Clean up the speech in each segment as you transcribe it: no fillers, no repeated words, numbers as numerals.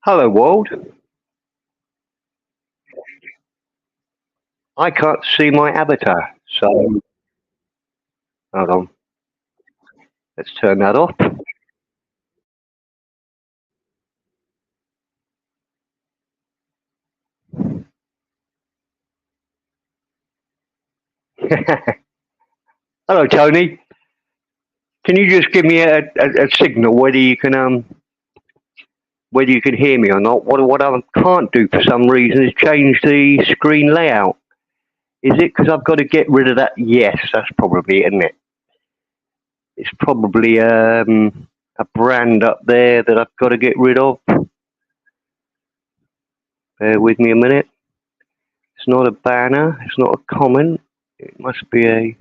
Hello, world. I can't see my avatar, so hold on. Let's turn that off. Hello, Tony. Can you just give me a signal whether you can hear me or not? What I can't do for some reason is change the screen layout. Is it because I've got to get rid of that? Yes, that's probably it, isn't it? It's probably a brand up there that I've got to get rid of. Bear with me a minute. It's not a banner. It's not a comment. It must be a.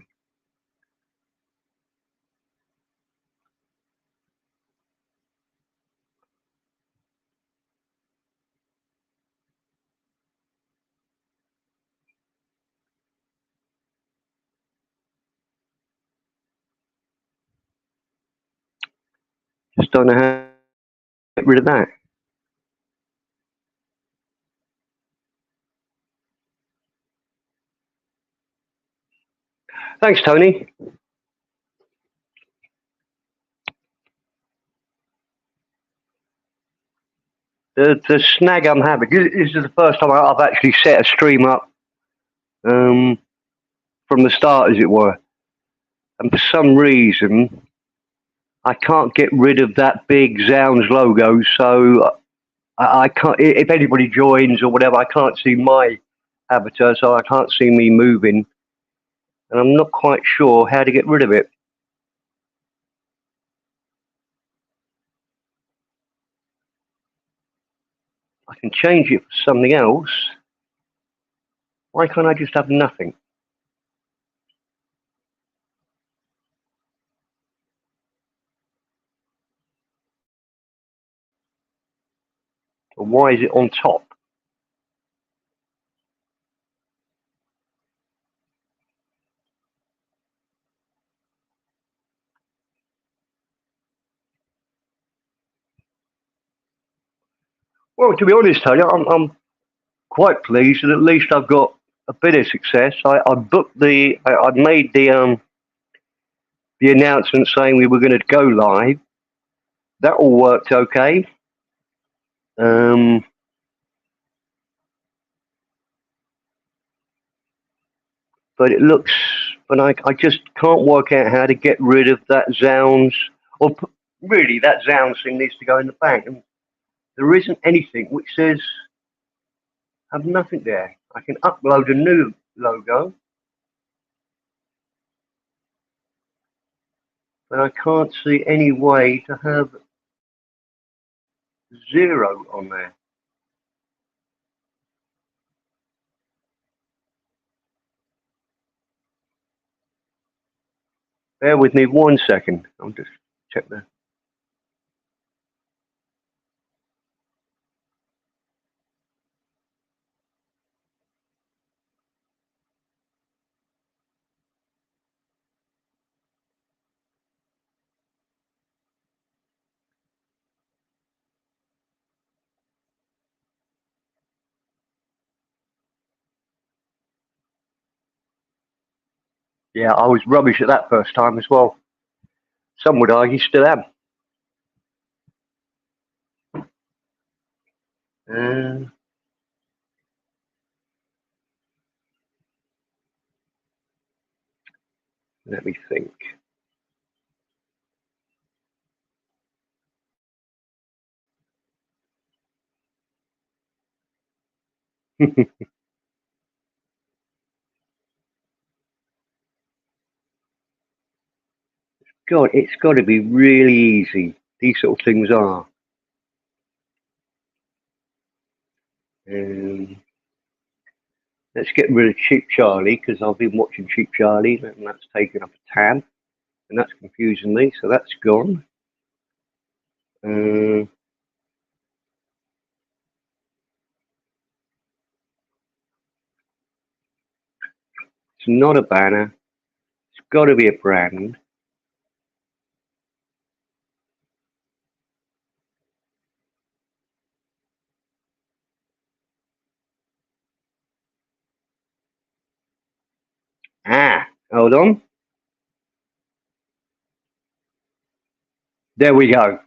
Just don't know how to get rid of that. Thanks, Tony. The snag I'm having. This is the first time I've actually set a stream up from the start, as it were. And for some reason, I can't get rid of that big Zounds logo. So I can't. If anybody joins or whatever, I can't see my avatar, so I can't see me moving. And I'm not quite sure how to get rid of it. I can change it for something else. Why can't I just have nothing? Or why is it on top? Well, to be honest, Tony, I'm quite pleased that at least I've got a bit of success. I booked I made the announcement saying we were going to go live. That all worked okay. Um, but it looks, but I just can't work out how to get rid of that Zounds, or really that Zounds thing needs to go in the bank. And there isn't anything which says have nothing there. I can upload a new logo, but I can't see any way to have zero on there. Bear with me 1 second. I'll just check that. Yeah, I was rubbish at that first time as well. Some would argue still am. Uh, Let me think. God, it's got to be really easy. These sort of things are. Um, let's get rid of Cheap Charlie because I've been watching Cheap Charlie and that's taken up a tab and that's confusing me. So that's gone. Uh, it's not a banner. It's got to be a brand. Hold on. There we go.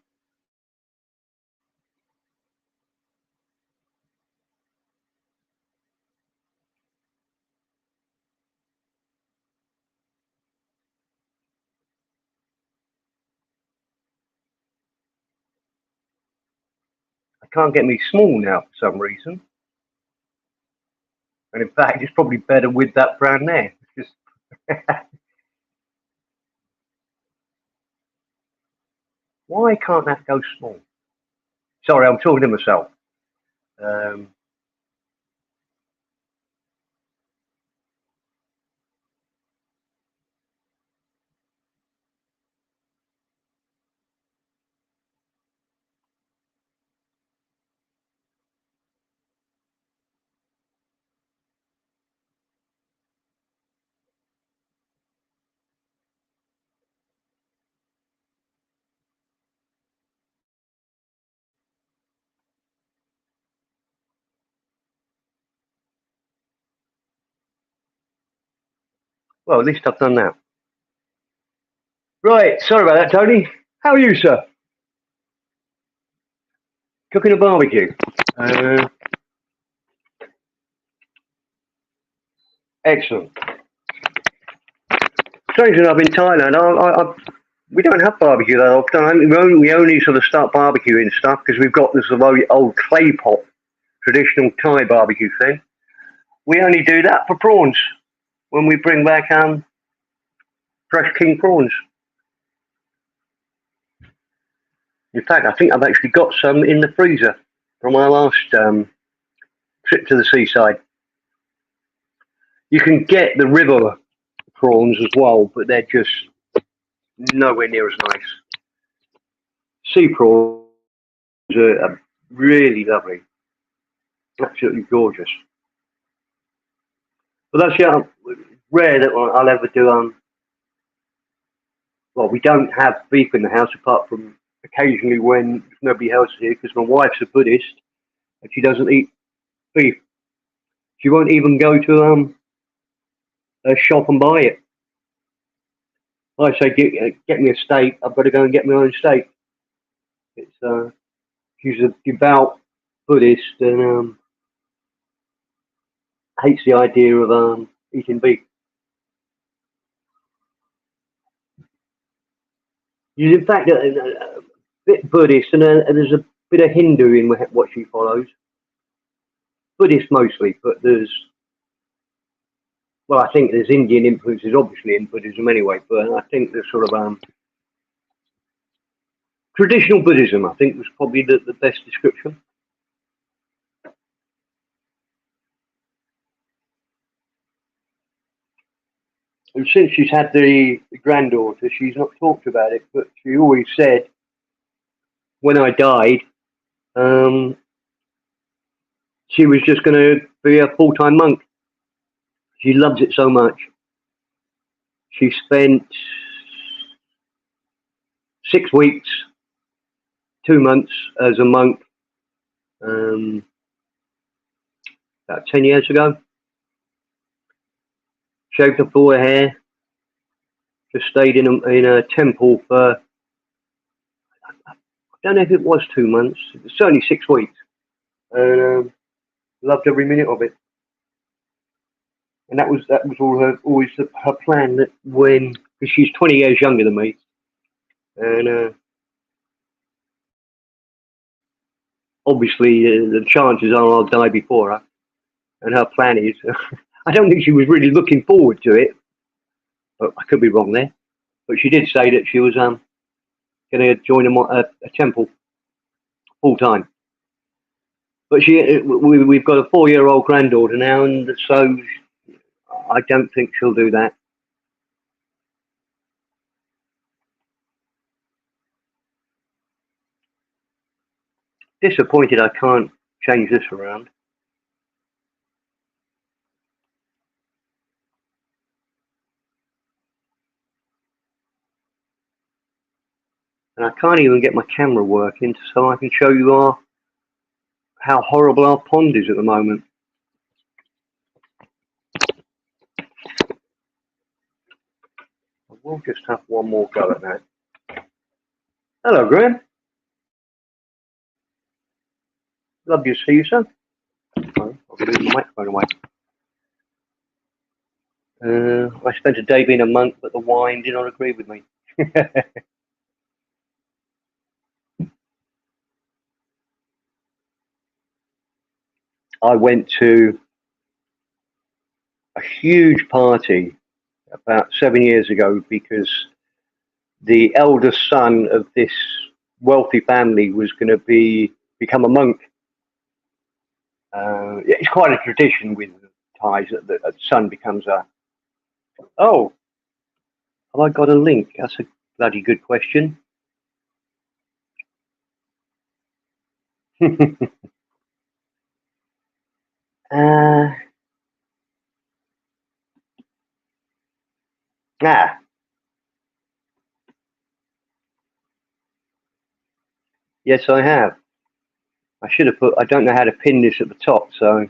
I can't get me small now for some reason. And in fact, it's probably better with that brand there. Just why can't that go small? Sorry, I'm talking to myself. Um, well, at least I've done that. Right, sorry about that, Tony. How are you, sir? Cooking a barbecue. Uh, Excellent. Strange enough, in Thailand, we don't have barbecue that often. I mean, we only sort of start barbecuing stuff because we've got this old clay pot, traditional Thai barbecue thing. We only do that for prawns when we bring back fresh king prawns. In fact, I think I've actually got some in the freezer from our last trip to the seaside. You can get the river prawns as well, but they're just nowhere near as nice. Sea prawns are really lovely, absolutely gorgeous. But that's rare that I'll ever do. Well, we don't have beef in the house apart from occasionally when nobody else is here because my wife's a Buddhist and she doesn't eat beef. She won't even go to a shop and buy it. I say, get me a steak. I've got to go and get my own steak. It's she's a devout Buddhist and hates the idea of eating beef. She's in fact a bit Buddhist and there's a bit of Hindu in what she follows. Buddhist mostly, but there's well, I think there's Indian influences obviously in Buddhism anyway, but I think there's sort of traditional Buddhism. I think was probably the best description. And since she's had the granddaughter, she's not talked about it, but she always said, when I died, um, she was just going to be a full-time monk. She loves it so much. She spent 6 weeks, 2 months as a monk um, about 10 years ago. Shaved off all her hair, just stayed in a temple for, I don't know if it was 2 months, it was certainly 6 weeks. And loved every minute of it. And that was always her plan that when, because she's 20 years younger than me, and obviously the chances are I'll die before her. And her plan is, I don't think she was really looking forward to it, but I could be wrong there. But she did say that she was going to join a temple full time. But we've got a 4-year-old granddaughter now, and so I don't think she'll do that. Disappointed I can't change this around. And I can't even get my camera working so I can show you how horrible our pond is at the moment. we'll just have one more go at that. Hello, Graham. Love to see you, sir. I'll move the microphone away. I spent a day being a monk, but the wine did not agree with me. I went to a huge party about 7 years ago because the eldest son of this wealthy family was going to become a monk. It's quite a tradition with Thais that the son becomes a... Oh, have I got a link? That's a bloody good question. Yes, I have. I should have put... I don't know how to pin this at the top, so...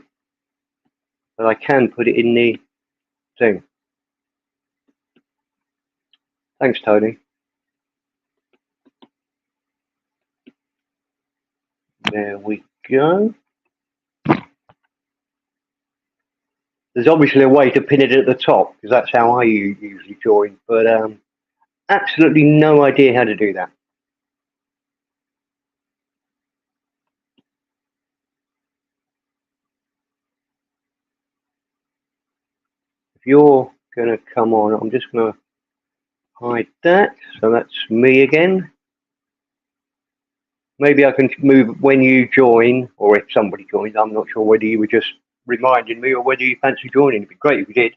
But I can put it in the thing. Thanks, Tony. There we go. There's obviously a way to pin it at the top, because that's how I usually join, but absolutely no idea how to do that. If you're going to come on, I'm just going to hide that. So that's me again. Maybe I can move when you join, or if somebody joins. I'm not sure whether you were just reminding me or whether you fancy joining. It'd be great if you did.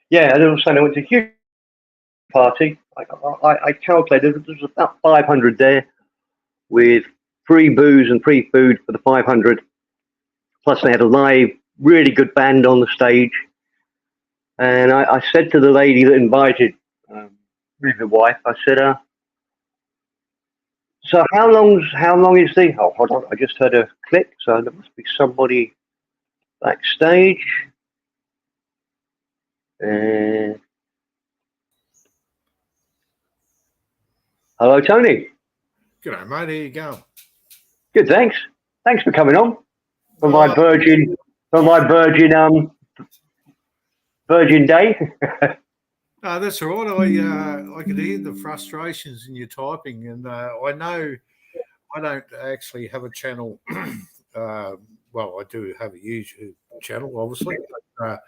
Yeah, and also I went to a huge party. I calculated there was about 500 there, with free booze and free food for the 500. Plus they had a live, really good band on the stage. And I said to the lady that invited with the wife, I said, so how long is the... Oh, hold on, I just heard a click, so there must be somebody backstage. Hello, Tony. G'day, mate. How you going? Good, thanks. Thanks for coming on for my Virgin day. That's all right. I could hear the frustrations in your typing, and I know I don't actually have a channel. Well, I do have a YouTube channel, obviously, but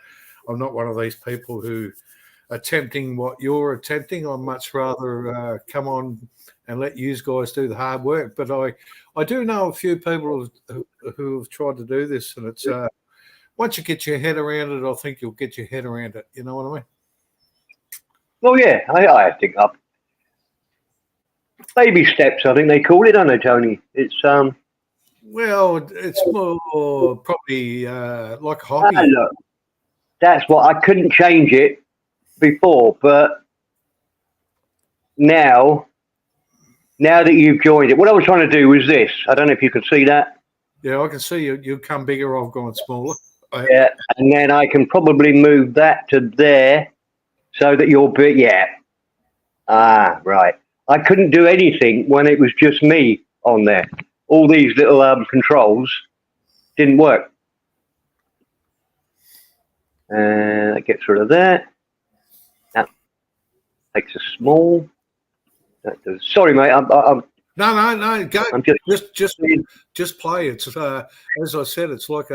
I'm not one of these people who are attempting what you're attempting. I'd much rather come on and let you guys do the hard work. But I do know a few people who have tried to do this, and it's once you get your head around it, I think you'll get your head around it. You know what I mean? Well, yeah, I think up baby steps. I think they call it, don't they, Tony? It's well, it's more probably like a hobby. Look, that's what I couldn't change it before, but now that you've joined it, what I was trying to do was this. I don't know if you can see that. Yeah, I can see you. You've come bigger. I've gone smaller. Yeah, and then I can probably move that to there so that you're big. Yeah. Ah, right. I couldn't do anything when it was just me on there. All these little controls didn't work. That gets rid of that. That takes a small. That does. Sorry, mate. I'm No. Go. I'm just play. It's as I said. It's like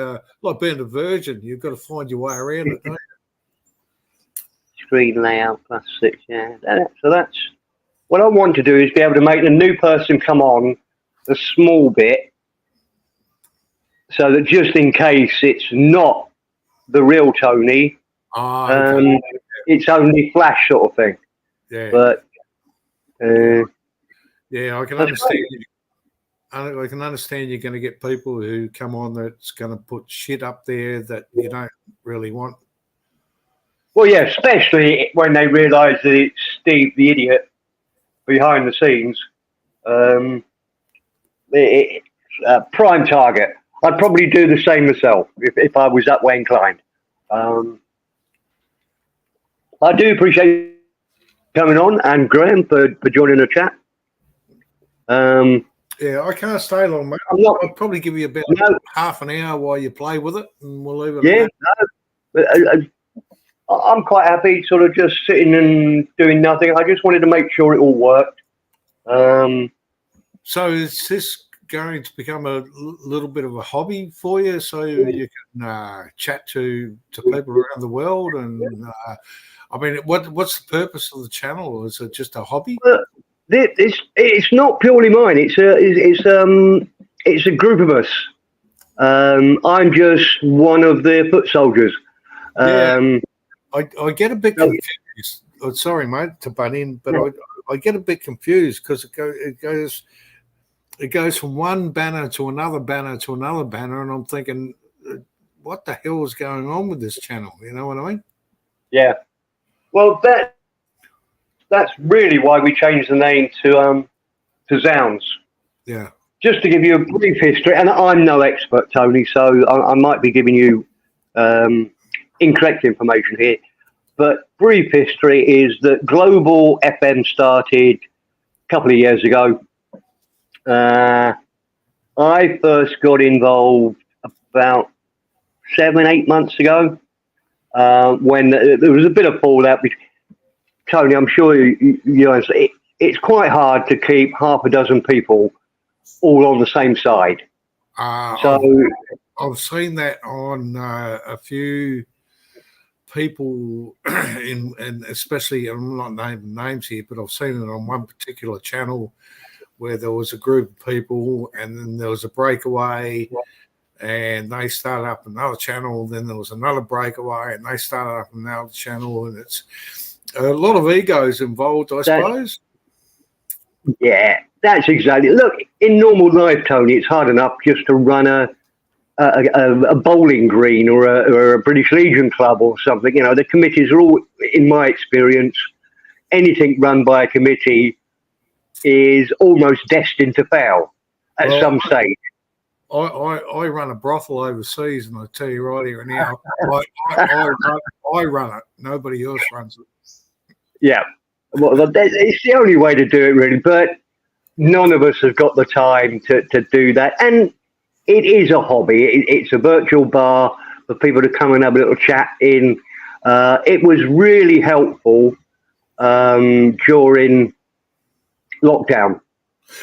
being a virgin. You've got to find your way around it. Don't you? Screen layout plus 6. Yeah. So that's what I want to do, is be able to make the new person come on a small bit, so that just in case it's not the real Tony, okay. It's only flash sort of thing. Yeah. But yeah, I can understand. I can understand you're going to get people who come on that's going to put shit up there that you don't really want. Well, yeah, especially when they realise that it's Steve the idiot behind the scenes. Prime target. I'd probably do the same myself if I was that way inclined. I do appreciate you coming on, and Graham for joining the chat. Yeah, I can't stay long, mate. I'll probably give you about half an hour while you play with it, and we'll leave it. Yeah, I'm quite happy, sort of just sitting and doing nothing. I just wanted to make sure it all worked. So is this going to become a little bit of a hobby for you, so you can chat to people around the world? And I mean, what's the purpose of the channel? Is it just a hobby? It's not purely mine. It's a group of us. I'm just one of the foot soldiers. I get a bit confused. Oh, sorry, mate, to butt in, but I get a bit confused because it goes from one banner to another banner to another banner, and I'm thinking, what the hell is going on with this channel? You know what I mean? Yeah. Well, that's really why we changed the name to Zounds. Yeah. Just to give you a brief history, and I'm no expert, Tony, so I might be giving you incorrect information here. But brief history is that Global FM started a couple of years ago. I first got involved about 7-8 months ago when there was a bit of fallout. Tony, I'm sure you understand. It's quite hard to keep half a dozen people all on the same side. So I've seen that on a few people, and especially, I'm not naming names here, but I've seen it on one particular channel where there was a group of people, and then there was a breakaway, and they started up another channel. Then there was another breakaway, and they started up another channel, and it's a lot of egos involved, I suppose. Yeah, that's exactly. Look, in normal life, Tony, it's hard enough just to run a bowling green or a British Legion club or something. You know, the committees are all, in my experience, anything run by a committee is almost destined to fail at some stage. I run a brothel overseas, and I tell you right here and now, I run it. Nobody else runs it. Yeah, well, it's the only way to do it, really. But none of us have got the time to do that. And it is a hobby. It's a virtual bar for people to come and have a little chat in. It was really helpful during lockdown.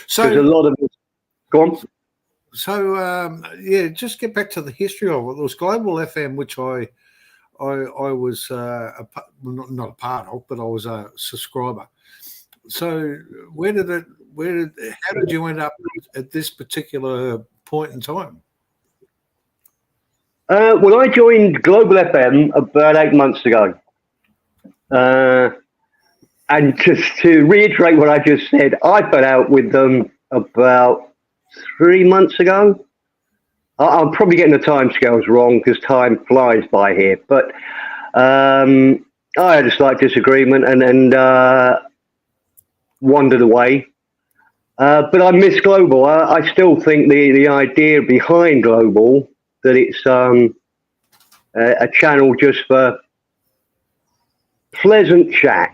So a lot of us. Go on. So just get back to the history of it. There was Global FM, which I was not a part of, but I was a subscriber. So how did you end up at this particular point in time? Well, I joined Global FM about 8 months ago. And just to reiterate what I just said, I fell out with them about 3 months ago. I'm probably getting the timescales wrong because time flies by here. But I had a slight disagreement and wandered away. But I miss Global. I still think the idea behind Global, that it's a channel just for pleasant chat.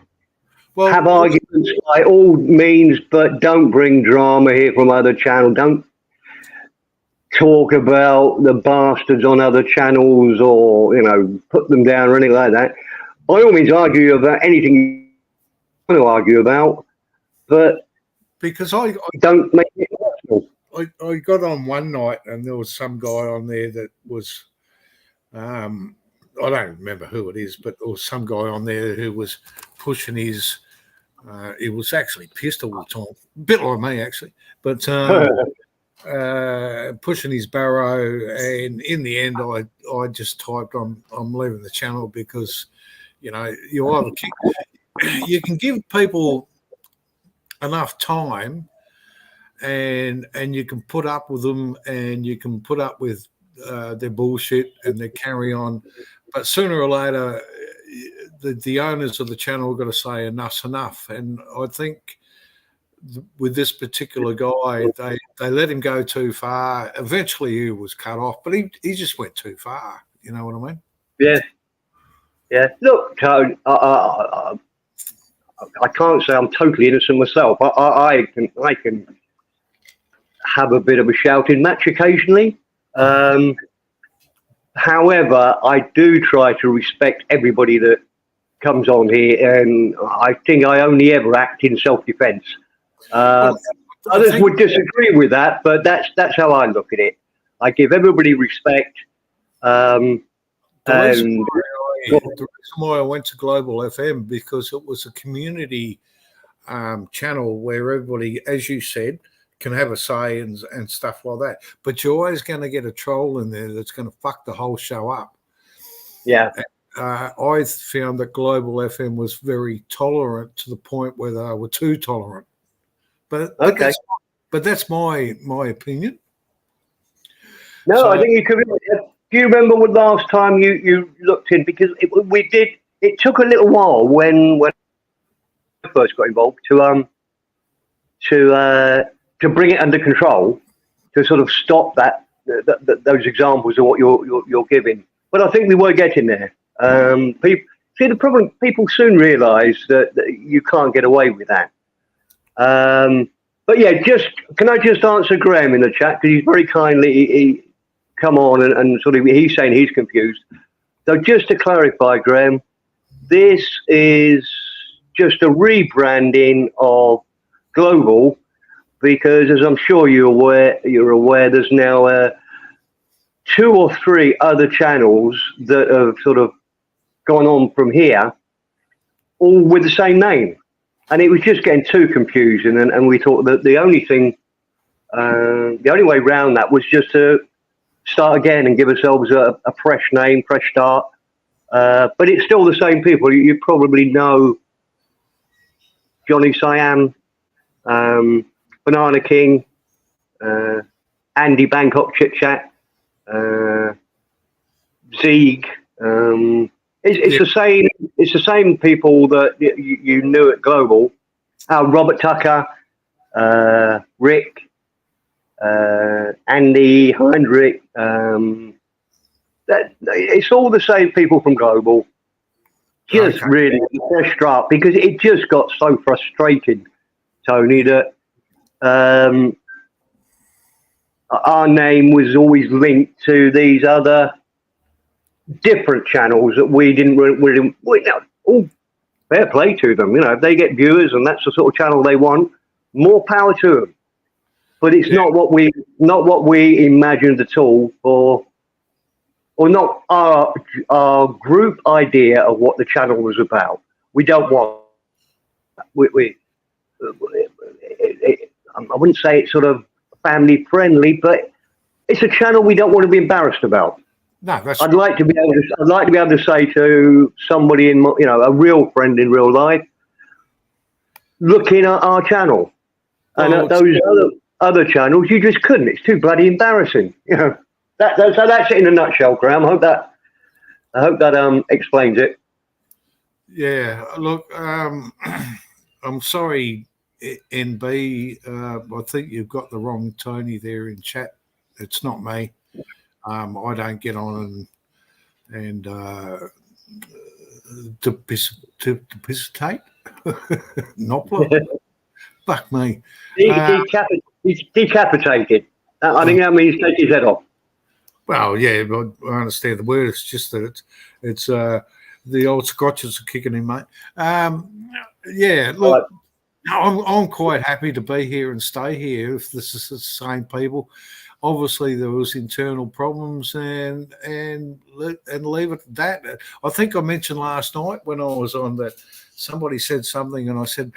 Well, have arguments by all means, but don't bring drama here from other channels. Don't talk about the bastards on other channels or, put them down or anything like that. By all means, argue about anything you want to argue about, but because I don't make it personal. I got on one night and there was some guy on there that was, I don't remember who it is, but there was some guy on there who was pushing his, he was actually pissed all the time, a bit like me actually, but pushing his barrow, and in the end I just typed, I'm leaving the channel because, you can give people enough time and you can put up with them and you can put up with their bullshit and their carry on, but sooner or later the owners of the channel have got to say enough's enough. And I think with this particular guy, they let him go too far. Eventually, he was cut off, but he just went too far. You know what I mean? Yeah. Yeah. Look, Tone, I can't say I'm totally innocent myself. I can have a bit of a shouting match occasionally. However, I do try to respect everybody that comes on here, and I think I only ever act in self-defense. Others would disagree with that, but that's how I look at it. I give everybody respect. The reason why I went to Global FM, because it was a community channel where everybody, as you said, can have a say and stuff like that. But you're always going to get a troll in there that's going to fuck the whole show up. Yeah. I found that Global FM was very tolerant to the point where they were too tolerant. But that's my opinion. No, so, I think you could. Do you remember what last time you looked in? Because it took a little while when I first got involved to bring it under control, to sort of stop those examples of what you're giving. But I think we were getting there. The problem, people soon realise that you can't get away with that. But yeah, can I just answer Graham in the chat, because he's very kindly he come on and sort of he's saying he's confused. So just to clarify, Graham, this is just a rebranding of Global, because as I'm sure you're aware, there's now 2 or 3 other channels that have sort of gone on from here, all with the same name. And it was just getting too confusing, and we thought that the only way around that was just to start again and give ourselves a fresh name, fresh start. But it's still the same people. You probably know Johnny Siam, Banana King, Andy Bangkok Chit Chat, Zeeg. It's the same people that you knew at Global. Robert Tucker, Rick, Andy, Heinrich. It's all the same people from Global. Just really a fresh start, because it just got so frustrating, Tony, that our name was always linked to these other different channels that we didn't really. All fair play to them, if they get viewers and that's the sort of channel they want, more power to them. But it's not what we imagined at all, or not our group idea of what the channel was about. We don't want. I wouldn't say it's sort of family friendly, but it's a channel we don't want to be embarrassed about. No, I'd like to be able to say to somebody a real friend in real life, looking at our channel, and at those other channels, you just couldn't. It's too bloody embarrassing. So that's it in a nutshell, Graham. I hope that explains it. Yeah. Look, I'm sorry, NB. I think you've got the wrong Tony there in chat. It's not me. I don't get on and depreciate. Nopla. Fuck me. He's decapitated. I think that means take his head off. Well, yeah, I understand the word. It's just that it's the old Scotches are kicking in, mate. Yeah, look, I'm quite happy to be here and stay here if this is the same people. Obviously, there was internal problems, and leave it at that. I think I mentioned last night when I was on that somebody said something, and I said,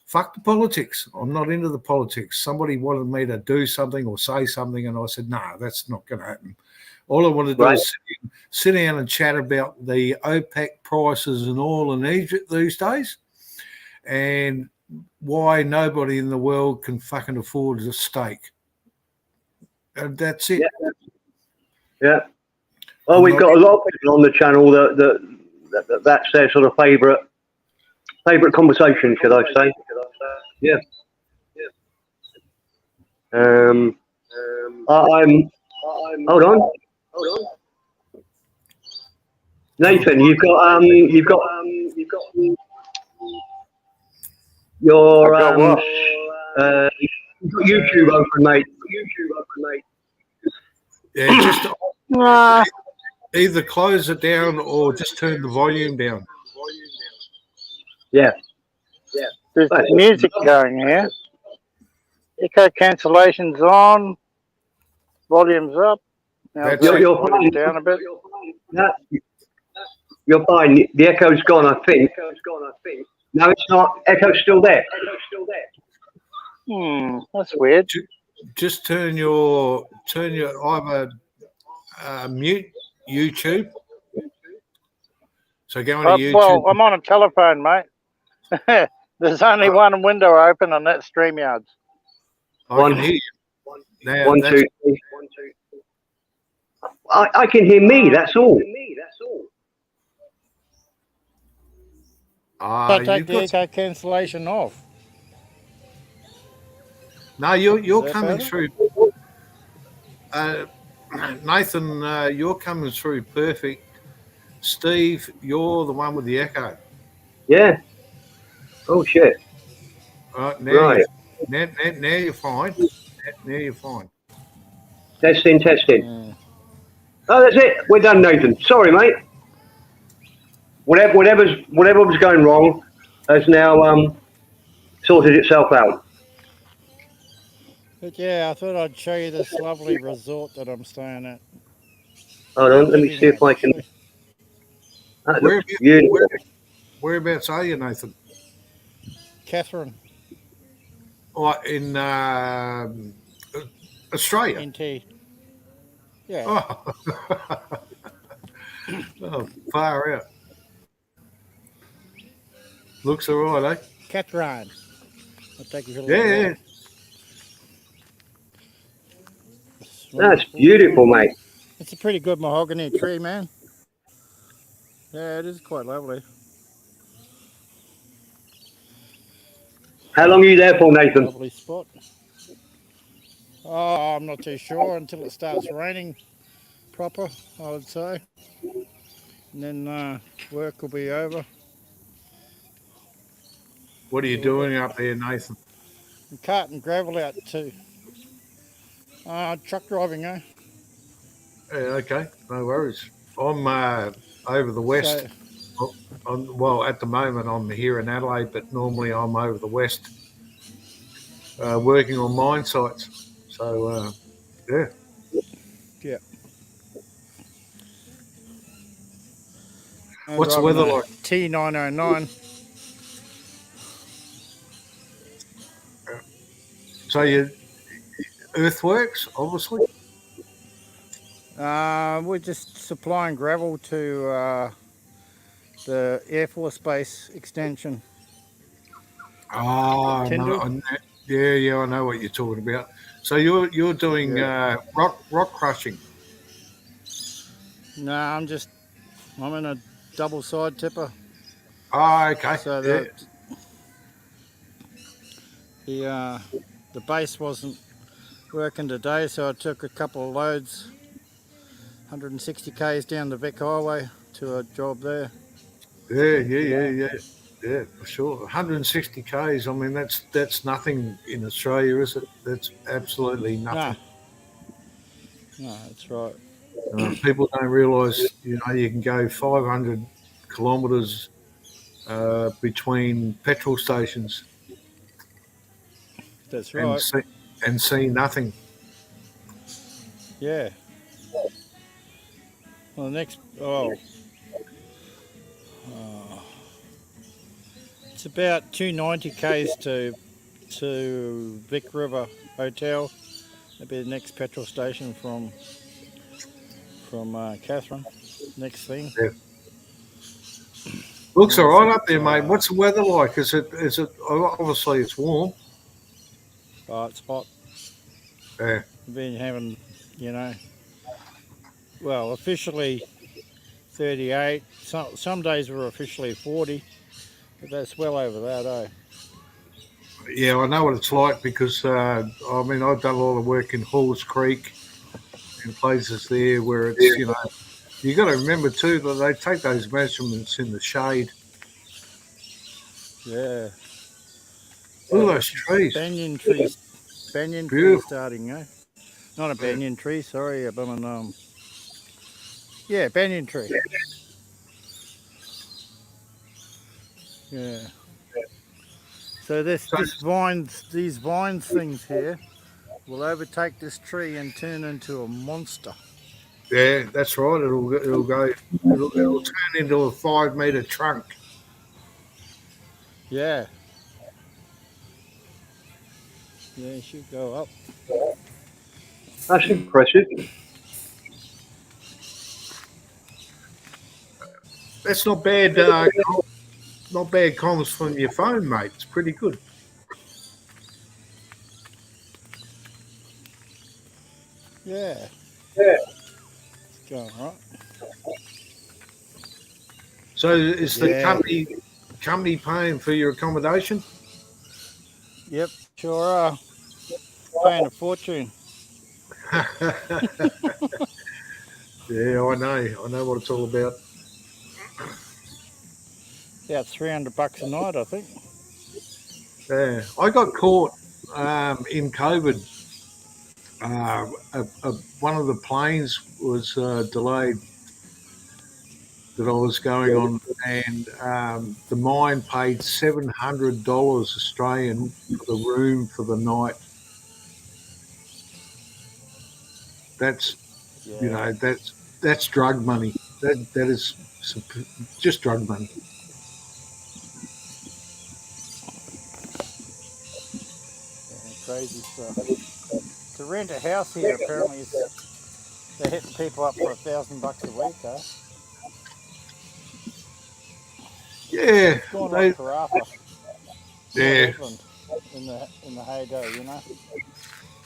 "Fuck the politics. I'm not into the politics." Somebody wanted me to do something or say something, and I said, "No, that's not going to happen." All I want to do is sit down and chat about the OPEC prices and oil in Egypt these days, and why nobody in the world can fucking afford a steak. And that's it. Yeah. Well, we've got a lot of people on the channel that's their sort of favourite conversation, should I say? Yeah. Um, I'm. Hold on, Nathan. Your I've got what? you've got YouTube open, mate. Yeah, just Nah, either close it down or just turn the volume down. Yeah. there's That's music going here. Echo cancellation's on. Volume's up. Now That's the it. You're volume's fine. down a bit. No, you're fine. The echo's gone, I think. No, it's not. Echo's still there. That's weird. Just turn your either mute YouTube. So go into Well, YouTube. I'm on a telephone, mate. There's only one window open, and that's StreamYards. I can hear you. Now, One, that's- two, three. I can hear me. That's all. I take you've the got echo cancellation off. no. You're that coming better? through. Nathan, you're coming through perfect. Steve, you're the one with the echo. Yeah. Oh shit. Right now, Right. now you're fine. Now you're fine. Testing. Oh, that's it. We're done, Nathan. Sorry, mate. Whatever was going wrong has now sorted itself out. But yeah, I thought I'd show you this lovely resort that I'm staying at. Hold on. Let me Living see if at, I can. actually. That looks beautiful. Whereabouts are you, Nathan? Catherine, In Australia. NT. Yeah. Oh. Oh, far out. Looks all right, eh? Catherine. I'll take you for a Yeah, little yeah. walk. That's beautiful, mate. It's a pretty good mahogany tree, man. Yeah, it is quite lovely. How long are you there for, Nathan? Lovely spot. Oh, I'm not too sure until it starts raining proper, I would say. And then work will be over. What are you doing up there, Nathan? I'm carting gravel out too. Truck driving, eh? Yeah, okay, no worries. I'm over the west. Well, at the moment I'm here in Adelaide, but normally I'm over the west working on mine sites. So, yeah. Yeah. What's the weather like? T909. So you earthworks, obviously. We're just supplying gravel to the Air Force Base extension. Oh, Tyndall? no, yeah, I know what you're talking about. So you're doing rock crushing. No, I'm in a double side tipper. Oh, okay. So the base wasn't working today, so I took a couple of loads, 160 k's down the Vic Highway to a job there. Yeah, for sure. 160 k's. I mean, that's nothing in Australia, is it? That's absolutely nothing. No, that's right. People don't realise, you can go 500 kilometres between petrol stations. That's right. And see nothing. Yeah. Well, it's about 290 k's to Vic River Hotel. That'll be the next petrol station from Catherine. Next thing. Yeah. Looks all right up there, mate. What's the weather like? Is it obviously it's warm? Oh, it's hot. Yeah. We've been having, well, officially 38. Some days were officially 40, but that's well over that, eh? Yeah, I know what it's like because I mean I've done a lot of work in Halls Creek and places there where it's you got to remember too that they take those measurements in the shade. Yeah. Look at those trees, Banyan trees. Banyan tree beautiful. starting, eh? Not a Yeah. banyan tree, sorry, but yeah, banyan tree. Yeah. So So these vines things here will overtake this tree and turn into a monster. yeah, that's right. It'll turn into a 5 meter trunk. Yeah. Yeah, it should go up. That's impressive. That's not bad comms from your phone, mate. It's pretty good. Yeah. Yeah. It's going right. So is the Yeah. company paying for your accommodation? Yep, sure are. Paying a fortune. Yeah, I know. I know what it's all about. About $300 a night, I think. Yeah, I got caught in COVID. One of the planes was delayed that I was going on, and the mine paid $700 Australian for the room for the night. That's Yeah. that's drug money. That is just drug money. Yeah, crazy stuff. To rent a house here, apparently, they're hitting people up for $1,000 a week, huh? Yeah, It's gone like they, Karratha, Port yeah, Hedland, in the heyday, you know.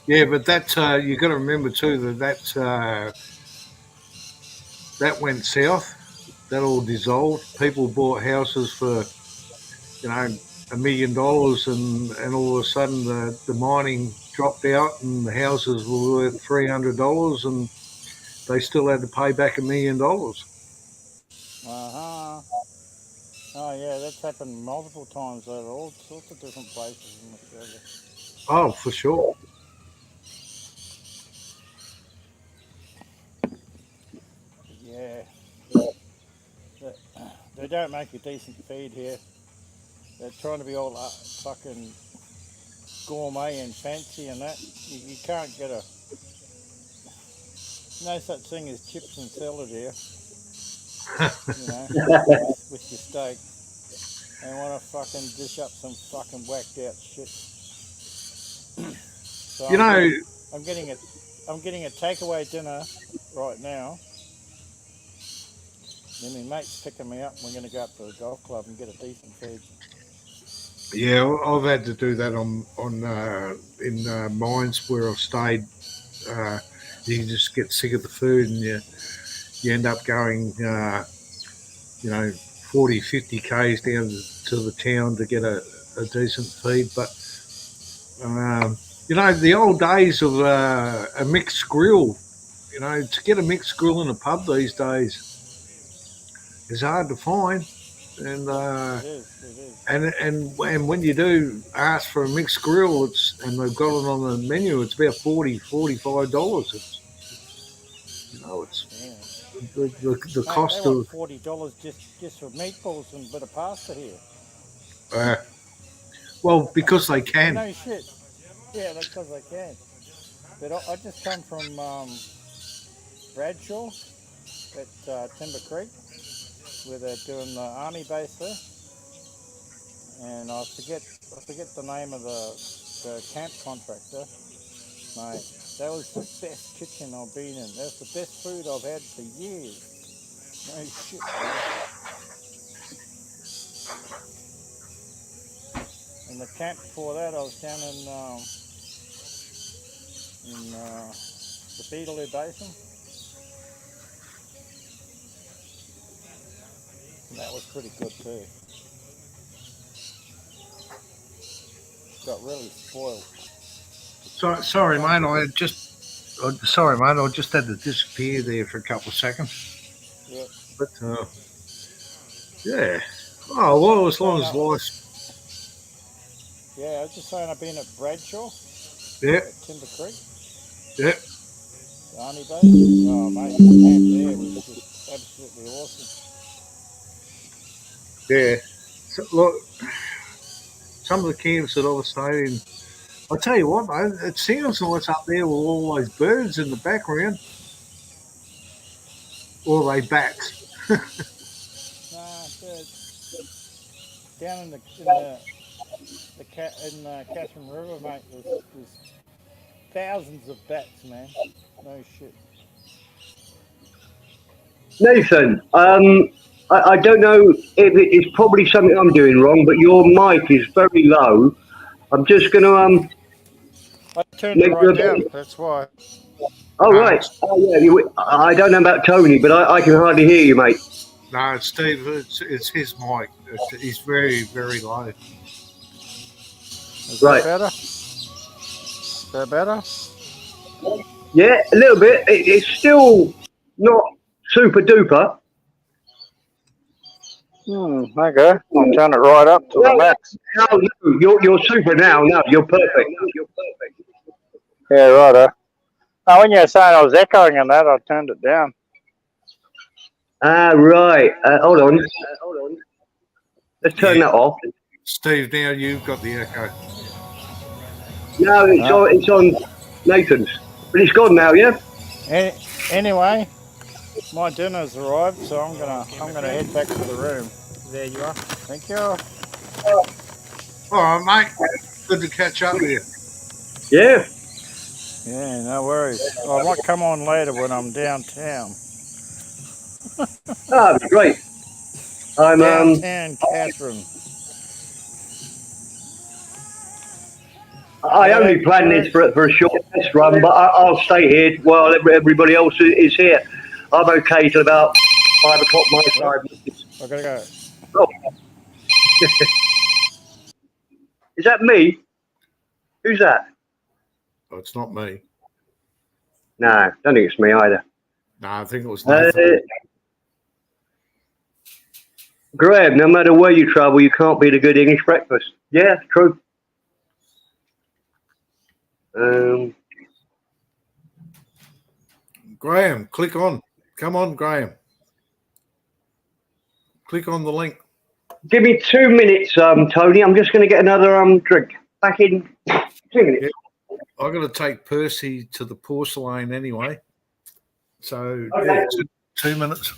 yeah. But that you got to remember too that went south. That all dissolved. People bought houses for $1 million, and all of a sudden the mining dropped out, and the houses were worth $300, and they still had to pay back $1 million. Uh-huh. Oh, yeah, that's happened multiple times over all sorts of different places in Australia. Oh, for sure. But yeah, they, they don't make a decent feed here. They're trying to be all fucking gourmet and fancy and that. You can't get no such thing as chips and salad here, you know, with your steak. They want to fucking dish up some fucking whacked out shit. So You know, I'm getting a, I'm getting a takeaway dinner right now. Then my mate's picking me up. And we're going to go up to the golf club and get a decent feed. yeah, I've had to do that on in mines where I've stayed. Uh, you just get sick of the food, and you end up going, 40, 50 k's down to the town to get a decent feed. But the old days of a mixed grill. To get a mixed grill in a pub these days is hard to find, and It is. It is. and when you do ask for a mixed grill, and they've got it on the menu, it's about $45. It's Yeah. the Mate, they cost want of $40 just for meatballs and a bit of pasta here. uh, well, because they can. No shit. Yeah, that's because they can. But I just come from Bradshaw at Timber Creek, where they're doing the army base there, and I forget the name of the camp contractor, mate. That was the best kitchen I've been in. That's the best food I've had for years. No shit, dude. And the camp before that, I was down in the Beetaloo Basin, and that was pretty good too. got really spoiled. Sorry, mate. I just had to disappear there for a couple of seconds. Yeah. But yeah. Oh well, as long as So, life's yeah, I was just saying I've been at Bradshaw yeah, at Timber Creek, yeah. the army base. Oh, mate, the camp there was just absolutely awesome. Yeah. So, look, some of the camps that I was staying, I tell you what, mate, it sounds nice up there with all those birds in the background. Or are they bats? Nah, down in the Catherine River, mate, there's thousands of bats, man. No shit. Nathan, I don't know if it's probably something I'm doing wrong, but your mic is very low. I'm just going to I turned it make you right a down. bit. That's why. Oh, right. Oh, yeah. I don't know about Tony, but I can hardly hear you, mate. No, Steve, it's his mic. He's very, very low. Is Right. that better? Is that better? Yeah, a little bit. It's still not super duper. Okay. I'll turn it right up to the max. No, you're super now. No, you're perfect. Yeah, right. Oh, when you were saying I was echoing and that, I turned it down. Ah, right. Hold on. Let's turn that off. Steve, now you've got the echo. No, it's on Nathan's, but it's gone now. Yeah. Anyway, my dinner's arrived, so I'm gonna head back to the room. There you are. Thank you. All right, mate. Good to catch up with you. Yeah. Yeah, no worries. I might come on later when I'm downtown. Ah, that's great. I'm Downtown Catherine. I only planned this for a short test run, but I'll stay here while everybody else is here. I'm okay till about 5 o'clock my time. I gotta go. Oh. Is that me? Who's that? Oh, it's not me. No, I don't think it's me either. No, I think it was Nathan. Graham, no matter where you travel, you can't beat a good English breakfast. Yeah, true. Graham, click on. Come on, Graham. Click on the link. Give me 2 minutes, Tony. I'm just going to get another drink. Back in 2 minutes. Yeah. I've got to take Percy to the porcelain anyway. So, Okay. yeah, 2 minutes.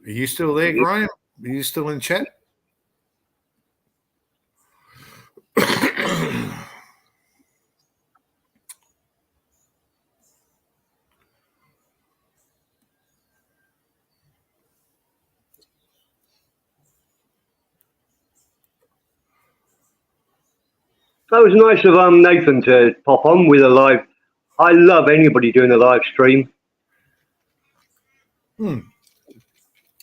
Are you still there, Graham? Are you still in chat? That was nice of Nathan to pop on with a live. I love anybody doing a live stream.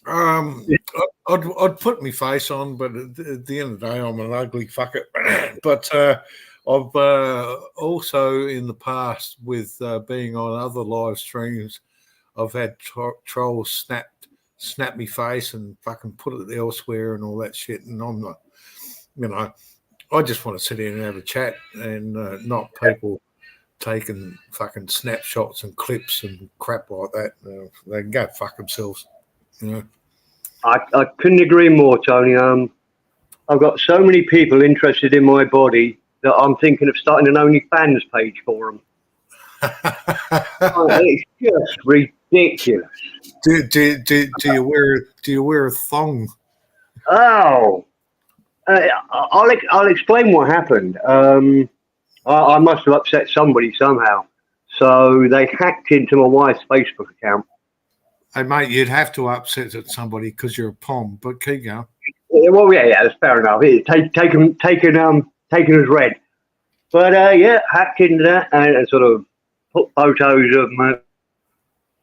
I'd put my face on, but at the end of the day, I'm an ugly fucker. But I've also in the past, with being on other live streams, I've had trolls snap me face and fucking put it elsewhere and all that shit. And I'm not, I just want to sit here and have a chat and not people taking fucking snapshots and clips and crap like that. They can go fuck themselves, I couldn't agree more, Tony. I've got so many people interested in my body that I'm thinking of starting an OnlyFans page for them. It's just ridiculous. Do you wear a thong? Oh, I'll explain what happened. I must have upset somebody somehow, so they hacked into my wife's Facebook account. Hey mate, you'd have to upset somebody because you're a pom, but keep going. Well, yeah, that's fair enough. Taken as read. But hacked into that and sort of put photos of my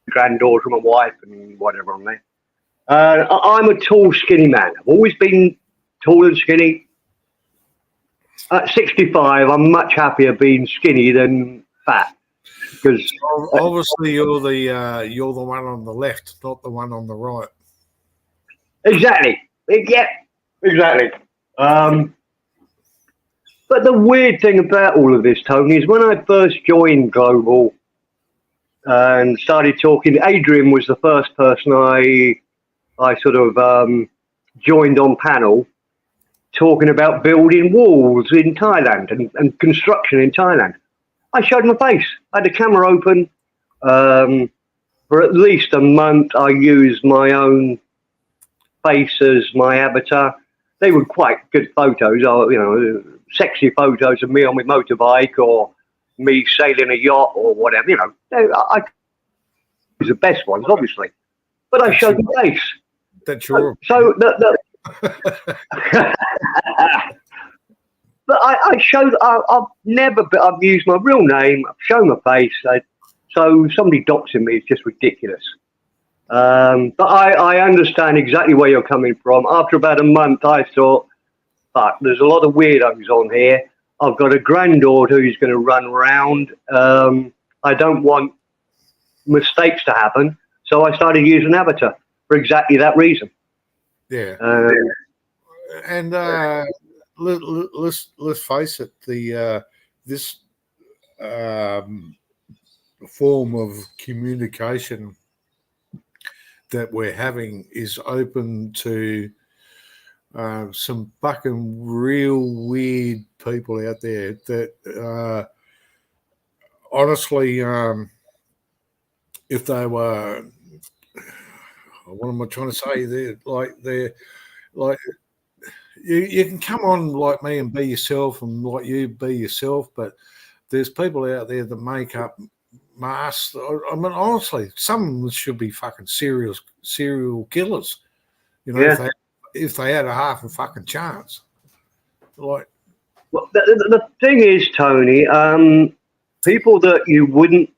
granddaughter, my wife, and whatever on there. I'm a tall, skinny man. I've always been tall and skinny. At 65, I'm much happier being skinny than fat. Because obviously you're the one on the left, not the one on the right. Exactly. Yeah, exactly. But the weird thing about all of this, Tony, is when I first joined Global and started talking, Adrian was the first person I sort of joined on panel talking about building walls in Thailand and construction in Thailand. I showed my face. I had the camera open. For at least a month, I used my own face as my avatar. They were quite good photos, sexy photos of me on my motorbike or me sailing a yacht or whatever. I was the best ones, obviously. But I showed my face. That's your. So But I showed, I've used my real name, I've shown my face, so somebody doxing me is just ridiculous. But I understand exactly where you're coming from. After about a month, I thought, fuck, there's a lot of weirdos on here. I've got a granddaughter who's going to run around. I don't want mistakes to happen. So I started using Avatar for exactly that reason. Yeah. And let's face it, this form of communication that we're having is open to some fucking real weird people out there that honestly, if they were, what am I trying to say? They're like you can come on like me and be yourself and like you be yourself, but there's people out there that make up masks. I mean, honestly, some of them should be fucking serial killers. Yeah. If they had a half a fucking chance. Like, well, the thing is, Tony, people that you wouldn't.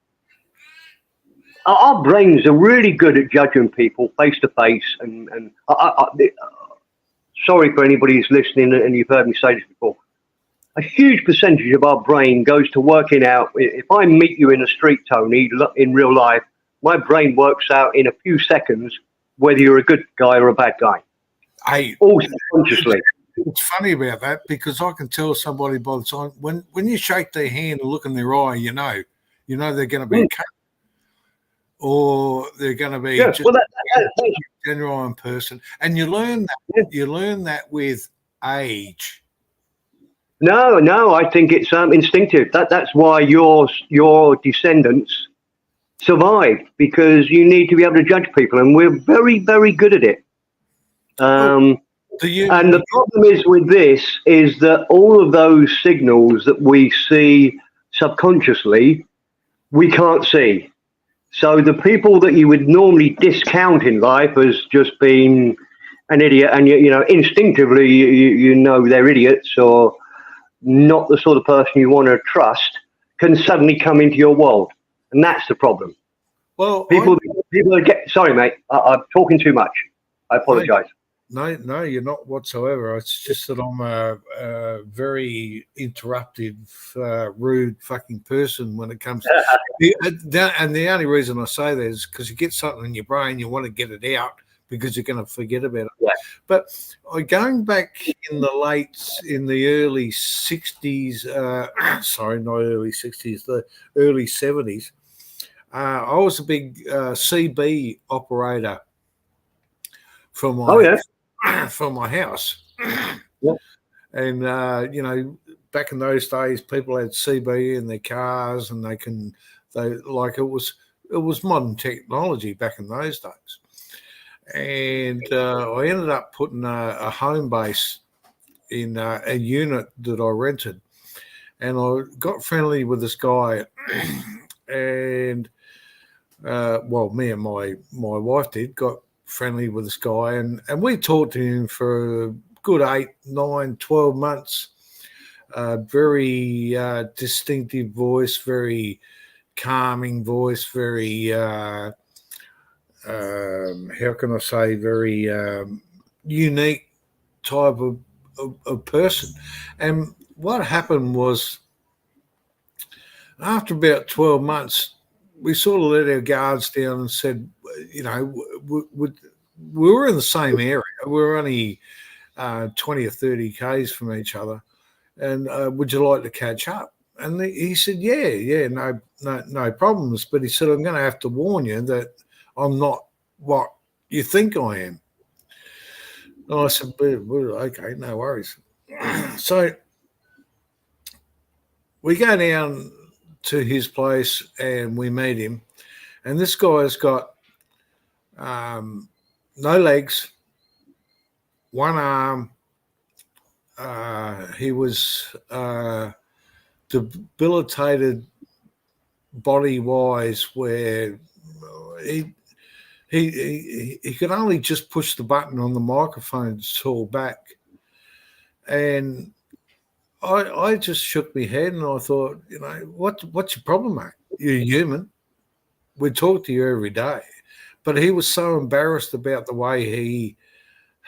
Our brains are really good at judging people face to face, and sorry for anybody who's listening, and you've heard me say this before. A huge percentage of our brain goes to working out. If I meet you in the street, Tony, in real life, my brain works out in a few seconds whether you're a good guy or a bad guy. All subconsciously. It's funny about that because I can tell somebody by the time when you shake their hand and look in their eye, you know they're going to be a cunt, or they're going to be just a genuine person, and you learn that. Yeah. You learn that with age. No, I think it's instinctive. That's why your descendants survived, because you need to be able to judge people, and we're very, very good at it. And the problem is with this is that all of those signals that we see subconsciously, we can't see. So the people that you would normally discount in life as just being an idiot, and instinctively you know they're idiots or not the sort of person you want to trust, can suddenly come into your world, and that's the problem. Well, People get. Sorry, mate. I'm talking too much. I apologise. No, you're not whatsoever. It's just that I'm a very interruptive, rude fucking person when it comes to and the only reason I say that is because you get something in your brain, you want to get it out because you're going to forget about it. Yeah. But going back in the early 60s, sorry, not early 60s, the early 70s, I was a big CB operator from my house. Yeah. And back in those days, people had CB in their cars, and it was modern technology back in those days. And I ended up putting a home base in a unit that I rented, and I got friendly with this guy, and me and my wife got friendly with this guy, and we talked to him for a good 8, 9, 12 months. Very distinctive voice, very calming voice, very how can I say, very unique type of person. And what happened was, after about 12 months, we sort of let our guards down and said, we were in the same area. We were only 20 or 30 Ks from each other. And would you like to catch up? And he said, yeah, no problems. But he said, I'm going to have to warn you that I'm not what you think I am. And I said, well, okay, no worries. So we go down to his place and we meet him. And this guy's got no legs, one arm. He was debilitated body-wise, where he could only just push the button on the microphone to talk back. And I just shook my head and I thought, what's your problem, mate? You're human. We talk to you every day. But he was so embarrassed about the way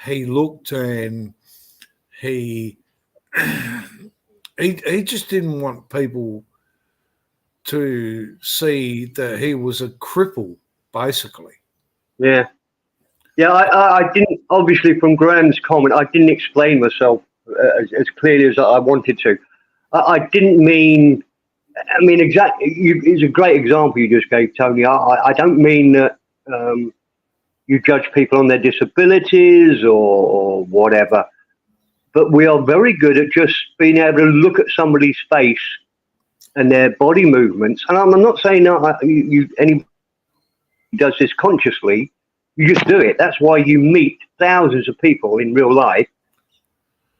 he looked, and he just didn't want people to see that he was a cripple, basically. Yeah. I didn't, obviously, from Graham's comment, I didn't explain myself as clearly as I wanted to. I didn't mean. I mean, exactly. It's a great example you just gave, Tony. I don't mean that you judge people on their disabilities or whatever, but we are very good at just being able to look at somebody's face and their body movements. And I'm not saying that anybody does this consciously. You just do it. That's why you meet thousands of people in real life.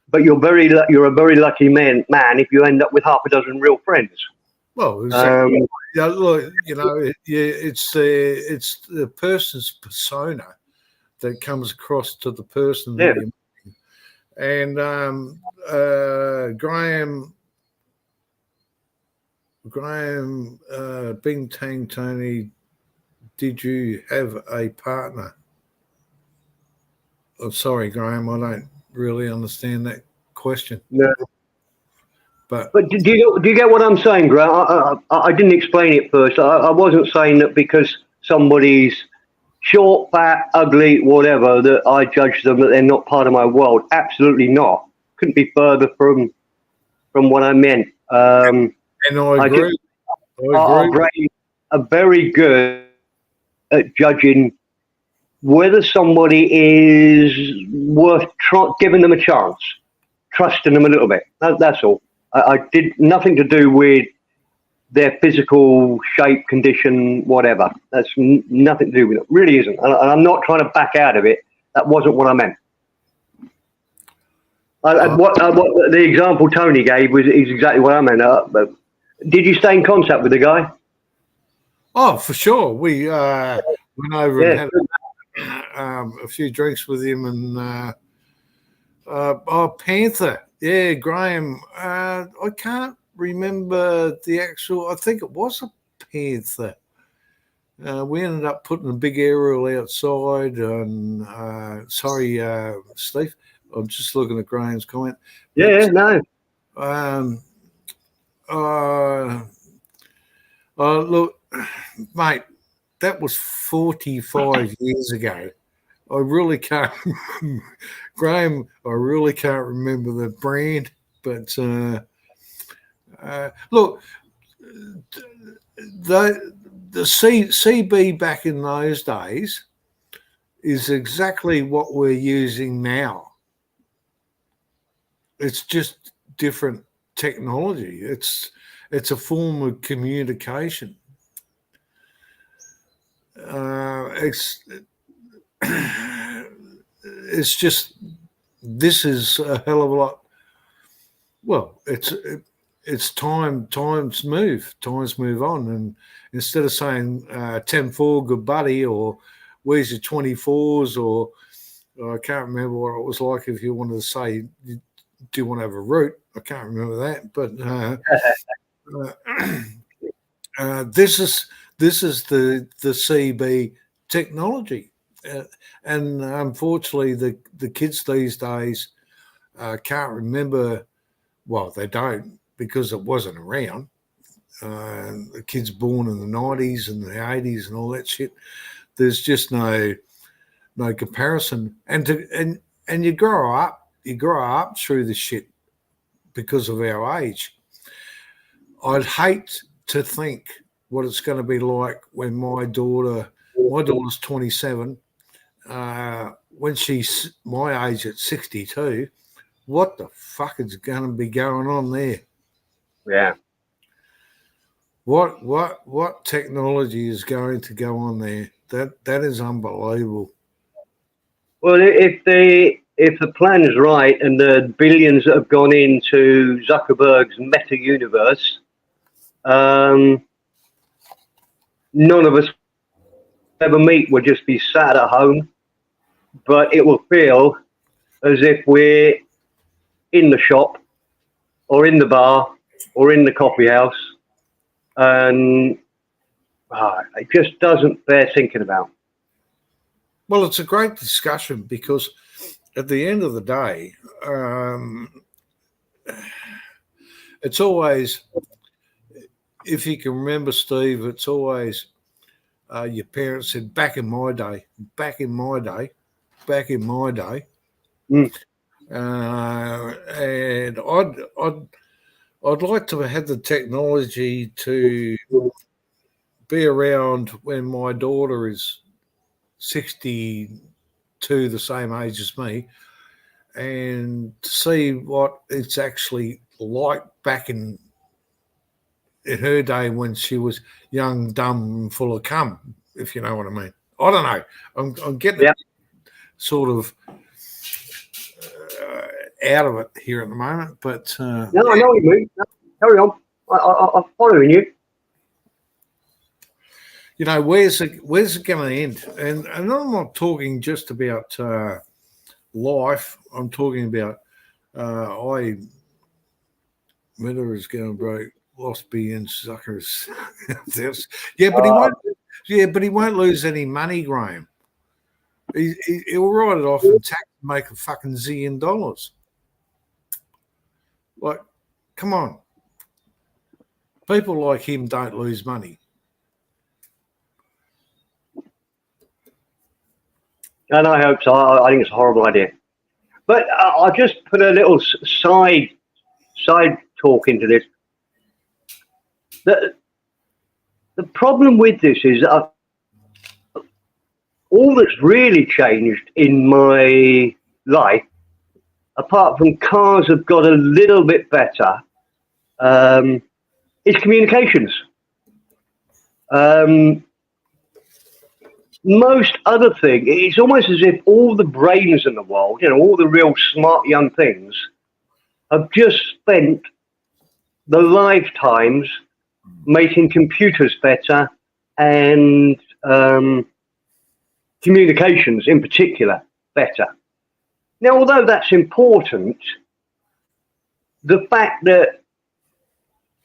But you're a very lucky man if you end up with half a dozen real friends. Well, exactly. Look, it's the person's persona that comes across to the person. Yeah. And Graham, Bing Tang Tony, did you have a partner? Oh, sorry, Graham, I don't really understand that question. No. But do you get what I'm saying, Graham? I didn't explain it first. I wasn't saying that because somebody's short, fat, ugly, whatever, that I judge them, that they're not part of my world. Absolutely not. Couldn't be further from what I meant. And I agree. Our brains are very good at judging whether somebody is worth giving them a chance, trusting them a little bit. That's all. I did nothing to do with their physical shape, condition, whatever. That's nothing to do with it. Really isn't. And I'm not trying to back out of it. That wasn't what I meant. What the example Tony gave is exactly what I meant. But did you stay in contact with the guy? Oh, for sure. We went over and had a few drinks with him, and Panther. Yeah, Graham. I can't remember the actual. I think it was a Panther. we ended up putting a big aerial outside. And sorry, Steve, I'm just looking at Graham's comment. Yeah, no. Look, mate, that was 45 years ago. I really can't, Graham. I really can't remember the brand, but look, the CB back in those days is exactly what we're using now. It's just different technology. It's a form of communication. It's just, this is a hell of a lot. Well, it's times move on, and instead of saying 10-4 good buddy, or where's your 24s, or I can't remember what it was like if you wanted to say, do you want to have a root? I can't remember that, but this is the CB technology, and unfortunately the kids these days can't remember. Well, they don't, because it wasn't around. The kids born in the 90s and the 80s and all that shit, there's just no comparison. And you grow up through the shit because of our age. I'd hate to think what it's going to be like when my daughter's 27, when she's my age at 62. What the fuck is going to be going on there? Yeah. What technology is going to go on there? That is unbelievable. Well, if the plan is right and the billions that have gone into Zuckerberg's Meta universe, none of us ever meet. We'll just be sat at home, but it will feel as if we're in the shop or in the bar or in the coffee house, and it just doesn't bear thinking about. Well, it's a great discussion, because at the end of the day, it's always, if you can remember, Steve, it's always your parents said, back in my day. And I'd like to have the technology to be around when my daughter is 62, the same age as me, and to see what it's actually like back in her day when she was young, dumb, and full of cum, if you know what I mean. I don't know. I'm getting sort of out of it here at the moment, but no, I know what you mean. No, carry on. I'm following you. You know, where's it going to end? And I'm not talking just about life. I'm talking about Miller is going to break, lost billions, suckers. But he won't. Yeah, but he won't lose any money, Graham. He'll write it off and tax and make a fucking $1 zillion. Like, come on. People like him don't lose money. And I hope so. I think it's a horrible idea. But I'll just put a little side talk into this. The problem with this is all that's really changed in my life, apart from cars have got a little bit better, is communications. Most other thing, it's almost as if all the brains in the world, all the real smart young things, have just spent the lifetimes making computers better and communications in particular better. Now, although that's important, the fact that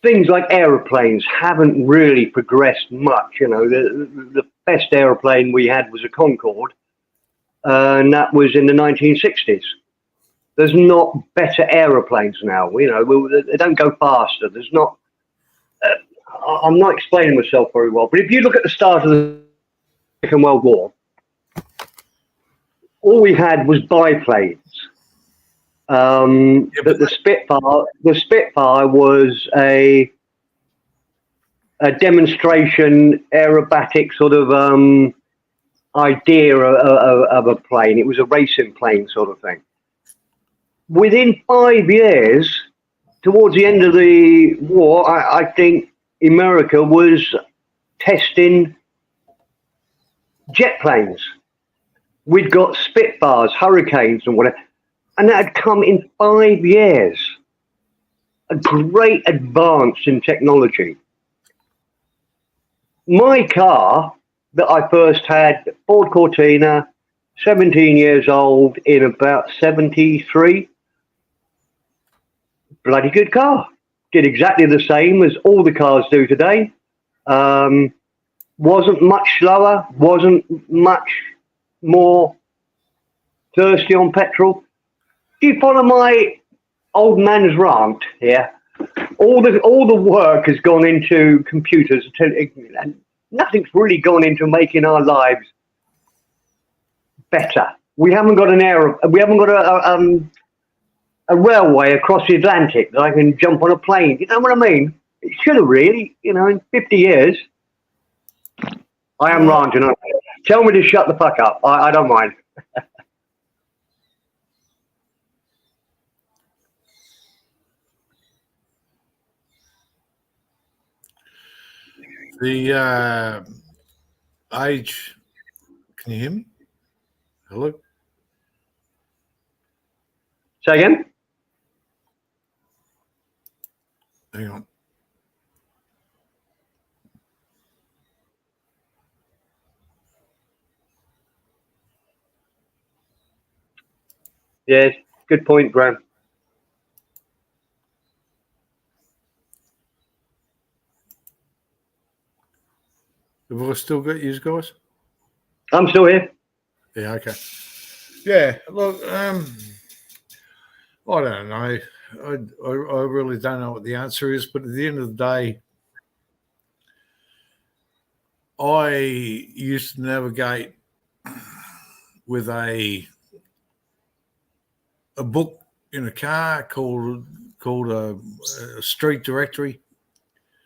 things like aeroplanes haven't really progressed much. You know, the best aeroplane we had was a Concorde, and that was in the 1960s. There's not better aeroplanes now. You know, they don't go faster. There's not. I'm not explaining myself very well, but if you look at the start of the Second World War, all we had was biplanes. The Spitfire was a demonstration aerobatic sort of idea of a plane. It was a racing plane sort of thing. Within 5 years, towards the end of the war, I think America was testing jet planes. We'd got Spitfires, Hurricanes and whatever. And that had come in 5 years. A great advance in technology. My car that I first had, Ford Cortina, 17 years old, in about 73. Bloody good car. Did exactly the same as all the cars do today. Wasn't much slower, wasn't much more thirsty on petrol. Do you follow my old man's rant here? All the work has gone into computers, and nothing's really gone into making our lives better. We haven't got a railway across the Atlantic that I can jump on a plane. You know what I mean? It should have really, you know, in 50 years. I am ranting. Tell me to shut the fuck up. I don't mind. The age. Can you hear me? Hello? Say again? Hang on. Yes, good point, Graham. Have I still got you guys? I'm still here. Yeah, okay. Yeah, look, I don't know. I really don't know what the answer is, but at the end of the day, I used to navigate with a book in a car called a street directory.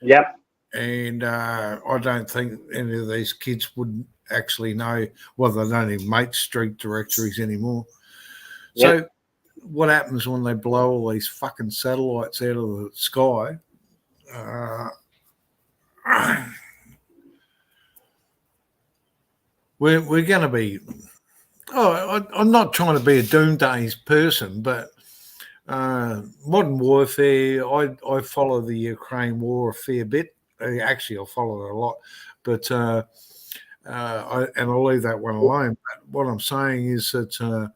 Yep. And I don't think any of these kids would actually know. Well, they don't even make street directories anymore. Yep. So what happens when they blow all these fucking satellites out of the sky? We're going to be. I'm not trying to be a doomsday person, but modern warfare. I follow the Ukraine war a fair bit. Actually, I follow it a lot, but and I'll leave that one alone. But what I'm saying is that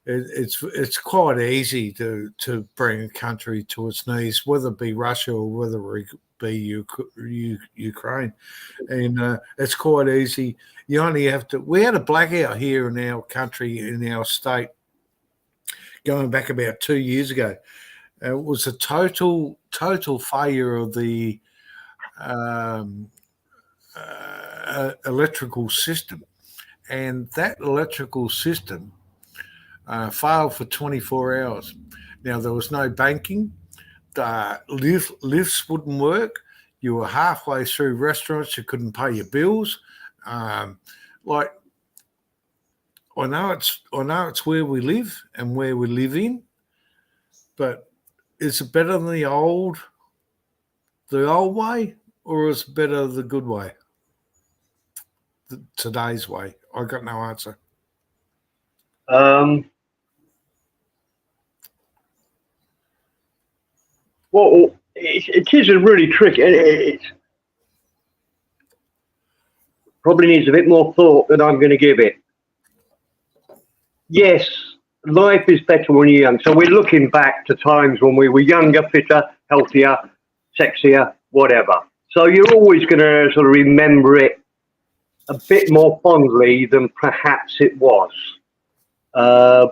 it's quite easy to bring a country to its knees, whether it be Russia or whether it be Ukraine, and it's quite easy. You only have to. We had a blackout here in our country, in our state, going back about 2 years ago. It was a total failure of the electrical system, and that electrical system failed for 24 hours. Now, there was no banking. The lifts wouldn't work. You were halfway through restaurants, you couldn't pay your bills. Like, I know it's where we live and where we live in, but is it better than the old way, or is it better the good way? Today's way? I got no answer. Well, it is a really tricky. It probably needs a bit more thought than I'm going to give it. Yes, life is better when you're young. So we're looking back to times when we were younger, fitter, healthier, sexier, whatever. So you're always going to sort of remember it a bit more fondly than perhaps it was,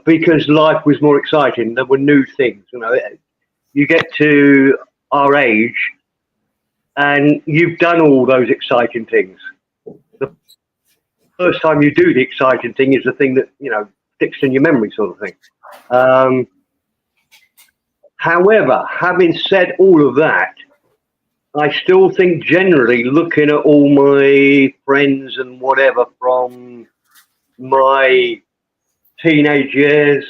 because life was more exciting. There were new things. You know, you get to our age, and you've done all those exciting things. The first time you do the exciting thing is the thing that, you know, sticks in your memory, sort of thing. However, having said all of that, I still think generally, looking at all my friends and whatever from my teenage years,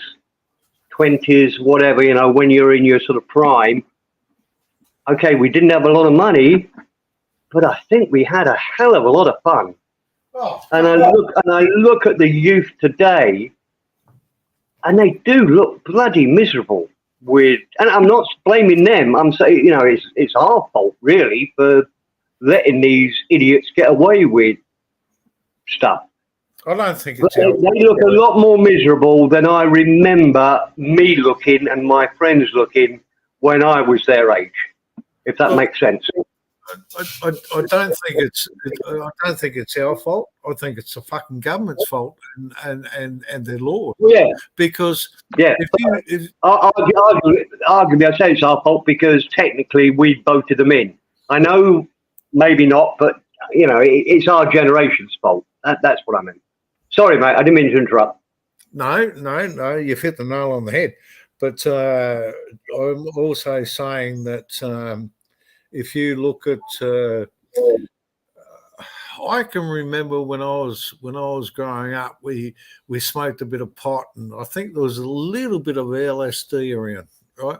20s, whatever, you know, when you're in your sort of prime, okay, we didn't have a lot of money, but I think we had a hell of a lot of fun. Oh, And I look at the youth today, and they do look bloody miserable. And I'm not blaming them. I'm saying, you know, it's our fault really for letting these idiots get away with stuff. I don't think But it's our they look a lot more miserable than I remember me looking and my friends looking when I was their age. If that makes sense. I don't think it's our fault. I think it's the fucking government's fault and their law. Yeah, Because yeah. Arguably, I'd say it's our fault because technically we voted them in. I know, maybe not, but you know, it's our generation's fault. That's what I meant. Sorry, mate. I didn't mean to interrupt. No, you've hit the nail on the head. But I'm also saying that if you look at, I can remember when I was growing up, we smoked a bit of pot, and I think there was a little bit of LSD around, right?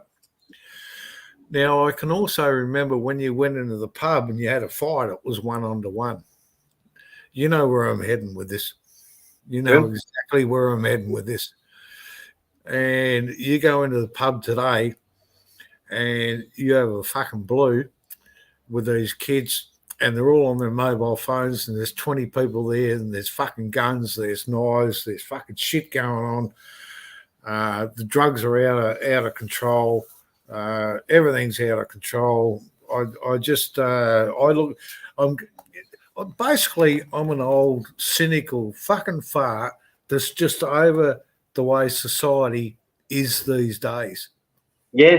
Now I can also remember when you went into the pub and you had a fight, it was 1-on-1. You know where I'm heading with this. You know exactly where I'm heading with this. And you go into the pub today and you have a fucking blue with these kids and they're all on their mobile phones and there's 20 people there and there's fucking guns, there's knives, there's fucking shit going on. The drugs are out of control. Everything's out of control. I'm an old cynical fucking fart that's just over the way society is these days. Yeah,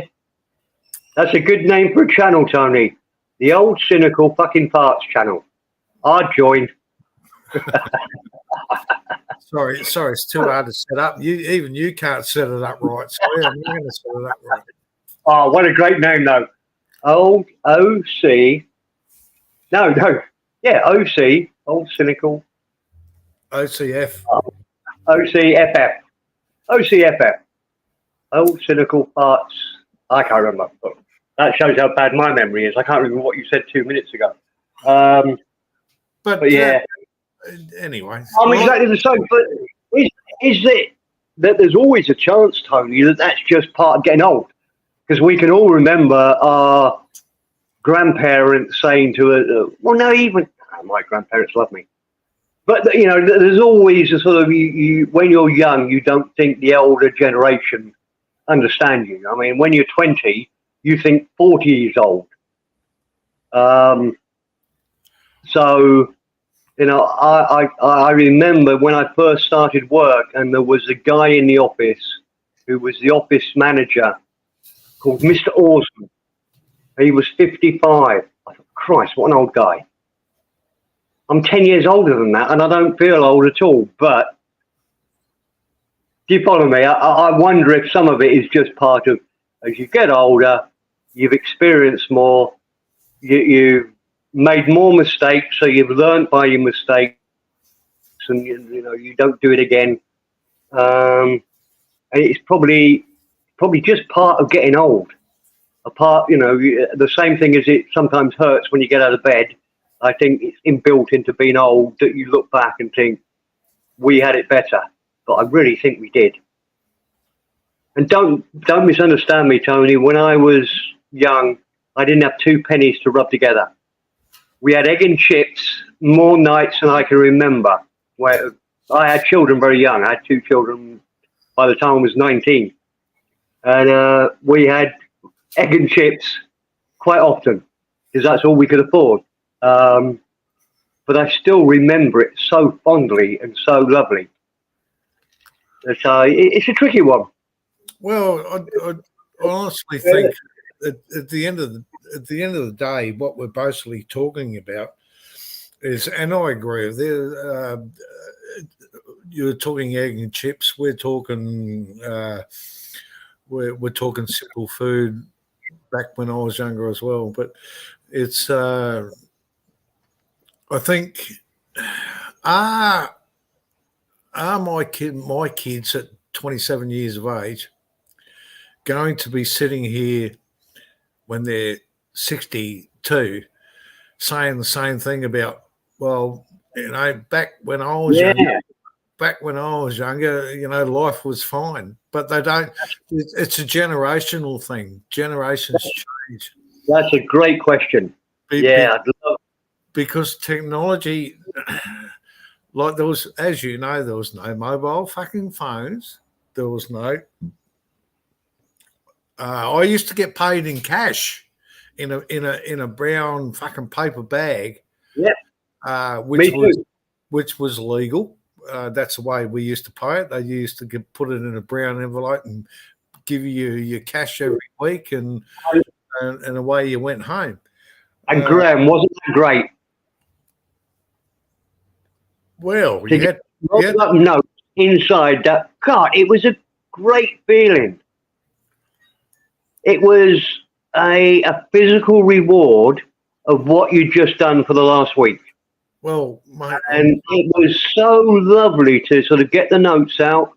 that's a good name for a channel, Tony. The old cynical fucking farts channel. I'd join. Sorry, it's too hard to set up. Even you can't set it up right. So I'm going to set it up right. Oh, what a great name, though. Old OC. No. Yeah, OC. Old cynical. OCF. OCFF. OCFF. Old cynical farts. I can't remember. That shows how bad my memory is. I can't remember what you said 2 minutes ago. But yeah. Anyway. I'm exactly the same. But is it that there's always a chance, Tony, that's just part of getting old? Because we can all remember our grandparents saying to us, my grandparents love me. But, you know, there's always a sort of, when you're young, you don't think the older generation understand you. I mean, when you're 20, you think 40 years old. So, you know, I remember when I first started work and there was a guy in the office who was the office manager called Mr. Orsman. He was 55. I thought, Christ, what an old guy. I'm 10 years older than that and I don't feel old at all. But do you follow me? I wonder if some of it is just part of, as you get older, you've experienced more, you've made more mistakes, so you've learned by your mistakes, and you know you don't do it again. And it's probably just part of getting old. You know, the same thing as it sometimes hurts when you get out of bed. I think it's inbuilt into being old that you look back and think we had it better, but I really think we did. And don't misunderstand me, Tony. When I was young, I didn't have 2 pennies to rub together. We had egg and chips more nights than I can remember. Where I had children very young. I had 2 children by the time I was 19. And we had egg and chips quite often because that's all we could afford. But I still remember it so fondly and so lovely. So it's a tricky one. Well, I honestly think at the end of the day, what we're basically talking about is, and I agree with you. You're talking egg and chips. We're talking we're talking simple food. Back when I was younger as well, but it's I think are my kids at 27 years of age going to be sitting here when they're 62 saying the same thing about, well, back when I was younger, life was fine, but they don't. It's a generational thing. Generations change. That's a great question. I'd love. Because technology, like there was, as you know, there was no mobile fucking phones. There was no. I used to get paid in cash, in a brown fucking paper bag. Yeah. Which was legal. That's the way we used to pay it. They used to put it in a brown envelope and give you your cash every week, and away you went home. And Graham, wasn't that great? Well, to get notes inside that. God, it was a great feeling. It was a physical reward of what you'd just done for the last week. Well, and it was so lovely to sort of get the notes out.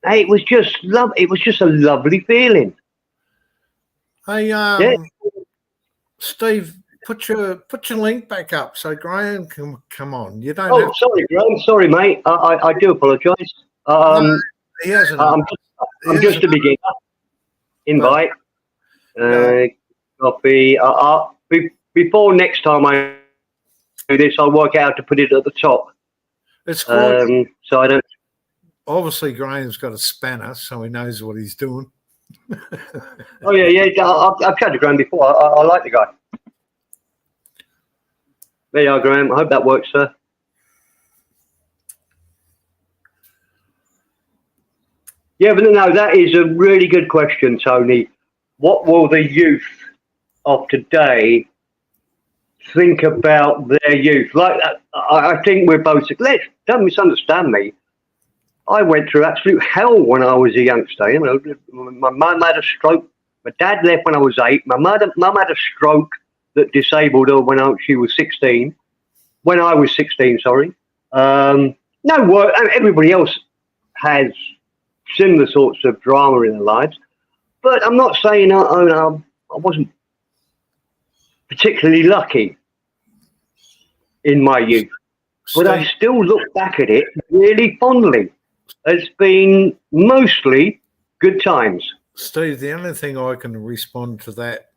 It was just It was just a lovely feeling. Hey, Steve, put your link back up so Graham can come on. You don't. Oh, sorry, Graham. Sorry, mate. I do apologise. No, he hasn't. I'm just a beginner. Invite. Copy. Before next time I do this, I'll work out to put it at the top. It's quite, so I don't. Obviously, Graham's got a spanner, so he knows what he's doing. Oh yeah. I've chatted to Graham before. I like the guy. There you are, Graham. I hope that works, sir. Yeah, but no, that is a really good question, Tony. What will the youth of today think about their youth? Like, I think we're both. Don't misunderstand me. I went through absolute hell when I was a youngster. My mum had a stroke. My dad left when I was 8. My mum had a stroke that disabled her when she was 16. When I was 16, sorry. No work. Everybody else has similar sorts of drama in their lives. But I'm not saying I wasn't particularly lucky in my youth. But I still look back at it really fondly. It's been mostly good times. Steve, the only thing I can respond to that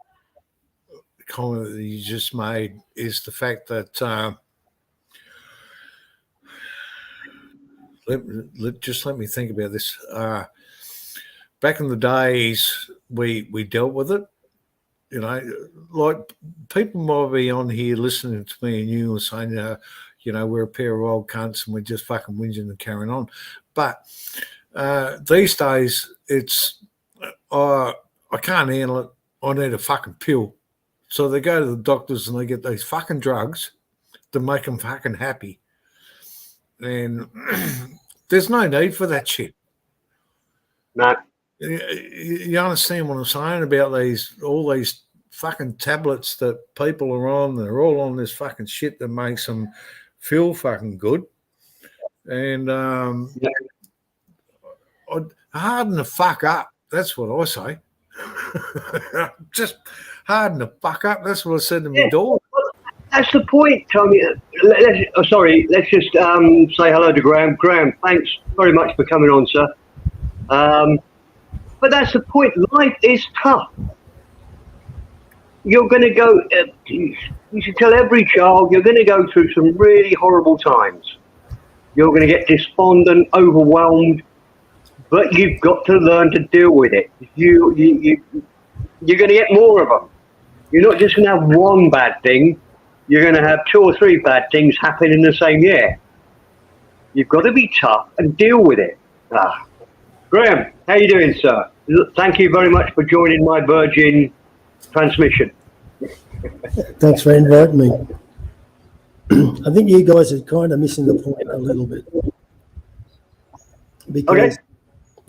comment that you just made is the fact that let me think about this. Back in the days, we dealt with it. Like people might be on here listening to me and you and saying, we're a pair of old cunts and we're just fucking whinging and carrying on. But these days, it's I can't handle it. I need a fucking pill. So they go to the doctors and they get these fucking drugs to make them fucking happy. And there's no need for that shit. No. You understand what I'm saying about all these fucking tablets that people are on? They're all on this fucking shit that makes them feel fucking good. And harden the fuck up. That's what I say. Just harden the fuck up. That's what I said to my daughter. That's the point, Tony. Let's just say hello to Graham. Graham, thanks very much for coming on, sir. But that's the point. Life is tough. You're going to go, you should tell every child, you're going to go through some really horrible times. You're going to get despondent, overwhelmed. but you've got to learn to deal with it. You're going to get more of them. You're not just going to have one bad thing. You're going to have 2 or 3 bad things happen in the same year. You've got to be tough and deal with it. Graham, how you doing, sir? Thank you very much for joining my Virgin transmission. Thanks for inviting me. I think you guys are kind of missing the point a little bit. Because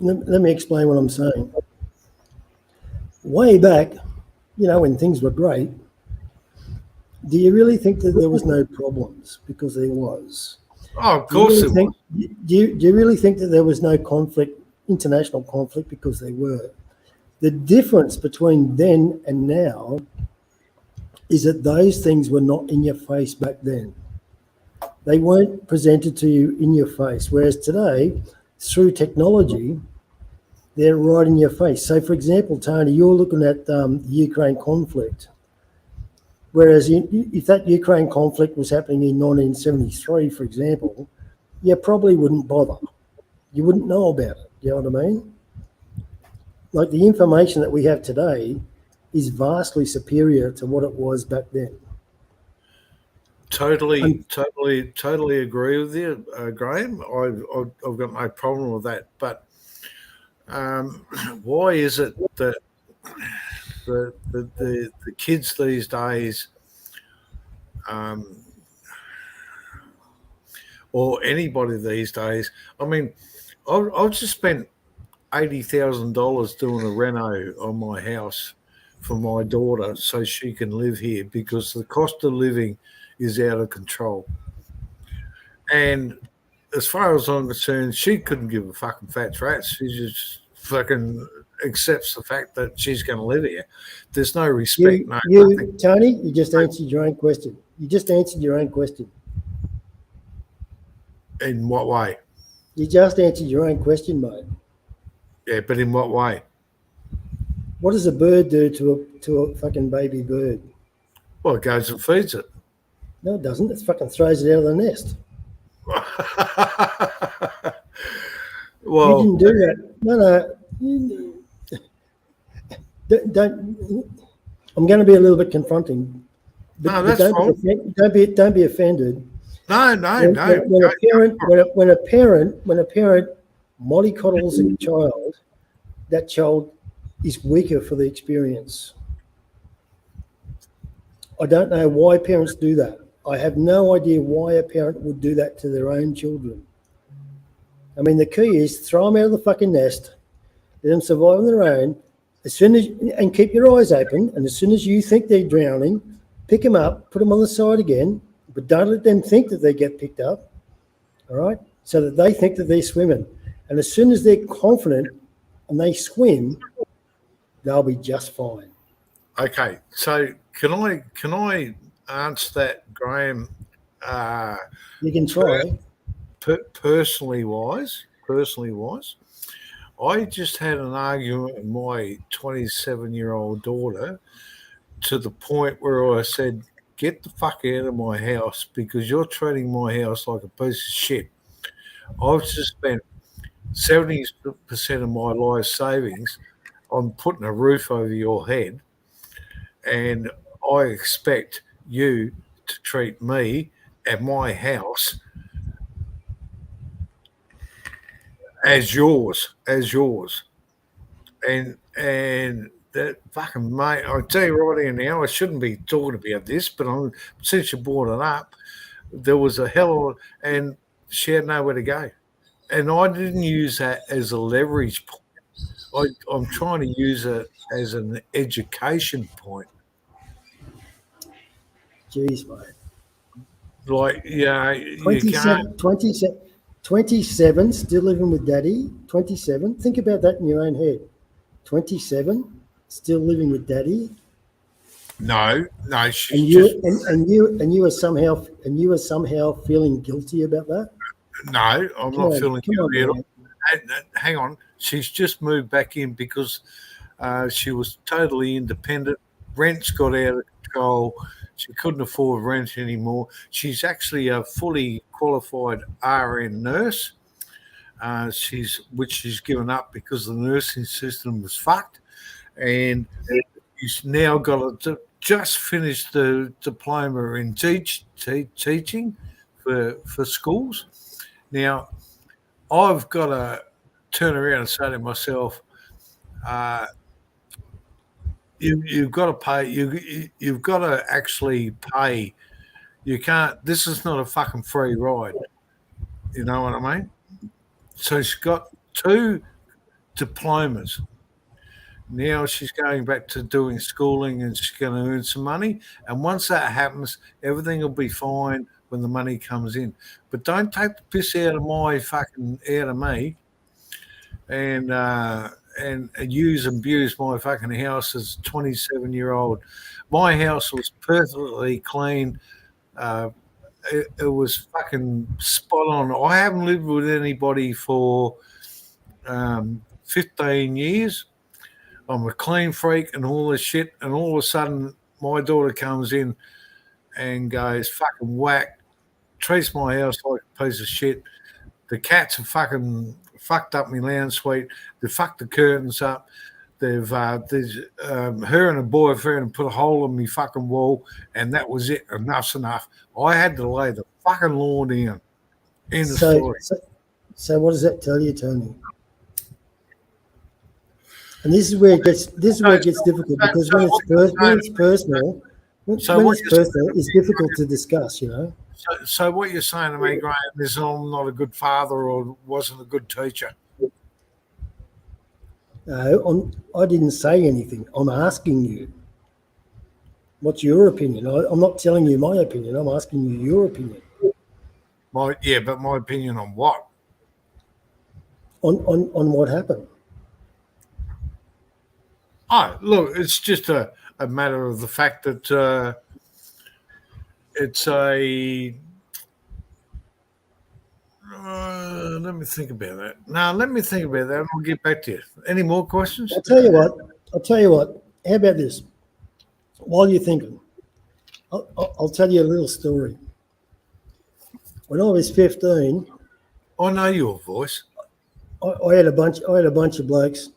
Okay. let me explain what I'm saying. Way back, when things were great, do you really think that there was no problems? Because there was. Oh, of course it was. Do you really think that there was no conflict, international conflict? Because there were. The difference between then and now is that those things were not in your face back then. They weren't presented to you in your face, whereas today, through technology, they're right in your face. So, for example, Tony, you're looking at the Ukraine conflict, whereas if that Ukraine conflict was happening in 1973, for example, you probably wouldn't bother. You wouldn't know about it. You know what I mean? Like, the information that we have today is vastly superior to what it was back then. Totally agree with you, Graham. I've got no problem with that. But why is it that the kids these days, or anybody these days? I mean, I've just spent $80,000 doing a reno on my house for my daughter so she can live here, because the cost of living is out of control. And as far as I'm concerned, she couldn't give a fucking fat rat. She just fucking accepts the fact that she's going to live here. There's no respect, nothing. Tony, you just answered your own question. In what way? You just answered your own question, mate. Yeah, but in what way? What does a bird do to a fucking baby bird? Well, it goes and feeds it. No, it doesn't. It fucking throws it out of the nest. Well, you didn't do that. No. Don't. I'm going to be a little bit confronting. No, that's fine. Don't be offended. No. When a parent mollycoddles a child, that child is weaker for the experience. I don't know why parents do that. I have no idea why a parent would do that to their own children. I mean, the key is throw them out of the fucking nest, let them survive on their own, and keep your eyes open. And as soon as you think they're drowning, pick them up, put them on the side again, but don't let them think that they get picked up, all right? So that they think that they're swimming. And as soon as they're confident and they swim, they'll be just fine. Okay, so can I answer that, Graham? You can try. Personally wise, I just had an argument with my 27-year-old daughter to the point where I said, "Get the fuck out of my house because you're treating my house like a piece of shit. I've just spent 70% of my life savings on putting a roof over your head, and I expect you to treat me and my house as yours. And that fucking mate, I'll tell you right here now, I shouldn't be talking about this, but since you brought it up, there was a hell of and she had nowhere to go. And I didn't use that as a leverage point. I'm trying to use it as an education point. Jeez, mate. Like, yeah, 27, still living with daddy. 27. Think about that in your own head. 27, still living with daddy. No. And you are somehow feeling guilty about that. No, I'm not feeling guilty at all. Hang on, she's just moved back in because she was totally independent. Rent's got out of control. She couldn't afford rent anymore. She's actually a fully qualified RN nurse. she's given up because the nursing system was fucked, and she's now got to just finish the diploma in teaching for schools. Now, I've got to turn around and say to myself, you've got to pay. You've got to actually pay. You can't. This is not a fucking free ride. You know what I mean? So she's got 2 diplomas. Now she's going back to doing schooling, and she's going to earn some money. And once that happens, everything will be fine when the money comes in. But don't take the piss out of me, and use and abuse my fucking house as a 27-year-old. My house was perfectly clean. It was fucking spot on. I haven't lived with anybody for 15 years. I'm a clean freak and all this shit. And all of a sudden, my daughter comes in and goes fucking whack, treats my house like a piece of shit. The cats have fucking fucked up my lounge suite. They fucked the curtains up. There's her and a boyfriend put a hole in me fucking wall, and that was it. Enough's enough. I had to lay the fucking lawn down. End of story. So what does that tell you, Tony? And this is where it gets difficult, because when it's personal, it's difficult to discuss, you know. So what you're saying to me, Graham, is I'm not a good father or wasn't a good teacher? No, I didn't say anything. I'm asking you, what's your opinion? I'm not telling you my opinion. I'm asking you your opinion. But my opinion on what? On what happened. Oh, look, it's just a matter of the fact that it's a. Let me think about that. Now, let me think about that, and I'll get back to you. Any more questions? I'll tell you what. How about this? While you're thinking, I'll tell you a little story. When I was 15, I know your voice. I had a bunch of blokes,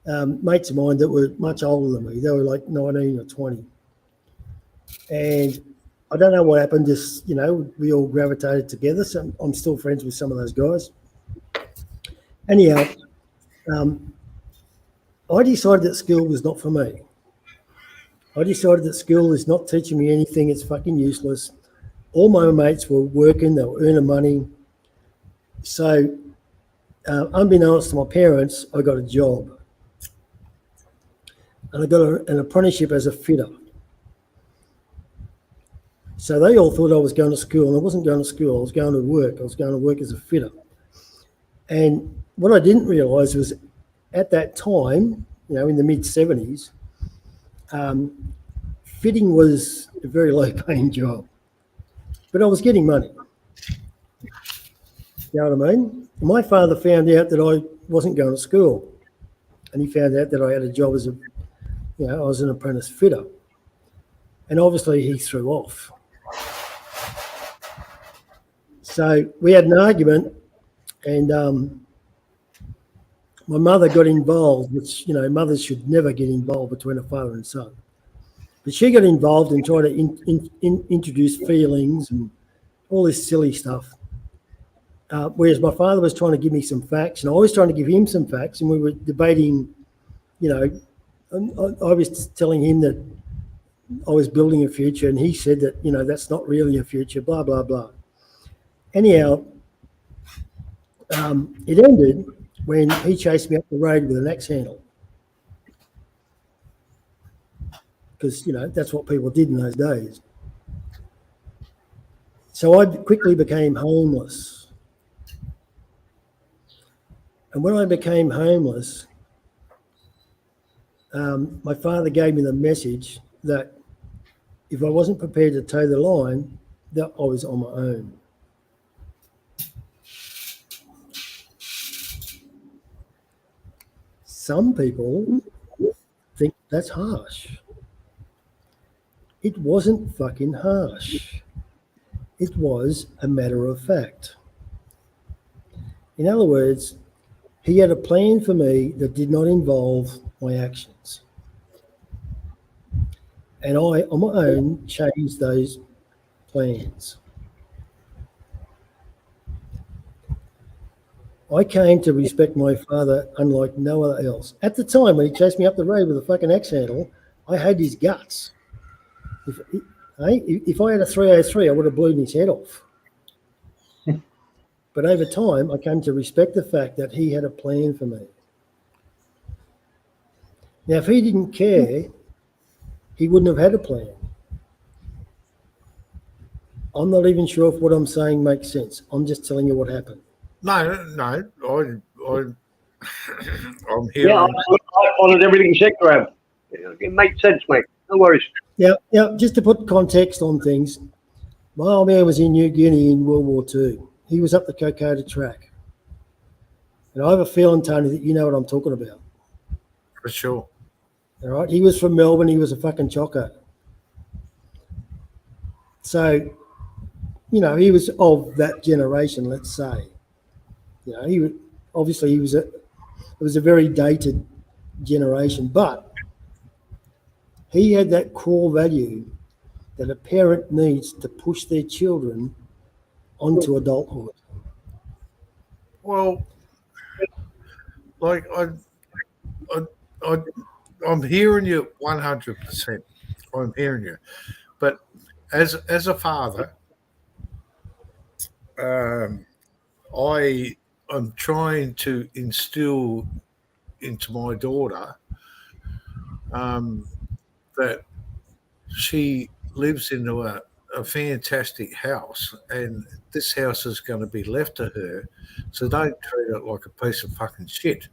mates of mine that were much older than me. They were like 19 or 20, and I don't know what happened. Just, we all gravitated together. So I'm still friends with some of those guys. Anyhow, I decided that school was not for me. I decided that school is not teaching me anything. It's fucking useless. All my mates were working. They were earning money. So, unbeknownst to my parents, I got a job. And I got an apprenticeship as a fitter. So they all thought I was going to school, and I wasn't going to school. I was going to work. I was going to work as a fitter. And what I didn't realise was, at that time, in the mid-70s, fitting was a very low-paying job. But I was getting money. You know what I mean? My father found out that I wasn't going to school, and he found out that I had a job as I was an apprentice fitter. And obviously he threw off. So we had an argument, and my mother got involved, which, mothers should never get involved between a father and son. But she got involved and tried to introduce feelings and all this silly stuff. Whereas my father was trying to give me some facts, and I was trying to give him some facts, and we were debating, I was telling him that I was building a future, and he said that, that's not really a future, blah, blah, blah. Anyhow, it ended when he chased me up the road with an axe handle. Because, that's what people did in those days. So I quickly became homeless. And when I became homeless, my father gave me the message that if I wasn't prepared to toe the line, that I was on my own. Some people think that's harsh. It wasn't fucking harsh. It was a matter of fact. In other words, he had a plan for me that did not involve my actions. And I, on my own, changed those plans. I came to respect my father unlike no other else. At the time when he chased me up the road with a fucking axe handle, I had his guts. If I had a 303, I would have blown his head off. But over time, I came to respect the fact that he had a plan for me. Now, if he didn't care, he wouldn't have had a plan. I'm not even sure if what I'm saying makes sense. I'm just telling you what happened. No, I'm Yeah, hearing. I followed everything you said, Graham. It makes sense, mate. No worries. Yeah, just to put context on things, my old man was in New Guinea in World War II. He was up the Kokoda track. And I have a feeling, Tony, that you know what I'm talking about. For sure. All right? He was from Melbourne. He was a fucking chocker. So, you know, he was of that generation, let's say. You know, it was a very dated generation, but he had that core value that a parent needs to push their children onto adulthood. Well, like I'm hearing you 100%. I'm hearing you, but as a father, I'm trying to instill into my daughter that she lives in a fantastic house, and this house is going to be left to her, so don't treat it like a piece of fucking shit,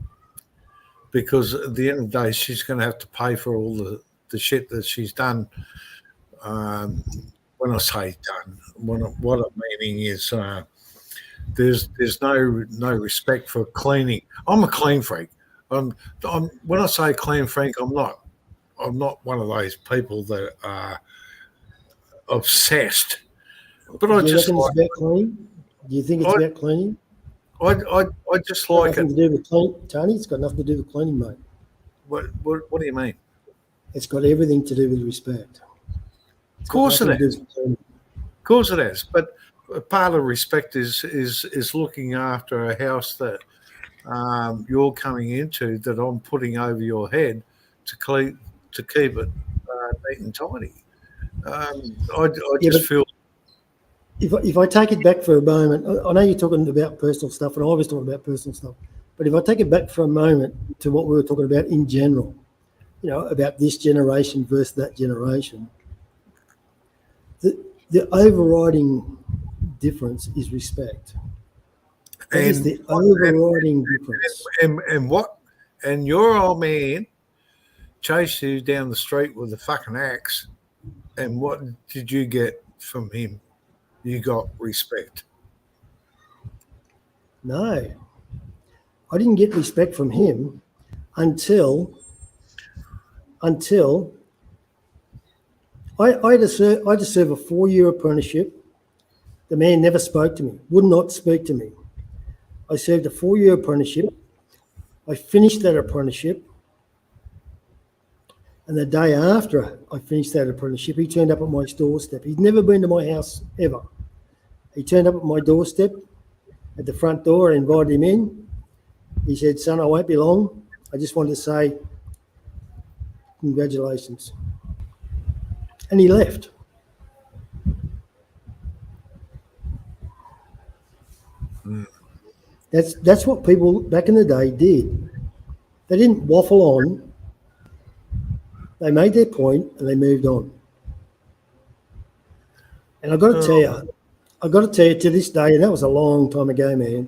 because at the end of the day she's going to have to pay for all the shit that she's done. When I say done, what I'm meaning is there's no respect for cleaning. I'm a clean freak. When I say clean freak, I'm not one of those people that are obsessed. But I just like. It's about cleaning? Do you think it's about cleaning? I just like it. Nothing to do with clean, Tony. It's got nothing to do with cleaning, mate. What do you mean? It's got everything to do with respect. Of course it is. Of course it is. But part of respect is looking after a house that you're coming into, that I'm putting over your head to keep it neat and tidy. I just feel. If I take it back for a moment, I know you're talking about personal stuff, and I was talking about personal stuff. But if I take it back for a moment to what we were talking about in general, you know, about this generation versus that generation, the overriding difference is respect. That is the overriding difference. And your old man chased you down the street with a fucking axe, and what did you get from him? You got respect. No, I didn't get respect from him until I had to serve a 4-year apprenticeship. The man never spoke to me, would not speak to me. I served a 4-year apprenticeship. I finished that apprenticeship. And the day after I finished that apprenticeship, he turned up at my doorstep. He'd never been to my house ever. He turned up at my doorstep at the front door. I invited him in. He said, "Son, I won't be long. I just wanted to say congratulations." And he left. That's what people back in the day did. They didn't waffle on. They made their point and they moved on. And I've got to tell you, to this day, and that was a long time ago, man.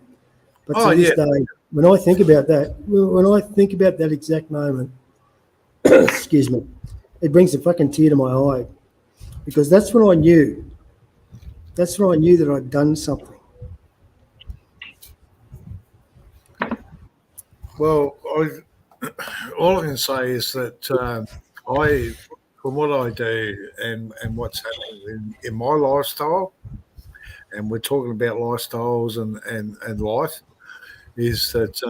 But to this day, when I think about that exact moment, excuse me, it brings a fucking tear to my eye, because that's when I knew. That's when I knew that I'd done something. Well, all I can say is that from what I do and what's happening in my lifestyle, and we're talking about lifestyles and life, is that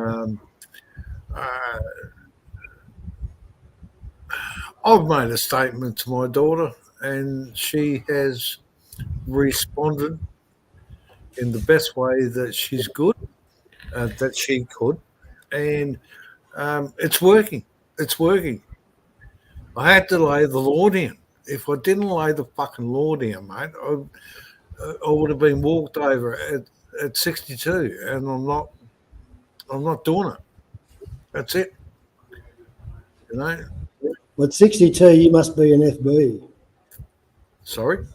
I've made a statement to my daughter, and she has responded in the best way that she's good, that she could, and it's working. It's working. I had to lay the law down. If I didn't lay the fucking law down, mate, I would have been walked over at 62, and I'm not doing it. That's it. You know. But 62, you must be an FB. Sorry,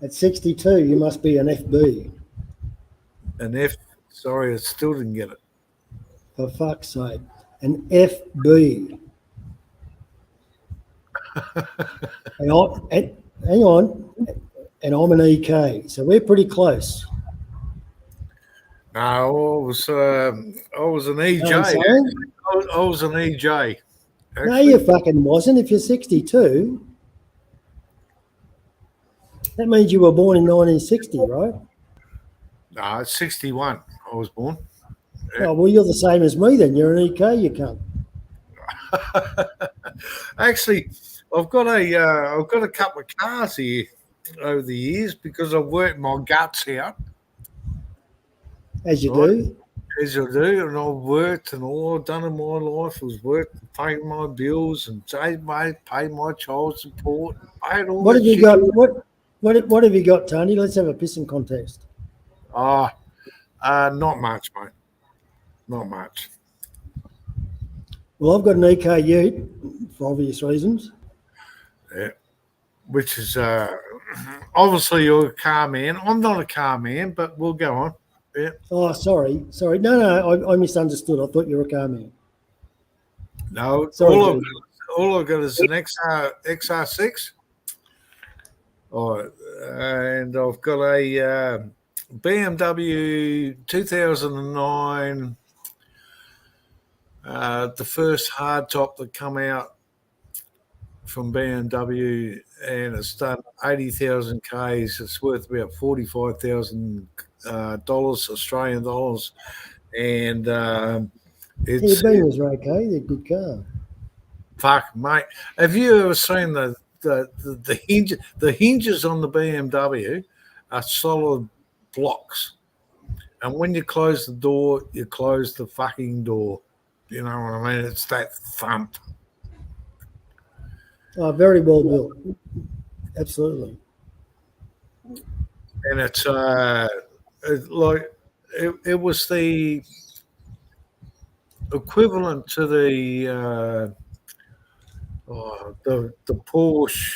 At 62, you must be an FB. an F. Sorry, I still didn't get it. For fuck's sake. An FB. Hang on. And I'm an EK. So we're pretty close. No, I was an EJ. You know what I'm saying? I was an EJ. No, Actually. you fucking wasn't. If you're 62, that means you were born in 1960, right? No, it's 61. I was born. Oh, well, you're the same as me then. You're an EK, you cunt. Actually, I've got a couple of cars here over the years because I've worked my guts out. As you Right. do. As I do, and I've worked, and all I've done in my life was work, pay my bills, and pay my child support, and paid all What that have you shit. got? What have you got, Tony? Let's have a pissing contest. Not much, mate. Not much. Well, I've got an EK Ute for obvious reasons. Yeah. Which is obviously you're a car man. I'm not a car man, but we'll go on. Yeah. Oh, sorry. No, I misunderstood. I thought you were a car man. No, Sorry, all I've got is an XR6. And I've got a BMW 2009, the first hardtop that come out from BMW, and it's done 80,000 Ks. It's worth about $45,000 Australian dollars, and it's Your Beamers are okay. They're a good car. fuck, mate. Have you ever seen the hinges on the BMW are solid blocks, and when you close the door, you close the fucking door. You know what I mean? It's that thump. Oh, very well built. Absolutely. And it's like it was the equivalent to the Porsche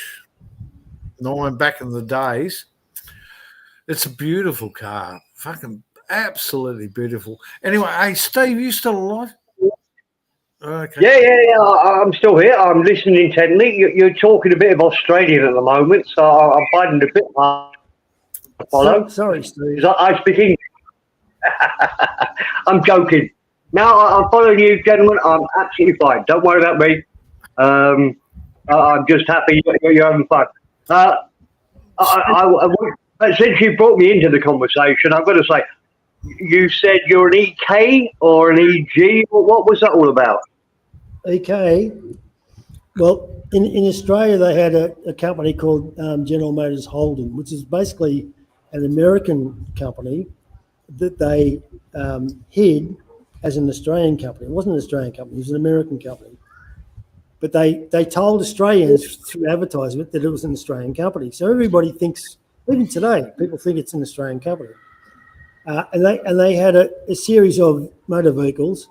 9 back in the days. It's a beautiful car, fucking absolutely beautiful. Anyway, hey Steve, you still alive? Okay. Yeah. I'm still here. I'm listening intently. You're talking a bit of Australian at the moment, so I'm finding it a bit hard to follow. Sorry, Steve. Because I speak English. I'm joking. No, I'm following you, gentlemen. I'm absolutely fine. Don't worry about me. I'm just happy you're having fun. Since you brought me into the conversation, I've got to say, you said you're an EK or an EG. What was that all about? EK. Well, in Australia, they had a company called General Motors Holden, which is basically an American company that they hid as an Australian company. It wasn't an Australian company, it was an American company. But they told Australians through advertisement that it was an Australian company. So everybody thinks, even today, people think it's an Australian company. And they had a series of motor vehicles.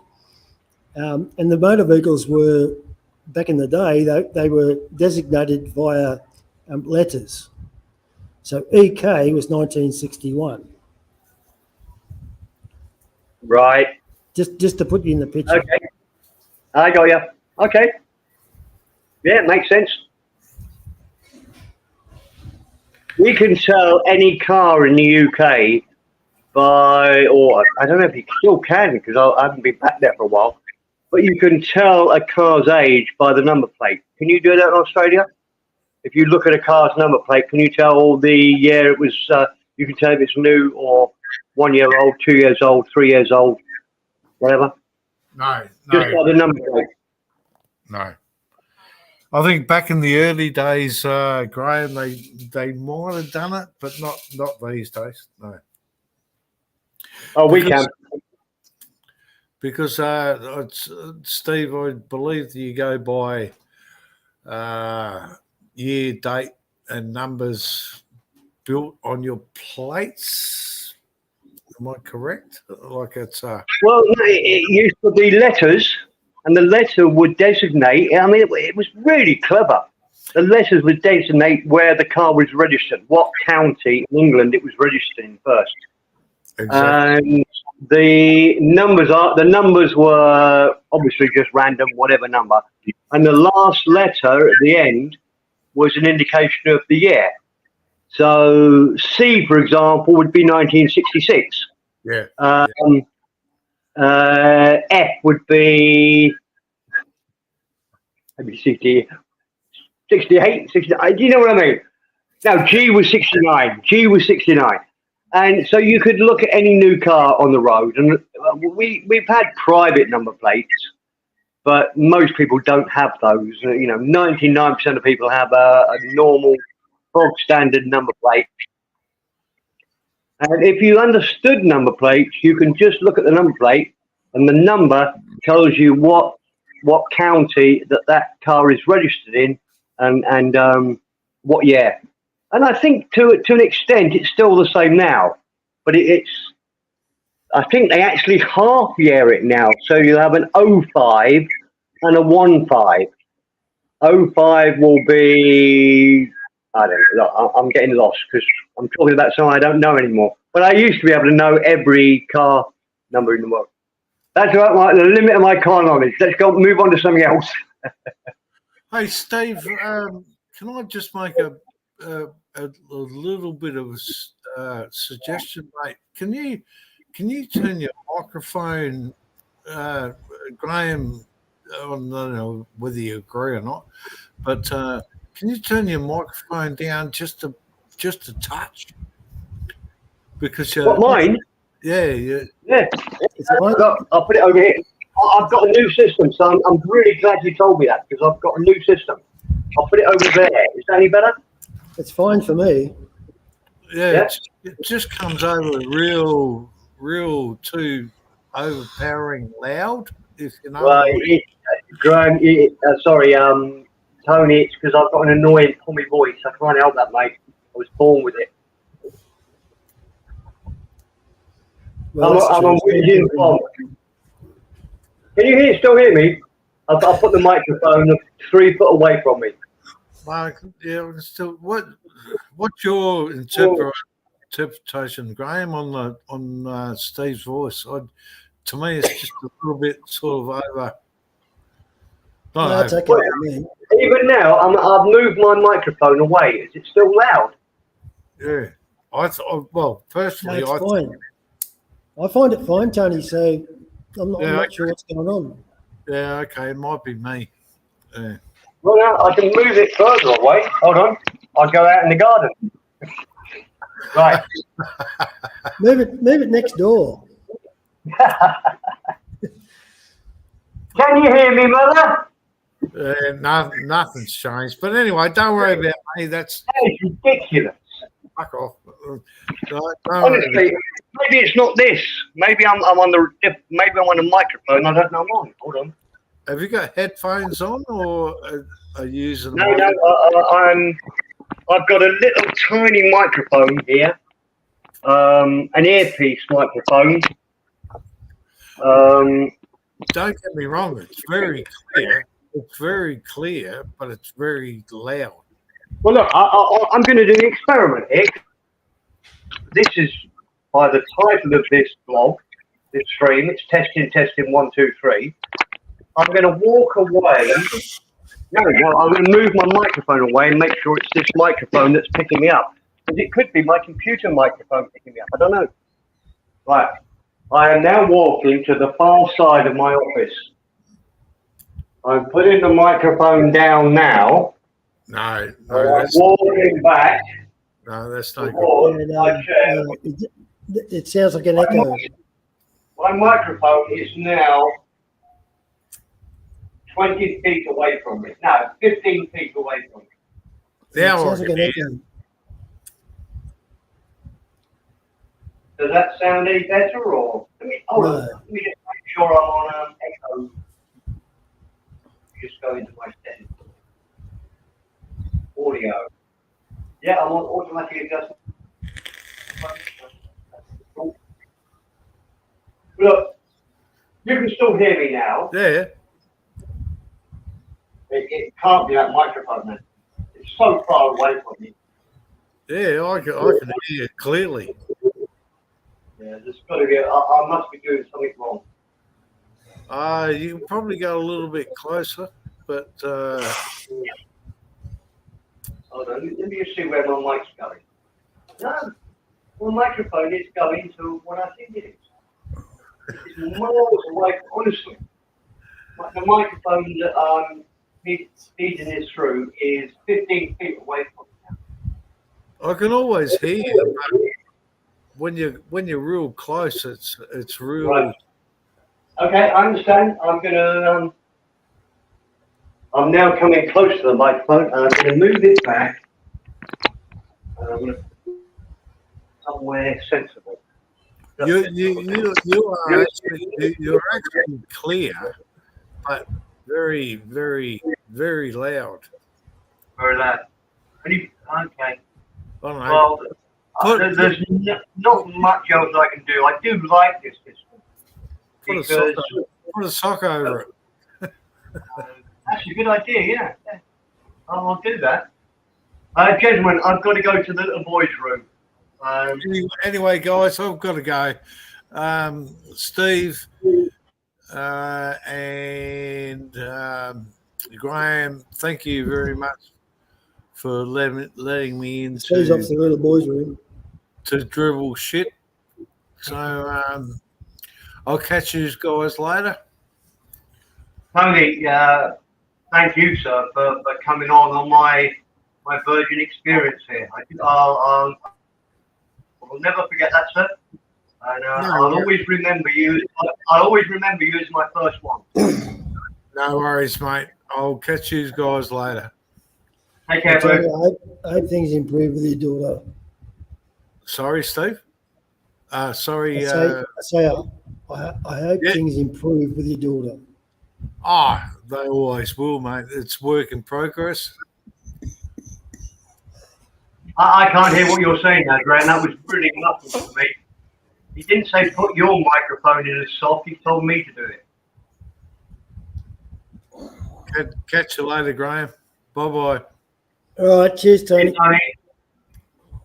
And the motor vehicles were, back in the day, they were designated via letters. So EK was 1961. Right. Just to put you in the picture. Okay. I got you. Okay. Yeah, it makes sense. You can sell any car in the UK by, or I don't know if you still can because I haven't been back there for a while, but you can tell a car's age by the number plate. Can you do that in Australia? If you look at a car's number plate, can you tell the year it was, you can tell if it's new or 1 year old, 2 years old, 3 years old? whatever. No, Just by the number plate. no. I think back in the early days, Graham, they might have done it, but not these days. No. Oh, we can. Because Steve, I believe that you go by year, date, and numbers built on your plates. Am I correct? Like it's Well, no, it used to be letters, and the letter would designate. I mean, it was really clever. The letters would designate where the car was registered, what county in England it was registered in first. exactly. And the numbers were obviously just random, whatever number, and the last letter at the end was an indication of the year. So C, for example, would be 1966. Yeah. F would be maybe 68, 69. Do you know what I mean? No, G was 69. G was 69. And so you could look at any new car on the road, and we've had private number plates, but most people don't have those. 99% of people have a normal, bog standard number plate. And if you understood number plates, you can just look at the number plate, and the number tells you what county that car is registered in, and what year. And I think to an extent, it's still the same now, but I think they actually half year it now. So you have an 05 and a 15. 05 will be, I don't know, I'm getting lost because I'm talking about something I don't know anymore. But I used to be able to know every car number in the world. That's about the limit of my car knowledge. Let's move on to something else. Hey, Steve, can I just make a little bit of a suggestion, mate? Can you turn your microphone, Graham? I don't know whether you agree or not, but can you turn your microphone down just a touch? Because Mine? Yeah. I'll put it over here. I've got a new system, so I'm really glad you told me that because I've got a new system. I'll put it over there. Is that any better? It's fine for me. Yeah. It just comes over real too overpowering loud. If you know. Well, Graham, sorry, Tony, it's because I've got an annoying pommy voice. I can't help that, mate. I was born with it. Well, I'm a whinging pom. Can you still hear me? I'll put the microphone 3 foot away from me. Mark, yeah, still, what's your interpretation, Graham, on Steve's voice? To me, it's just a little bit sort of over. No, it's okay for me. Even now, I've moved my microphone away. Is it still loud? Yeah, personally, No, it's fine. I find it fine, Tony. So I'm not sure what's going on. Yeah, okay, it might be me. Yeah. Well, now I can move it further away. Hold on. I'll go out in the garden. Right. Move it next door. Can you hear me, Mother? Nothing's changed. But anyway, don't worry about me. That's ridiculous. Fuck off. Honestly, maybe it's not this. Maybe I'm on a microphone. I don't know. I'm on. Hold on. Have you got headphones on, or are you using? No. I've got a little tiny microphone here. An earpiece microphone. Don't get me wrong. It's very clear. It's very clear, but it's very loud. Well, look, I'm going to do an experiment here. This is by the title of this blog, this stream. It's testing 1, 2, 3. I'm going to walk away. No, I'm going to move my microphone away and make sure it's this microphone that's picking me up. Because it could be my computer microphone picking me up. I don't know. Right. I am now walking to the far side of my office. I'm putting the microphone down now. No, I'm walking back. No, that's not good. It sounds like an echo. My microphone is now 20 feet away from me. No, 15 feet away from me. Now I Sounds like can an hear. echo. Does that sound any better, or let me No. let me just make sure I'm on echo. Just go into my settings. Audio. Yeah, I'm on automatic adjustment. Look, you can still hear me now. Yeah. It can't be that microphone, man. It's so far away from me. Yeah, I can hear you clearly. Yeah, there's got to be. I must be doing something wrong. You can probably go a little bit closer, but Hold on, let me just see where my mic's going. No, my microphone is going to what I think it is. It's miles away, honestly. The microphone that I'm feeding this through is 15 feet away from me. I can always hear you. But when you're real close, it's real. Right. Okay, I understand. I'm now coming close to the microphone, and I'm gonna move it back. And I'm gonna somewhere sensible. You're actually clear, but very, very, very loud. Very loud. Okay. I don't know. Well, there's not much else I can do. I do like this system Put a sock over it. that's a good idea. Yeah. I'll do that. Gentlemen, I've got to go to the little boys' room. Anyway, guys, I've got to go. Steve and Graham, thank you very much for letting me into Steve's off the little boys' room. to dribble shit. So I'll catch you guys later. Tony, thank you, sir, for coming on my Virgin experience here. I'll never forget that, sir. And I'll always remember you. I'll always remember you as my first one. No worries, mate. I'll catch you guys later. Take care, Tony, bud. I hope things improve with your daughter. Sorry, Steve. Sorry. I hope things improve with your daughter. They always will, mate. It's work in progress. I can't hear what you're saying now, Graham. That was really muffled for me. He didn't say put your microphone in as soft. He told me to do it. Catch you later, Graham. Bye-bye. All right, cheers, Tony.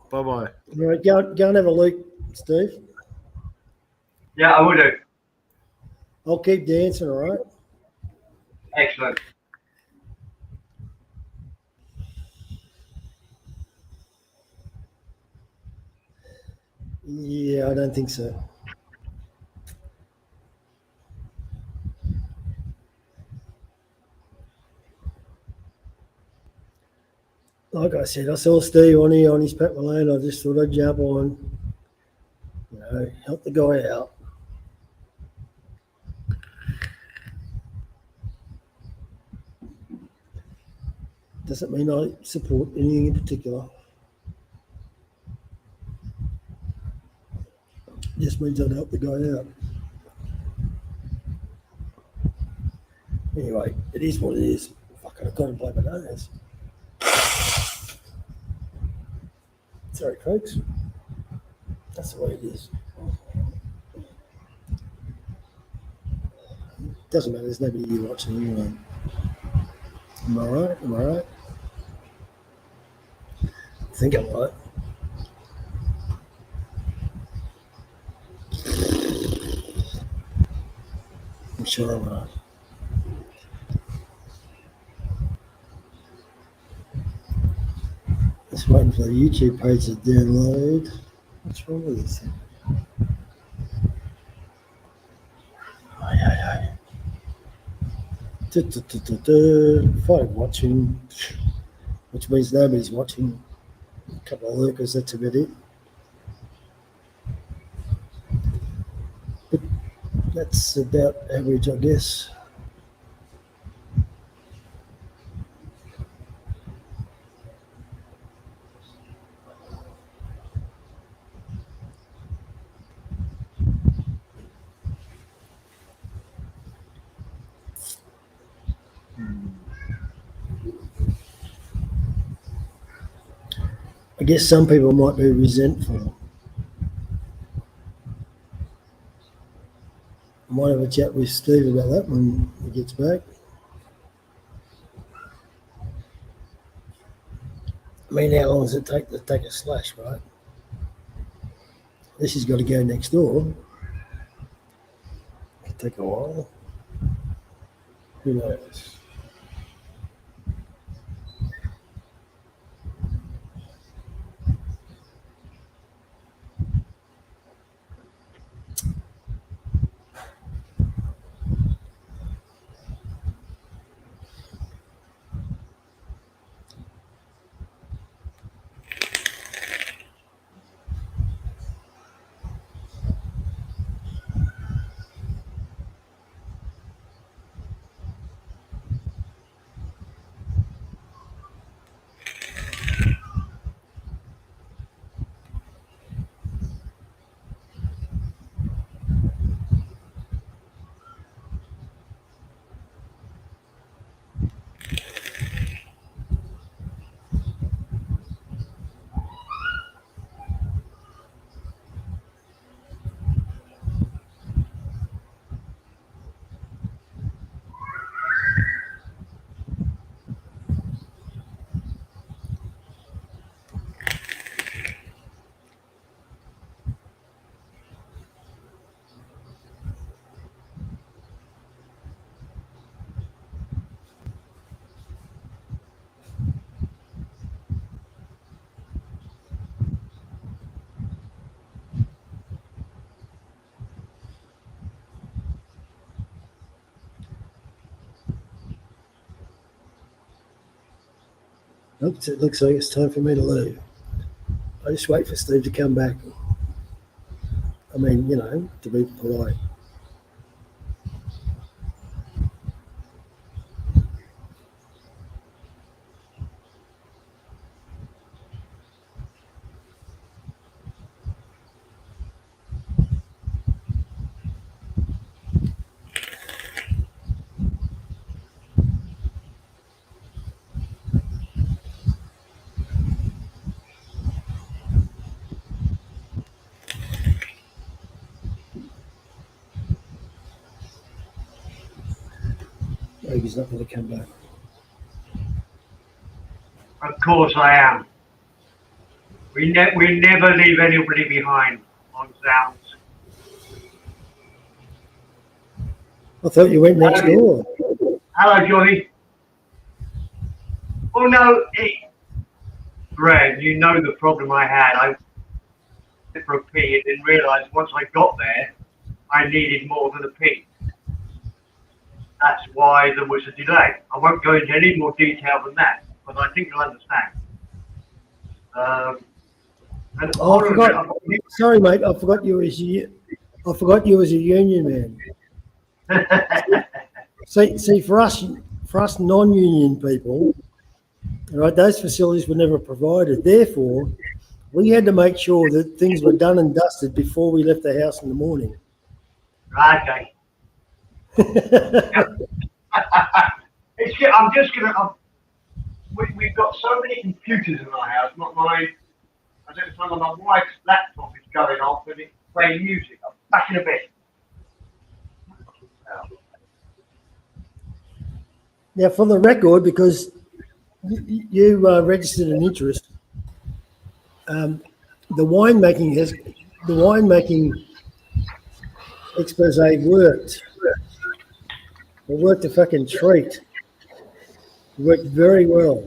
Bye-bye. All right, go and have a look, Steve. Yeah, I will do. I'll keep dancing, all right? Excellent. Yeah, I don't think so. Like I said, I saw Steve on here on his Pat Malone. I just thought I'd jump on, help the guy out. Doesn't mean I support anything in particular. Just means I'd help the guy out. Anyway, it is what it is. Fucking, I've got to blow my nose. Sorry, folks. That's the way it is. Doesn't matter. There's nobody here watching anyway. Am I right? Am I right? I think I'm right. I'm sure I'm right. Just waiting for the YouTube page to download. What's wrong with this thing? Five watching, which means nobody's watching. A couple of lurkers, that's about it. That's about average, I guess. I guess some people might be resentful. I might have a chat with Steve about that when he gets back. I mean, how long does it take to take a slash, right? This has got to go next door. Could take a while. Who knows? Oops, it looks like it's time for me to leave. I just wait for Steve to come back. I mean, you know, to be polite. Maybe he's not going to come back. Of course I am. We never leave anybody behind on sounds. I thought you went next door. Hello, Johnny. Oh no, Graham, you know the problem I had. I went for a pee and then realised once I got there, I needed more than a pee. That's why there was a delay. I won't go into any more detail than that, but I think you'll understand. And Oh, I forgot. Sorry, mate. I forgot you as a union man. See, for us non-union people, right, those facilities were never provided. Therefore, we had to make sure that things were done and dusted before we left the house in the morning. Okay. I'm just gonna. We've got so many computers in our house. Not mine. I don't know. My wife's laptop is going off and it's playing music. I'm back in a bit. Now, for the record, because you registered an interest, the winemaking expose worked. It worked a fucking treat. It worked very well.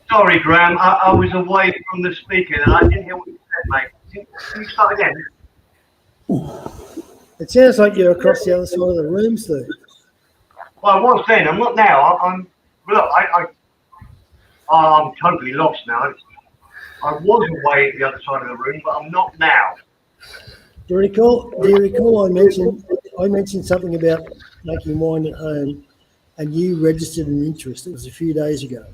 Sorry, Graham. I was away from the speaker and I didn't hear what you said, mate. Can you start again? It sounds like you're across the other side of the room, Steve. Well, I was then. I'm not now. I'm totally lost now. I was away at the other side of the room, but I'm not now. Do you recall I mentioned something about making wine at home, and you registered an interest. It was a few days ago.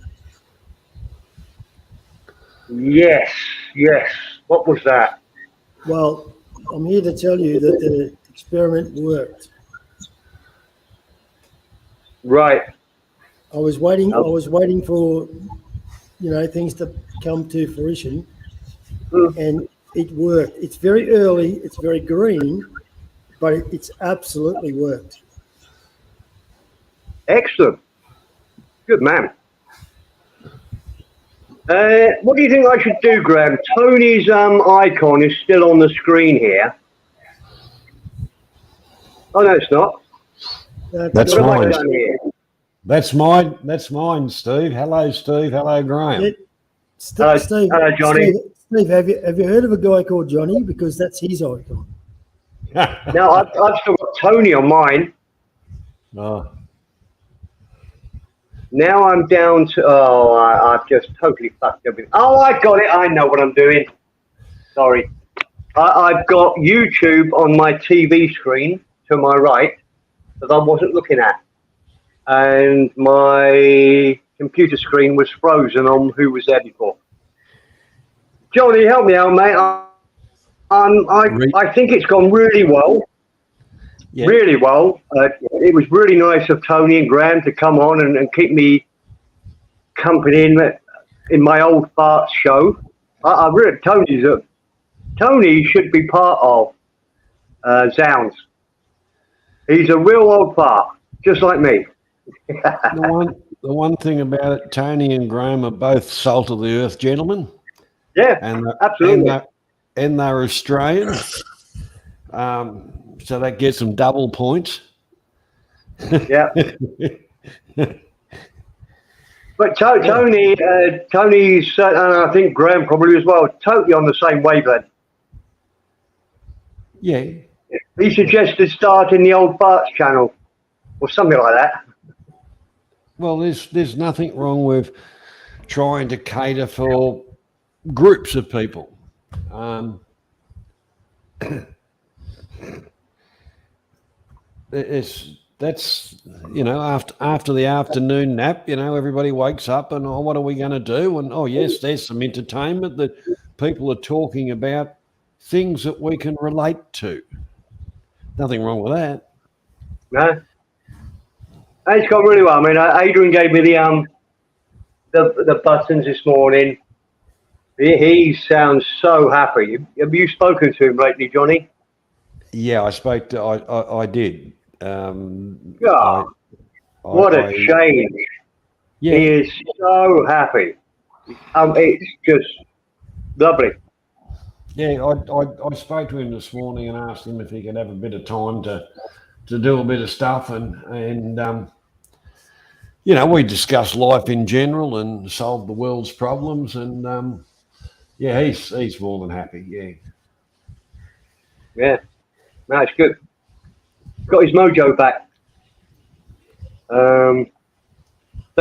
Yes, yes. What was that? Well, I'm here to tell you that the experiment worked. Right. I was waiting for, things to come to fruition, and it worked. It's very early, it's very green, but it's absolutely worked. Excellent. Good man. What do you think I should do, Graham? Tony's icon is still on the screen here. Oh no, it's not. That's What have I mine. done here? That's mine, Steve. Hello, Steve. Hello, Graham. Hello, Steve, hello, Johnny. Steve, have you heard of a guy called Johnny? Because that's his icon. Now I've still got Tony on mine. Oh, Now I'm down to. Oh, I've just totally fucked everything. Oh, I got it. I know what I'm doing. Sorry. I've got YouTube on my TV screen to my right that I wasn't looking at, and my computer screen was frozen on who was there before. Johnny, help me out, mate. I think it's gone really well. yeah. Really well. It was really nice of Tony and Graham to come on and keep me company in my old farts show. I really, Tony should be part of Zounds. He's a real old fart, just like me. The one thing about it, Tony and Graham are both salt of the earth gentlemen. Yeah, And absolutely. And they're Australian. So that gets them double points. Yeah. But Tony's, and I think Graham probably as well, totally on the same wavelength. Yeah. He suggested starting the old farts channel or something like that. Well, there's nothing wrong with trying to cater for groups of people. That's after the afternoon nap, everybody wakes up and what are we going to do? And yes, there's some entertainment that people are talking about, things that we can relate to. Nothing wrong with that. No, it's gone really well. I mean, Adrian gave me the buttons this morning. He sounds so happy. Have you spoken to him lately, Johnny? Yeah, I did. God, what a change! Yeah. He is so happy. It's just lovely. Yeah, I spoke to him this morning and asked him if he could have a bit of time to do a bit of stuff and we discussed life in general and solve the world's problems and he's more than happy. Yeah, no, it's good. Got his mojo back. So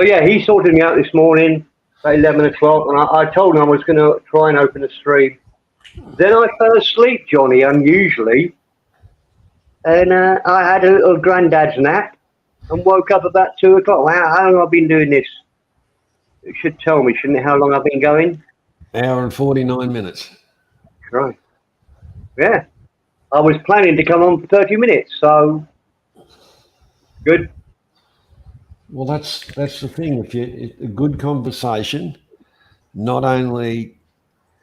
yeah, he sorted me out this morning at 11 o'clock, and I told him I was going to try and open a stream. Then I fell asleep, Johnny, unusually, and I had a little granddad's nap and woke up about 2 o'clock. Wow, how long have I been doing this? It should tell me, shouldn't it, how long I've been going? Hour and 49 minutes. Right. Yeah. I was planning to come on for 30 minutes, so good. Well, that's the thing. If a good conversation, not only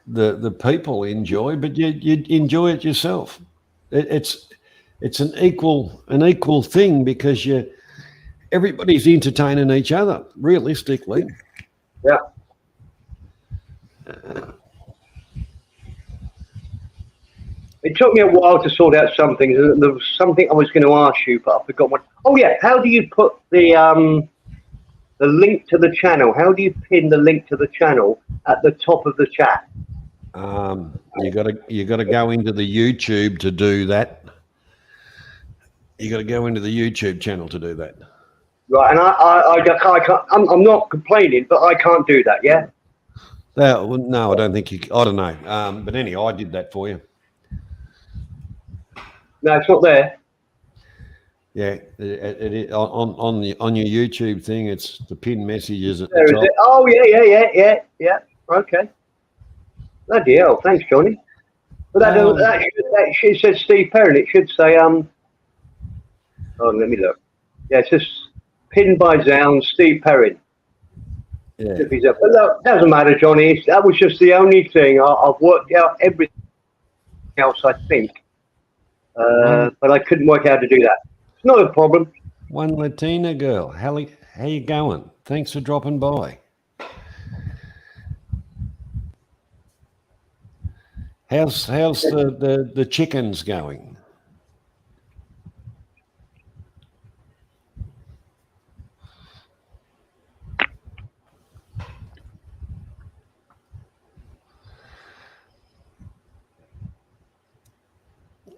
the people enjoy, but you enjoy it yourself. It's an equal thing because everybody's entertaining each other, realistically. Yeah. It took me a while to sort out something. There was something I was going to ask you, but I forgot what. Oh yeah, how do you put the link to the channel? How do you pin the link to the channel at the top of the chat? You got to go into the YouTube to do that. You got to go into the YouTube channel to do that. Right, and I can't. I'm not complaining, but I can't do that. Yeah. No, I don't think you. I don't know. But anyway, I did that for you. No, it's not there. Yeah, on your YouTube thing, it's the pinned messages at There the is top. it. Oh, yeah. Okay. Bloody hell. Thanks, Johnny. But it says Steve Perrin. It should say, oh, let me look. Yeah, it says pinned by Zounds, Steve Perrin. Yeah. But look, doesn't matter, Johnny. That was just the only thing. I've worked out everything else, I think. But I couldn't work out how to do that. It's not a problem. One Latina girl. How you going? Thanks for dropping by. How's the chickens going?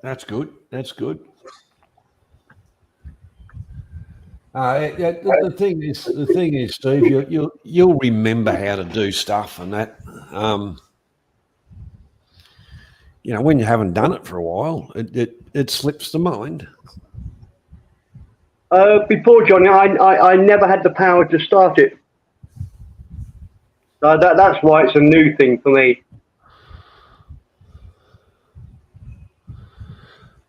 That's good. That's good. The thing is, Steve, you'll remember how to do stuff and that. When you haven't done it for a while, it slips the mind. Before, Johnny, I never had the power to start it. That's why it's a new thing for me.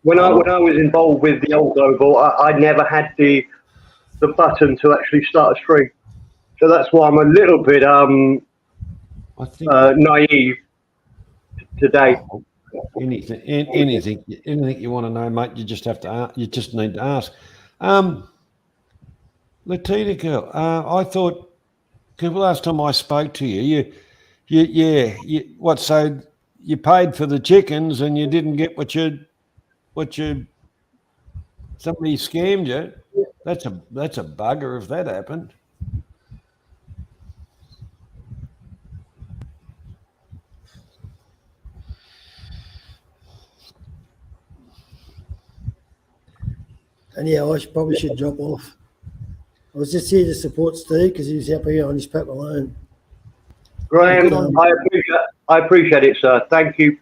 When I was involved with the old Global, I never had the button to actually start a stream. So that's why I'm a little bit naive today. Anything you want to know, mate, you just have to. You just need to ask. Latina girl, I thought, because last time I spoke to you, so you paid for the chickens and you didn't get somebody scammed you. That's a bugger if that happened. And yeah, probably should drop off. I was just here to support Steve because he was up here on his Pat Malone. Graham, I appreciate it, sir. Thank you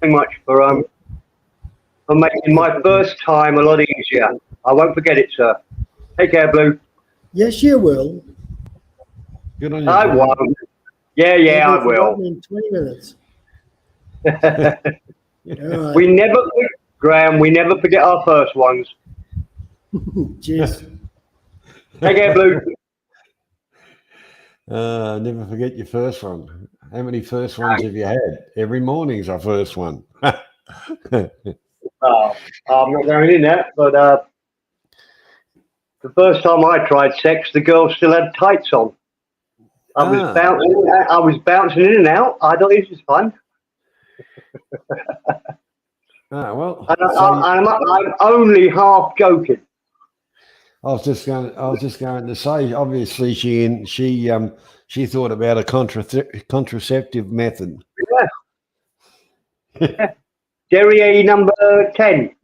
very much for making my first time a lot easier. I won't forget it, sir. Take care, Blue. Yes, you will. Good on you. I won't. Yeah, I will. In 20 minutes. Right. We never, Graham, we never forget our first ones. Cheers. Take care, Blue. Never forget your first one. How many first ones have you had? Every morning's our first one. I'm not going in there, but the first time I tried sex, the girl still had tights on. I was bouncing in and out. I thought this was fun. Well, I'm only half joking. I was just going to say. Obviously, she thought about a contraceptive method. Yeah. Jerry A number 10.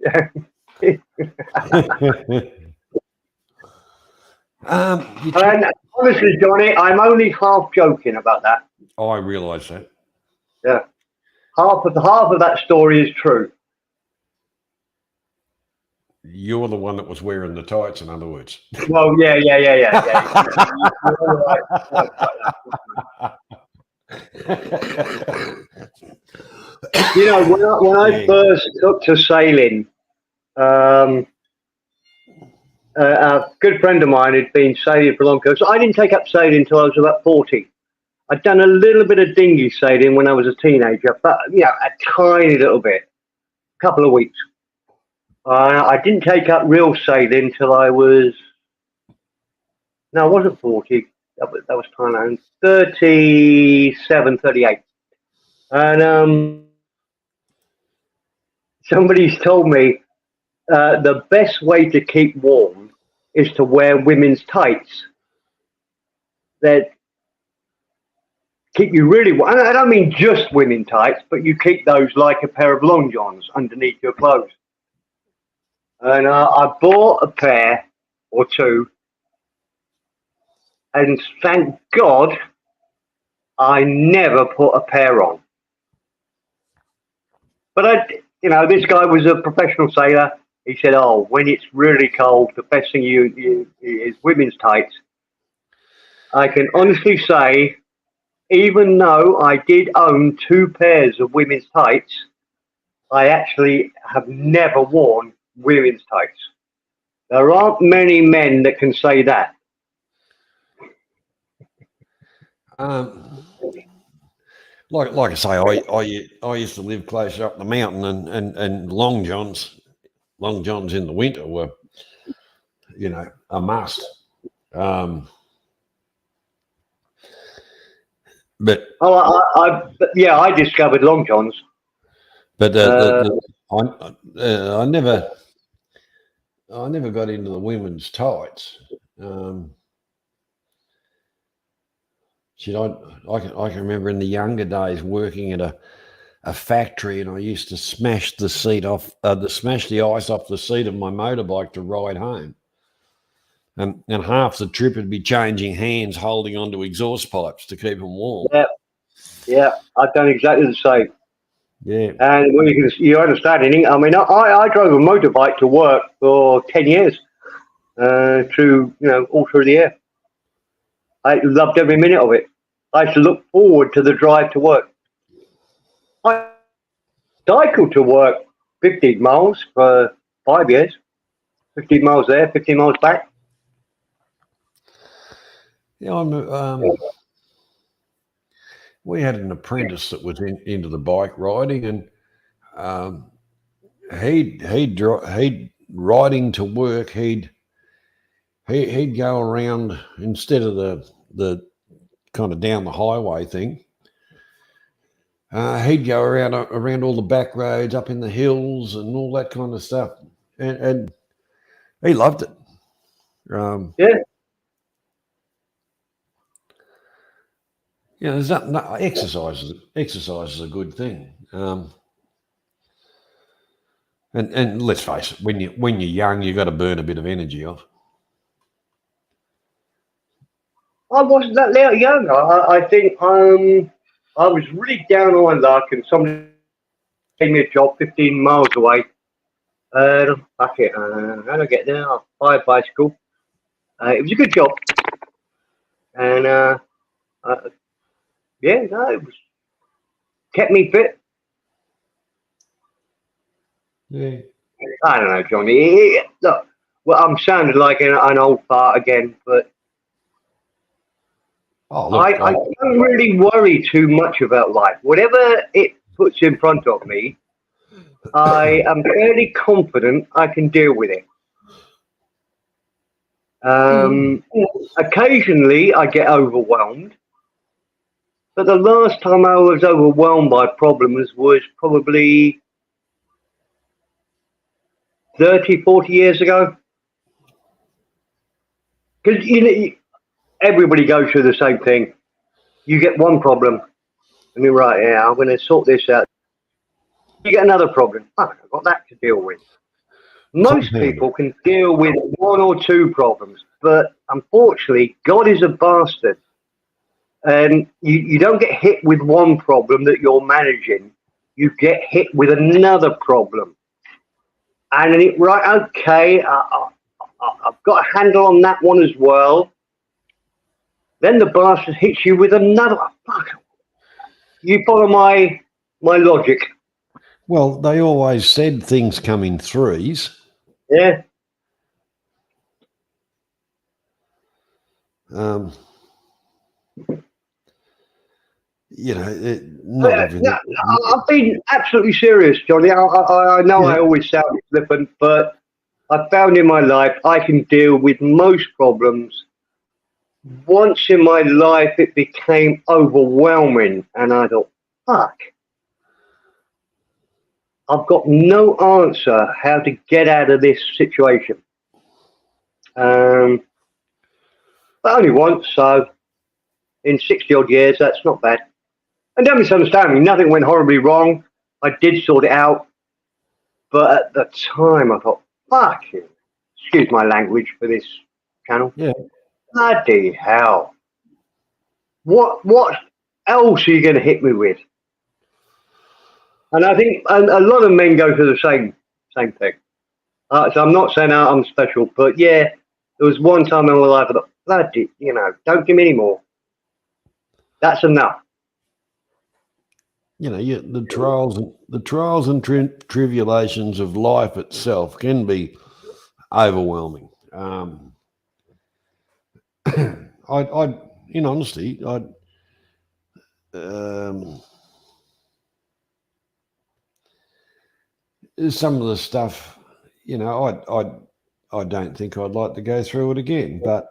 And honestly, Johnny, I'm only half joking about that. Oh, I realise that. Yeah, half of that story is true. You're the one that was wearing the tights, in other words. Well, yeah. You know, when I first took to sailing, a good friend of mine had been sailing for a long time. So I didn't take up sailing until I was about 40. I'd done a little bit of dinghy sailing when I was a teenager, but a tiny little bit, a couple of weeks. I didn't take up real sailing until I wasn't 40. That was kind of 37, 38. And somebody's told me the best way to keep warm is to wear women's tights that keep you really warm. I don't mean just women tights, but you keep those like a pair of long johns underneath your clothes. And I bought a pair or two, and thank God I never put a pair on. But this guy was a professional sailor. He said, "Oh, when it's really cold, the best thing you is women's tights." I can honestly say, even though I did own 2 pairs of women's tights, I actually have never worn women's tights. There aren't many men that can say that. Like I say, I used to live closer up the mountain, and long johns in the winter were, you know, a must. But I discovered long johns. But I never got into the women's tights. I can remember in the younger days working at a factory, and I used to smash the ice off the seat of my motorbike to ride home. And half the trip would be changing hands, holding onto exhaust pipes to keep them warm. Yeah, I've done exactly the same. Yeah. And well, you understand, I mean, I drove a motorbike to work for 10 years, all through the year. I loved every minute of it. I used to look forward to the drive to work. I cycled to work 15 miles for 5 years. 15 miles there, 15 miles back. Yeah, we had an apprentice that was into the bike riding, and he'd riding to work. He'd go around, instead of the kind of down the highway thing. He'd go around all the back roads, up in the hills, and all that kind of stuff, and he loved it. Yeah. Yeah, there's exercise is a good thing. And let's face it, when you're young, you got to burn a bit of energy off. I wasn't that young. I think I was really down on luck, and somebody gave me a job 15 miles away. Fuck it. How did I get there? I buy a bicycle. It was a good job, and it was kept me fit. Yeah. I don't know, Johnny. Look, well, I'm sounding like an old fart again, but I don't really worry too much about life. Whatever it puts in front of me, I am fairly confident I can deal with it. Occasionally, I get overwhelmed. But the last time I was overwhelmed by problems was probably 30, 40 years ago. Because everybody goes through the same thing. You get one problem, and you're right, yeah, I'm going to sort this out. You get another problem. Oh, I've got that to deal with. Most people can deal with 1 or 2 problems, but unfortunately, God is a bastard. And you don't get hit with one problem that you're managing. You get hit with another problem. And then okay, I've got a handle on that one as well. Then the bastard hits you with another. Fuck. You follow my logic. Well, they always said things come in threes. Yeah. I've been absolutely serious, Johnny. I know I always sound flippant, but I found in my life I can deal with most problems. Once in my life, it became overwhelming, and I thought, fuck. I've got no answer how to get out of this situation. But only once, so in 60 odd years, that's not bad. And don't misunderstand me, nothing went horribly wrong. I did sort it out. But at the time, I thought, fuck you. Excuse my language for this channel. Yeah. Bloody hell. What else are you going to hit me with? And I think a lot of men go through the same thing. So I'm not saying I'm special, but yeah, there was one time in my life I thought, bloody, don't give me any more. That's enough. The trials and tribulations of life itself can be overwhelming. I in honesty, some of the stuff, I don't think I'd like to go through it again. But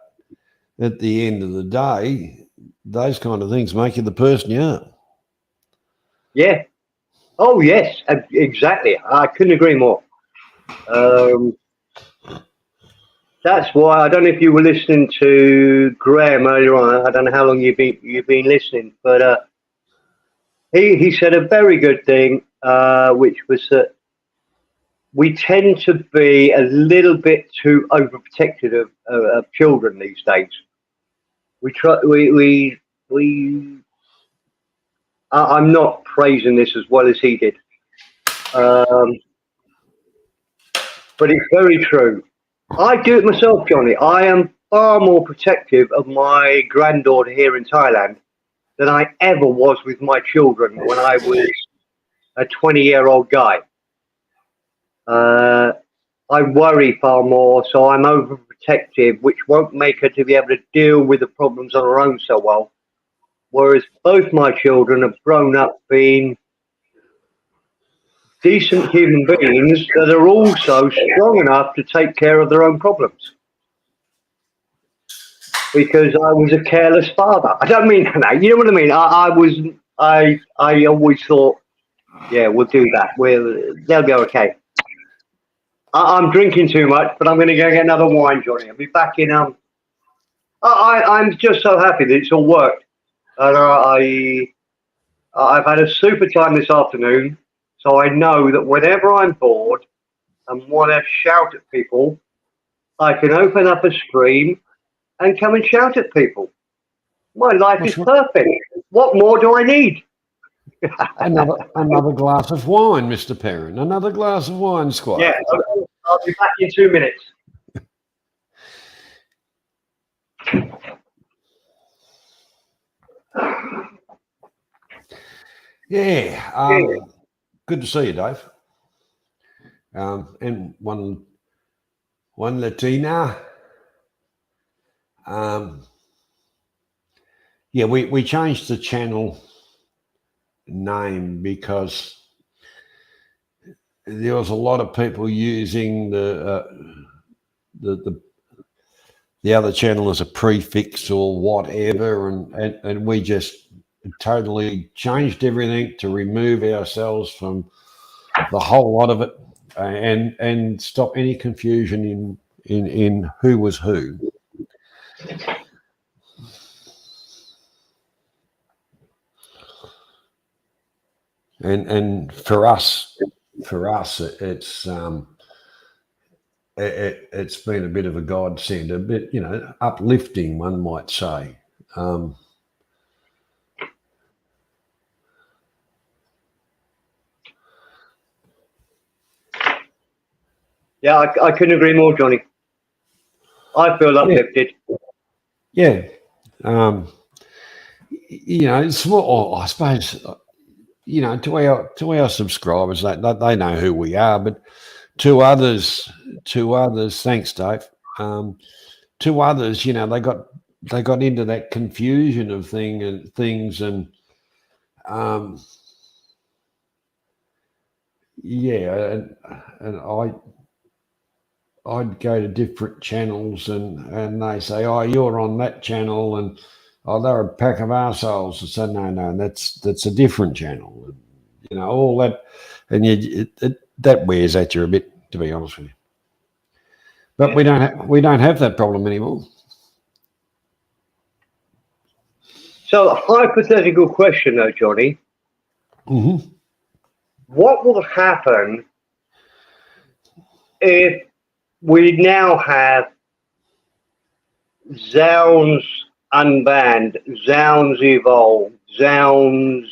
at the end of the day, those kind of things make you the person you are. Yeah. Oh, yes, exactly. I couldn't agree more. That's why I don't know if you were listening to Graham earlier on. I don't know how long you've been listening, but he said a very good thing, which was that we tend to be a little bit too overprotective of children these days. I'm not praising this as well as he did, but it's very true. I do it myself, Johnny. I am far more protective of my granddaughter here in Thailand than I ever was with my children when I was a 20-year-old guy. I worry far more, so I'm overprotective, which won't make her to be able to deal with the problems on her own so well. Whereas both my children have grown up being decent human beings that are also strong enough to take care of their own problems. Because I was a careless father. I don't mean that. You know what I mean? I always thought, yeah, we'll do that. They'll be okay. I'm drinking too much, but I'm going to go get another wine, Johnny. I'll be back in. I'm just so happy that it's all worked. And I've had a super time this afternoon, so I know that whenever I'm bored and want to shout at people, I can open up a stream and come and shout at people. My life is perfect. What more do I need? Another glass of wine, Mr. Perrin. Another glass of wine, Squire. Yeah, I'll be back in 2 minutes. Yeah. Good to see you, Dave. And one Latina. We changed the channel name because there was a lot of people using the other channel as a prefix or whatever, and we just totally changed everything to remove ourselves from the whole lot of it and stop any confusion in who was who. And for us, it's been a bit of a godsend, a bit, uplifting, one might say. Yeah, I couldn't agree more, Johnny. I feel uplifted. Yeah. It's more, I suppose, to our subscribers, they know who we are, but to others, thanks, Dave. To others, they got into that confusion of things, and I'd go to different channels, and they say, "Oh, you're on that channel," and they're a pack of arseholes. I said, no, that's a different channel. All that, and that wears at you a bit, to be honest with you. But we don't have that problem anymore. So, a hypothetical question, though, Johnny. Mm-hmm. What will happen if we now have Zounds unbanned, Zounds evolved, Zounds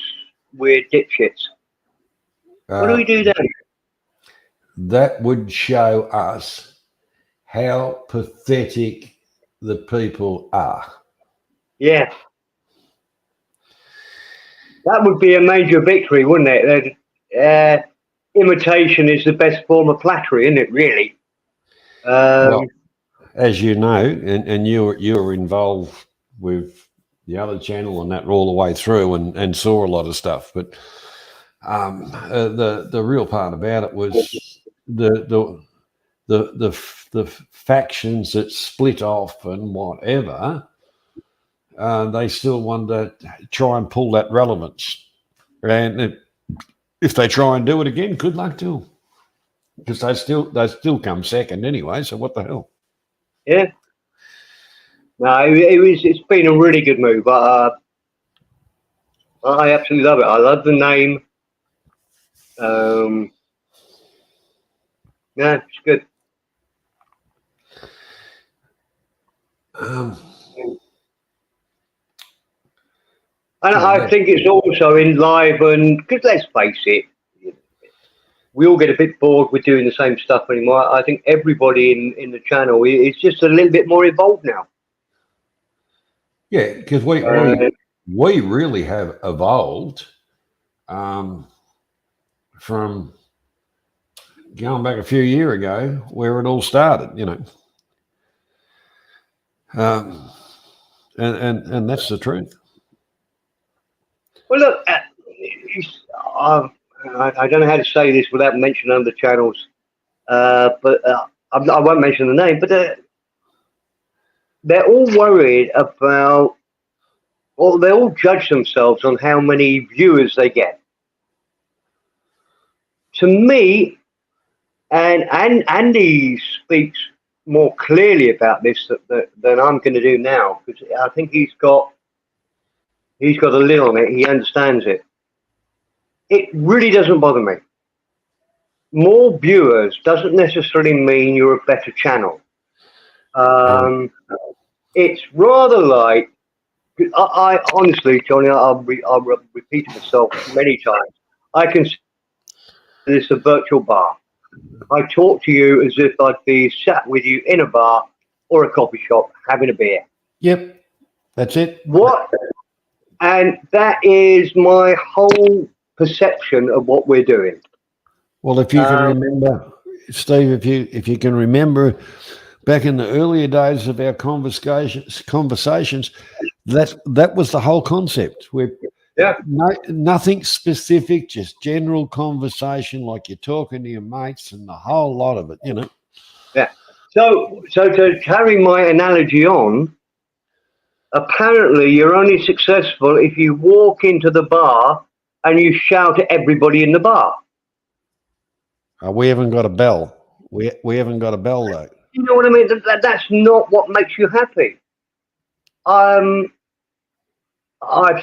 we're dipshits? What do we do then? that would show us how pathetic the people are. Yeah. That would be a major victory, wouldn't it? Imitation is the best form of flattery, isn't it, really? Well, as you know, and you were involved with the other channel and that all the way through and saw a lot of stuff. But the real part about it was the factions that split off and whatever. They still want to try and pull that relevance, and if they try and do it again, good luck to them, because they still come second anyway. So what the hell? Yeah. No, it's been a really good move. I absolutely love it. I love the name. Yeah, it's good. And I think it's also enlivened, because let's face it, we all get a bit bored with doing the same stuff anymore. I think everybody in the channel is just a little bit more involved now. Yeah, because we really have evolved from going back a few years ago where it all started, you know. And that's the truth. Well, look, I don't know how to say this without mentioning other channels, but I won't mention the name, but they're all worried about, or they all judge themselves on how many viewers they get. To me, and Andy speaks more clearly about this than I'm going to do now, because I think he's got a lid on it. He understands it. It really doesn't bother me. More viewers doesn't necessarily mean you're a better channel. It's rather like, I honestly, Johnny, I'll repeat myself many times. I consider this a virtual bar. I talk to you as if I'd be sat with you in a bar or a coffee shop having a beer. Yep, that's it. And that is my whole perception of what we're doing. Well, if you can remember, Steve, if you can remember back in the earlier days of our conversations, that was the whole concept. Nothing specific, just general conversation, like you're talking to your mates, and the whole lot of it, you know. Yeah. So to carry my analogy on, apparently you're only successful if you walk into the bar and you shout at everybody in the bar. We haven't got a bell. We haven't got a bell though. You know what I mean? That's not what makes you happy. I've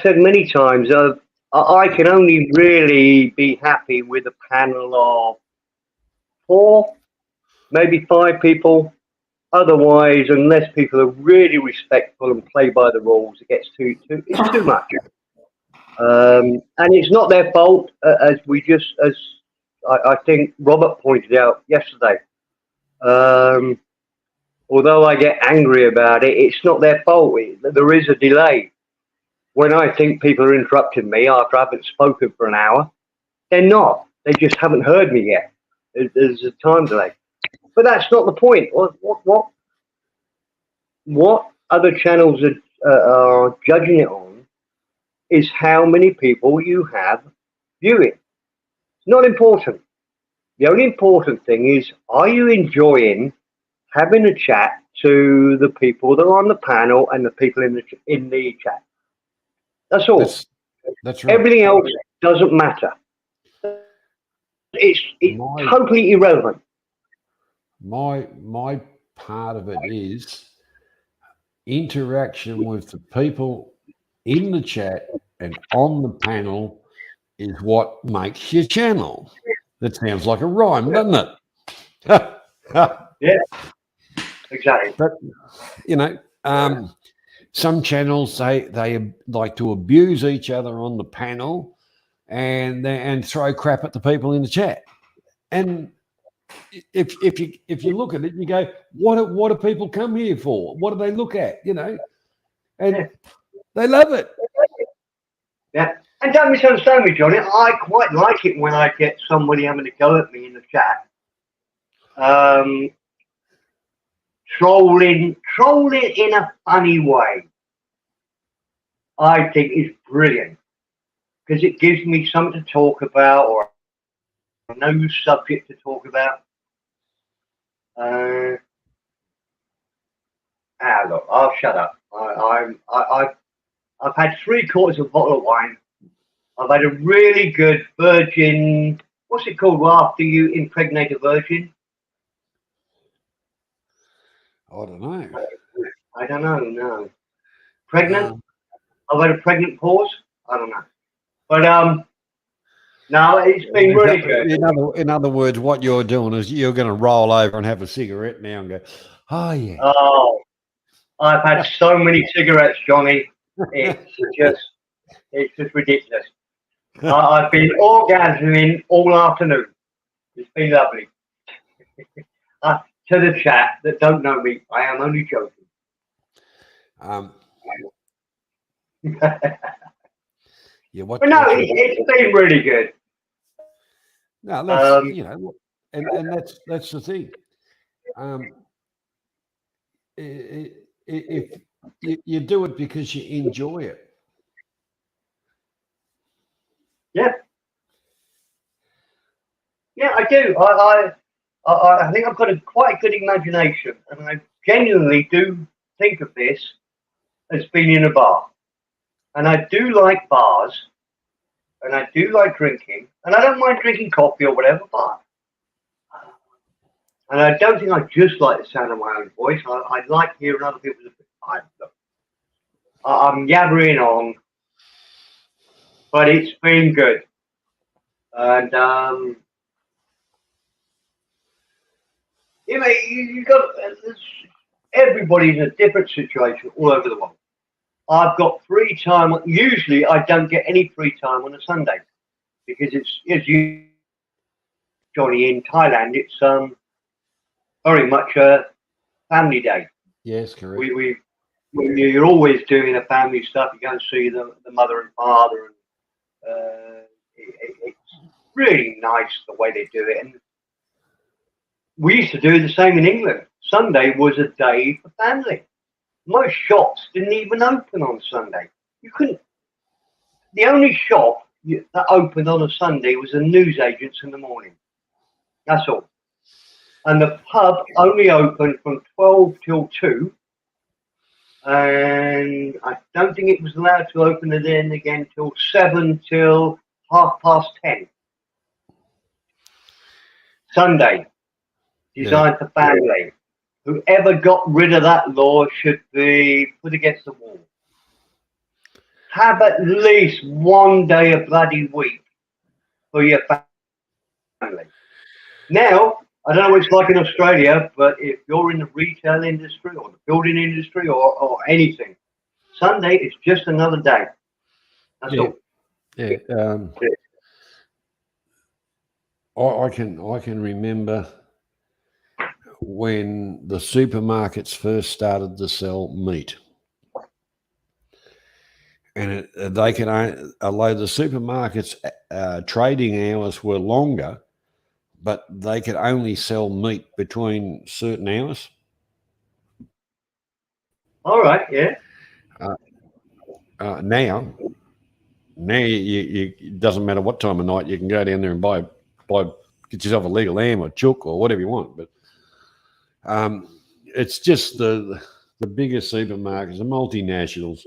said many times, I can only really be happy with a panel of 4, maybe 5 people. Otherwise, unless people are really respectful and play by the rules, it gets it's too much. And it's not their fault, as I think Robert pointed out yesterday. Although I get angry about it, it's not their fault. There is a delay. When I think people are interrupting me after I haven't spoken for an hour, they're not. They just haven't heard me yet. There's a time delay. But that's not the point. What other channels are judging it on is how many people you have viewing. It's not important. The only important thing is, are you enjoying having a chat to the people that are on the panel and the people in the chat? That's all. That's right. Everything else doesn't matter. It's totally irrelevant. My part of it is interaction with the people in the chat and on the panel is what makes your channel. That sounds like a rhyme, doesn't it? Yeah, exactly. But you know, some channels they like to abuse each other on the panel and throw crap at the people in the chat, and if you look at it, you go, what do people come here for? What do they look at? You know, and they love it. Yeah. And don't misunderstand me, Johnny. I quite like it when I get somebody having a go at me in the chat. Trolling in a funny way, I think is brilliant because it gives me something to talk about or a new subject to talk about. Look, I'll shut up. I've had 3/4 of a bottle of wine. I've had a really good virgin. What's it called after you impregnate a virgin? I don't know. I don't know. No, pregnant. I've had a pregnant pause. I don't know, but no, it's been really good. In other words, what you're doing is you're going to roll over and have a cigarette now and go, oh yeah. Oh, I've had so many cigarettes, Johnny. It's just ridiculous. I've been orgasming all afternoon. It's been lovely. To the chat that don't know me, I am only joking. Yeah, but no, it's been really good. No, that's you know, and that's the thing. If you do it because you enjoy it. Yeah. Yeah, I do. I think I've got quite a good imagination, and I genuinely do think of this as being in a bar. And I do like bars, and I do like drinking, and I don't mind drinking coffee or whatever, but and I don't think I just like the sound of my own voice. I like hearing other people's opinions. I'm yabbering on, but it's been good. And you know, you got everybody's in a different situation all over the world. I've got free time. Usually, I don't get any free time on a Sunday because it's as you, Johnny, in Thailand. It's very much a family day. Yes, correct. You're always doing the family stuff. You go and see the mother and father, and it's really nice the way they do it. And we used to do the same in England. Sunday was a day for family. Most shops didn't even open on Sunday. You couldn't. The only shop that opened on a Sunday was the newsagents in the morning. That's all. And the pub only opened from 12 till 2. And I don't think it was allowed to open it then again till 7 till 10:30. Sunday, designed for family. Whoever got rid of that law should be put against the wall. Have at least one day a bloody week for your family. Now, I don't know what it's like in Australia, but if you're in the retail industry or the building industry or anything, Sunday is just another day. That's all. Yeah. I can remember when the supermarkets first started to sell meat. And they can, although the supermarkets' trading hours were longer, but they could only sell meat between certain hours. All right, yeah. Now it doesn't matter what time of night, you can go down there and buy get yourself a leg of lamb or chook or whatever you want. But it's just the bigger supermarkets, the multinationals,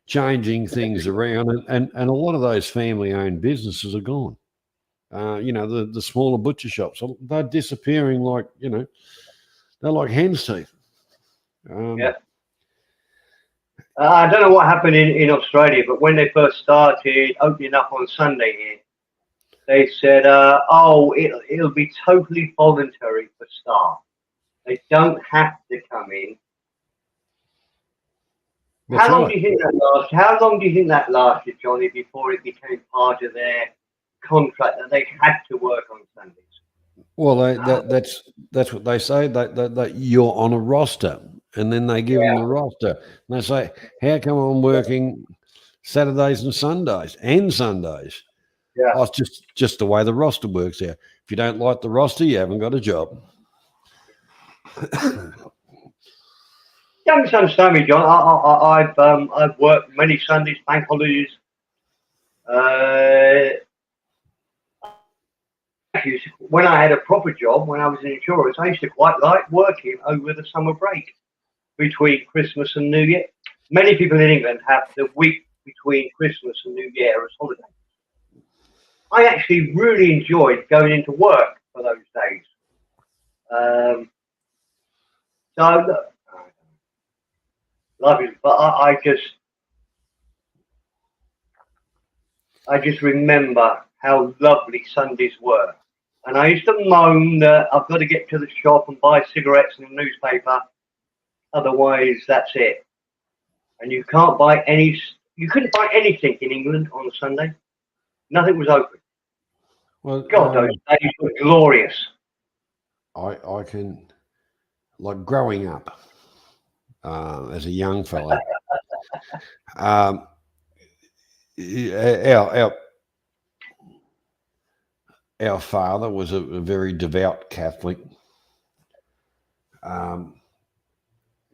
changing things around, and a lot of those family-owned businesses are gone. The smaller butcher shops, they're disappearing like, they're like hen's teeth. Yeah. I don't know what happened in Australia, but when they first started opening up on Sunday here, they said, it'll be totally voluntary for staff. They don't have to come in. How long do you think that lasted? How long do you think that lasted, Johnny, before it became part of their contract that they had to work on Sundays? Well, that's what they say. That you're on a roster, and then they give them the roster, and they say, "How come I'm working Saturdays and Sundays and Sundays?" Yeah. Oh, it's just the way the roster works there. If you don't like the roster, you haven't got a job. Don't misunderstand me, John. I've worked many Sundays, bank holidays. When I had a proper job, when I was in insurance, I used to quite like working over the summer break between Christmas and New Year. Many people in England have the week between Christmas and New Year as holiday. I actually really enjoyed going into work for those days. So look, love it, but I just remember how lovely Sundays were. And I used to moan that I've got to get to the shop and buy cigarettes and a newspaper. Otherwise, that's it. And you couldn't buy anything in England on a Sunday. Nothing was open. Well, God, those days were glorious. I can, like growing up as a young fella, our father was a very devout Catholic.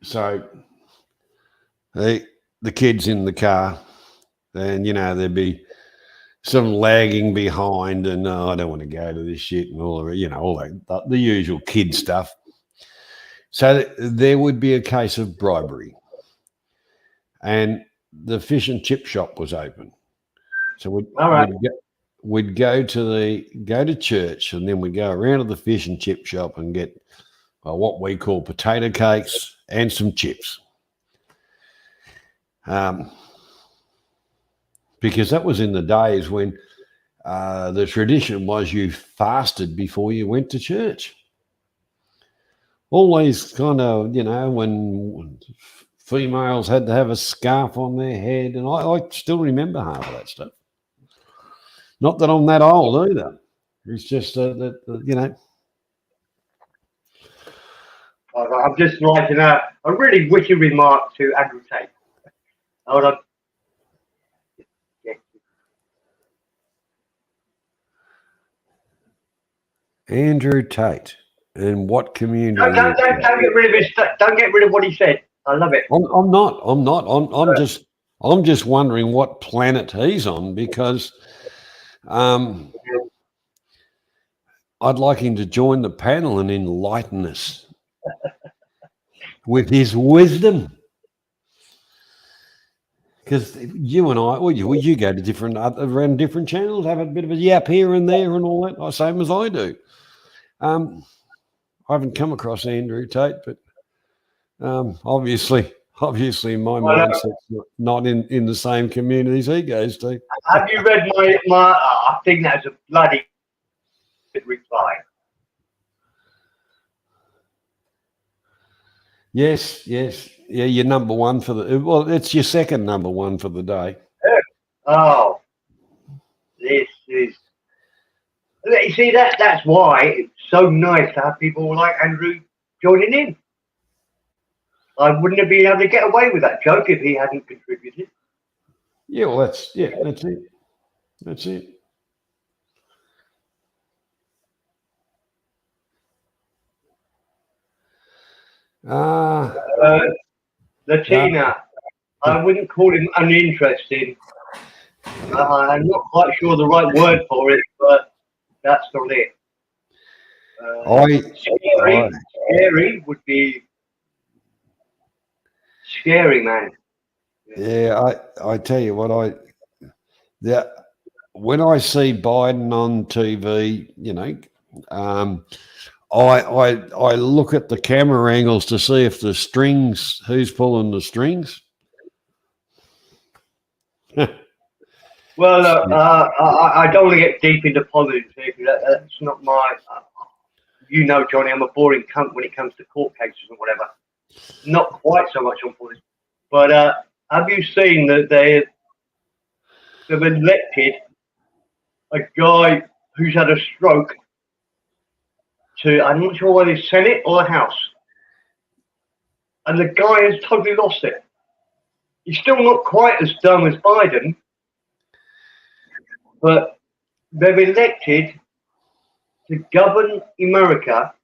So the kids in the car, and there'd be some lagging behind, and I don't want to go to this shit, and all that, the usual kid stuff. So there would be a case of bribery, and the fish and chip shop was open. So we'd go to church, and then we'd go around to the fish and chip shop and get what we call potato cakes and some chips. Because that was in the days when the tradition was you fasted before you went to church. Always kind of, when females had to have a scarf on their head, and I still remember half of that stuff. Not that I'm that old either. It's just that. I'm just writing out a really witty remark to Andrew Tate. Hold on. Andrew Tate, and what community? Don't get rid of his. Don't get rid of what he said. I love it. I'm not. I'm just wondering what planet he's on, because I'd like him to join the panel and enlighten us with his wisdom. Because you and I, you go to around different channels, have a bit of a yap here and there and all that, same as I do. I haven't come across Andrew Tate, but obviously my mindset's not in the same communities he goes to. Have you read my I think that's a bloody good reply. Yes. Yeah, you're number one it's your second number one for the day. Oh, this is. You see, that's why it's so nice to have people like Andrew joining in. I wouldn't have been able to get away with that joke if he hadn't contributed. Yeah, well, that's it. That's it. Latina, I wouldn't call him uninteresting. I'm not quite sure the right word for it, but that's not it. Scary would be scary, man. Yeah, I tell you what, when I see Biden on TV, I look at the camera angles to see if who's pulling the strings. Well, I don't want to get deep into politics. That's not my. Johnny, I'm a boring cunt when it comes to court cases and whatever. Not quite so much on politics. But have you seen that they've elected a guy who's had a stroke to, I'm not sure whether it's Senate or the House. And the guy has totally lost it. He's still not quite as dumb as Biden, but they've elected to govern America.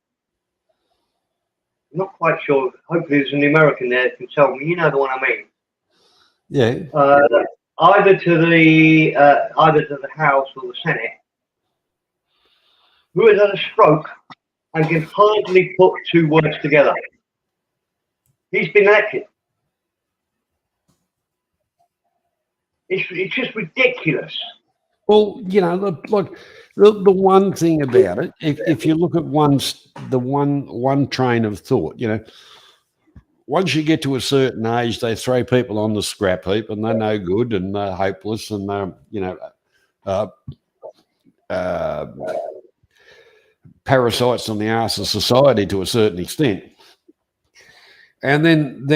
I'm not quite sure. Hopefully there's an American there that can tell me. You know the one I mean. Yeah. Either to the House or the Senate, who has had a stroke and can hardly put two words together. He's been elected. It's just ridiculous. Well, you know, look, the one thing about it, if you look at one train of thought, you know, once you get to a certain age, they throw people on the scrap heap and they're no good and they're hopeless and they're, you know, parasites on the arse of society to a certain extent. And then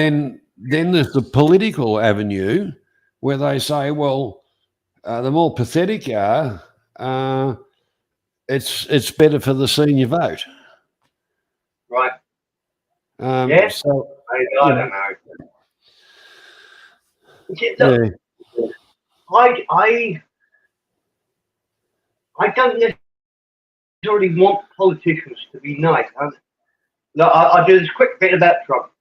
there's the political avenue where they say, well, the more pathetic you are, it's better for the senior vote. Right. Yeah. So, I don't know. yeah. I don't necessarily want politicians to be nice. I'll do this quick bit about Trump.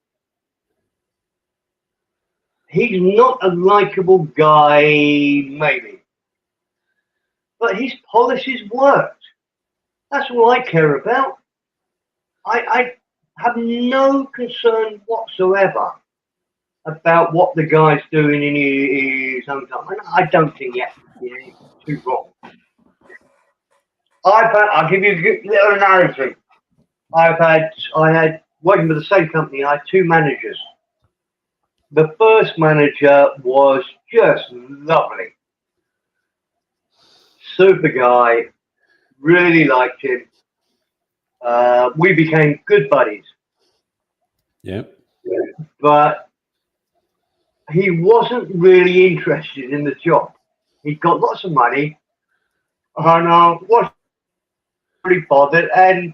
He's not a likable guy, maybe, but his policies worked. That's all I care about. I have no concern whatsoever about what the guy's doing in his own time. I don't think he's too wrong. I'll give you a good little analogy. I had working for the same company. I had two managers. The first manager was just lovely, super guy. Really liked him. We became good buddies. Yep. But he wasn't really interested in the job. He got lots of money, and wasn't really bothered. And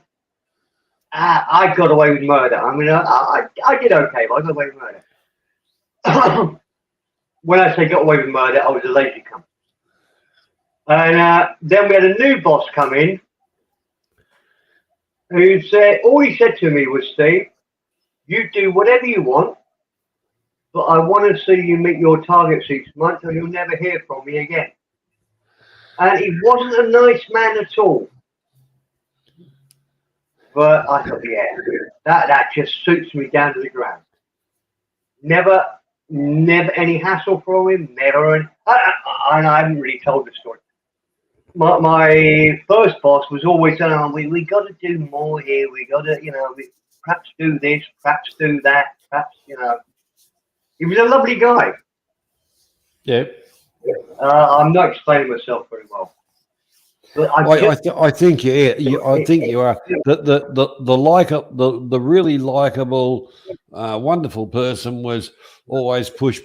I got away with murder. I mean, I did okay, but I got away with murder. When I say got away with murder, I was a lazy cunt. And then we had a new boss come in, who said, all he said to me was, Steve, you do whatever you want, but I want to see you meet your targets each month or you'll never hear from me again. And he wasn't a nice man at all. But I thought, yeah, that just suits me down to the ground. Never any hassle from him, never. And I haven't really told the story. My first boss was always saying, oh, we got to do more here. We got to, perhaps do this, perhaps do that, perhaps, He was a lovely guy. Yeah. I'm not explaining myself very well. But I think you are. The really likable, wonderful person was always push.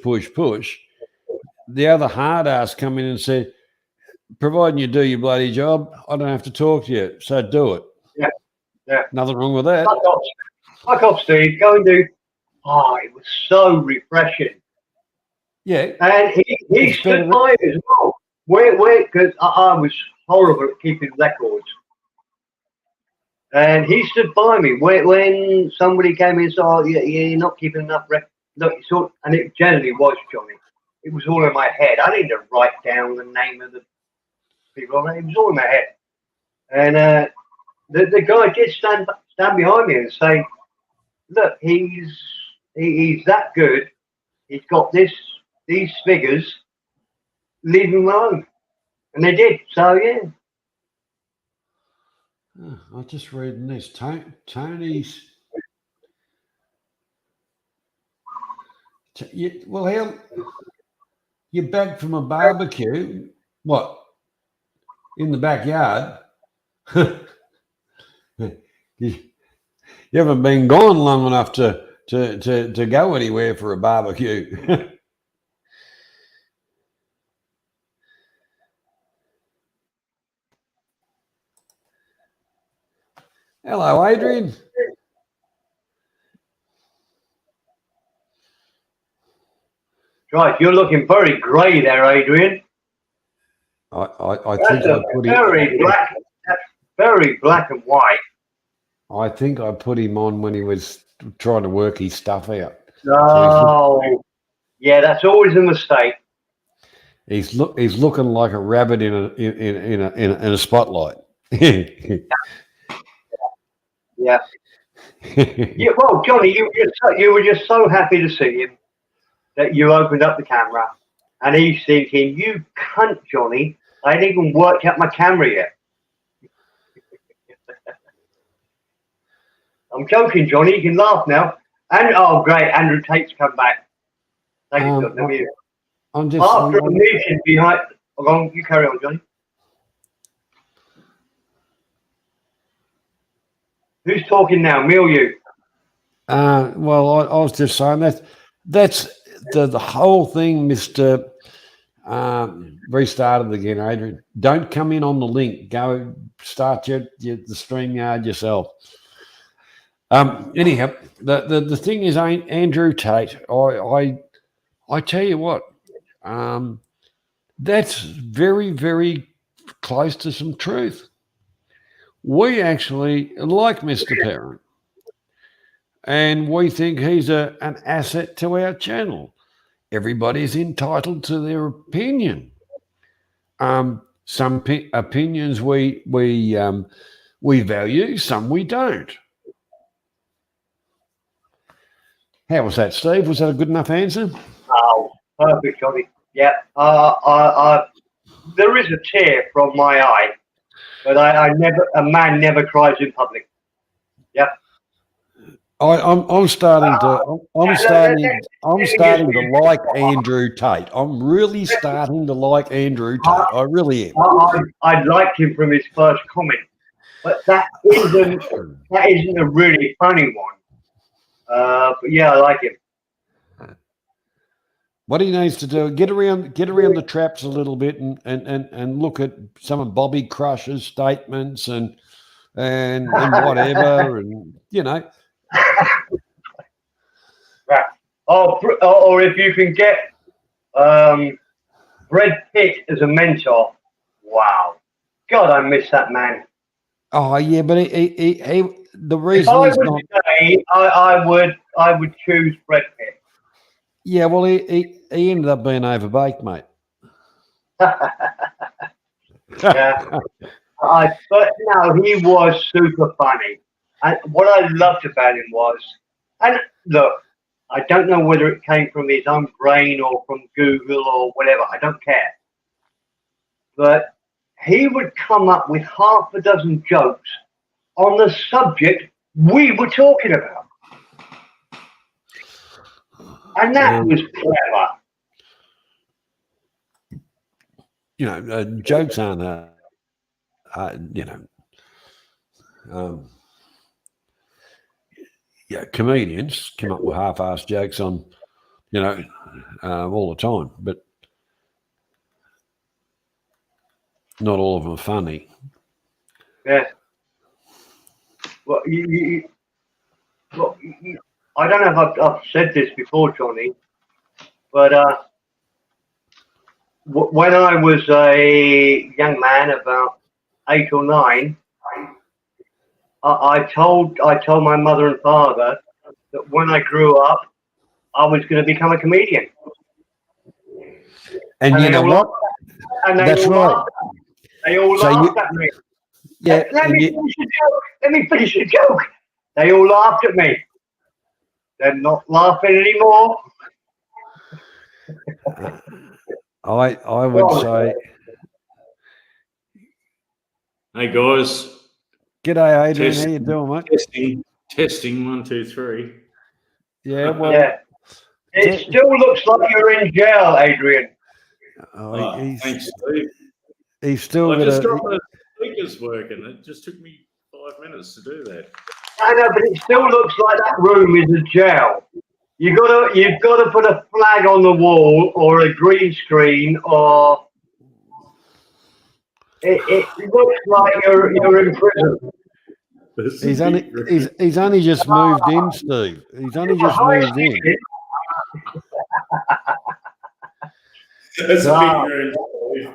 The other hard ass come in and said, providing you do your bloody job, I don't have to talk to you, so do it. Yeah. Nothing wrong with that. Fuck off, Steve. Go and do. Oh, it was so refreshing. Yeah. And he stood by it as well. Because I was horrible at keeping records. And he stood by me when somebody came in and said, oh, you're not keeping enough records. Look, and it generally was Johnny. It was all in my head. I didn't write down the name of the people. It was all in my head. And the guy did stand behind me and say, look, he's that good. He's got these figures. Leave him alone. And they did. So, yeah. Oh, I'm just reading this. Tony's... Well, you're back from a barbecue. What? In the backyard? You haven't been gone long enough to go anywhere for a barbecue. Hello, Adrian. Right, you're looking very grey there, Adrian. I That's think I put him. black. That's very black and white. I think I put him on when he was trying to work his stuff out. No, yeah, that's always a mistake. He's looking like a rabbit in a spotlight. Yeah. Yeah. Well, Johnny, you were just so happy to see him that you opened up the camera, and he's thinking, "You cunt, Johnny! I ain't even worked out my camera yet." I'm joking, Johnny. You can laugh now. And oh, great, Andrew Tate's come back. Thank you, John. How are you? I'm just After a meeting behind. You carry on, Johnny. Who's talking now, me or you? Well, I was just saying that's the whole thing, Mr. Restarted again, Adrian. Don't come in on the link. Go start the StreamYard yourself. Anyhow, the thing is, Andrew Tate. I tell you what, that's very, very close to some truth. We actually like Mr. Perrin, and we think he's an asset to our channel. Everybody's entitled to their opinion. Some opinions we value, some we don't. How was that, Steve? Was that a good enough answer? Oh, perfect, Johnny. Yeah. There is a tear from my eye, but a man never cries in public. Yeah. I'm starting to like Andrew Tate. I'm really starting to like Andrew Tate. I really am. I liked him from his first comment, but that isn't a really funny one. But yeah, I like him. What he needs to do, get around the traps a little bit and look at some of Bobby Crusher's statements and whatever, and you know. Right. Or if you can get Brad Pitt as a mentor. Wow. God, I miss that man. Oh yeah, but he the reason if I he's not. Today, I would choose Brad Pitt. Yeah, well, he ended up being overbaked, mate. Yeah. But no, he was super funny. And what I loved about him was, and look, I don't know whether it came from his own brain or from Google or whatever, I don't care. But he would come up with half a dozen jokes on the subject we were talking about. And that was clever. You know, jokes aren't, comedians come up with half-assed jokes on, all the time, but not all of them are funny. Yeah. Well, I don't know if I've said this before, Johnny, but when I was a young man, about 8 or 9, I told my mother and father that when I grew up, I was going to become a comedian. And you know what? That's right. They all laughed at me. Yeah. Let me finish the joke. They all laughed at me. They're not laughing anymore. I would say. Hey guys. G'day, Adrian. How you doing, mate? Testing 1, 2, 3. Yeah, well. Yeah. It still looks like you're in jail, Adrian. Thanks, Steve. He's still I just got the speakers working. It just took me 5 minutes to do that. I know, but it still looks like that room is a jail. You've got to put a flag on the wall or a green screen, or it looks like you're in prison. There's a He's only big green. he's only just moved in, Steve. He's only just moved in. That's a Wow. big green.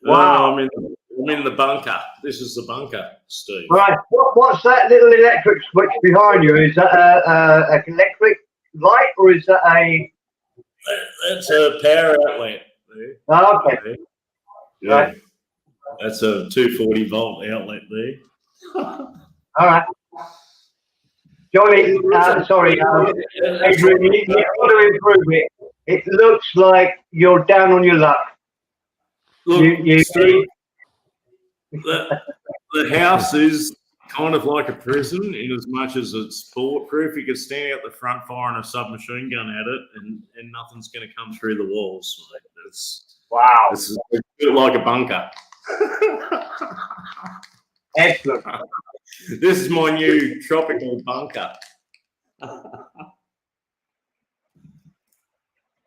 Wow. I'm in the bunker. This is the bunker, Steve. Right. What's that little electric switch behind you? Is that an electric light or is that a? That's a power outlet. There. Oh, okay. Yeah. Right. That's a 240 volt outlet there. All right. Johnny, sorry, Adrian, you've got to improve it. It looks like you're down on your luck. Look, You Steve, the house is kind of like a prison in as much as it's bulletproof. You could stand out the front firing a submachine gun at it and nothing's going to come through the walls. Mate. wow. It's a bit like a bunker. Excellent. This is my new tropical bunker.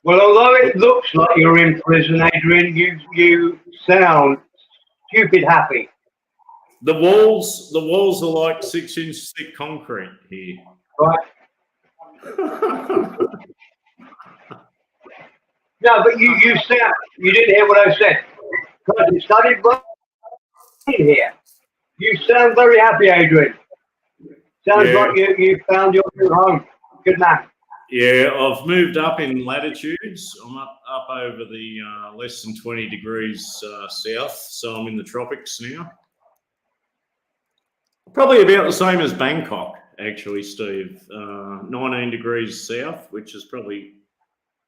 Well, although it looks like you're in prison, Adrian, you sound stupid happy. The walls are like 6-inch thick concrete here. Right. No, but you didn't hear what I said. Because it started right here. You sound very happy, Adrian. Sounds Yeah. like you found your new home. Good man. Yeah, I've moved up in latitudes. I'm up over the less than 20 degrees south, so I'm in the tropics now. Probably about the same as Bangkok, actually, Steve. 19 degrees south, which is probably,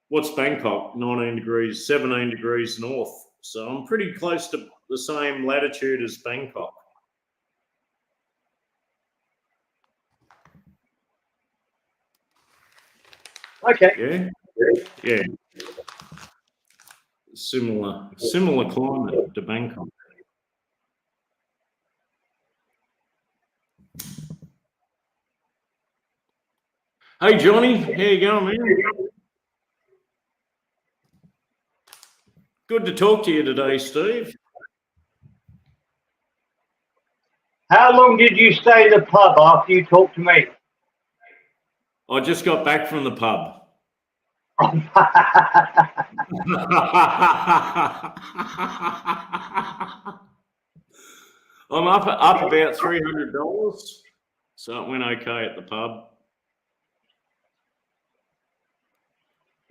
what's Bangkok? 19 degrees, 17 degrees north. So I'm pretty close to the same latitude as Bangkok. Okay. Yeah. Similar climate to Bangkok. Hey Johnny, how you going, man? Good to talk to you today, Steve. How long did you stay in the pub after you talked to me? I just got back from the pub. I'm up about $300, so it went okay at the pub.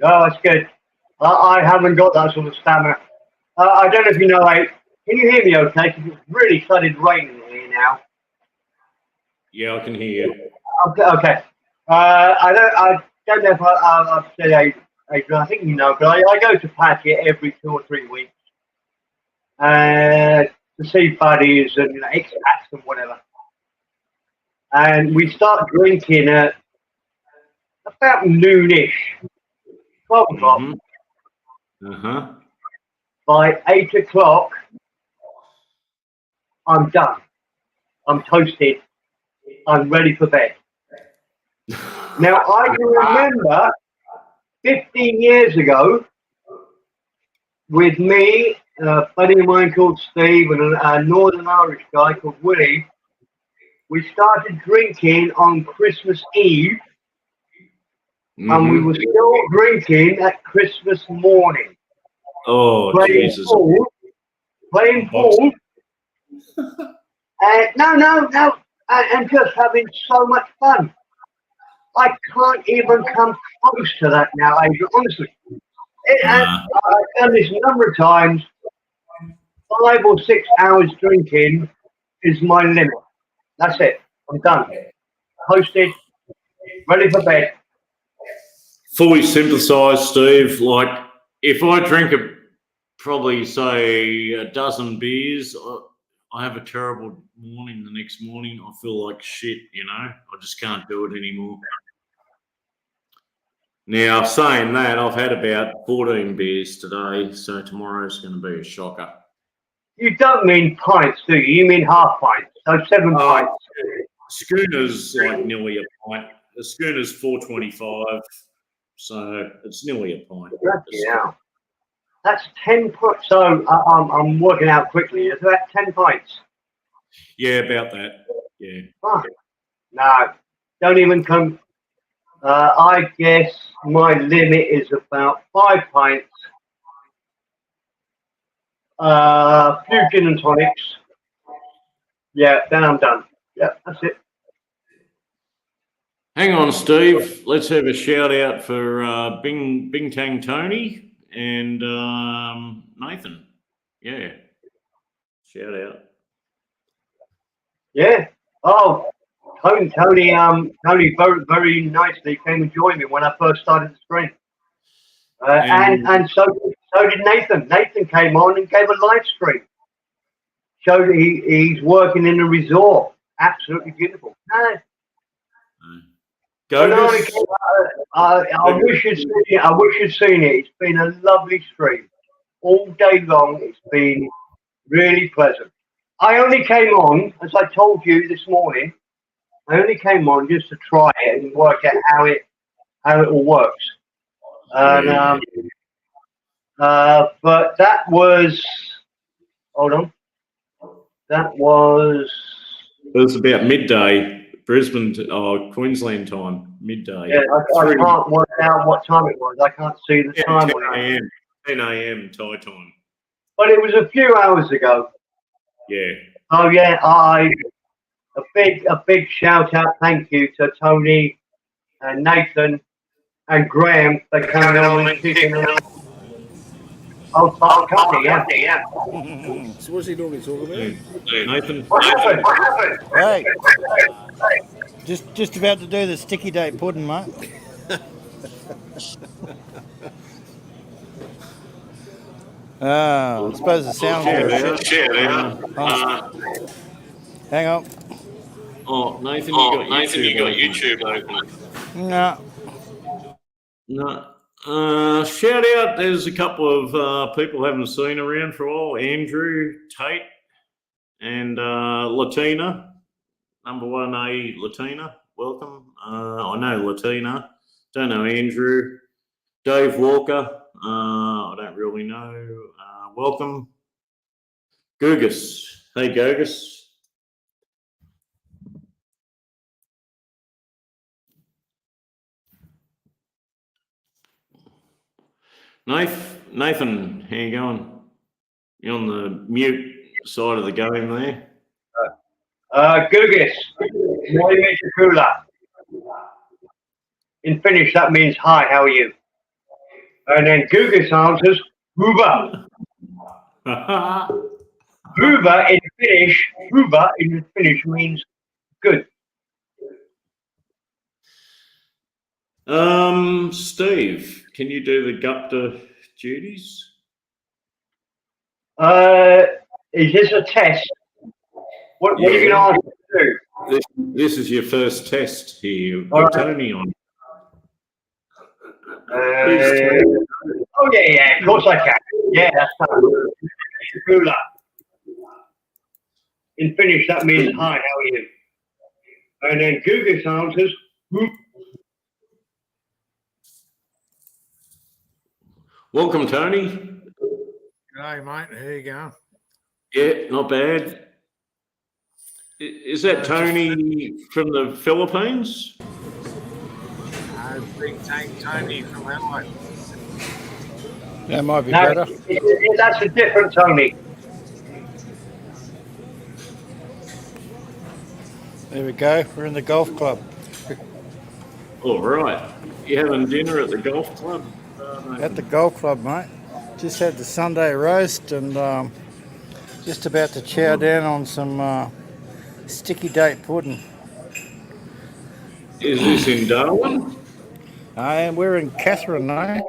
Oh, that's good. I haven't got that sort of stamina. I don't know if you know, can you hear me okay? Because it's really started raining here now. Yeah, I can hear you. Okay. I don't know if I've said, Adrian, I think you know, but I go to Paget every 2 or 3 weeks to see buddies and expats and whatever. And we start drinking at about noonish, 12 o'clock. Uh-huh. By 8 o'clock, I'm done. I'm toasted. I'm ready for bed. Now, I can remember 15 years ago with me, a buddy of mine called Steve, and a Northern Irish guy called Willie. We started drinking on Christmas Eve, and we were still drinking at Christmas morning. Oh, Playing Jesus. pool. No. And just having so much fun. I can't even come close to that now, Adrian, honestly. I've done this a number of times. 5 or 6 hours drinking is my limit. That's it. I'm done. Hosted, ready for bed. Fully sympathise, Steve. Like, if I drink probably say a dozen beers, I have a terrible morning the next morning. I feel like shit, I just can't do it anymore. Now, saying that, I've had about 14 beers today, so tomorrow's going to be a shocker. You don't mean pints, do you? You mean half pints. So 7 pints. Schooner's like nearly a pint. The schooner's 425, so it's nearly a pint. Yeah. That's 10 pints. So I'm working out quickly. It's about 10 pints. Yeah, about that. Yeah. Oh, no, don't even come. I guess my limit is about 5 pints, few gin and tonics. Yeah, then I'm done. Yeah, that's it. Hang on, Steve. Let's have a shout out for Bing Tang Tony and Nathan. Yeah. Shout out. Yeah. Oh, Tony, Tony very, very nicely came and joined me when I first started the stream. And so did Nathan. Nathan came on and gave a live stream. Showed he's working in a resort. Absolutely beautiful. Gogus. I wish you'd seen it. I wish you'd seen it. It's been a lovely stream all day long. It's been really pleasant. I only came on, as I told you this morning. I only came on just to try it and work out how it all works. And but that was. Hold on. That was. It was about midday. Brisbane, Queensland time, midday. Yeah, I can't work out what time it was. I can't see the time. 10 a.m. 10 a.m. Thai time. But it was a few hours ago. Yeah. Oh yeah, a big shout out, thank you to Tony and Nathan and Graham for coming on and kicking it. Oh, company, yeah. So what's he normally talking about? Nathan. What happened? Hey, just about to do the sticky date pudding, mate. I suppose the sound. Hang on. Oh, Nathan, you got YouTube open. No. No. Shout out, there's a couple of people I haven't seen around for a while. Andrew, Tate, and Latina. Number 1A, Latina. Welcome. I know Latina. Don't know Andrew. Dave Walker. I don't really know. Welcome. Gugus. Hey, Gugus. Nathan, how you going? You're on the mute side of the game there. Gugus, moi Kula. In Finnish, that means hi, how are you? And then Gugus answers, Huva. Huva in Finnish means good. Steve, can you do the Gupta duties? Is this a test? What are you going to ask me to do? This is your first test here. All right. Tony on. Oh yeah, of course I can. Yeah, that's fine. In Finnish, that means hi, how are you? And then Gugus answers, whoop. Welcome, Tony. G'day, mate. How you going? Yeah, not bad. Is that Tony from the Philippines? Big Tank Tony from Adelaide. That might be No, better. that's a different Tony. There we go. We're in the golf club. All right. You having dinner at the golf club? At the golf club, mate. Just had the Sunday roast and just about to chow down on some sticky date pudding. Is this in Darwin? And we're in Catherine now.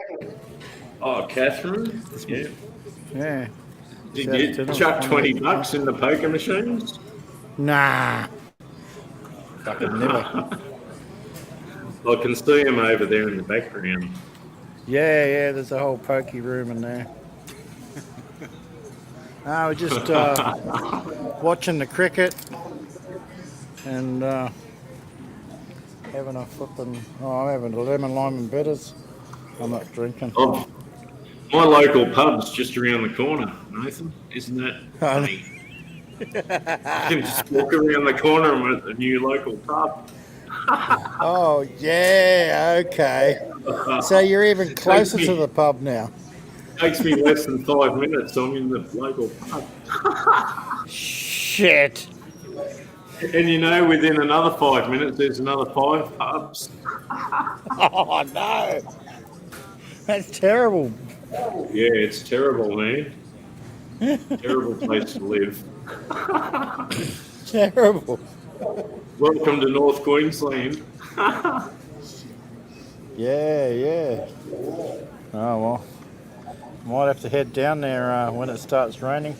Oh, Catherine? Yeah. Yeah. Did you chuck $20 in the poker machines? Nah. Fucking never. I can see them over there in the background. Yeah, there's a whole pokey room in there. No, we're just watching the cricket and having a flipping. I'm having a lemon, lime, and bitters. I'm not drinking. Oh, my local pub's just around the corner, Nathan. Isn't that funny? I can just walk around the corner and I'm at the new local pub. Oh, yeah, okay. So you're even closer to the pub now. Takes me less than 5 minutes. I'm in the local pub. Shit. And you know, within another 5 minutes, there's another 5 pubs. Oh, no. That's terrible. Yeah, it's terrible, man. Terrible place to live. Terrible. Welcome to North Queensland. Yeah. Oh, well. Might have to head down there when it starts raining.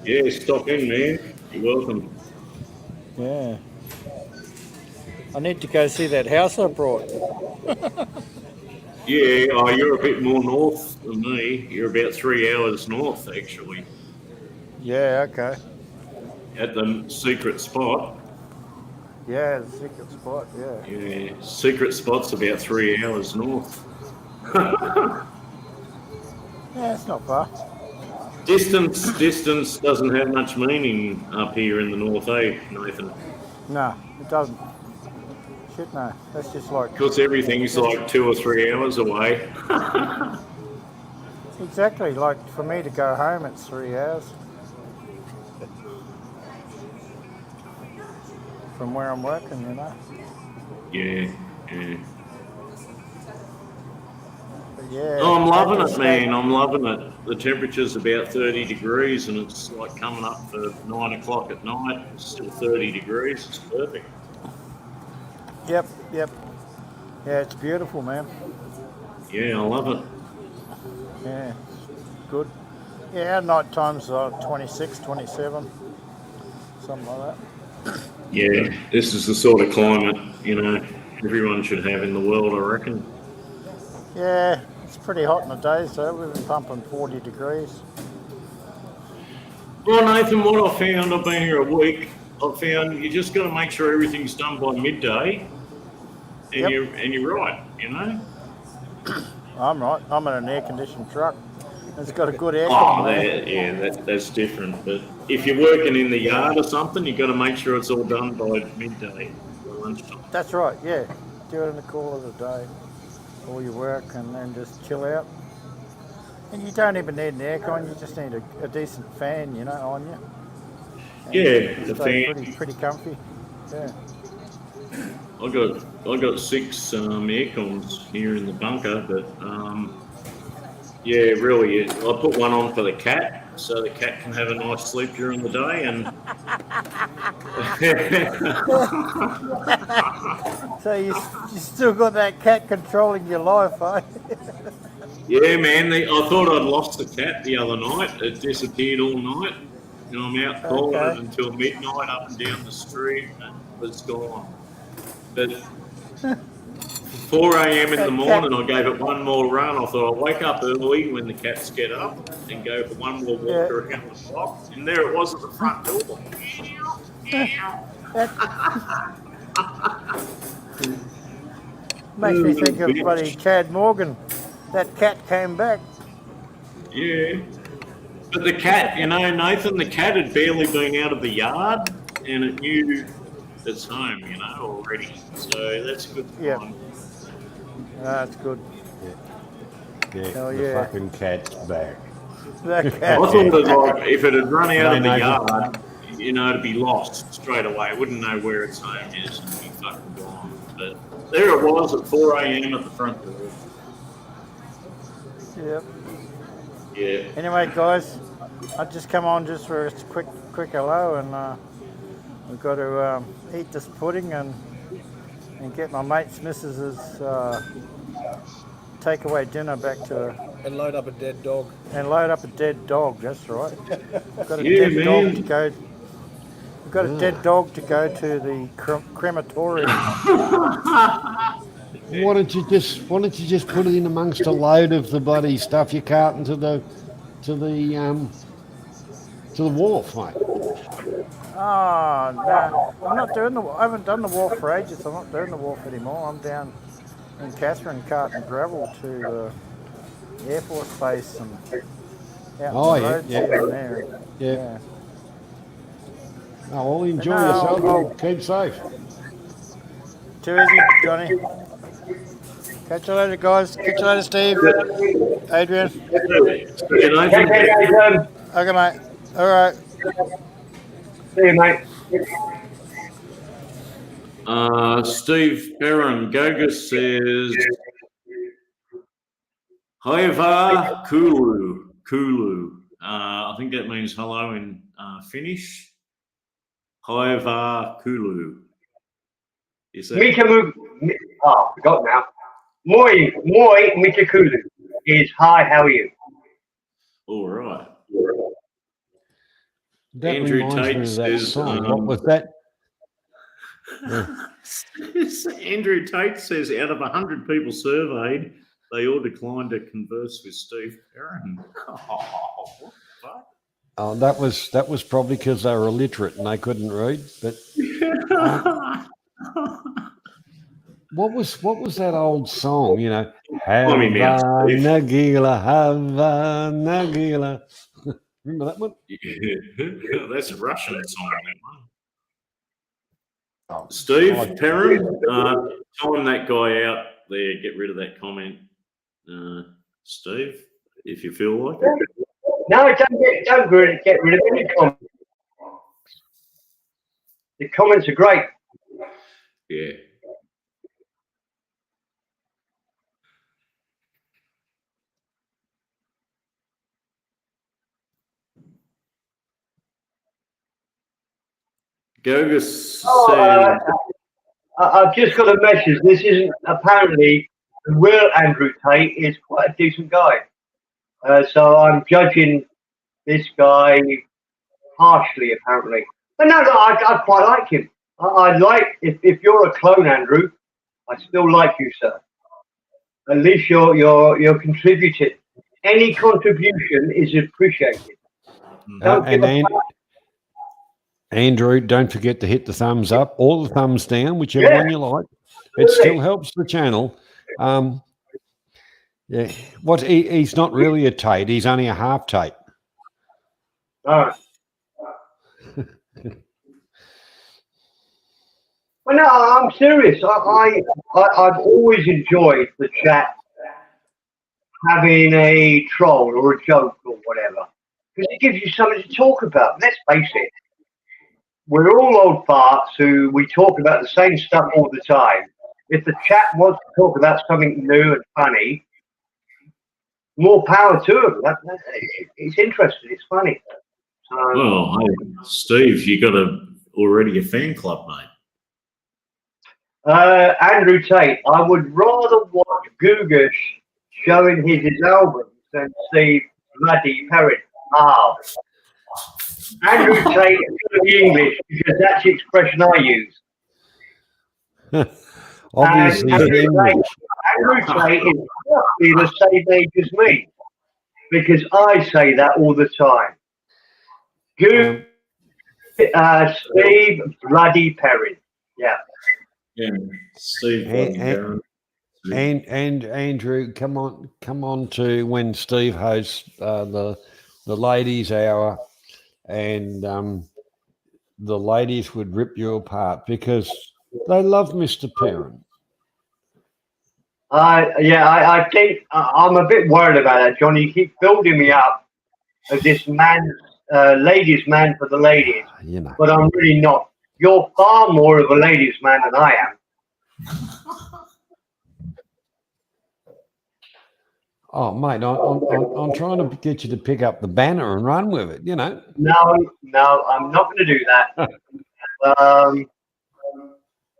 Yeah, stop in, man. You're welcome. Yeah. I need to go see that house I brought. Yeah, oh, you're a bit more north than me. You're about 3 hours north, actually, Yeah, okay. at the secret spot. Yeah, the secret spot, yeah. Yeah, secret spot's about 3 hours north. Yeah, it's not far. Distance doesn't have much meaning up here in the north, eh, Nathan? No, it doesn't. Shit, no. That's just like... Because everything's like 2 or 3 hours away. Exactly, like for me to go home, it's 3 hours. From where I'm working, you know. Yeah. But yeah. Oh, I'm loving it, man. I'm loving it. The temperature's about 30 degrees and it's like coming up for 9 o'clock at night. It's still 30 degrees. It's perfect. Yep. Yeah, it's beautiful, man. Yeah, I love it. Yeah, good. Yeah, our night time's 26, 27, something like that. Yeah, this is the sort of climate, you know, everyone should have in the world, I reckon. Yeah, it's pretty hot in the day, so we've been pumping 40 degrees. Well, Nathan, what I found, I've been here a week, I found you just got to make sure everything's done by midday, and you're right, you know. I'm right. I'm in an air-conditioned truck. It's got a good air Oh, conditioner. that's different. But if you're working in the yard or something, you've got to make sure it's all done by midday, by lunchtime. That's right, yeah. Do it in the cool of the day. All your work and then just chill out. And you don't even need an aircon, you just need a decent fan, you know, on you. And Yeah, the stay fan. pretty comfy. Yeah. I got 6 aircons here in the bunker, but yeah, really, I put one on for the cat, so the cat can have a nice sleep during the day, and So you still got that cat controlling your life, eh? yeah, man, I thought I'd lost the cat the other night. It disappeared all night, and I'm out calling it until midnight up and down the street, and it's gone. But 4 a.m. in the morning, I gave it one more run. I thought I'll wake up early when the cats get up and go for one more walk around the block. And there it was at the front door. Makes me think of bloody Chad Morgan. That cat came back. Yeah. But the cat, you know, Nathan, the cat had barely been out of the yard and it knew it's home, you know, already. So that's a good sign. Yeah. That's good. Yeah, Hell the yeah. fucking cat's back. That I cat. thought that, like, if it had run out of the No, yard, you know, it'd be lost straight away. It wouldn't know where its home is and be fucking gone. But there it was at 4 a.m. at the front door. Yep. Yeah. Anyway, guys, I just come on just for a quick hello, and we've got to eat this pudding and get my mate's missus's takeaway dinner back to her. And load up a dead dog. And load up a dead dog. That's right. We've got a Yeah, dead man. dog to go. We've got a dead dog to go to the crematorium. Why don't you just put it in amongst a load of the bloody stuff you carting to the wharf, mate? Oh, no. I'm not doing I haven't done the wharf for ages. I'm not doing the wharf anymore. I'm down in Catherine carting gravel to the Air Force Base and out Oh, the yeah, roads yeah. here and there. Yeah. Oh, well, enjoy No, yourself. I'll- Keep safe. Too easy, Johnny. Catch you later, guys. Catch you later, Steve. Adrian. See you, Nathan. Okay, guys, Okay, mate. All right. see you, mate. Steve Perrin Gogus says, Hoiva Kulu. Kulu. I think that means hello in Finnish. Hoiva Kulu. Is that I forgot now. Moi Mitakulu is hi, how are you? all right? That Andrew reminds me Tate of that says, song. What was that? Andrew Tate says out of 100 people surveyed, they all declined to converse with Steve Perrin. Oh, what the fuck? Oh, that was probably because they were illiterate and they couldn't read. But what was that old song? You know, Follow me now, Hava Steve. Nagila, Hava Nagila. Remember that one? Yeah, that's a Russian song. That one. Oh, Steve God. Perrin, time that guy out there. Get rid of that comment, Steve, if you feel like it. No, don't get rid of any comments. The comments are great. Yeah. Gogus said, I've just got a message. This isn't apparently the real Andrew Tate is quite a decent guy. So I'm judging this guy harshly, apparently. But no, I quite like him. I like if you're a clone, Andrew. I still like you, sir. At least you're contributing. Any contribution is appreciated. Don't give a fuck. Andrew, don't forget to hit the thumbs up or the thumbs down, whichever Yeah. one you like. It still helps the channel. Yeah, he's not really a Tate. He's only a half Tate. All right. Well, no, I'm serious. I've always enjoyed the chat, having a troll or a joke or whatever, because it gives you something to talk about. Let's face it, we're all old farts who we talk about the same stuff all the time. If the chat wants to talk about something new and funny, more power to them. It's interesting. It's funny. So, well, hey, Steve, you got already a fan club, mate. Andrew Tate, I would rather watch Gugush showing his albums than see bloody Perrin. Oh. Andrew Tate is going to be English because that's the expression I use. Obviously, And he's English. Andrew Tate is roughly the same age as me because I say that all the time. Steve bloody Perrin. Yeah. Yeah, Steve. And Andrew, come on to when Steve hosts the ladies' hour, and the ladies would rip you apart because they love Mr. Perrin. I think I'm a bit worried about that, John. You keep building me up as this ladies' man for the ladies, You know. but I'm really not. You're far more of a ladies' man than I am. Oh, mate, I'm trying to get you to pick up the banner and run with it, you know. No, I'm not going to do that.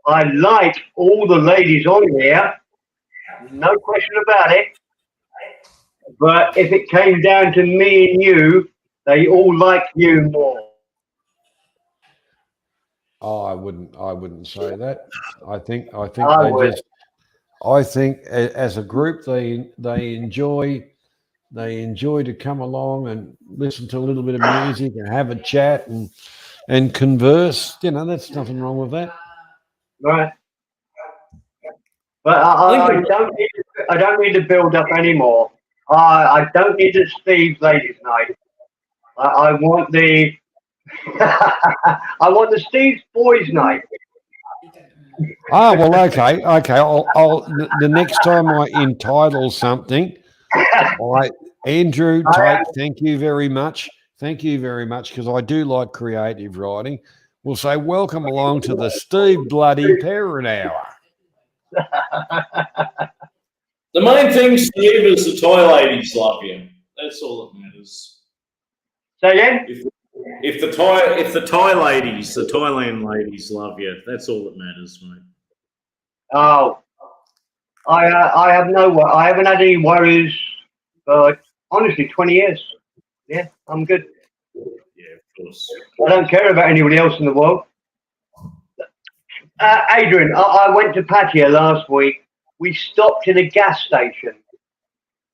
I like all the ladies on here, no question about it. But if it came down to me and you, they all like you more. Oh, I wouldn't say that. I think I they would. just. I think as a group they enjoy to come along and listen to a little bit of music and have a chat and converse. You know, there's nothing wrong with that. Right. But I don't need to build up anymore. I don't need a Steve Ladies Night. I want the I want the Steve's boys' name. Ah, well, okay. The next time I entitle something, Andrew Tate, thank you very much. Thank you very much, because I do like creative writing. We'll say, welcome along to the Steve Bloody Parent Hour. The main thing, Steve, is the toy ladies love you. That's all that matters. Say again? If the toy ladies, the Toyland ladies love you, that's all that matters, mate. Oh, I haven't had any worries. Honestly, 20 years. Yeah, I'm good. Yeah, of course. I don't care about anybody else in the world. Adrian, I went to Pattaya last week. We stopped in a gas station,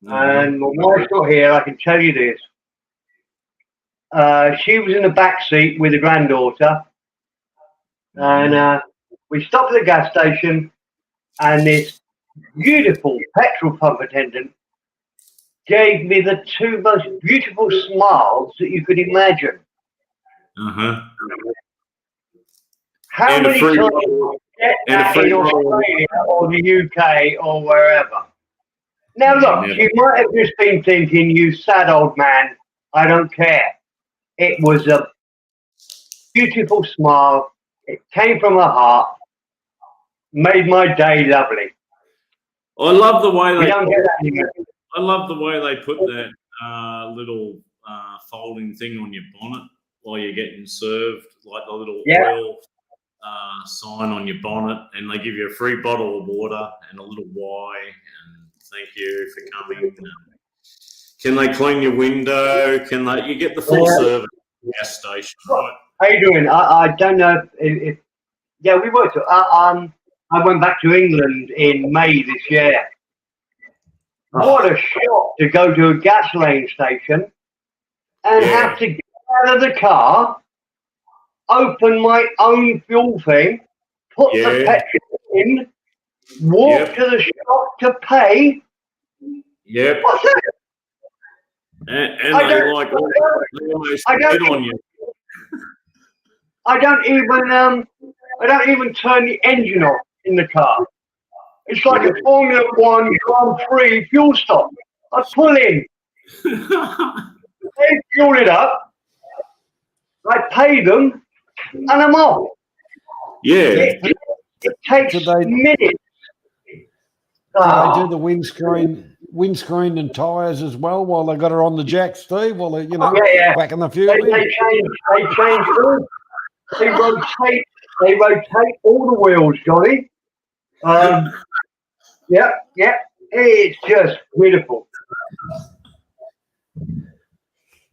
and my wife's not here. I can tell you this. She was in the back seat with a granddaughter, and we stopped at the gas station, and this beautiful petrol pump attendant gave me the two most beautiful smiles that you could imagine. How And a many free times roll. do you get And a that free in roll. Australia or the UK or wherever? Now look, Never. she might have just been thinking, you sad old man, I don't care. It was a beautiful smile. It came from her heart. Made my day lovely. I love the way We they. don't get that anymore. I love the way they put that little folding thing on your bonnet while you're getting served, like the little oil sign on your bonnet, and they give you a free bottle of water and a little Y, and thank you for coming. Can they clean your window? Can they? You get the full service gas station, right? How you doing? I don't know if yeah, we worked. I went back to England in May this year. What a shock to go to a gasoline station and have to get out of the car, open my own fuel thing, put the petrol in, walk to the shop to pay. Yep. What's that? And I they don't- like they almost I don't- spit on you. I don't even turn the engine off in the car. It's like a Formula One Grand Prix fuel stop. I pull in, they fuel it up, I pay them, and I'm off. Yeah. It takes Do they- minutes. Do Ah, they do the windscreen and tyres as well while they got her on the jack, Steve? While they, yeah. whacking the fuel They in? change all. They rotate all the wheels, Johnny. Yeah. It's just beautiful.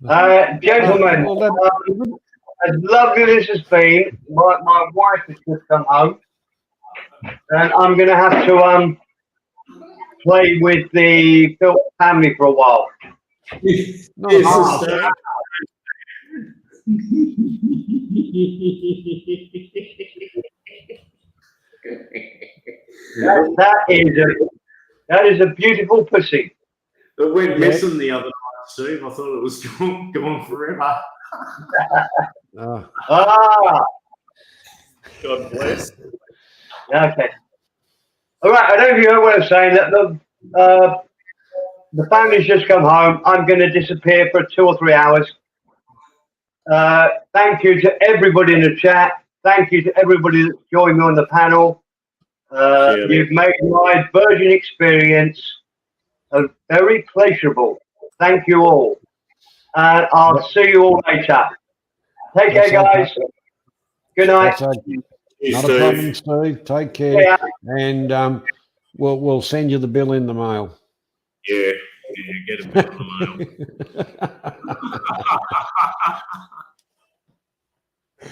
Gentlemen, Well, as lovely as this has been, my wife has just come home, and I'm going to have to play with the Phil family for a while. no, That is a beautiful pussy. It went missing the other night, Steve. I thought it was gone forever. Ah, God bless. okay. All right. I don't know if you heard what I'm saying. That the family's just come home. I'm going to disappear for 2 or 3 hours. Thank you to everybody in the chat. Thank you to everybody that's joined me on the panel. You've made my Virgin experience very pleasurable. Thank you all. And I'll see you all later. Take care, guys. Good night. That's okay. Hey, Not Steve. a problem, Steve. Take care. Yeah. And we'll send you the bill in the mail. Yeah, get a bit on the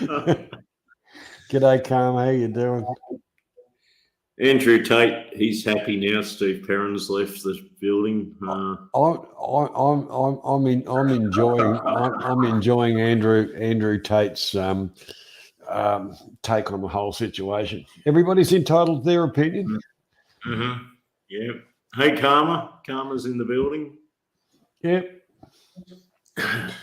mail. G'day, Carm. How you doing? Andrew Tate, he's happy now. Steve Perrin's left the building. I'm enjoying Andrew Tate's take on the whole situation. Everybody's entitled to their opinion. Yeah. Hey, Karma. Karma's in the building. Yep.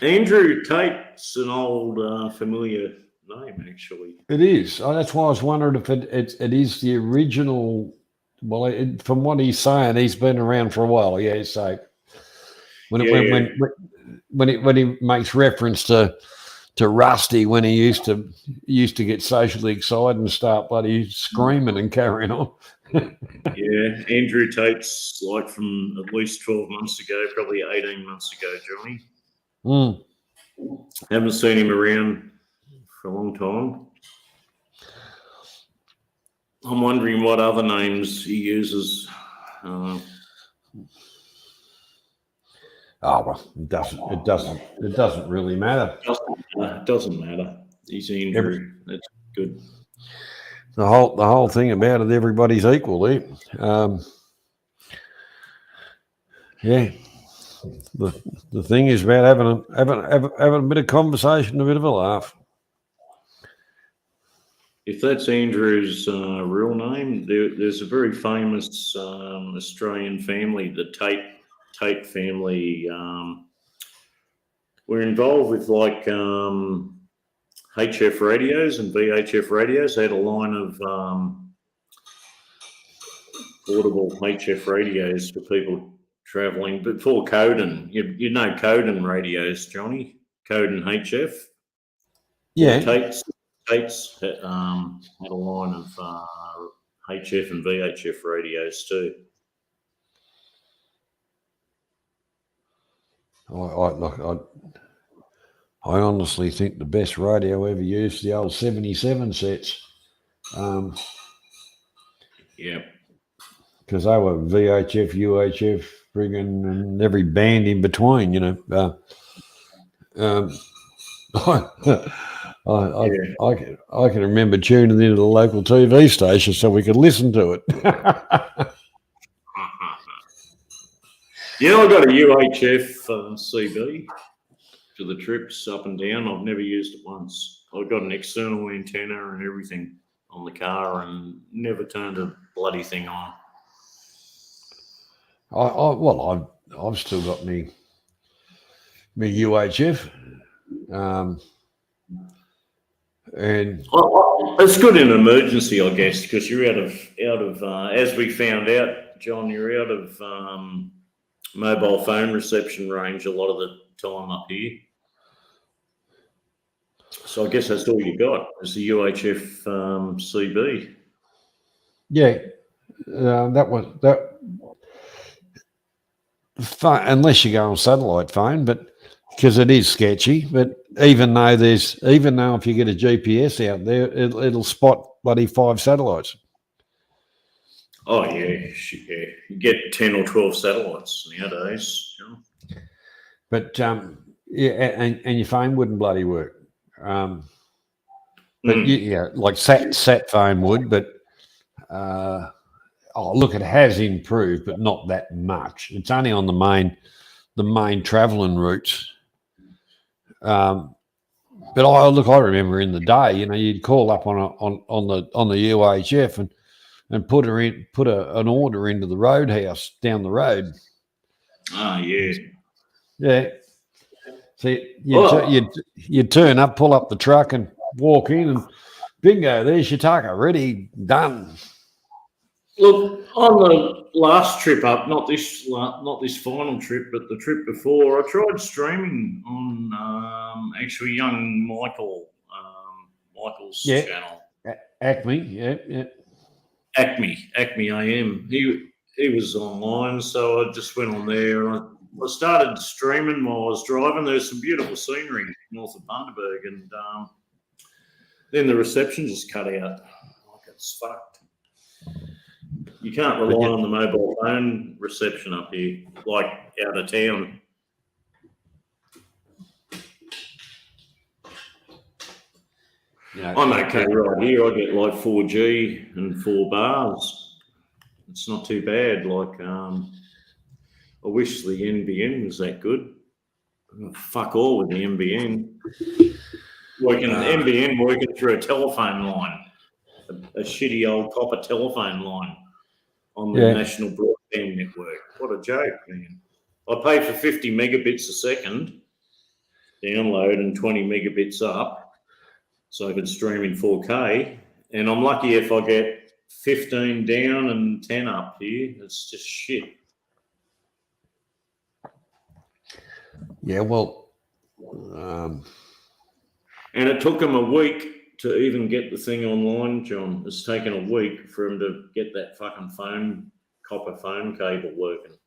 Andrew Tate's an old familiar name, actually. It is. That's why I was wondering if it is the original. Well, from what he's saying, he's been around for a while. Yeah, so when he makes reference to Rusty when he used to get socially excited and start bloody screaming and carrying on. Yeah, Andrew Tate's like from at least 12 months ago, probably 18 months ago, Johnny. Mm. Haven't seen him around for a long time. I'm wondering what other names he uses. Oh well, it doesn't really matter. It doesn't matter. He's Andrew. That's good. The whole thing about it, everybody's equal there. Yeah. The thing is about having a bit of conversation, a bit of a laugh. If that's Andrew's real name, there's a very famous Australian family, the Tate family. We're involved with like HF radios and VHF radios. They had a line of portable HF radios for people travelling before Coden. You know Coden radios, Johnny? Coden HF. Yeah. Tate's had a line of HF and VHF radios too. I honestly think the best radio ever used the old 77 sets. Yeah. Because they were VHF, UHF, friggin' and every band in between, you know. I can remember tuning into the local TV station so we could listen to it. Yeah, I got a UHF CB for the trips up and down. I've never used it once. I've got an external antenna and everything on the car and never turned a bloody thing on. I've still got me UHF. And it's good in an emergency, I guess, because you're out of as we found out, John, you're out of mobile phone reception range a lot of the time up here. So I guess that's all you got is the UHF CB. Yeah, unless you go on satellite phone, but because it is sketchy. But even though if you get a GPS out there, it'll spot bloody 5 satellites. Oh yeah, you get 10 or 12 satellites nowadays. But and your phone wouldn't bloody work. But like sat phone would, but look, it has improved, but not that much. It's only on the main travelling routes. But I remember in the day, you know, you'd call up on the UHF and put an order into the roadhouse down the road. Ah, yeah. Yeah. So you'd turn up, pull up the truck and walk in and bingo, there's your tucker, ready, done. Look, on the last trip up, not this final trip, but the trip before, I tried streaming on actually young Michael's channel. Acme, yeah. Acme AM. He was online, so I just went on there and I started streaming while I was driving. There's some beautiful scenery north of Bundaberg, and then the reception just cut out. Like it's fucked. You can't rely on the mobile phone reception up here, like out of town. Yeah, I'm okay right here. I get like 4G and 4 bars. It's not too bad. Like, I wish the NBN was that good. Fuck all with the NBN. NBN working through a telephone line, a shitty old copper telephone line on the National Broadband Network. What a joke, man. I pay for 50 megabits a second download and 20 megabits up, so I could stream in 4K. And I'm lucky if I get 15 down and 10 up here. It's just shit. Yeah, well, And it took them a week to even get the thing online, John. It's taken a week for them to get that fucking copper phone cable working.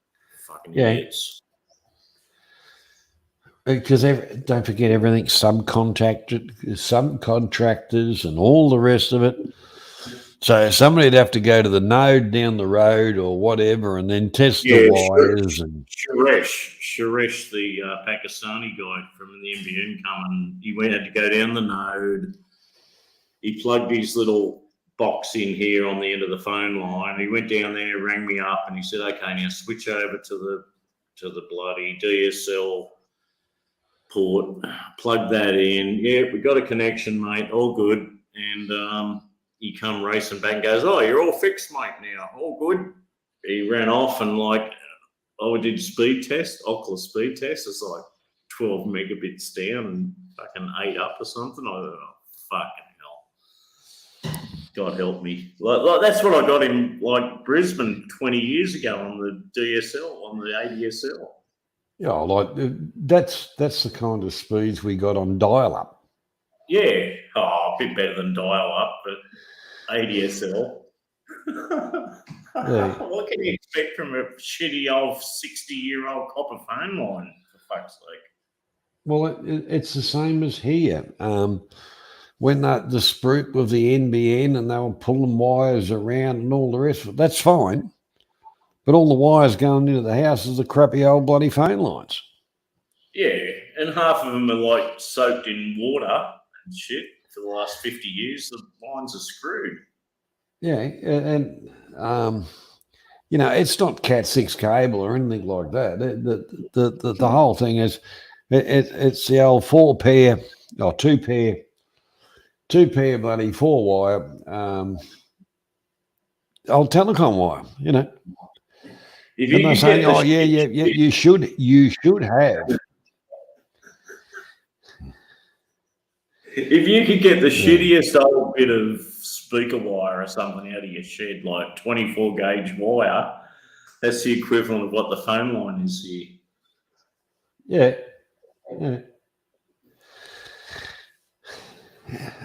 Fucking Yeah. idiots. because don't forget everything's subcontractors and all the rest of it. So somebody'd have to go to the node down the road or whatever and then test the wires. And Suresh, the Pakistani guy from the NBN coming, he had to go down the node. He plugged his little box in here on the end of the phone line. He went down there, rang me up, and he said, "Okay, now switch over to the bloody DSL port. Plug that in. Yeah, we got a connection, mate. All good." And he come racing back and goes, "Oh, you're all fixed, mate. Now, all good." He ran off and I did speed test, Oculus speed test. It's like 12 megabits down and fucking 8 up or something. I don't know. Fucking hell. God help me. Like that's what I got in Brisbane 20 years ago on the DSL, on the ADSL. yeah, that's the kind of speeds we got on dial-up. Yeah. Oh, a bit better than dial-up, but ADSL. Yeah. What can you expect from a shitty old 60-year-old copper phone line, for fuck's sake? Well, it's the same as here. When the spruik with the NBN and they were pulling wires around and all the rest of it, that's fine. But all the wires going into the house is the crappy old bloody phone lines. Yeah, and half of them are soaked in water and shit for the last 50 years. The lines are screwed. Yeah, and it's not Cat 6 cable or anything like that. The whole thing is it's the old 4-pair or 2-pair bloody 4-wire old telecom wire. If And they're saying, "Oh yeah, you should have." If you could get the shittiest old bit of speaker wire or something out of your shed, like 24 gauge wire, that's the equivalent of what the phone line is here. Yeah.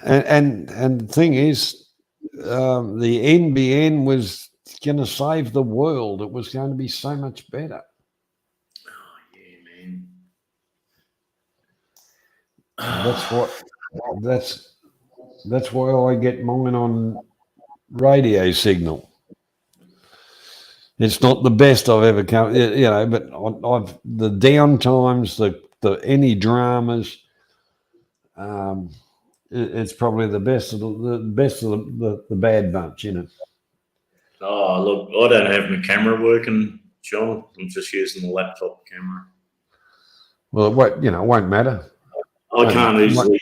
And the thing is, the NBN was going to save the world. It was going to be so much better. Oh yeah, man. That's why I get mine on radio signal. It's not the best I've ever come, but I've the downtimes, the any dramas. It's probably the best of the bad bunch, Oh look, I don't have my camera working, John. I'm just using the laptop camera. Well, it won't matter. I can't easily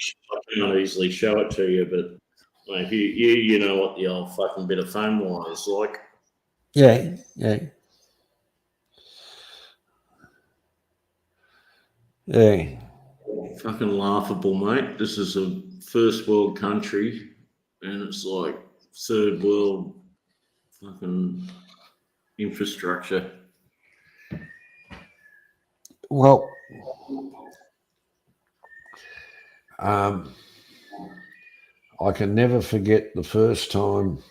show it to you, but if you know what the old fucking bit of phone wire is like. Yeah. Fucking laughable, mate. This is a first world country, and it's like third world fucking infrastructure. Well, I can never forget the first time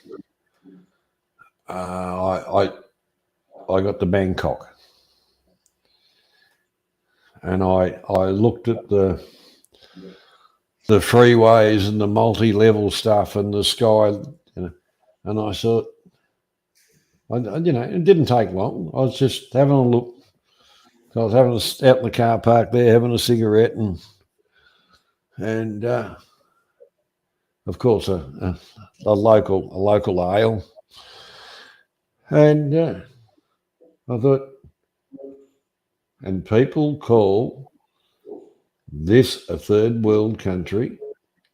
I got to Bangkok, and I looked at the freeways and the multi-level stuff and the sky, and I thought, it didn't take long. I was just having a look. I was out in the car park there, having a cigarette, and of course a local ale, and I thought, and people call this a third world country.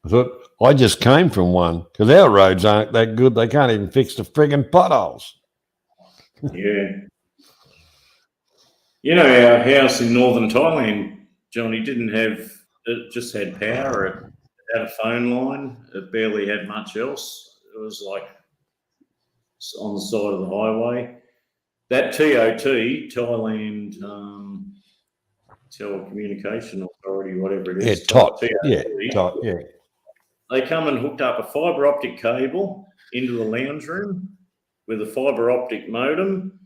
I thought, I just came from one, because our roads aren't that good. They can't even fix the friggin' potholes. Yeah. Our house in northern Thailand, Johnny, didn't have it just had power. It had a phone line. It barely had much else. It was like on the side of the highway. That TOT, Thailand Telecommunication Authority, whatever it Yeah, is. TOT. TOT, Yeah, TOT. Yeah. They come and hooked up a fibre optic cable into the lounge room with a fibre optic modem.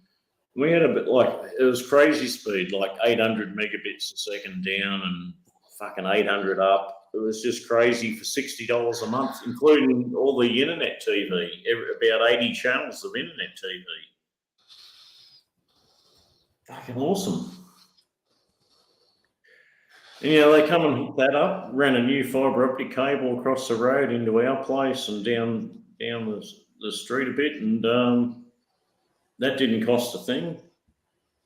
We had a bit like, it was crazy speed, like 800 megabits a second down and fucking 800 up. It was just crazy for $60 a month, including all the internet TV, about 80 channels of internet TV. Fucking awesome. And, they come and hook that up, ran a new fibre optic cable across the road into our place and down the street a bit, and that didn't cost a thing.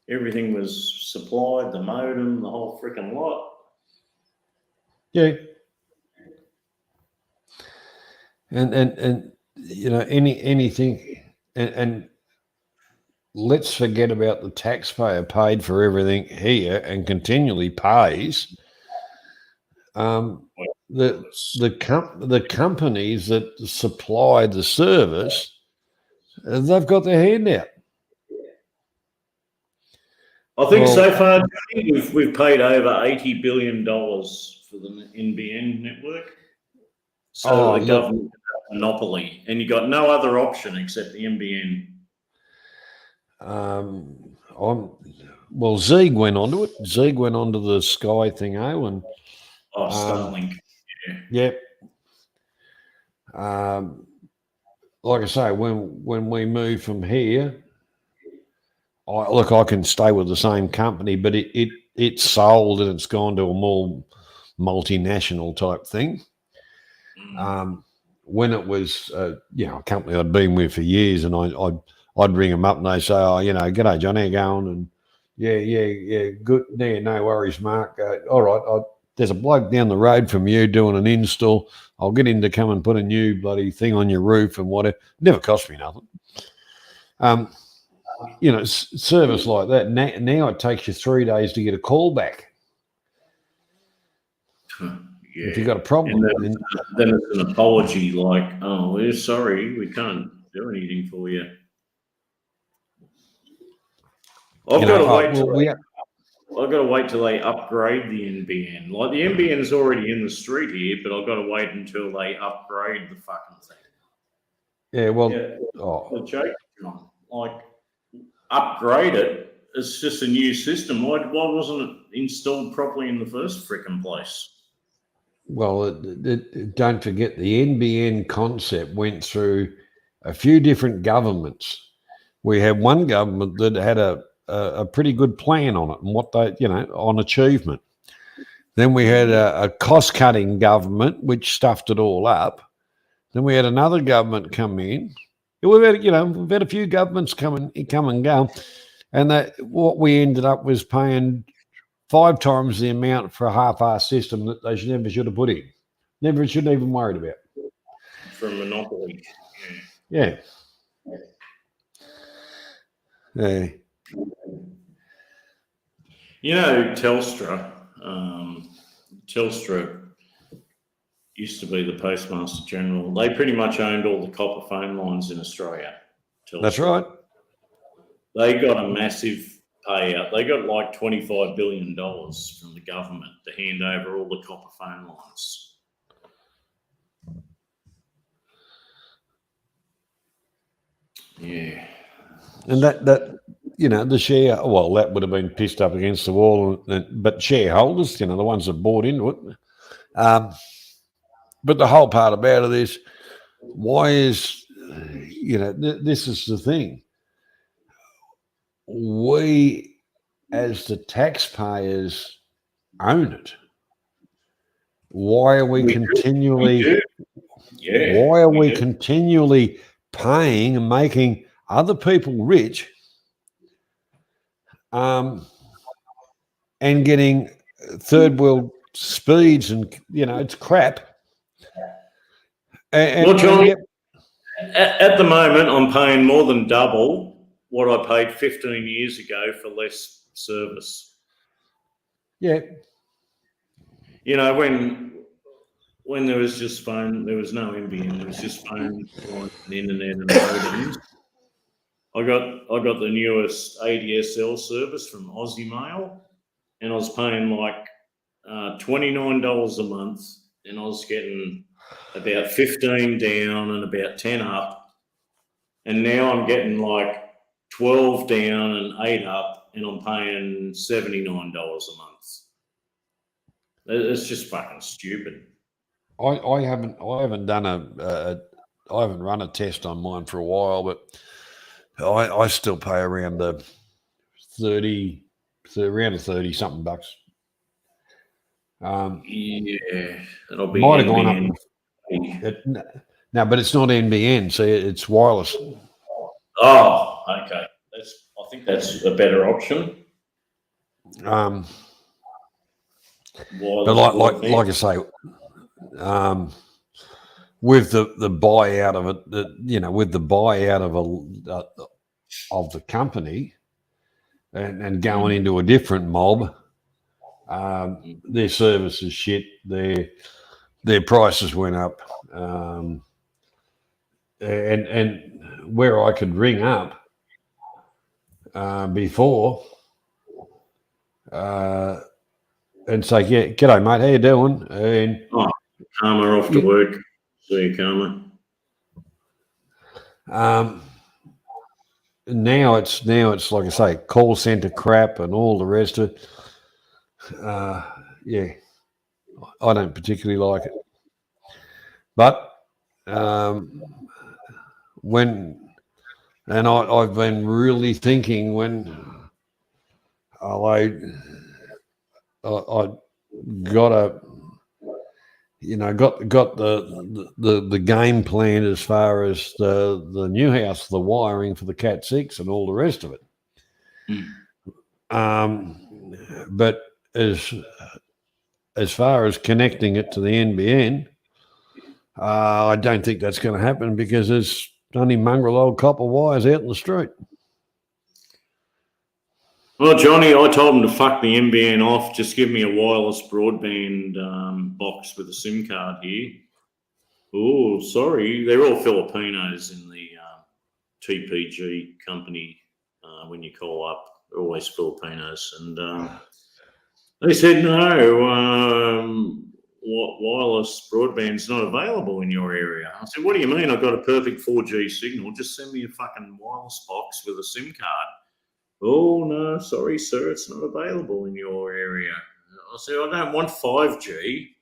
Everything was supplied, the modem, the whole freaking lot. Yeah. And anything, and let's forget about the taxpayer paid for everything here and continually pays. The companies that supply the service, they've got their hand out. I think so far, Johnny, we've paid over $80 billion for the NBN network. So the government has a monopoly, and you got no other option except the NBN. Zeeg went onto it. Zeeg went onto the Sky thing, and Starlink. Yeah. Like I say, when we move from here, I can stay with the same company, but it's sold and it's gone to a more multinational type thing. When it was a company I'd been with for years, and I'd ring them up and they say, g'day John, how you going? And yeah, good. Yeah, no worries, Mark. All right, there's a bloke down the road from you doing an install. I'll get him to come and put a new bloody thing on your roof and whatever. Never cost me nothing. Service like that. Now it takes you 3 days to get a call back. Yeah. If you've got a problem. And then it's an apology like, oh, we're sorry, we can't do anything for you. I've got to wait till they upgrade the NBN. Like, the NBN's already in the street here, but I've got to wait until they upgrade the fucking thing. Yeah, well, The joke, John. Like, upgrade it. It's just a new system. Why wasn't it installed properly in the first frickin' place? Well, don't forget the NBN concept went through a few different governments. We had one government that had a pretty good plan on it and what they, on achievement. Then we had a cost-cutting government which stuffed it all up. Then we had another government come in. We've had a few governments come and go, and what we ended up was paying 5 times the amount for a half-assed system that they never should have put in. Never should have even worried about. For a monopoly. Yeah. Telstra. Telstra used to be the Postmaster General. They pretty much owned all the copper phone lines in Australia. Telstra. That's right. They got a massive payout. They got like $25 billion from the government to hand over all the copper phone lines. Yeah. And that the share, that would have been pissed up against the wall, but shareholders, the ones that bought into it. But the whole part about it is, why is, this is the thing. We, as the taxpayers, own it. Why are we continually? Why are we continually paying and making other people rich, and getting third world speeds, and it's crap. Well, Johnny, at the moment, I'm paying more than double what I paid 15 years ago for less service. Yeah. you know, when there was just phone, there was no NBN, there was just phone lines and internet and modems. I got the newest ADSL service from Aussie Mail, and I was paying like $29 a month, and I was getting about 15 down and about 10 up, and now I'm getting like 12 down and 8 up, and I'm paying $79 a month. It's just fucking stupid. I haven't done I haven't run a test on mine for a while, but I still pay around the 30 something bucks. Yeah, it'll be Might have gone NBN. up. No, but it's not NBN. See, it's wireless. Oh, okay. I think that's a better option. But Wireless broadband. like I say, with the buyout of it, with the buyout of the company and going into a different mob, their service is shit. Their prices went up, and where I could ring up before and say, "Yeah, g'day, mate. How you doing?" And Karma off to work. See you, Karma. Now it's like I say, call center crap and all the rest of it. Yeah, I don't particularly like it. But I've been really thinking when I got the game plan as far as the new house, the wiring for the Cat 6 and all the rest of it. But as far as connecting it to the NBN, I don't think that's going to happen because there's only mongrel old copper wires out in the street. Well, Johnny, I told him to fuck the NBN off. Just give me a wireless broadband box with a SIM card here. Oh, sorry. They're all Filipinos in the TPG company. When you call up, they're always Filipinos. And they said, no, wireless broadband's not available in your area. I said, what do you mean? I've got a perfect 4G signal. Just send me a fucking wireless box with a SIM card. Oh, no, sorry, sir, it's not available in your area. I said, I don't want 5G.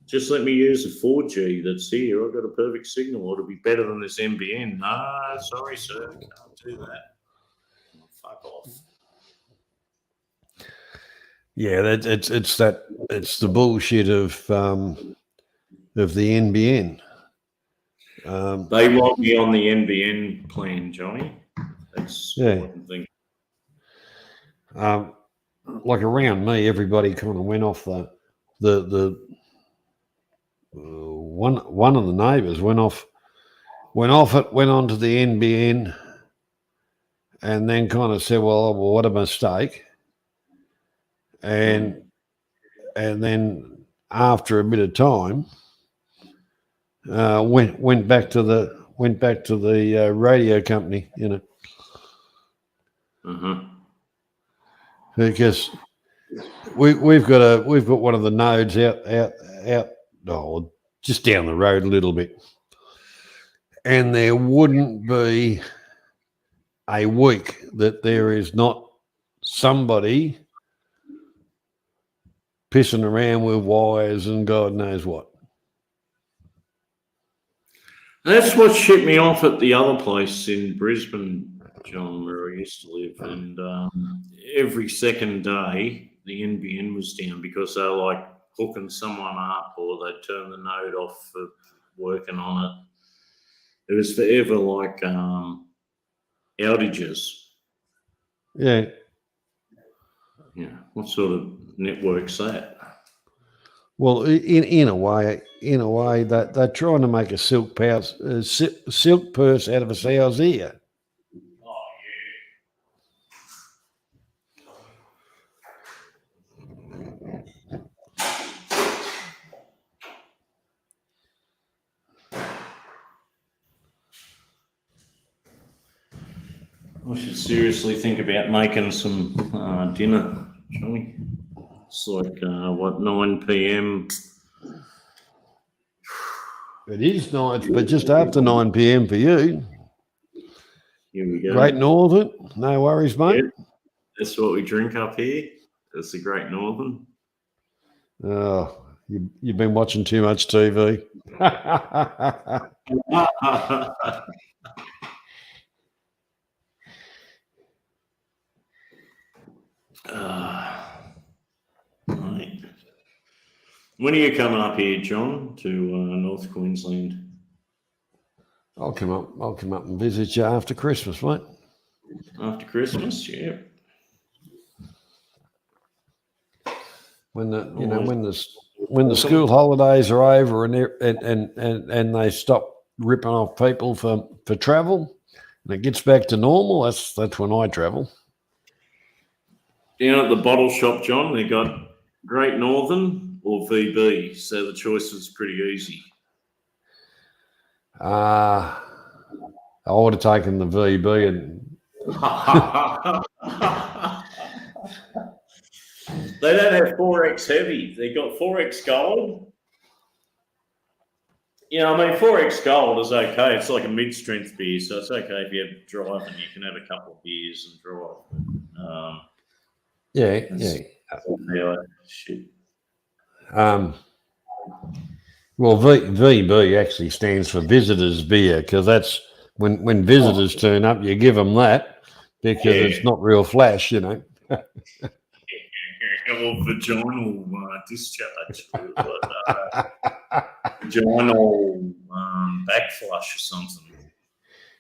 Just let me use the 4G that's here. I've got a perfect signal. It'll be better than this NBN. No, sorry, sir, can't do that. Oh, fuck off. Yeah, it's the bullshit of the NBN. They want me on the NBN plan, Johnny. That's Yeah. what I'm thinking. Like around me, everybody kind of went off the one of the neighbours went onto the NBN, and then kind of said, "Well, what a mistake," and then after a bit of time, went back to the radio company, because we've got one of the nodes out just down the road a little bit, and there wouldn't be a week that there is not somebody pissing around with wires and God knows what. That's what shipped me off at the other place in Brisbane, John, where I used to live. And every second day, the NBN was down because they were like hooking someone up, or they'd turn the node off for working on it. It was forever like outages. Yeah. Yeah. What sort of network's that? Well, in a way, that they're trying to make a silk purse out of a sow's ear. Oh, yeah. I should seriously think about making some dinner, Johnny. It's like, 9 p.m. It is nice, but just after 9 p.m. for you. Here we go. Great Northern. No worries, mate. Yeah, that's what we drink up here. That's the Great Northern. Oh, you've been watching too much TV. Right. When are you coming up here, John, to North Queensland? I'll come up and visit you after Christmas, mate. After Christmas, yeah. When the school holidays are over and they stop ripping off people for travel and it gets back to normal, that's when I travel. Down at the bottle shop, John, they got Great Northern or VB, so the choice was pretty easy. I would have taken the VB and They don't have 4X heavy. They got 4X gold. You know, I mean, 4X gold is okay. It's like a mid-strength beer, so it's okay if you have drive and you can have a couple of beers and drive. yeah. Shit. Well, VB actually stands for visitors beer because that's when visitors turn up, you give them that because it's not real flash, you know. Or vaginal discharge, vaginal backflush or something.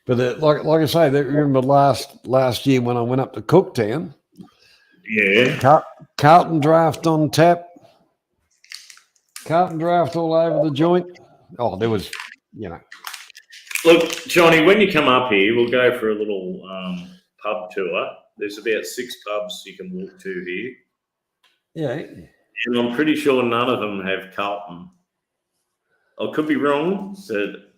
But like I say, remember last year when I went up to Cooktown? Yeah. Carlton Draft on tap. Carlton Draft all over the joint. Oh, there was, you know. Look, Johnny, when you come up here, we'll go for a little pub tour. There's about 6 pubs you can walk to here. Yeah. And I'm pretty sure none of them have Carlton. I could be wrong, but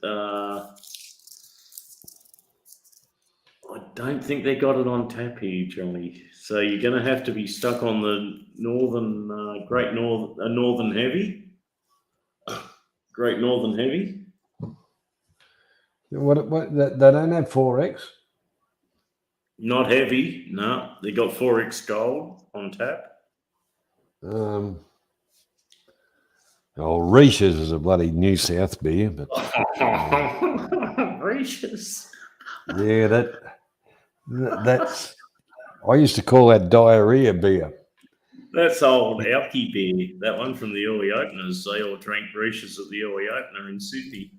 I don't think they got it on tap here, Johnny. So you're going to have to be stuck on the Northern, Great Northern Heavy. Great Northern Heavy. What they don't have 4X? Not heavy, no. They got 4X gold on tap. Reese's is a bloody New South beer, but Reese's. Yeah, that's. I used to call that diarrhea beer. That's old Alky beer. That one from the early openers. They all drank Reese's at the early opener in Sydney.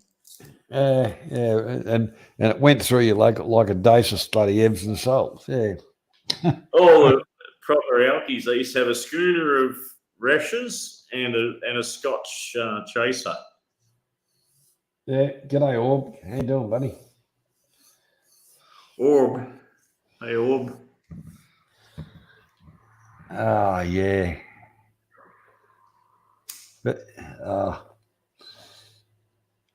Yeah, and it went through you like a dose of bloody Epsom salt. Yeah. All the proper Alkies. They used to have a schooner of rashes and a Scotch chaser. Yeah. G'day, Orb. How you doing, buddy? Orb. Hey, Orb. Oh, yeah. But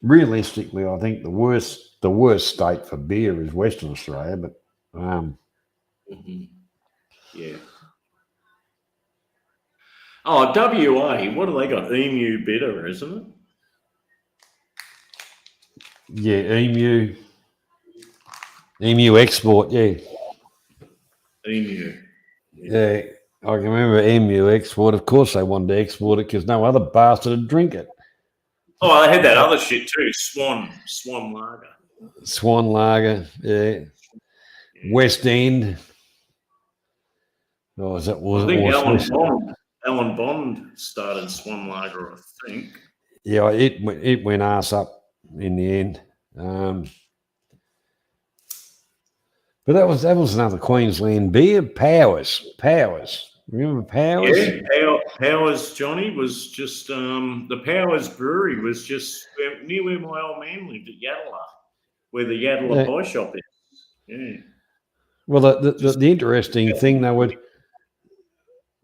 realistically, I think the worst state for beer is Western Australia. But yeah. Oh, WA. What do they got? Emu bitter, isn't it? Yeah, Emu export. Yeah. Emu. Yeah. I can remember Emu export. Of course, they wanted to export it because no other bastard would drink it. Oh, they had that other shit too. Swan Lager. Swan Lager, yeah. West End. Oh, is that was I think it? Alan Bond started Swan Lager, I think. Yeah, it went ass up in the end. But that was another Queensland beer. Powers. Remember Powers? Yeah, Powers, Johnny, was just the Powers Brewery was just near where my old man lived at Yadala, where the Yadala pie shop is. Yeah. Well, the interesting thing,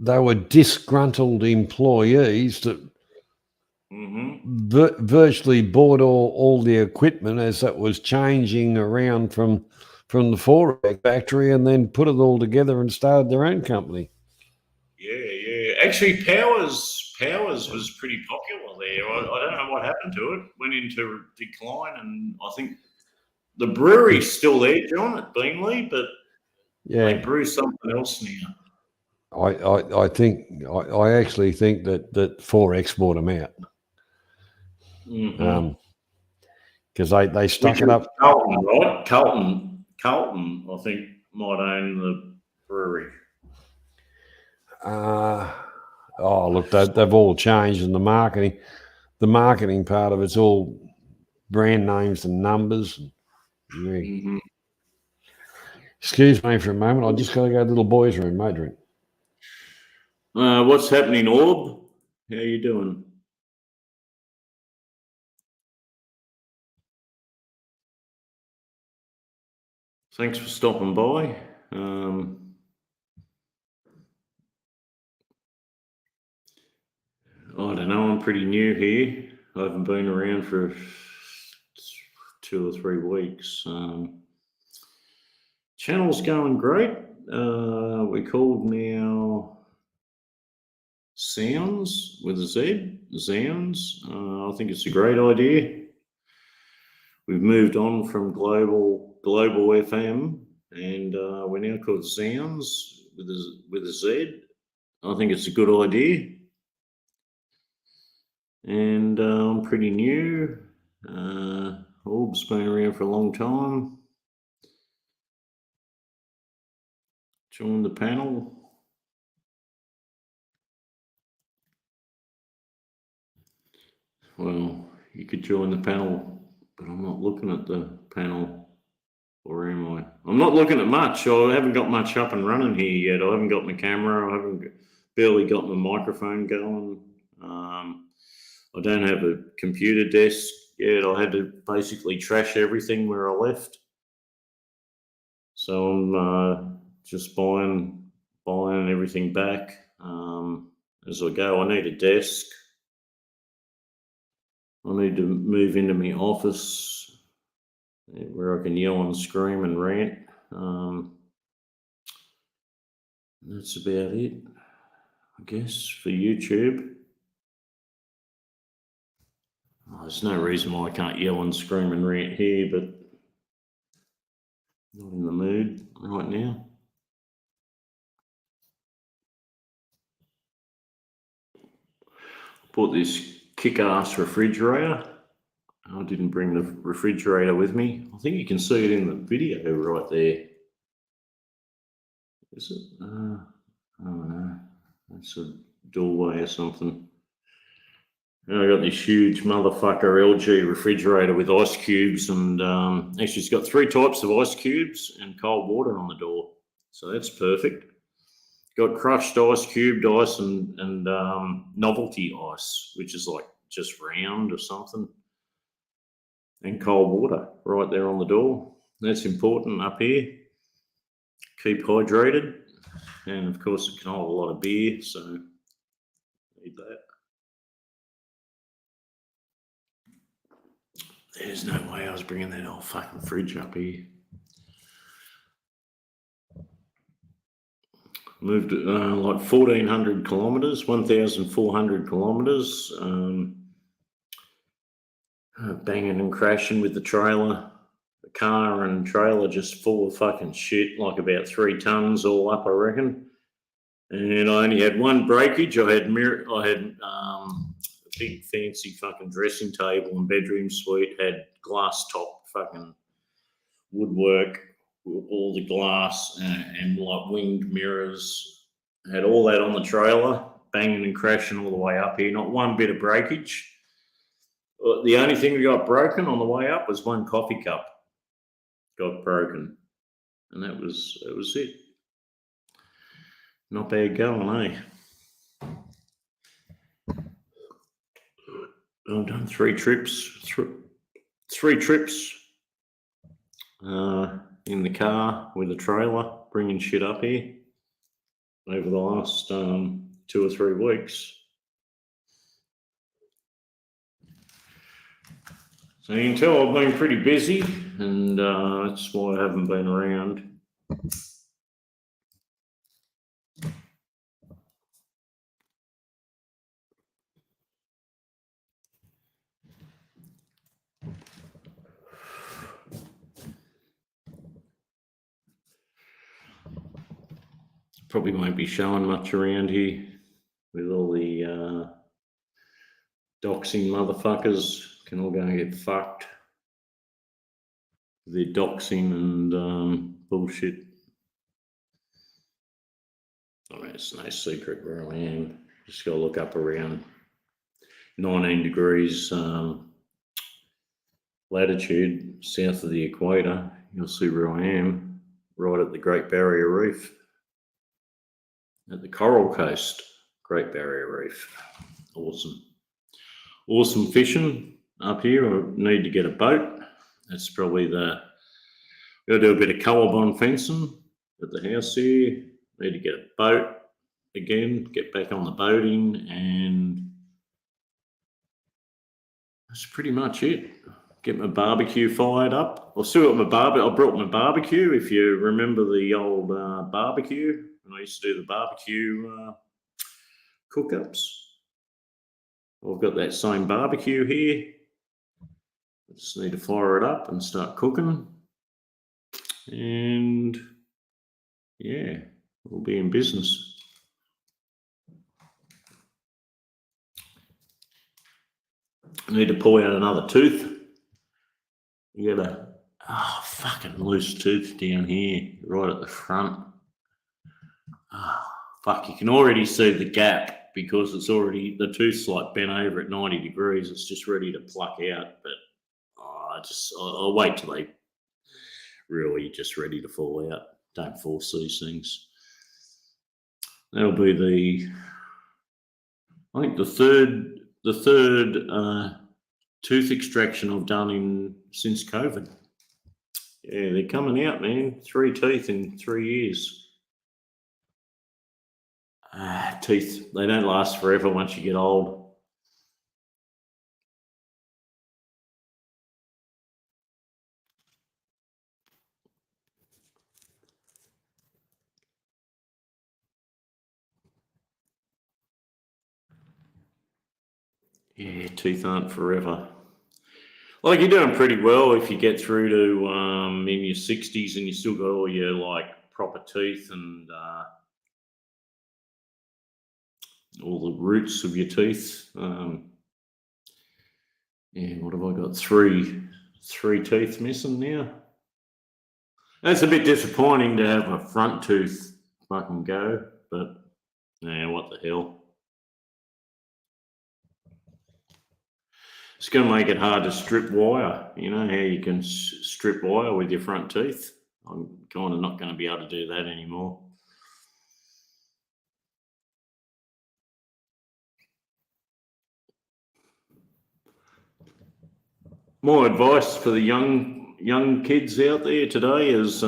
they were disgruntled employees that virtually bought all the equipment as it was changing around from from the 4X factory and then put it all together and started their own company. Yeah. Actually, Powers was pretty popular there. I don't know what happened to it. Went into decline, and I think the brewery's still there, John, at Beanley, but they Yeah, brew something else now. I actually think that 4X bought them out. Mm-hmm. Because they stuck Which it up. Carlton, right? Carlton, I think, might own the brewery. Look, they've all changed in the marketing. The marketing part of it's all brand names and numbers. Yeah. Mm-hmm. Excuse me for a moment. I just got to go to the little boys' room, mate. Drink. What's happening, Orb? How you doing? Thanks for stopping by. I don't know. I'm pretty new here. I haven't been around for 2 or 3 weeks. Channel's going great. We called now Sounds with a Z. Sounds. I think it's a great idea. We've moved on from global FM, and we're now called Sounds with a Z. I think it's a good idea. And I'm pretty new. Orb's been around for a long time. Join the panel. Well, you could join the panel, but I'm not looking at the panel. Or am I? I'm not looking at much. I haven't got much up and running here yet. I haven't got my camera. I haven't barely got my microphone going. I don't have a computer desk yet. I had to basically trash everything where I left. So I'm just buying everything back as I go. I need a desk. I need to move into my office where I can yell and scream and rant. That's about it, I guess, for YouTube. There's no reason why I can't yell and scream and rant here, but not in the mood right now. Bought this kick-ass refrigerator. I didn't bring the refrigerator with me. I think you can see it in the video right there. Is it? I don't know. That's a doorway or something. And I got this huge motherfucker LG refrigerator with ice cubes, and actually it's got 3 types of ice cubes and cold water on the door. So that's perfect. Got crushed ice, cubed ice, and novelty ice, which is like just round or something. And cold water right there on the door. That's important up here. Keep hydrated. And of course it can hold a lot of beer, so need that. There's no way I was bringing that old fucking fridge up here. Moved like 1,400 kilometres, 1,400 kilometres. Banging and crashing with the trailer. The car and trailer just full of fucking shit, like about 3 tons all up, I reckon. And I only had one breakage. I had a big fancy fucking dressing table and bedroom suite, had glass top fucking woodwork, all the glass and like winged mirrors. Had all that on the trailer, banging and crashing all the way up here. Not one bit of breakage. The only thing that got broken on the way up was one coffee cup got broken, and that was it. Not bad going, eh? I've done 3 trips. 3 trips in the car with a trailer, bringing shit up here over the last 2 or 3 weeks. So you can tell I've been pretty busy, and that's why I haven't been around. Probably won't be showing much around here with all the doxing motherfuckers. Can all go and get fucked. The doxing and bullshit. I mean, it's no secret where I am. Just got to look up around 19 degrees latitude south of the equator. You'll see where I am, right at the Great Barrier Reef, at the Coral Coast, Great Barrier Reef. Awesome. Awesome fishing up here. I need to get a boat. That's probably got to do a bit of colorbond fencing at the house here. Need to get a boat again, get back on the boating, and that's pretty much it. Get my barbecue fired up. I've still got my I brought my barbecue. If you remember the old barbecue, when I used to do the barbecue cook-ups. I've got that same barbecue here. I just need to fire it up and start cooking. And yeah, we'll be in business. I need to pull out another tooth. You got a fucking loose tooth down here, right at the front. Fuck, you can already see the gap because it's already, the tooth's like bent over at 90 degrees. It's just ready to pluck out, but I'll wait till they really just ready to fall out. Don't force these things. That'll be I think the third tooth extraction I've done since COVID. Yeah, they're coming out, man. 3 teeth in 3 years. Teeth, they don't last forever once you get old. Yeah, teeth aren't forever. Like, you're doing pretty well if you get through to in your 60s and you still got all your like proper teeth and all the roots of your teeth. Yeah, what have I got? Three teeth missing now. That's a bit disappointing to have a front tooth fucking go, but yeah, what the hell. It's going to make it hard to strip wire. You know how you can strip wire with your front teeth? I'm kind of not going to be able to do that anymore. My advice for the young kids out there today is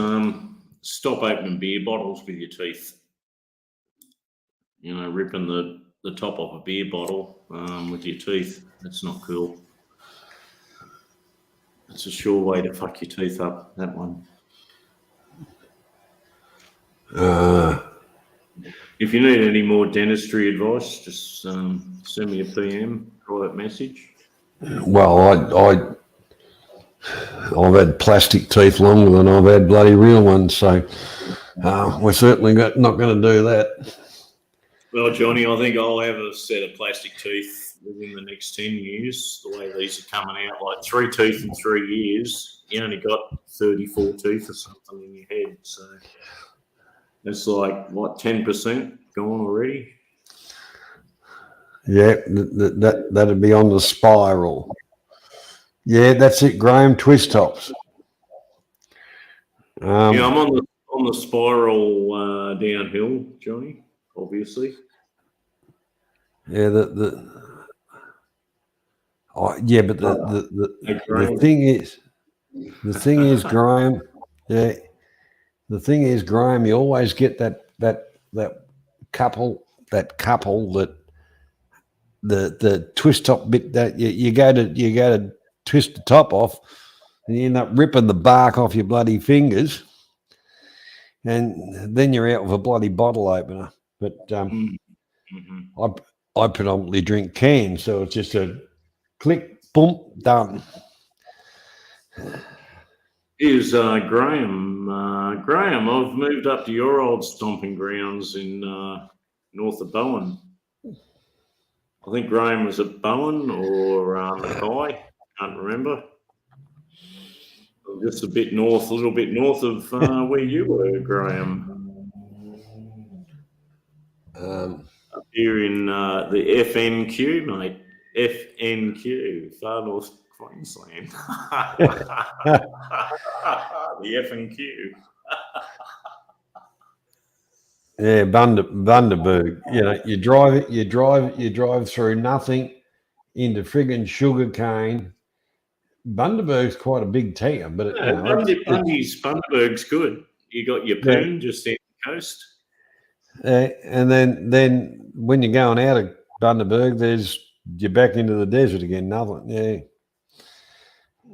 stop opening beer bottles with your teeth. You know, ripping the top off a beer bottle with your teeth. That's not cool. It's a sure way to fuck your teeth up, that one. If you need any more dentistry advice, just send me a PM, private message. Well, I've had plastic teeth longer than I've had bloody real ones, so we're certainly not going to do that. Well, Johnny, I think I'll have a set of plastic teeth within the next 10 years. The way these are coming out, like 3 teeth in 3 years, you only got 34 teeth or something in your head. So it's like, what, 10% gone already? Yeah, that'd be on the spiral. Yeah, that's it, Graham. Twist tops. Yeah, I'm on the spiral downhill, Johnny. Obviously. Yeah, but the thing is, Graham. Yeah, the thing is, Graham. You always get that couple that the twist top bit that you go to twist the top off, and you end up ripping the bark off your bloody fingers, and then you're out with a bloody bottle opener. But I predominantly drink cans, so it's just a click, boom, done. Here's Graham. Graham, I've moved up to your old stomping grounds in north of Bowen. I think Graham was at Bowen or Mackay. Can't remember. Just a little bit north of where you were, Graham. Up here in the FNQ, mate. FNQ, Far North Queensland. The FNQ. Yeah, Bundaberg. You know, you drive through nothing into friggin' sugarcane. Bundaberg's quite a big town, but Bundaberg's good. You got your Poon just down the coast. And then when you're going out of Bundaberg, you're back into the desert again. Nothing. Yeah.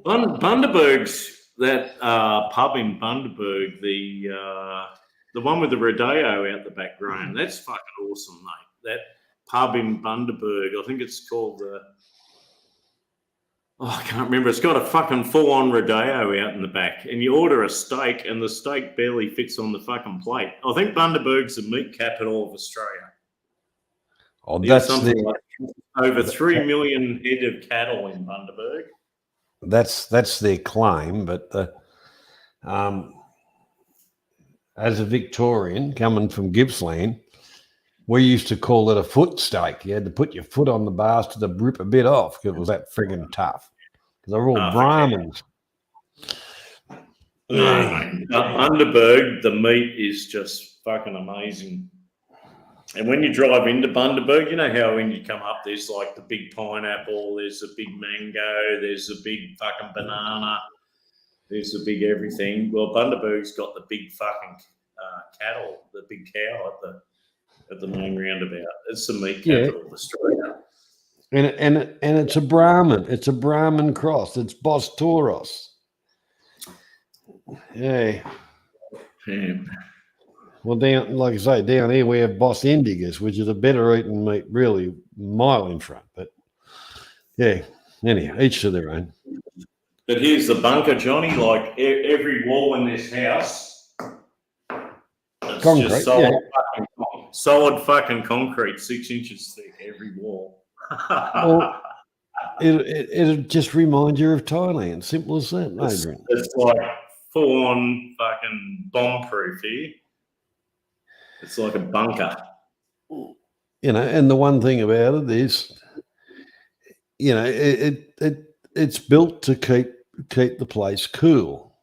Bundaberg's that pub in Bundaberg, the one with the rodeo out the back, Graham. That's fucking awesome, mate. That pub in Bundaberg, I think it's called I can't remember. It's got a fucking full-on rodeo out in the back, and you order a steak, and the steak barely fits on the fucking plate. I think Bundaberg's the meat capital of Australia. Oh, that's like over 3 million head of cattle in Bundaberg. That's their claim, but as a Victorian coming from Gippsland, we used to call it a foot steak. You had to put your foot on the bars to rip a bit off because it was that friggin' tough. Because they're all Brahmins. Bundaberg, the meat is just fucking amazing. And when you drive into Bundaberg, you know how when you come up, there's like the big pineapple, there's a big mango, there's a big fucking banana, there's a big everything. Well, Bundaberg's got the big fucking cattle, the big cow at the main roundabout. It's the meat capital of Australia. And it's a Brahmin. It's a Brahmin cross. It's Bos Taurus. Yeah. Well, like I say, down here we have Bos Indicus, which is a better eating meat, really, mile in front. But yeah, anyhow, each to their own. But here's the bunker, Johnny. Like every wall in this house, it's concrete, just solid fucking concrete, 6 inches thick, every wall. Well, it'll just remind you of Thailand. Simple as that, Adrian. It's like full-on fucking bomb-proof here. It's like a bunker. You know, and the one thing about it is, you know, it's built to keep the place cool.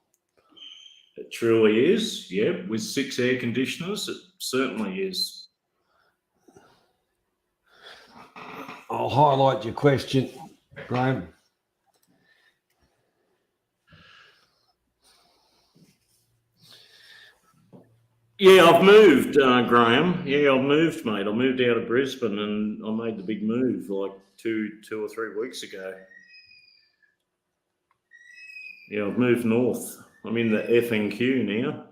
It truly is, yeah. With 6 air conditioners, it certainly is. I'll highlight your question, Graham. Yeah, I've moved, Graham. Yeah, I've moved, mate. I moved out of Brisbane and I made the big move like two or 3 weeks ago. Yeah, I've moved north. I'm in the FNQ now.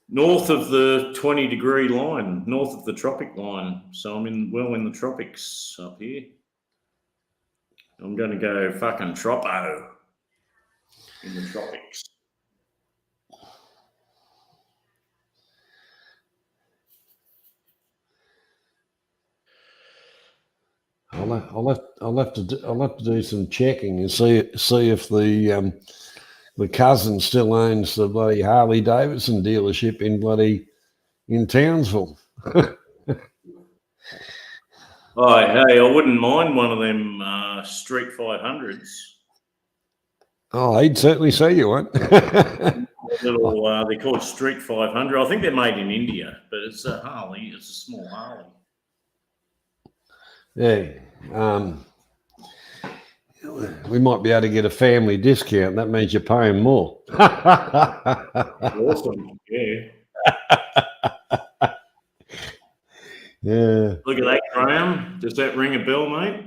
North of the 20-degree line, north of the tropic line. So I'm in the tropics up here. I'm going to go fucking tropo in the tropics. I'll have to do some checking and see if the cousin still owns the bloody Harley Davidson dealership in Townsville. Oh, hey, I wouldn't mind one of them Street 500s. Oh, he'd certainly say you won't. Little, they're called Street 500. I think they're made in India, but it's a Harley. It's a small Harley. Yeah. We might be able to get a family discount. That means you're paying more. Awesome. Yeah. Yeah. Look at that, Graham. Does that ring a bell, mate?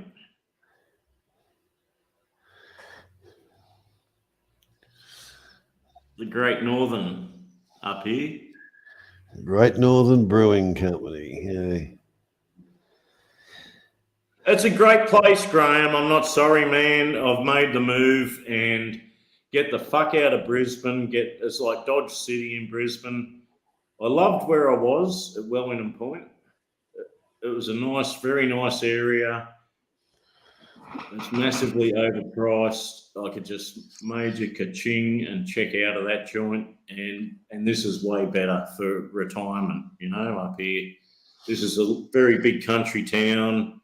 the Great Northern up here. Great Northern Brewing Company. Yeah. It's a great place, Graham. I'm not sorry, man. I've made the move and get the fuck out of Brisbane. It's like Dodge City in Brisbane. I loved where I was at Wellington Point. It was a nice, very nice area. It's massively overpriced. I could just major ka-ching and check out of that joint. And this is way better for retirement, up here. This is a very big country town,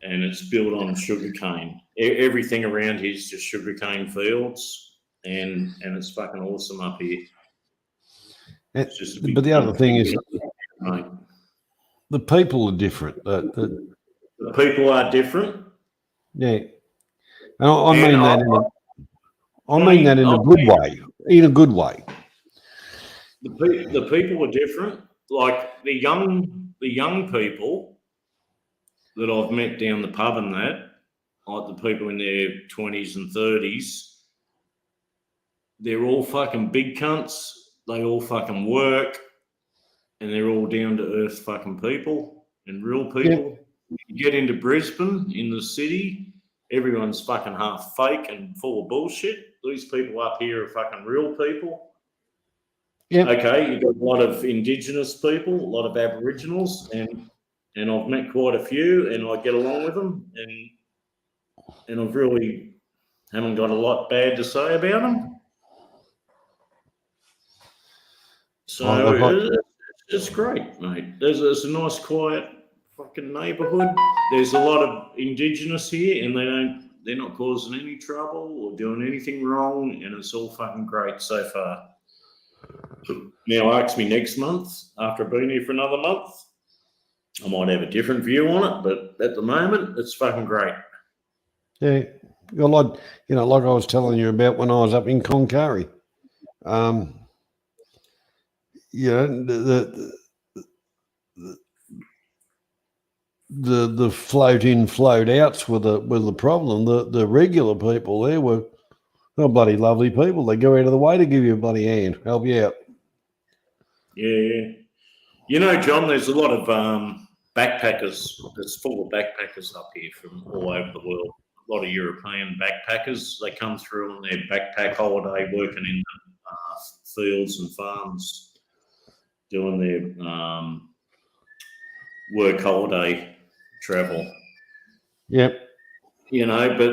and it's built on sugarcane. Everything around here is just sugarcane fields, and it's fucking awesome up here. It's just a big But the other thing is, mate. the people are different. The people are different. Yeah, and I And mean that. I mean that in a good way. In a good way. The people are different. Like the young people that I've met down the pub and that, like the people in their 20s and 30s, they're all fucking big cunts. They all fucking work, and they're all down to earth fucking people and real people. You get into Brisbane in the city, everyone's fucking half fake and full of bullshit. These people up here are fucking real people. Yeah. Okay, you've got a lot of Indigenous people, a lot of Aboriginals, and I've met quite a few, and I get along with them, and I've really haven't got a lot bad to say about them. So it's great, mate. There's a nice, quiet fucking neighbourhood. There's a lot of Indigenous here, and they're not causing any trouble or doing anything wrong, and it's all fucking great so far. Now, ask me next month, after I've been here for another month, I might have a different view on it, but at the moment, it's fucking great. Yeah, well, like I was telling you about when I was up in Cloncurry. The float in, float outs were the problem. The regular people there were bloody lovely people. They go out of the way to give you a bloody hand, help you out. Yeah. John, there's a lot of backpackers. It's full of backpackers up here from all over the world. A lot of European backpackers. They come through on their backpack holiday, working in the fields and farms, doing their work holiday travel. Yep. But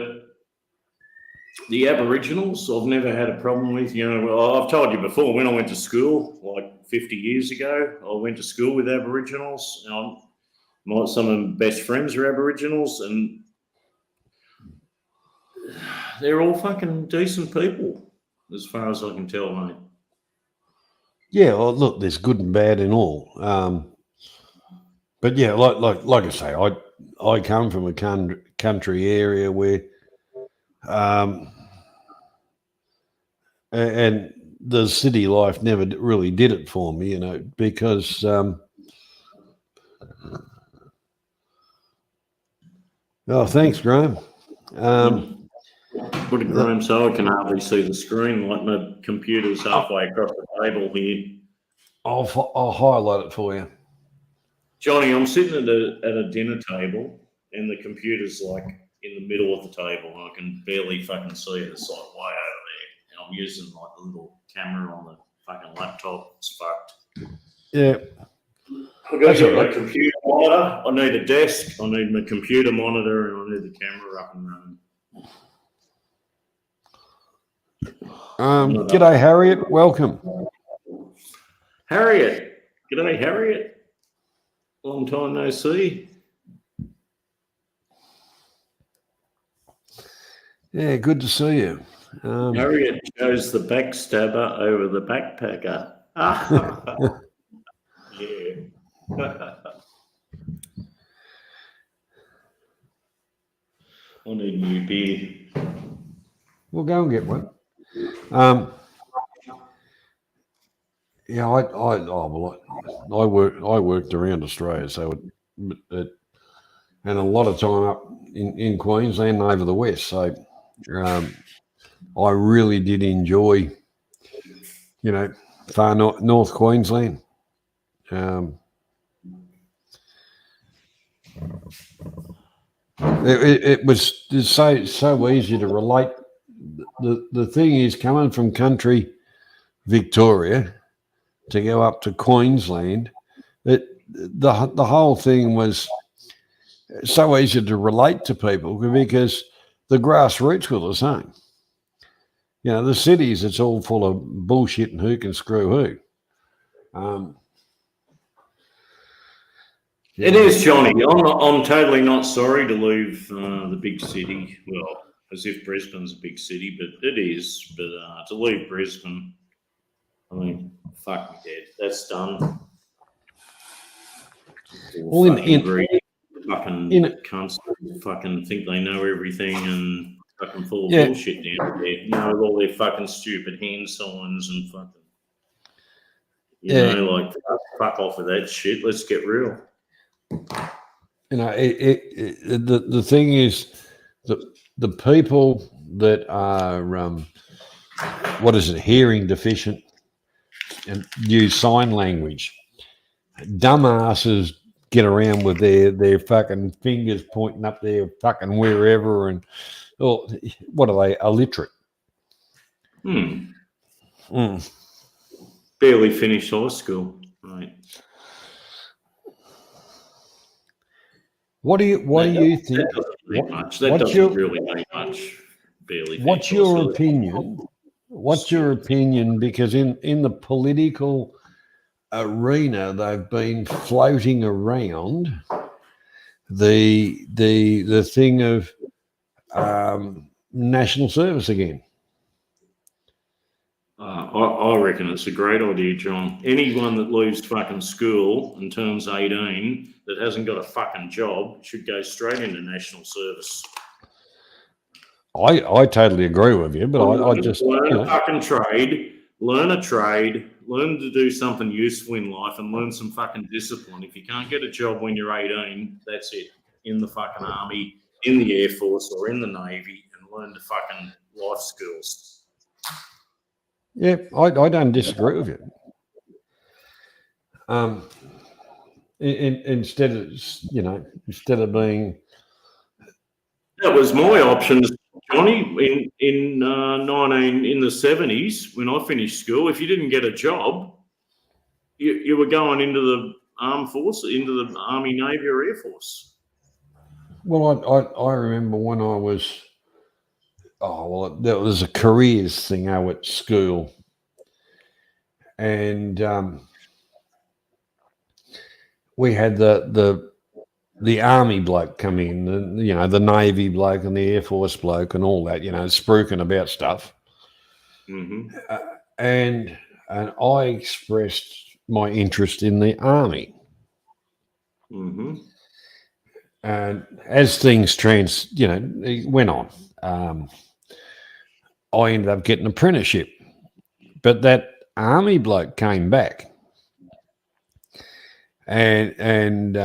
the Aboriginals, I've never had a problem with. I've told you before, when I went to school, like 50 years ago, I went to school with Aboriginals. Some of my best friends are Aboriginals, and they're all fucking decent people, as far as I can tell, mate. Yeah, well, look, there's good and bad in all. But yeah, like I say, I come from a country area where, and the city life never really did it for me, because thanks, Graham. Put it, Graham, so I can hardly see the screen. Like my computer's halfway across the table here. I'll highlight it for you. Johnny, I'm sitting at a dinner table, and the computer's like in the middle of the table, and I can barely fucking see it. It's like way over there. And I'm using like the little camera on the fucking laptop. It's fucked. Yeah. I've got to get my computer monitor. I need a desk. I need my computer monitor, and I need the camera up and running. G'day, Harriet. Welcome. Harriet. G'day, Harriet. Long time no see. Yeah, good to see you. Harriet chose the backstabber over the backpacker. Yeah. I need a new beer. We'll go and get one. Yeah, I worked around Australia, so and a lot of time up in Queensland and over the west. So I really did enjoy far North Queensland. It was so easy to relate. The thing is, coming from country Victoria to go up to Queensland, the whole thing was so easy to relate to people because the grassroots were the same. The cities, it's all full of bullshit and who can screw who. It is, Johnny. I'm totally not sorry to leave the big city. Well, as if Brisbane's a big city, but it is. But to leave Brisbane, I mean, fuck me dead. That's done. Well, fucking cunts fucking think they know everything and fucking full of bullshit down there. With all their fucking stupid hand signs and fucking, like fuck off with that shit. Let's get real. The thing is, the people that are hearing deficient and use sign language, dumbasses get around with their fucking fingers pointing up there fucking wherever, and what are they, illiterate? Barely finished high school, right? What do you think? That doesn't really mean much. Barely. What's your opinion? What's your opinion? Because in the political arena, they've been floating around the thing of national service again. I reckon it's a great idea, John. Anyone that leaves fucking school and turns 18 that hasn't got a fucking job should go straight into national service. I totally agree with you, but I just learn a fucking trade, learn a trade, learn to do something useful in life, and learn some fucking discipline. If you can't get a job when you're 18, that's it. In the fucking army, in the Air Force, or in the Navy, and learn the fucking life skills. Yeah, I don't disagree with you. Instead of being, that was my options, Johnny. In the 70s when I finished school, if you didn't get a job, you were going into the armed forces, into the Army, Navy, or Air Force. Well, I remember when I was. There was a careers thing out at school, and we had the army bloke come in, the Navy bloke and the Air Force bloke and all that, spruiking about stuff. Mm-hmm. And I expressed my interest in the army. Mm-hmm. And as things went on. I ended up getting an apprenticeship, but that army bloke came back, and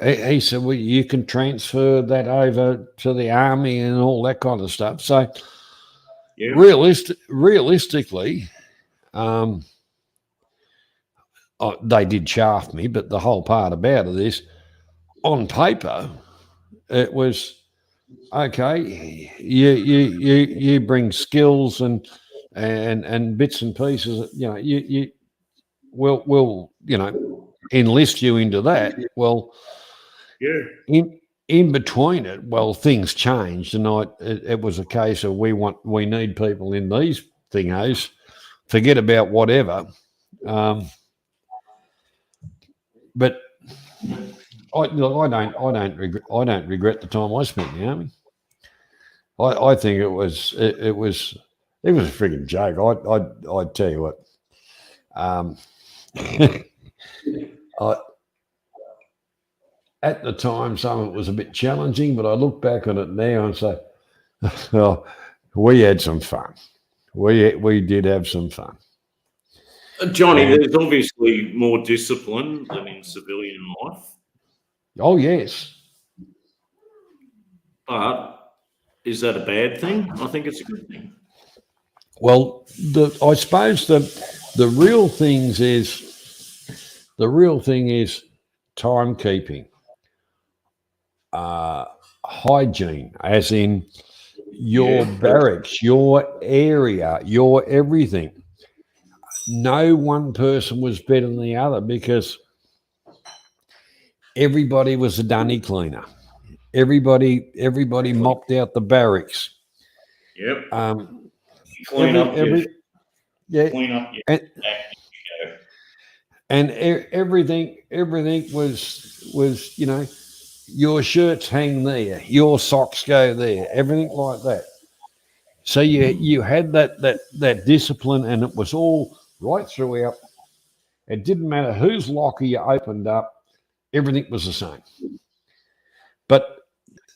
he said, "Well, you can transfer that over to the army and all that kind of stuff." So, realistically, they did shaft me, but the whole part about it is, on paper, it was. Okay, you bring skills and bits and pieces. We'll enlist you into that. Well, in between it, things changed, and it was a case of we need people in these thingos. Forget about whatever. But I don't regret the time I spent in the army. I think it was a frigging joke. I tell you what. At the time, some of it was a bit challenging, but I look back on it now and say, "Well, we had some fun. We did have some fun." Johnny, there's obviously more discipline than in civilian life. Oh, yes. But is that a bad thing? I think it's a good thing. Well, I suppose the real thing is timekeeping, hygiene, as in your barracks, your area, your everything. No one person was better than the other because everybody was a dunny cleaner. Everybody mopped out the barracks. Yep. Clean up your and everything was your shirts hang there, your socks go there, everything like that. So you had that discipline, and it was all right throughout. It didn't matter whose locker you opened up, everything was the same. But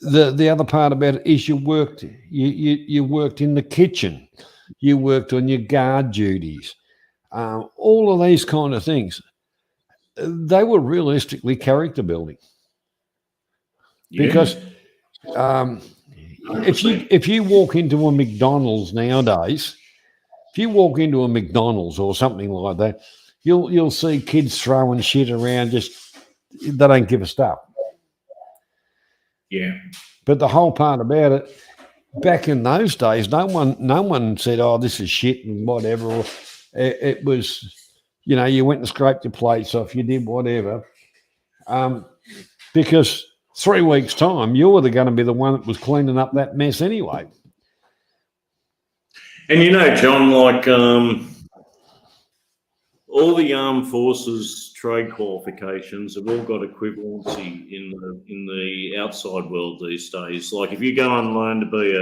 the other part about it is you worked in the kitchen, you worked on your guard duties, all of these kind of things. They were realistically character building. Because if you walk into a McDonald's nowadays, if you walk into a McDonald's or something like that, you'll see kids throwing shit around. Just they don't give a stuff. Yeah. But the whole part about it, back in those days, no one said, "Oh, this is shit" and whatever. Or it was, you went and scraped your plates off, you did whatever, because 3 weeks' time, you were going to be the one that was cleaning up that mess anyway. And John, like all the armed forces trade qualifications have all got equivalency in the outside world these days. Like if you go and learn to be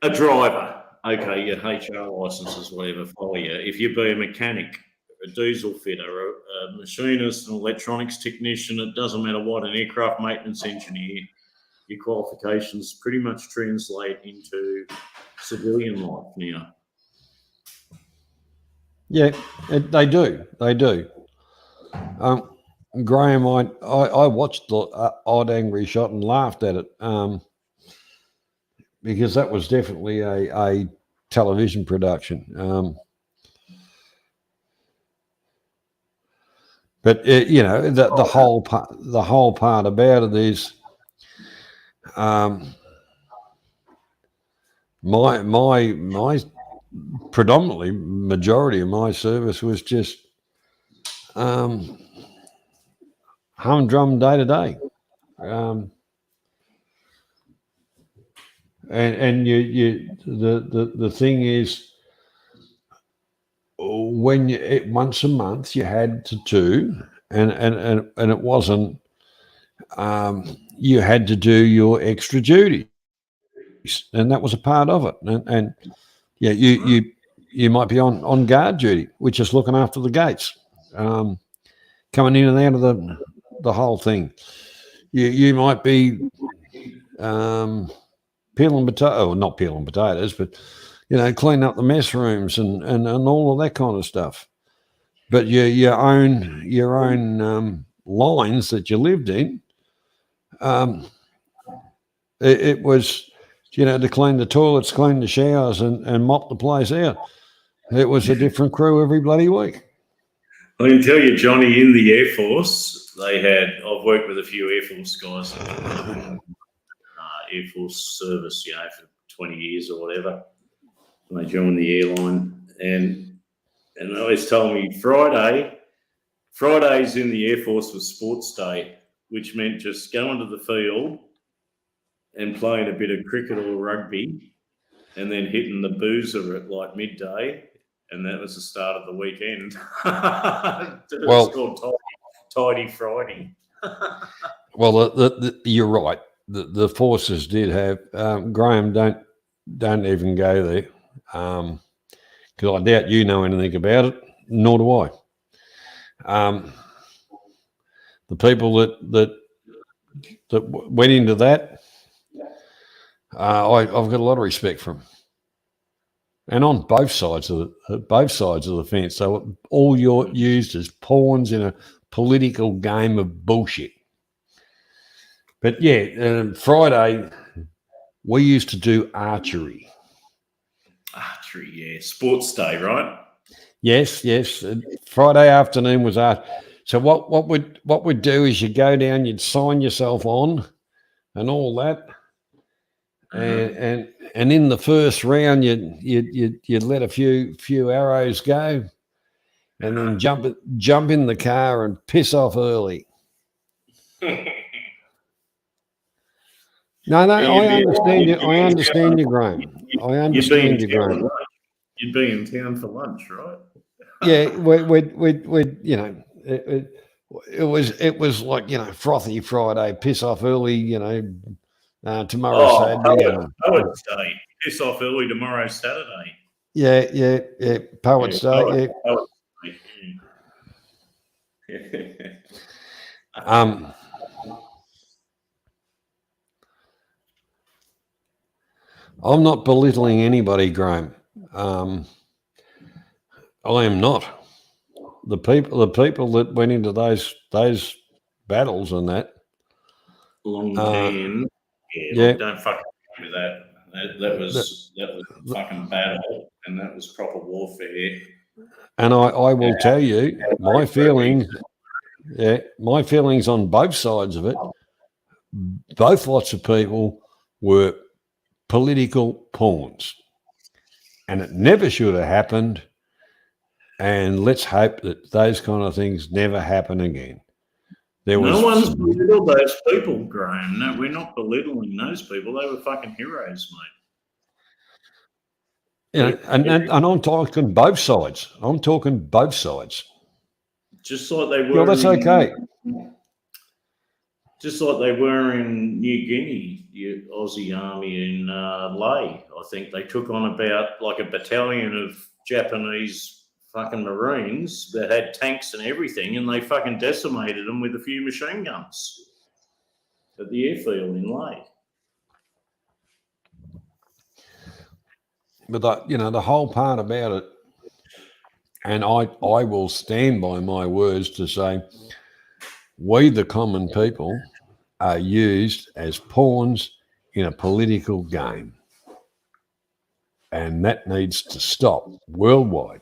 a driver, okay, your HR licenses, whatever, follow you. If you be a mechanic, a diesel fitter, a machinist, an electronics technician, it doesn't matter what, an aircraft maintenance engineer, your qualifications pretty much translate into civilian life now. Yeah, they do. They do. Graham, I watched the Odd Angry Shot and laughed at it because that was definitely a television production. But the whole part about it is, my predominantly majority of my service was just humdrum day to day, and the thing is, when once a month you had to do, and it wasn't, you had to do your extra duties, and that was a part of it, and you might be on guard duty, which is looking after the gates, coming in and out of the whole thing. You might be peeling not peeling potatoes, but cleaning up the mess rooms and all of that kind of stuff. But your own lines that you lived in, it was to clean the toilets, clean the showers, and mop the place out. It was a different crew every bloody week. I can tell you, Johnny, in the Air Force, I've worked with a few Air Force guys, Air Force service, for 20 years or whatever. When they joined the airline, and they always told me Fridays in the Air Force was sports day, which meant just going to the field and playing a bit of cricket or rugby, and then hitting the boozer at like midday, and that was the start of the weekend. Well, it's called Tidy Friday. Well, you're right. The forces did have Graham. Don't even go there, because I doubt you know anything about it. Nor do I. The people that went into that, I've got a lot of respect for them, and on both sides of the fence. So all you're used as pawns in a political game of bullshit. But Friday we used to do archery, country. Yeah, sports day, right? Yes. Friday afternoon was our. So what we'd do is you go down, you'd sign yourself on, and all that, and in the first round you'd let a few arrows go, and then jump in the car and piss off early. No, I understand you. I understand you, Graham. I understand you, Graham. You'd be in town for lunch, right? Yeah, we'd you know, it was like, you know, frothy Friday, piss off early, you know, tomorrow Saturday. Poets Day, piss off early tomorrow Saturday. Yeah, Poets Day, yeah. Poets Day. I'm not belittling anybody, Graham. I am not. The people that went into those battles and that. Long Tan. Yeah. Don't fucking with that. That was a fucking battle, and that was proper warfare. And I will tell you my feelings. Yeah, my feelings on both sides of it. Both lots of people were political pawns, and it never should have happened. And let's hope that those kind of things never happen again. No one's belittled those people, Graham. No, we're not belittling those people. They were fucking heroes, mate. You know, and I'm talking both sides. I'm talking both sides. Just like they were. Yeah, that's okay. Just like they were in New Guinea, the Aussie Army in Lae. I think they took on about like a battalion of Japanese fucking Marines that had tanks and everything, and they fucking decimated them with a few machine guns at the airfield in Lae. But the whole part about it, and I will stand by my words to say, we the common people are used as pawns in a political game, and that needs to stop worldwide.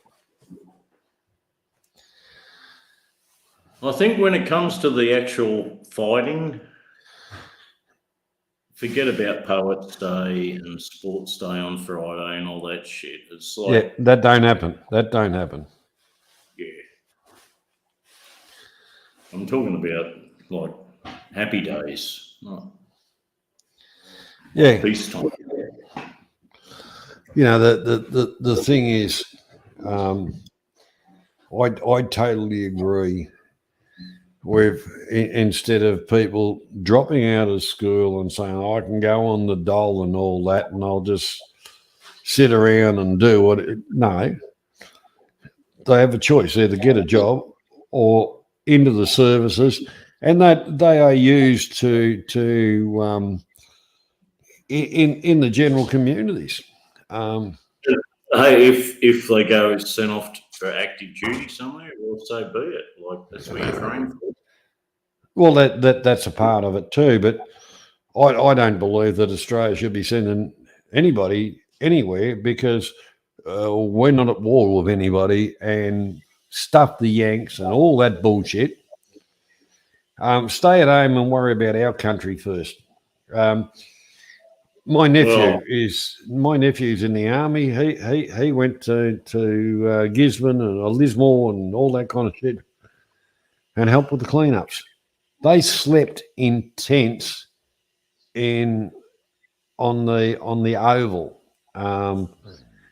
I think when it comes to the actual fighting, forget about Poets Day and Sports Day on Friday and all that shit. It's like, yeah, that don't happen. Yeah. I'm talking about like happy days, not peacetime. You know, the thing is, I totally agree with, instead of people dropping out of school and saying, I can go on the dole and all that, and I'll just sit around and do what no. They have a choice, either get a job or into the services, and that they are used to in the general communities. Hey, if they go sent off for active duty somewhere, well, so be it. Like, that's what you're trained for. Well, that's a part of it too, but I don't believe that Australia should be sending anybody anywhere, because we're not at war with anybody, and stuff the Yanks and all that bullshit. Stay at home and worry about our country first. My nephew's in the army. He went to Gisborne and Lismore and all that kind of shit, and helped with the cleanups. They slept in tents on the Oval.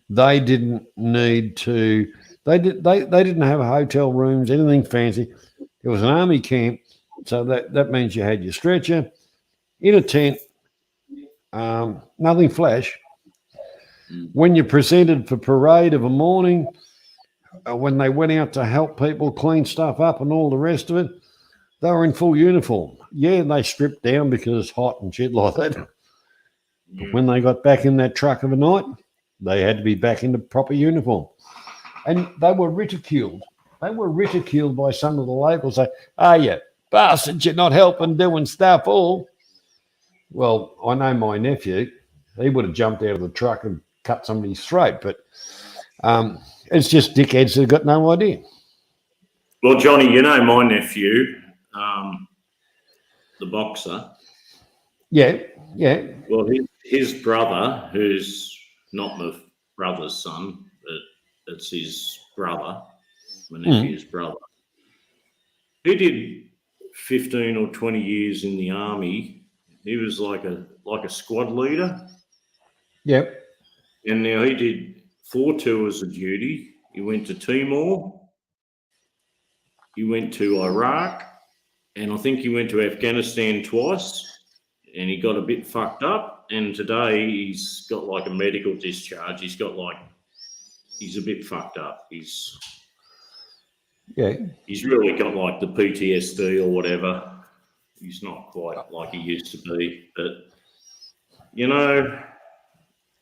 They didn't need to. They didn't have hotel rooms, anything fancy. It was an army camp, so that means you had your stretcher in a tent. Nothing flash. When you presented for parade of a morning, when they went out to help people clean stuff up and all the rest of it, they were in full uniform. Yeah, they stripped down because it's hot and shit like that. But when they got back in that truck of a night, they had to be back in the proper uniform. And they were ridiculed. They were ridiculed by some of the locals. Say, you bastards, you're not helping doing stuff all. Well, I know my nephew, he would have jumped out of the truck and cut somebody's throat. But it's just dickheads that have got no idea. Well, Johnny, you know my nephew, the boxer. Yeah. Well, his brother, who's not my brother's son, but it's his brother, my nephew's brother. He did 15 or 20 years in the army. He was like a squad leader. Yep. And now he did 4 tours of duty. He went to Timor. He went to Iraq. And I think he went to Afghanistan twice. And he got a bit fucked up. And today he's got like a medical discharge. He's a bit fucked up. He's really got like the PTSD or whatever. He's not quite like he used to be. But, you know,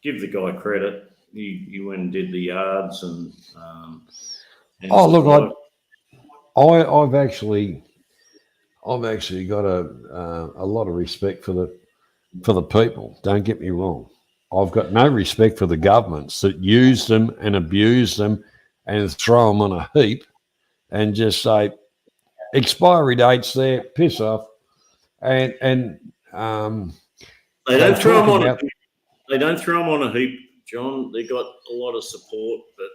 give the guy credit. He went and did the yards and look, I've actually got a lot of respect for the people. Don't get me wrong. I've got no respect for the governments that use them and abuse them and throw them on a heap and just say expiry dates there, piss off, and they don't throw them on. They don't throw them on a heap, John. They got a lot of support, but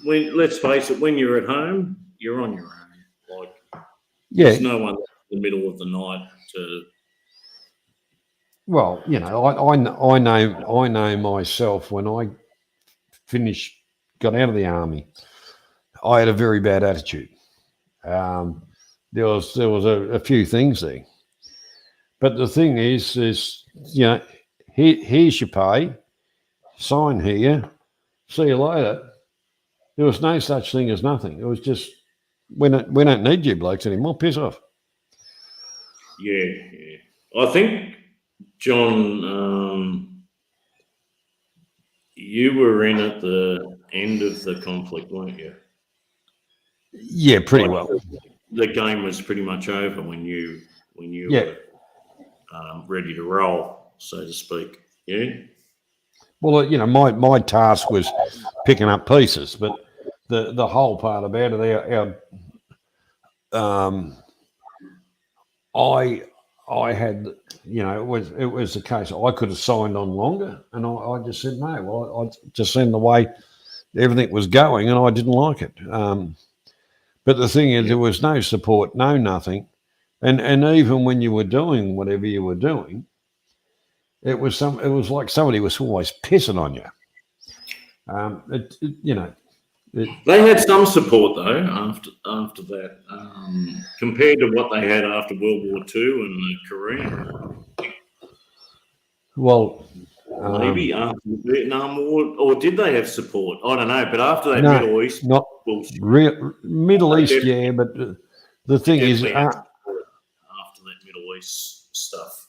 let's face it, when you're at home, you're on your own. Like, there's no one in the middle of the night to. Well, you know, I know myself. When I got out of the army, I had a very bad attitude. There was a few things there, but the thing is, you know, here's your pay, sign here, see you later. There was no such thing as nothing. It was just we don't need you blokes anymore. Piss off. Yeah. I think, John, you were in at the end of the conflict, weren't you? Yeah, pretty well. The game was pretty much over when you were ready to roll, so to speak. Yeah. Well, you know, my task was picking up pieces, but the whole part about it, I had, you know, it was the case. I could have signed on longer, and I just said no. Well, I just seen the way everything was going, and I didn't like it. But the thing is, there was no support, no nothing, and even when you were doing whatever you were doing, it was like somebody was always pissing on you. You know. They had some support though after that, compared to what they had after World War II and the Korean. Well, maybe after the Vietnam War, or did they have support? I don't know. But after that, no, Middle East, not Middle East, yeah. But the thing is, after that Middle East stuff.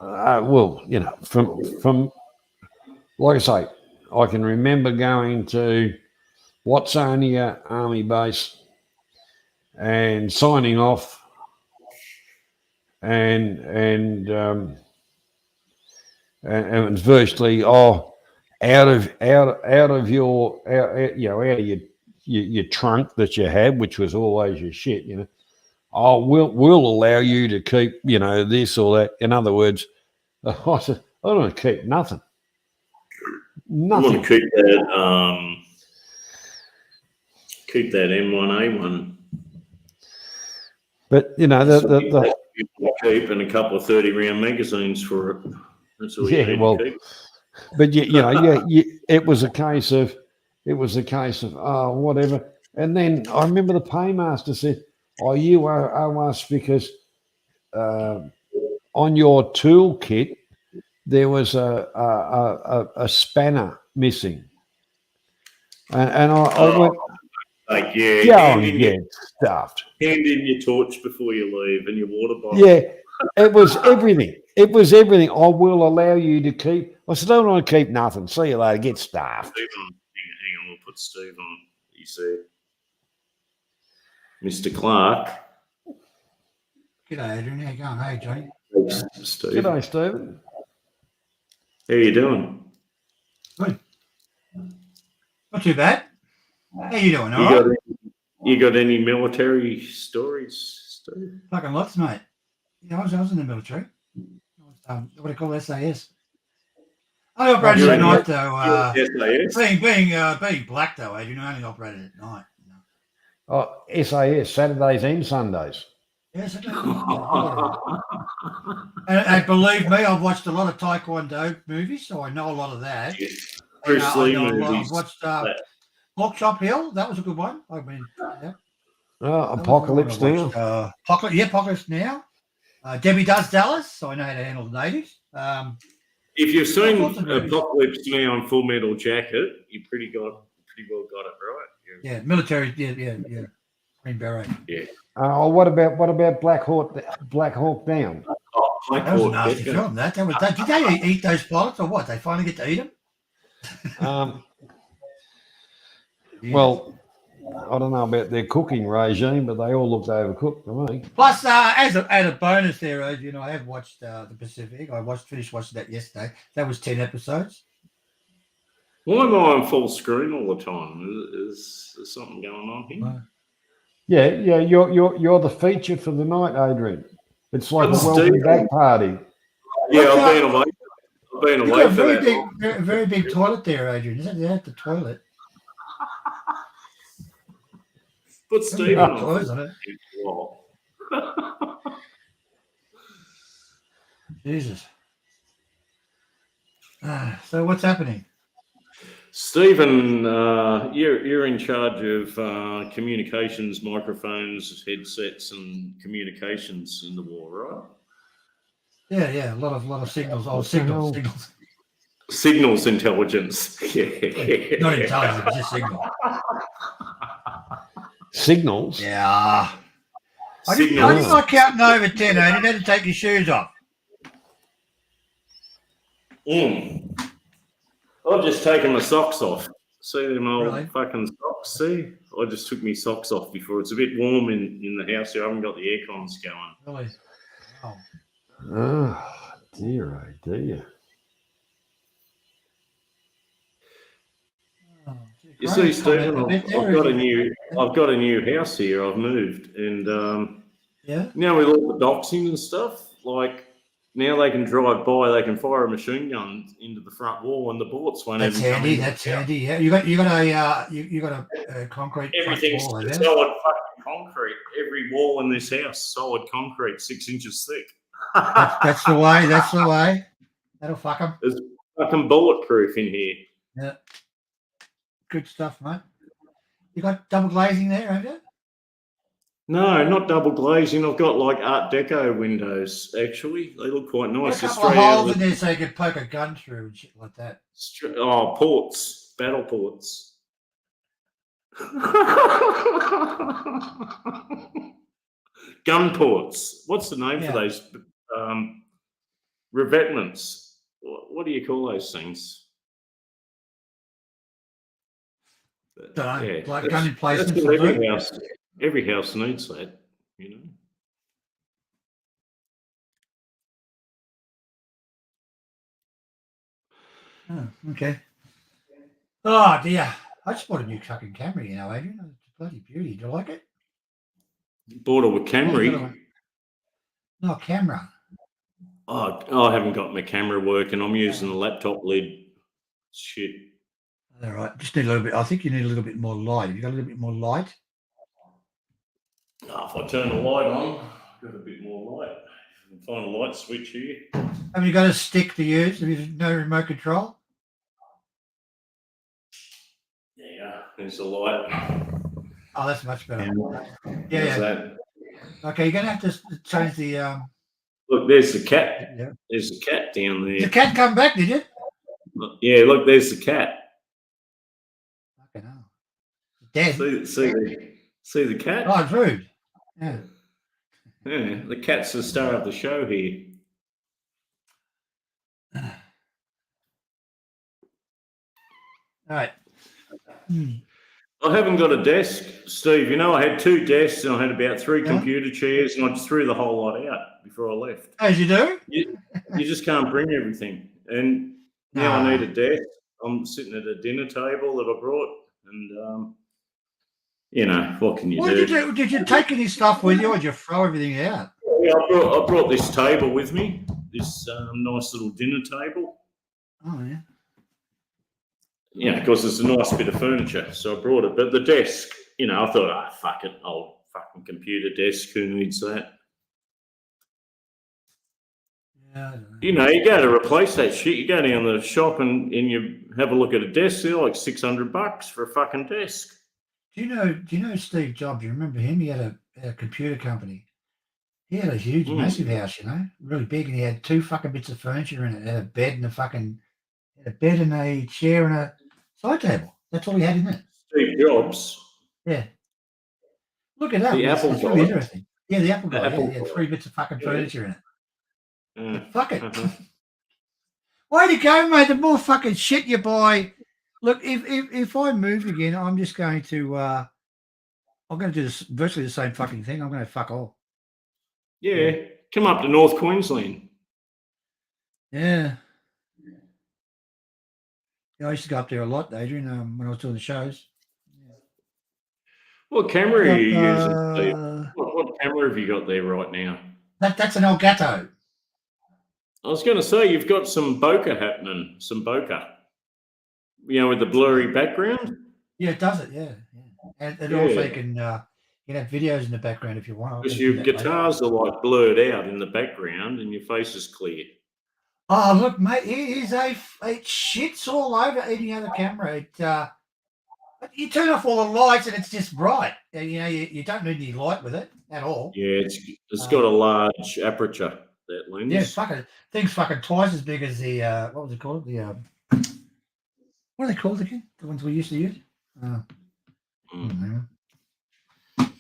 Well, you know, from like I say, I can remember going to Watsonia Army Base and signing off, and it was virtually out of your trunk that you had, which was always your shit, you know. Oh, we'll allow you to keep, you know, this or that. In other words, I said, I don't want to keep nothing. I want to keep that M1A1. But you know, the keep and a couple of 30-round magazines for it. That's all you need to keep. But you know, it was a case of oh, whatever. And then I remember the paymaster said, "Oh, you owe us because on your toolkit there was a spanner missing." And I went, like, stuffed. Hand in your torch before you leave and your water bottle. Yeah, it was everything. It was everything. I will allow you to keep. I said, I don't want to keep nothing. See you later. Get stuffed. Hang on, we'll put Steve on. You see, Mr. Clark. G'day, Adrian. How you going? Hey, Johnny. Steve. G'day, Stephen. How you doing? Good. Not too bad. How you doing? All You right? got you got any military stories, Steve? Fucking lots, mate. Yeah, I was in the military. What do you call it? SAS. I operated You're at in night though. SAS? Being black though, Adrian, I only operated at night. Oh, SAS, Saturdays and Sundays. Yes, I and believe me, I've watched a lot of Taekwondo movies, so I know a lot of that. Bruce I Lee know a lot. movies. I've watched Pork Chop Hill. That was a good one. I mean, yeah. Oh, That was Apocalypse the one I Now. watched, Apocalypse Now. Debbie Does Dallas, so I know how to handle the natives. If you've seen lots of movies. Apocalypse Now on Full Metal Jacket, you pretty well got it right. Yeah, military. Yeah. Green Beret. Oh, what about Black Hawk Down? Oh, Black That was a Hawk nasty Down. film. That was that. Did they eat those pilots or what? They finally get to eat them? Well, I don't know about their cooking regime, but they all looked overcooked to me. Plus, as a bonus there, Adrian, I have watched the Pacific. I finished watching that yesterday. That was 10 episodes. Why am I on full screen all the time? Is there something going on here? Yeah, you're the feature for the night, Adrian. It's like a But welcome Steve- back party. Yeah, I've been away. I've been You've away got a for very that. big, very big toilet there, Adrian. Isn't that the toilet? Put Stephen on. Clothes on it. Wow. Jesus. So what's happening? Stephen, you're in charge of communications, microphones, headsets, and communications in the war, right? Yeah, a lot of signals. Oh, What the signals. hell? Signals intelligence. Yeah. Not intelligence, just signal. Signals. Yeah. I didn't Signals. like counting over 10, Adrian. You had to take your shoes off. I've just taken my socks off. See them old Really? fucking socks? See? I just took my socks off before. It's a bit warm in the house here. I haven't got the air cons going. Really? Oh. Oh, dear, oh dear. You see, Stephen, I've got a new house here. I've moved, and Yeah. now with all the doxing and stuff, like now they can drive by, they can fire a machine gun into the front wall, and the bullets won't That's even come handy. in. That's handy. Yeah. You got a concrete front Everything's wall there. solid fucking concrete. Every wall in this house, solid concrete, 6 inches thick. That's the way. That's the way. That'll fuck them. It's fucking bulletproof in here. Yeah. Good stuff, mate. You got double glazing there, haven't you? No, not double glazing. I've got like Art Deco windows. Actually, they look quite Got nice. a They're couple of straight out holes of in the- there so you could poke a gun through and shit like that. ports, battle ports. Gun ports. What's the name Yeah. for those? Revetments. What do you call those things? Dunno, Yeah, like that's- gun emplacements that's will what do. every house needs that, you know. Oh, okay. Oh dear. I just bought a new fucking Camry, you know, Adrian. It's a bloody beauty. Do you like it? Bought it with Camry. Yeah, no, camera. Oh, I haven't got my camera working. I'm using the laptop lid. Shit. All right. Just need a little bit. I think you need a little bit more light. Have you got a little bit more light? Oh, if I turn the light on, got a bit more light. I can find a light switch here. Have you got a stick to use? Have you no remote control? Yeah, there's the light. Oh, that's much better. There's Yeah. that. Okay, you're gonna have to change the. Look, there's the cat. Yeah. There's the cat down Did the there. cat come back? Did you? Yeah, look, there's the cat. Fucking hell. Dead. See the cat? Oh, it's rude. Yeah. Yeah, the cat's the star of the show here. All right. I haven't got a desk, Steve. You know, I had 2 desks and I had about 3 Yeah. computer chairs, and I just threw the whole lot out before I left. As you do. You just can't bring everything, and now I Nah. need a desk. I'm sitting at a dinner table that I brought, and you know, what can you What do? did you do? Did you take any stuff with you, or did you throw everything out? Yeah, I brought this table with me, this nice little dinner table. Oh yeah. Yeah, because it's a nice bit of furniture, so I brought it. But the desk, you know, I thought, ah, fuck it, old fucking computer desk, who needs that? Yeah. I don't know. You know, you go to replace that shit, you go down the shop and you have a look at a desk, they're like $600 for a fucking desk. Do you know Steve Jobs? You remember him? He had a computer company. He had a huge, massive house, you know, really big, and he had 2 fucking bits of furniture in it. Had a bed and a bed and a chair and a side table. That's all he had in it. Steve Jobs. Yeah. Look at that. The It's Apple really guy. interesting. Yeah, the Apple The guy. Apple He had guy. 3 bits of fucking Yeah. furniture in it. Yeah. Fuck it. Uh-huh. Way to go, mate. The more fucking shit you buy. Look, if I move again, I'm just going to I'm going to do this virtually the same fucking thing. I'm going to fuck all. Yeah, come up to North Queensland. Yeah. Yeah, I used to go up there a lot, Adrian, when I was doing the shows. What camera are you using, Steve? Uh, What camera have you got there right now? that's an Elgato. I was going to say, you've got some bokeh happening, some bokeh. You know, with the blurry background. Yeah, it does it. Yeah. And Yeah. also you can have videos in the background if you want. Because your guitars are like blurred out in the background and your face is clear. Oh, look, mate, it shits all over any other camera. You turn off all the lights and it's just bright. You know, you don't need any light with it at all. Yeah, it's got a large aperture, that lens. Yeah, thing's fucking twice as big as the what was it called? The what are they called again? The ones we used to use. Yeah.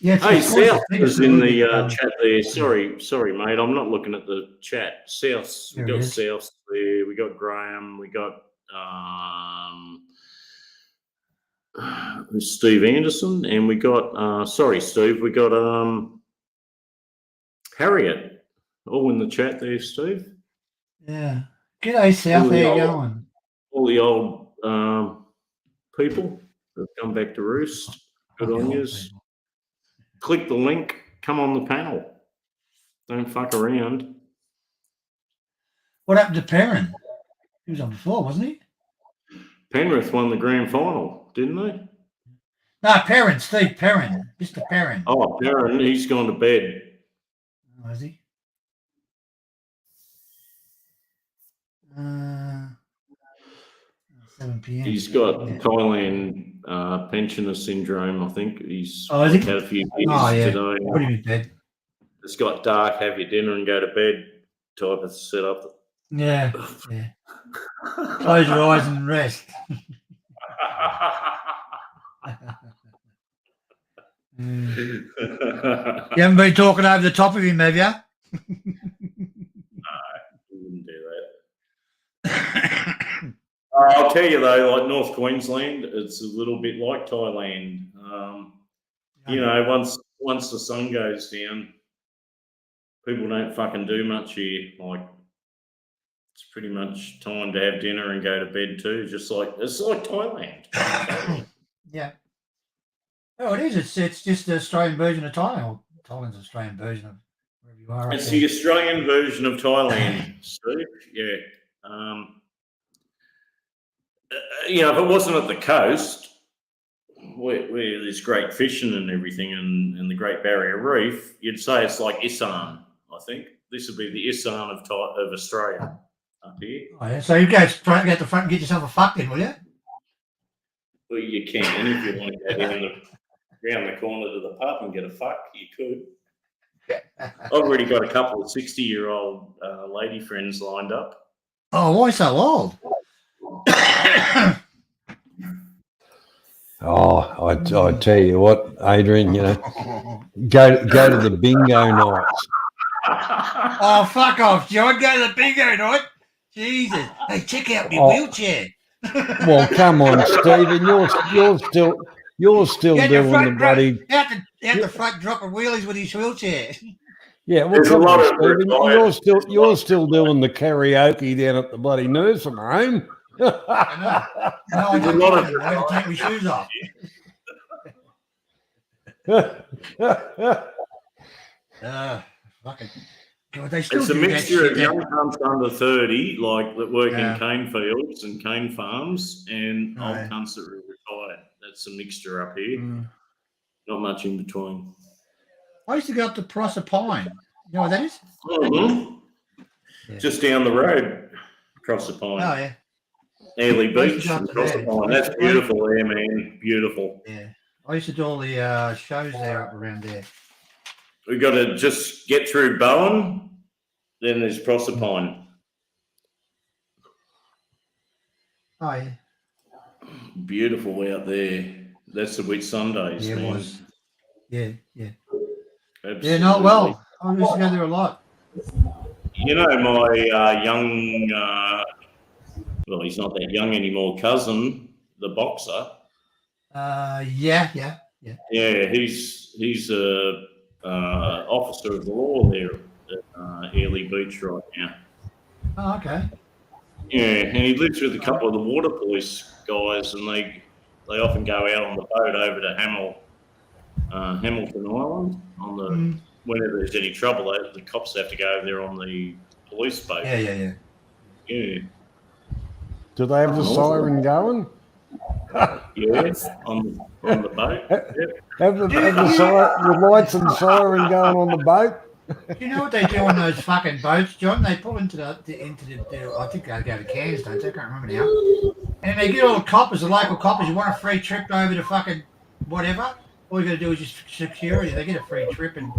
Hey, it's twice as South big as is in the movie, chat there. Sorry, mate. I'm not looking at the chat. South, we There it got is. South there. We got Graham. We got Steve Anderson, and we got sorry, Steve. We got Harriet. All in the chat there, Steve. Yeah. G'day, South. All the How you old- going? All the old people that have come back to roost. Good on yous. Click the link. Come on the panel. Don't fuck around. What happened to Perrin? He was on before, wasn't he? Penrith won the grand final, didn't they? No, Perrin, Steve Perrin, Mr. Perrin. Oh, Darren, he's gone to bed. Oh, is he? 7 p.m. He's got Yeah. Thailand pensioner syndrome, I think. He's Oh, is he? had a few beers Oh, yeah. today. Put him in bed. It's got dark, have your dinner and go to bed type of setup. Yeah. Close your eyes and rest. You haven't been talking over the top of him, have you? Wouldn't do that. I'll tell you though, like North Queensland, it's a little bit like Thailand. You know, once the sun goes down, people don't fucking do much here. Like, it's pretty much time to have dinner and go to bed too. It's like Thailand. Yeah. Oh, it is. It's just the Australian version of Thailand. Thailand's an Australian version of wherever you are. It's the Australian version of Thailand, Steve. Yeah. You know, if it wasn't at the coast, where there's great fishing and everything, and the Great Barrier Reef, you'd say it's like Isan. I think this would be the Isan of Australia up here. Oh, yeah. So you go straight out the front and get yourself a fuck in, will you? Well, you can if you want to go down the corner to the pub and get a fuck. You could. I've already got a couple of 60-year-old lady friends lined up. Oh, why so old? Oh, I tell you what, Adrian, you know, go to the bingo nights. Oh, fuck off, John. Go to the bingo night. Jesus. Hey, check out my wheelchair. Well, come on, Stephen, you're still Out the doing the front, bloody. out the front, dropping wheelies with his wheelchair. Yeah, well, There's a come lot on, of Stephen, retired- you're still doing the karaoke down at the bloody nursing home. No, I There's a don't lot like of- them. I got to take my shoes off. Fucking. God, they still It's a do that mixture shit. of young cunts under 30, like that work Yeah. in cane fields and cane farms, and old Right. cunts that are retired. That's a mixture up here. Mm. Not much in between. I used to go up to Proserpine. You know what that is? Mhm. Yeah. Just down the road, across the pine. Oh, yeah. Airlie I used Beach to go up and to across the there. pine. That's beautiful there, man. Beautiful. Yeah. I used to do all the shows there up around there. We got to just get through Bowen, then there's Proserpine. Oh, yeah. Beautiful out there. That's the Whit Sundays, Yeah, it man. was. Yeah, yeah. Absolutely. Yeah, not well. I used to go there a lot. You know, my young, well, he's not that young anymore, cousin, the boxer. Yeah. Yeah, he's a officer of the law there at Airlie Beach right now. Oh, okay. Yeah, and he lives with a couple of the water police guys, and they often go out on the boat over to Hamilton Island on the whenever there's any trouble. The cops have to go over there on the police boat. Yeah. Yeah, Do they have the siren going? yeah, on the boat. Yep. Have the lights and siren going on the boat? Do you know what they do on those fucking boats, John? They pull into the I think they go to Cairns, don't they? I can't remember now. And they get all the coppers, the local coppers. You want a free trip over to fucking whatever? All you got to do is just security. They get a free trip and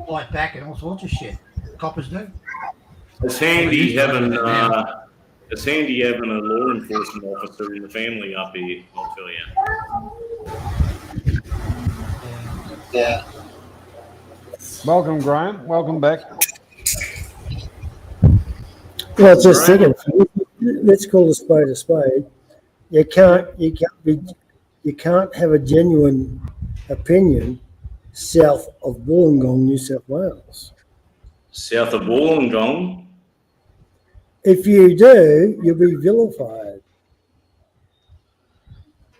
flight back and all sorts of shit. Coppers do. It's handy having a law enforcement officer in the family up here, I'll tell you. Yeah. Welcome, Graham. Welcome back. Well, just thinking, let's call a spade a spade. You can't have a genuine opinion south of Wollongong, New South Wales. South of Wollongong. If you do, you'll be vilified.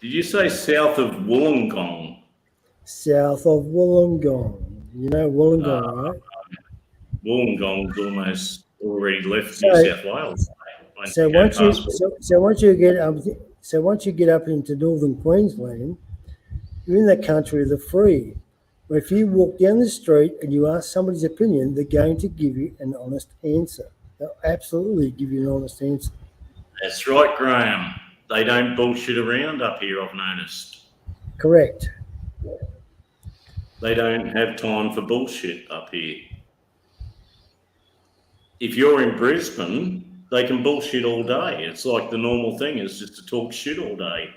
Did you say south of Wollongong? South of Wollongong. You know Wollongong, right? Wollongong's almost already left So- New South Wales. So once you get up into northern Queensland, you're in the country of the free. But if you walk down the street and you ask somebody's opinion, they're going to give you an honest answer. They'll absolutely give you an honest answer. That's right, Graham. They don't bullshit around up here, I've noticed. Correct. They don't have time for bullshit up here. If you're in Brisbane, they can bullshit all day. It's like the normal thing is just to talk shit all day.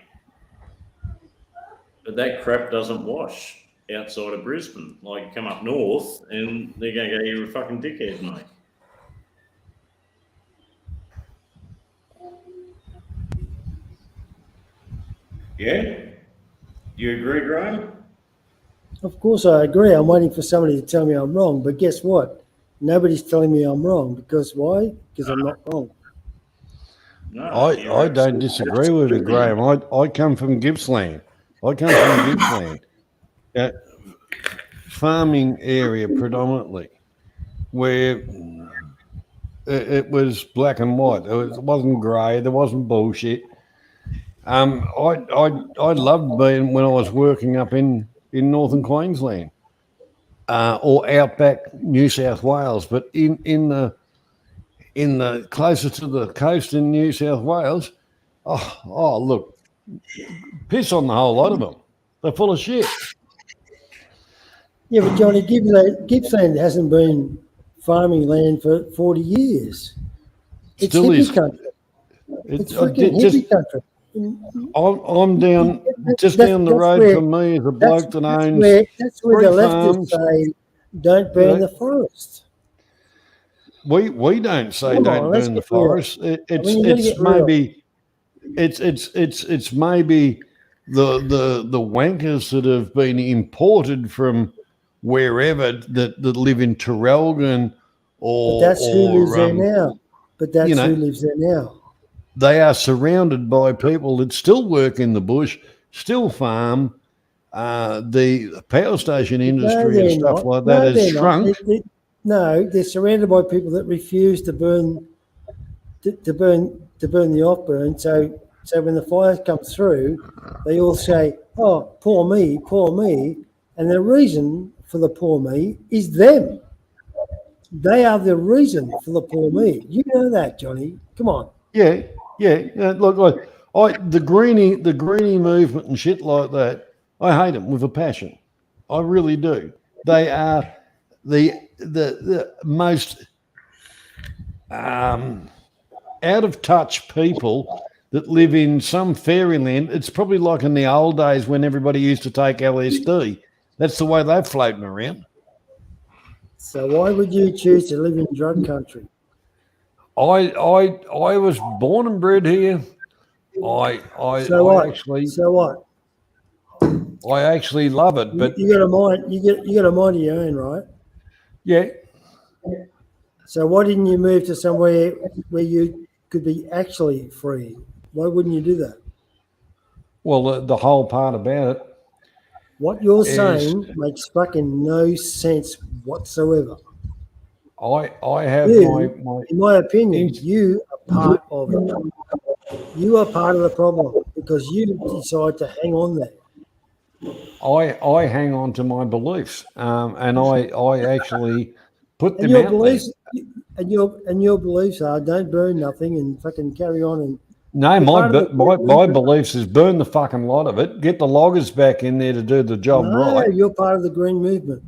But that crap doesn't wash outside of Brisbane. Like, come up north and they're going to go, you're a fucking dickhead, mate. Yeah? Do you agree, Graham? Of course, I agree. I'm waiting for somebody to tell me I'm wrong. But guess what? Nobody's telling me I'm wrong. Because why? Because I'm not wrong. No. I don't disagree with you, Graham. I come from Gippsland. Farming area predominantly, where it was black and white. It wasn't grey. There wasn't bullshit. I loved being when I was working up in northern Queensland or outback New South Wales, but in the closer to the coast in New South Wales, oh look, piss on the whole lot of them. They're full of shit. Yeah, but Johnny, Gippsland hasn't been farming land for 40 years. It's Still hippie is. country. It's It- freaking just- hippie country. I'm down just That's- down the that's road where- from me is a bloke that owns. That's where three the leftists farms. say, don't burn Yeah. the forest. We don't say Come on, don't let's burn the get real. forest. It's I mean, you gotta get real. maybe it's maybe the wankers that have been imported from wherever that live in Traralgon But or that's who lives there or, now. But that's you know. who lives there now. they are surrounded by people that still work in the bush, still farm. The power station industry and stuff like that has shrunk. No, they're surrounded by people that refuse to burn the off burn. So when the fire comes through, they all say, "Oh, poor me," and the reason for the poor me is them. They are the reason for the poor me. You know that, Johnny. Come on. Yeah. Look, the greenie movement and shit like that. I hate them with a passion. I really do. They are the most out of touch people that live in some fairyland. It's probably like in the old days when everybody used to take LSD. That's the way they're floating around. So why would you choose to live in drug country? I was born and bred here. I actually love it, but you got a mind. You got a mind of your own, right? Yeah. So why didn't you move to somewhere where you could be actually free? Why wouldn't you do that? Well, the whole part about it. What you're saying makes fucking no sense whatsoever. I have my in my opinion, you are part of it. You are part of the problem because you decide to hang on there. I hang on to my beliefs, and I actually put them your out beliefs, there. And your beliefs are don't burn nothing and fucking carry on. And no, my beliefs is burn the fucking lot of it. Get the loggers back in there to do the job right. You're part of the green movement.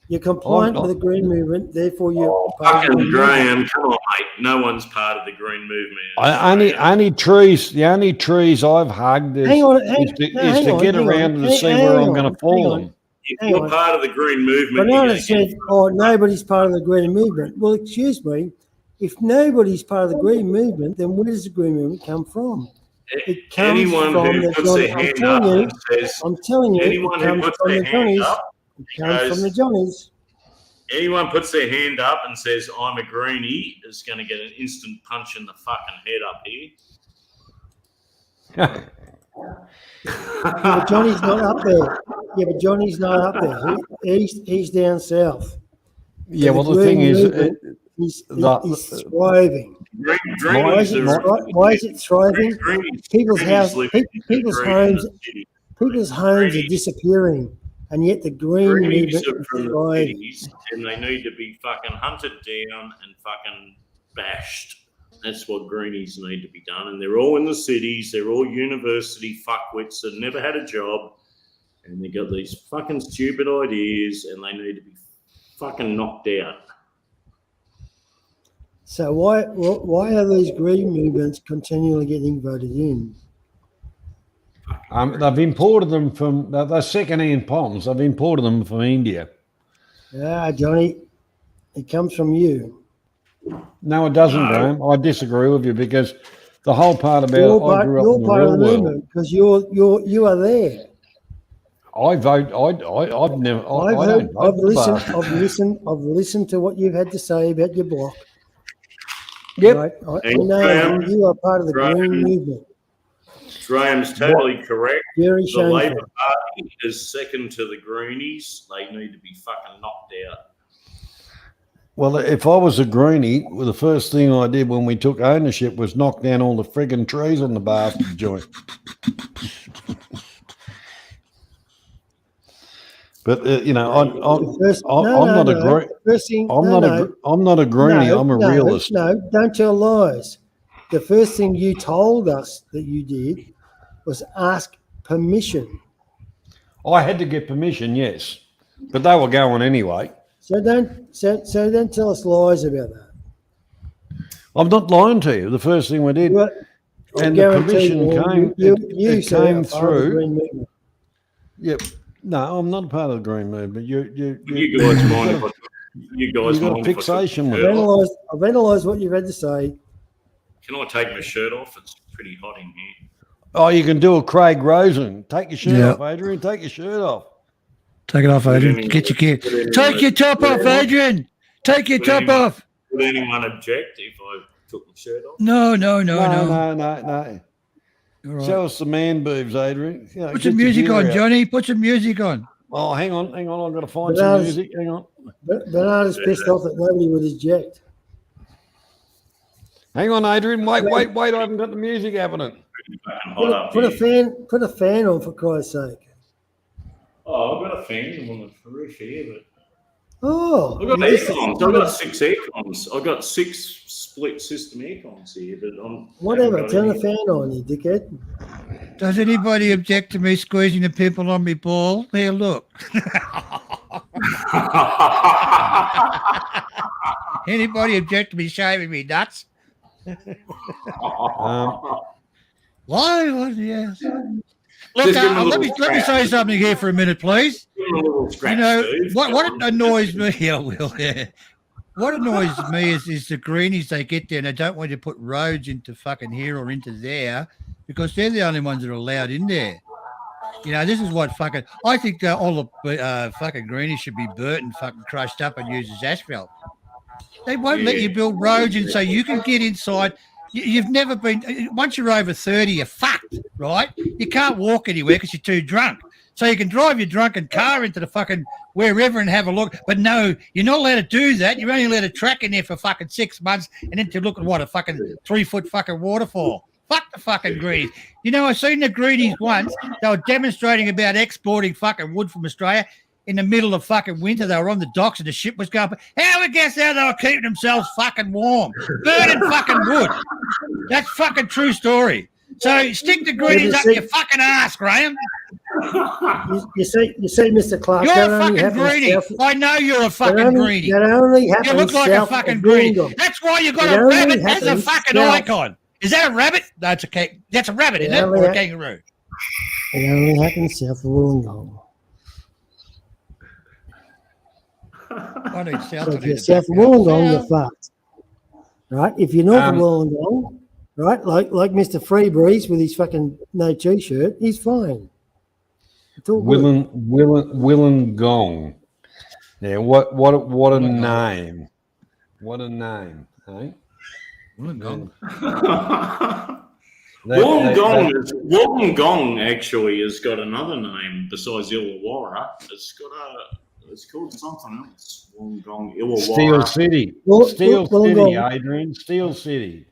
You're compliant with the green movement, therefore you're part fucking of the Graham, come on, mate. No one's part of the green movement. The only trees I've hugged is to get around and see where I'm going to fall them. If you're part of the green movement, Banana said, nobody's part of the green movement. Well, excuse me, if nobody's part of the green movement, then where does the green movement come from? It comes anyone from who puts their hand up and says, I'm telling you, anyone who puts their hand up, it comes from the Johnnies. Anyone puts their hand up and says, I'm a greenie, is going to get an instant punch in the fucking head up here. Yeah, but Johnny's not up there. Yeah, but Johnny's not up there. He's down south. Yeah, well, the thing is, he's thriving. Why is it thriving? People's homes are disappearing, and yet the green movement is thriving. And they need to be fucking hunted down and fucking bashed. That's what greenies need to be done. And they're all in the cities. They're all university fuckwits that never had a job. And they got these fucking stupid ideas and they need to be fucking knocked out. So why are these green movements continually getting voted in? They've imported them from, they're second-hand palms. They've imported them from India. Ah, Johnny, it comes from you. No, it doesn't, Graham. I disagree with you because the whole part about I grew up in the real world. Because you are there. I vote. I've listened to what you've had to say about your block. Yep. Right? I know you are part of the green movement. Graham's totally correct. Very the shameful. Labor Party is second to the Greenies. They need to be fucking knocked out. Well, if I was a greenie, the first thing I did when we took ownership was knock down all the friggin' trees on the bastard joint. But I'm not a greenie. I'm a realist. No, don't tell lies. The first thing you told us that you did was ask permission. I had to get permission, yes, but they were going anyway. So don't tell us lies about that. I'm not lying to you. The first thing we did, and the permission came through. Yep. No, I'm not a part of the green movement. You guys mind? You guys got a fixation with it. I've analysed what you've had to say. Can I take my shirt off? It's pretty hot in here. Oh, you can do a Craig Rosen. Take your shirt off, Adrian. Take your shirt off. Take it off, Adrian. Get your gear. Take your top off, Adrian. Take your top off. Would anyone object if I took my shirt off. No. No. All right. Show us the man boobs, Adrian. You know, Put get some your music gear on, out. Johnny. Put some music on. Oh, hang on. I've got to find But some ours- music. Hang on. Bernardo's pissed off that nobody would eject. Hang on, Adrian. Wait. I haven't got the music happening. Hot up Put a here. fan on for Christ's sake. Oh, I've got a fan on the roof here, but Oh, I've got you just- aircons. I've got 6 aircons. I've got 6 split system aircons here, but I'm whatever. haven't got Turn the any- fan on, you dickhead. Does anybody object to me squeezing the pimple on me ball? Here, look. Anybody object to me shaving me nuts? Why? What? Yes. Look, Just give him a let me little say scratch. something here for a minute, please. Give him a little scratch, You know Steve. what annoys me? Yeah, Will. Yeah. What annoys me is the greenies they get there and they don't want to put roads into fucking here or into there because they're the only ones that are allowed in there. You know, this is what fucking. I think all the fucking greenies should be burnt and fucking crushed up and used as asphalt. They won't let you build roads and so you can get inside. You've never been. Once you're over 30, you're fucked, right? You can't walk anywhere because you're too drunk. So you can drive your drunken car into the fucking wherever and have a look. But no, you're not allowed to do that. You're only allowed to track in there for fucking 6 months and then to look at what, a fucking 3-foot fucking waterfall. Fuck the fucking greenies. You know, I seen the greenies once. They were demonstrating about exporting fucking wood from Australia. In the middle of fucking winter, they were on the docks and the ship was going. How would guess how they were keeping themselves fucking warm? Burning fucking wood. That's fucking true story. So stick the greenies up your fucking ass, Graham. You see, Mr. Clark. You're that a only fucking happens greenie. south- I know you're a that fucking only- greenie. That only happens You look like a south fucking of greenie. Wollongong. That's why you got It a only rabbit as a happens fucking south. icon. Is that a rabbit? No, it's a cat. That's a rabbit, isn't It it? only Or a ha- kangaroo? It only happens south of Wollongong. I need south So of if you're it. south of Wollongong, you're South. fucked. Right? If you're north of Um, Wollongong, right, like Mr. Freebreeze with his fucking no t-shirt, he's fine. It's all good. Wollongong. Yeah, what a name. What a name, eh? Wollongong. Wollongong actually has got another name besides Illawarra. It's called something else. Wollongong, Steel Illawarra. City. Well, Steel City, Wollongong. Adrian. Steel City.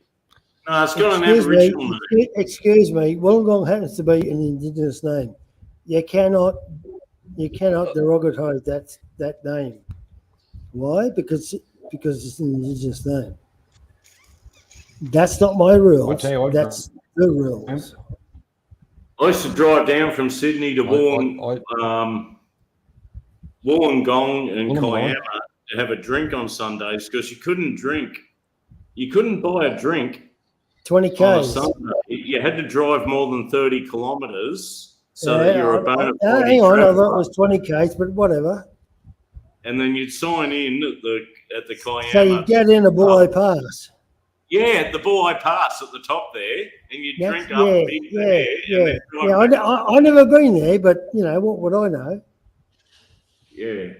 No, it's got an Excuse me, Aboriginal name. excuse me. Wollongong happens to be an indigenous name. You cannot derogatory that name. Why? Because it's an indigenous name. That's not my rules. I'll tell you what, That's the rules. I used to drive down from Sydney to Wollongong and Wollongong. Kiama to have a drink on Sundays because you couldn't drink. You couldn't buy a drink 20 on a Ks. Sunday. You had to drive more than 30 kilometres so that Yeah, you're a bona fide hang on, I thought it traveller. was 20 Ks, but whatever. And then you'd sign in at the Kiama. So you get in a Bullo Pass. Yeah, at the Bullo Pass at the top there, and you'd That's- drink up a bit there. And then drive back up. I never been there, but you know what would I know? Yeah.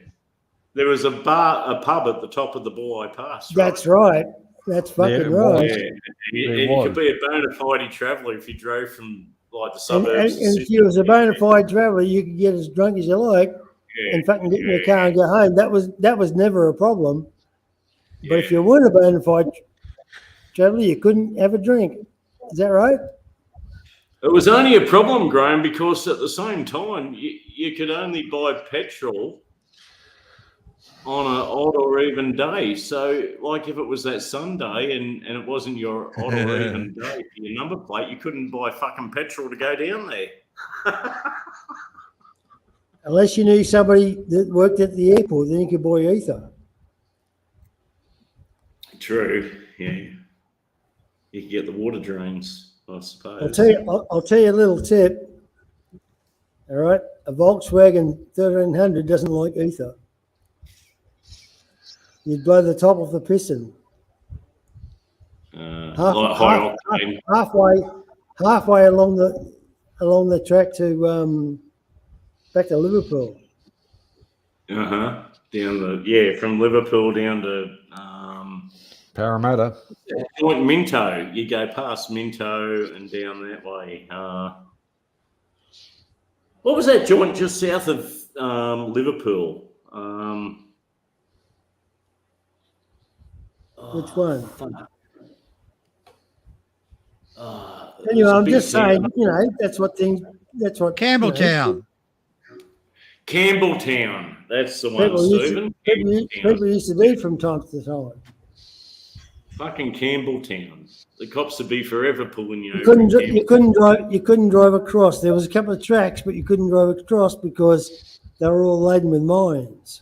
There was a pub at the top of the Bullo Pass. That's right. That's fucking it right. was. Yeah, and There you was. could be a bona fide traveller if you drove from like the And, suburbs. and, to and if Sydney. you was a bona fide traveller, you could get as drunk as you like Yeah, and fucking get in your yeah, car and go home. That was never a problem. But if yeah. you weren't a bona fide traveller, you couldn't have a drink. Is that right? It was only a problem, Graham, because at the same time you could only buy petrol on an odd or even day. So, like if it was that Sunday and it wasn't your odd or even day for your number plate, you couldn't buy fucking petrol to go down there. Unless you knew somebody that worked at the airport, then you could buy ether. True. Yeah. You could get the water drains, I suppose. I'll tell you a little tip. All right, a Volkswagen 1300 doesn't like ether. You'd blow the top off the piston. Like high octane. halfway along the track to back to Liverpool. Down from Liverpool down to Parramatta. Joint Minto. You go past Minto and down that way. What was that joint just south of Liverpool? Which one? Fuck. Anyway, there's a I'm big just town. saying, you know, that's what Campbelltown. Campbelltown. That's the one, People used, Stephen. to, people used to do from time to time. Fucking Campbelltown. The cops would be forever pulling you. You over in you couldn't drive across. There was a couple of tracks, but you couldn't drive across because they were all laden with mines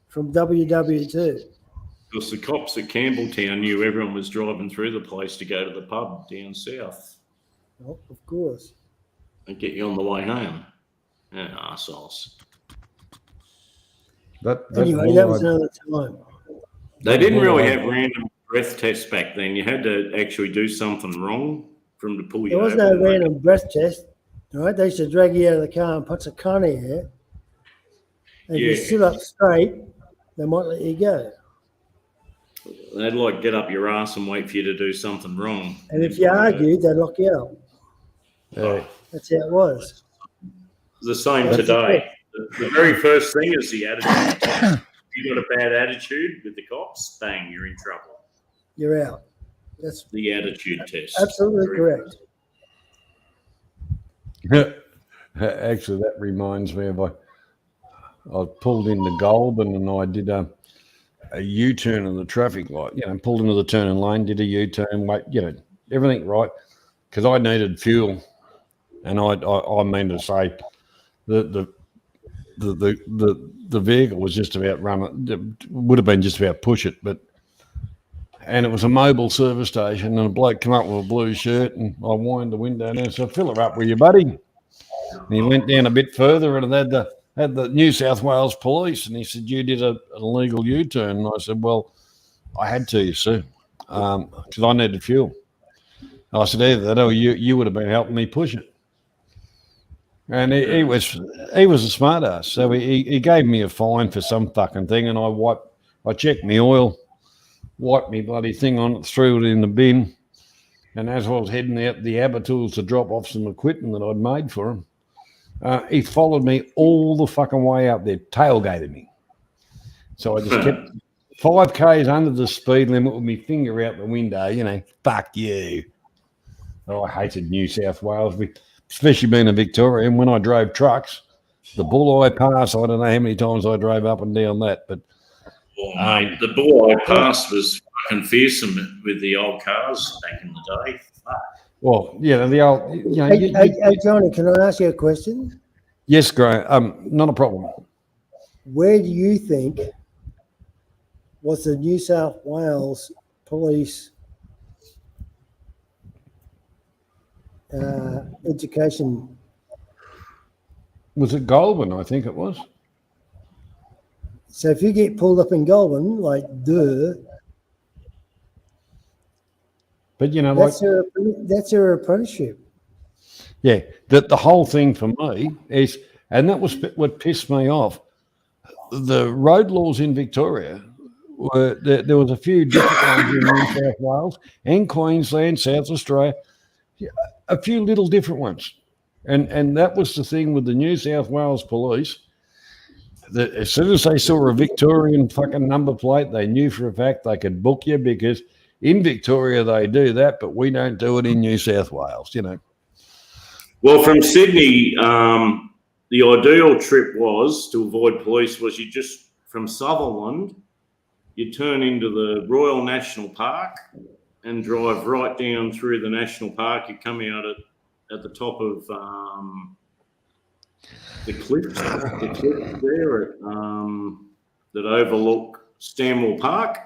from WW2. Because the cops at Campbelltown knew everyone was driving through the place to go to the pub down south Oh, of course. and get you on the way home. Yeah, arseholes. Anyway, that was another time. They didn't really have random breath tests back then. You had to actually do something wrong for them to pull you There was over. no random breath test, right? They used to drag you out of the car and put some con in you. And if you Yeah. stood up straight, they might let you go. They'd like get up your ass and wait for you to do something wrong. And if you argued, they'd lock you up. Yeah. That's how it was. It's the same That's today. The very first thing is the attitude test. If you got a bad attitude with the cops, bang, you're in trouble. You're out. That's The attitude test. absolutely Very correct. Actually, that reminds me of I pulled into Goulburn and I did a U-turn in the traffic light. You know, pulled into the turning lane, did a U-turn, wait, you know, everything right, because I needed fuel, and I mean to say, the vehicle was just about running. Would have been just about push it, and it was a mobile service station, and a bloke come up with a blue shirt, and I wind the window down. So fill her up with you, buddy. And he went down a bit further, and it had the New South Wales Police, and he said, "You did an illegal U-turn." And I said, "Well, I had to, you see, because I needed fuel." And I said, "Either that, or you would have been helping me push it." And he was a smart ass. So he gave me a fine for some fucking thing, and I checked my oil, wiped me bloody thing on it, threw it in the bin, and as I was heading out the Abertools to drop off some equipment that I'd made for him, he followed me all the fucking way out there, tailgated me. So I just kept 5 Ks under the speed limit with my finger out the window, you know, fuck you. Oh, I hated New South Wales, especially being a Victorian. When I drove trucks, the Bulleye Pass, I don't know how many times I drove up and down that, but Oh, mate, the Bulleye Pass was fucking fearsome with the old cars back in the day. Fuck. well, yeah, the old, you know, Hey, Johnny, can I ask you a question? yes, Graham, not a problem. Where do you think was the New South Wales Police education? Was it Goulburn? I think it was. So if you get pulled up in Goulburn, like, But you know, like, that's their apprenticeship. yeah, the whole thing for me is, and that was what pissed me off. The road laws in Victoria were there was a few different ones in New South Wales and Queensland, South Australia, a few little different ones, and that was the thing with the New South Wales Police. That as soon as they saw a Victorian fucking number plate, they knew for a fact they could book you, because in Victoria they do that, but we don't do it in New South Wales, you know. Well, from Sydney, the ideal trip was to avoid police was you just from Sutherland, you turn into the Royal National Park and drive right down through the national park. You come out at the top of the cliffs there that overlook Stanwell Park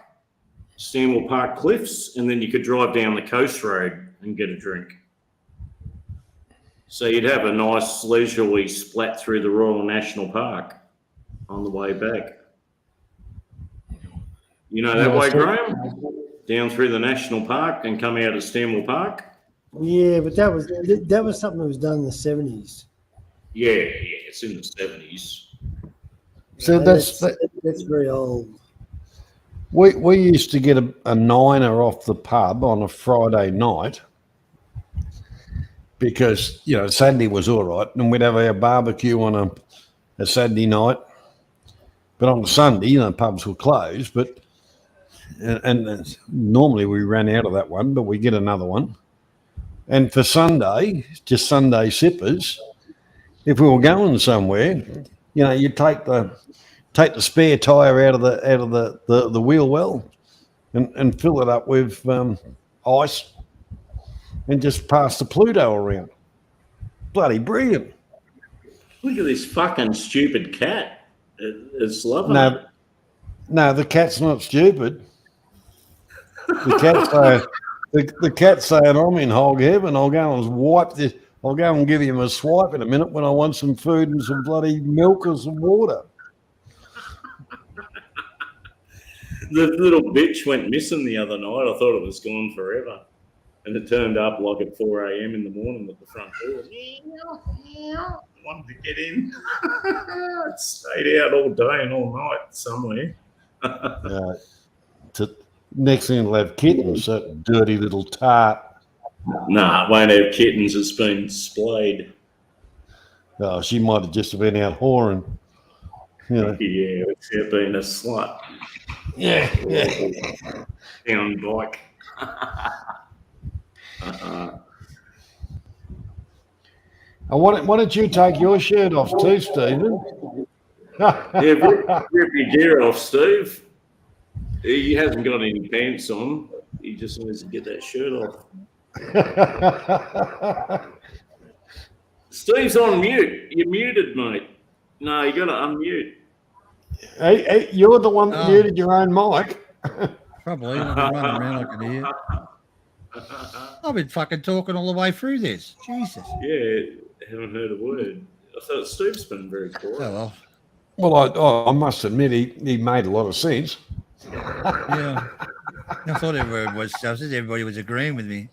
Cliffs, and then you could drive down the coast road and get a drink. So you'd have a nice leisurely splat through the Royal National Park on the way back. You know that way, Graham? Down through the national park and come out of Stanwell Park? Yeah, but that was something that was done in the 70s. Yeah, it's in the 70s. So that's very old. We used to get a niner off the pub on a Friday night because, you know, Saturday was all right, and we'd have our barbecue on a Saturday night. But on a Sunday, you know, pubs were closed, but and normally we ran out of that one, but we get another one. And for Sunday, just Sunday sippers, if we were going somewhere, you know, you take the spare tyre out of the wheel well and fill it up with ice and just pass the Pluto around. Bloody brilliant. Look at this fucking stupid cat. It's lovely. No, the cat's not stupid. The cat's saying, I'm in hog heaven. I'll go and wipe this. I'll go and give him a swipe in a minute when I want some food and some bloody milk or some water. The little bitch went missing the other night. I thought it was gone forever. And it turned up like at 4 a.m. in the morning at the front door. Wanted to get in. It stayed out all day and all night somewhere. Next thing it'll have kittens, that dirty little tart. Nah, it won't have kittens. It's been splayed. Oh, she might have just been out whoring. You know. Yeah, it's been a slut. Yeah. Down bike. Why don't you take your shirt off too, Stephen? Rip your gear off, Steve. He hasn't got any pants on. He just needs to get that shirt off. Steve's on mute. You're muted, mate. No, you got to unmute. Hey, you're the one that muted your own mic. Probably. I've been running around like an idiot. I've been fucking talking all the way through this. Jesus. Yeah, haven't heard a word. I thought Steve's been very quiet. Oh, well. Well, I must admit he made a lot of sense. Yeah. I thought everybody was agreeing with me.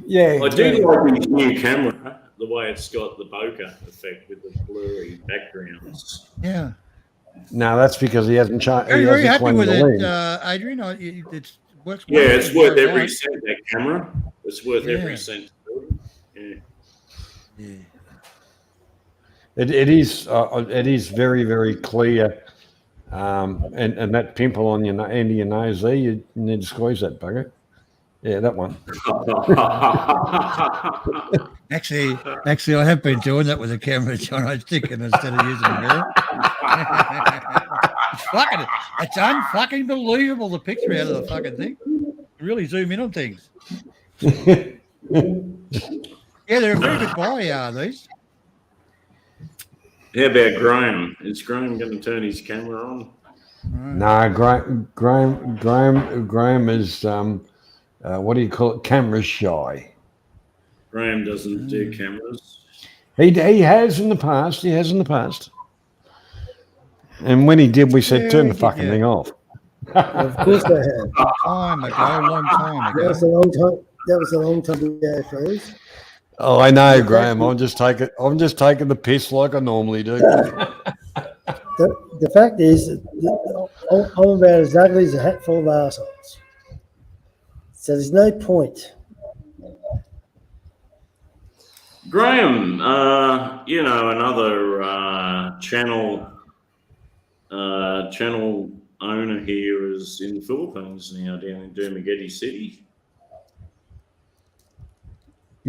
Yeah. I do like his new camera, the way it's got the bokeh effect with the blurry backgrounds. Yeah. No, that's because he hasn't changed. Very happy with it, Adrian. It works well. Yeah, it's worth every cent, that camera. It's worth every cent. Yeah. It is very, very clear. And that pimple on your end of your nose there, you need to squeeze that bugger. Yeah, that one. Actually, I have been doing that with a camera, John. I was thinking instead of using a mirror. It's unfucking believable, the picture out of the fucking thing. Really zoom in on things. Yeah, they're a very good buy, these. How about Graham? Is Graham going to turn his camera on? No, Graham is what do you call it? Camera shy. Graham doesn't do cameras. He has in the past. And when he did, we said, turn the fucking thing off. Of course they have. Long time ago. That was a long time ago, folks. Oh, I know, Graham. I'm just taking the piss like I normally do. The fact is, I'm about as ugly as a hat full of arseholes. So there's no point. Graham, another channel owner here is in the Philippines now, down in Dumaguete City.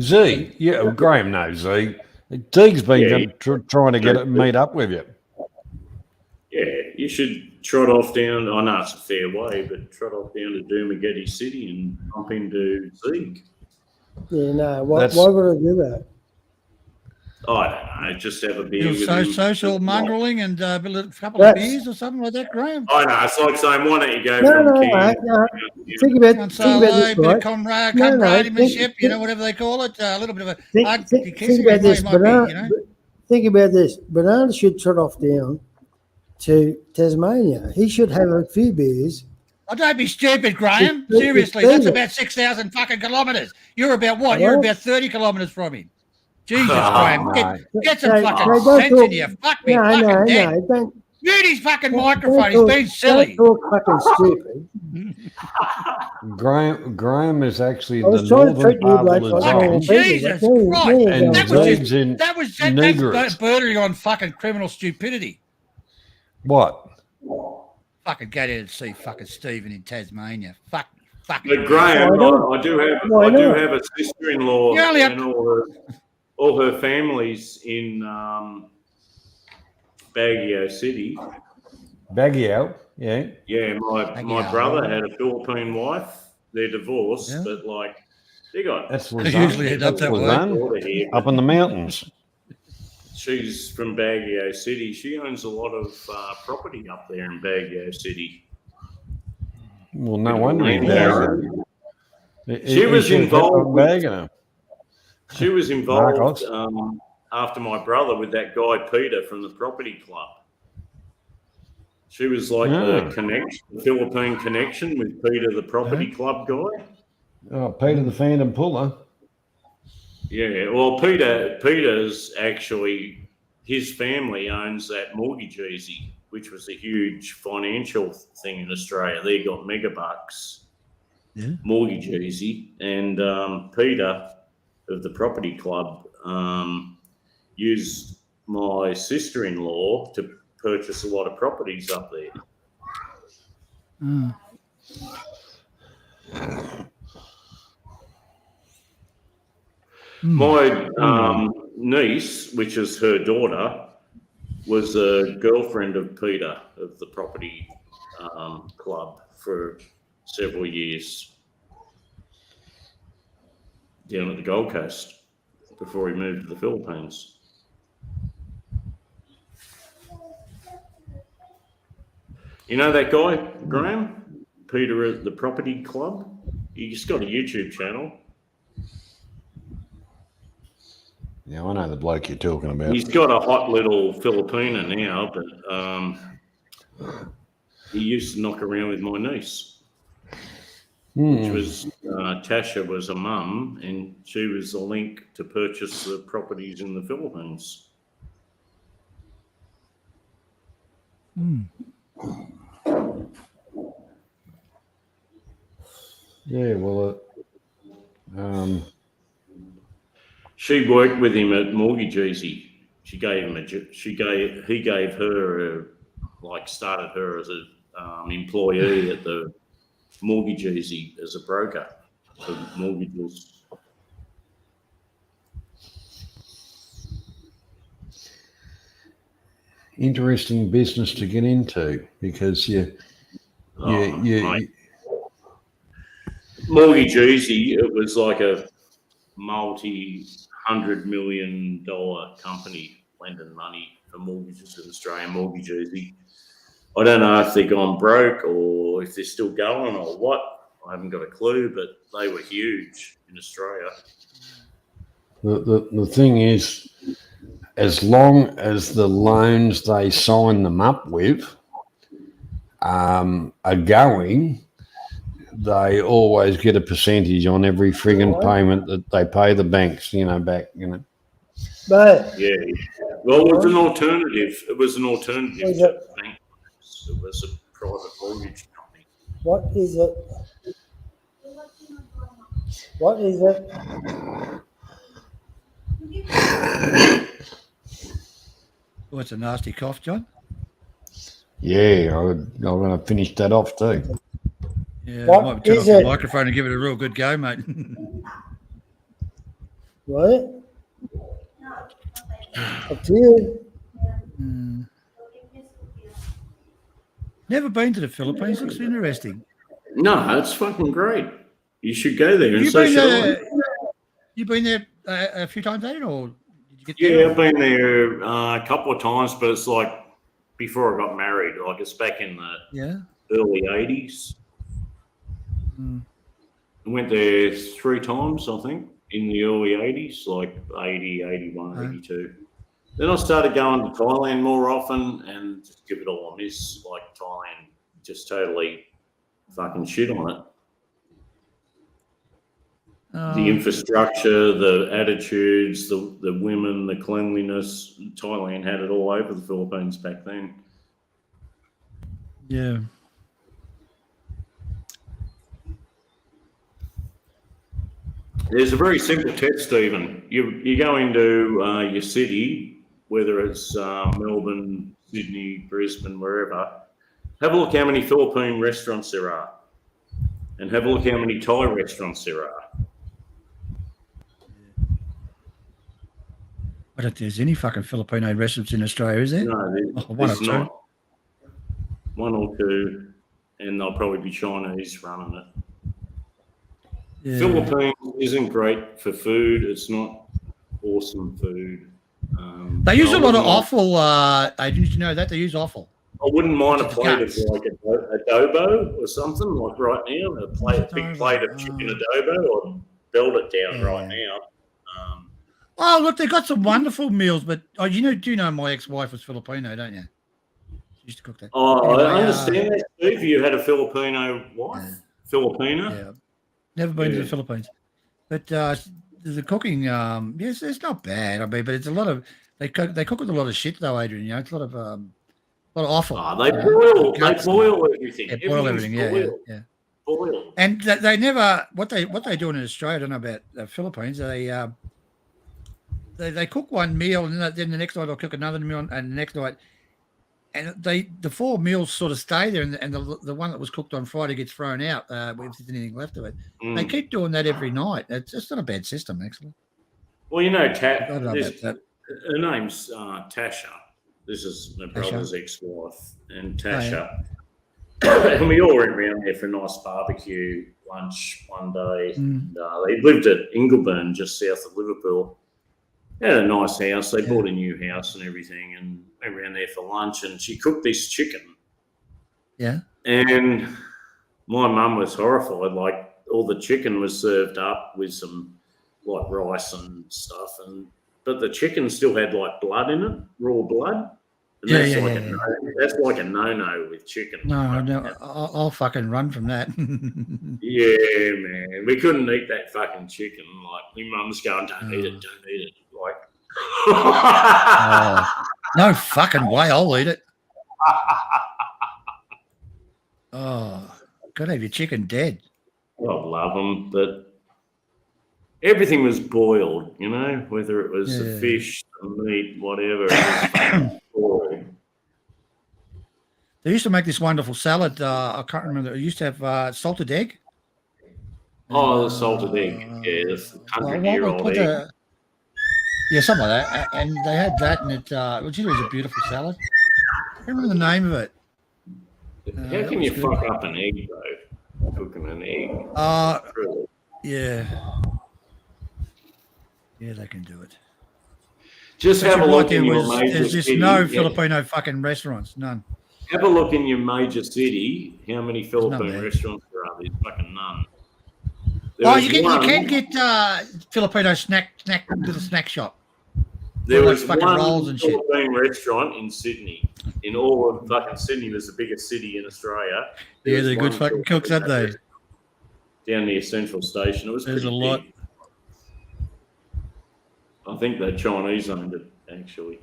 Z, yeah, well, Graham knows Z. Deeg's been trying to meet up with you. Yeah, you should trot off down. I know it's a fair way, but trot off down to Dumaguete City and bump into Zeeg. Yeah, no. Why would I do that? I don't know. Just have a beer with him. Social mongrelling and a couple of beers or something like that, Graham. I know. It's like saying, why don't you go No. Think about this, bit right? of comradeship, whatever they call it. A little bit of a Think about this. Think about this. Bernard should trot off down to Tasmania. He should have a few beers. Oh, don't be stupid, Graham. Seriously, that's about 6,000 fucking kilometres. You're about what? You're about 30 kilometres from him. Jesus, Graham, get some fucking sense in you. Fuck me, fucking dead. Don't mute his fucking microphone. He's being silly. Don't talk fucking stupid. Graham is actually I in was the trying to treat northern you part like of I the was zone, Jesus There Christ. you and go, That was Jane. James in that's Newgrit. bordering on fucking criminal stupidity. What? Fucking go down and see fucking Stephen in Tasmania. Fucking. But Graham, Why not? I do have Why I do not? have a sister-in-law You only have and all her families in Baguio City. Baguio, yeah. Yeah, my Baguio. brother had a Philippine wife. They're divorced, Yeah. but like they got That's They usually end up that way. daughter here. up in the mountains. She's from Baguio City. She owns a lot of property up there in Baguio City. Well, no wonder he Yeah. bagged She was involved with- bagging She was involved Marcos. after my brother with that guy Peter from the property club. She was like the Philippine connection with Peter, the property club guy. Oh, Peter the Phantom Puller. Yeah, well, Peter's actually, his family owns that Mortgage Easy, which was a huge financial thing in Australia. They got megabucks, Mortgage Easy, and Peter of the property club used my sister-in-law to purchase a lot of properties up there. My niece, which is her daughter, was a girlfriend of Peter of the property club for several years down at the Gold Coast before he moved to the Philippines. You know that guy, Graham? Peter at the property club? He's got a YouTube channel. Yeah, I know the bloke you're talking about. He's got a hot little Filipina now, but he used to knock around with my niece, which was Tasha was a mum, and she was the link to purchase the properties in the Philippines. Yeah, well, She worked with him at Mortgage Easy. He gave her started her as a employee at the Mortgage Easy as a broker for mortgages. interesting business to get into because Mortgage Easy, it was like a multi-$100 million company lending money for mortgages in Australia, Mortgage Easy. I don't know if they've gone broke or if they're still going or what. I haven't got a clue, but they were huge in Australia. the thing is, as long as the loans they sign them up with are going, they always get a percentage on every frigging payment that they pay the banks, back, But Yeah. Well, it was an alternative. It was an alternative Is to it- bank loans. It was a private mortgage company. what is it? What is it? Oh, it's a nasty cough, John. Yeah, I'm going to finish that off too. Yeah, What I might turn is off the it? microphone and give it a real good go, mate. What? Up to you. Never been to the Philippines. Looks interesting. No, it's fucking great. You should go there and You've so been should there. I. You've been there a few times, Aiden, or did you get Yeah, there? I've been there a couple of times, but it's like before I got married. Like it's back in the Yeah. early 80s. I went there 3 times, I think, in the early 80s, like 80, 81, 82. Then I started going to Thailand more often and just give it all a miss. Like Thailand, just totally fucking shit on it. The infrastructure, the attitudes, the women, the cleanliness. Thailand had it all over the Philippines back then. Yeah. There's a very simple test, Stephen. You go into your city, whether it's Melbourne, Sydney, Brisbane, wherever. Have a look how many Philippine restaurants there are, and have a look how many Thai restaurants there are. I don't think there's any fucking Filipino restaurants in Australia, is there? No, One or there's two. not. One or two, and they'll probably be Chinese running it. Yeah. Philippines isn't great for food. It's not awesome food. They use a lot of wouldn't mind- offal. Did you know that? They use offal. I wouldn't mind a It's plate guts. of like adobo or something like right now. A big plate of chicken adobo, or belt it down right now. Oh, look, they got some wonderful meals, but do you know my ex-wife was Filipino, don't you? She used to cook that. Oh, Anyway, I understand that, Steve. You had a Filipino wife, Filipina. Yeah, never been to Yeah. the Philippines, but the cooking, yes, it's not bad. I mean, but it's a lot of they cook with a lot of shit though, Adrian. You know, it's a lot of offal. Oh, they boil. They boil everything. Yeah, boil everything. Yeah, boiled. yeah. Boiled. And they never what they do in Australia. I don't know about the Philippines. They cook one meal and then the next night they'll cook another meal and the next night, and the 4 meals sort of stay there, and the one that was cooked on Friday gets thrown out if there's anything left of it. They keep doing that every night. It's just not a bad system, actually. Well, you know, I don't know about that. her name's Tasha. This is my brother's ex-wife, and Tasha. And we all went around there for a nice barbecue lunch one day. And, they lived at Ingleburn, just south of Liverpool. They had a nice house. They bought a new house and everything, and went around there for lunch. And she cooked this chicken. Yeah. And my mum was horrified. Like, all the chicken was served up with some like rice and stuff, but the chicken still had like blood in it, raw blood. And that's like a no-no with chicken. No, I'll fucking run from that. Yeah, man, we couldn't eat that fucking chicken. Like, my mum's going, don't eat it. Like, no fucking way, I'll eat it. Oh, gotta have your chicken dead. I love them, but everything was boiled, you know, whether it was the fish, the meat, whatever. It was fucking boiled. They used to make this wonderful salad. I can't remember. They used to have salted egg. Oh, the salted egg. Yeah, that's 100-year-old egg. Yeah, something like that. And they had that, and it was a beautiful salad. I can't remember the name of it. How can you fuck up an egg, though? Cooking an egg. Yeah. Yeah, they can do it. Just have a look in your major There's just city. no Filipino fucking restaurants. None. Have a look in your major city. How many Filipino restaurants there are? There's fucking none. You can get Filipino little snack shop. There was fucking one rolls and shit. Filipino restaurant in Sydney. In all of fucking Sydney, was the biggest city in Australia. Yeah, they're good fucking cooks, aren't they? Down near Central Station. It was There's pretty a lot. big. I think the Chinese owned it, actually.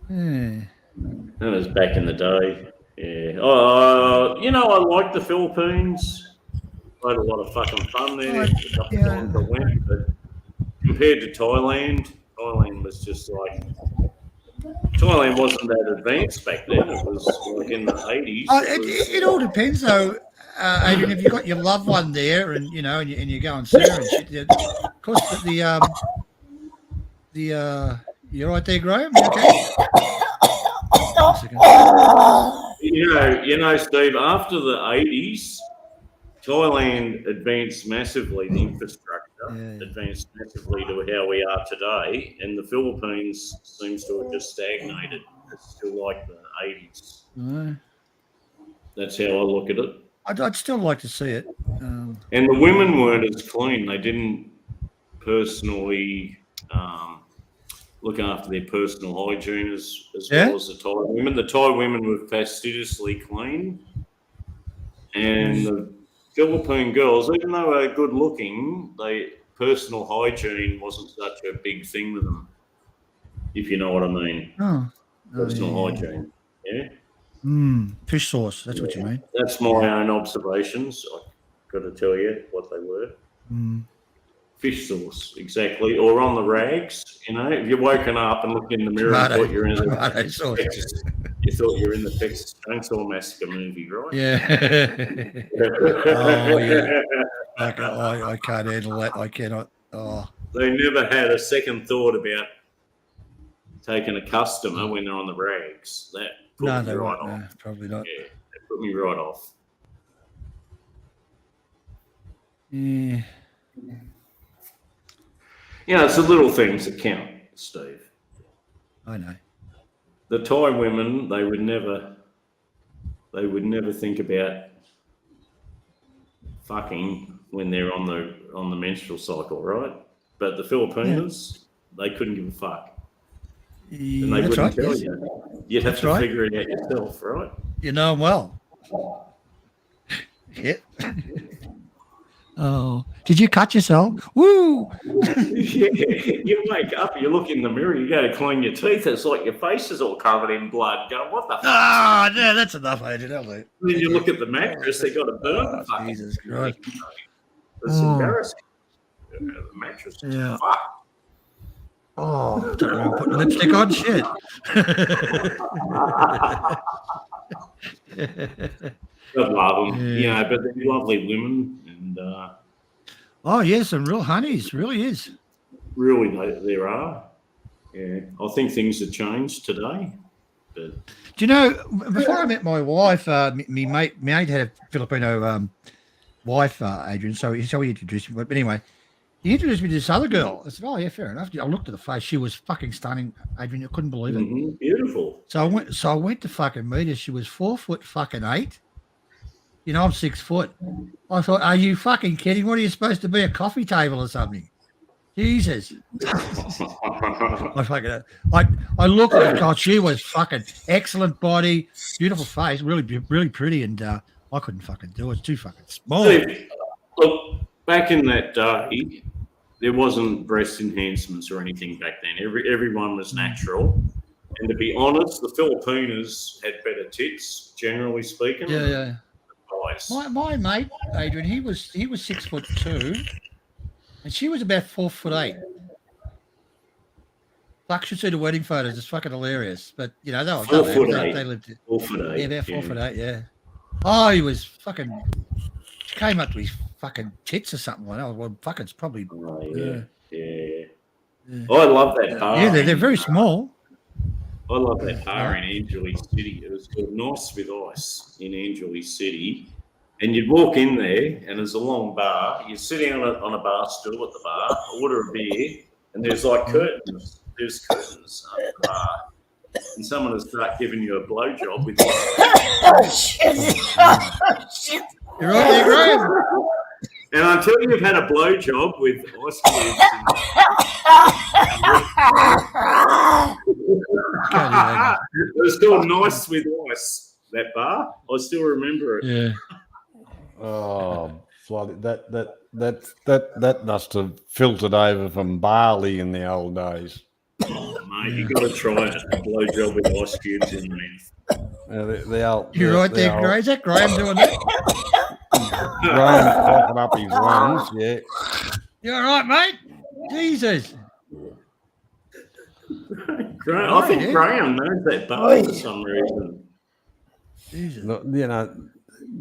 Yeah. That was back in the day. Yeah. I like the Philippines. I had a lot of fucking fun there. A couple of times I went, but compared to Thailand was just like, Thailand wasn't that advanced back then. It was like in the 80s. It all depends, though. Adrian, if you've got your loved one there, and you go and see her and shit. Of course, you're right there, Graham. You okay? You know, Steve. After the 80s, Thailand advanced massively. The infrastructure advanced massively to how we are today, and the Philippines seems to have just stagnated. It's still like the 80s. That's how I look at it. I'd still like to see it. And the women weren't as clean. They didn't personally look after their personal hygiene as well as the Thai women. The Thai women were fastidiously clean. And the Philippine girls, even though they were good looking, personal hygiene wasn't such a big thing with them, if you know what I mean. Personal hygiene. Yeah. Fish sauce. That's what you mean. That's my own observations. got to tell you what they were. Mm. Fish sauce, exactly. Or on the rags, you know, if you're woken up and looked in the mirror and thought you're in Tomato sauce. you thought you were in the Texas Chainsaw Massacre movie, right? Yeah. Oh, yeah. I can't handle that. I cannot. Oh. They never had a second thought about taking a customer when they're on the rags. That put No, me they right won't. off. No, probably not. Yeah, that put me right off. Yeah. You know, it's the little things that count, Steve. I know. The Thai women, they would never think about fucking when they're on the menstrual cycle, right? But the Filipinos, they couldn't give a fuck. And they That's wouldn't right. tell Yes. you. You'd have That's to right. figure it out yourself, right? You know them well. Yeah. Oh, did you cut yourself? Woo! Yeah, you wake up, you look in the mirror, you go to clean your teeth, it's like your face is all covered in blood. Go, what the fuck? Ah, yeah, that's enough, Adrian. I'll do. Then you look at the mattress, they got a burn. Oh, fucking Jesus Christ. It's Oh. embarrassing. The mattress is Yeah. fucked. Oh, don't remember putting lipstick on. Shit. God love them, Yeah. you know, but they're lovely women, and Oh, yeah, some real honeys. Really is. really there are. Yeah, I think things have changed today. But Do you know, before I met my wife, my mate had a Filipino wife, Adrian, so he introduced me. But anyway, he introduced me to this other girl. I said, oh, yeah, fair enough. I looked at the face. She was fucking stunning, Adrian. I couldn't believe it. Beautiful. So I went to fucking meet her. She was 4'8". You know, I'm 6 foot. I thought, are you fucking kidding? What are you supposed to be, a coffee table or something? Jesus. I fucking, I looked at her. God, she was fucking excellent body, beautiful face, really pretty, and I couldn't fucking do it. It's too fucking small. Look, back in that day, there wasn't breast enhancements or anything back then. Everyone was natural. And to be honest, the Filipinos had better tits, generally speaking. Yeah. Guys. My mate, Adrian, he was 6'2", and she was about 4'8". Fuck, should see the wedding photos. It's fucking hilarious. But you know, they lived 4'8". Yeah, about 4'8". Yeah. Oh, he was fucking. She came up to his fucking tits or something. Well, fucking, it's probably. Oh, yeah. I love that bar. Yeah, they're very small. I love that bar in Angeles City. It was called Nice with Ice in Angeles City. And you'd walk in there, and there's a long bar. You're sitting on a bar stool at the bar, order a beer, and there's like curtains. There's curtains at the bar. And someone will start giving you a blowjob with Shit. You're right there, Graham. And until you've had a blowjob with ice cubes it was called Nice with Ice, that bar. I still remember it. Yeah. Oh, bloody, that must have filtered over from Bali in the old days. Oh, mate, you got to try it. A blowjob with ice cubes in there. You're right there, Graham. Is that Graham doing that? Graham popping up his lungs, yeah. You all right, mate? Jesus. I think Graham knows that bar for some reason. Jesus. Look, you know,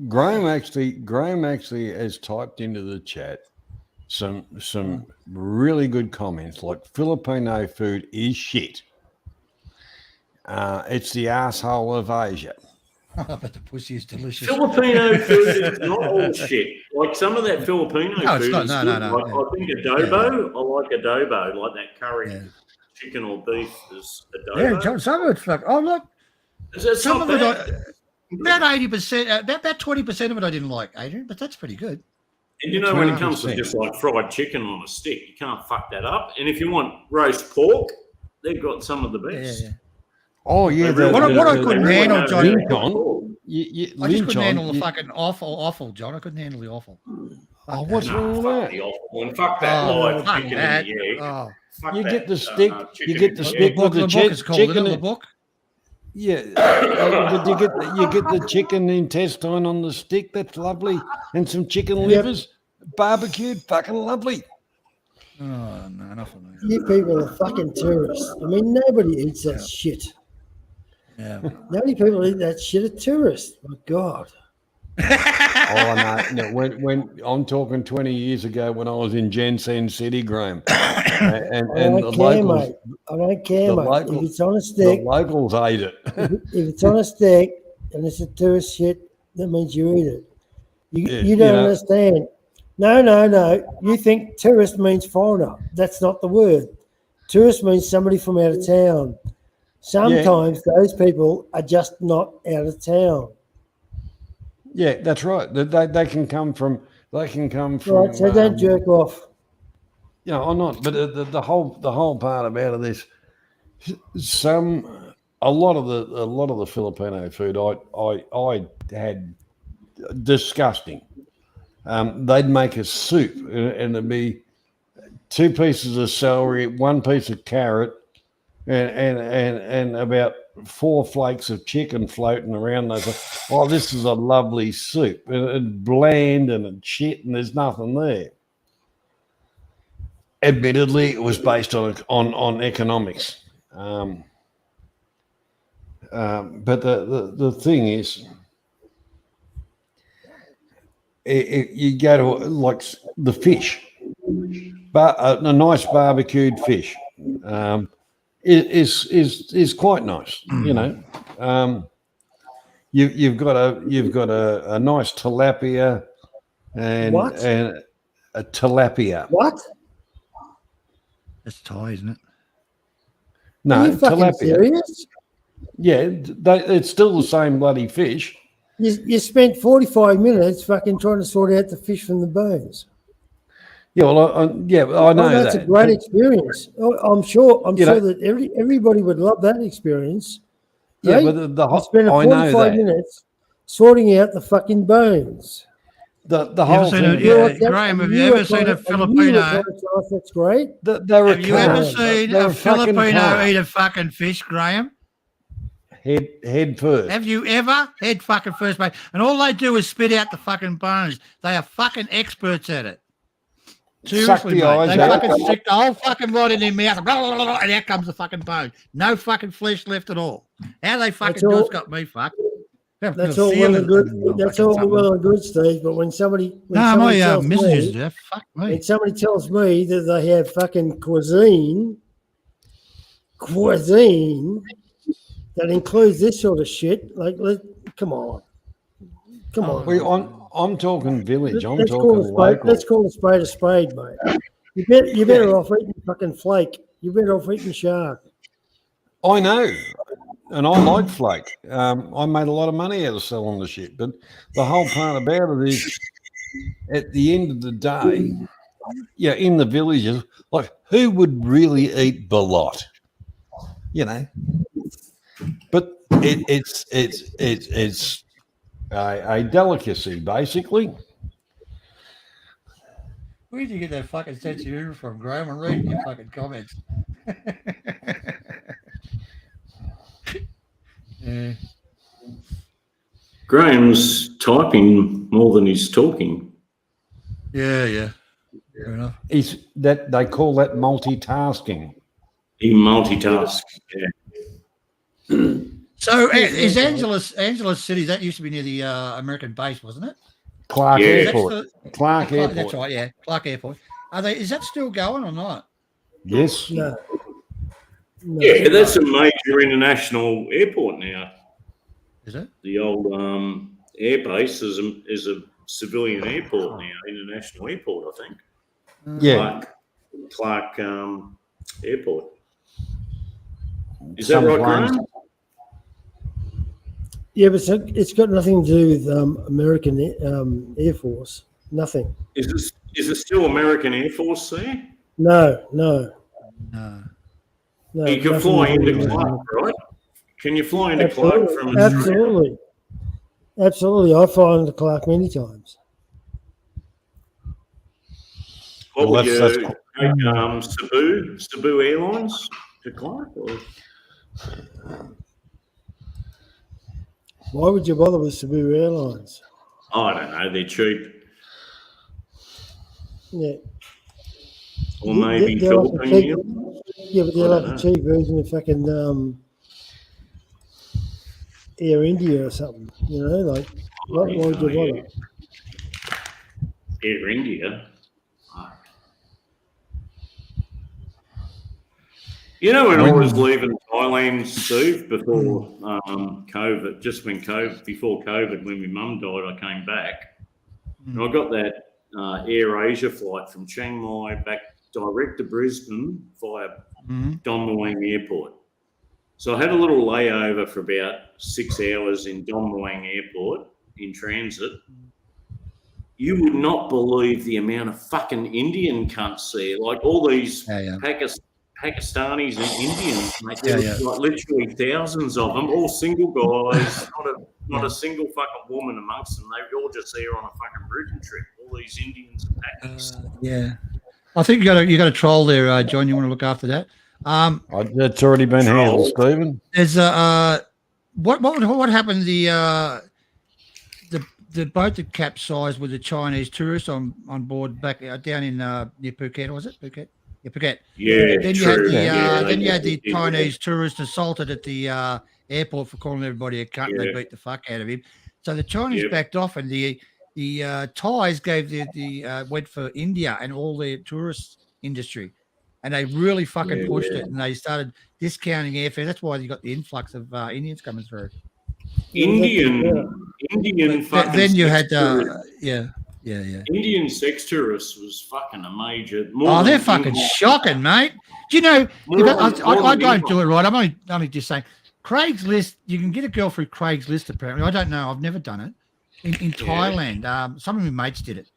Graham actually has typed into the chat some really good comments, like Filipino food is shit. It's the asshole of Asia. But the pussy is delicious. Filipino food is not all shit. Like some of that Filipino food is good. No. Like, I think adobo, I like adobo, like that curry chicken or beef is adobo. Yeah, some of it's like, oh, look. It's Some not of it, bad. about 80%, about 20% of it I didn't like, Adrian, but that's pretty good. And you know, when it 20%. comes to just like fried chicken on a stick, you can't fuck that up. And if you want roast pork, they've got some of the best. Yeah. Oh yeah, What I couldn't handle, John. Lincoln. I just couldn't handle the fucking awful, John. I couldn't handle the awful. Oh, what's No, wrong with fuck that? the awful one. Fuck that live fuck chicken that. in the egg. Oh. Fuck You that, get the stick. chicken You get in the the stick egg. with the book is called, chicken. the book. Yeah, but you get the chicken intestine on the stick. That's lovely, and some chicken livers, barbecued, fucking lovely. Oh no, not for me. You people are fucking tourists. I mean, nobody eats that shit. Yeah. The only people who eat that shit are tourists. My God. Oh no! When I'm talking 20 years ago, when I was in Jensen City, Graham, and I don't the care, locals, mate. I don't care, the mate. local- If it's on a the stick, locals ate it. if it's on a stick and it's a tourist shit, that means you eat it. Yeah, You don't understand. No. You think tourist means foreigner. That's not the word. Tourist means somebody from out of town. Sometimes those people are just not out of town. Yeah, that's right. They can come from. They can come from. Right, so don't jerk off. You know, I'm not. But the whole part about this, a lot of the Filipino food I had disgusting. They'd make a soup, and it'd be 2 pieces of celery, 1 piece of carrot, and about 4 flakes of chicken floating around. They say, "Oh, this is a lovely soup. It's bland and it's shit, and there's nothing there." Admittedly, it was based on economics, but the thing is, you go to like the fish, but a nice barbecued fish is quite nice. You know, you've got a nice tilapia and a tilapia. What? That's Thai, isn't it? No, Are you fucking tilapia. serious? Yeah, it's still the same bloody fish. You spent 45 minutes fucking trying to sort out the fish from the bones. Yeah, well, I know That's that. a great experience. I'm sure You know- that everybody would love that experience. Yeah, Right? but the You whole, spent I know 45 that. minutes sorting out the fucking bones. The You whole ever seen thing. a- yeah, Graham, have you ever seen a Filipino? That's great. They were Have you ever calm. seen They a were fucking Filipino calm. eat a fucking fish, Graham? Head first. Have you ever? Head fucking first, mate. And all they do is spit out the fucking bones. They are fucking experts at it. Suck Seriously, the mate. eyes They out. fucking stick the whole fucking rod in their mouth, and out comes the fucking bone. No fucking flesh left at all. How they fucking That's do all- it's got me fucked. That's all well and good. That's all well and good, Steve. But when somebody No, somebody my tells messages me, there. Fuck me. when somebody tells me that they have fucking cuisine that includes this sort of shit, come on. I'm talking village. I'm Let's talking call a spade. local. Let's call a spade, mate. You better off eating fucking flake. You better off eating shark. I know, and I like flake. I made a lot of money out of selling the shit. But the whole part about it is, at the end of the day, yeah, in the villages, like who would really eat balot? You know, but it's a delicacy, basically. Where did you get that fucking sense of humor from, Graham? I'm reading your fucking comments. Yeah. Graham's typing more than he's talking. Yeah. Fair enough. They call that multitasking. He multitasks. Yeah. So is Angeles City? That used to be near the American base, wasn't it? Clark Yeah. Airport. Clark That's Airport. right. Yeah, Clark Airport. Is that still going or not? Yes. No. Yeah, that's a major international airport now. Is it? The old airbase is a civilian airport now, international airport, I think. Yeah. Clark Airport. Is that Some right, planes- Graham? Yeah, but it's got nothing to do with American Air Force. Nothing. Is it still American Air Force there? No. No. You can nothing fly to do into with Clark, right? Can you fly into Clark from Absolutely. Absolutely. I fly into Clark many times. What Well, would that's- you take, Cebu Airlines to Clark? Or? Why would you bother with Cebu Airlines? I don't know. They're cheap, Yeah. or maybe They're like a Philippine cheap, Airlines. yeah, but they're I like don't a cheap version of fucking Air India or something. You know, like why would you bother? Air India. You know, when I was leaving Thailand, Steve, before COVID, just when before COVID, when my mum died, I came back. And I got that Air Asia flight from Chiang Mai back direct to Brisbane via Don Mueang Airport. So I had a little layover for about 6 hours in Don Mueang Airport in transit. You would not believe the amount of fucking Indian cunts there. Like all these Pakistanis and Indians, mate. There's like literally thousands of them, all single guys, not a single fucking woman amongst them. They were all just there on a fucking rooting trip. All these Indians and Pakistanis. I think you got a troll there, John. You want to look after that? That's already been handled, Stephen. There's what happened? The boat that capsized with the Chinese tourists on board back down in near Phuket, was it Phuket? Yeah, Phuket. Yeah, then you true. had you had the Chinese tourist assaulted at the airport for calling everybody a cunt. And they beat the fuck out of him. So the Chinese backed off, and the Thais gave went for India and all their tourist industry, and they really fucking pushed it, and they started discounting airfare. That's why you got the influx of Indians coming through. Indian fucking. Then you had Indian sex tourists was fucking a major. They're fucking shocking, mate. Do you know? I don't do it right. I'm only just saying. Craigslist. You can get a girl through Craigslist. Apparently, I don't know. I've never done it. In Thailand, some of my mates did it,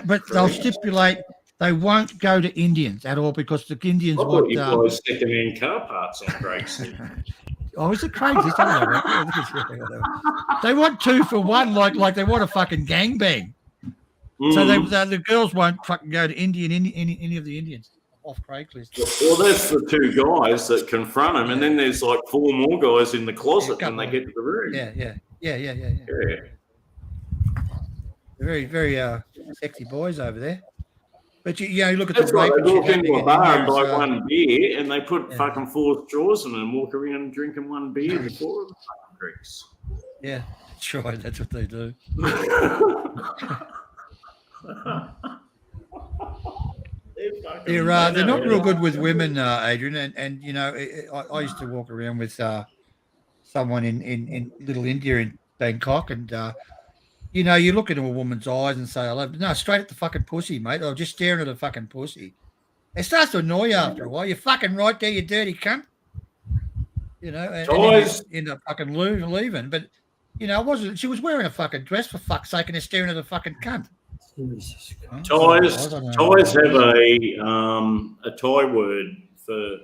but they'll stipulate they won't go to Indians at all because the Indians want. You guys second-hand car parts on Craigslist. Oh, is it Craigslist? They want 2 for 1, like they want a fucking gangbang. So the girls won't fucking go to any of the Indians off Craigslist. Well, that's the 2 guys that confront them, and then there's like 4 more guys in the closet when they get to the room. Yeah. Very, very sexy boys over there. But you look at that's the right. rape. They walk into a bar and buy 1 beer, and they put fucking 4 straws in and walk around drinking 1 beer before the fucking drinks. Yeah, that's right. That's what they do. They're not real good with women, Adrian. And you know, I used to walk around with someone in Little India in Bangkok, and you know, you look into a woman's eyes and say, "I love." No, straight at the fucking pussy, mate. Or just staring at the fucking pussy. It starts to annoy you after a while. You're fucking right there, you dirty cunt. You know, and then you end up fucking leaving. But you know, she was wearing a fucking dress for fuck's sake, and they're staring at a fucking cunt. Thais have a Thai word for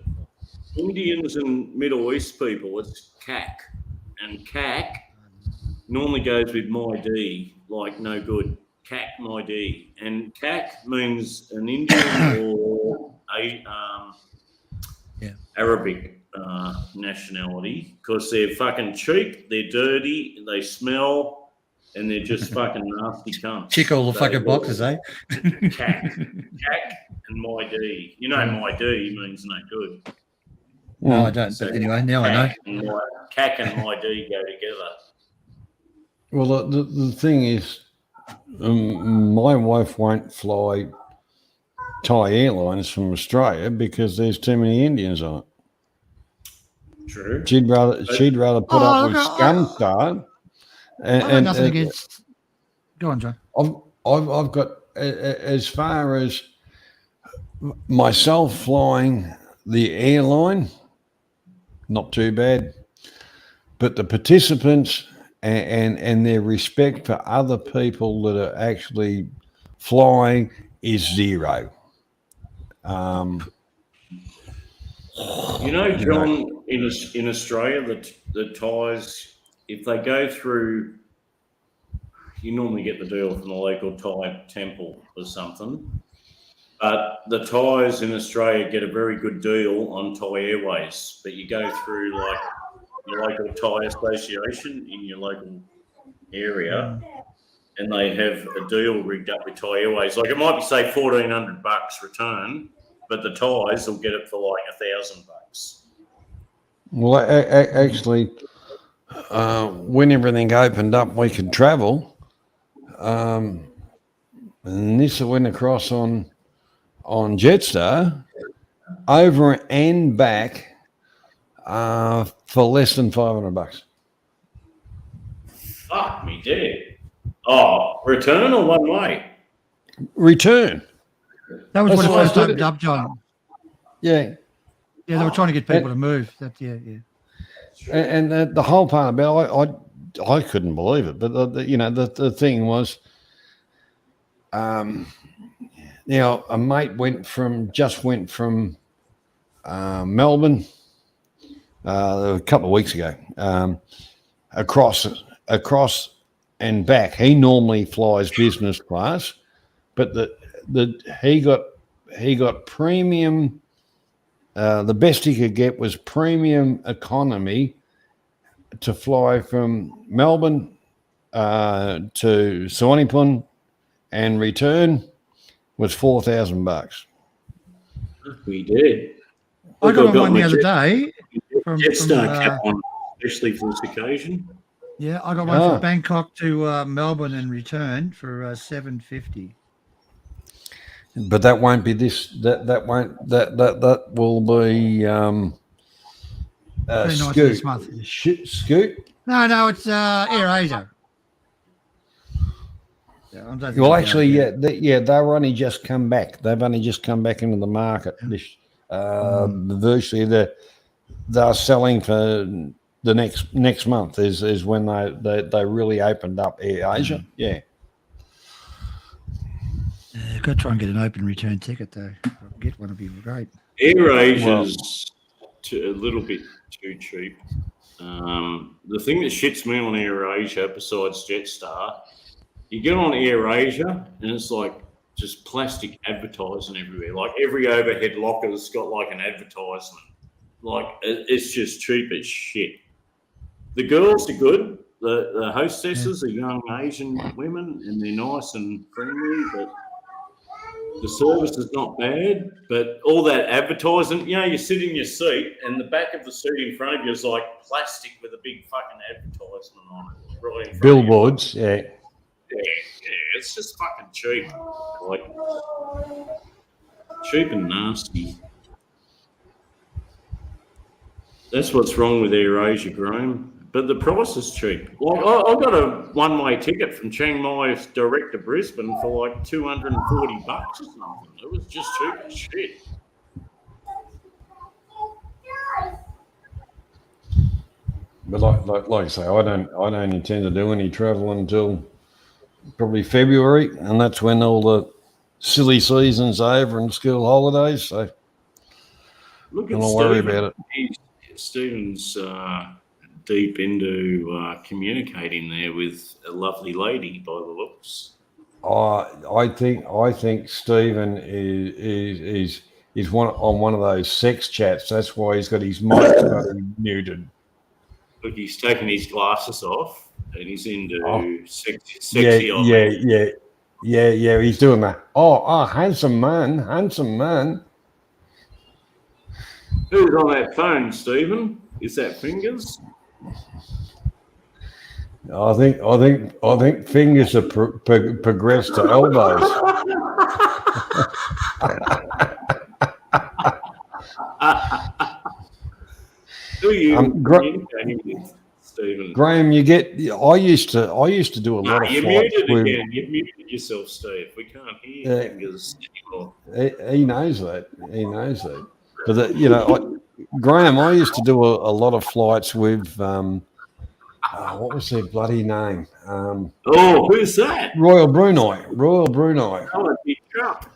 Indians and Middle East people. It's kak, and kak normally goes with my D, like no good. Kak, my D, and kak means an Indian or a Arabic nationality because they're fucking cheap, they're dirty, they smell. And they're just fucking nasty cunts. Tick all the fucking boxes, eh? Kak and my D. You know, my D means no good. No, I don't. But anyway, now I know. Kak and my D go together. Well, the thing is, my wife won't fly Thai Airlines from Australia because there's too many Indians on it. True. She'd rather put up with Scumstar. And nothing against. Go on, John. I've got as far as myself flying the airline, not too bad, but the participants and their respect for other people that are actually flying is zero. You know, John, in Australia, the Thais. If they go through, you normally get the deal from the local Thai temple or something. But the Thais in Australia get a very good deal on Thai Airways. But you go through like your local Thai association in your local area, and they have a deal rigged up with Thai Airways. Like it might be say $1,400 return, but the Thais will get it for like $1,000. Well, actually, when everything opened up, we could travel. And Nissa went across on Jetstar over and back for less than $500. Fuck me dead. Oh, return or one way? Return. That was That's when it why I first did opened it. up, John. Yeah. Yeah, they were trying to get people to move. Yeah. And the whole part about it, I couldn't believe it. But the thing was, now a mate went from Melbourne a couple of weeks ago, across and back. He normally flies business class, but he got premium. The best he could get was premium economy to fly from Melbourne to Suvarnabhumi and return was $4,000. We did. I got on one my the other day. From Jetstar cap on, especially for this occasion. Yeah, I got one from Bangkok to Melbourne and return for $750. But that won't be this. That will be Very nice Scoot. this month. Scoot. No, it's AirAsia. Yeah, I don't think Well, it's actually, AirAsia. they've only just come back. They've only just come back into the market. Virtually, they're selling for the next month is when they really opened up AirAsia. Yeah. I've got to try and get an open return ticket though. If I can get one, it'd be great. AirAsia's a little bit too cheap. The thing that shits me on AirAsia, besides Jetstar, you get on AirAsia and it's like just plastic advertising everywhere. Like every overhead locker's got like an advertisement. Like it's just cheap as shit. The girls are good. The hostesses are young Asian women and they're nice and friendly, but the service is not bad. But all that advertising, you sit in your seat and the back of the seat in front of you is like plastic with a big fucking advertisement on it. Right in front Billboards. Yeah. Yeah, it's just fucking cheap. Like cheap and nasty. That's what's wrong with AirAsia, Graham. But the price is cheap. Like I got a one-way ticket from Chiang Mai direct to Brisbane for like $240 or something. It was just cheap as shit. But like I say, I don't intend to do any travel until probably February, and that's when all the silly season's over and school holidays. So Look at don't worry about it. Stephen's deep into communicating there with a lovely lady by the looks. I think Stephen is one of those sex chats. That's why he's got his mic muted. Look, he's taking his glasses off and he's into sexy. Yeah. He's doing that. Oh, handsome man. Who's on that phone, Stephen? Is that Fingers? I think fingers have progressed to elbows. Who are you communicating with, Stephen? Graham, I used to do a lot of you flights muted with, again. You muted yourself, Steve. We can't hear Fingers anymore. He knows that. But Graham, I used to do a lot of flights with what was their bloody name? Who's that? Royal Brunei. Oh, a big truck.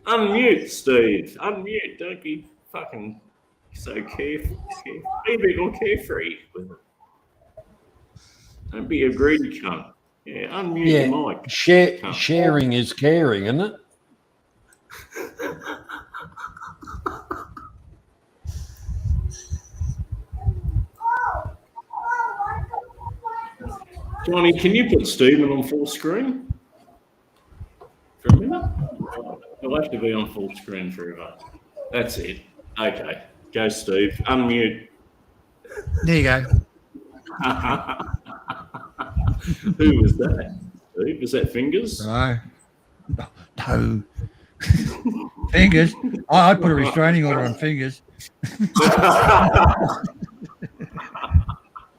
Unmute, Steve. Unmute. Don't be fucking so careful. Be a bit more carefree with it. Don't be a greedy cunt. Yeah, unmute your mic. Sharing is caring, isn't it? Johnny, can you put Stephen on full screen for a minute? He'll have to be on full screen forever. That's it. Okay. Go, Steve. Unmute. There you go. Who was that? Steve? Was that Fingers? No. No. Fingers. I'd put a restraining order on Fingers.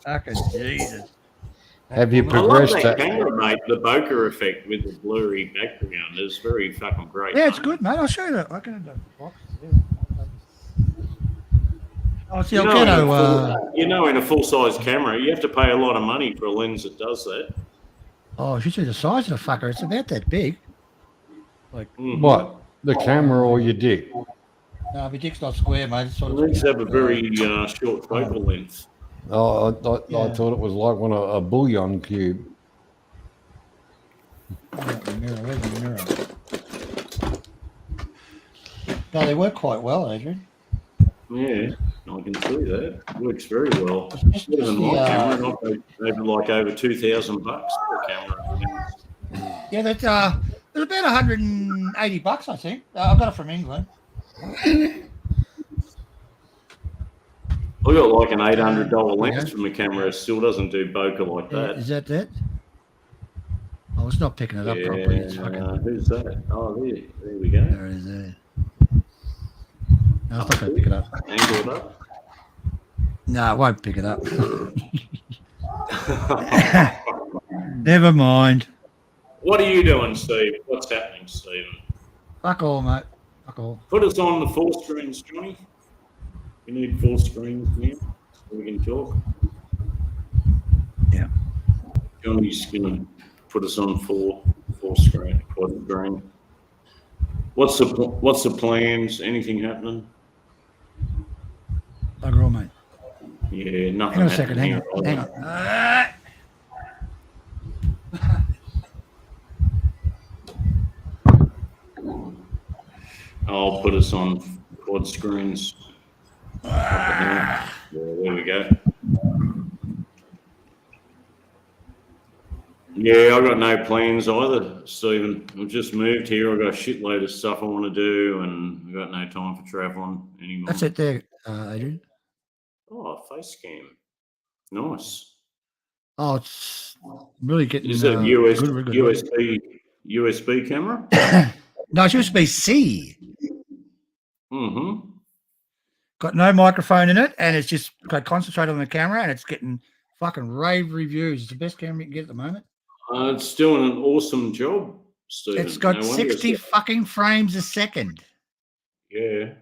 Fucking Jesus. Have you I love progressed that to, camera, mate. The bokeh effect with the blurry background is very fucking great. Yeah, it's good, mate. I'll show you that. I can do it. Oh, see, You know, Elgato, in a full-size camera, you have to pay a lot of money for a lens that does that. oh, if you see the size of the fucker, it's about that big. Mhm. what, the camera or your dick? No, my dick's not square, mate. It's The sort of lenses have a very short focal length. Oh, I Yeah. thought it was like a bouillon cube. Where's the mirror? No, they work quite well, Adrian. Yeah, I can see that. Works very well. Just Better than my the, camera. Over $2,000 for a camera. yeah, that it was about $180, I think. I got it from England. I got like an $800 lens from a camera. It still doesn't do bokeh like Yeah, that. is that it? Oh, it's not picking it up properly. It's fucking. Who's that? Oh, there we go. There it is. There. No, it's not going to pick it up. Angle it up. No, it won't pick it up. Never mind. What are you doing, Steve? What's happening, Stephen? Fuck all, mate. Fuck all. Put us on the full screens, Johnny. We need full screens now so we can talk. Yeah. Johnny's going to put us on full screen, quad screen. What's the plans? Anything happening? Bugger all, mate. Yeah, nothing. Hang on a second. happening Hang here. on. I'll put us on quad screens. Yeah, there we go. Yeah, I've got no plans either, Stephen. I've just moved here. I've got a shitload of stuff I want to do, and I've got no time for traveling anymore. That's it there, Adrian. Oh, face cam. Nice. Oh, it's really getting. Is it a good. USB camera? No, it's USB-C. Mm-hmm. Got no microphone in it, and it's just got concentrated on the camera, and it's getting fucking rave reviews. It's the best camera you can get at the moment. It's doing an awesome job, Stephen. It's got No wonder 60 fucking frames a second. Yeah.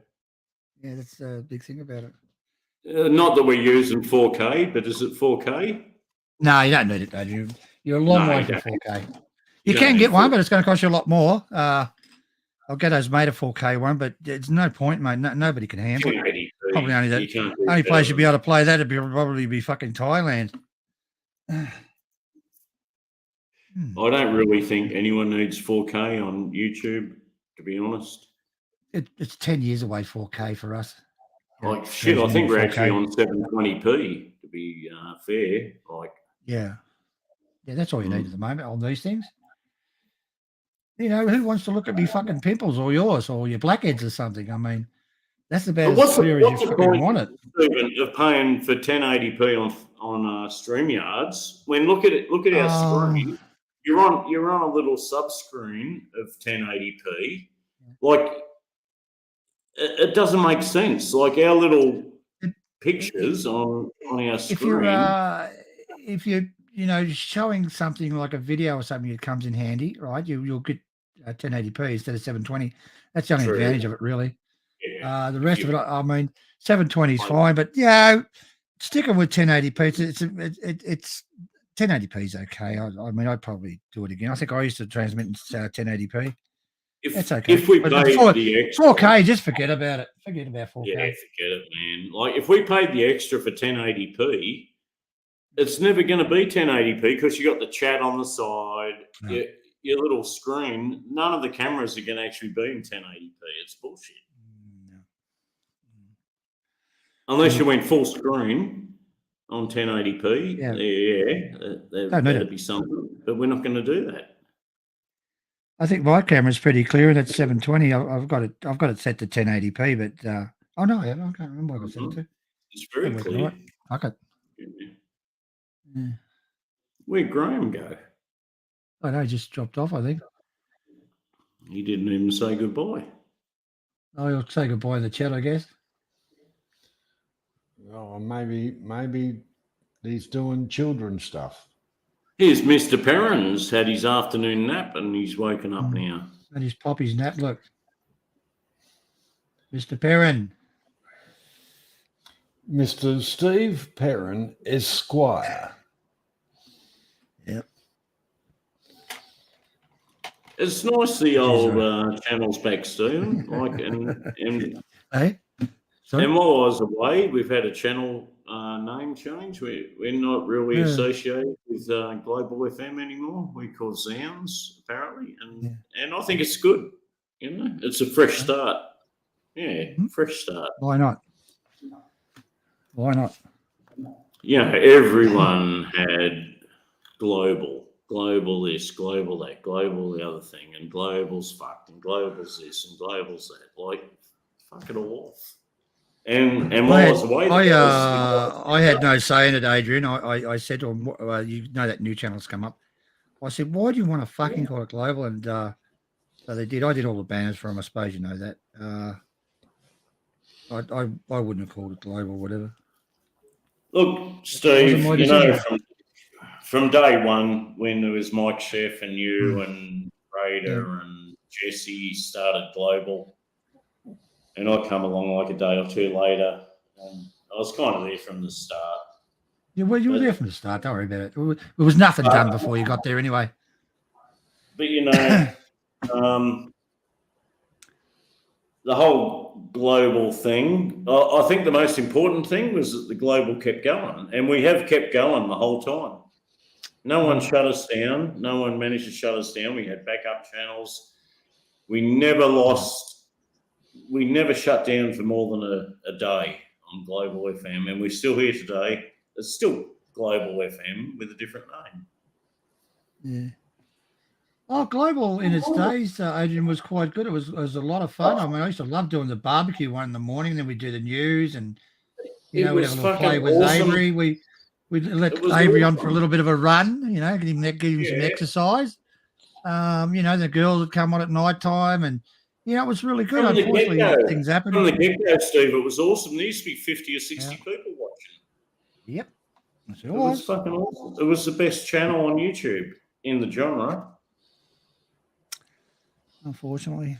Yeah, that's a big thing about it. Not that we're using 4K, but is it 4K? No, you don't need it, Adrian. You're a long No, way you from don't. 4K. You You don't can need get one, 4K. but it's going to cost you a lot more. I'll get those made a 4K one, but there's no point, mate. Nobody can handle it. 1080p. Probably only that. You can't do Only better place you'd than be able to play that would probably be fucking Thailand. I don't really think anyone needs 4K on YouTube, to be honest. It's 10 years away 4K for us. Like shit, I think we're actually on 720p to be fair. Like, Yeah, that's all you need at the moment on these things. You know, who wants to look at me fucking pimples or yours or your blackheads or something? I mean, that's about But as clear as you fucking want it. Stephen, of paying for 1080p on StreamYards? When look at our screen, you're on a little sub screen of 1080p. Like, it doesn't make sense. Like our little pictures on our screen. If you're showing something like a video or something that comes in handy, right? You'll get 1080p instead of 720. That's the only True. advantage of it, really. Yeah. The rest of it, I mean, 720 is fine, but yeah, sticking with 1080p, it's 1080p is okay. I mean, I'd probably do it again. I think I used to transmit in 1080p. It's okay. If we But paid before- the extra, 4K, just forget about it. Forget about 4K. yeah, forget it, man. Like if we paid the extra for 1080p, it's never going to be 1080p because you got the chat on the side, No. your little screen. None of the cameras are going to actually be in 1080p. It's bullshit. No. Unless you went full screen, on 1080p. Yeah. There Don't need better it. be something, but we're not going to do that. I think my camera's pretty clear, and it's 720. I've got it set to 1080p, but oh no, I can't remember what I set it to. It's very Working clear. right. Okay. Yeah. Where'd Graham go? I know, he just dropped off, I think. He didn't even say goodbye. Oh, he'll say goodbye in the chat, I guess. Oh, maybe he's doing children stuff. Here's Mr. Perrins had his afternoon nap and he's woken up now. And his poppy's nap. Look, Mr. Perrin. Mr. Steve Perrin, Esquire. Yep. It's nice the old channels back, Stephen. Like, and Hey? Sorry? And while I was away, we've had a channel name change. We're not really associated with Global FM anymore. We call Zounds, apparently, and I think it's good. You know, it's a fresh start. Yeah, fresh start. Why not? Why not? You know, everyone had global this, global that, global the other thing, and global's fucked, and global's this, and global's that. Like, fuck it all off. And while I was away, I had no say in it, Adrian. I said to him, you know that new channel's come up. I said, why do you want to fucking call it global? And so they did. I did all the banners for them. I suppose you know that. I wouldn't have called it global, whatever. Look, Steve, you know, from day one, when there was Mike Chef and you and Raider and Jesse started global, and I come along like a day or two later, and I was kind of there from the start. Yeah, well, you were there from the start. Don't worry about it. There was nothing done before you got there anyway. But, you know, the whole global thing, I think the most important thing was that the global kept going, and we have kept going the whole time. No one shut us down. No one managed to shut us down. We had backup channels. We never shut down for more than a day on Global FM, and we're still here today. It's still Global FM with a different name. Yeah. Oh, Global in its days, Adrian, was quite good. It was a lot of fun. I mean, I used to love doing the barbecue one in the morning. Then we do the news, and we'd have a little play with awesome. Avery. We'd let Avery on for a little bit of a run. You know, give him some exercise. The girls would come on at night time, and it was really good. From Unfortunately, things happened. From the get-go, Steve, it was awesome. There used to be 50 or 60 people watching. Yep. It was fucking awesome. It was the best channel on YouTube in the genre. Unfortunately.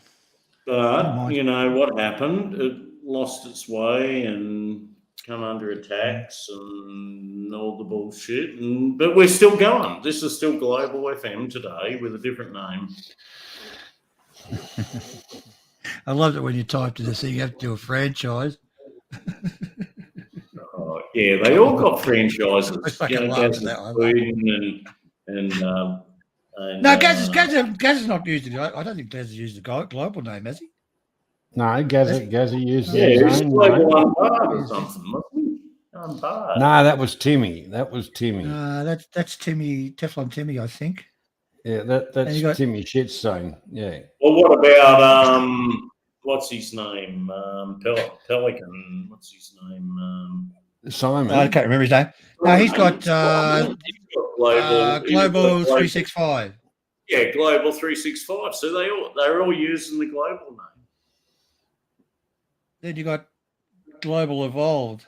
But, you know, what happened? It lost its way and come under attacks and all the bullshit. But we're still going. This is still Global FM today with a different name. I loved it when you typed it, so you have to do a franchise. Oh, yeah, they all got franchises. I Gaz Sweden no, Gaz is not used it. I don't think Gaz has used the global name, has he? No, Gazzy used his own Global name. Or something, wasn't he? Unbarred. No, that was Timmy. That's Timmy, Teflon Timmy, I think. Yeah, that's Timmy Shitstone. Yeah. Well, what about what's his name? Pelican. What's his name? Simon. I can't remember his name. No, he's got Global 365. Yeah, Global 365. So they're all using the global name. Then you got Global Evolved.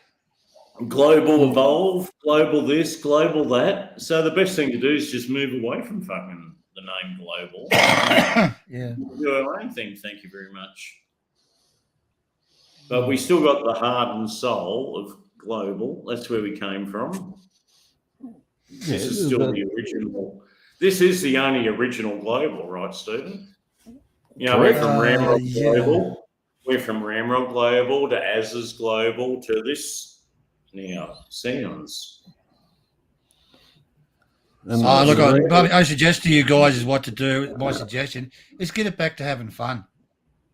Global Evolve, Global this, Global that. So the best thing to do is just move away from fucking the name Global. Yeah. Do our own thing, thank you very much. But we still got the heart and soul of Global. That's where we came from. This is still the original. This is the only original Global, right, Stephen? You know, we're from Ramrod Global. We're from Ramrod Global to Az's Global to this now, Sounds. Look, I suggest to you guys is what to do. My suggestion is get it back to having fun.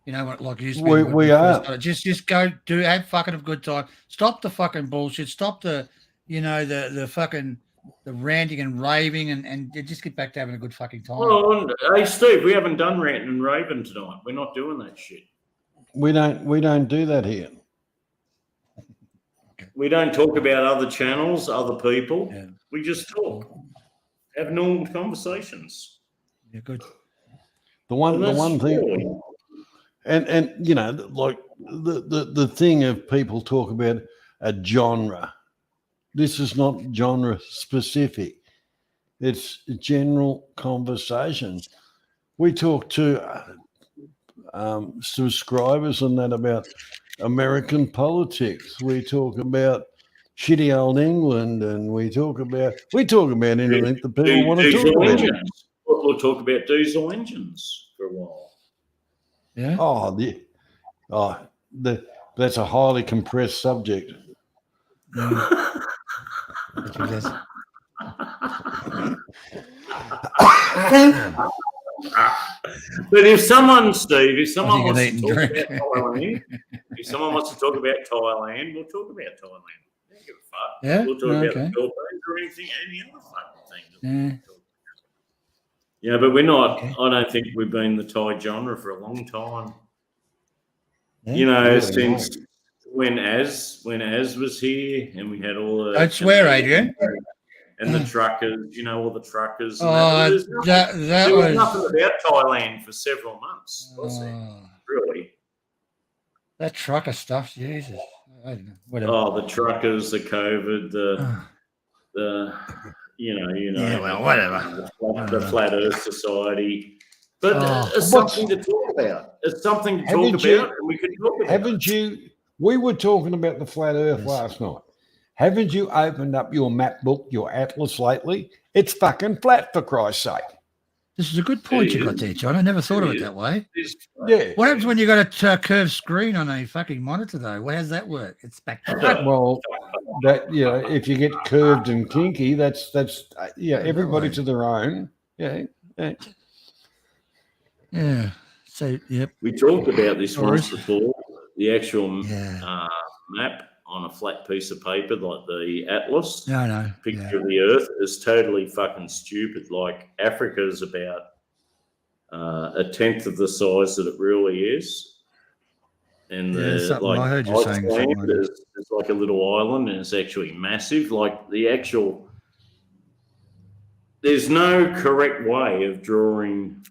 You know what, like you used to we are. Just go have fucking a good time. Stop the fucking bullshit. Stop the you know, the fucking the ranting and raving and just get back to having a good fucking time. Oh, and, hey Steve, we haven't done ranting and raving tonight. We're not doing that shit. We don't do that here. We don't talk about other channels, other people. Yeah. We just talk, have normal conversations. Yeah, good. The one And that's thing, really- and you know, like the thing of people talk about a genre. This is not genre specific. It's general conversation. We talk to subscribers and that about American politics. We talk about shitty old England, and we talk about anything that people want to talk diesel about. engines. We'll talk about diesel engines for a while. Yeah. That's a highly compressed subject. But if someone, Steve, if someone you wants can to eat talk and about drink. Thailand, if someone wants to talk about Thailand, we'll talk about Thailand. I don't give a fuck. Yeah? We'll talk about Okay. the Philippines or anything, any other fucking thing. that we Yeah. can talk about. Yeah, but we're not. Okay. I don't think we've been the Thai genre for a long time. Yeah. You know, Really since when Az was here, and we had all the Don't swear, Adrian. and the truckers. You know, all the truckers. And Oh, There's nothing- that there was was nothing about Thailand for several months, was there? oh, Really? that trucker stuff. Jesus, I don't know. Whatever. Oh, the truckers, the COVID, the Yeah, well, whatever. the Flat Earth Society. But Oh. it's something to talk about. It's something to talk Haven't about, you- and we can talk about. Haven't you? We were talking about the flat Earth last night. Haven't you opened up your map book, your atlas lately? It's fucking flat, for Christ's sake. This is a good point you got there, John. I never thought of it that way. It's- Yeah. What happens when you got a curved screen on a fucking monitor, though? How does that work? It's back to Well, that if you get curved and kinky, that's everybody to their own. Yeah. yeah. So, yep. We talked about this Or once is- before. The actual Yeah. map on a flat piece of paper, like the atlas No. picture Yeah. of the Earth, is totally fucking stupid. Like Africa is about a tenth of the size that it really is, and Yeah, something I heard you saying something Iceland like that. is like a little island, and it's actually massive. Like the actual, there's no correct way of drawing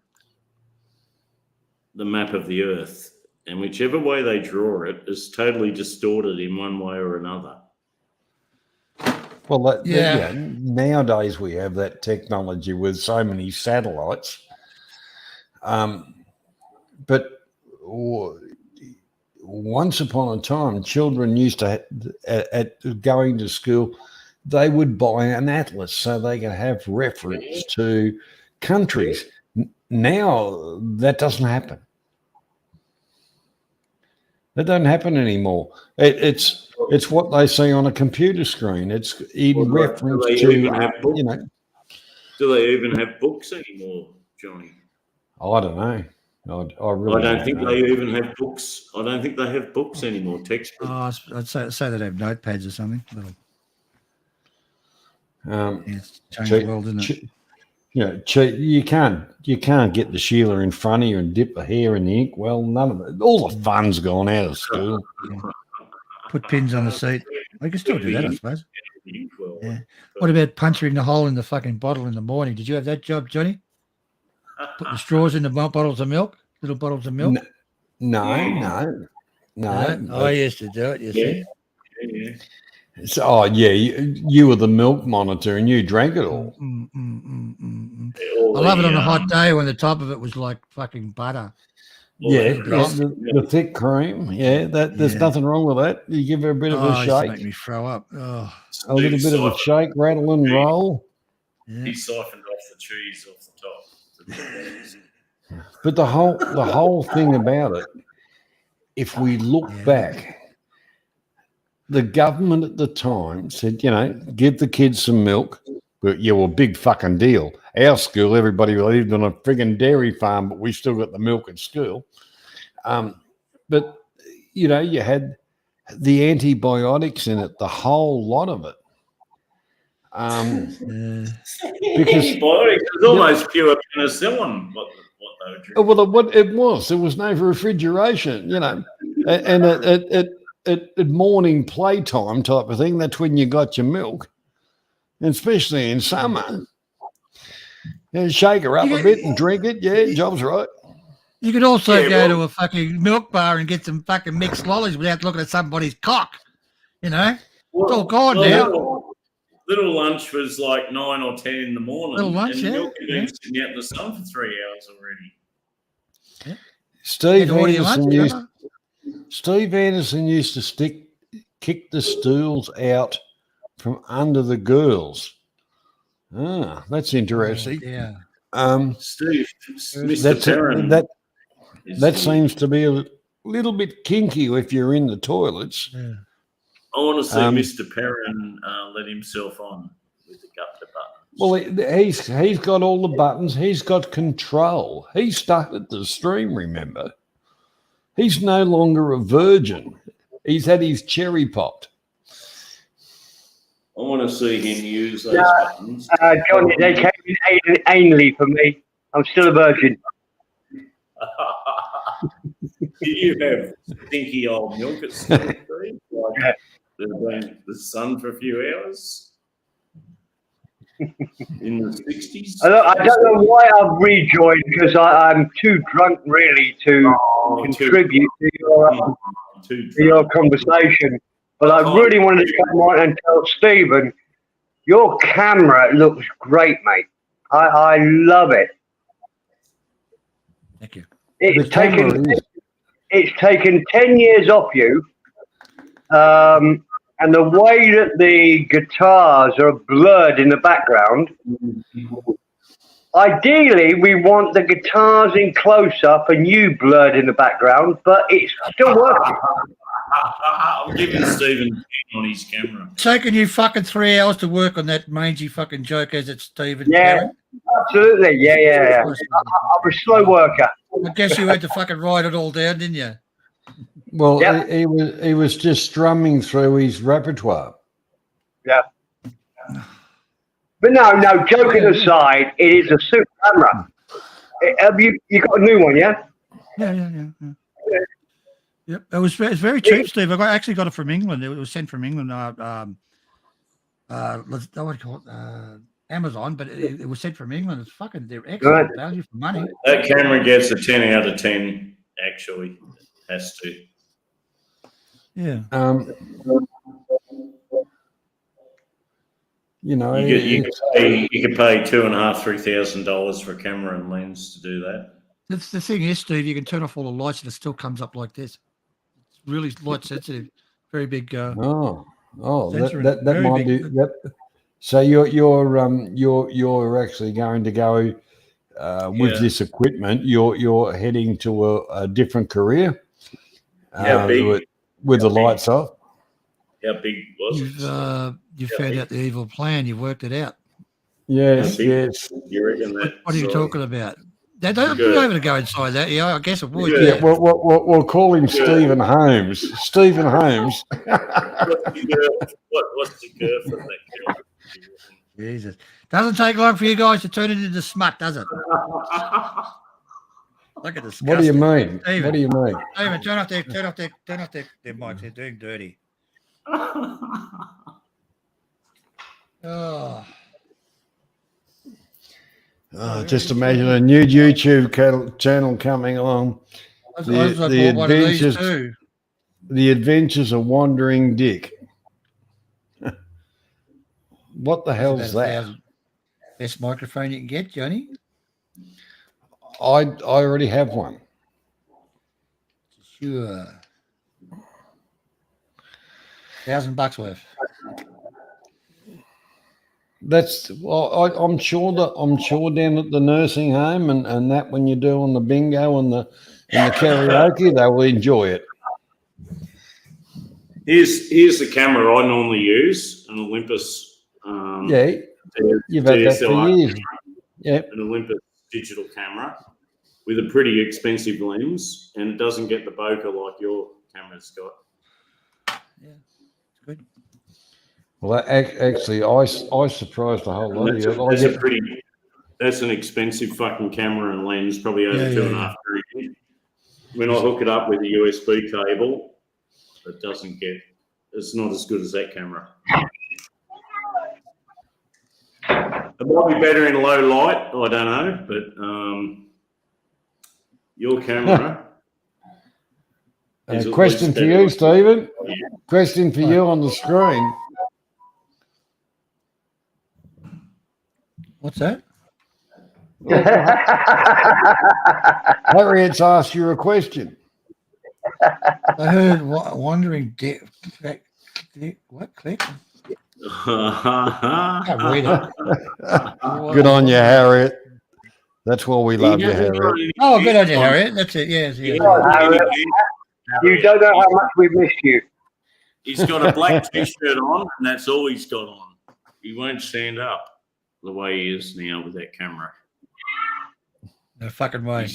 the map of the Earth. And whichever way they draw it is totally distorted in one way or another. Well, Yeah. nowadays we have that technology with so many satellites. But once upon a time, children used to, at going to school, they would buy an atlas so they could have reference to countries. Now that doesn't happen. That doesn't happen anymore. It's what they see on a computer screen. It's in Well, reference do they to, even have books? you know, Do they even have books anymore, Johnny? I don't know. I really I don't think know. they even have books. I don't think they have books anymore, textbooks. Oh, I'd say they'd have notepads or something. Little, yeah, it's changed the world, isn't it? You can't get the Sheila in front of you and dip the hair in the ink. Well, none of it. All the fun's gone out of school. Put pins on the seat. I can still do that, I suppose. Well, Yeah. What about punching the hole in the fucking bottle in the morning? Did you have that job, Johnny? Put the straws in the bottles of milk, little bottles of milk. No. I used to do it. You Yeah. see? Yeah. So, you were the milk monitor and you drank it all. All I love it the, on a hot day when the top of it was like fucking butter. all Yeah, the- the thick cream. Yeah, there's Yeah. nothing wrong with that. You give her a bit of Oh, a it used to make shake, me throw up. Oh, a little bit of a shake, rattle and roll. yeah. He siphoned off the cheese off the top. But the whole thing about it, if we look Yeah. back, the government at the time said, give the kids some milk. But yeah, well, big fucking deal. Our school, everybody lived on a frigging dairy farm, but we still got the milk at school. But you had the antibiotics in it, the whole lot of it. Because it's almost pure penicillin. What they were drinking. well, it was. There was no refrigeration, you know, and at morning playtime type of thing. That's when you got your milk, and especially in summer. And shake her up a bit and drink it. Yeah, job's right. You could also go to a fucking milk bar and get some fucking mixed lollies without looking at somebody's cock. You know, it's all gone now. Little lunch was like 9 or 10 in the morning. Little lunch, and yeah. milk had been sitting out in the sun for 3 hours already. Steve Anderson used to kick the stools out from under the girls. Ah, that's interesting. Yeah. Steve, Mr. Perrin. That seems to be a little bit kinky if you're in the toilets. Yeah. I want to see Mr. Perrin let himself on with the gut to buttons. Well, he's got all the buttons. He's got control. He started the stream, remember? He's no longer a virgin. He's had his cherry popped. I want to see him use those buttons. Johnny, they came in anally for me. I'm still a virgin. Do you have stinky old milk at school, Steve? Like there's been the sun for a few hours in the 60s? I don't know why I've rejoined because I'm too drunk really to contribute to your conversation. But I really wanted to come on and tell Stephen, your camera looks great, mate. I love it. Thank you. It's taken 10 years off you. And the way that the guitars are blurred in the background, ideally we want the guitars in close up and you blurred in the background, but it's still working. I'm giving Stephen on his camera. Taking you fucking 3 hours to work on that mangy fucking joke as it's Stephen. Yeah, Perrin. absolutely. Yeah. I'm a slow worker. I guess you had to fucking write it all down, didn't you? Well, he was just strumming through his repertoire. Yeah. But no, joking aside, it is a super camera. Have you got a new one, yeah? Yeah. Yep, it's very cheap, Steve. I actually got it from England. It was sent from England. What do you call it? Amazon, but it was sent from England. It's fucking, they're excellent value for money. That camera gets a 10 out of 10. Actually, has to. Yeah. You know, you could pay $2,500-3,000 for a camera and lens to do that. That's the thing is, Steve, you can turn off all the lights and it still comes up like this. It's really light sensitive. Very big. that very might big. be that. So you're actually going to go with this equipment. You're heading to a different career. Big. With the lights off. How big was it? You've found out the evil plan. You've worked it out. Yes. You reckon that? What are you talking about? They don't be able to go inside that. Yeah, I guess it would. Yeah. We'll call him Stephen Holmes. Stephen Holmes. What's the girth of that girl? Jesus. Doesn't take long for you guys to turn it into smut, does it? Look at this. What do you mean? Steven. What do you mean? Steven, turn off their mics. They're doing dirty. Oh. Just imagine a new YouTube channel coming along. The Adventures of Wandering Dick. What the hell's that? Best microphone you can get, Johnny. I already have one. Sure. $1,000 worth. That's I'm sure down at the nursing home and that when you're doing the bingo and the karaoke, they will enjoy it. Here's the camera I normally use, an Olympus. You've had that for years. Yeah, an Olympus digital camera with a pretty expensive lens, and it doesn't get the bokeh like your camera's got. Yeah, it's good. Well, actually, I surprised a whole lot of you. That's an expensive fucking camera and lens, probably over Yeah, two yeah, and a half grand. When I hook it up with a USB cable, it's not as good as that camera. It might be better in low light, I don't know, but your camera. Question for you, Stephen. Question for you on the screen. What's that? Harriet's asked you a question. I heard wandering what click? Can't read it. Good on you, Harriet. That's why we love you, Harriet. Oh, good on you, Harriet. That's it. Yes, yes. You don't know how much we've missed you. He's got a black t-shirt on, and that's all he's got on. He won't stand up the way he is now with that camera. No fucking way.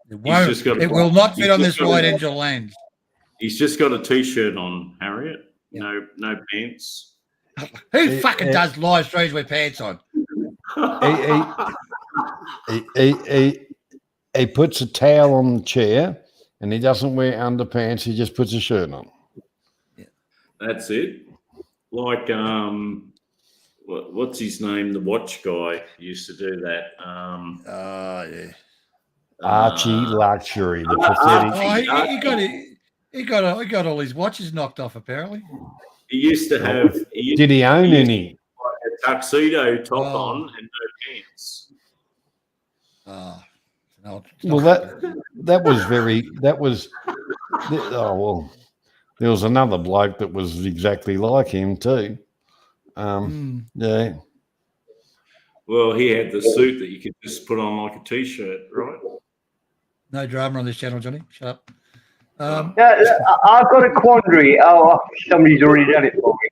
It will not fit on this wide angel lens. He's just got a t-shirt on, Harriet. No pants. Who fucking does live streams with pants on? He puts a towel on the chair, and he doesn't wear underpants. He just puts a shirt on. That's it. Like what's his name? The watch guy used to do that. Yeah. Archie Luxury, the pathetic. He got all his watches knocked off. Apparently, he used to have. Did he own any? A tuxedo top on and no pants. No, well, that was very. That was. Oh well, there was another bloke that was exactly like him too. Yeah. Well, he had the suit that you could just put on like a t-shirt, right? No drama on this channel, Johnny. Shut up. I've got a quandary. Oh, somebody's already done it for me.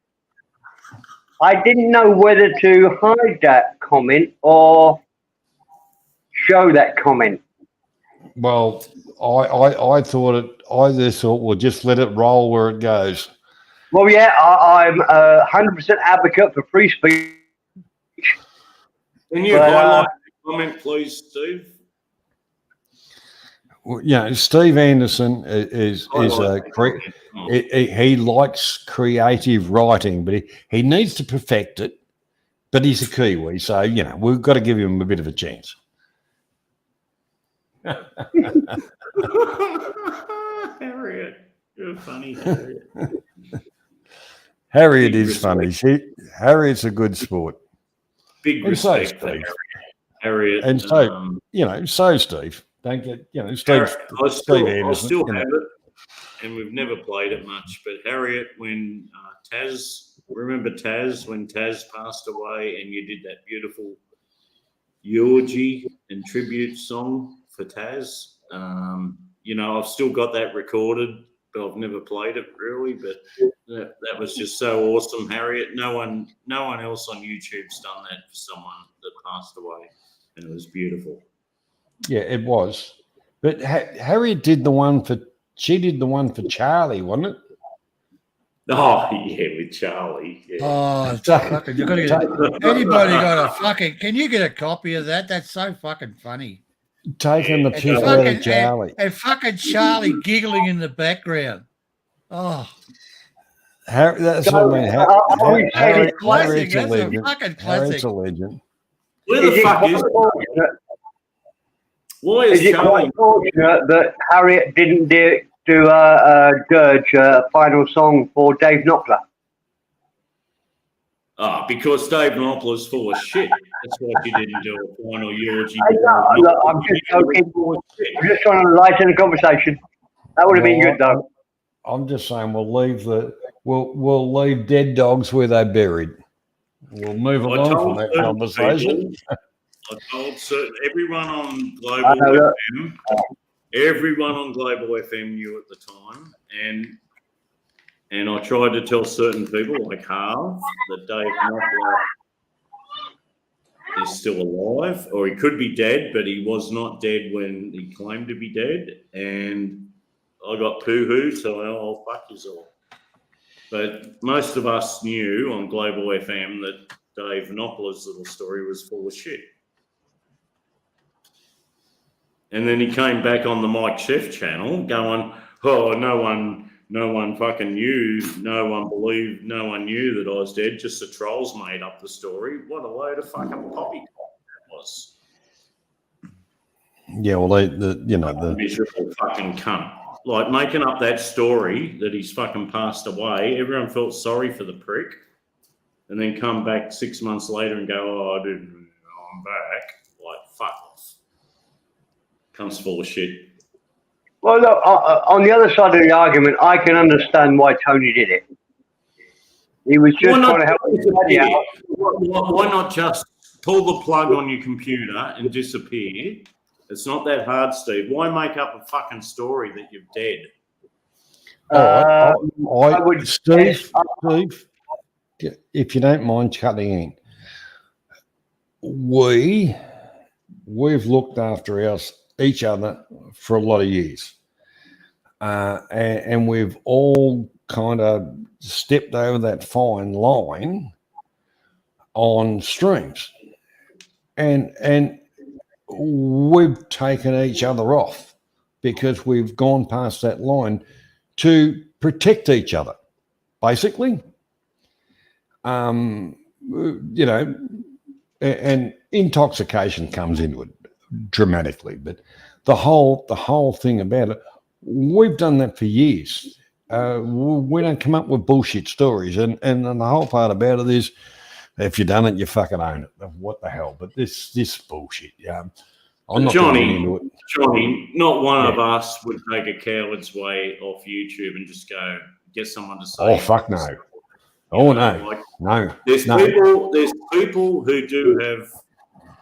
I didn't know whether to hide that comment or show that comment. Well, I thought it. I just thought, well, just let it roll where it goes. Well, yeah, I'm 100% advocate for free speech. Can you highlight the comment, please, Steve? Well, yeah, Steve Anderson is he likes creative writing, but he needs to perfect it. But he's a Kiwi, so we've got to give him a bit of a chance. Harriet, you're funny, Harriet. Harriet is funny. Harriet's a good sport. Big respect for Harriet. And so, so Steve. Don't get, Steve. I still have it, and we've never played it much. But Harriet, when remember Taz, when Taz passed away, and you did that beautiful eulogy and tribute song for Taz. I've still got that recorded, but I've never played it really. But that was just so awesome, Harriet. No one else on YouTube's done that for someone that passed away, and it was beautiful. Yeah, it was. But Harriet did the one for Charlie, wasn't it? Oh yeah, with Charlie. Yeah. Oh, fucking! You got to get anybody got a fucking? Can you get a copy of that? That's so fucking funny. Taking the piss out of Charlie and fucking Charlie giggling in the background. Oh, that's what I mean. Harriet's a legend. Fucking classic. Harriet's a legend. Where the fuck is? Why is it quite fortunate that Harriet didn't do a dirge final song for Dave Knopfler? Because Dave Knopfler's full of shit. That's why she didn't do a final eulogy. I'm just joking. I'm just trying to lighten the conversation. That would have been good, though. I'm just saying we'll leave dead dogs where they're buried. We'll move along from that conversation. I told everyone on Global FM. Everyone on Global FM knew at the time, and I tried to tell certain people, like Harv, that Dave Knopfler is still alive, or he could be dead, but he was not dead when he claimed to be dead. And I got poo-hoo, so I'll fuck yourself. But most of us knew on Global FM that Dave Knopfler's little story was full of shit. And then he came back on the Mike Sheff channel going, oh, no one fucking knew, no one believed, no one knew that I was dead, just the trolls made up the story. What a load of fucking poppycock that was. Yeah, well, the miserable fucking cunt. Like, making up that story that he's fucking passed away, everyone felt sorry for the prick, and then come back 6 months later and go, oh, I'm back. Like, fuck off. Cunt's full of shit. Well, look, on the other side of the argument, I can understand why Tony did it. He was just trying to help everybody out. Why not just pull the plug on your computer and disappear? It's not that hard, Steve. Why make up a fucking story that you're dead? Steve, if you don't mind cutting in, we've looked after each other for a lot of years, and we've all kind of stepped over that fine line on streams, and we've taken each other off because we've gone past that line to protect each other, basically. And intoxication comes into it dramatically, but the whole thing about it, we've done that for years. We don't come up with bullshit stories, and the whole part about it is, if you've done it, you fucking own it. What the hell? But this bullshit. I'm not Johnny, into it. Johnny, not one of us would take a coward's way off YouTube and just go get someone to say. Oh fuck no! Oh no! No. There's people who do have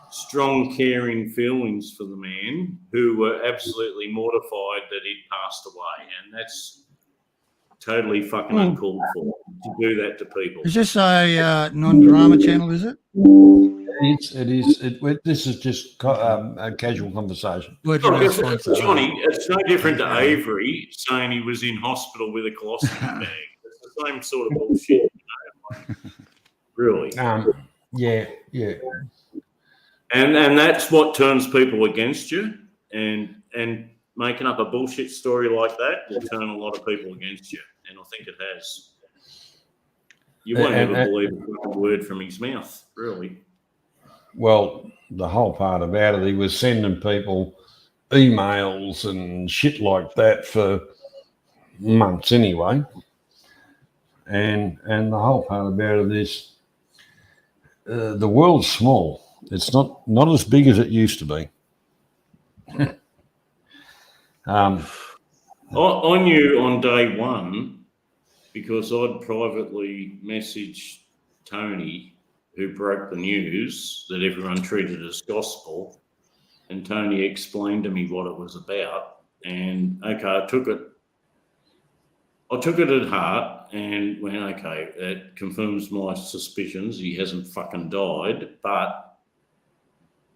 strong, caring feelings for the man who were absolutely mortified that he'd passed away, and that's totally fucking uncalled for to do that to people. Is this a non-drama channel, is it? It is. This is just a casual conversation. Look, Johnny, it's no different to Avery saying he was in hospital with a colostomy bag. It's the same sort of bullshit. Really. Yeah. And that's what turns people against you, and making up a bullshit story like that will turn a lot of people against you, and I think it has. You won't ever believe a word from his mouth, really. Well, the whole part about it, he was sending people emails and shit like that for months anyway. And the whole part about it is the world's small. It's not as big as it used to be. I knew on day one because I'd privately messaged Tony, who broke the news that everyone treated as gospel, and Tony explained to me what it was about. And okay, I took it at heart and went, okay, that confirms my suspicions. He hasn't fucking died. But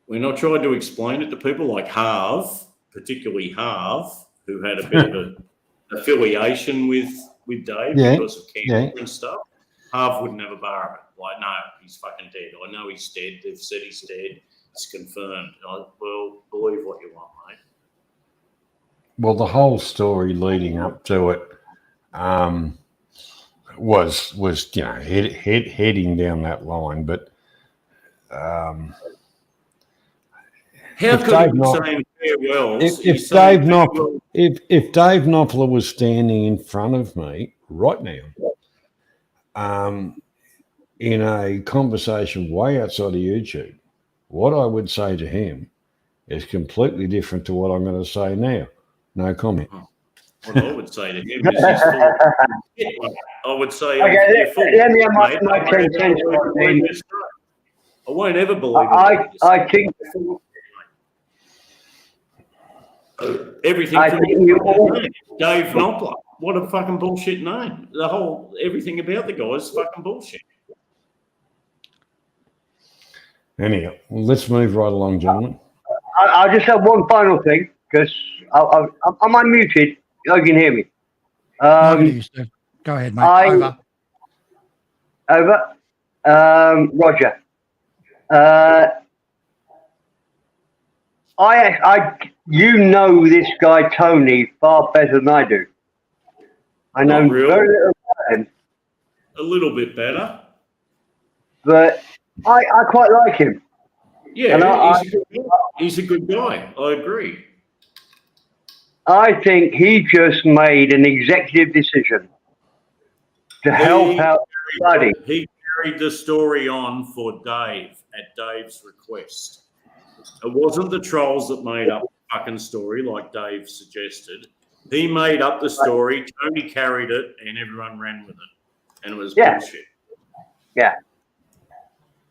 when I tried to explain it to people like Harv, particularly Harv, who had a bit of an affiliation with Dave because of cancer and stuff, Harv wouldn't have a bar of it. Like, no, he's fucking dead. I know he's dead. They've said he's dead. It's confirmed. Well, believe what you want, mate. Well, the whole story leading up to it was heading down that line, but how could he be saying farewells? If Dave Knopfler was standing in front of me right now, in a conversation way outside of YouTube, what I would say to him is completely different to what I'm going to say now. No comment. What I would say to him is he's full of shit. I would say, okay, let me have my 10 cents. I won't ever believe it. I think everything from Dave Knopfler. What a fucking bullshit name. Everything about the guy is fucking bullshit. Anyhow, let's move right along, gentlemen. I'll just have one final thing, because I'm unmuted. You can hear me. I can hear you, Steve. Go ahead, mate. Over. Roger. You know this guy Tony far better than I do. I know Not really. very little about him, A little bit better. but I quite like him. Yeah, And he's a good guy. I agree. I think he just made an executive decision to help out buddy. He carried the story on for Dave at Dave's request. It wasn't the trolls that made up the fucking story like Dave suggested. He made up the story, Tony carried it, and everyone ran with it. And it was bullshit. Yeah.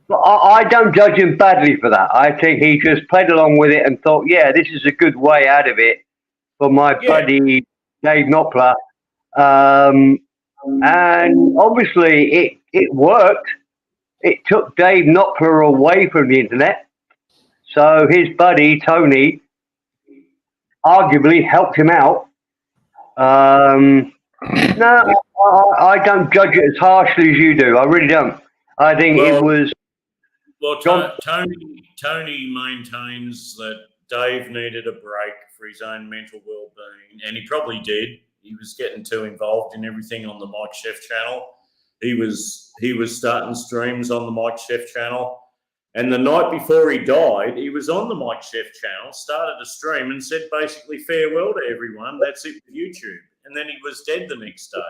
But I don't judge him badly for that. I think he just played along with it and thought, yeah, this is a good way out of it for my buddy Dave Knopfler. And obviously it worked. It took Dave Knopfler away from the internet. So his buddy, Tony, arguably helped him out. No, I don't judge it as harshly as you do. I really don't. I think it was... Well, Tony maintains that Dave needed a break for his own mental well-being, and he probably did. He was getting too involved in everything on the Mike Chef channel. He was starting streams on the Mike Chef channel, and the night before he died, he was on the Mike Chef channel, started a stream, and said basically farewell to everyone. That's it with YouTube, and then he was dead the next day.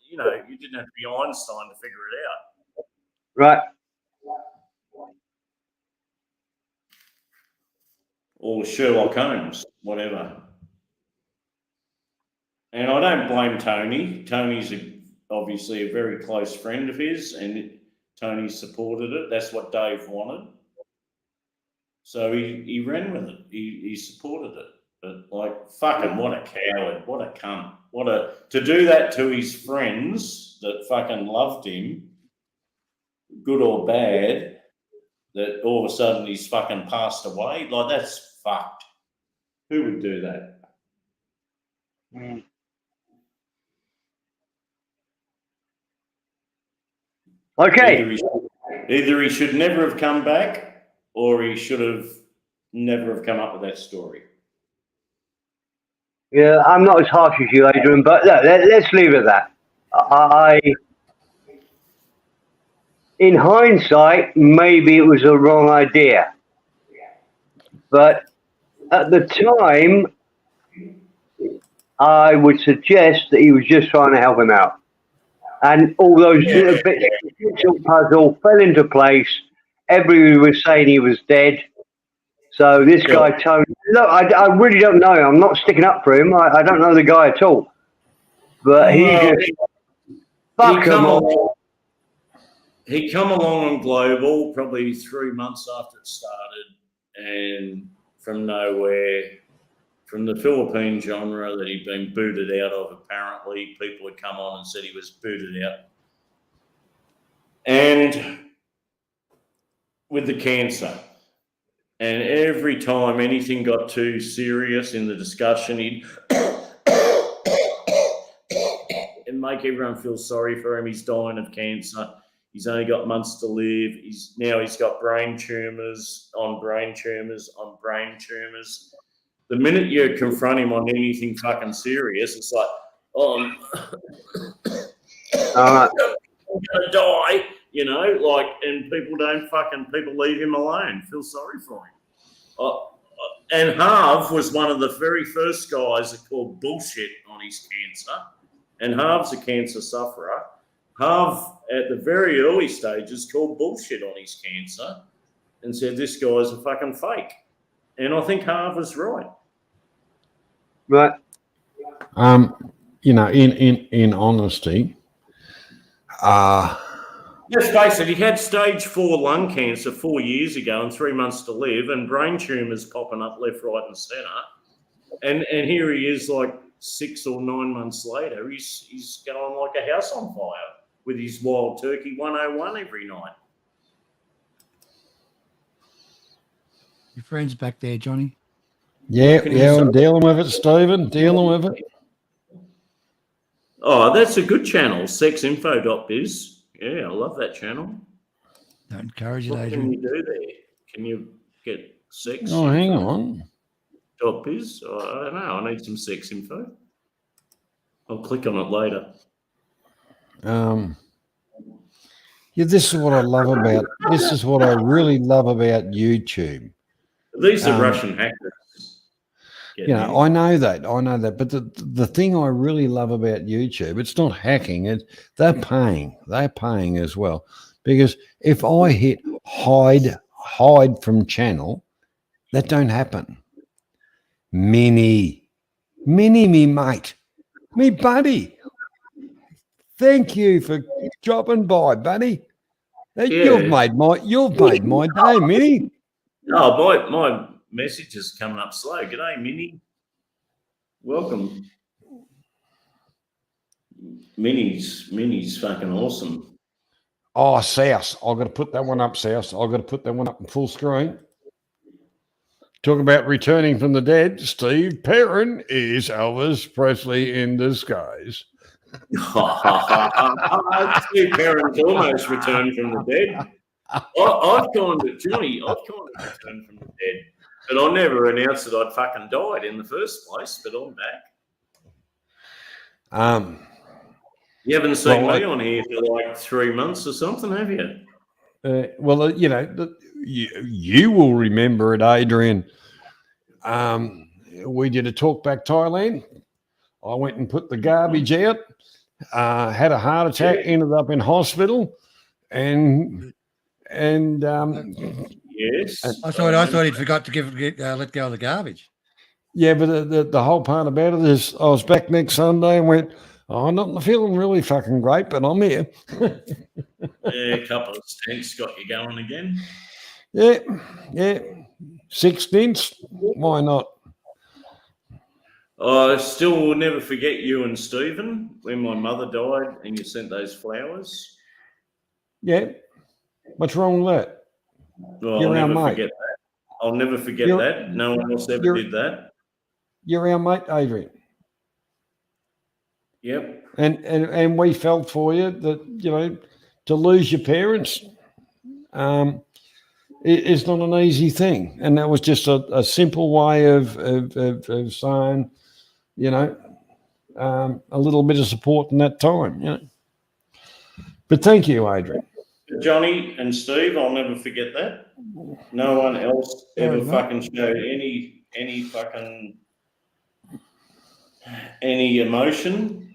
You didn't have to be Einstein to figure it out, right? Or Sherlock Holmes, whatever. And I don't blame Tony. Tony's obviously a very close friend of his, and Tony supported it. That's what Dave wanted. So he ran with it. He supported it. But fucking what a coward, what a cunt. To do that to his friends that fucking loved him, good or bad, that all of a sudden he's fucking passed away, that's fucked. Who would do that? Okay. Either he should never have come back, or he should have never have come up with that story. Yeah, I'm not as harsh as you, Adrian, but let's leave it at that. In hindsight, maybe it was a wrong idea. But at the time, I would suggest that he was just trying to help him out. And all those little bits of the jigsaw puzzle fell into place. Everybody was saying he was dead. So this guy, Tony, look, I really don't know. I'm not sticking up for him. I don't know the guy at all. But he just fuck him all. He come along on Global probably 3 months after it started, and from nowhere, from the Philippine genre that he'd been booted out of, apparently, people had come on and said he was booted out. And with the cancer. And every time anything got too serious in the discussion, he'd and make everyone feel sorry for him. He's dying of cancer. He's only got months to live. He's got brain tumours on brain tumours on brain tumours. The minute you confront him on anything fucking serious, it's like, I'm gonna die, and people leave him alone, feel sorry for him. And Harv was one of the very first guys that called bullshit on his cancer, and Harv's a cancer sufferer. Harv, at the very early stages, called bullshit on his cancer and said, this guy's a fucking fake. And I think Harv was right. Right. In honesty, let's face it, he had stage 4 lung cancer 4 years ago and 3 months to live, and brain tumours popping up left, right, and centre. And here he is, 6 or 9 months later, he's going like a house on fire with his Wild Turkey 101 every night. Your friend's back there, Johnny. Yeah, I'm dealing with it, Stephen. Dealing with it. Oh, that's a good channel, sexinfo.biz. Yeah, I love that channel. Don't encourage it, What can Adrian. you do there? Can you get sex? Oh, hang on. .biz? Oh, I don't know. I need some sex info. I'll click on it later. Yeah, this is what I love about. This is what I really love about YouTube. These are Russian hackers. You know, I know that, but the thing I really love about YouTube, it's not hacking, they're paying as well. Because if I hit hide from channel, that don't happen. Mini, me mate, me buddy. Thank you for dropping by, buddy. You've made my day, Minnie. Oh, my message is coming up slow. G'day, Minnie. Welcome. Minnie's fucking awesome. Oh, South. I've got to put that one up, South. I've got to put that one up in full screen. Talk about returning from the dead. Steve Perrin is Elvis Presley in disguise. Steve Perrin's almost returned from the dead. I've kind of returned from the dead, but I never announced that I'd fucking died in the first place. But I'm back. You haven't seen me on here for like 3 months or something, have you? Well, you know, you will remember it, Adrian. We did a Talk Back Thailand. I went and put the garbage out. Had a heart attack. Ended up in hospital, and yes. I thought he'd forgot to let go of the garbage. Yeah, but the whole part about it is I was back next Sunday and went, oh, I'm not feeling really fucking great, but I'm here. A couple of stints got you going again. Yeah. 6 stints. Why not? I still will never forget you and Stephen when my mother died and you sent those flowers. Yeah. What's wrong with that? Well, I'll never forget that. I'll never forget that. No one else ever did that. You're our mate, Adrian. Yep. And we felt for you that, you know, to lose your parents is not an easy thing. And that was just a simple way of saying, you know, a little bit of support in that time, you know. But thank you, Adrian. Johnny and Steve, I'll never forget that. No one else ever fucking showed any fucking emotion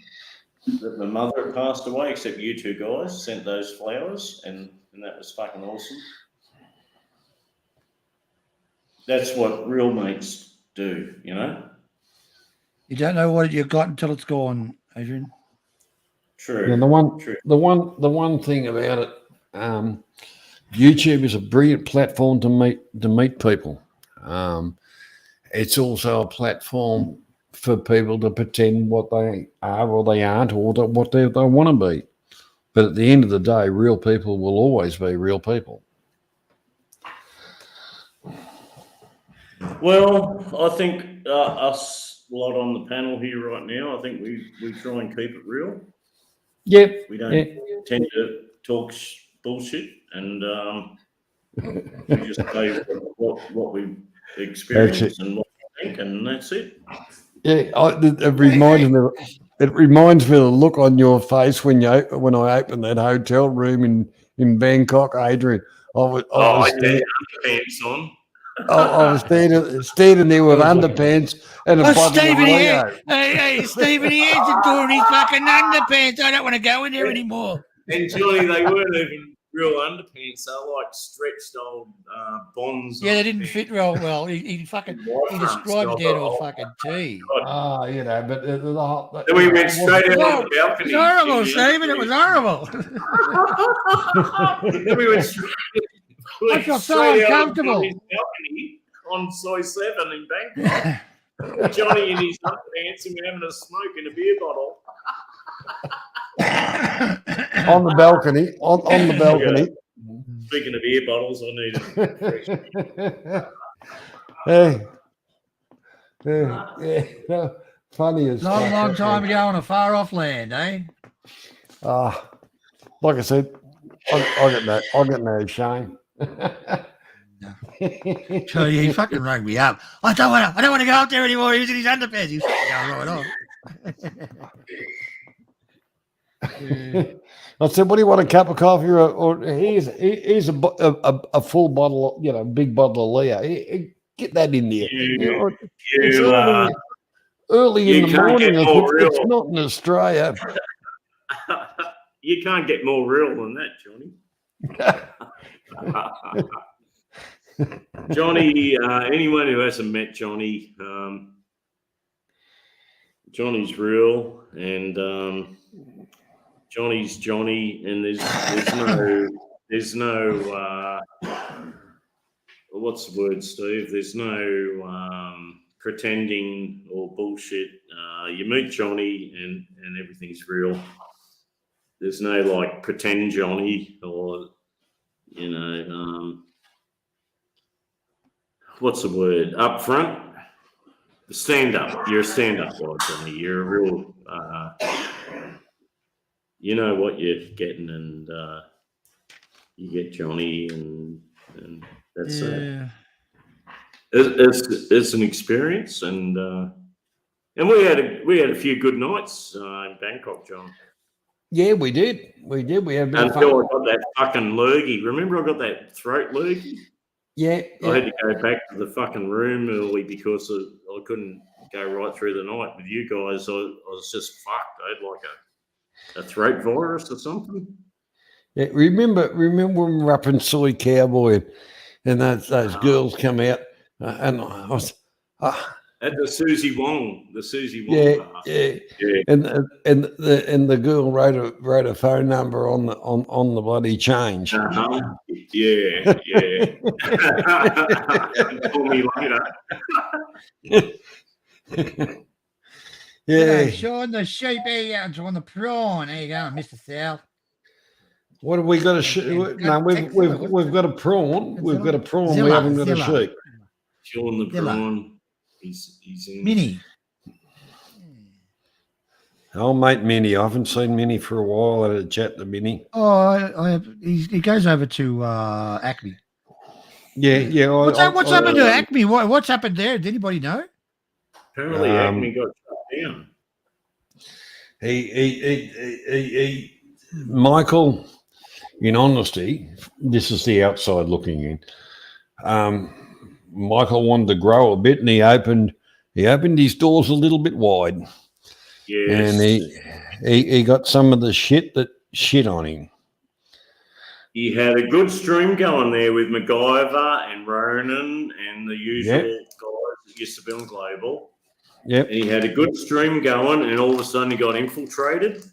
that my mother had passed away, except you two guys sent those flowers, and that was fucking awesome. That's what real mates do, you know. You don't know what you got until it's gone, Adrian. True. Yeah, the one thing about it, YouTube is a brilliant platform to meet people. It's also a platform for people to pretend what they are or they aren't, or what they want to be. But at the end of the day, real people will always be real people. Well, I think us lot on the panel here right now, I think we try and keep it real. Yep. We don't tend to talk bullshit, and we just say what we experience and what we think, and that's it. Yeah, it reminds me of the look on your face when I opened that hotel room in Bangkok, Adrian. I was underpants on. I was standing there with underpants and a bottle Stephen, of Leo. Hey, Stephen, he answered the door in his fucking underpants. I don't want to go in there anymore. And Johnny, they weren't even real underpants. They were like stretched old bonds. Yeah, they didn't fit real well. He described it down to a fucking T. Oh, you know, but then we went straight out on the balcony. It was horrible, Stephen. It was horrible. Then we went straight. I feel so uncomfortable. On Soy 7 in Bangkok. Johnny in his underpants and we're having a smoke in a beer bottle. On the balcony. On the balcony. Speaking of beer bottles, I need it. Yeah. Funny as Long fuck. time ago on a far off land, eh? Like I said, I got no shame. So he fucking rang me up. I don't want to go up there anymore. He was in his underpants. He was fucking going right on. I said, "What do you want? A cup of coffee or here's a full bottle, big bottle of Leo. Get that in there. It's early in the morning. It's not in Australia." You can't get more real than that, Johnny. Johnny, anyone who hasn't met Johnny, Johnny's real, and Johnny's Johnny, and there's no what's the word, Steve? There's no pretending or bullshit. You meet Johnny, and everything's real. There's no like pretend Johnny or what's the word? Up front, stand up. You're a stand up guy, Johnny. You're a real. You know what you're getting, and you get Johnny, and that's it's an experience, and we had a few good nights in Bangkok, John. Yeah, we did. We had a bit of fun. Until I got that fucking lurgy. Remember, I got that throat lurgy. Yeah. I had to go back to the fucking room early because I couldn't go right through the night with you guys. I was just fucked. I had like a throat virus or something. Yeah, remember when we were up in Soy Cowboy and those girls come out and I was at the Susie Wong bar. Yeah. And the girl wrote a phone number on the bloody change. Yeah. Call me later. Yeah, Sean the sheep. There you go. On the prawn. There you go, Mr. South. What have we got a sheep? No, we've got a prawn. We've got a prawn. We haven't got a sheep. Sean the prawn. He's in. Minnie. Oh, mate, Minnie. I haven't seen Minnie for a while. I had a chat to Minnie. Oh, he goes over to Acme. Yeah. What's happened to Acme? What's happened there? Did anybody know? Apparently, Acme got shut down. He Michael, in honesty, this is the outside looking in. Michael wanted to grow a bit, and he opened his doors a little bit wide. Yes. And he got some of the shit that shit on him. He had a good stream going there with MacGyver and Ronan and the usual guys that used to be on Global. Yep. And he had a good stream going, and all of a sudden he got infiltrated,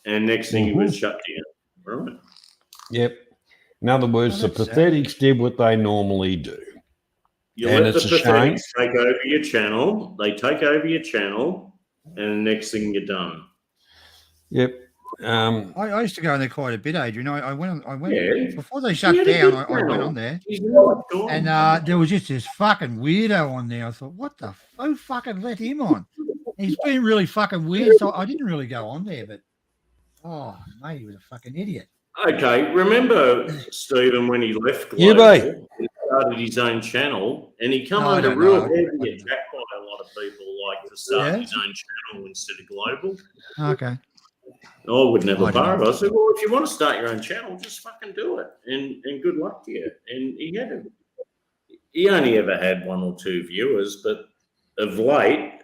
and next thing he was shut down. Right. Yep. In other words, the Pathetics did what they normally do. You let the Pathetics take over your channel. They take over your channel, and the next thing you're done. Yep. I used to go in there quite a bit, Adrian. I went before they shut Yeah, down. I went on there, and there was just this fucking weirdo on there. I thought, what the? Who fucking let him on? He's been really fucking weird, so I didn't really go on there. But mate, he was a fucking idiot. Okay, remember Stephen when he left Global, he started his own channel, and he come under real heavy attack by a lot of people, like to start his own channel instead of Global. Okay. I would never borrow it. I said, well, if you want to start your own channel, just fucking do it, and good luck to you. And he only ever had 1 or 2 viewers, but of late,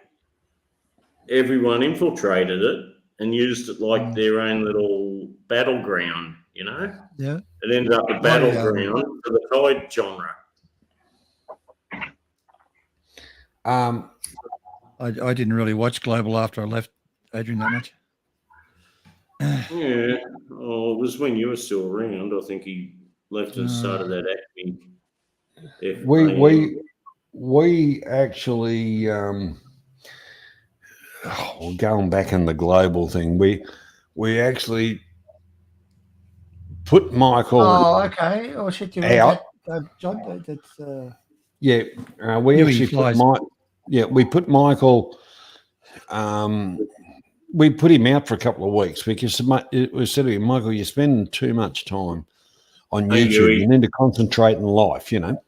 everyone infiltrated it and used it like their own little battleground, you know? Yeah. It ended up a battleground for the Tide genre. I didn't really watch Global after I left Adrian that much. Yeah. Oh, it was when you were still around. I think he left and started that Acme. We actually going back in the Global thing, we actually put Michael. Oh, okay. Oh shit, you out. John, that's we actually put we put Michael we put him out for a couple of weeks because it was said to him, Michael, you're spending too much time on YouTube. You need to concentrate in life, you know.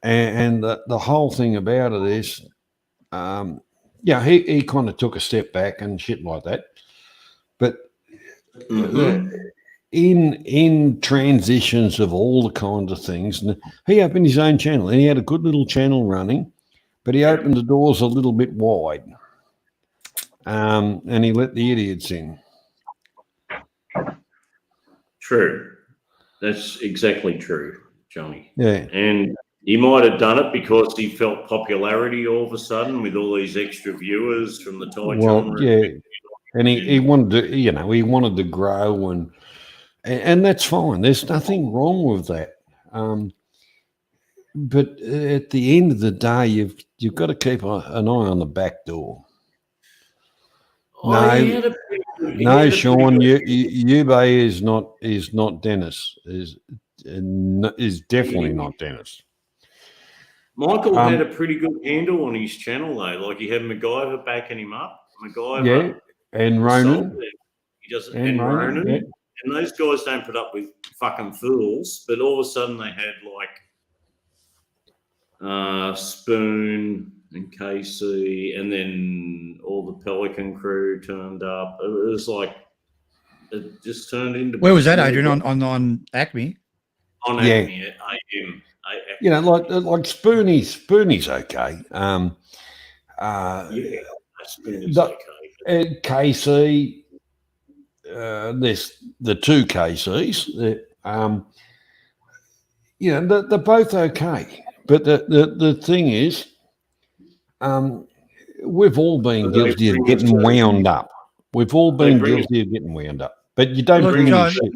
And the whole thing about it is, he kind of took a step back and shit like that. But in transitions of all the kinds of things, and he opened his own channel, and he had a good little channel running, but he opened the doors a little bit wide, and he let the idiots in. True. That's exactly true, Johnny. Yeah. And he might have done it because he felt popularity all of a sudden with all these extra viewers from the Thai genre. Yeah. And he wanted to, he wanted to grow, and that's fine. There's nothing wrong with that. But at the end of the day, you've got to keep an eye on the back door. No, Sean, Ube is not Dennis. Is definitely not Dennis. Michael had a pretty good handle on his channel though. Like he had MacGyver backing him up. MacGyver, and Ronan. He doesn't. And Ronan. Yeah. And those guys don't put up with fucking fools. But all of a sudden they had like Spoon and Casey, and then all the Pelican crew turned up. It was like it just turned into. Where was that, Adrian? On Acme? On Acme, AM. You know, like Spoonie's okay. Spoonie's okay. KC, there's the two KCs. They're both okay. But the thing is, we've all been guilty of getting wound up. We've all been guilty of getting wound up. But you don't bring any shit.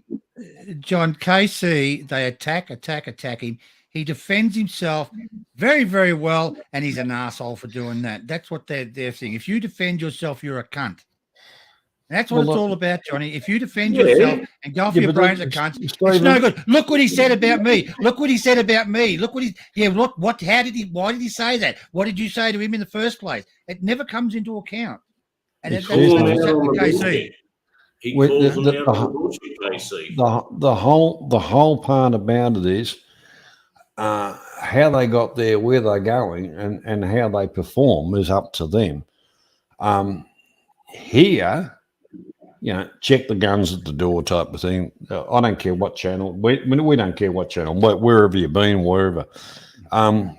John, KC, they attack him. He defends himself very, very well, and he's an asshole for doing that. That's what their thing. If you defend yourself, you're a cunt. And that's what it's all about, Johnny. If you defend yourself and go off your brains a cunt, it's no good. Look what he said about me. Look what he said about me. Look what why did he say that? What did you say to him in the first place? It never comes into account. And that's what KC. He calls them out on bullshit, KC. The whole part about it is how they got there, where they're going, and how they perform is up to them. Here, check the guns at the door type of thing. I don't care what channel. We don't care what channel. Wherever you've been, wherever.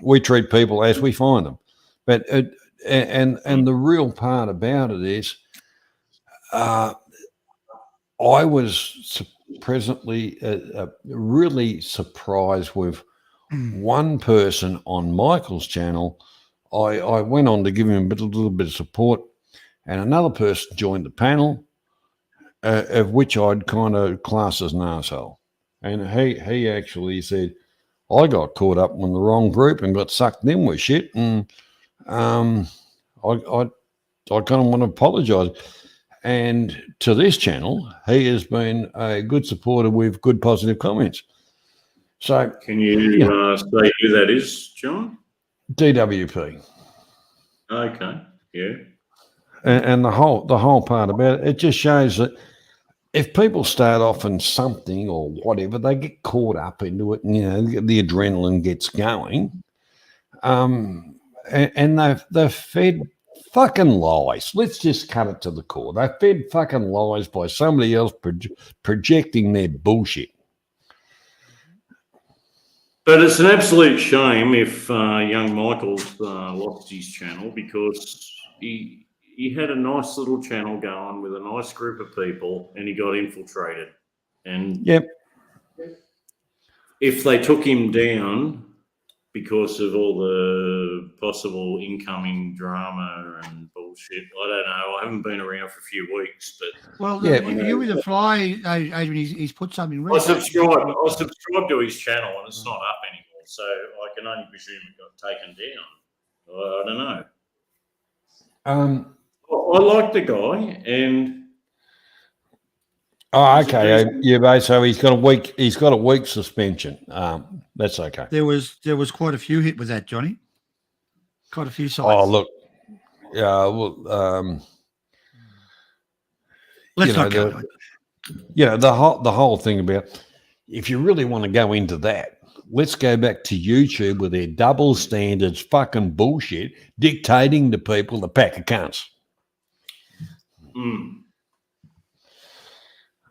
We treat people as we find them. But and the real part about it is, I was presently really surprised with one person on Michael's channel. I went on to give him a little bit of support, and another person joined the panel, of which I'd kind of class as an arsehole. And he actually said, I got caught up in the wrong group and got sucked in with shit, and I kind of want to apologise. And to this channel, he has been a good supporter with good positive comments. So, can you say who that is, John? DWP. Okay, yeah. And the whole part about it, it just shows that if people start off in something or whatever, they get caught up into it, and the adrenaline gets going, and they're fed fucking lies. Let's just cut it to the core. They're fed fucking lies by somebody else projecting their bullshit. But it's an absolute shame if young Michael's lost his channel, because he had a nice little channel going with a nice group of people, and he got infiltrated. And if they took him down because of all the possible incoming drama and bullshit, I don't know. I haven't been around for a few weeks, but you with the fly, Adrian, he's put something. I subscribe to his channel, and it's not up anymore, so I can only presume it got taken down. I don't know. I like the guy, and okay, so he's got a week suspension. That's okay. There was quite a few hit with that, Johnny. Quite a few sites. Oh, look, Yeah, well, Let's you know, not go. the whole thing about, if you really want to go into that, let's go back to YouTube with their double standards, fucking bullshit, dictating to people the pack of cunts. Mm.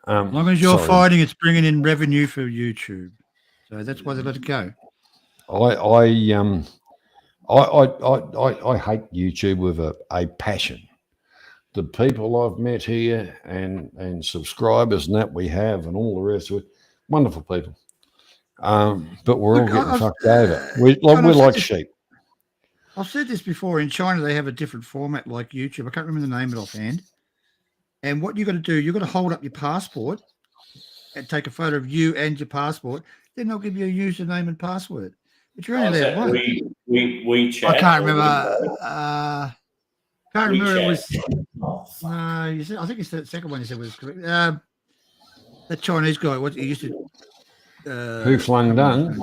As long as you're fighting, it's bringing in revenue for YouTube. So that's why they let it go. I hate YouTube with a passion. The people I've met here and subscribers and that we have and all the rest of it, wonderful people. But we're all getting fucked over. We're like sheep. I've said this before. In China, they have a different format like YouTube. I can't remember the name of it offhand. And what you got to do, you've got to hold up your passport and take a photo of you and your passport. Then they'll give you a username and password. But you're only allowed one. WeChat. I can't remember. Can't remember. It was. You said, I think it's the second one you said was correct. The Chinese guy. What he used to. Who flung dung?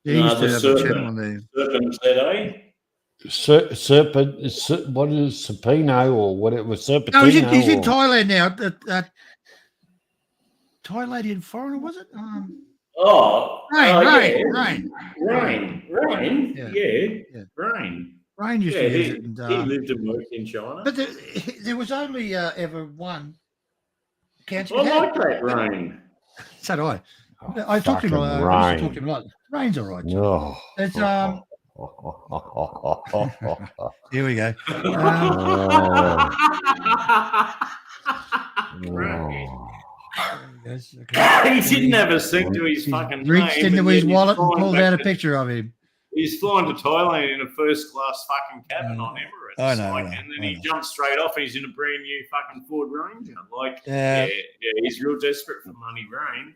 Yeah, he used to have a channel on there. Serpent, what is Serpino or whatever? Serpentino. No, he's in Thailand now. Thailandian foreigner, was it? Rain. Yeah. Rain. Rain used to use it. And, he lived and worked in China. But there was only ever one. I like that Rain. So do I. I talked to him. I used to talk to him a lot. Rain's all right. Oh. It's here we go. He didn't have a sync to his fucking name. Reached into his wallet and pulled out a picture of him. He's flying to Thailand in a first-class fucking cabin on Emirates. I know. And then he jumps straight off and he's in a brand new fucking Ford Ranger. Yeah, he's real desperate for money, Rain.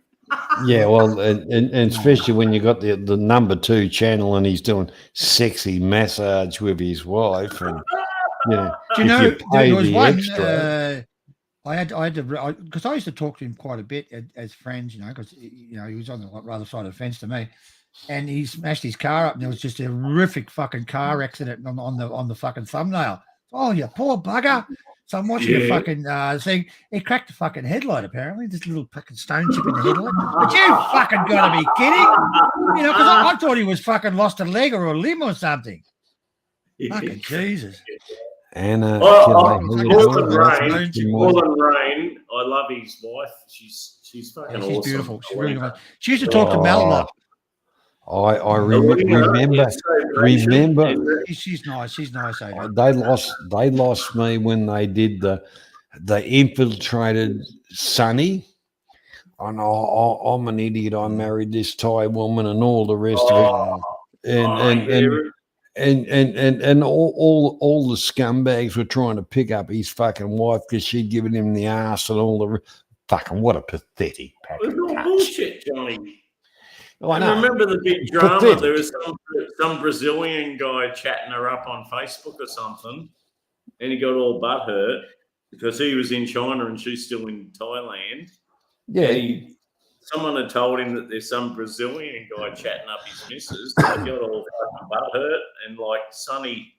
Yeah, well, and especially when you got the number 2 channel and he's doing sexy massage with his wife, and do you know there was one? I had to because I used to talk to him quite a bit as friends, because he was on the other side of the fence to me, and he smashed his car up, and there was just a horrific fucking car accident on the fucking thumbnail. Oh, you poor bugger. So I'm watching the fucking thing. He cracked the fucking headlight, apparently. This little fucking stone chip in the headlight. But you fucking got to be kidding. Because I thought he was fucking lost a leg or a limb or something. Fucking Jesus. Anna. More than Rain. I love his wife. She's fucking awesome. She's beautiful. She's really nice. She used to talk to Mel a lot. I remember. She's nice. She's nice. They lost me when they did the infiltrated Sonny. And I'm an idiot. I married this Thai woman and all the rest of it. And all the scumbags were trying to pick up his fucking wife because she'd given him the ass and all the fucking, what a pathetic pack. It's all bullshit, Johnny. I remember the big drama. Pathetic. There was some Brazilian guy chatting her up on Facebook or something, and he got all butthurt because he was in China and she's still in Thailand. Yeah. Someone had told him that there's some Brazilian guy chatting up his missus. They got all fucking butthurt and Sonny.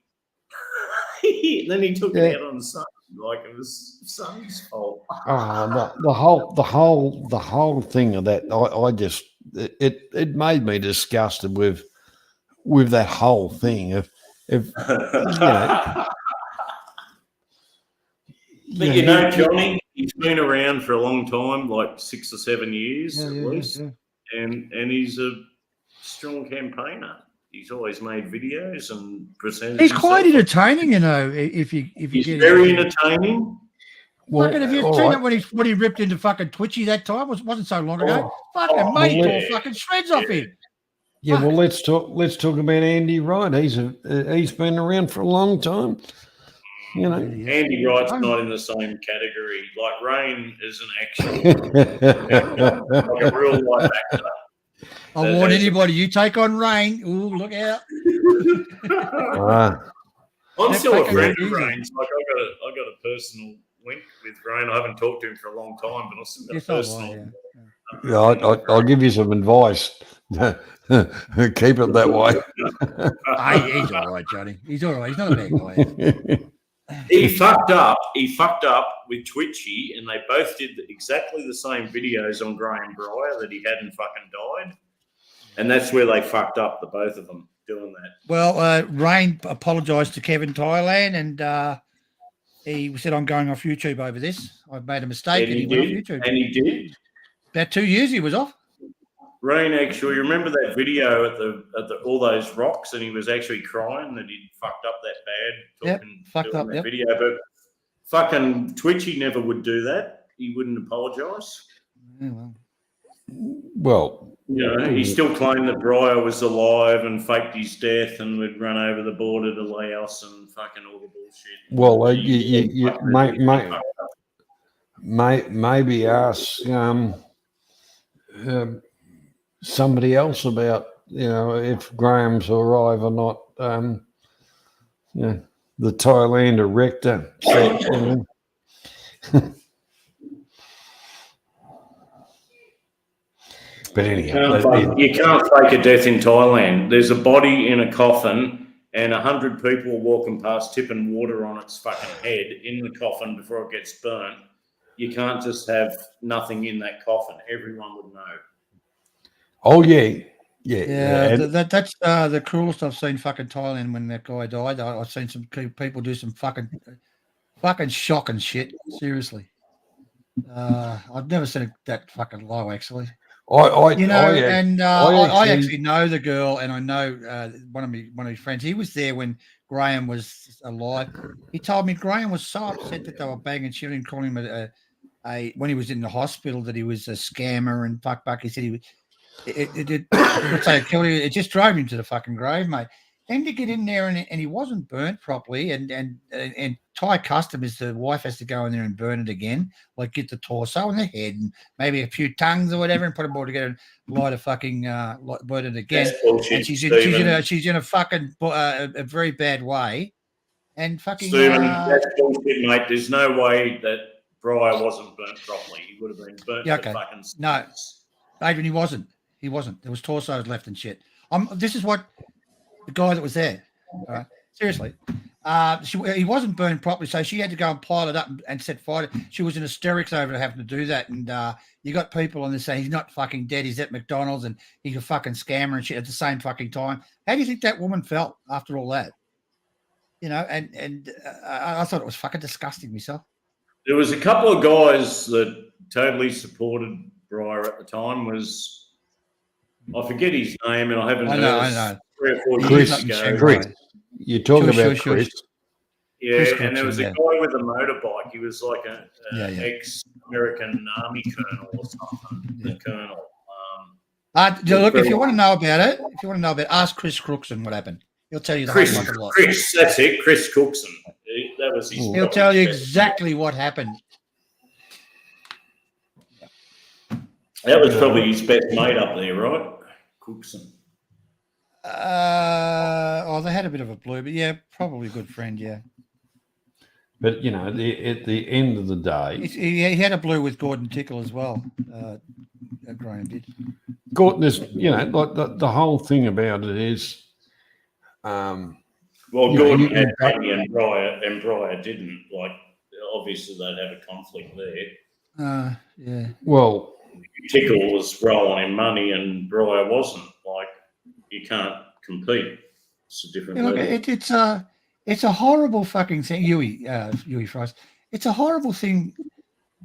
Then he took it out on Sonny, like it was Sonny's fault. The whole thing of that, I just it made me disgusted with that whole thing. If But Johnny, he's been around for a long time, like 6 or 7 years at least, and he's a strong campaigner. He's always made videos and presented. He's quite entertaining, If you he's very entertaining. Well, if you seen it when he ripped into fucking Twitchy that time, wasn't so long ago. Fucking mate, tore fucking shreds off him. Yeah, well, let's talk about Andy Wright. He's been around for a long time. Andy Wright's not in the same category. Like Rain is an actual, like a real life actor. I warn anybody, you take on Rain. Ooh, look out. I'm still a friend of Rain's. Like I got a personal link with Rain. I haven't talked to him for a long time, but I still got a personal. I'll give you some advice. Keep it that way. He's all right, Johnny. He's all right. He's not a bad guy. He fucked up. He fucked up with Twitchy, and they both did exactly the same videos on Graham Breyer that he hadn't fucking died, and that's where they fucked up, the both of them doing that. Well, Rain apologised to Kevin Thailand, and he said, "I'm going off YouTube over this. I've made a mistake," and he went off YouTube. And he did. About 2 years he was off. Rain, actually, you remember that video at the all those rocks, and he was actually crying that he'd fucked up that bad. Yep, fucked up. That Yep. video, but fucking Twitchy never would do that. He wouldn't apologise. Yeah, well. Well, You know, he still claimed that Breyer was alive and faked his death and would run over the border to Laos and fucking all the bullshit. well, maybe ask somebody else about, if Graham's alive or not. The Thailand erector said, But anyhow, You can't fake a death in Thailand. There's a body in a coffin and 100 people walking past tipping water on its fucking head in the coffin before it gets burnt. You can't just have nothing in that coffin. Everyone would know. oh yeah. That's the cruelest I've seen fucking Thailand when that guy died. I've seen some people do some fucking shocking shit. Seriously, I've never seen it that fucking low. Actually, I actually know the girl, and I know one of my friends. He was there when Graham was alive. He told me Graham was so upset that they were banging shit and calling him when he was in the hospital that he was a scammer and fuck. He said he was. It just drove him to the fucking grave, mate. Then to get in there and he wasn't burnt properly, and Thai custom is the wife has to go in there and burn it again, like get the torso and the head and maybe a few tongues or whatever, and put them all together and light a fucking burn it again. And she's in a fucking a very bad way, and fucking Stephen, that's bullshit, mate. There's no way that Breyer wasn't burnt properly. He would have been burnt. Yeah, okay. For fucking No, Adrian, he wasn't. He wasn't. There was torsos left and shit. This is what the guy that was there. Seriously, he wasn't burned properly, so she had to go and pile it up and set fire. She was in hysterics over having to do that, and you got people on this saying he's not fucking dead. He's at McDonald's and he's a fucking scammer and shit at the same fucking time. How do you think that woman felt after all that? And I thought it was fucking disgusting myself. There was a couple of guys that totally supported Breyer at the time. I forget his name, and I haven't heard. I know. 3 or 4 years ago. Chris. You're talking about Chris. Yeah, Chris and there was a yeah. guy with a motorbike. He was like an ex-American Army colonel or something. The colonel. Look, if you want to know about it, ask Chris Crookson what happened. He'll tell you the whole fucking lot. Chris, that's it. Chris Cookson. That was his. He'll tell you exactly what happened. That was probably his best mate up there, right? Cookson. They had a bit of a blue, but yeah, probably a good friend, yeah. But at the end of the day, he had a blue with Gordon Tickle as well. Graham did. Gordon is, like the whole thing about it is, Gordon had money and Breyer didn't. Like, obviously they'd have a conflict there. Yeah. Well, Tickle was rolling in money and Breyer wasn't. Like, you can't compete. It's a different level. It's a horrible fucking thing, Huey Frost. It's a horrible thing,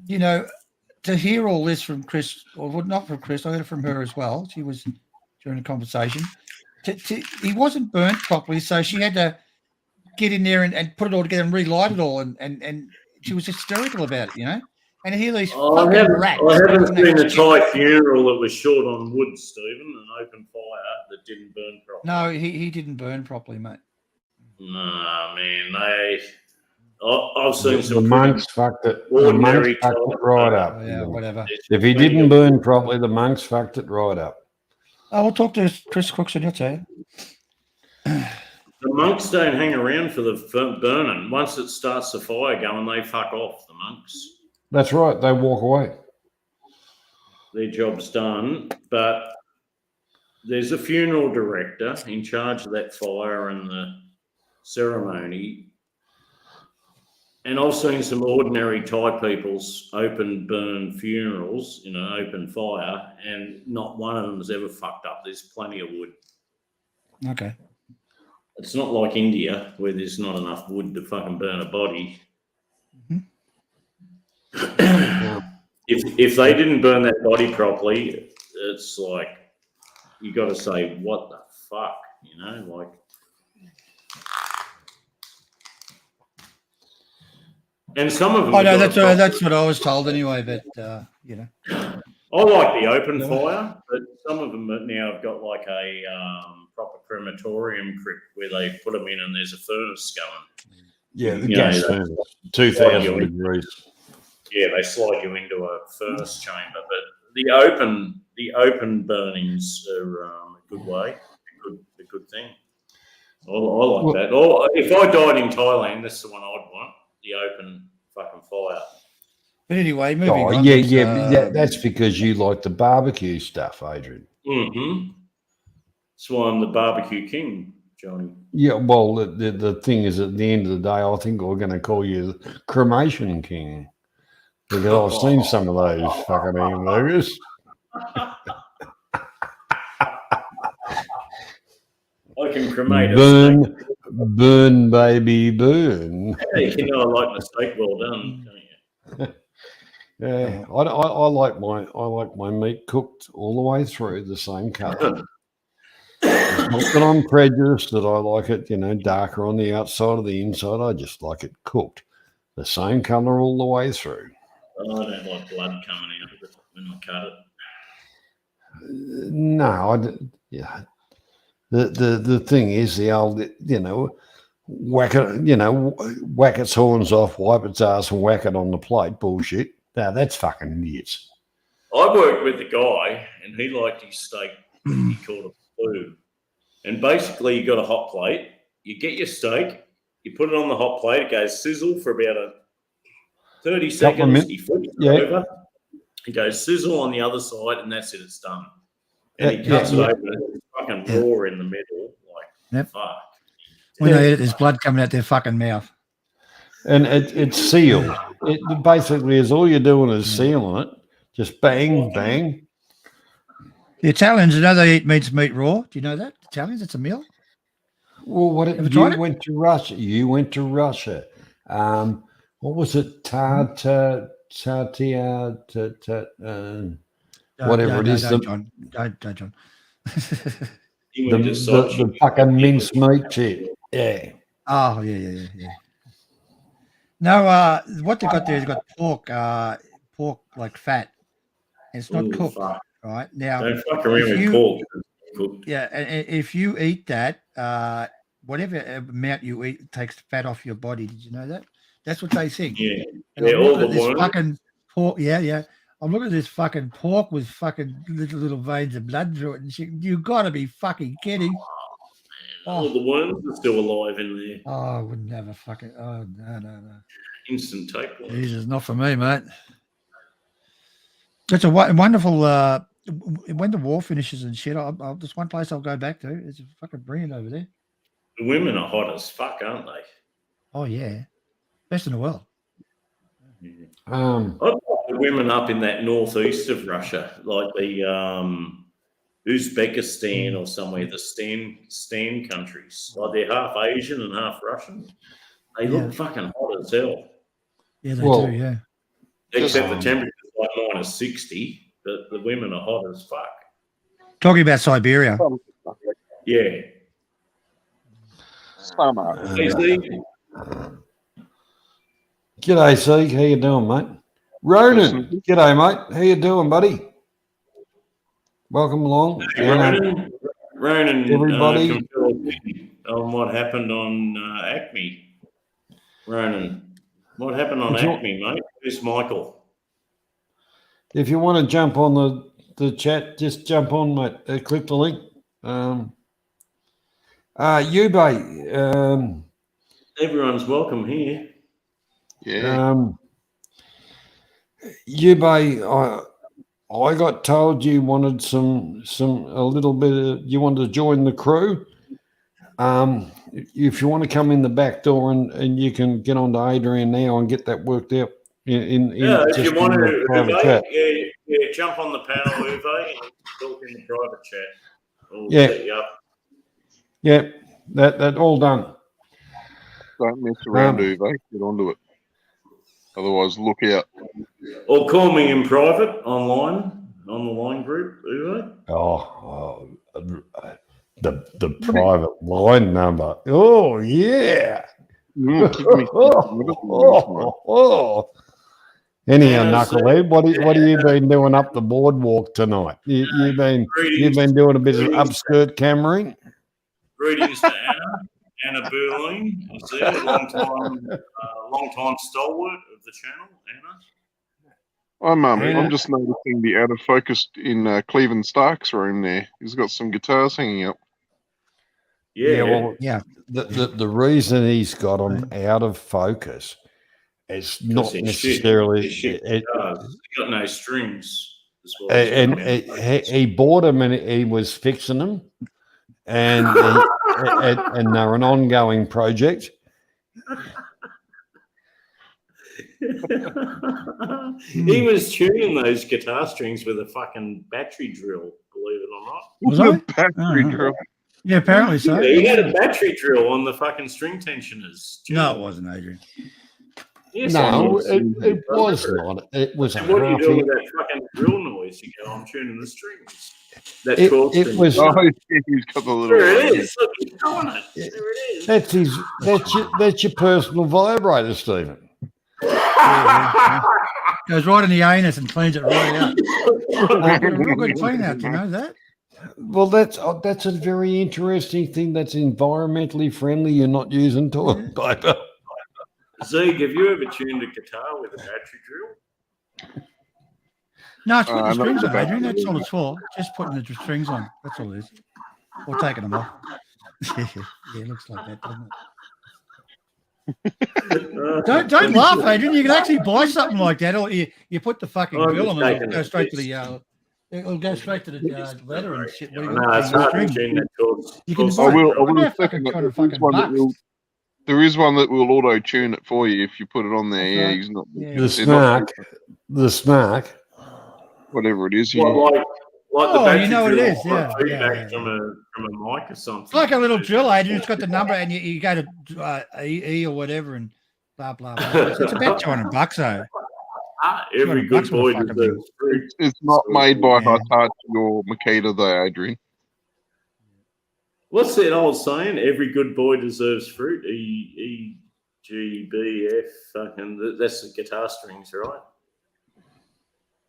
to hear all this from Chris, or not from Chris, I heard it from her as well. She was during the conversation. He wasn't burnt properly, so she had to get in there and put it all together and relight it all, and she was hysterical about it, And hear these fucking rats. I haven't seen a Thai funeral that was short on wood, Stephen, an open fire that didn't burn properly. No, he didn't burn properly, mate. Nah, man, I've seen some. The monks fucked it. The monks fucked it right up. Oh, yeah, whatever. If he didn't burn properly, the monks fucked it right up. We'll talk to Chris Cookson, he'll tell you. The monks don't hang around for the burning. Once it starts the fire going, they fuck off, the monks. That's right. They walk away. Their job's done. But there's a funeral director in charge of that fire and the ceremony. And I've seen some ordinary Thai people's open burn funerals, open fire, and not one of them has ever fucked up. There's plenty of wood. Okay. It's not like India where there's not enough wood to fucking burn a body. If they didn't burn that body properly, it's like you got to say, what the fuck, like. And some of them. Oh no, that's what I was told anyway. But I like the open fire, but some of them now have got like a proper crematorium crypt where they put them in and there's a furnace going. Yeah, the gas furnace, 2,000 degrees. Yeah, they slide you into a furnace chamber, but the open burnings are a good way, a good thing. I like that. Or if I died in Thailand, that's the one I'd want. The open fucking fire. But anyway, moving on. Yeah, that's because you like the barbecue stuff, Adrian. Mm-hmm. That's why I'm the barbecue king, Johnny. Yeah, well, the thing is, at the end of the day, I think we're going to call you the cremation king because I've seen some of those fucking hamburgers. I can cremate burn, baby, burn. I like my steak well done, don't you? Yeah, I like my meat cooked all the way through the same colour. It's not that I'm prejudiced that I like it, darker on the outside or the inside. I just like it cooked the same colour all the way through. Oh, I don't like blood coming out of it when I cut it. No, yeah. The thing is the old, whack its horns off, wipe its ass and whack it on the plate bullshit. Now that's fucking idiots. I worked with a guy and he liked his steak, he called it blue. And basically you got a hot plate, you get your steak, you put it on the hot plate, it goes sizzle for about 30 seconds, he flips it over, it goes sizzle on the other side and that's it, it's done. And he cuts it open and it's fucking raw in the middle. Like, fuck. When they eat it, there's blood coming out their fucking mouth. And it's sealed. It basically is all you're doing is sealing it. Just bang, bang. The Italians, they eat meat raw. Do you know that? Italians, it's a meal. Well, you went to Russia. You went to Russia. What was it? Whatever it is. Don't, John. The fucking mincemeat shit. Yeah. Oh, yeah. No, what they got there is got pork like fat. It's not cooked, right? Now, don't fuck around with pork. Cooked. Yeah, and if you eat that, whatever amount you eat takes fat off your body. Did you know that? That's what they think. Yeah. And I'm looking at this fucking pork. Yeah. I'm looking at this fucking pork with fucking little veins of blood through it, and you got to be fucking kidding. All the worms are still alive in there. Oh, I would never fucking. Oh, no. Instant takeaway. Jesus, not for me, mate. It's a wonderful. When the war finishes and shit, there's one place I'll go back to. It's fucking brilliant over there. The women are hot as fuck, aren't they? Oh yeah, best in the world. I like the women up in that northeast of Russia, like the Uzbekistan or somewhere, the Stan countries. Like they're half Asian and half Russian. They look fucking hot as hell. Yeah, they do. Yeah. Except the temperature's like -60, but the women are hot as fuck. Talking about Siberia. Yeah. Summer. G'day, Seek. How you doing, mate? Ronan. G'day, mate. How you doing, buddy? Welcome along. Ronan, everybody. On what happened on Acme. Ronan, what happened on Acme, mate? Where's Michael? If you want to jump on the chat, just jump on, mate. Click the link. Ubay. Everyone's welcome here. Yeah. Ubay, I got told you wanted a little bit of, you wanted to join the crew. If you want to come in the back door and you can get on to Adrian now and get that worked out in If just you want in to, the private Uwe, chat. yeah, jump on the panel, Uwe, and talk in the private chat. We'll Yeah. set you up. Yeah, that all done. Don't mess around, Uwe. Get onto it. Otherwise, look out. Or call me in private online on the line group, Uwe. The private line number. Oh yeah. Give me Anyhow, And knucklehead, what have you been doing up the boardwalk tonight? You've been doing a bit of upskirt cammering. Greetings to Anna Burling. Is there long time stalwart of the channel, Anna? I'm just noticing the out of focus in Cleveland Stark's room there. He's got some guitars hanging up. Yeah. The reason he's got them out of focus is not necessarily. He's got no strings. And he bought them and he was fixing them, and they're an ongoing project. He was tuning those guitar strings with a fucking battery drill, believe it or not. Was I? Battery drill. Yeah, apparently so. Yeah, he had a battery drill on the fucking string tensioners. No, it wasn't, Adrian. Yes, No, it was not. It was a And what do you half do inch. with that fucking drill noise? You go, I'm tuning the strings. That It 12 string. was. Oh, he's got the little. There it is. Look, he's doing it. There it is. That's your personal vibrator, Stephen. Goes right in the anus and cleans it right out. Real good clean out, do you know that? Well, that's a very interesting thing. That's environmentally friendly. You're not using toilet paper. Zeke, have you ever tuned a guitar with a battery drill? No, it's putting the not strings with on, the Adrian. battery. That's all it's for. Just putting the strings on. That's all it is. Or taking them off. Yeah, it looks like that, doesn't it? Don't laugh, Adrian. You can actually buy something like that, or you put the fucking I'm bill on just it. taking It'll go a straight to piss. the it'll go straight to the letter and shit. What do you No, it's want? hard to tune that 12. You can I buy will. it. I will About second fucking that. 200 fucking bucks. There is one that will auto tune it for you if you put it on there. That's Yeah, right. he's not. Yeah. The snark. Whatever it is. Like the Oh, battery you know what it drill is, yeah, feedback yeah. from a mic or something. It's like a little drill, Adrian. It's got the number, and you go to E or whatever, and blah blah blah. It's about 200 bucks, though. Every 200 good bucks for boy the fucking deserves fruit. It's not made by Yeah. Hitachi or Makita, though, Adrian. What's that old saying? Every good boy deserves fruit. EGBF. Fucking. That's the guitar strings, right?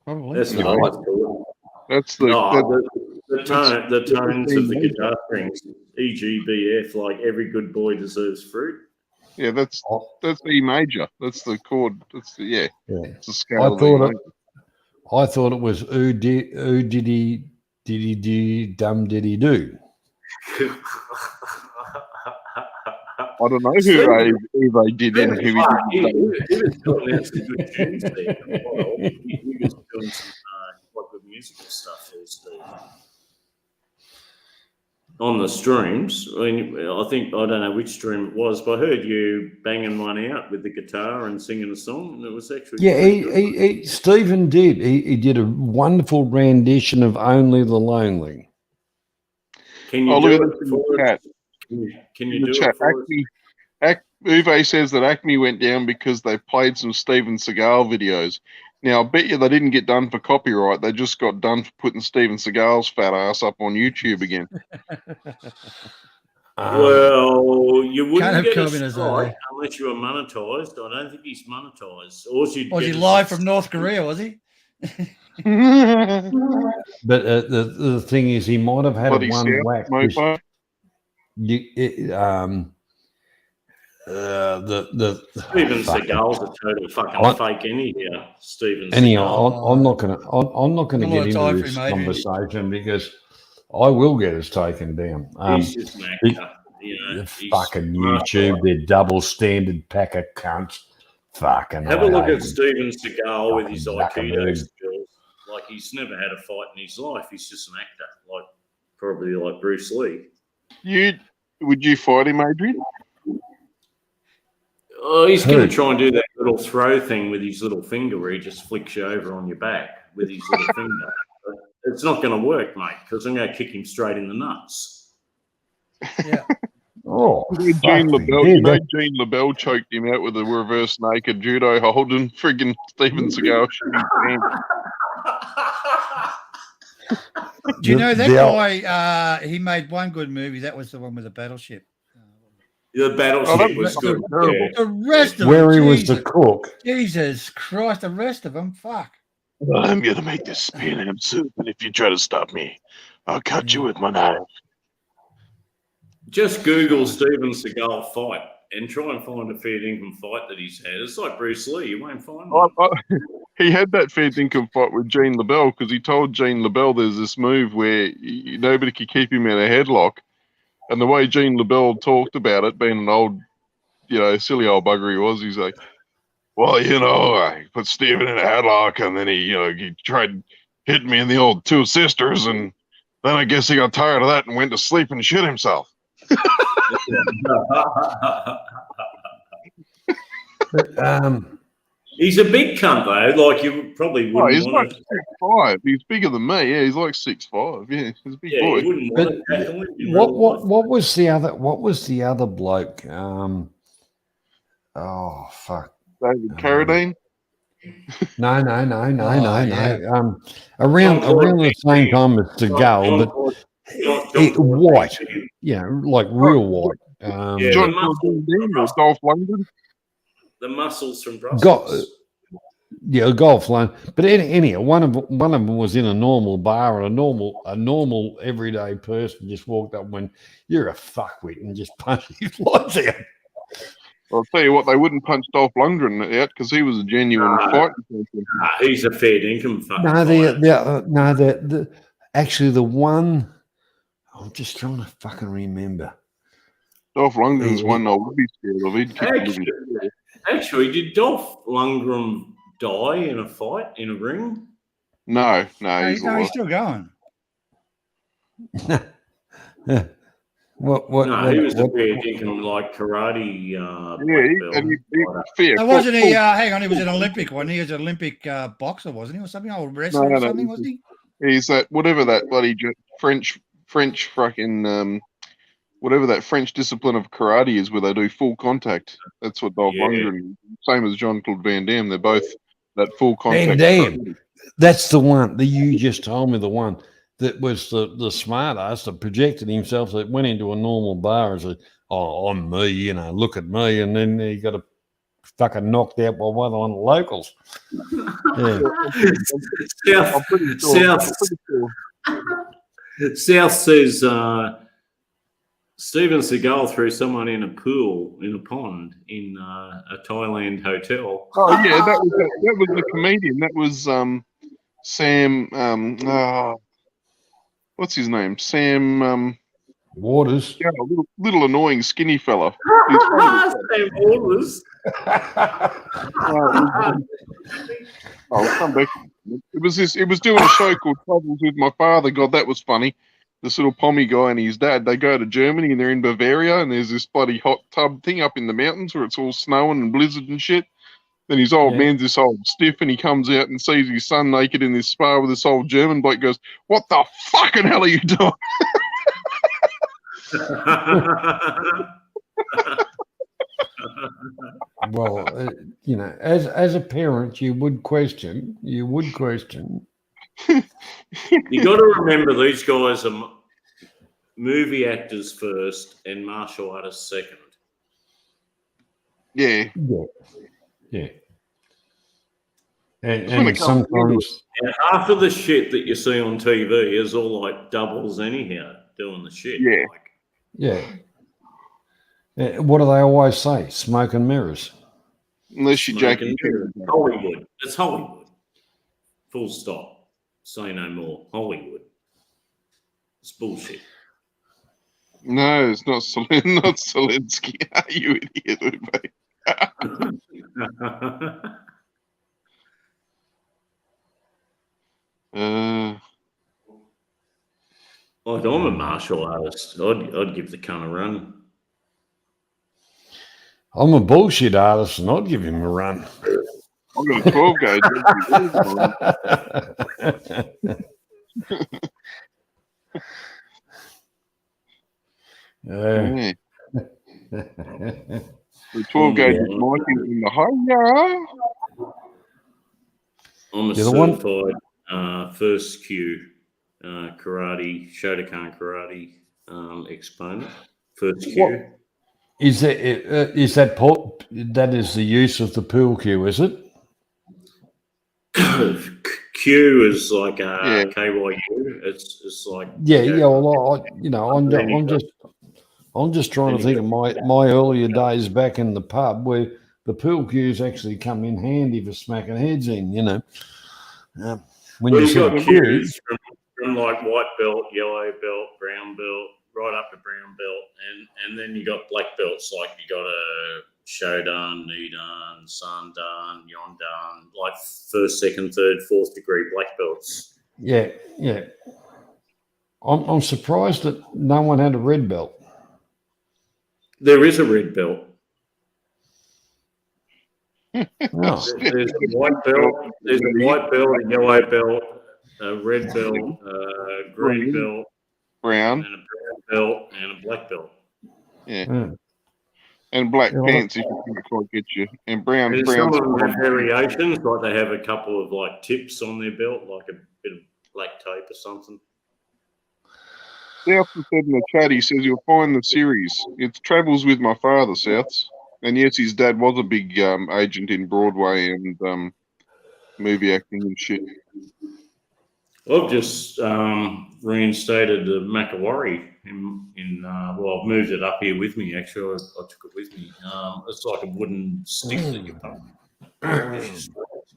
Probably. That's No. what I call That's the. it. The tones of the guitar strings. EGBF. Like every good boy deserves fruit. Yeah, that's E major. That's the chord. That's the Yeah. It's the scale. I thought it was ooh diddy dum diddy do. I don't know who they did in who He was putting out some good tunes there. He was doing some quite good musical stuff there, Steve. On the streams, I don't know which stream it was, but I heard you banging one out with the guitar and singing a song, and it was actually Yeah, Stephen did. He did a wonderful rendition of "Only the Lonely." Can you Oh, do look at it this in the for chat. Can In you the do chat, it for us? Uwe says that Acme went down because they played some Steven Seagal videos. Now, I bet you they didn't get done for copyright. They just got done for putting Steven Seagal's fat ass up on YouTube again. Well, you Can't wouldn't have get a communism, strike unless you were monetized. I don't think he's monetized. Or Was he live from North Korea? Was he? But the thing is, he might have had Bloody one South whack. mofo. Steven Seagal's a total fucking fake anyhow. Steven Anyhow, Seagal. I'm not gonna Got a get lot of time into this for him, Adrian. conversation because I will get us taken down. He's just an actor. The He's fucking smart. YouTube, they're double standard pack of cunts. Fucking Have a I look hate at them. Steven Seagal with his Fucking Aikido Zuckerberg. skills. Like he's never had a fight in his life. He's just an actor, like probably like Bruce Lee. Would you fight him, Adrian? Oh, he's going to try and do that little throw thing with his little finger where he just flicks you over on your back with his little finger. But it's not going to work, mate, because I'm going to kick him straight in the nuts. Yeah. Oh, Gene fuck, LaBelle, he you did know, that. Gene LaBelle choked him out with a reverse naked judo hold and friggin' Steven Seagal shit his pants. Do you know that The- guy? He made one good movie. That was the one with the battleship. The battleship that was was good. terrible. Yeah. The rest of Where he them, was the cook. Jesus Christ, the rest of them, fuck. I'm gonna make this spin ham soup, and if you try to stop me, I'll cut you with my knife. Just Google Steven Seagal fight and try and find a fair dinkum fight that he's had. It's like Bruce Lee. You won't find one. He had that fair dinkum fight with Gene LaBelle because he told Gene LaBelle there's this move where nobody could keep him in a headlock. And the way Gene LaBelle talked about it, being an old, silly old bugger he was, he's like, well, I put Steven in a headlock and then he tried hitting me in the old two sisters. And then I guess he got tired of that and went to sleep and shit himself. He's a big cunt though. Like you probably wouldn't He's want like to. 6'5". He's bigger than me. Yeah, he's like 6'5". Yeah, he's a big Yeah, boy. you wouldn't But want to tackle him in real life. what was the other bloke? Oh fuck. David Carradine. No. yeah. Around Jean-Claude the same time as Seagal, but white. Like real white. Yeah, John the muscles Van Damme from or Dolph Lundgren. The muscles from Brussels. Golf line. But anyhow, one of them was in a normal bar, and a normal everyday person just walked up and went, "You're a fuckwit," and just punched his lights out. I'll tell you what, they wouldn't punch Dolph Lundgren out because he was a genuine fighting person. He's a fair dinkum fucking No, actually the one. I'm just trying to fucking remember. Dolph Lundgren's one I would be scared of. He'd kick me. Actually, did Dolph Lundgren die in a fight in a ring? No, he's No, he's alive. still going. No, he was a fair dinkum like karate. Fair. Wasn't he? Hang on, he was an Olympic one. He was an Olympic boxer, wasn't he, or something? Or wrestler No, or something, wasn't he? He's that whatever that bloody French fucking whatever that French discipline of karate is, where they do full contact. That's what Dolph Lundgren. Same as Jean-Claude Van Damme. They're both that full contact. Van Damme. That's the one that you just told me. The one that was the smart ass that projected himself, that went into a normal bar and said, "Oh, I'm me, look at me," and then he got a fucking knocked out by one of the locals. Yeah. South says Steven Seagal threw someone in a pool in a pond in a Thailand hotel. Oh yeah, that was the comedian. That was Sam. What's his name? Sam. Waters. Yeah, little annoying skinny fella. Sam Waters. I'll come back. It was doing a show called Troubles with My Father. God, that was funny. This little pommy guy and his dad, they go to Germany and they're in Bavaria, and there's this bloody hot tub thing up in the mountains where it's all snowing and blizzard and shit. Then his old man's this old stiff, and he comes out and sees his son naked in this spa with this old German bloke. Goes, "What the fucking hell are you doing?" Well, as a parent, you would question. You got to remember these guys are movie actors first and martial artists second. Yeah. And sometimes, and half of the shit that you see on TV is all like doubles anyhow doing the shit. Yeah. What do they always say? Smoke and mirrors. Unless you're Jackie Chan. Hollywood. It's Hollywood. Full stop. Say no more. Hollywood. It's bullshit. No, it's not not Zelensky. You idiot, mate. I'm a martial artist. I'd give the cunt a run. I'm a bullshit artist, and I'd give him a run. I've got a 12 gauge. Yeah. The 12 gauge is Mike in the high. I'm a You're the one- certified first Q karate, Shotokan karate exponent. First Q. Is that is the use of the pool cue, is it? Q is like Yeah. KYU. It's like Yeah. Well, I'm just trying to think of my earlier days back in the pub where the pool cues actually come in handy for smacking heads in. You know, when you Well, see got a cue, cues from like white belt, yellow belt, brown belt, right up to brown belt, and then you got black belts like you got a Shodan, Nidan, Sandan, Yondan, like first, second, third, fourth degree black belts. yeah. I'm surprised that no one had a red belt. There is a red belt. Oh. There's a white belt. There's a white belt, a yellow belt, a red belt, a green belt, Brown. and a brown belt, and a black belt. Yeah. And black Yeah, pants if you can quite get you. And brown. And some of them have variations, like they have a couple of like tips on their belt, like a bit of black tape or something. South said in the chat, he says you'll find the series. It travels with my father, Souths. And yes, his dad was a big agent in Broadway and movie acting and shit. I've just reinstated the Macquarie well, I've moved it up here with me. Actually, I took it with me. It's like a wooden stick that you put on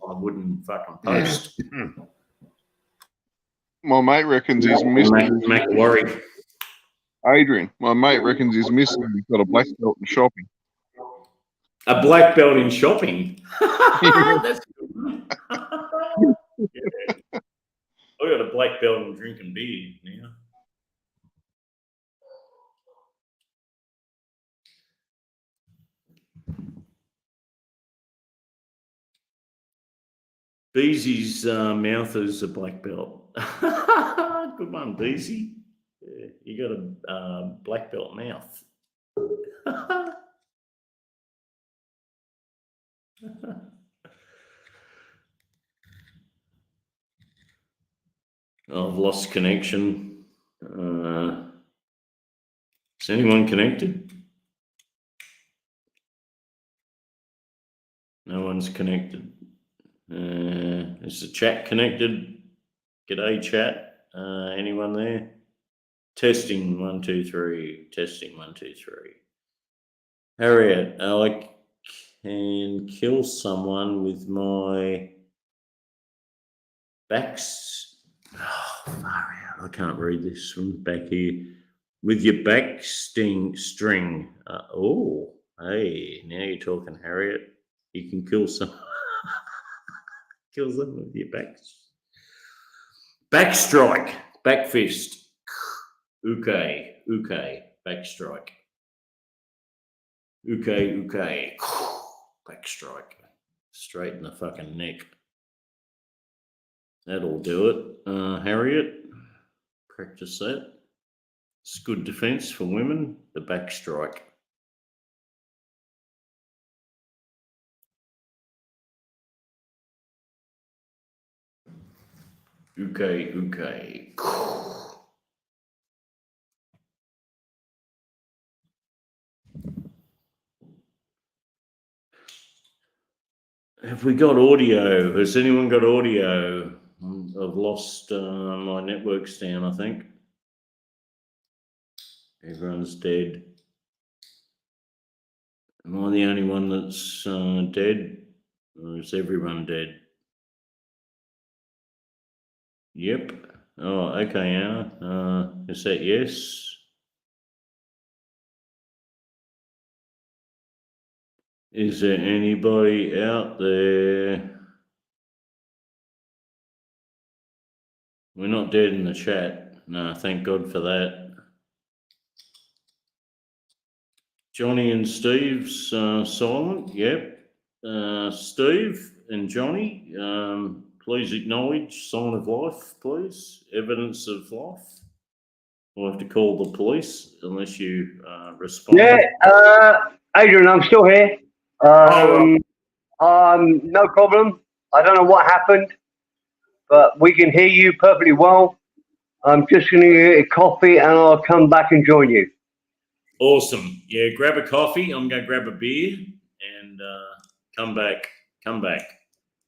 a wooden fucking post. My mate reckons he's missing Macquarie. Adrian. My mate reckons he's missing. He's got a black belt in shopping. A black belt in shopping. That's good. Yeah. I got a black belt in drinking beer now. Beezy's mouth is a black belt. Good one, Beezy. Yeah, you got a black belt mouth. I've lost connection. Is anyone connected? No one's connected. Is the chat connected? G'day, chat. Anyone there? Testing 1 2 3. Testing 1 2 3. Harriet, I can kill someone with my backs. Oh, far out. I can't read this from back here. With your back string. Hey, now you're talking, Harriet. You can kill someone. Kill them with your back strike, back fist, uke, back strike, uke, back strike, straight in the fucking neck. That'll do it, Harriet. Practice that. It's good defense for women. The back strike. Uke. Have we got audio? Has anyone got audio? I've lost my network's down, I think. Everyone's dead. Am I the only one that's dead? Or is everyone dead? Yep. Oh, okay, Anna. Is that yes? Is there anybody out there? We're not dead in the chat. No, thank God for that. Johnny and Steve's silent. Yep. Steve and Johnny, please acknowledge sign of life, please. Evidence of life. We'll have to call the police unless you respond. Yeah, Adrian, I'm still here. No problem. I don't know what happened, but we can hear you perfectly well. I'm just going to get a coffee and I'll come back and join you. Awesome. Yeah, grab a coffee. I'm going to grab a beer and come back.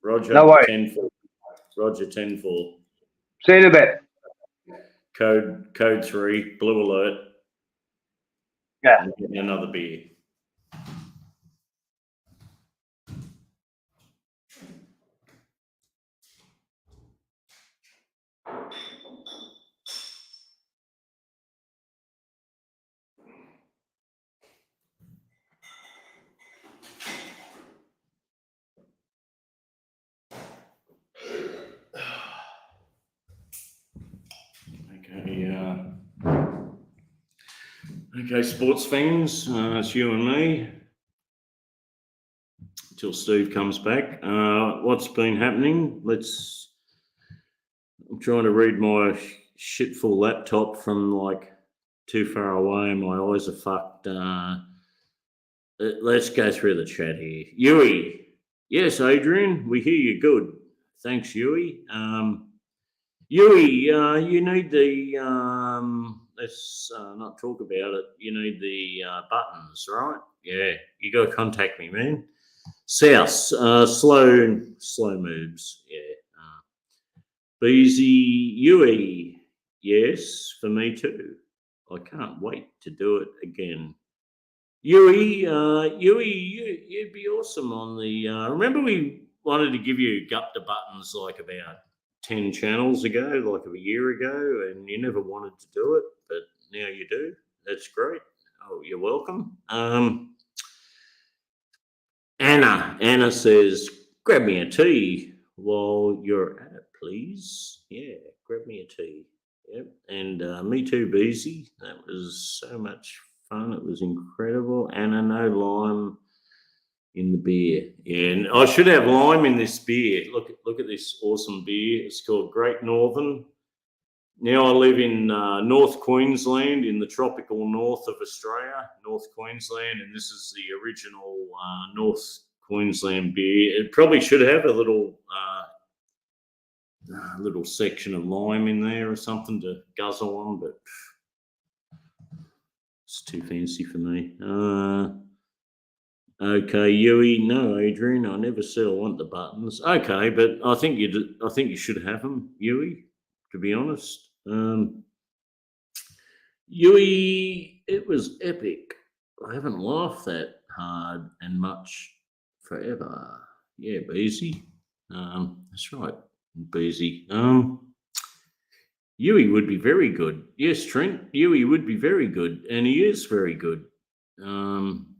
Roger. No worries. 10-4. Roger 10-4. See you in a bit. Code 3, blue alert. Yeah. And get me another beer. Okay, sports fans, it's you and me until Steve comes back. What's been happening? I'm trying to read my shitful laptop from like too far away and my eyes are fucked. Let's go through the chat here. Yui. Yes, Adrian, we hear you good. Thanks, Yui. Yui, you need the, let's not talk about it. You need the buttons, right? Yeah, you got to contact me, man. South, slow moves, yeah. Beezy, Yui, yes, for me too. I can't wait to do it again. Yui, you'd be awesome on the, remember we wanted to give you Gupta buttons like about 10 channels ago, like a year ago, and you never wanted to do it, but now you do. That's great. Oh, you're welcome. Anna says, grab me a tea while you're at it, please. Yeah, grab me a tea. Yep. And me too, Beezy. That was so much fun. It was incredible. Anna, no lime in the beer. Yeah, and I should have lime in this beer. Look at this awesome beer. It's called Great Northern. Now I live in North Queensland, in the tropical north of Australia, North Queensland, and this is the original North Queensland beer. It probably should have a little section of lime in there or something to guzzle on, but it's too fancy for me. Okay, Yui. No, Adrian. I never said I want the buttons. Okay, but I think you should have them, Yui. To be honest, Yui, it was epic. I haven't laughed that hard and much forever. Yeah, Beezy. That's right, Beezy. Yui would be very good. Yes, Trent. Yui would be very good, and he is very good.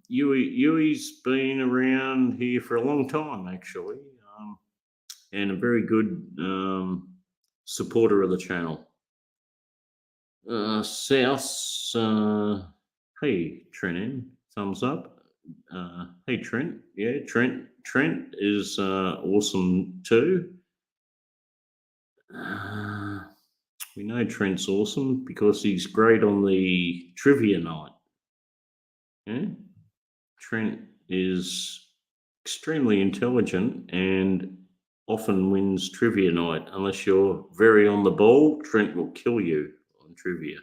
Yui's been around here for a long time, actually, and a very good supporter of the channel. South, hey, Trent, thumbs up. Hey, Trent. Yeah, Trent is awesome too. We know Trent's awesome because he's great on the trivia night. Yeah? Trent is extremely intelligent and often wins trivia night. Unless you're very on the ball, Trent will kill you on trivia.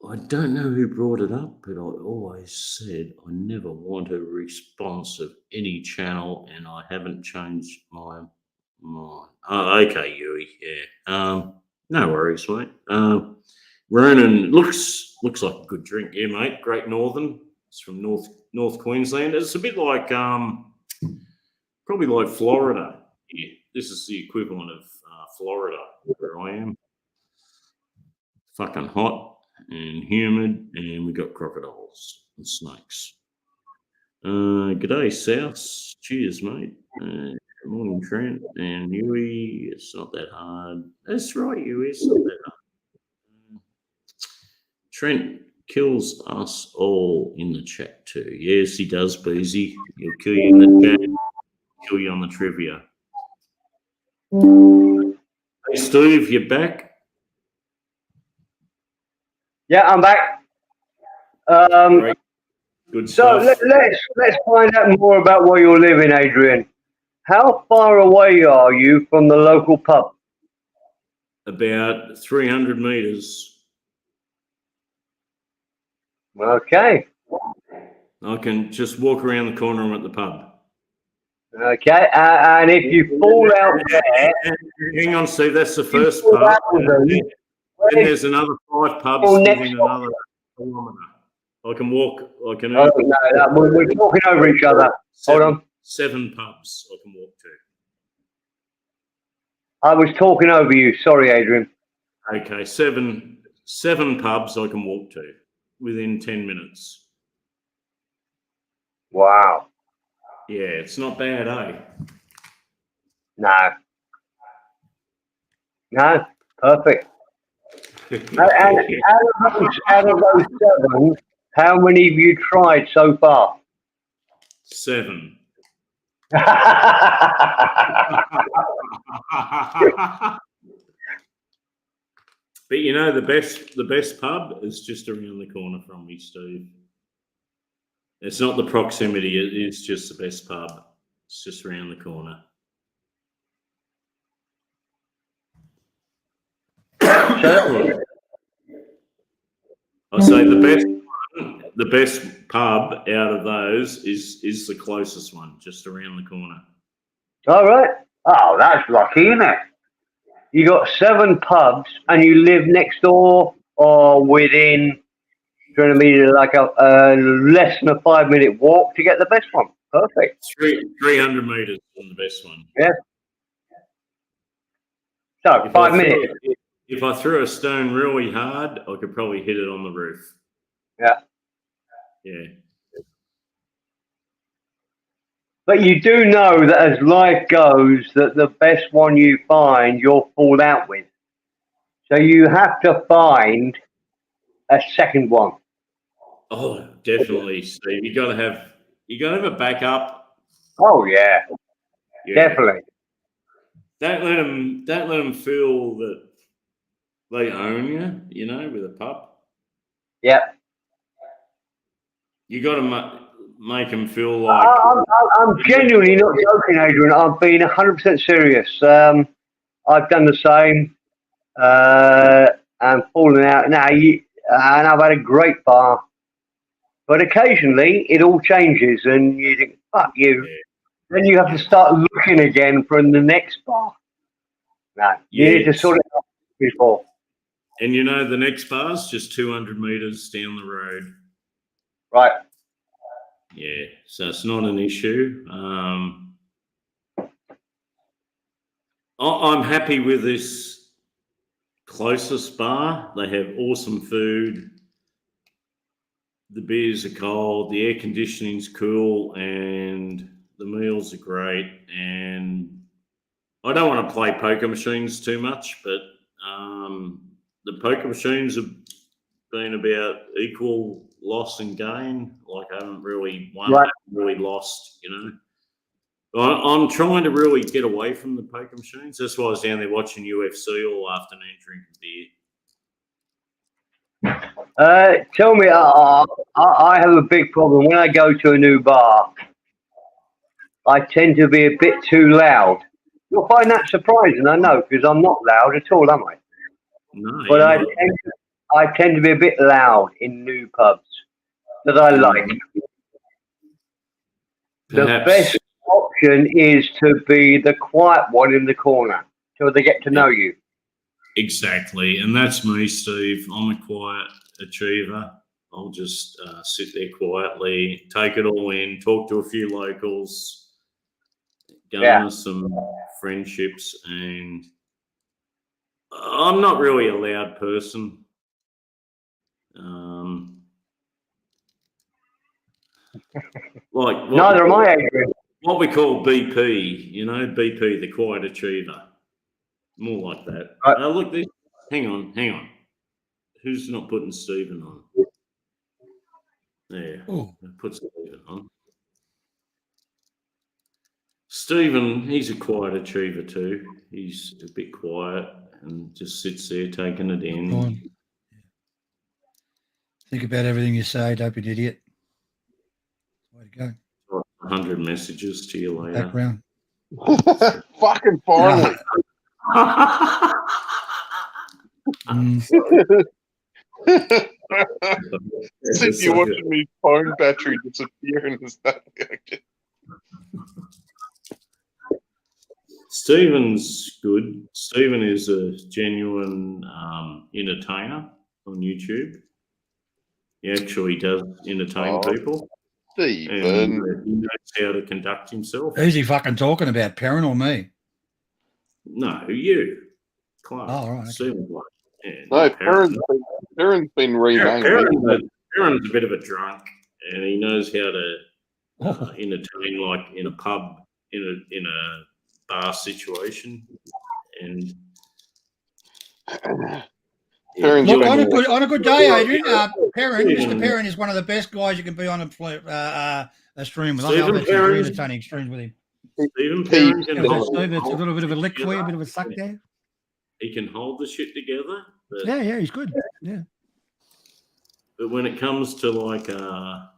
I don't know who brought it up, but I always said I never want a response of any channel, and I haven't changed my mind. Oh, okay, Yui. Yeah. No worries, mate. Ronan looks like a good drink. Yeah, mate. Great Northern. It's from North Queensland. It's a bit like probably like Florida. Yeah, this is the equivalent of Florida where I am. Fucking hot and humid, and we got crocodiles and snakes. G'day, South. Cheers, mate. Good morning, Trent and Yui. It's not that hard. That's right, Yui. It's not that hard. Trent kills us all in the chat too. Yes, he does, Beezy. He'll kill you in the chat, kill you on the trivia. Hey, Steve, you're back? Yeah, I'm back. Great. Good So stuff. let's find out more about where you're living, Adrian. How far away are you from the local pub? About 300 meters. Okay. I can just walk around the corner. I'm at the pub. Okay. And if you fall out there, Hang on, Steve. That's the you first fall pub. out with them, Then there's another 5 pubs Oh, next within another kilometre. I can walk. I can. Oh, no, we're talking over each other. Hold on. 7 pubs I can walk to. I was talking over you. Sorry, Adrian. Okay, seven pubs I can walk to within 10 minutes. Wow. Yeah, it's not bad, eh? No. No. Perfect. And out of those 7, how many have you tried so far? 7. But you know, the best pub is just around the corner from me, Steve. It's not the proximity, it is just the best pub. It's just around the corner. I say the best pub out of those is the closest one, just around the corner. All right. Oh, that's lucky, isn't it? You got 7 pubs, and you live next door or within, trying to be like a less than a 5-minute walk to get the best one. Perfect. 300 meters from the best one. Yeah. So 5 minutes. If I threw a stone really hard, I could probably hit it on the roof. Yeah. Yeah. But you do know that as life goes, that the best one you find, you'll fall out with. So you have to find a second one. Oh, definitely, Steve. You gotta have a backup. Oh yeah, Yeah. definitely. Don't let them feel that they own you. You know, with a pub. Yep. You got to make them feel like. I'm genuinely not joking, Adrian. I'm being 100% serious. I've done the same. And falling out now. And I've had a great bar. But occasionally it all changes, and you think, "Fuck you." Yeah. Then you have to start looking again for the next bar. No, you need to Yes. sort it out before. And you know, the next bar's just 200 meters down the road. Right. Yeah, so it's not an issue. I'm happy with this closest bar. They have awesome food. The beers are cold. The air conditioning's cool, and the meals are great. And I don't want to play poker machines too much, but the poker machines have been about equal loss and gain. Like, I haven't really won, Right. really lost, you know. I'm trying to really get away from the poker machines. That's why I was down there watching UFC all afternoon, drinking beer. Tell me, I have a big problem. When I go to a new bar, I tend to be a bit too loud. You'll find that surprising, I know, because I'm not loud at all, am I? No, But you're I not. tend to be a bit loud in new pubs that I like. The Perhaps. best option is to be the quiet one in the corner till they get to know you. Exactly, and that's me, Steve. I'm a quiet achiever. I'll just sit there quietly, take it all in, talk to a few locals, garner some friendships, and I'm not really a loud person. Neither am I, Adrian. What we call BP, you know, BP, the quiet achiever. More like that. Right. Look, this. Hang on. Who's not putting Stephen on? There. Oh, Put Stephen on. Stephen, he's a quiet achiever too. He's a bit quiet and just sits there taking it in. go on. Think about everything you say. Don't be an idiot. Way to go. 100 messages to you later. Background. Fucking finally. Since you're watching me phone battery disappear and stuff. Stephen's good. Stephen is a genuine entertainer on YouTube. He actually does entertain people. Stephen. And he knows how to conduct himself. Who's he fucking talking about? Perrin or me? No, you. Clark. Oh, right. Stephen Clark. Yeah, No, Perrin. Perrin's been renamed. Perrin's a bit of a drunk, and he knows how to entertain, like in a pub, in a bar situation, and Perrin's Look, been- on a good day, Adrian, Perrin, Mr. Perrin is one of the best guys you can be on a stream with. I know Stephen that's Perrin. very entertaining streams with him. Stephen Perrin Yeah, can was that hold, Steve? It's a little bit of a lick for you, a bit of a suck there. he can hold the shit together, but, Yeah, he's good. Yeah. but when it comes to like a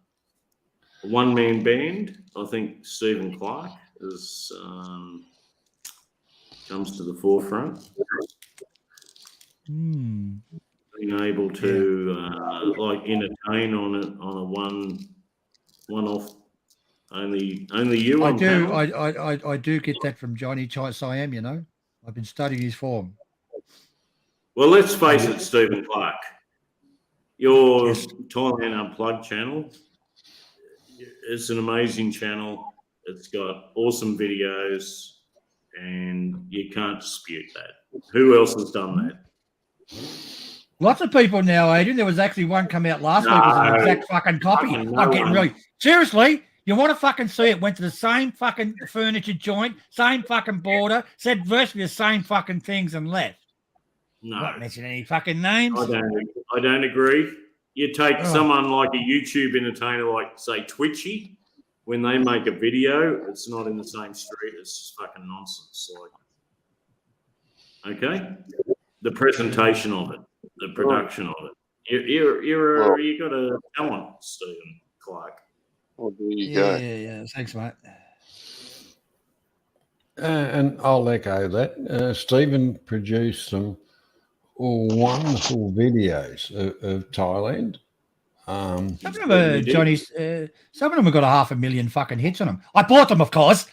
one-man band, I think Stephen Clark is comes to the forefront. Being able to like entertain on a one-off. Only you. I on do. panel. I do get that from Johnny Chai Siam. You know, I've been studying his form. Well, let's face it, Stephen Clark. Your Thailand Unplugged channel, it's an amazing channel. It's got awesome videos, and you can't dispute that. Who else has done that? Lots of people now, Adrian. There was actually one come out last week with an No. exact fucking copy. Fucking I'm no getting one. really seriously. You want to fucking see it? Went to the same fucking furniture joint, same fucking border, said virtually the same fucking things and left. No, Not mention any fucking names. I don't agree. You take Oh. someone like a YouTube entertainer, like say Twitchy, when they make a video, it's not in the same street. It's just fucking nonsense. Like, okay, the presentation of it, the production of it. You got a talent, Stephen Clark. Well, there you Yeah, go. yeah. Thanks, mate. And I'll echo that. Stephen produced some wonderful videos of Thailand. Some of them are Johnny's. Some of them have got 500,000 fucking hits on them. I bought them, of course.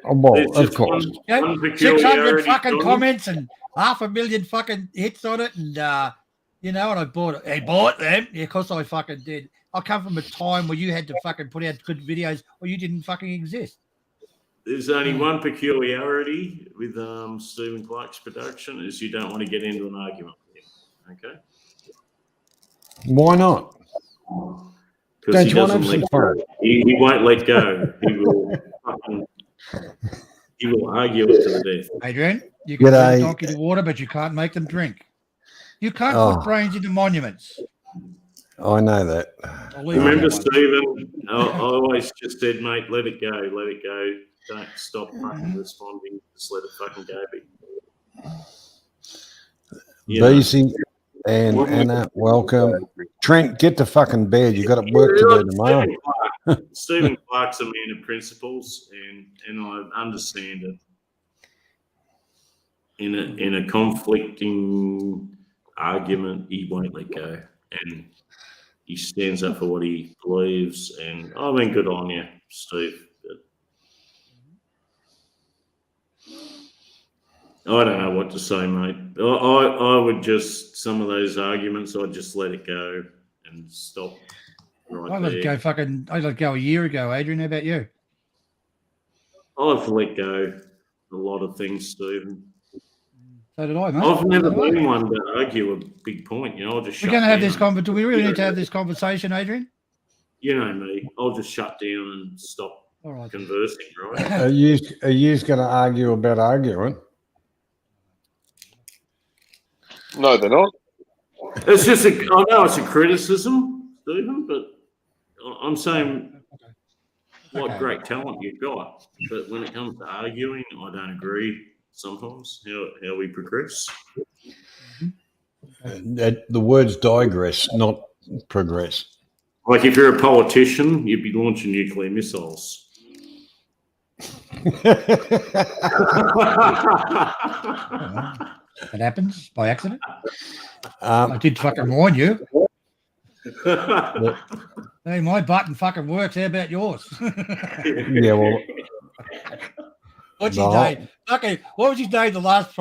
Well, There's of just course. Yeah, one 600 peculiarity, fucking Johnny. comments and 500,000 fucking hits on it, and and I bought it. He bought them. Yeah, of course I fucking did. I come from a time where you had to fucking put out good videos, or you didn't fucking exist. There's only one peculiarity with Stephen Clark's production is you don't want to get into an argument with him. Okay. Why not? Because Don't he you want to doesn't have some let fun? go. He won't let go. He will argue it to the death. Adrian, you can G'day. put a donkey to water, but you can't make them drink. You can't Oh. put brains into monuments. I know that. I'll leave it Remember, at that one. Stephen, I always just said, mate, let it go, let it go. Don't stop fucking responding. Just let it fucking go. You know. Beasy and Anna, welcome. Trent, get to fucking bed. You got work to do tomorrow. Stephen Clark's a man of principles, and I understand it. In a conflicting argument, he won't let go, and he stands up for what he believes. And I mean, good on you, Steve. But I don't know what to say, mate. I would just some of those arguments, I'd just let it go and stop. Right I let it go fucking. I let it go a year ago, Adrian. How about you? I've let go a lot of things, Stephen. So did I, mate. I've never So did I. been one to argue a big point. You know, I'll just We're shut going to have down. this conversation. Do we really need to have this conversation, Adrian? You know me. I'll just shut down and stop All right. conversing, right? Are you going to argue about arguing? No, they're not. It's just I know it's a criticism, Stephen, but I'm saying what Okay. great talent you've got. But when it comes to arguing, I don't agree sometimes how we progress. The words digress, not progress. Like if you're a politician, you'd be launching nuclear missiles. That happens by accident. I um, did fucking warn you. Hey, my button fucking works. How about yours? yeah, well, What's No. his name? Fucking, what was his name? The last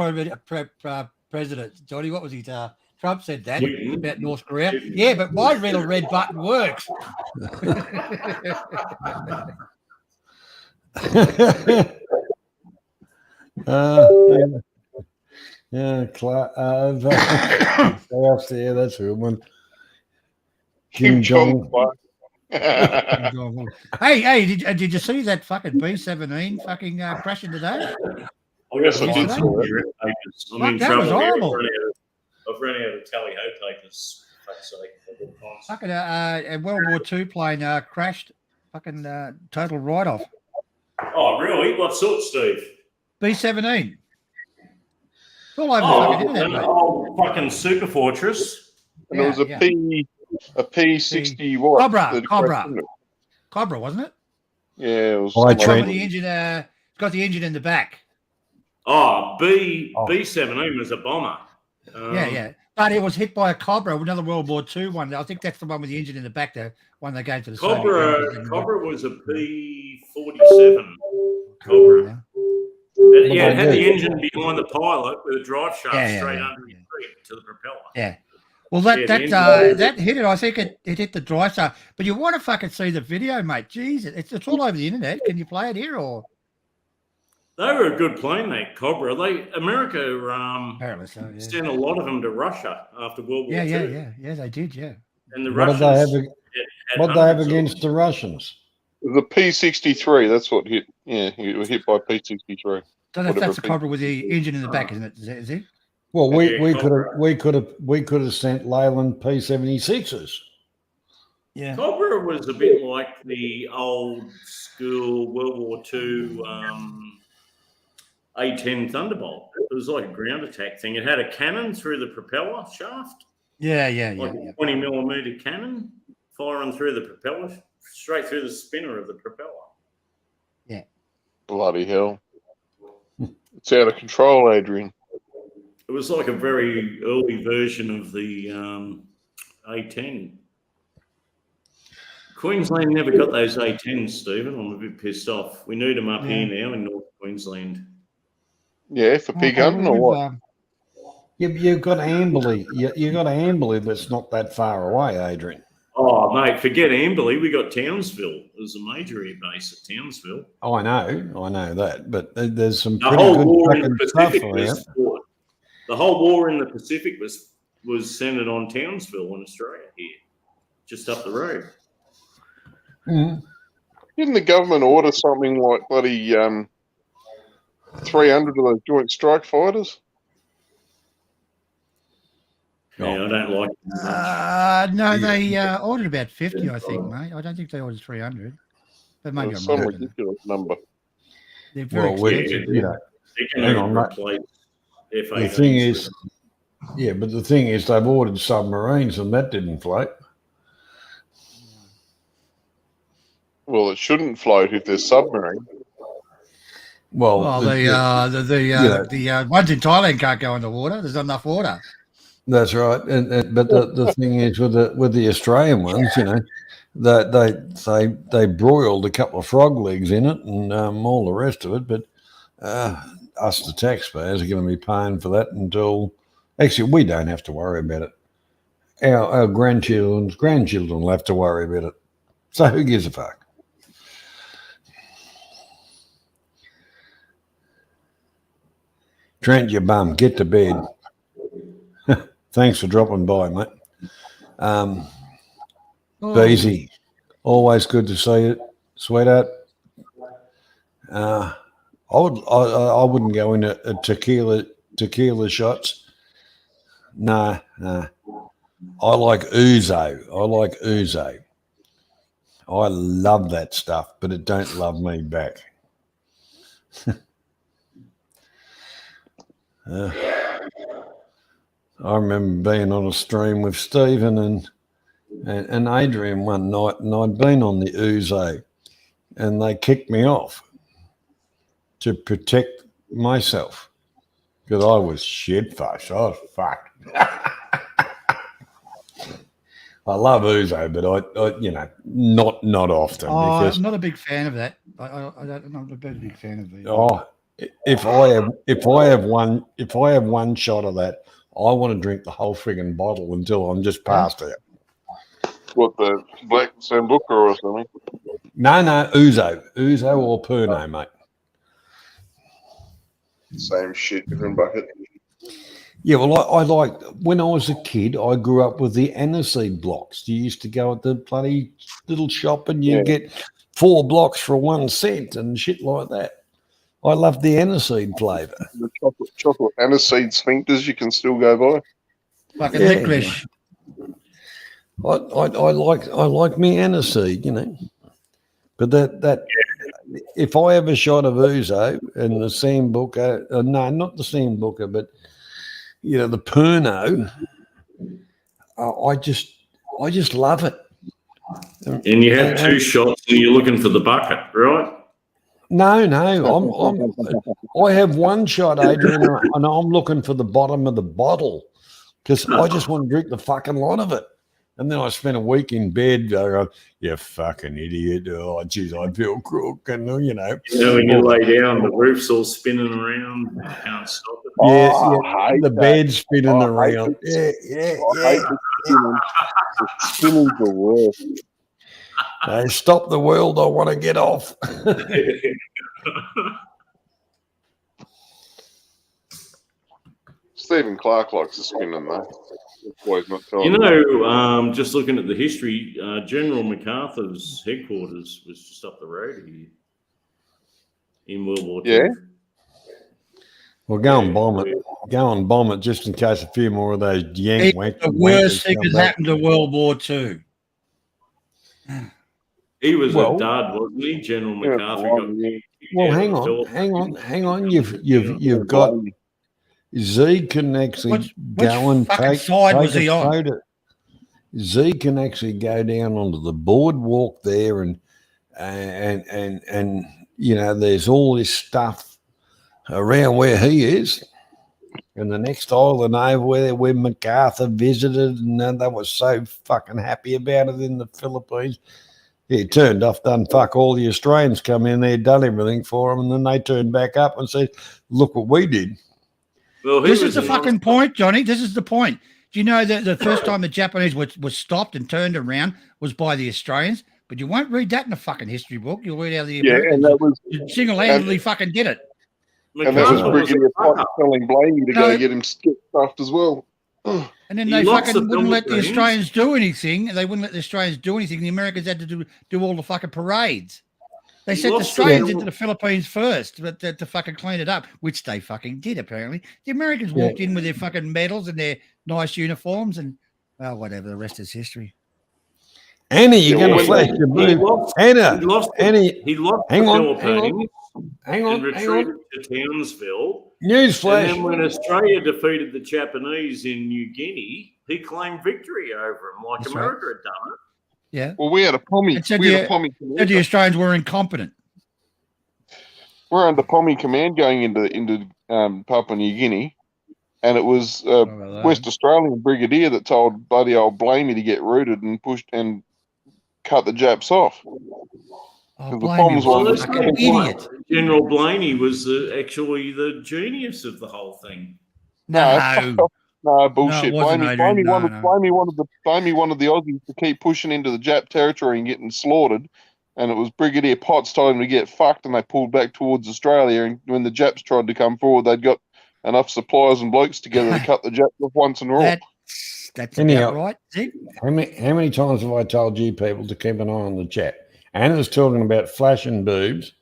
president, Johnny. What was he? Trump said that about North Korea. Yeah, but my little red button works. yeah, yeah, that's a good one. Kim Jong. Hey, did you see that fucking B-17 fucking crashing today? I guess I did. Fuck, I'm in that was trouble here. horrible. I've run out of tally-ho papers. For fuck's sake. Fucking a World War II plane crashed. Fucking total write-off. Oh, really? What sort, Steve? B-17. It's all over the fucking internet, mate. Oh, fucking Super Fortress. And it was a Yeah. P60 what? Cobra, that Cobra. crashed, wasn't it? Cobra, wasn't it? Yeah, it was. Well, I some It's trained- got the engine. It's got the engine in the back. Oh, B-17 was a bomber. Yeah. But it was hit by a Cobra, another World War II one. I think that's the one with the engine in the back, the one they gave to the Soviet Union. Cobra was a B-47. Cobra. Yeah, it had the engine behind the pilot with a drive shaft straight under his feet to the propeller. Yeah. Well, that hit it. I think it hit the drive shaft. But you want to fucking see the video, mate. Jesus, it's all over the internet. Can you play it here or? They were a good plane, that Cobra. America Apparently so, yeah. sent a lot of them to Russia after World War II. Yeah, they did, yeah. And the What did Russians they have? had What did they have hundreds of against the Russians? The P63, that's what hit. Yeah, it was hit by P63. So that's the Cobra with the engine in the back, isn't it? Is it? Well, we Yeah, could have sent Leyland P76s. Yeah. Cobra was a bit like the old school World War II A-10 Thunderbolt. It was like a ground attack thing. It had a cannon through the propeller shaft, Yeah. like a 20 millimeter cannon firing through the propeller, straight through the spinner of the propeller. Bloody hell. It's out of control, Adrian. It was like a very early version of the A-10. Queensland never got those A-10s, Stephen. I'm a bit pissed off. We need them up here now in North Queensland. Yeah, for pig hunting or what? You've got Amberley. You got Amberley that's not that far away, Adrian. Oh, mate, forget Amberley. We got Townsville. There's a major air base at Townsville. Oh, I know that, but there's some The pretty whole good war in the fucking stuff Pacific around. was fought. The whole war in the Pacific was centered on Townsville in Australia here, just up the road. Mm. Didn't the government order something like bloody 300 of those joint strike fighters? Yeah, I don't like it much. No, they ordered about 50, I think, mate. I don't think they ordered 300. But maybe It was I'm some wrong. ridiculous number. They're very Well, expensive. you know, They're hang going on, to mate. replace the F-18s thing with is, yeah, but the thing is, they've ordered submarines and that didn't float. Well, it shouldn't float if there's submarine. Well, Well, the ones in Thailand can't go in the water. There's not enough water. that's right. But the thing is, with the Australian ones, you know, they broiled a couple of frog legs in it and all the rest of it. But us, the taxpayers, are going to be paying for that until actually we don't have to worry about it. Our grandchildren's grandchildren will have to worry about it. So who gives a fuck? Trent, you bum, get to bed. Thanks for dropping by, mate. Beezy, always good to see you, sweetheart. I wouldn't go into tequila shots. No. I like ouzo. I like ouzo. I love that stuff, but it don't love me back. I remember being on a stream with Stephen and Adrian one night, and I'd been on the ouzo, and they kicked me off to protect myself because I was shit-faced. I was fucked. I love ouzo, but I not often. Oh, because I'm not a big fan of that. I'm not a big fan of it. Oh, if I have one shot of that, I want to drink the whole friggin' bottle until I'm just passed out. What, the Black Sambuca or something? No, ouzo or Pernod, mate. Same shit, different bucket. Yeah, well, I like when I was a kid. I grew up with the aniseed blocks. You used to go at the bloody little shop and you get 4 blocks for 1 cent and shit like that. I love the aniseed flavour. The chocolate aniseed sphincters you can still go by. Fucking licorice. I like me aniseed, you know. But that if I have a shot of ouzo and the Sambuca, no, not the Sambuca, but you know the Pernod, I just love it. And you have 2 shots and you're looking for the bucket, right? No, I have 1 shot, Adrian, and I'm looking for the bottom of the bottle because I just want to drink the fucking lot of it. And then I spent a week in bed going, you fucking idiot. Oh, geez, I feel crook. And, you know. When you lay down, the roof's all spinning around. You can't stop it. Yeah, the bed's spinning around. Yeah. Spinning's the worst. Hey, stop the world. I want to get off. Stephen Clark likes the spinning, though. Always not telling You know, just looking at the history, General MacArthur's headquarters was just up the road here in World War II. Yeah. Well, go and bomb it. Go and bomb it just in case a few more of those yank It's the worst thing that happened to World War II. He was a dud, wasn't he? General MacArthur. Well, hang on. You've got Z can actually go and take side was he on? photo. Z can actually go down onto the boardwalk there, and you know, there's all this stuff around where he is, and the next island over where MacArthur visited, and they were so fucking happy about it in the Philippines. He turned off, done fuck all. The Australians come in there, done everything for him, and then they turned back up and said, "Look what we did." Well, this is the fucking point, Johnny. This is the point. Do you know that the first time the Japanese were stopped and turned around was by the Australians? But you won't read that in a fucking history book. You'll read how the Americans and that was single-handedly fucking did it. And that was Brigadier Potts telling Blaney to go get him stuffed as well. And then they fucking wouldn't let the Australians do anything. They wouldn't let the Australians do anything. The Americans had to do all the fucking parades. They sent the Australians into the Philippines first to fucking clean it up, which they fucking did, apparently. The Americans walked in with their fucking medals and their nice uniforms and, well, whatever. The rest is history. Annie, you're going to flash your blue. Anna, Annie. He lost hang the on, Philippines hang on, and retreated to Townsville. Newsflash. And then when Australia defeated the Japanese in New Guinea, he claimed victory over them like America had done it. Yeah. Well, we had a Pommy. Said We had a Pommy the command. Australians were incompetent. We're under Pommy command going into Papua New Guinea, and it was West Australian Brigadier that told bloody old Blamey to get rooted and pushed and cut the Japs off. Oh, the bombs Blamey were was a fucking idiot. General Blaney was actually the genius of the whole thing. No. No, bullshit. No, it wasn't, Blamey Adrian. wanted the Aussies to keep pushing into the Jap territory and getting slaughtered, and it was Brigadier Potts told him to get fucked, and they pulled back towards Australia. And when the Japs tried to come forward, they'd got enough supplies and blokes together to cut the Japs off once and all. That's about right. See? How many times have I told you people to keep an eye on the chat? Anna's talking about flashing boobs,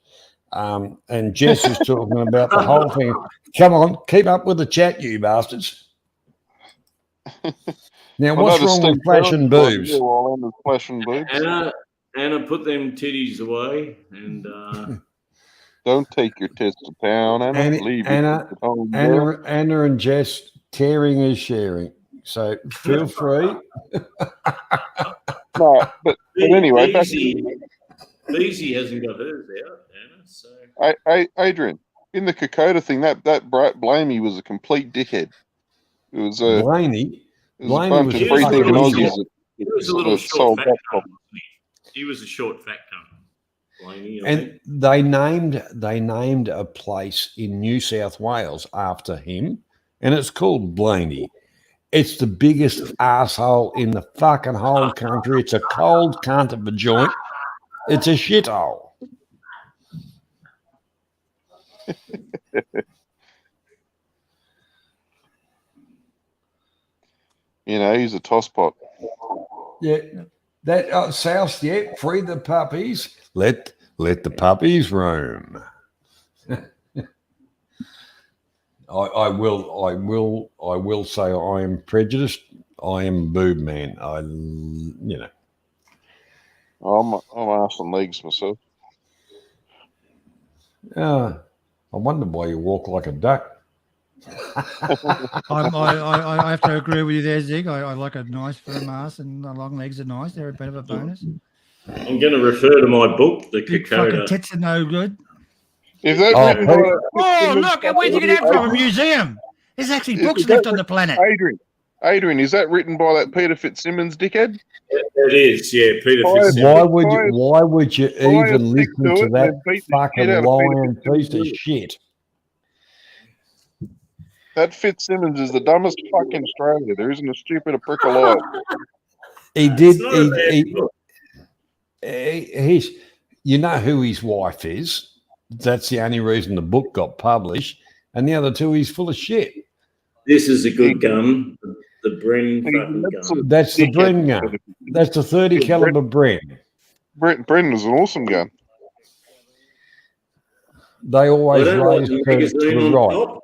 and Jess is talking about the whole thing. Come on, keep up with the chat, you bastards. Now, what's Another wrong with Steve flashing Burns boobs? idea while Anna's flashing boobs. Anna, put them titties away, and Don't take your tits to town, Anna. Anna, Leave your Anna, tits at home, girl. Anna and Jess, tearing is sharing. So feel free. No, but anyway, back Beezy hasn't got hers out, Anna. So Adrian, in the Kokoda thing, that Blamey was a complete dickhead. It was a Blaney bunch was of a free thinking fucking Aussies idiot. he was a little that sold short fat that cunt, wasn't he? He was a short fat cunt. Blaney, I think. And they named a place in New South Wales after him, and it's called Blaney. It's the biggest asshole in the fucking whole country. It's a cold cunt of a joint. It's a shithole. You know, he's a tosspot. Yeah, that South. Yeah, free the puppies. Let the puppies roam. I will say I am prejudiced. I am boob man. I'm arse and legs myself. I wonder why you walk like a duck. I have to agree with you there, Zig. I like a nice firm ass, and the long legs are nice. They're a bit of a bonus. I'm going to refer to my book, The Big fucking Kokoda. tits are no good. If that's Oh, written by Oh, look, where'd you get that from? A museum. There's actually books left on the planet. Adrian, is that written by that Peter Fitzsimmons dickhead? It is, yeah, Peter Why- Fitzsimmons. Why would you Why even stick listen to to it that and beat the shit fucking out of Peter lying Fitzsimmons? piece of shit? That Fitzsimmons is the dumbest fuck in Australia. There isn't a stupider prick alive. He did. It's not a bad book. He's. You know who his wife is. That's the only reason the book got published. And the other two, he's full of shit. This is a good gun. The Bren fucking gun. That's the Bren gun. That's the 30 caliber Bren. Bren was an awesome gun. They I always don't like raise the to magazine the on right. top.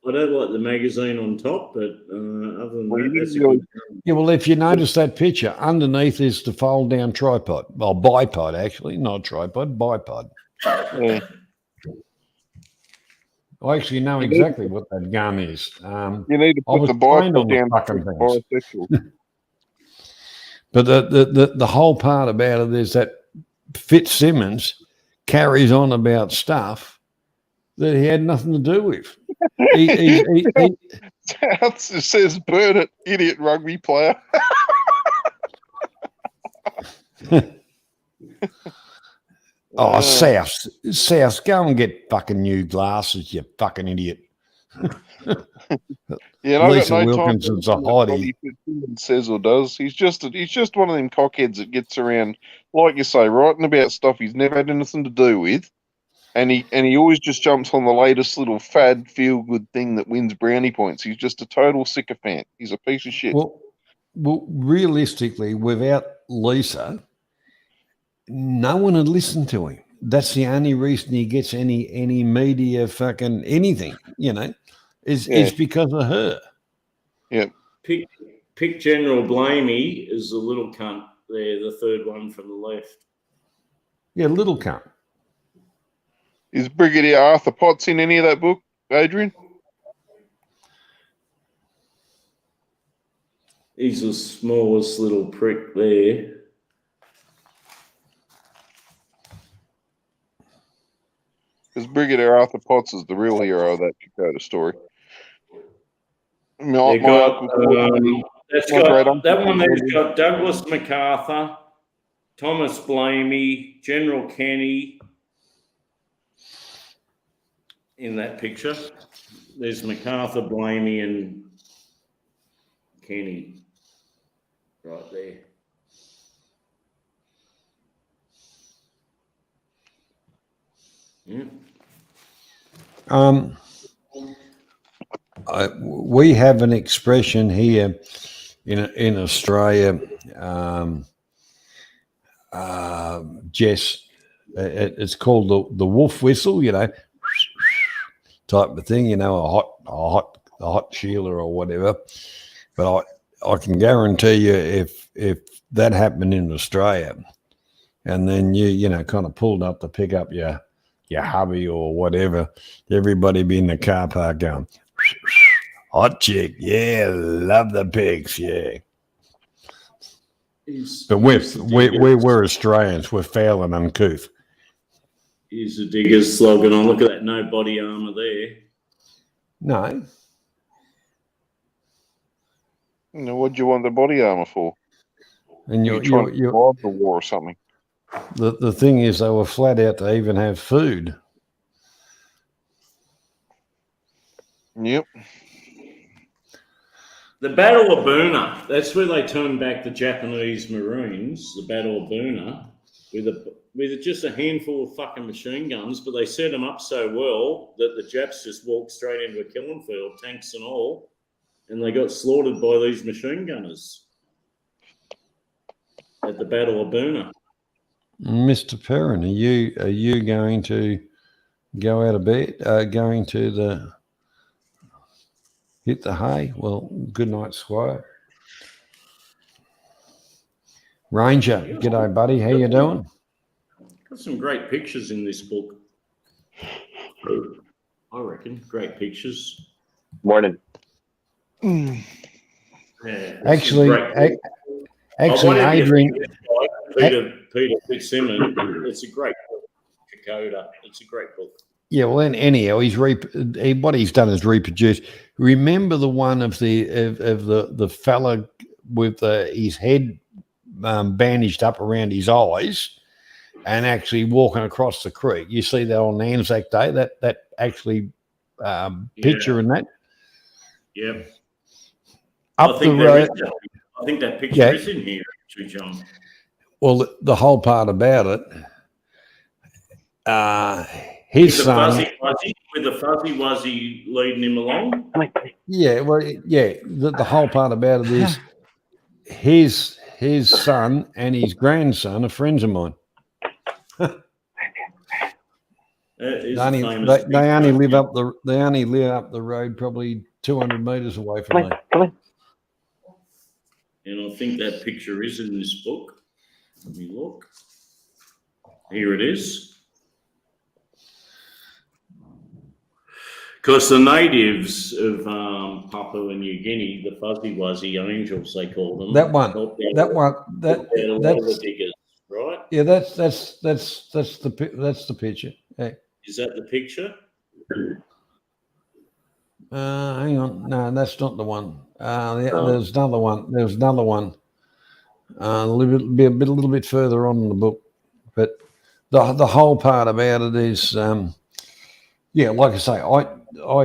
I don't like the magazine on top, but other than Well, that, you that's a really- good gun. Yeah, well, if you notice that picture, underneath is the fold down tripod. Well, bipod, actually, not tripod, bipod. Yeah. I actually know exactly what that gun is. You need to I put was the trained on bipod the down fucking for things. bisexual. But the whole part about it is that Fitzsimmons carries on about stuff that he had nothing to do with. He It says burn it, idiot rugby player. South, go and get fucking new glasses, you fucking idiot. Yeah, I Lisa got no Wilkinson's a time for what hottie. Fitzsimmons says or does. He's just one of them cockheads that gets around, like you say, writing about stuff he's never had anything to do with, and he always just jumps on the latest little fad feel good thing that wins brownie points. He's just a total sycophant. He's a piece of shit. Well, realistically, without Lisa, no one would listen to him. That's the only reason he gets any media fucking anything, is because of her. Yeah. Pick General Blamey is the little cunt there, the third one from the left. Yeah, little cunt. Is Brigadier Arthur Potts in any of that book, Adrian? He's the smallest little prick there. Because Brigadier Arthur Potts is the real hero of that Kokoda story. That one there's got Douglas MacArthur, Thomas Blamey, General Kenny in that picture. There's MacArthur, Blamey, and Kenny right there. Yeah. We have an expression here in Australia, Jess. It's called the wolf whistle, type of thing. A hot Sheila or whatever. But I can guarantee you, if that happened in Australia, and then you know kind of pulled up to pick up your hubby or whatever, everybody be in the car park going, hot chick, yeah, love the pigs, yeah. But we're Australians, we're foul and uncouth. Here's the diggers slogging on. Look at that, no body armour there. No. What do you want the body armor for? And You're trying to survive the war or something. The thing is, they were flat out to even have food. Yep. The Battle of Buna, that's where they turned back the Japanese Marines, the Battle of Buna, with just a handful of fucking machine guns, but they set them up so well that the Japs just walked straight into a killing field, tanks and all, and they got slaughtered by these machine gunners at the Battle of Buna. Mr. Perrin, are you going to go out of bed, going to hit the hay? Well, good night, Squire. Ranger, g'day, buddy. How you doing? Got some great pictures in this book. I reckon. Great pictures. Morning. Yeah, Actually, Adrian. Peter Fitzsimmons. It's a great book. Kokoda. It's a great book. Yeah, well, anyhow, what he's done is reproduced. Remember the one of the fella with his head bandaged up around his eyes and actually walking across the creek. You see that on Anzac Day, that actually picture in that? Yep. Up the road. I think that picture is in here, actually, John. Well, the whole part about it, his son. With the fuzzy wuzzy leading him along? Yeah, well, yeah, the whole part about it is his son and his grandson are friends of mine. They only live up the road probably 200 metres away from me. And I think that picture is in this book. Let me look. Here it is. Because the natives of Papua New Guinea, the fuzzy wuzzy angels, they call them. That's the diggers, right? Yeah, that's the picture. Yeah. Is that the picture? Hang on, no, that's not the one. There's another one. There's another one. A little bit further on in the book, but the whole part about it is, yeah, like I say, I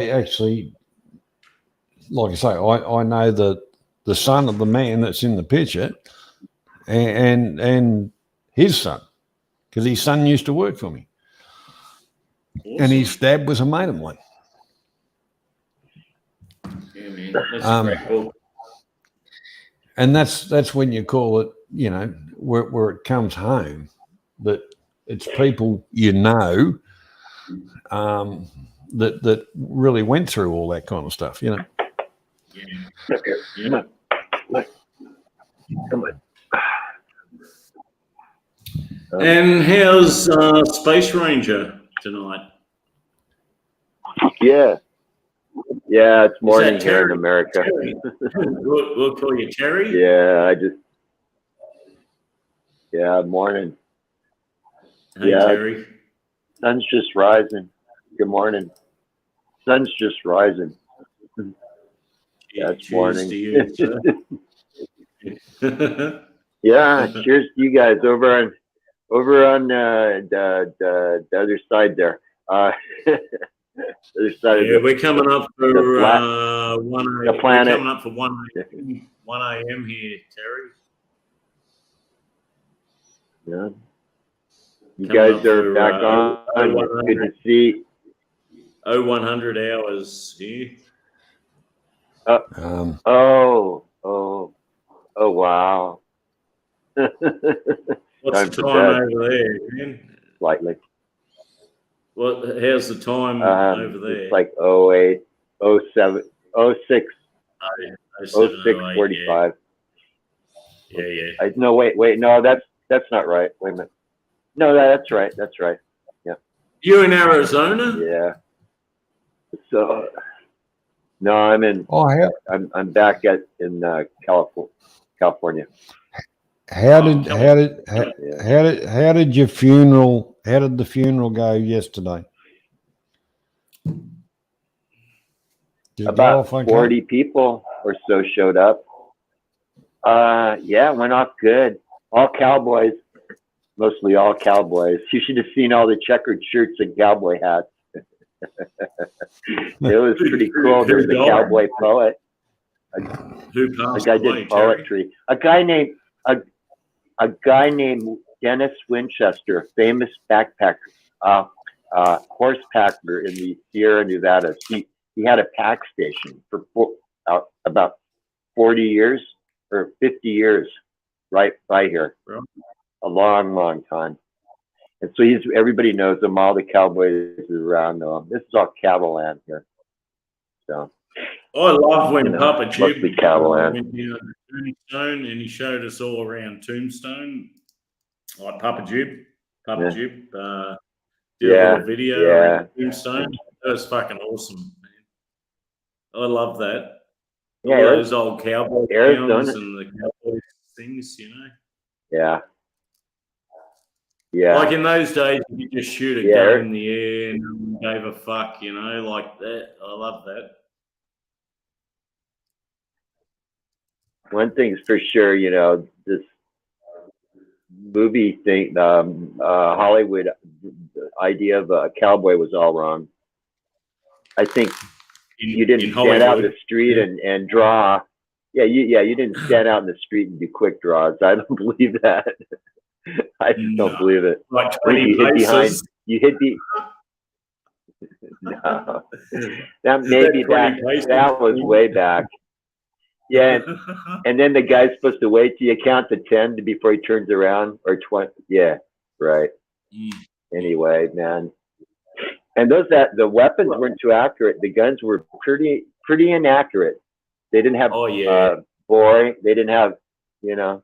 actually, like I say, I know the son of the man that's in the picture, and his son, because his son used to work for me, and his dad was a mate of mine. Yeah, man, that's a great book. And that's when you call it, you know, where it comes home, that it's people you know, that really went through all that kind of stuff, you know. Yeah. Come on. And how's Space Ranger tonight? Yeah, it's morning here in America. We'll call you Terry. Morning. Hey, Terry. Sun's just rising. Good morning. Sun's just rising. It's morning. To you, yeah, cheers to you guys over on the other side there. Other side of we're coming up for 1 the planet. We're coming up for 1 a.m. here, Terry. Yeah. You guys are back on. Good to see. 0100 hours here. Wow. What's the time over there, man? Slightly. How's the time over there? It's like 08, 07, 06. 0645. Yeah. No, wait, no, that's not right. Wait a minute. No, that's right. That's right. Yeah. You in Arizona? Yeah. So, no, I'm in. Oh, I'm back in California. how Oh, did your funeral? How did the funeral go yesterday? Did it go About off okay? 40 people or so showed up. Yeah, it went off good. All cowboys, mostly all cowboys. You should have seen all the checkered shirts and cowboy hats. It was pretty cool. There's a cowboy poet. Who A passed guy away, did poetry. A guy named Dennis Winchester, a famous backpacker, horsepacker in the Sierra Nevadas. He had a pack station for about 40 years or 50 years right by here. Really? A long time. And so everybody knows him. All the cowboys around know him. This is all cattle land here. So I love when Papa mostly Jib cattle went land. down to Tombstone and he showed us all around Tombstone. Like Papa Jib did a little video around Tombstone. That was fucking awesome, man. I love that. Yeah, all those old cowboy towns and the cowboy things, you know. Yeah. Yeah. Like in those days, you could just shoot a gun in the air, no one gave a fuck, you know, like that. I love that. One thing's for sure, you know, this movie thing, Hollywood idea of a cowboy was all wrong. I think you didn't stand out in the street and draw. Yeah, you didn't stand out in the street and do quick draws. I don't believe that. I just don't believe it. Like 20 paces. You hid behind. No, that maybe that was way back. Yeah, and then the guy's supposed to wait till you count to 10 before he turns around, or 20. Yeah, right. Anyway, man, and the weapons weren't too accurate. The guns were pretty inaccurate. They didn't have bore. They didn't have, you know,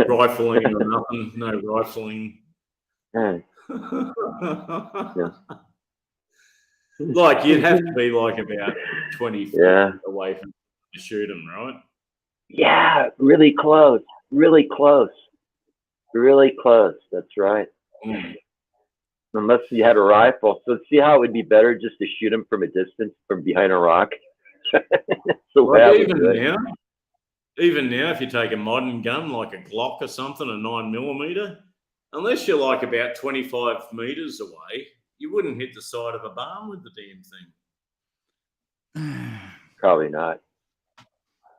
rifling or nothing. No rifling. Yeah. Like you'd have to be like about 20 feet away from to shoot them, right? Yeah, really close. That's right. Unless you had a rifle. So see how it would be better just to shoot them from a distance, from behind a rock. Even now, if you take a modern gun like a Glock or something, a 9mm, unless you're like about 25 meters away, you wouldn't hit the side of a barn with the damn thing. Probably not.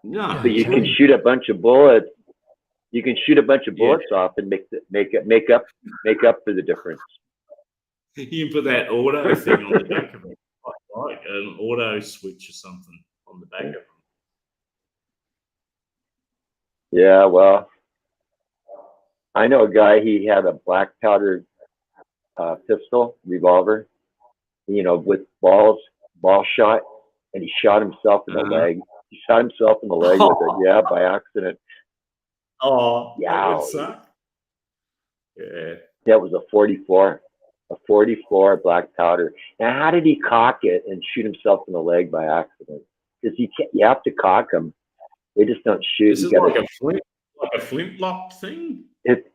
No, but you can shoot a bunch of bullets. You can shoot a bunch of bullets off and make up for the difference. You can put that auto thing on the back of it, like an auto switch or something on the back of it. Yeah, well, I know a guy. He had a black powder pistol, revolver, you know, with ball shot, and he shot himself in the leg. He shot himself in the leg with it, by accident. Oh, yeah, that would suck. Yeah, that was a 44 black powder. Now, how did he cock it and shoot himself in the leg by accident? Because you have to cock them. They just don't shoot. Is it like a flintlock thing? It's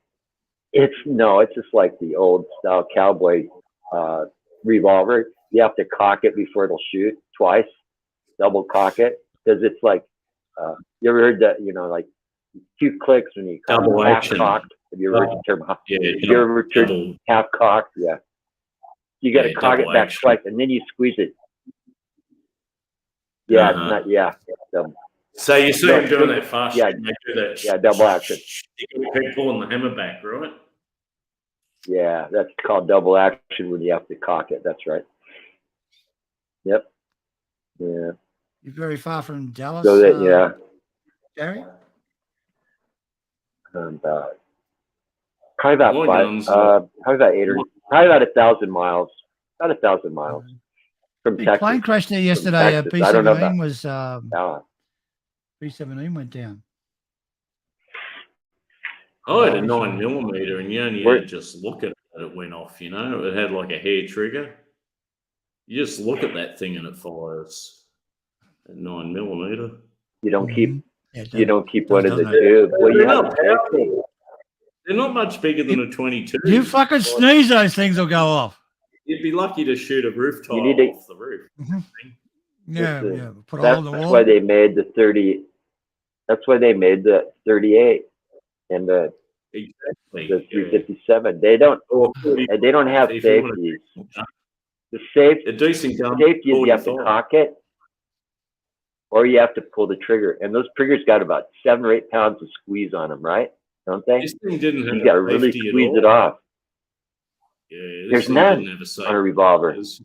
just like the old style cowboy revolver. You have to cock it before it'll shoot twice, double cock it, because it's like you ever heard that? You know, like 2 clicks when you double half action. cocked. Have you ever heard the term? Yeah, have you ever heard half cocked? Yeah. You got to cock it back twice, and then you squeeze it. Yeah, it's not. Yeah. So you see them doing that fast. Yeah, they do that. Yeah, double action. You keep pulling the hammer back, right? Yeah, that's called double action when you have to cock it. That's right. Yep. Yeah. You're very far from Dallas. So that Gary? Probably about 1,000 miles. About 1,000 miles from Big Texas. plane crash there yesterday. Texas. I don't know about. Was B17 went down. I had a 9mm, and you only Where- had to just look at it, it went off. You know, it had like a hair trigger. You just look at that thing and it fires. At 9mm. You don't keep Yeah, it you does- don't keep does, one in the doesn't it? tube. Well, you They're have not to powerful. They're not much bigger than a 22. You fucking sneeze, those things will go off. You'd be lucky to shoot a roof tile need to- off the roof. Yeah, Listen, yeah. Put a hole in the That's wall. why they made the 30. That's why they made the 38 and the Exactly. 357. They don't Or 40, they don't have if you wanna- safeties. The a decent gun. safety is you have to 45. cock it, or you have to pull the trigger. And those triggers got about 7 or 8 pounds of squeeze on them, right? Don't they? This thing didn't have You got to really safety at squeeze all. it off. Yeah, this There's thing none didn't have a safety. on a revolver. It's-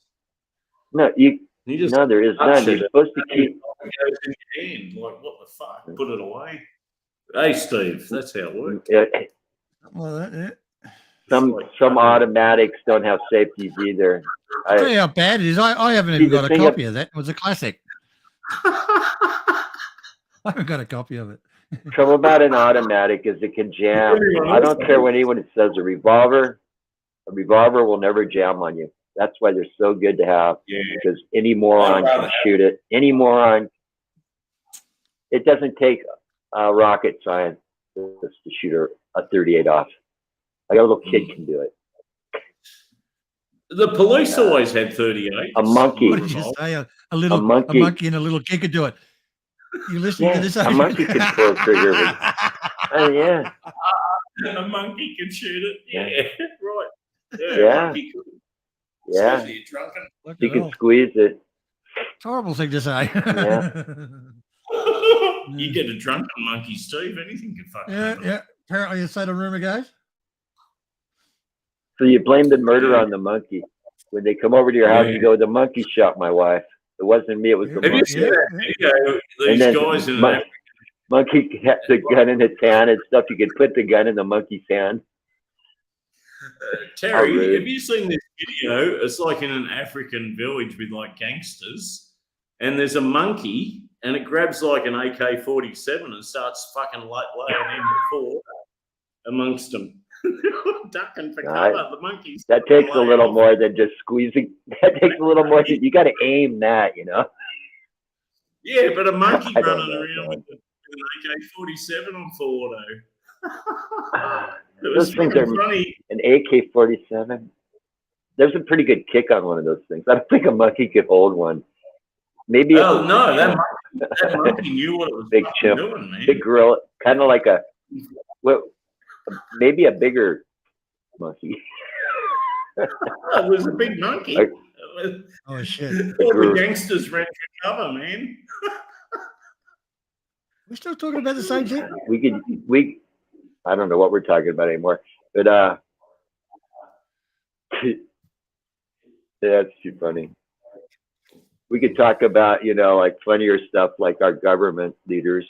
No, You just no, there is touch none. it, You're supposed to it keep. goes in your hand. Like, what the fuck? Put it away. Hey, Steve, that's how it works. Well, that, Some automatics don't have safeties either. I'll tell you how bad it is. I haven't See, even the got a thing copy of that. It was a classic. I haven't got a copy of it. Trouble about an automatic is it can jam. I don't care what anyone says. A revolver will never jam on you. That's why they're so good to have, Yeah. because any moron can shoot it. Any moron. It doesn't take rocket science to shoot a 38 off. Like a little kid can do it. The police always had 38. A monkey. What did you say? A little monkey. monkey and a little kid could do it. You listening to Yeah, this? a monkey can pull a trigger. Oh yeah, And a monkey can shoot it. Yeah. Yeah, right. Yeah. A monkey could. yeah. Seriously, you're drunken. Look You at can all. squeeze it. Horrible thing to say. You get a drunken monkey, Steve. Anything can fucking yeah, happen. yeah. Apparently, that's how the rumor goes. So you blame the murder on the monkey. When they come over to your house, Yeah. you go, "The monkey shot my wife. It wasn't me. It was the Have you monkey." seen that video? These then guys in mon- monkey has the gun in its hand and stuff. You can put the gun in the monkey's hand. Terry, How rude. have you seen this video? It's like in an African village with like gangsters, and there's a monkey, and it grabs like an AK-47 and starts fucking laying in before amongst them, ducking for Right. cover. The monkeys. That takes a laying little off. more than just squeezing. That takes a little more. You got to aim that, you know. Yeah, but a monkey I don't running know, around man. with an AK-47 on full auto. It Those was things fucking are funny. an AK-47. There's a pretty good kick on one of those things. I don't think a monkey could hold one. Maybe. Oh no, that monkey knew what it was Big fucking chimp. doing, man. Big gorilla, kind of like maybe a bigger monkey. It was a big monkey. Like- Oh shit! All the gangsters ran for cover, man. We're still talking about the same shit. I don't know what we're talking about anymore, but that's too funny. We could talk about, like funnier stuff like our government leaders.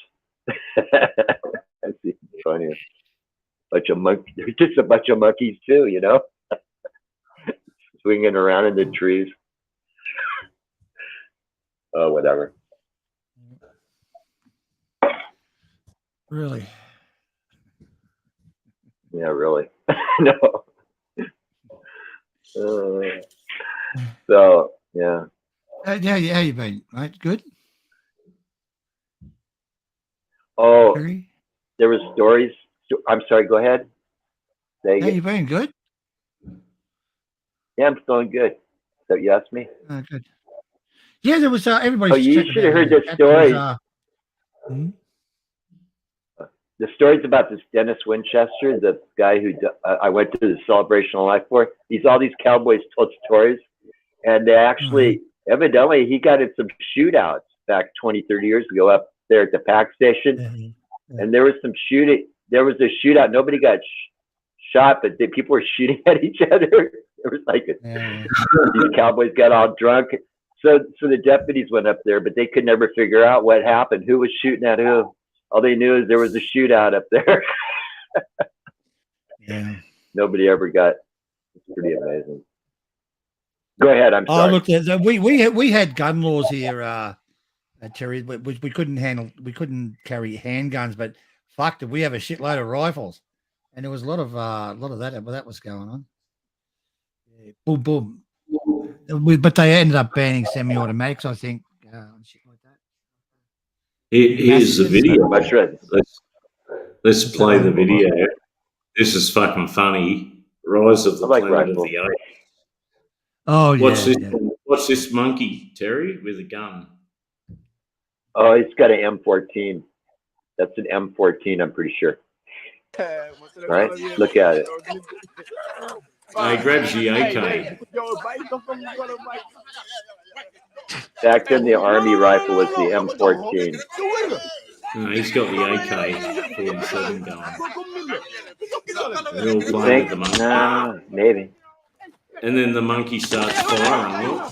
That's even funnier. Bunch of monkeys. There's just a bunch of monkeys too, swinging around in the trees. Oh, whatever. Really? Yeah, really. No. So, yeah. How you been, mate? Good. Oh, Terry? there was stories. I'm sorry, go ahead. Say How again. you been? Good. Yeah, I'm feeling good. So you asked me? Good. Yeah, there was everybody. Oh, you should have heard the story. The stories about this Dennis Winchester, the guy who I went to the Celebration of Life for. All these cowboys told stories, and they actually, evidently, he got in some shootouts back 20, 30 years ago up there at the PAC station, and there was some shooting. There was a shootout. Nobody got shot, but people were shooting at each other. There was like these cowboys got all drunk. So the deputies went up there, but they could never figure out what happened. Who was shooting at who? All they knew is there was a shootout up there. Yeah. Nobody ever got. It's pretty amazing. Go ahead. I'm Oh, sorry. look, we had gun laws here Terry. We couldn't carry handguns, but fuck, did we have a shitload of rifles? And there was a lot of that was going on. Yeah. Boom, boom. But they ended up banning semi-automatics, I think, and shit like that. Here's the video. Much right. Let's play the video. This is fucking funny. Rise of the I like Planet of rifles. the Apes. Oh yeah. What's this monkey, Terry, with a gun? Oh, he's got an M14. That's an M14, I'm pretty sure. Right? Look at it. He grabs the AK. Back then, the Army rifle was the M14. No, he's got the AK-47 going. They're all You playing with think? the monkey. Nah, maybe. And then the monkey starts firing. Look.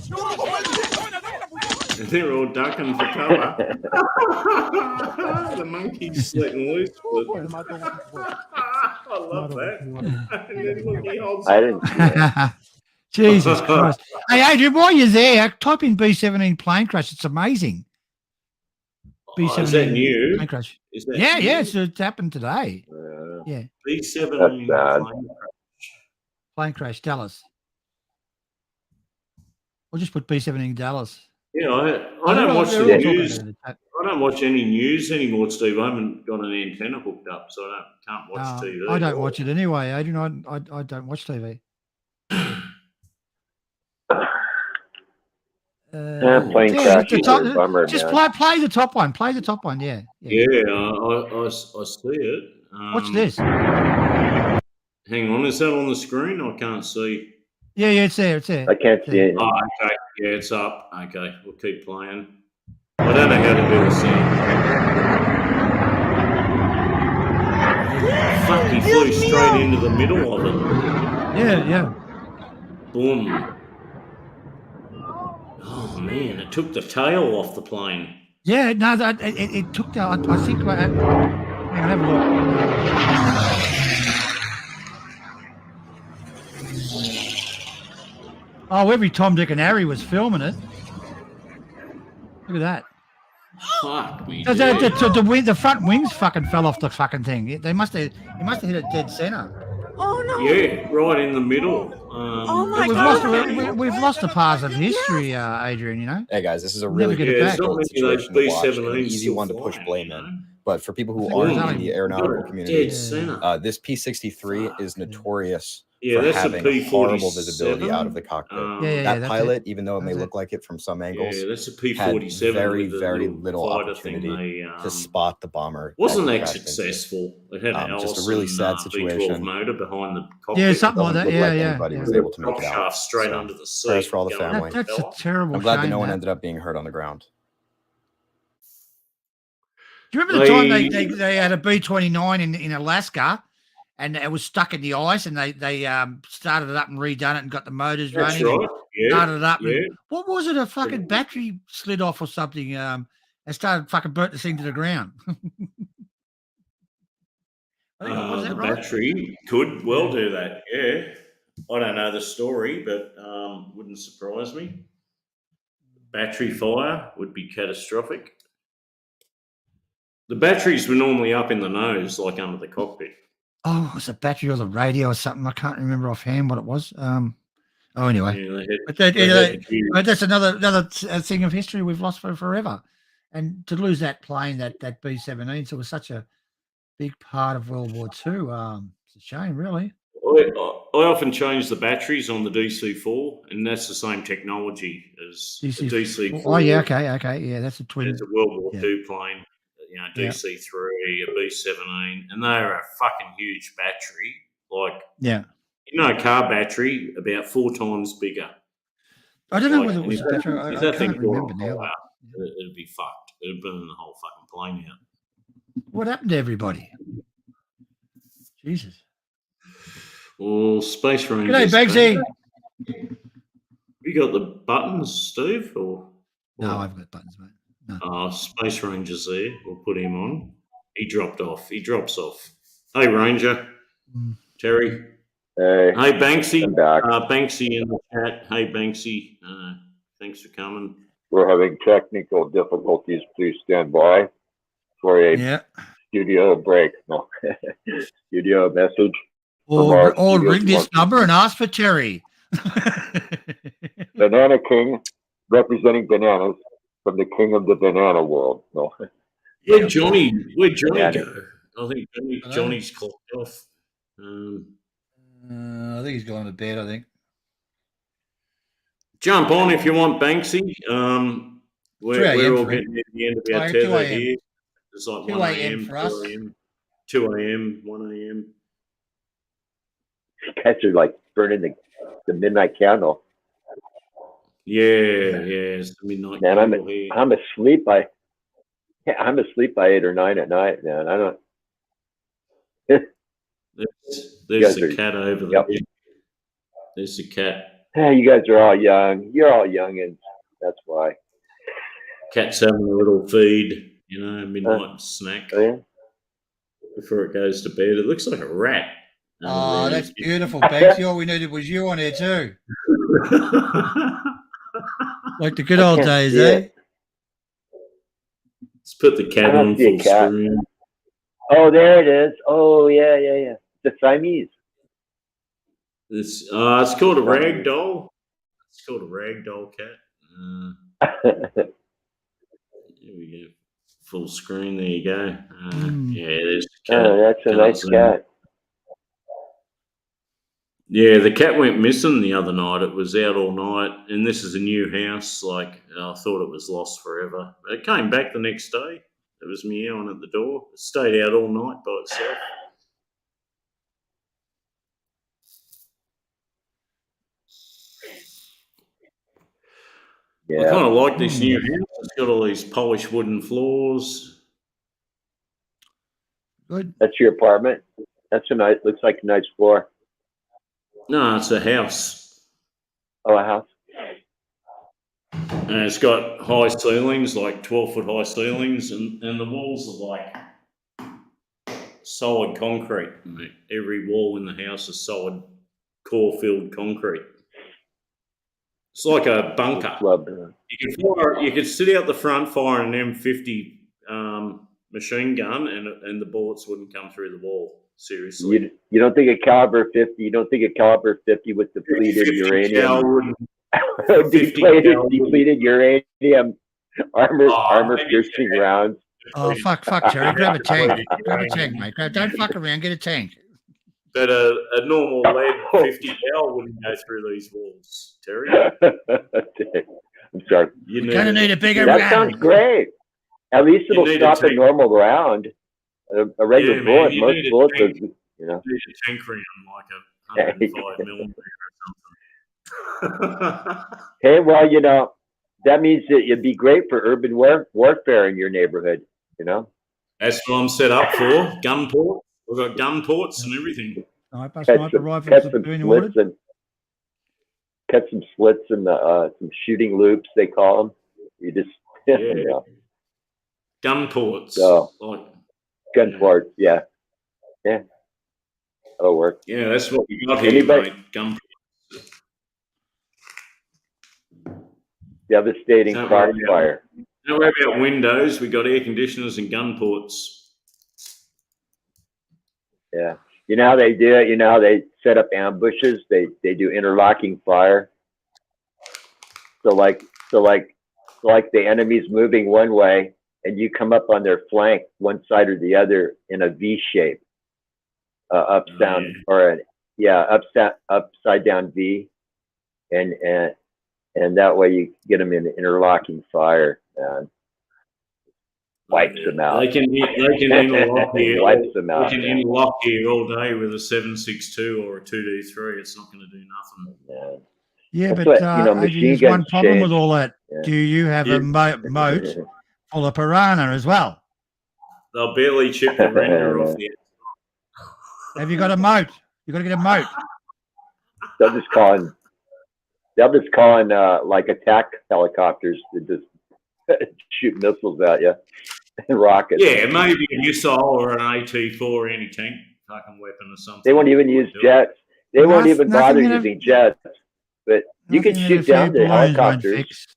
And they're all ducking for cover. The monkey's letting loose. I love that. And then look, he holds I didn't see that. Jesus Christ. Hey, Adrian, while you're there, type in B-17 plane crash. It's amazing. B-17 is that new? plane crash. Is that Yeah, new? yeah, it's happened today. Yeah, B-17 That's bad. plane crash, Dallas. We'll just put B-17 Dallas. Yeah, I don't watch the They're all talking news. about it. I don't watch any news anymore, Steve. I haven't got an antenna hooked up, so I can't watch No, TV. I don't watch it anyway, Adrian. I don't watch TV. Plane yeah, crashes are a bummer, just man. play the top one. Play the top one. Yeah. Yeah, I see it. Watch this. Hang on, is that on the screen? I can't see. Yeah, it's there. It's there. I can't see it. Oh, okay. Yeah, it's up. Okay, we'll keep playing. I don't know how to do the sound. Fuck, he flew straight into the middle of it. Yeah. Boom. Oh, man, it took the tail off the plane. Yeah, no, it took that. I think. Hang on, have a look. Oh, every Tom, Dick, and Harry was filming it. Look at that. Fuck me. The front wings fucking fell off the fucking thing. He must have hit it dead center. Oh no! Yeah, right in the middle. Oh my We've God. lost a part of history, Adrian. You know. Hey guys, this is a We'll really never get it back. difficult situation to watch and an B-17s easy still one to push flying, blame you know? in. But for people who Yeah. aren't in the aeronautical Dead community, center. this P-63 is notorious Yeah, for that's a having P-47. horrible visibility out of the cockpit. Yeah, That that's pilot, even though it may That's look like it from some angles, Yeah, that's a had P-47. very, with the very little fighter thing opportunity they, to spot the bomber. Wasn't that that crashed into. successful? It had an Just a really sad V12 situation. motor behind the cockpit. Yeah, something like Doesn't that. look like Yeah. anybody was able to make Prop it out. shaft straight So, under the seat. prayers for all the going family. That's a propeller. terrible. I'm glad that shame, no one that. ended up being hurt on the ground. Do you remember the time they had a B-29 in Alaska, and it was stuck in the ice, and they started it up and redone it and got the motors That's running. right. And Yeah. started it up. Yeah. And, what was it? A fucking battery slid off or something. And started fucking burnt the thing to the ground. I think, was that The right? battery could well do that. Yeah. I don't know the story, but wouldn't surprise me. Battery fire would be catastrophic. The batteries were normally up in the nose, like under the cockpit. Oh, it was a battery or the radio or something. I can't remember offhand what it was. Anyway. Yeah, they had, But they that's another thing of history we've lost for forever. And to lose that plane, that B-17, so it was such a big part of World War II. It's a shame, really. I often change the batteries on the DC-4, and that's the same technology as the DC-4. Oh, yeah, okay. Yeah, that's a twin. It's a World War Yeah. II plane, DC-3, a B-17, and they're a fucking huge battery. Like, Yeah. a car battery about 4 times bigger. I don't know Like, whether it was a battery. I that thing can't remember caught now. fire, it'd be fucked. It'd burn the whole fucking plane out. What happened to everybody? Jesus. Well, Space Rangers. G'day, Begsy. Have you got the buttons, Steve? Or No, I've got buttons, mate. No. Space Ranger's there. We'll put him on. He dropped off. He drops off. Hey, Ranger. Terry. Hey, Banksy. I'm back. Banksy in the chat. Hey, Banksy. Thanks for coming. We're having technical difficulties. Please stand by for a Yeah. studio break. No, studio message. from our Or studio ring this sponsor. number and ask for Terry. Banana King, representing bananas from the king of the banana world. No, Where'd Johnny Banana. go? I think Johnny's clocked off. I think he's going to bed, I think. Jump on if you want, Banksy. 3 We're a.m. all for getting near the end of our Like 2 tether a.m. here. It's like 2 1 a.m. a.m., for us. 2 a.m., 2 a.m., 1 a.m. You guys are like burning the midnight candle. Yeah, it's the midnight Man, candle here. I'm asleep by 8 or 9 at night, man. I don't. There's guys the are- cat over Yep. there. There's the cat. Hey, you guys are all young. You're all youngins. That's why. Cat's having a little feed, midnight snack Oh, yeah? before it goes to bed. It looks like a rat. Oh, that's beautiful, Banksy. All we needed was you on there too. Like the good old can't days, see eh? it. Let's put the I cat don't on see a full cat. screen. Oh, there it is. Oh, yeah. The Siamese. It's called a rag doll. It's called a rag doll cat. Here we go. Full screen. There you go. Yeah, there's the cat. Oh, that's a Can't nice zoom. cat. Yeah, the cat went missing the other night. It was out all night, and this is a new house. I thought it was lost forever. But it came back the next day. It was meowing at the door. It stayed out all night by itself. I Yeah. kind of like this new house. It's got all these polished wooden floors. Good. That's your apartment. That's looks like a nice floor. No, it's a house. Oh, a house. And it's got high ceilings, like 12-foot high ceilings, and the walls are like solid concrete. Every wall in the house is solid core-filled concrete. It's like a bunker. You could sit out the front firing an M50 machine gun, and the bullets wouldn't come through the wall. Seriously. You don't think a caliber 50? You don't think a caliber 50 with depleted uranium? depleted uranium armor piercing rounds. Oh, fuck, Terry. Grab a tank. Grab a tank, mate. Don't fuck around. Get a tank. But a normal lead 50 cal wouldn't go through these walls, Terry. I'm sorry. You're going to need a bigger That round. sounds great. At least it'll need stop a a tank. normal round. A regular Yeah, man, bullet, you most need a bullets, tank. are, You need a tank round, like a 105 millimeter or something. Hey, well, that means that it'd be great for urban warfare in your neighborhood. That's what I'm set up for. Gun ports. We've got gun ports and everything. Sniper rifles are being ordered. Cut some slits in the some shooting loops, they call them. You just Yeah. Gun ports. So, Like, gun ports, yeah, that'll work. yeah, that's what we got here, Anybody- mate. Gun ports. Devastating Don't worry about crossfire. Don't worry about windows. We got air conditioners and gun ports. Yeah, you know how they do it. You know how they set up ambushes. They do interlocking fire. So like the enemy's moving one way, and you come up on their flank, one side or the other, in a V shape, upside down V, and that way you get them in interlocking fire, and wipes them out. They can interlock here. Wipes them out. They can interlock here all day with a 7.62 or a 2D3. It's not going to do nothing. Yeah. Yeah, That's but what, machine there's one guns problem change. with all that. Yeah. Do you have a moat full of piranha as well? They'll barely chip the render off the. Have you got a moat? You got to get a moat. They'll just call in like attack helicopters to just shoot missiles at you and rockets. Yeah, maybe a missile or an AT4 anti-tank fucking weapon or something. They won't even use jets. They won't even bother nothing using jets. But you can Nothing that shoot a few down the balloons won't helicopters. fix.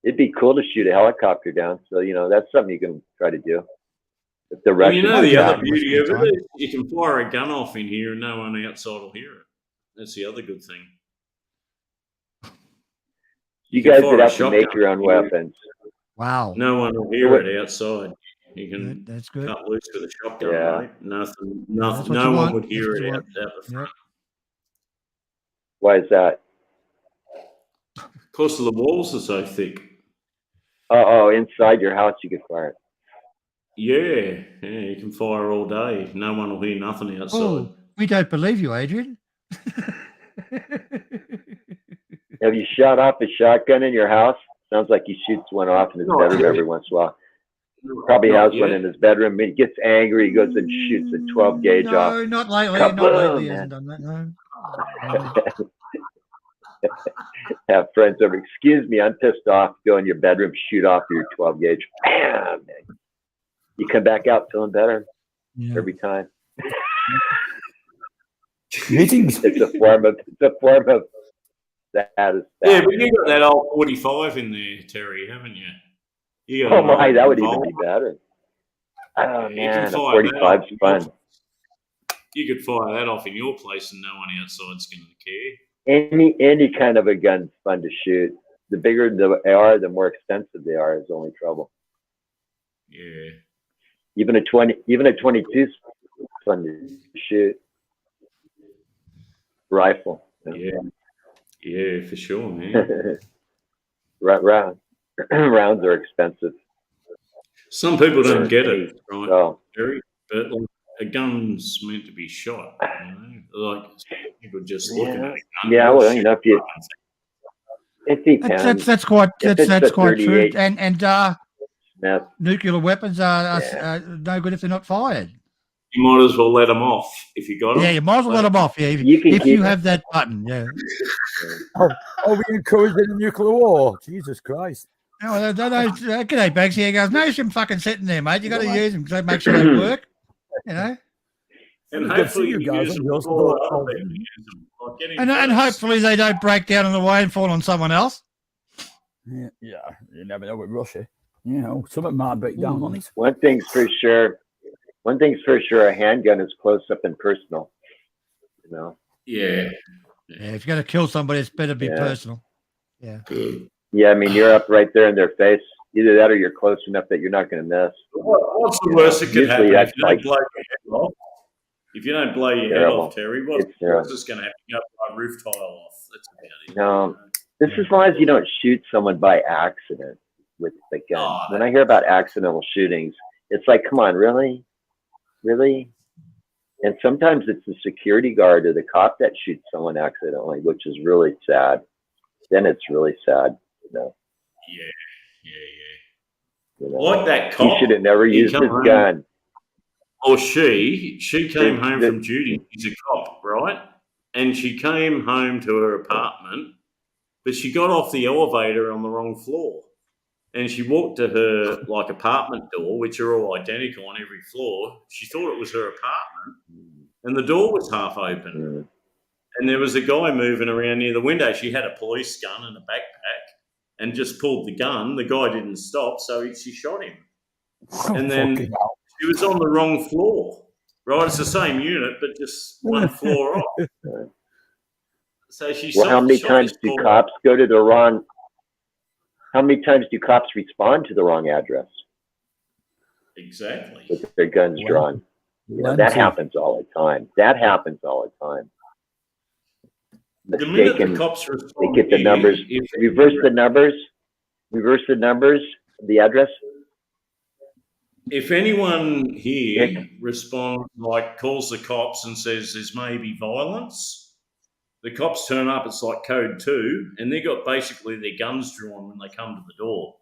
it'd be cool to shoot a helicopter down. So, that's something you can try to do. If the Well, Russians the other attack. beauty of it is you can fire a gun off in here and no one outside will hear it. That's the other good thing. You can guys fire would a have to make shotgun your own here. weapons. Wow. No one will hear it outside. You can That's good. cut loose with a shotgun, Yeah. right? Nothing. That's what No you one want. would hear That's what it you out the front. Why is that? Because the walls are so thick. Oh, inside your house you could fire it. Yeah, you can fire all day. No one will hear nothing outside. Oh, we don't believe you, Adrian. Have you shot off a shotgun in your house? Sounds like he shoots one off in his Not bedroom yet. every once in a while. Probably Not has one yet. in his bedroom. He gets angry. He goes and shoots a 12 gauge off. No, not lately. Kaboom, Not lately. He man. hasn't done that. No. Have friends over. Excuse me, I'm pissed off. Go in your bedroom, shoot off your 12 gauge. Bam! You come back out feeling better every time. Meetings. It's a form of satisfaction. Yeah, but you got that old 45 in there, Terry, haven't you? You got Oh an my, old that would even Revolver. be better. Oh You man, can a fire that 45's off in fun. your- You could fire that off in your place and no one outside's going to care. Any kind of a gun's fun to shoot. The bigger they are, the more expensive they are. Is the only trouble. Yeah. Even a 22 is fun to shoot. Rifle. Yeah, for sure, man. Rounds are expensive. Some people don't get it, right, Oh. Terry? But like, a gun's meant to be shot. Like people just looking at a gun. Yeah, they'll well, shoot if you, it depends. That's quite If it's that's a quite true. 38 And Smith, nuclear weapons are no good if they're not fired. You might as well let them off if you got them. Yeah, you might as well let them off. Yeah, if You can if keep you it. have that button. Yeah. Are we encouraging a nuclear war? Jesus Christ. Oh, g'day, Bags. Here goes. No, some fucking sitting there, mate. You got to use them because they make sure they work. You know. And Good to see hopefully you you guys. use them I'm yours. before other people use them. Like get in And first. hopefully they don't break down on the way and fall on someone else. Yeah, you never know with Russia. You know, something might break down on it. one thing's for sure. A handgun is close up and personal. You know. Yeah. Yeah, if you're going to kill somebody, it's better be Yeah. personal. Yeah. Yeah, I mean you're up right there in their face. Either that or you're close enough that you're not going to miss. What's the worst that could Usually happen if that's you don't like blow your head off? If you don't blow your head terrible. off, Terry, what's It's terrible. just going to happen? You got my roof tile off. That's about it. No, this is as long as you don't shoot someone by accident with the gun. Oh, When I hear about accidental shootings, it's like, come on, really? And sometimes it's the security guard or the cop that shoots someone accidentally, which is really sad. Then it's really sad, you know. Yeah. You know? Like that He cop. should have never he used come his home- gun. Or she came home the- from duty. She's a cop, right? And she came home to her apartment, but she got off the elevator on the wrong floor. And she walked to her like apartment door, which are all identical on every floor. She thought it was her apartment, and the door was half open. Mm. And there was a guy moving around near the window. She had a police gun and a backpack, and just pulled the gun. The guy didn't stop, so she shot him. And then Fucking hell. she was on the wrong floor. Right, it's the same unit, but just one floor off. So she Well, how many shot times this do poor- cops go to the wrong? How many times do cops respond to the wrong address Exactly. with their guns Well, drawn? You know, that plenty. happens all the time. The minute the Mistaken, cops they respond, get the numbers. Reverse the numbers. The address. If anyone here responds, like calls the cops and says there's maybe violence, the cops turn up. It's like code 2, and they got basically their guns drawn when they come to the door.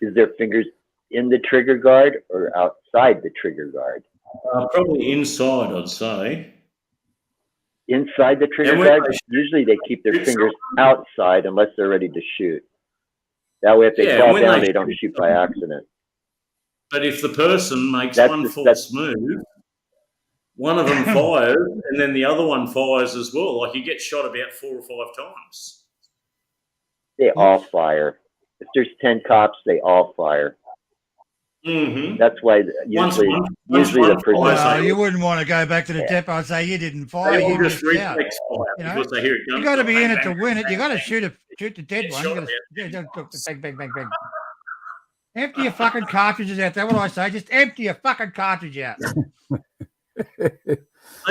Is their fingers in the trigger guard or outside the trigger guard? Probably inside, I'd say. Inside the trigger And when guard. they Usually they keep their shoot fingers outside unless they're ready to shoot. That way, if they Yeah, fall when down, they they don't shoot by accident. But if the person makes That's one the- false move, one of them fires, and then the other one fires as well. Like, you get shot about 4 or 5 times. They all fire. If there's 10 cops, they all fire. Mm-hmm. That's why usually the person. Well, you wouldn't want to go back to the depot and say you didn't fire. They all You just missed out. reflex fire You know? because they hear it. You got to be in it to win it. You got to shoot the dead one. You got to bang, bang, bang, bang. Empty your fucking cartridges out. That's what I say. Just empty your fucking cartridge out. They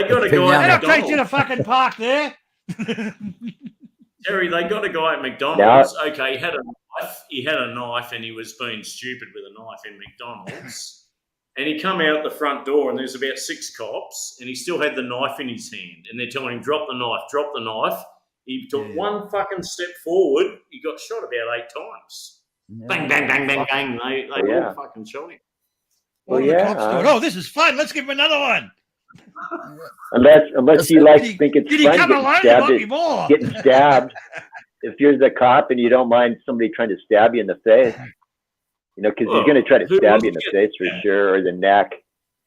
got a guy They at don't take you to McDonald's. fucking park there. Terry, they got a guy at McDonald's. Okay, he had a knife. He had a knife, and he was being stupid with a knife in McDonald's. And he come out the front door, and there's about 6 cops, and he still had the knife in his hand. And they're telling him, drop the knife, drop the knife. He took one fucking step forward. He got shot about 8 times. Bang, bang, bang, bang, bang. They all fucking shot him. Well, The cops thought, oh, this is fun. Let's give him another one. Unless you like think it's Did he fun come alone? getting stabbed. If you're the cop and you don't mind somebody trying to stab you in the face, because he's going to try to stab you in the face for sure, or the neck,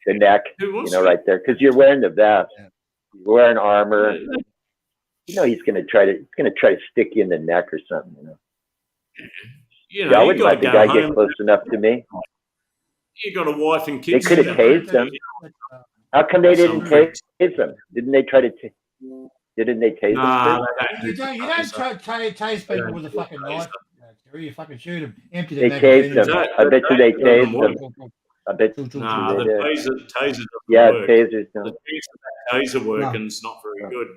right there, because you're wearing the vest, you're wearing armor. He's going to try to stick you in the neck or something. I wouldn't let the guy get close enough to me. You got a wife and They kids. could have tased him. How come they didn't tase him? Didn't they try to? Didn't they tase him? You don't tase people with a fucking knife. You fucking shoot them. Empty They the tased magazine. him. I bet you they tased him. I bet. Nah, the taser doesn't Yeah, work. tasers don't. The taser working's not very good.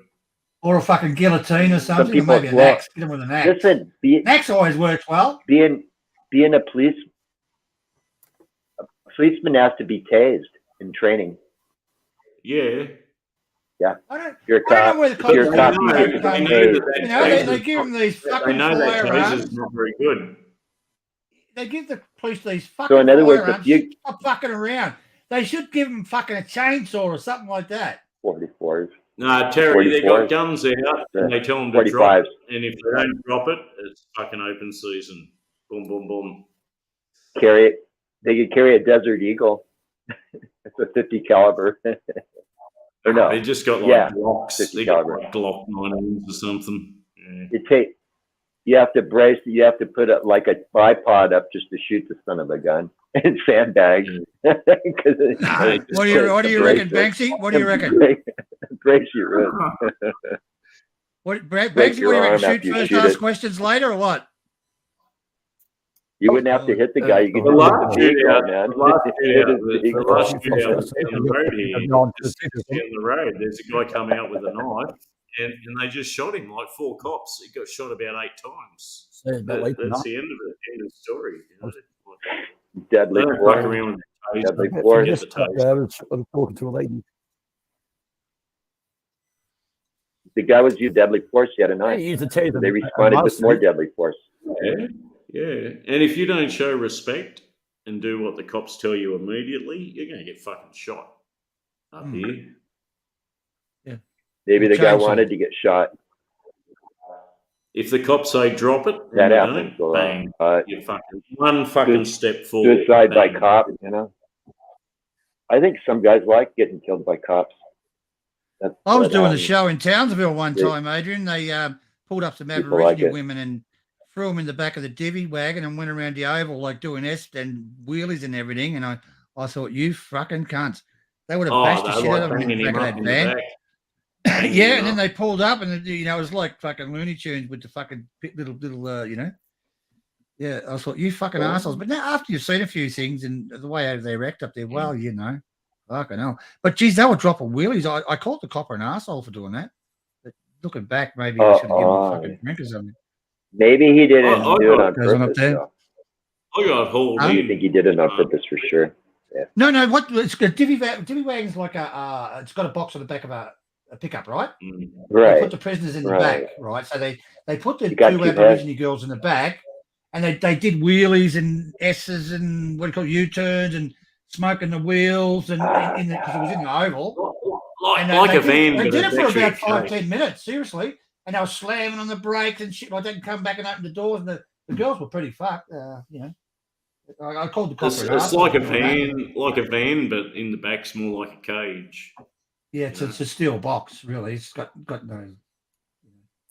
Or a fucking guillotine or something. Or people maybe an blow- axe. Get them with an axe. Listen, An axe always works well. being a policeman has to be tased in training. Yeah. Yeah. I don't, You're a I don't cop. know where the If you're a cops cop, you are. get They tased. know that You know, they give them these They fucking know that firearms. taser's not very good. They give the police these fucking So in other words, if firearms. you Stop fucking around. They should give them fucking a chainsaw or something like that. 44s, Nah, Terry, they got 44s, guns out and they tell them to drop 45s. it. And if they don't drop it, it's fucking open season. Boom, boom, boom. carry it. They could carry a Desert Eagle. It's a 50 caliber. Or no, They just got like yeah, Glocks. 50 They got caliber. like Glock 9s or something. Yeah. You have to brace. You have to put like a tripod up just to shoot the son of a gun and sandbag. What do you reckon, Banksy? What do you reckon? Brace your wrist. What, Break Banksy, what do your you arm reckon? after Shoot you first, shoot ask it. questions later, or what? You wouldn't have to hit the guy. You could The just last hit the vehicle, shootout, man. the last Hit shootout, his the vehicle. last shootout was down the road here. Just down the road, there's a guy come out with a knife, and they just shot him like 4 cops. He got shot about 8 times. That's the end of it. End of story. Deadly Don't force. fuck around with the taser. Deadly Get force. the taser. I was talking to a lady. The guy was using deadly force. He had a Yeah, knife. he used a taser. So they responded with more deadly force. Yeah, yeah. And if you don't show respect and do what the cops tell you immediately, you're going to get fucking shot up here. Maybe the guy Chainsaw. wanted to get shot. If the cops say drop it, and That you happens a don't, lot. bang, you fucking one fucking step forward. Suicide by bang. cop, I think some guys like getting killed by cops. That's I was what doing a happens. show in Townsville one Yeah. time, Adrian. They pulled up some People like Aboriginal it. women and threw them in the back of the divvy wagon and went around the oval like doing S and wheelies and everything. And I thought, you fucking cunts. They would have Oh, bashed the they shit out like of them in banging the him back up of in that the van. back. Yeah, and then they pulled up, and it was like fucking Looney Tunes with the fucking little, Yeah, I thought you fucking assholes. But now after you've seen a few things and the way they wrecked up there, well, fucking hell. But geez, they were dropping wheelies. I called the copper an asshole for doing that. But looking back, maybe I should have given him a fucking drink or something. Maybe he didn't I do it got- on Goes on up purpose. there. Though. I got hauled I in. think he did it on purpose for sure. Yeah. No, what? It's a divvy wagon's like it's got a box on the back of a pickup, right? They Right. put the prisoners in the Right. back, right? So they put the You got 2 two heads. Aborigine girls in the back, and they did wheelies and S's and what do you call it, U-turns and smoking the wheels and because it was in the oval. Like, And like they a van, They but did it it's for actually about a 5-10 minutes, seriously. And they were slamming on the brakes and shit like that and come back and open the doors. And the girls were pretty fucked, I called the copper It's, an it's asshole like a for doing that. van, but in the back's more like a cage. Yeah, it's a steel box, really. It's got no.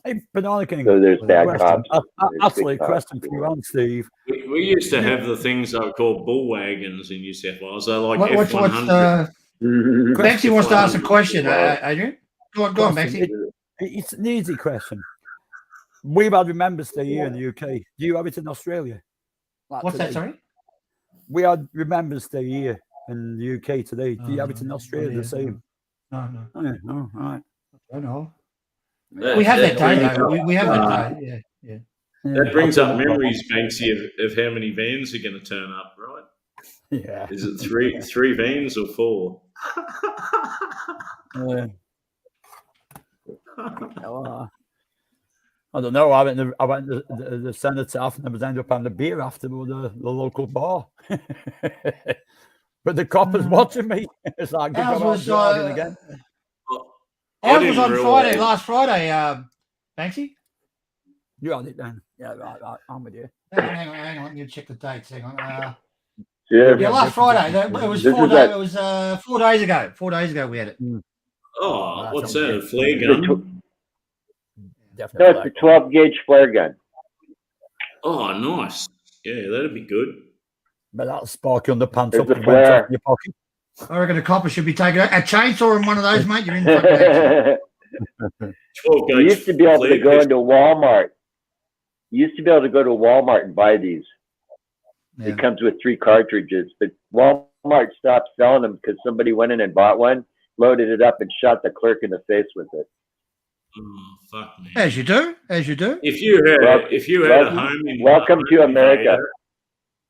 Hey, Banana King. So there's bad question. cops. There's Absolutely, good cops, question for you and Steve. We used to have the things that were called bull wagons in New South Wales. They're like What's F100. Banksy wants to ask a question, Adrian. Go on, Banksy. It's an easy question. We've had Remembrance Day here in the UK. Do you have it in Australia? Like What's that, today? sorry? We had Remembrance Day here in the UK today. Do you have it in Australia the same? No. Oh, yeah. Oh, all right. I know. We have that day, though. We have that day. Yeah. That brings up memories, Banksy, of how many vans are going to turn up, right? Yeah. Is it three vans or 4? I don't know. I went to the cenotaph and I was ended up having a beer after the local bar. But the cop was watching me. It's like, Ours was, again. Ours was on Friday, last Friday, Banksy. You had it then. Yeah, I'm with you. Hang on. You check the dates. Hang on. Yeah, last Friday. It was 4 days. It was 4 days ago. 4 days ago we had it. Oh, what's that? A flare gun? No, it's a 12 gauge flare gun. Oh, nice. Yeah, that'd be good. But that'll spark your underpants There's up the and flare. went up in your pocket. I reckon a copper should be taken out. A chainsaw in one of those, mate. You're in fucking action. 12 You used to be able to go into Walmart. You used to be able to go to Walmart and buy these. Yeah. It comes with 3 cartridges, but Walmart stopped selling them because somebody went in and bought one, loaded it up, and shot the clerk in the face with it. Oh, fuck me. As you do. If you had a home in welcome to America.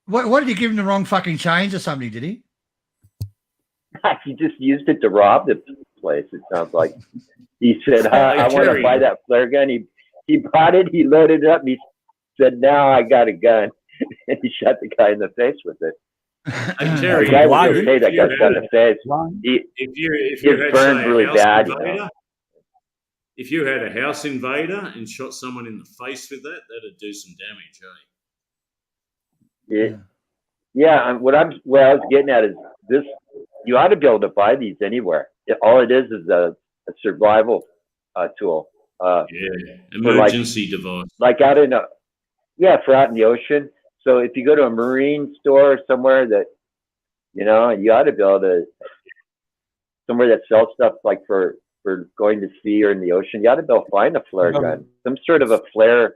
What did he give him the wrong fucking chains or something? Did he? He just used it to rob the place. It sounds like he said, "I want to buy that flare gun." He bought it. He loaded it up. And he said, "Now I got a gun," and he shot the guy in the face with it. Terry, the guy was okay. That got shot in the face. If you He had burned say, really a house bad. invader, if you had a house invader and shot someone in the face with that, that'd do some damage, eh? Yeah. What I was getting at is this: you ought to be able to buy these anywhere. All it is a survival tool. Emergency device. Like out in for out in the ocean. So if you go to a marine store or somewhere that, you ought to be able to, somewhere that sells stuff like for going to sea or in the ocean, you ought to be able to find a flare gun, some sort of a flare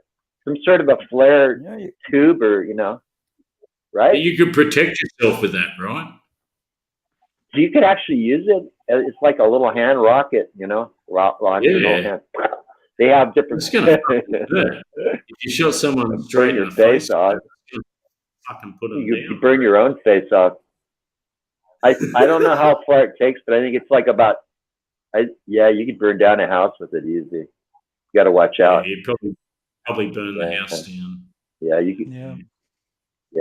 tube or, right? You could protect yourself with that, right? So you could actually use it. It's like a little hand rocket, launcher. Yeah. They have different. It's gonna if you shot someone straight in the face off, fucking put them you burn your own face off. I don't know how far it takes, but I think it's like about. You could burn down a house with it easy. You got to watch out. Yeah, you'd probably burn the house down. Yeah, you could. Yeah,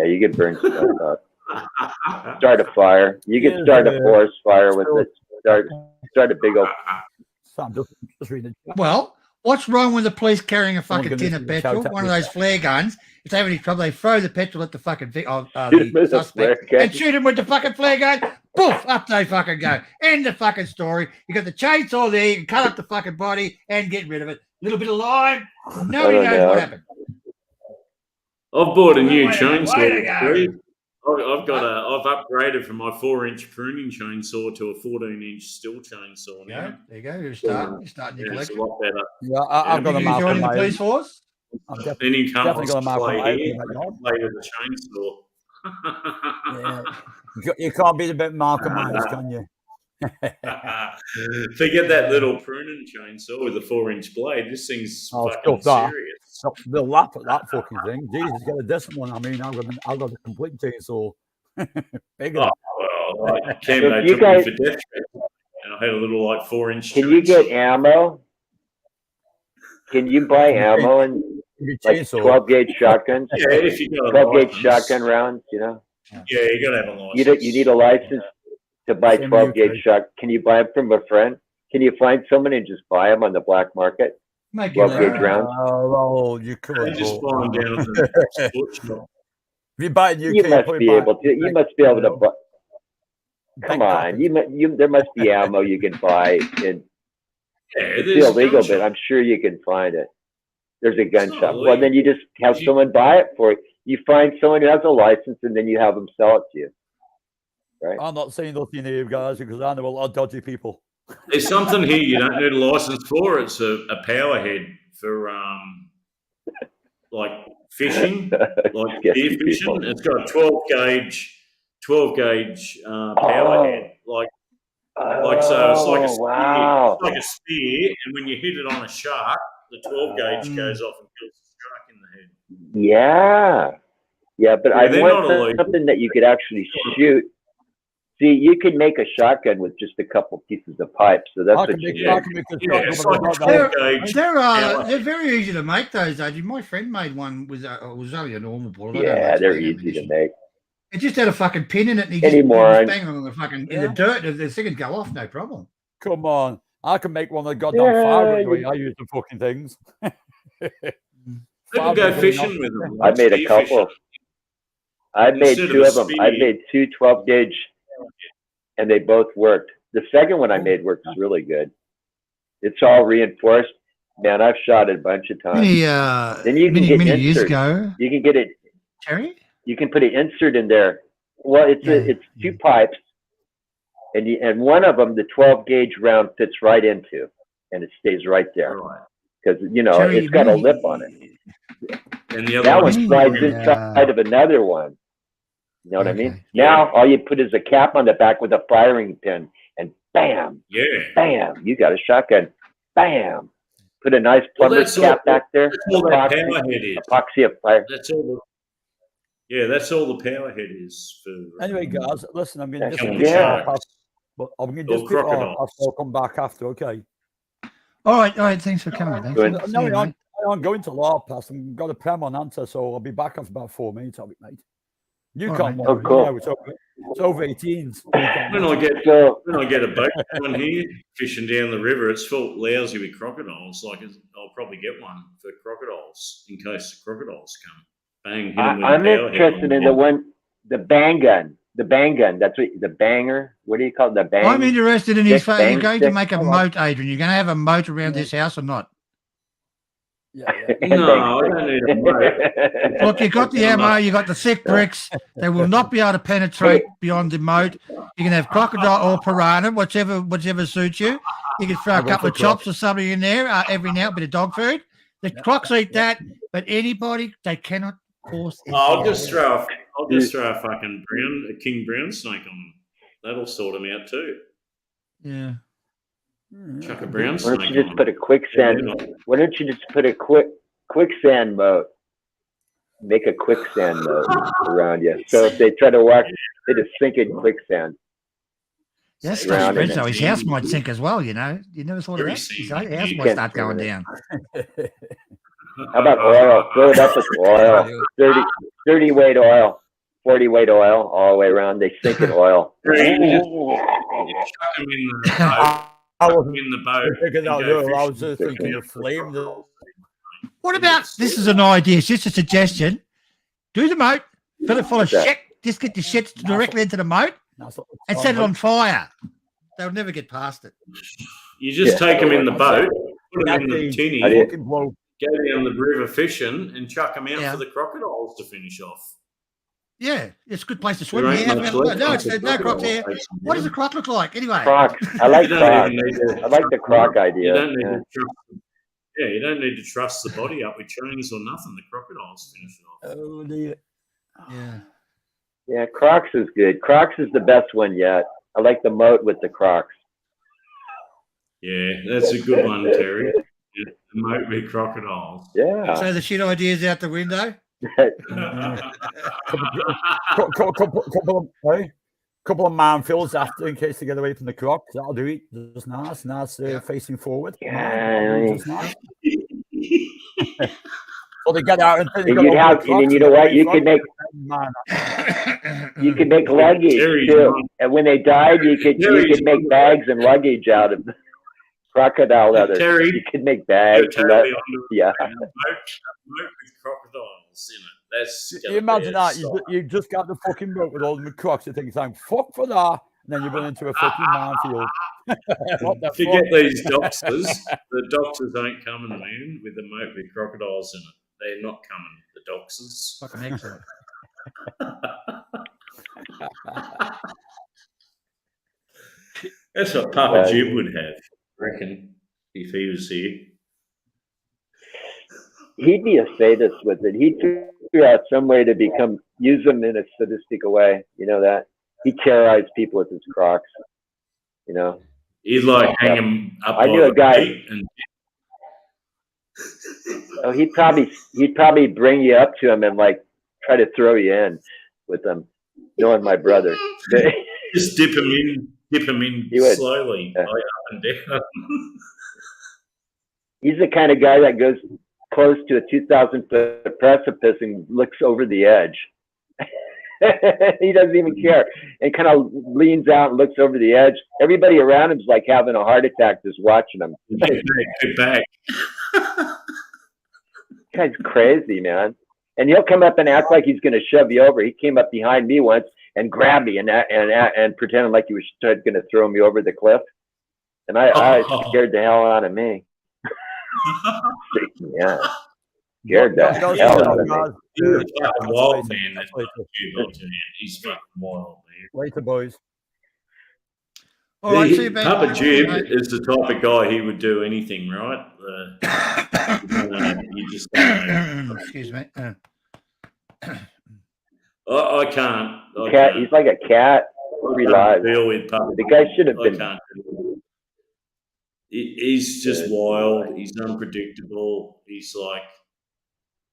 you could burn stuff up. Start a fire. You could start a forest fire with it. Start a big old. Well, what's wrong with the police carrying a fucking tin of petrol? One of those flare guns. If they have any trouble, they throw the petrol at the fucking the suspect and shoot him with the fucking flare gun. Poof! Up they fucking go. End the fucking story. You got the chainsaw there. You can cut up the fucking body and get rid of it. Little bit of lime. Nobody knows what happened. I've bought a new chainsaw. I've upgraded from my 4-inch pruning chainsaw to a 14-inch steel chainsaw now. There you go. You're starting your collection. It's a lot better. Yeah, I've got a mark on the police force. Then you can't definitely got a mark on my play with the chainsaw. You can't beat a bit Mark and Myers, can you? Forget that little pruning chainsaw with a 4-inch blade. This thing's fucking serious. The lap at that fucking thing. Jesus, get a decent one. I mean, I've got a complete chainsaw. Bigger. Cam, they took me for death threat, and I had a little 4-inch. Can you get ammo? Can you buy ammo and 12 gauge shotguns? Yeah, if you got 12 gauge shotgun rounds, Yeah, you gotta have a license. You need a license to buy 12 gauge shot. Can you buy them from a friend? Can you find someone and just buy them on the black market? 12 gauge rounds. Oh, you could. You just buy them down at the sports shop. If you buy in UK, you must be able to. You must be able to buy. Come on, there must be ammo you can buy. And Yeah, it's there's illegal, gun but shop. I'm sure you can find it. There's a gun not shop. Well, illegal. then you just have someone buy it for you. You find someone who has a license, and then you have them sell it to you. Right? I'm not saying nothing here, guys, because I know a lot of dodgy people. There's something here you don't need a license for. It's a power head for like fishing, like deer fishing. It's got a 12 gauge power head. Like so it's like a spear. Wow. It's like a spear, and when you hit it on a shark, the 12 gauge goes off and kills the shark in the head. Yeah, but Yeah, I they're want not illegal. something that you could actually shoot. See, you can make a shotgun with just a couple pieces of pipe, so that's I what can you make, do. I can make a Yeah, it's shotgun, like but a I don't 12 know. gauge. They're very easy to make those, though. My friend made one with it was only a normal bullet. I don't know Yeah, much they're about easy to ammunition. make. It just had a fucking pin in it, and he Anymore, just bang on the fucking in the dirt, and the thing would go off, no problem. Come on. I can make one of the goddamn Yeah, fire the way I use the fucking things. People go fishing with them. I made a spear couple. fishing. I made Instead of two a of them. I spear. made two 12 gauge, and they both worked. The second one I made works really good. It's all reinforced. Man, I've shot it a bunch of times. Then you can get many years insert. ago, You can get it. Terry. You can put an insert in there. Well, it's two pipes, and one of them, the 12 gauge round fits right into, and it stays right there because Terry, it's got a many- lip on it. And the other That one one's slides probably- inside of another one. You know what I mean? Now all you put is a cap on the back with a firing pin, and bam, Yeah. bam, you got a shotgun. Bam. Put a nice Well, plumber's that's all- cap back there. that's all that power head is. Epoxy of fire. That's all. That's all the power head is for. Anyway, guys, listen, I'm going to just killing quick sharks. pass, but I'm going to Or just quick crocodiles. I'll come back after, okay? All right. Thanks for coming. Thanks. Good. See No, you, mate. I'm going to Law Pass. I've got a prem on answer, so I'll be back after about 4 minutes of it, mate. You All can't right. worry. Oh, cool. You know, it's over 18s. You can't When worry. I get a boat down here fishing down the river, it's full lousy with crocodiles. I'll probably get one for crocodiles in case the crocodiles come. Bang! Hit 'em with a I'm power head interested on in the bang gun. The bang gun. That's what the banger. What do you call it? The bang? I'm interested in his. stick, You're bang going to stick? make a moat, Adrian. You're going to have a moat around this house or not? Yeah. No, I don't need a moat. Look, you got the ammo, you got the thick bricks. They will not be able to penetrate beyond the moat. You can have crocodile or piranha, whichever suits you. You can throw a I'll go couple for of chops or something in there every now, a bit of dog food. The crocs eat that, but anybody they cannot force. I'll just throw a fucking king brown snake on them. That'll sort them out too. Yeah. Chuck a brown Why snake. don't you on just 'em. put a quicksand? Why don't you just put a quicksand moat? Make a quicksand moat around you. So if they try to walk, they just sink in quicksand. That's Around spreads it. though. His house might sink as well, you know. You never thought of that? His house You might can't start going do down. How about oil? Fill it up with oil. 30 weight oil, 40 weight oil, all the way around. They sink in oil. Chuck them in the boat. I wasn't In the boat. thinking and that. go No, I was fishing. just thinking of flame. What about this is an idea, it's just a suggestion. Do the moat, fill it full of What's that? shit, just get the shit directly into the moat That's what and set it on fire. They'll never get past it. You just take them in the boat, put them in the tinny, How do you- fucking blow. go down the river fishing, and chuck them out Yeah. for the crocodiles to finish off. Yeah, it's a good place to swim. There ain't Yeah, much left no, once it's the no crocs here. crocodile takes them What does a down. croc look like anyway? Croc. I like You croc. don't even need to I like the croc You idea. don't need Yeah. to trust. Yeah, you don't need to trust the body up with chains or nothing. The crocodiles finish it off. Oh, dear. Yeah. Yeah, Crocs is good. Crocs is the best one yet. I like the moat with the Crocs. Yeah, that's a good one, Terry. Yeah, the moat with crocodiles. Yeah. So the shit idea's out the window. Couple of manfills after in case they get away from the crocs. That'll do it. Just nice, facing forward. Yeah, Just nice. So they get out and And you'd have, and then you know what? You could make luggage Terry's too. on. And when they died, you could Terry's make bags and luggage out of the crocodile leather. Terry, You could make bags. You're and terribly that- onto it. yeah. And a moat with crocodiles in it. That's You imagine that you just got the fucking boat with all the crocs. You think, "Fuck for that," and then you run into a fucking minefield. What the Forget fuck? these doxers. The doxers ain't coming, man, with the moat with crocodiles in it. They're not coming, the doxers. Fucking excellent. That's what Papa Jib would have, I reckon, if he was here. He'd be a sadist with it. He'd figure out some way to use them in a sadistic way. You know that? He'd terrorize people with his crocs. You know? He'd like hang him up. I knew a guy. And... Oh, he'd probably bring you up to him and like try to throw you in with him, knowing my brother. Just dip him in slowly, like up and down. He's the kind of guy that goes close to a 2,000-foot precipice and looks over the edge. He doesn't even care, and kind of leans out and looks over the edge. Everybody around him's like having a heart attack just watching him. Get back. Guy's crazy, man. And he'll come up and act like he's going to shove you over. He came up behind me once and grabbed me and pretended like he was going to throw me over the cliff. And I scared the hell out of me. Yeah. Scared the hell out of me. He's a fucking wild man. That's what he's fucking wild, man. Later, boys. All right, Papa Jib is the type of guy he would do anything, right? You just don't know. Excuse me. I can't. He's like a cat. Deal with Papa. The guy should have been. He's just wild. He's unpredictable. He's like,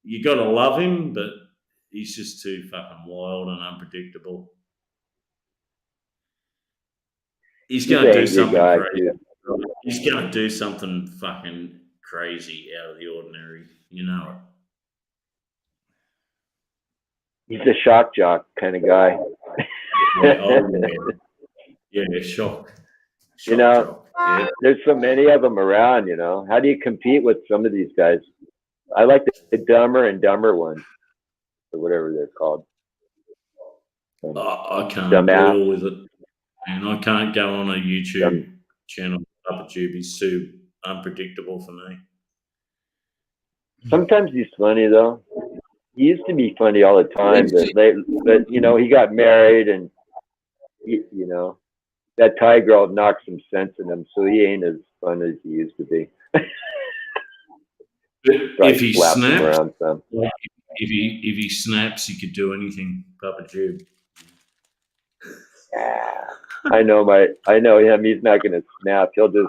you got to love him, but he's just too fucking wild and unpredictable. He's going to do something crazy. He's going to do something fucking crazy out of the ordinary. You know it. He's a shock jock kind of guy. Yeah, shock. You know, there's so many of them around, you know. How do you compete with some of these guys? I like the Dumber and Dumber ones, or whatever they're called. I can't deal with it. And I can't go on a YouTube channel, Papa Jib. He's too unpredictable for me. Sometimes he's funny, though. He used to be funny all the time, but you know, he got married and, you know, that Thai girl knocked some sense in him, so he ain't as fun as he used to be. If he snaps, if he snaps, he could do anything, Papa Jib. I know him. He's not going to snap. He'll just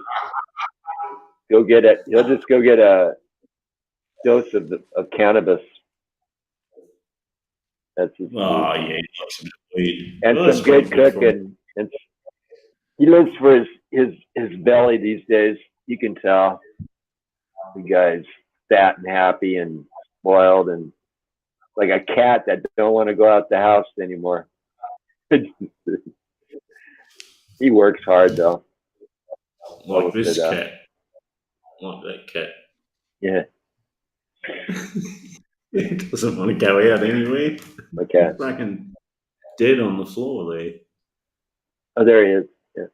go get it. He'll just go get a dose of cannabis. That's his yeah, he likes some weed. And some good cooking. And he lives for his belly these days. You can tell the guy's fat and happy and spoiled and like a cat that don't want to go out the house anymore. He works hard though. Like this cat. Like that cat. Yeah. He doesn't want to go out anywhere. My cat. Fucking dead on the floor there. Oh, there he is. Yeah.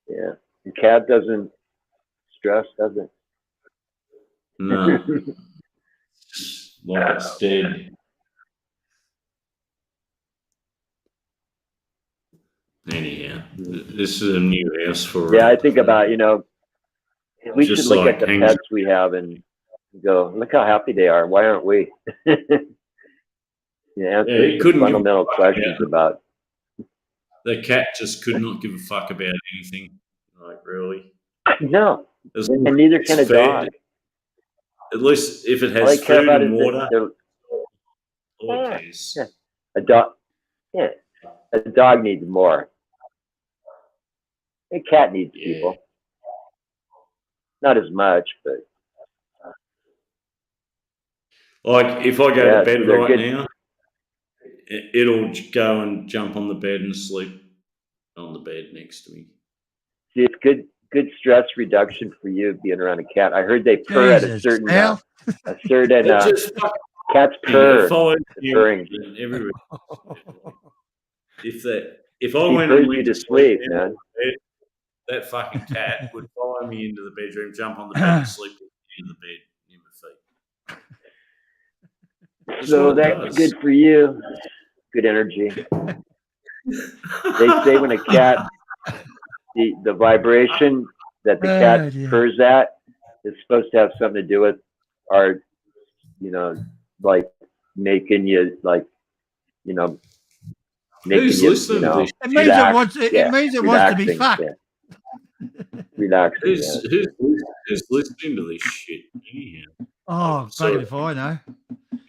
Yeah. The cat doesn't stress, does it? No. Like it's dead. Anyhow, this is a new house for. Yeah, I think about, you know, we just should look like at the hangs- pets we have and go, look how happy they are. Why aren't we? Answer he couldn't give fundamental a fuck, questions yeah. about. The cat just could not give a fuck about anything. Like really. No, As and long neither as can a it's fed, dog. At least if it All has they care food about and is water. yeah, Always. yeah. A dog. Yeah, a dog needs more. A cat needs people. Not as much, but Like if I go Yeah, to bed so they're right good. now, it'll go and jump on the bed and sleep on the bed next to me. see, it's good stress reduction for you being around a cat. I heard they purr at a Jesus, certain Al. It just fucking cats purr. follows It's you purring. everywhere. if I He went puts and you went to to sleep, sleep, man. that fucking cat would follow me into the bedroom, jump on the bed, and sleep in the bed near my feet. That's So what it that's does. good for you. Good energy. They say when a cat, the vibration that the cat Oh, dear. purrs at is supposed to have something to do with our, like making you making Who's you, listening to this? It means relax. it wants. It Yeah, means it wants to be relaxing. fucked. Yeah. Relaxing. Who's, Yeah. who's listening to this shit? Anyhow, Oh, so fucking if I know.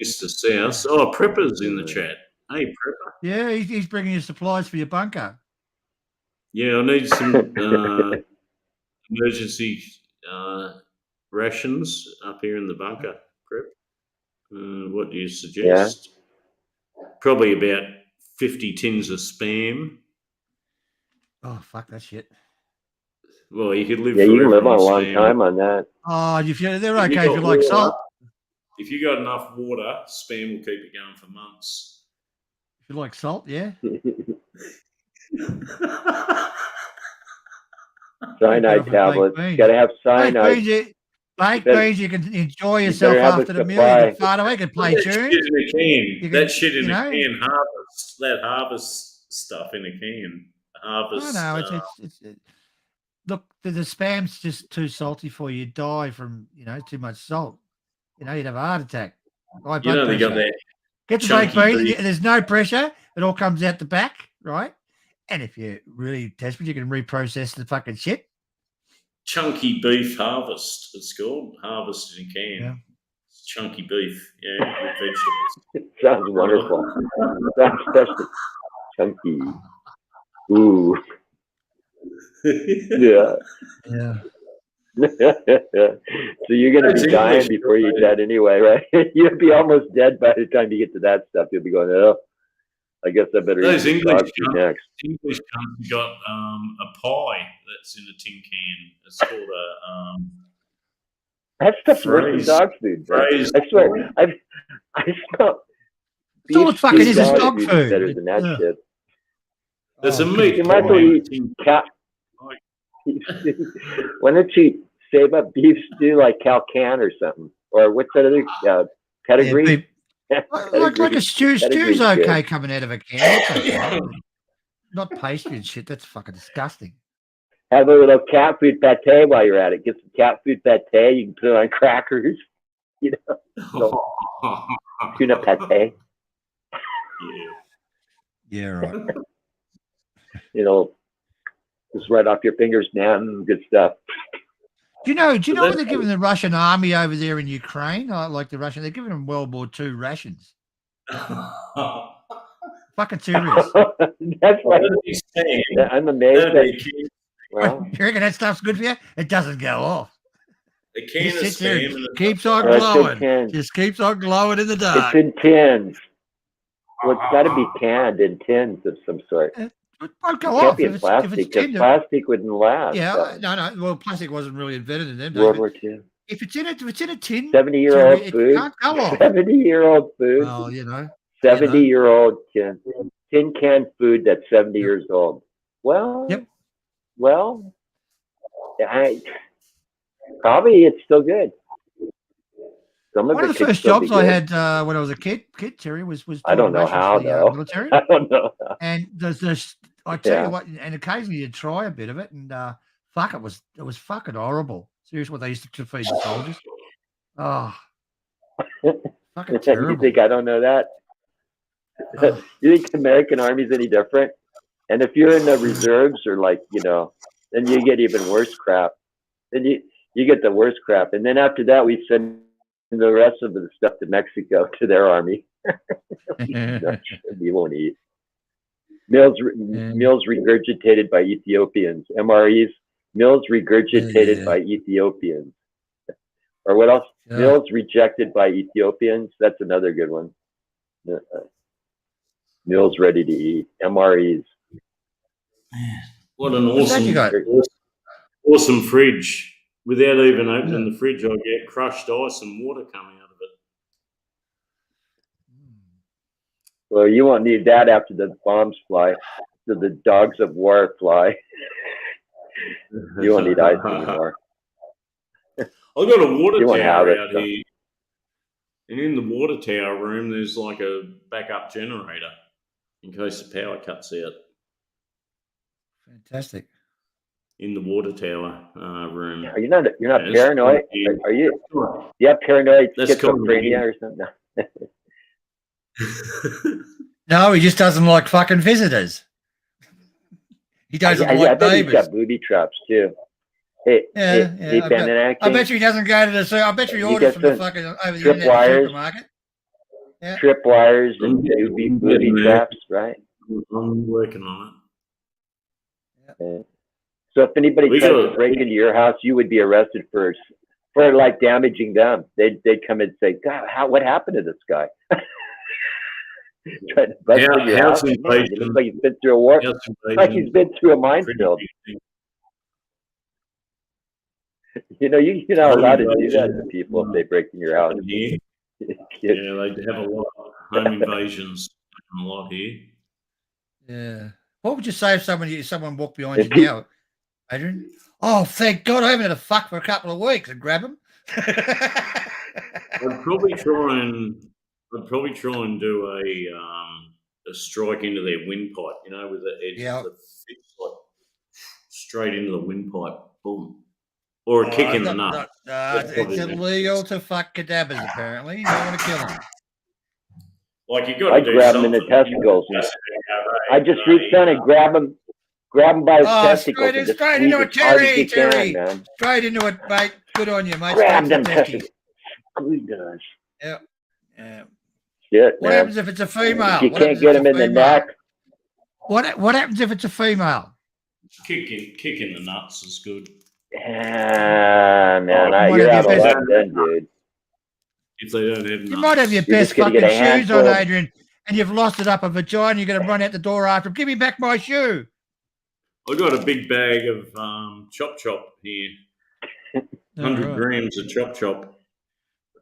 Mr. South. Oh, Prepper's in the chat. Hey, Prepper. Yeah, he's bringing you supplies for your bunker. Yeah, I need some emergency rations up here in the bunker, Prep. What do you suggest? Probably about 50 tins of Spam. Oh, fuck that shit. Well, you could live Yeah, you can forever live on a on long Spam. time on that. Oh, they're If you okay if got you like water- salt. If you got enough water, Spam will keep it going for months. If you like salt, yeah. Cyanide tablets. Got to have cyanide. Baked beans, you can enjoy you yourself better have a after the meal. You supply. can fart away, you can play That tunes. shit in a can. You That can- shit in you a know. can. Harvest. That harvest stuff in a can. Harvest. No, it's look, the Spam's just too salty for you. You'd die from, too much salt. You'd have a heart attack. High You blood know they got pressure. that Get the baked chunky beans. beef. There's no pressure. It all comes out the back, right? And if you're really desperate, you can reprocess the fucking shit. Chunky beef harvest. It's called harvest in a can. Yeah. It's chunky beef. Yeah, with vegetables. It sounds wonderful. Sounds special. Chunky. Ooh. Yeah. Yeah. So you're gonna That's be dying English, before you're right? dead anyway, right? You'll be almost dead by the time you get to that stuff. You'll be going, oh, I guess I better Those eat English dog food cunts, next. English cunts got a pie that's in a tin can. It's called a That stuff's worse than Phrase. dog food, bro. Phrase. I swear, I smell. It's all it fucking is dog is food. better than that Yeah. shit. It's a Oh, meat You might as pie well in a eat tin cat. Why don't you save up beef stew like Calcan or something? Or what's that other pedigree? beef- Like a stew. Pedigree's Stew's okay good. coming out of a can. That's okay. Not pastry and shit. That's fucking disgusting. Have a little cat food pate while you're at it. Get some cat food pate. You can put it on crackers. Little tuna pate. Yeah, right. Just right off your fingers, man. Good stuff. Do you know what they're giving the Russian army over there in Ukraine? Like the Russian, they're giving them World War II rations. Fucking serious. That's right. I'm amazed. Well, You reckon that stuff's good for you? It doesn't go off. A can It of sits there, Spam and it keeps on It's in glowing. tins. Just keeps on glowing in the dark. It's in tins. Well, it's got to be canned in tins of some sort. It won't It go can't off be if in it's plastic because tinned. plastic wouldn't last. Yeah, no. Well, plastic wasn't really invented in them days. World but War II. If it's in a tin, 70-year-old it food. can't go off. 70-year-old food. Well, 70-year-old tin can food that's 70 years old. Well, well, probably it's still good. Some of One it of the could first still be jobs I good. had when I was a kid, Terry, was I don't know doing how rations for the though. military. I don't know. And there's I tell Yeah. you what, and occasionally you try a bit of it, and fuck, it was fucking horrible. Seriously, what they used to feed the soldiers. Oh, fucking You terrible. think I don't know that? Oh. You think the American Army's any different? And if you're in the reserves or then you get even worse crap. Then you get the worst crap. And then after that, we send the rest of the stuff to Mexico to their army. You won't eat. Meals regurgitated by Ethiopians. MREs. Meals regurgitated by Ethiopians. Or what else? Yeah. Meals rejected by Ethiopians. That's another good one. Meals ready to eat. MREs. What an What's that you got? awesome fridge. Without even opening the fridge, I get crushed ice and water coming out of it. Well, you won't need that after the bombs fly. the dogs of war fly. You won't need ice anymore. I've got a water You won't have tower it, out so. here. And in the water tower room, there's like a backup generator in case the power cuts out. Fantastic. In the water tower room. Are you not? You're not Yeah, it's paranoid? kind of- Are you? You have paranoid That's kind of schizophrenia or something? No, he just doesn't like fucking visitors. He doesn't I like bet he's neighbors. got booby traps too. Hey, Yeah, hey, I Bandit bet Acting. you he doesn't go to the. I bet you he You orders get from the some fucking over the trip internet wires. supermarket. Yeah. Tripwires and I'm booby getting there. traps, right? I'm working on Yeah. So if anybody We tries to got- break into your house, you would be arrested for like damaging them. They'd come and say, "God, what happened to this guy?" Trying to bust in your house. Man, it looks like he's been through a war. Like he's been through a minefield. You know, you're not allowed to do that to people if they break in your house. Yeah, they have a lot of home invasions. A lot here. Yeah. What would you say if someone walked behind If you he- now, Adrian? Oh, thank God, I haven't had a fuck for a couple of weeks, and grab him. I'd probably try and do a strike into their windpipe, you know, with the edge Yeah. of the fist, like straight into the windpipe, boom, or a kick in the nut. That's It's probably the- illegal to fuck cadavers, apparently. You don't want to kill them. Like you got to I'd do grab him in something. the testicles. I just reach down and grab him by his testicles and just straight squeeze into it, as hard as Terry, you can, Terry. man. Straight into it, mate. Good on you, mate. Grab Straight them to the testes. testicles. Squeeze those. Yeah. Yeah. Shit, What man. happens if it's a female? If you What can't happens get if him it's in a the female? neck, What happens if it's a female? Kick in the nuts is good. man, One you're of out your of best- luck then, dude. If they don't have You nuts. might have your You're best just gonna fucking get a shoes on, handful. Adrian, and you've lost it up a vagina. You're going to run out the door after him. Give me back my shoe. I got a big bag of chop here. 100 Alright. grams of chop.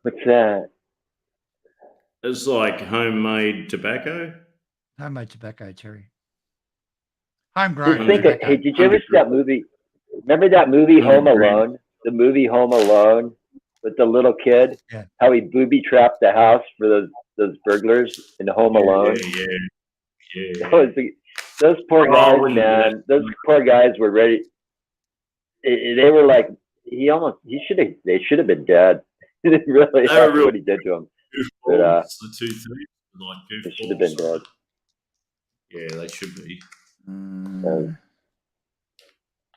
What's that? It's like homemade tobacco. Homemade tobacco, Terry. Just Homegrown. think of, hey, did you ever see that movie? Remember that movie Home Alone? The movie Home Alone with the little kid? Yeah. How he booby trapped the house for those burglars in Home Alone? Yeah. Those poor Oh, guys, wouldn't man. Those poor guys were ready. They were like, they should have been dead. Really, They were that's real what he did to them. But, Goofballs, the two things. Like they should have been dead. Yeah, they should be.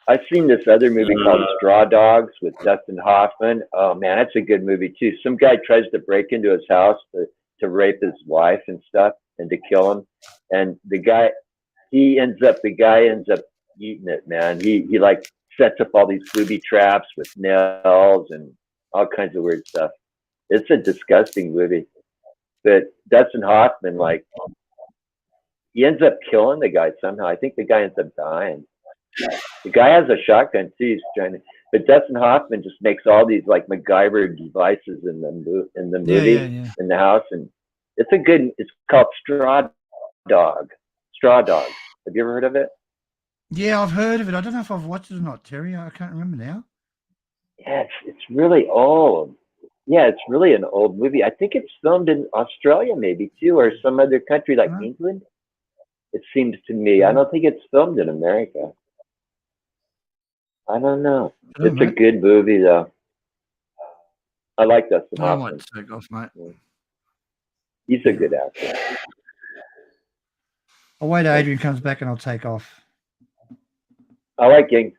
I've seen this other movie called Straw Dogs with Dustin Hoffman. Oh man, that's a good movie too. Some guy tries to break into his house to rape his wife and stuff and to kill him. And the guy ends up eating it, man. He like sets up all these booby traps with nails and all kinds of weird stuff. It's a disgusting movie. But Dustin Hoffman, like, he ends up killing the guy somehow. I think the guy ends up dying. The guy has a shotgun too. He's trying to, but Dustin Hoffman just makes all these like MacGyver devices in the movie in the house, and it's called Straw Dogs. Have you ever heard of it? Yeah, I've heard of it. I don't know if I've watched it or not, Terry. I can't remember now. Yeah, it's really old. Yeah, it's really an old movie. I think it's filmed in Australia maybe too, or some other country like England. It seems to me. I don't think it's filmed in America. I don't know. It's a good movie though. I like Dustin I Hoffman. might take off, mate. He's a good actor. I'll wait till Adrian comes back and I'll take off. I like getting.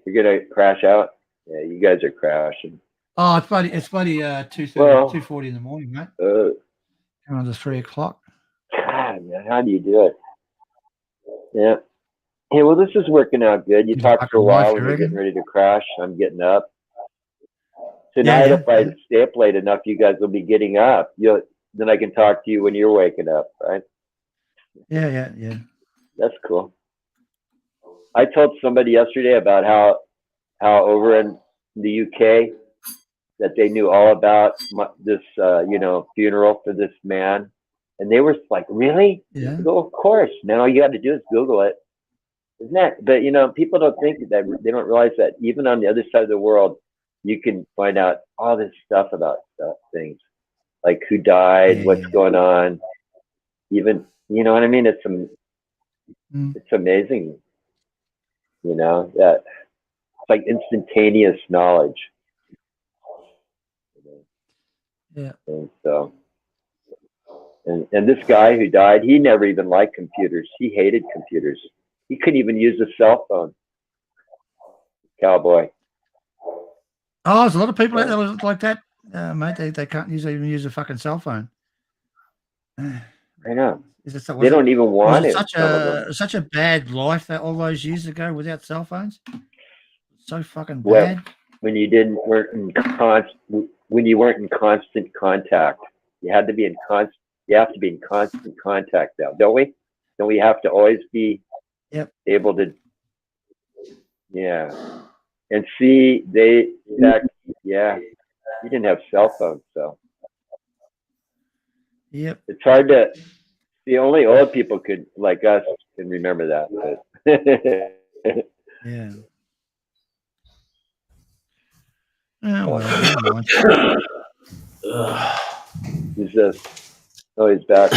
You're gonna crash out. Yeah, you guys are crashing. Oh, it's bloody 2:30, Well, 2:40 in the morning, mate. Uh, Around to 3 o'clock. God, man, how do you do it? Yeah. Hey, well, this is working out good. You talked for a while when you're getting ready to crash. I'm getting up. Tonight, if I stay up late enough, you guys will be getting up. Then I can talk to you when you're waking up, right? Yeah. That's cool. I told somebody yesterday about how over in the UK that they knew all about this, funeral for this man, And they were like, really? Yeah. I go, of course. Now all you got to do is Google it. Isn't that? But, you know, people don't think that, they don't realize that even on the other side of the world, you can find out all this stuff about things. Like who died, what's going on. Even, you know what I mean? It's amazing. You know, that it's like instantaneous knowledge. Yeah. And so, and this guy who died, he never even liked computers. He hated computers. He couldn't even use a cell phone. Cowboy. Oh, there's a lot of people out there like that, mate. They can't even use a fucking cell phone. I know. They don't even want it. Such a bad life that all those years ago without cell phones. So fucking bad. Well, when you weren't in constant contact, you have to be in constant contact now, don't we? Don't we have to always be able to? Yeah. And see, you didn't have cell phones, so. Yep. It's hard to see. Only old people could, like us, can remember that. But yeah. Oh, well, he's he's back.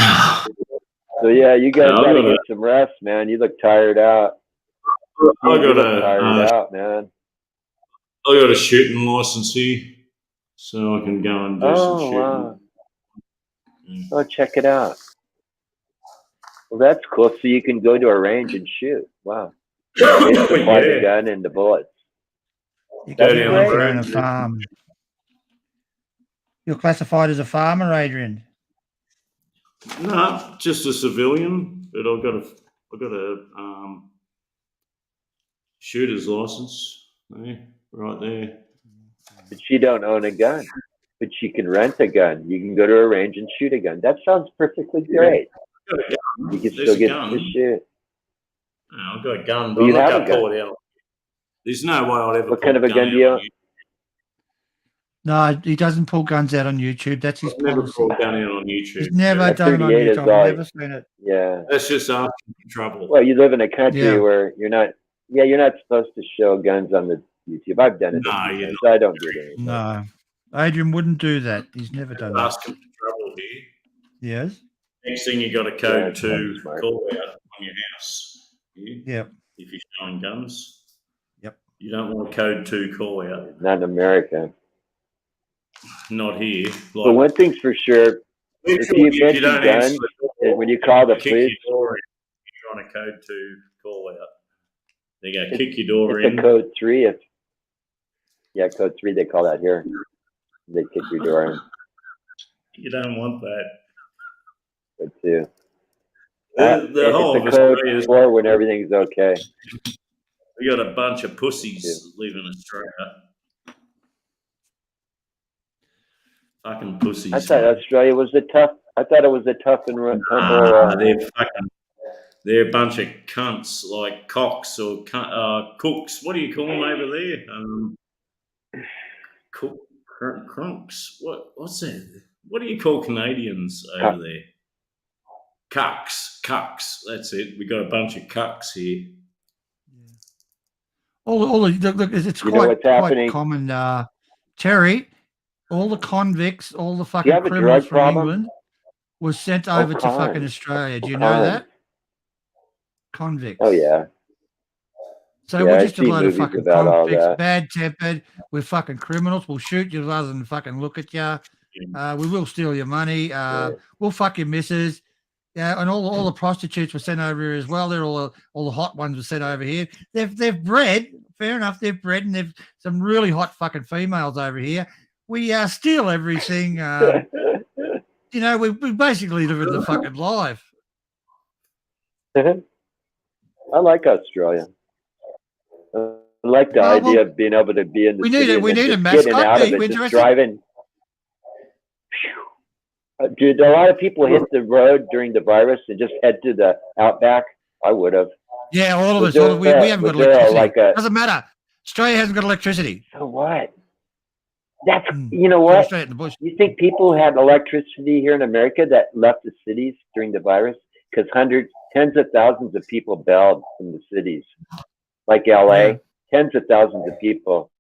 So yeah, you guys gotta get some rest, man. You look tired out. I got a tired out, man. I got a shooting license here, so I can go and do some shooting. Wow. Oh, check it out. Well, that's cool. So you can go to a range and shoot. Wow. Supply the gun and the bullets. You can own a farm. You're classified as a farmer, Adrian. No, just a civilian, but I've got a shooter's license, right there. But she don't own a gun, but she can rent a gun. You can go to a range and shoot a gun. That sounds perfectly great. You can still get to shoot. No, I've got a gun, but Well, I'm you not have going to a pull gun. it out. There's no way I'd ever. What kind of a gun do you own? No, he doesn't pull guns out on YouTube. That's his Never policy. pulled a gun out on YouTube. He's never That done it on 38 is YouTube. I've all- never seen it. Yeah. That's just asking for trouble. Well, you live in a country Yeah. where you're not supposed to show guns on the YouTube. I've done it. No, you're so I don't do it anymore. No. Adrian wouldn't do that. He's never done that. Asking for trouble here. Yes. Next thing you got a Yeah, code it's to smart. call out on your house. Yep. If you're showing guns. Yep. You don't want a code 2 call out. Not in America. Not here. But one thing's for sure, if you mention don't guns, answer the door, when you call the kick police, your door in, you're on a code 2 call out. They go kick your door it's in. a code 3. Code 3 they call that here. They kick your door in. You don't want that. Code 2. The whole of it's a code Australia is 4 when everything's okay. we got a bunch of pussies living in Australia. Fucking pussies. I thought Australia was I thought it was a tough and they're a bunch of cunts, like cocks or cooks. What do you call them over there? Crunks. What's that? What do you call Canadians over there? Cucks. That's it. We got a bunch of cucks here. Look, it's quite common. Terry, all the convicts, all the fucking criminals from England was sent over to fucking Australia. Do you know that? Convicts. Oh yeah. So we're just a load of fucking convicts, bad-tempered. We're fucking criminals. We'll shoot you rather than fucking look at you. We will steal your money. We'll fuck your missus. Yeah, and all the prostitutes were sent over here as well. They're all the hot ones were sent over here. They've bred. Fair enough. They've bred, and they've some really hot fucking females over here. We steal everything. We basically live in the fucking life. I like Australia. I like the idea of being able to be in the city. We need a getting out of mascot. it, just driving. Did a lot of people hit the road during the virus and just head to the outback? I would have. Yeah, all of us. We haven't got electricity. Doesn't matter. Australia hasn't got electricity. So what? That's, Mm. you know Go what? straight in the bush. You think people had electricity here in America that left the cities during the virus? Because tens of thousands of people bailed from the cities, like LA, Yeah. tens of thousands of people,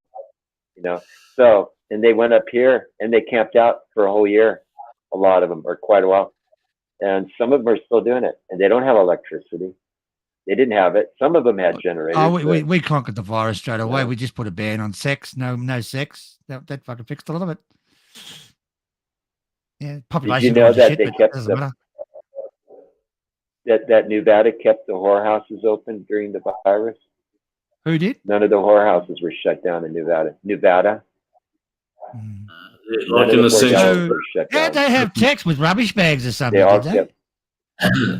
you know. So, and they went up here and they camped out for a whole year, a lot of them, or quite a while. And some of them are still doing it, and they don't have electricity. They didn't have it. Some of them had generators. Oh, but, we conquered the virus straight away. Yeah. We just put a ban on sex. No sex. That fucking fixed a lot of it. Yeah, population. know was a that shit, they but it kept doesn't the- matter. that Nevada kept the whorehouses open during the virus? Who did? None of the whorehouses were shut down in Nevada. Mm. Like None an of the essential. whorehouses were shut Yeah, down. they have text with rubbish bags or something. They all Did they? kept.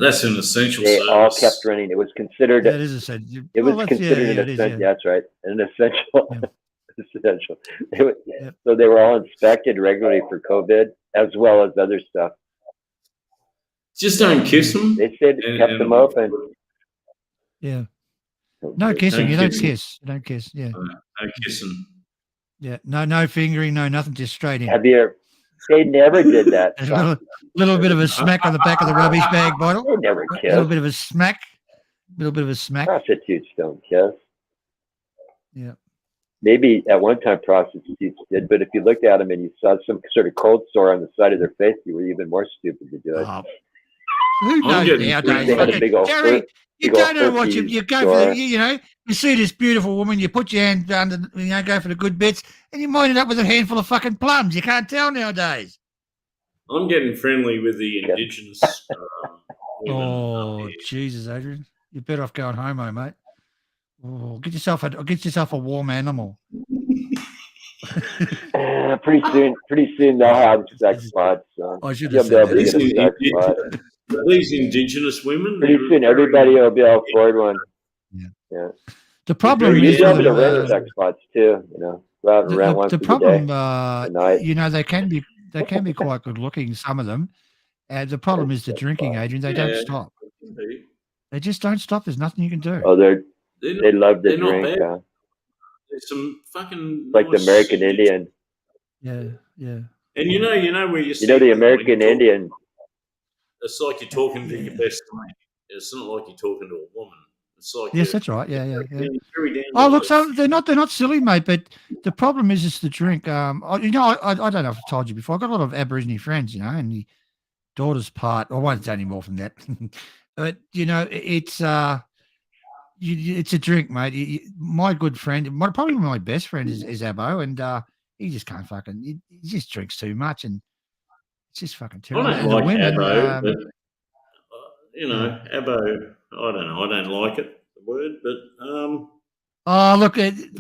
That's an essential They service. all kept running. It was considered. That is essential. It was Well, considered an it is, essential. yeah. That's right, an essential. Yeah. Essential. It was- Yep. So they were all inspected regularly for COVID as well as other stuff. Just don't kiss them. They said And- kept and- them open. Yeah. No kissing. You Don't don't kiss. kiss. You don't kiss. Yeah. No kissing. Yeah. No fingering. No nothing. Just straight in. Have you? They never did that. A little bit of a smack on the back of the rubbish bag bottle. They never A little kissed. bit of a smack. Little bit of a smack. Prostitutes don't kiss. Yeah. Maybe at one time prostitutes did, but if you looked at them and you saw some sort of cold sore on the side of their face, you were even more stupid to do it. Oh, who knows getting nowadays? They had a Fucking- big old Jerry, fur- you big old go to fur watch it. piece You go store. for the, you see this beautiful woman. You put your hand under, go for the good bits, and you might end up with a handful of fucking plums. You can't tell nowadays. I'm getting friendly with the indigenous. Women Oh up here. Jesus, Adrian, you're better off going home, mate. Oh, get yourself a warm animal. Pretty soon they'll have sex spots. So I should you'll have be able said to These, get a sex spot. these indigenous women. Pretty they're soon very- everybody will be able to afford one. Yeah. Yeah. The problem You'll is be able to that, rent sex spots too. You know, go out and rent one the for problem, the day. Night. they can be quite good looking. Some of them, and the problem is the drinking, Adrian. They don't Yeah. stop. They just don't stop. There's nothing you can do. Oh, They're they love the they're not drink. bad. There's some fucking Like the nice- American Indian. Yeah. And you know where you You know the American Indian. It's like you're talking to your best mate. It's not like you're talking to a woman. It's like Yes, you're- that's right. Yeah. you're very down Oh, to look, earth. so they're not silly, mate. But the problem is the drink. I don't know if I've told you before. I've got a lot of Aboriginal friends, and the daughter's part. I won't say any more from that. But it's it's a drink, mate. My good friend, probably my best friend is Abbo, and he just can't fucking. He just drinks too much, and it's just fucking I terrible. don't And the like women, Abbo, but Abbo. I don't know. I don't like it. The word, but oh, look,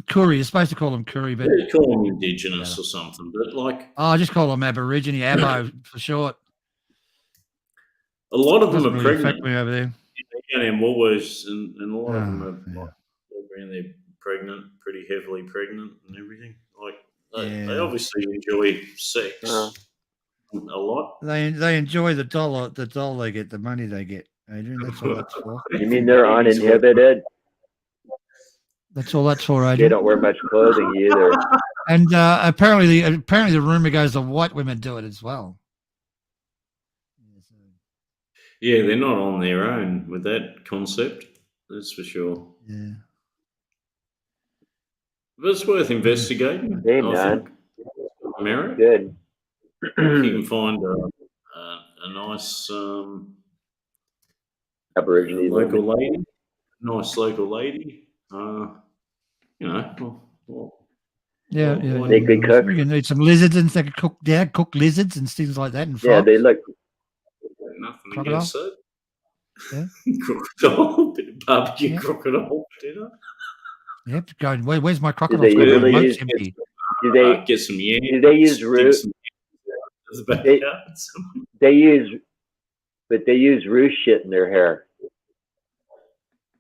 Curry. You're supposed to call them Curry, but they call them indigenous or something. But like I just call them Aborigine, Abbo for short. a lot of them Doesn't are really affect pregnant. me over there. You know, in Woolworths, and a lot of them Oh, are yeah. like, around there pregnant, pretty heavily pregnant, and everything. Like they Yeah. obviously enjoy sex a lot. They enjoy the dollar they get, the money they get, Adrian. That's all that's for. You mean they're uninhibited? That's all that's for, They Adrian. don't wear much clothing either. And apparently the rumor goes the white women do it as well. Yeah, they're not on their own with that concept. That's for sure. Yeah. But it's worth investigating. Hey, I man. think. Merit. Good. If you can find a nice Aborigine local women. lady, nice local lady. Yeah, They could cook. We can eat some lizards and they can cook lizards and things like that and Yeah, frogs. they look. Nothing Crocodile? against it. Yeah. Crocodile, bit of barbecue Yeah. crocodile for dinner. Yep, going. Where's my Do crocodile? they It's got usually my use? remote's empty. Do they? Get some yams. Do they use dig root? some yams in the They- backyard. They use, but they use roost shit in their hair.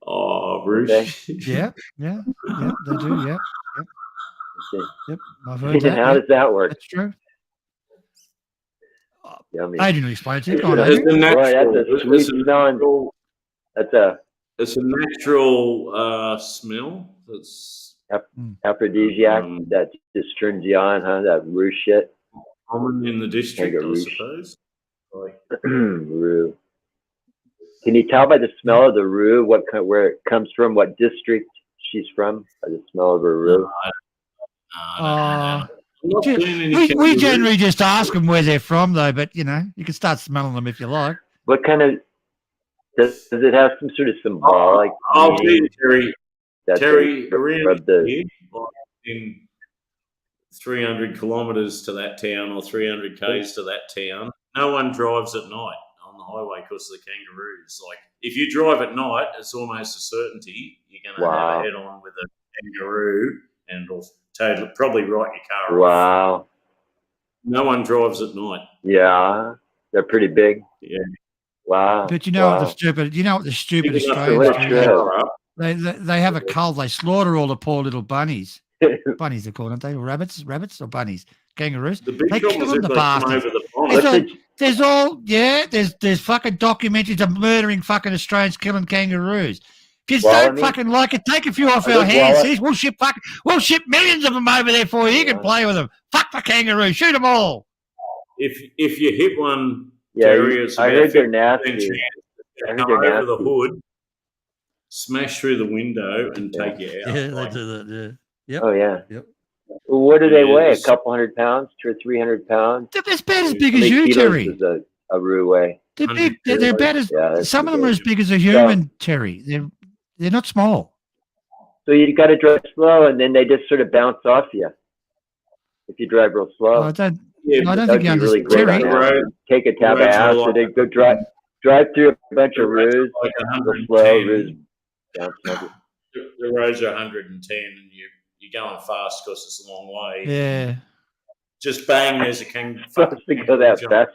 Oh, Bruce. Okay. Yeah, they do. Yep, yep. I've heard And that. how Yep, does that work? that's true. Yummy. Adrian will explain it to you. Go on, It's Adrian. a Boy, that's natural. a sweet It's a smelling. natural. That's a. It's a natural smell. That's Aphrodisiac that just turns you on, huh? That roo shit. Common in the district, I Kangaroo. suppose. Like, Roo. Can you tell by the smell of the roo where it comes from, what district she's from? By the smell of her roo. We generally just ask them where they're from, though. But you can start smelling them if you like. What kind of does it have some sort of symbolic? I'll tell you, Terry, they around rub the- here, like in 300 kilometres to that town or 300 k's to that town, no one drives at night on the highway because of the kangaroos. Like, if you drive at night, it's almost a certainty you're going to have a head-on with a kangaroo and will probably write your car off. Wow. No one drives at night. Yeah, they're pretty big. Yeah. Wow. But you know what the stupid Big enough to Australians lift do? your car up. They have a cull. They slaughter all the poor little bunnies. Bunnies, they're called, aren't they? Or rabbits or bunnies? Kangaroos. The big They problem kill is them, if the they come bastards. over the pond. There's fucking documentaries of murdering fucking Australians killing kangaroos. If you Wallaby? don't fucking like it, take a few off Are our those hands. wallaby? Sis. We'll ship millions of them over there for you. You can play with them. Fuck the kangaroo. Shoot them all. If you hit one, Yeah, Terry, it's I about heard they're 50% nasty. chance I heard to come they're over the nasty. hood, smash through the window, and take you out. Yeah, they Like, do that. Yeah. Yep. Oh yeah. Yep. Well, what do they Yeah, weigh? A it's- couple 100 pounds, 200 or 300 pounds. They're as bad as How big as many you, kilos Terry. does a roo weigh? They're big. They're about as. Yeah, that's Some of them are big. as big as a human, Terry. They're not small. So you got to drive slow, and then they just sort of bounce off you. If you drive real slow, I don't. yeah, I don't that'd think you be really understand, great. Terry. On acid. Take a tab of Roads are acid like- and go drive through a bunch of roos, like real 110. slow, roos bounce off you. The roads are 110, and you're going fast because it's a long way. Yeah. Just bang, there's a kangaroo. Supposed to go that fast.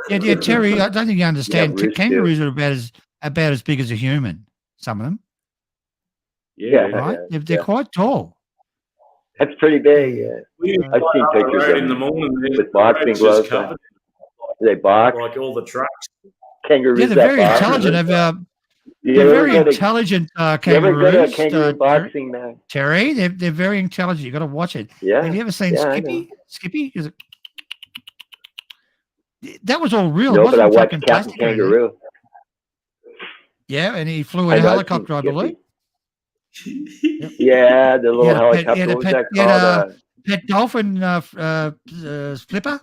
Yeah, Terry. I don't think you understand. roos do. Kangaroos are about as big as a human. Some of them, Yeah, right? yeah, They're quite tall. That's pretty big. Yeah. We I've seen drive up the pictures road of in the them morning with boxing road's just gloves on. covered, Do they box? like all the trucks. Kangaroos Yeah, they're that very box? intelligent. You They're ever very go to- intelligent You ever kangaroos. go to a kangaroo boxing match? Terry, they're very intelligent. You got to watch it. Yeah. Have you ever seen Yeah, I Skippy? Skippy? Is it? That was all real. No, it but wasn't I watched fucking Captain plastic or anything. Kangaroo. Yeah, and he flew I in a know, helicopter, I Skippy. believe. Yeah, the little He had a pet- helicopter. he had a What was pet- that he had called? Pet dolphin flipper.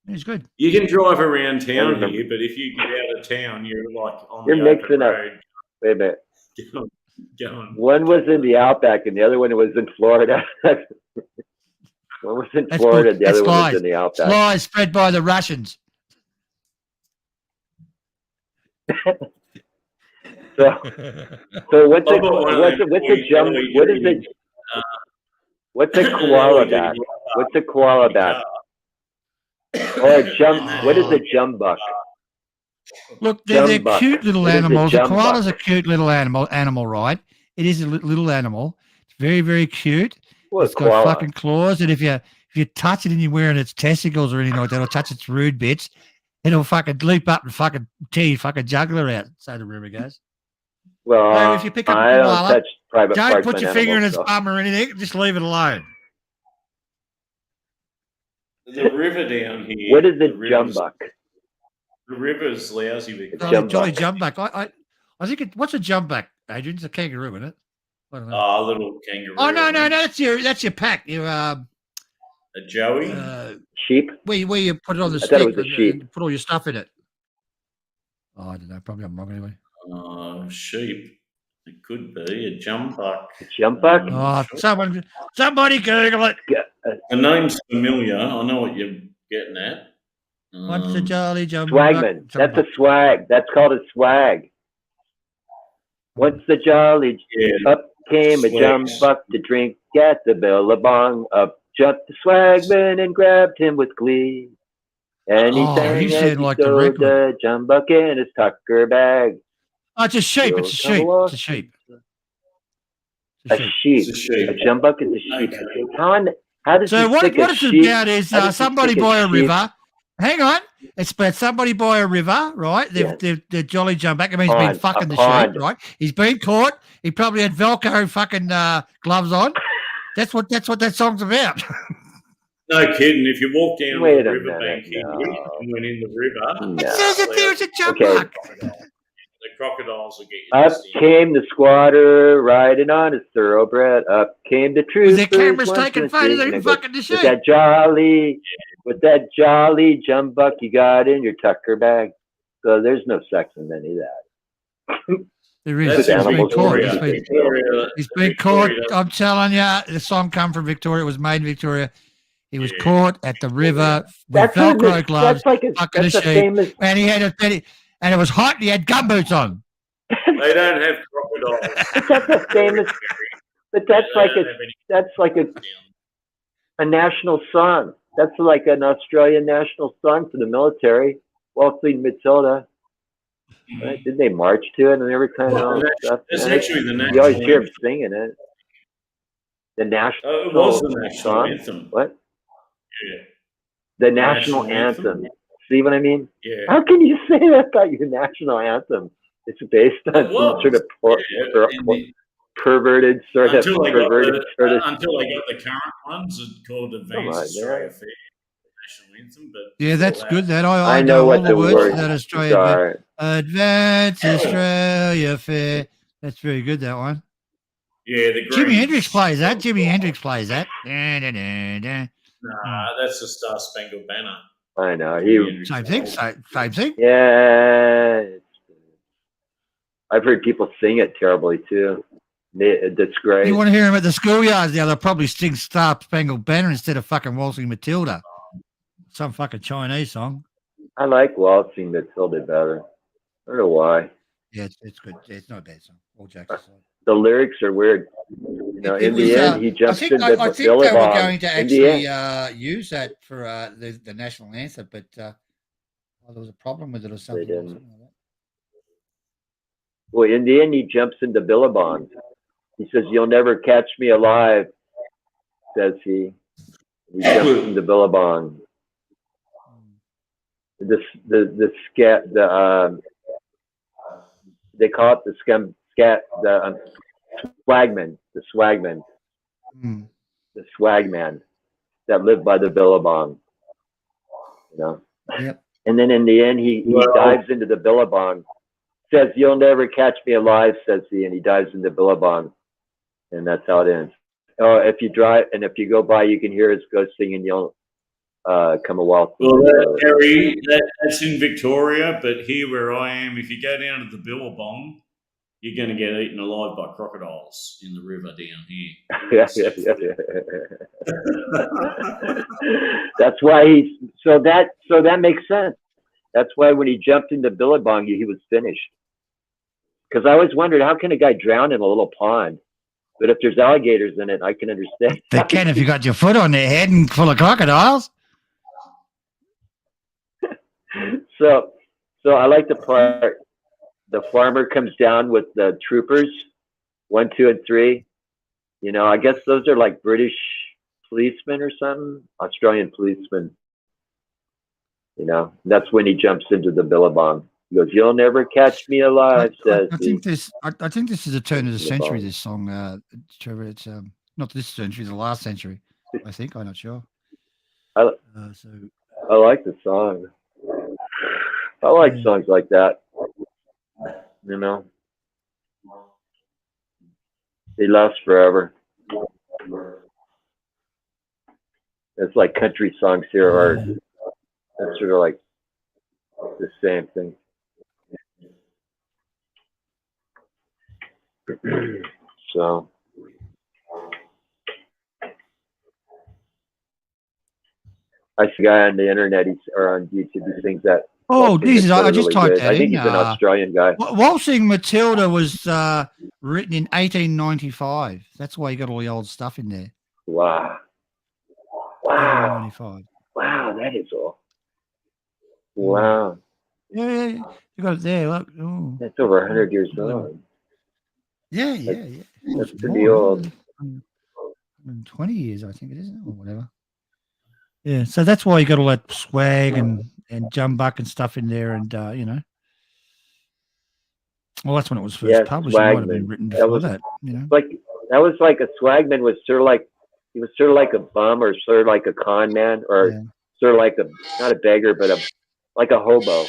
It was good. You can drive around town remember. here, but if you get out of town, you're like on You're the mixing open up. road. Wait a minute. Going. One was in the Outback and the other one was in Florida. One was in That's Florida, good. the other That's one was lies. in the Outback. Lies spread by the Russians. So what's I've got one of them what's for a you, jump? by the way, What is Jimmy. it? What's a koala Yeah, back? What's a koala back? Or a jump? What is a jumbuck? Look, they're Jumbuck. cute little What is a animals. The jumbuck? koala's a cute little animal, right? It is a little animal. It's very, very cute. Well, It's got koala. fucking claws, and if you touch it and you're wearing its testicles or anything like that, or touch its rude bits, it'll fucking leap up and fucking tear your fucking jugular out. So the rumor goes. Well, So if you pick up a I don't koala, touch private don't parts put on your finger in animals, its so. bum or anything. Just leave it alone. The river down here. What is a the river's- jumbuck? The river's lousy with Jolly jumbuck. I think what's a jumbuck, Adrian? It's a kangaroo, isn't it? I don't know. Oh, little kangaroo. Oh no, that's your pack. Your A joey. Sheep. where you put it on the I stick. thought it was a and sheep. put all your stuff in it. Oh, I don't know. Probably I'm wrong anyway. Sheep. It could be a jumbuck. Jumbuck? Oh, somebody Google it. The name's familiar. I know what you're getting at. What's a jolly jumbuck? Swagman. That's a swag. That's called a swag. Once the jolly up came a Swags. jumbuck to drink at the Billabong. Up jumped the swagman and grabbed him with glee. And he Oh, sang you as said he like the stowed record. the jumbuck in his tucker bag. Oh, it's a sheep. It's a You'll sheep. come along. It's a sheep. A sheep. It's a sheep. A jumbuck is a sheep. How does So he what stick a it's sheep? about is how does he somebody stick a by a sheep? river. Hang on. It's about somebody by a river, right? They've jolly jumped back. I mean, he's been fucking the sheep, right? He's been caught. He probably had Velcro fucking gloves on. That's what that song's about. No kidding. If you walk down the riverbank here and went in the river, it says that there's a jump mark. The crocodiles will get you. Up came the squatter riding on his thoroughbred. Up came the troopers. Was there cameras taking photos of him fucking the sheep? With that jolly jumbuck you got in your tucker bag. So there's no sex in any of that. There is. He's been caught. He's been caught. I'm telling you, the song come from Victoria. It was made in Victoria. He was caught at the river with Velcro gloves, fucking a sheep, and he had and it was hot. And he had gumboots on. They don't have crocodiles. That's a famous. But that's like a national song. That's like an Australian national song for the military. Waltzing Matilda. Right? Didn't they march to it and every kind of stuff? It's actually the national. You always hear them singing it. The national. It was the national anthem. What? Yeah. The national anthem. See what I mean? Yeah. How can you say that about your national anthem? It's based on some sort of perverted sort of until they got the current ones, it's called Advanced Australia Fair national anthem. But yeah, that's good. That I know what the words that Australia Advanced Australia Fair. That's very good. That one. Yeah, the Jimi Hendrix plays that. Nah, that's the Star Spangled Banner. I know. Same thing. Same thing. Yeah. I've heard people sing it terribly too. That's great. You want to hear him at the schoolyards now? They'll probably sing Star Spangled Banner instead of fucking Waltzing Matilda. Some fucking Chinese song. I like Waltzing Matilda better. I don't know why. Yeah, it's good. It's not a bad song. All jokes aside. The lyrics are weird. You know, in the end, he jumps into I think they were going to actually use that for the national anthem, but there was a problem with it or something. They didn't. Well, in the end, he jumps into Billabong. He says, "You'll never catch me alive," says he. He jumps into Billabong. They call it the swagman that lived by the Billabong. You know. Yep. And then in the end, he dives into the Billabong. Says, "You'll never catch me alive," says he, and he dives into Billabong, and that's how it ends. Oh, if you drive and if you go by, you can hear his ghost singing. You'll come a while. Well, Harry, that's in Victoria, but here where I am, if you go down to the Billabong, you're going to get eaten alive by crocodiles in the river down here. That's why so that makes sense. That's why when he jumped into Billabong, he was finished. Because I always wondered, how can a guy drown in a little pond? But if there's alligators in it, I can understand. They can if you got your foot on their head and full of crocodiles. So I like the part. The farmer comes down with the troopers, 1, 2, and 3. You know, I guess those are like British policemen or something, Australian policemen. You know, that's when he jumps into the Billabong. He goes, "You'll never catch me alive," says I think this is a turn of the century, this song, Trevor. It's not this century, the last century, I think. I'm not sure. I like the song. I like songs like that. You know, they last forever. It's like country songs here are that's sort of like the same thing. So I see a guy on the internet or on YouTube who sings that. Oh, Jesus, I just typed that in. I think he's an Australian guy. Waltzing Matilda was written in 1895. That's why you got all the old stuff in there. Wow. 1895. Wow, that is all. Wow. Yeah, you got it there. Look. Ooh. That's over 100 years old. Yeah. That's pretty old. 20 years, I think it is, or whatever. Yeah, so that's why you got all that swag and and Jumbuck and stuff in there, and you know. Well, that's when it was first Yeah, published. It might have been Swagman. written That before was that, you know. like a Swagman was sort of like he was sort of like a bum or sort of like a con man or Yeah. sort of like a not a beggar but like a hobo.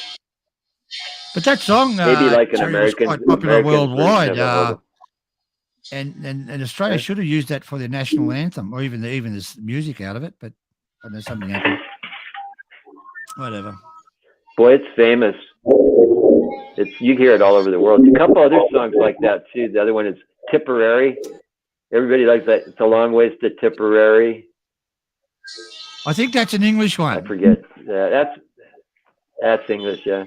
But that song, Maybe like an Terry, American was quite popular American version worldwide. of a hobo. And Australia should have used that for their national anthem, or even this music out of it. But I don't know, something happened. Whatever. Boy, it's famous. You hear it all over the world. A couple other songs like that too. The other one is Tipperary. Everybody likes that. It's a long ways to Tipperary. I think that's an English one. I forget. That's English. Yeah,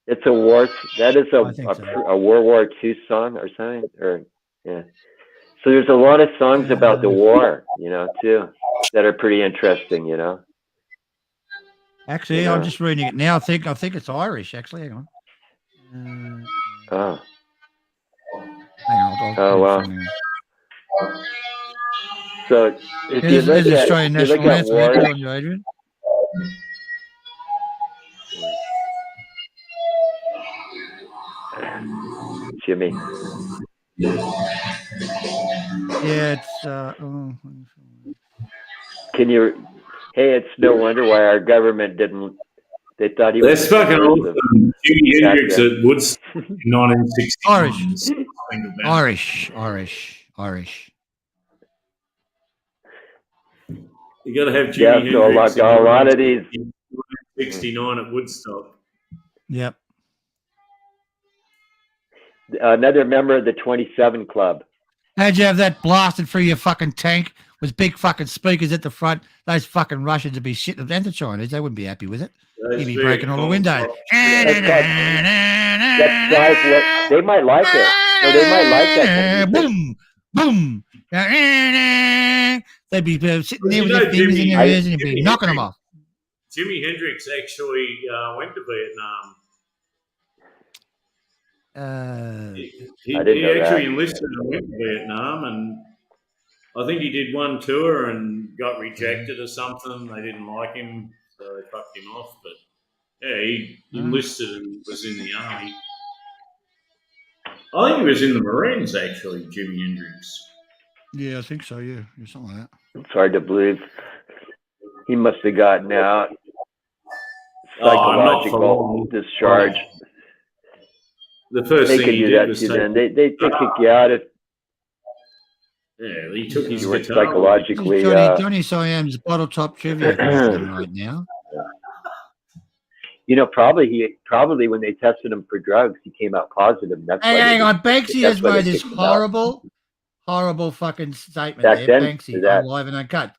it's a war. That is a World War II song or something. Or yeah. So there's a lot of songs about the war, you know, too, that are pretty interesting. You know. Actually, Yeah. I'm just reading it now. I think it's Irish. Actually, hang on. Oh. Hang on. Oh wow. So if you There's look the at Australian if you national look at anthem. war, Good on you, Adrian. Jimmy. Yeah, it's. Can you? Hey, it's no wonder why our government didn't. They thought he That's was fucking awesome. awesome. Jimi Hendrix Gotcha. at Woodstock in 1960. Irish. You got to have Jimi Yeah, Hendrix. so a lot of these. 69 at Woodstock. Yep. Another member of the 27 Club. How'd you have that blasted through your fucking tank with big fucking speakers at the front? Those fucking Russians would be shitting, and the Chinese, they wouldn't be happy with it. He'd be breaking all the windows. That's guys, they might like it. No, they might like that. Boom, boom. They'd be sitting there with their fingers in their ears and you'd be knocking them off. Jimi Hendrix actually went to Vietnam. He I didn't know actually that. enlisted and went to Vietnam, and I think he did one tour and got rejected or something. They didn't like him, so they fucked him off. But yeah, he enlisted and was in the army. I think he was in the Marines actually, Jimi Hendrix. Yeah, I think so. Yeah, something like that. It's hard to believe. He must have gotten out. Not for Psychological long. discharge. The first They thing could he do did that was too. take. Then they kick you out if Yeah, he took his you were guitar. psychologically. Johnny Siam's bottle top trivia question right now. You know, probably when they tested him for drugs, he came out positive. That's why Hey, they hang on. didn't- Banksy that's has why they made this kicked him out. horrible fucking statement Back there. then, Banksy, is that- on live and uncut.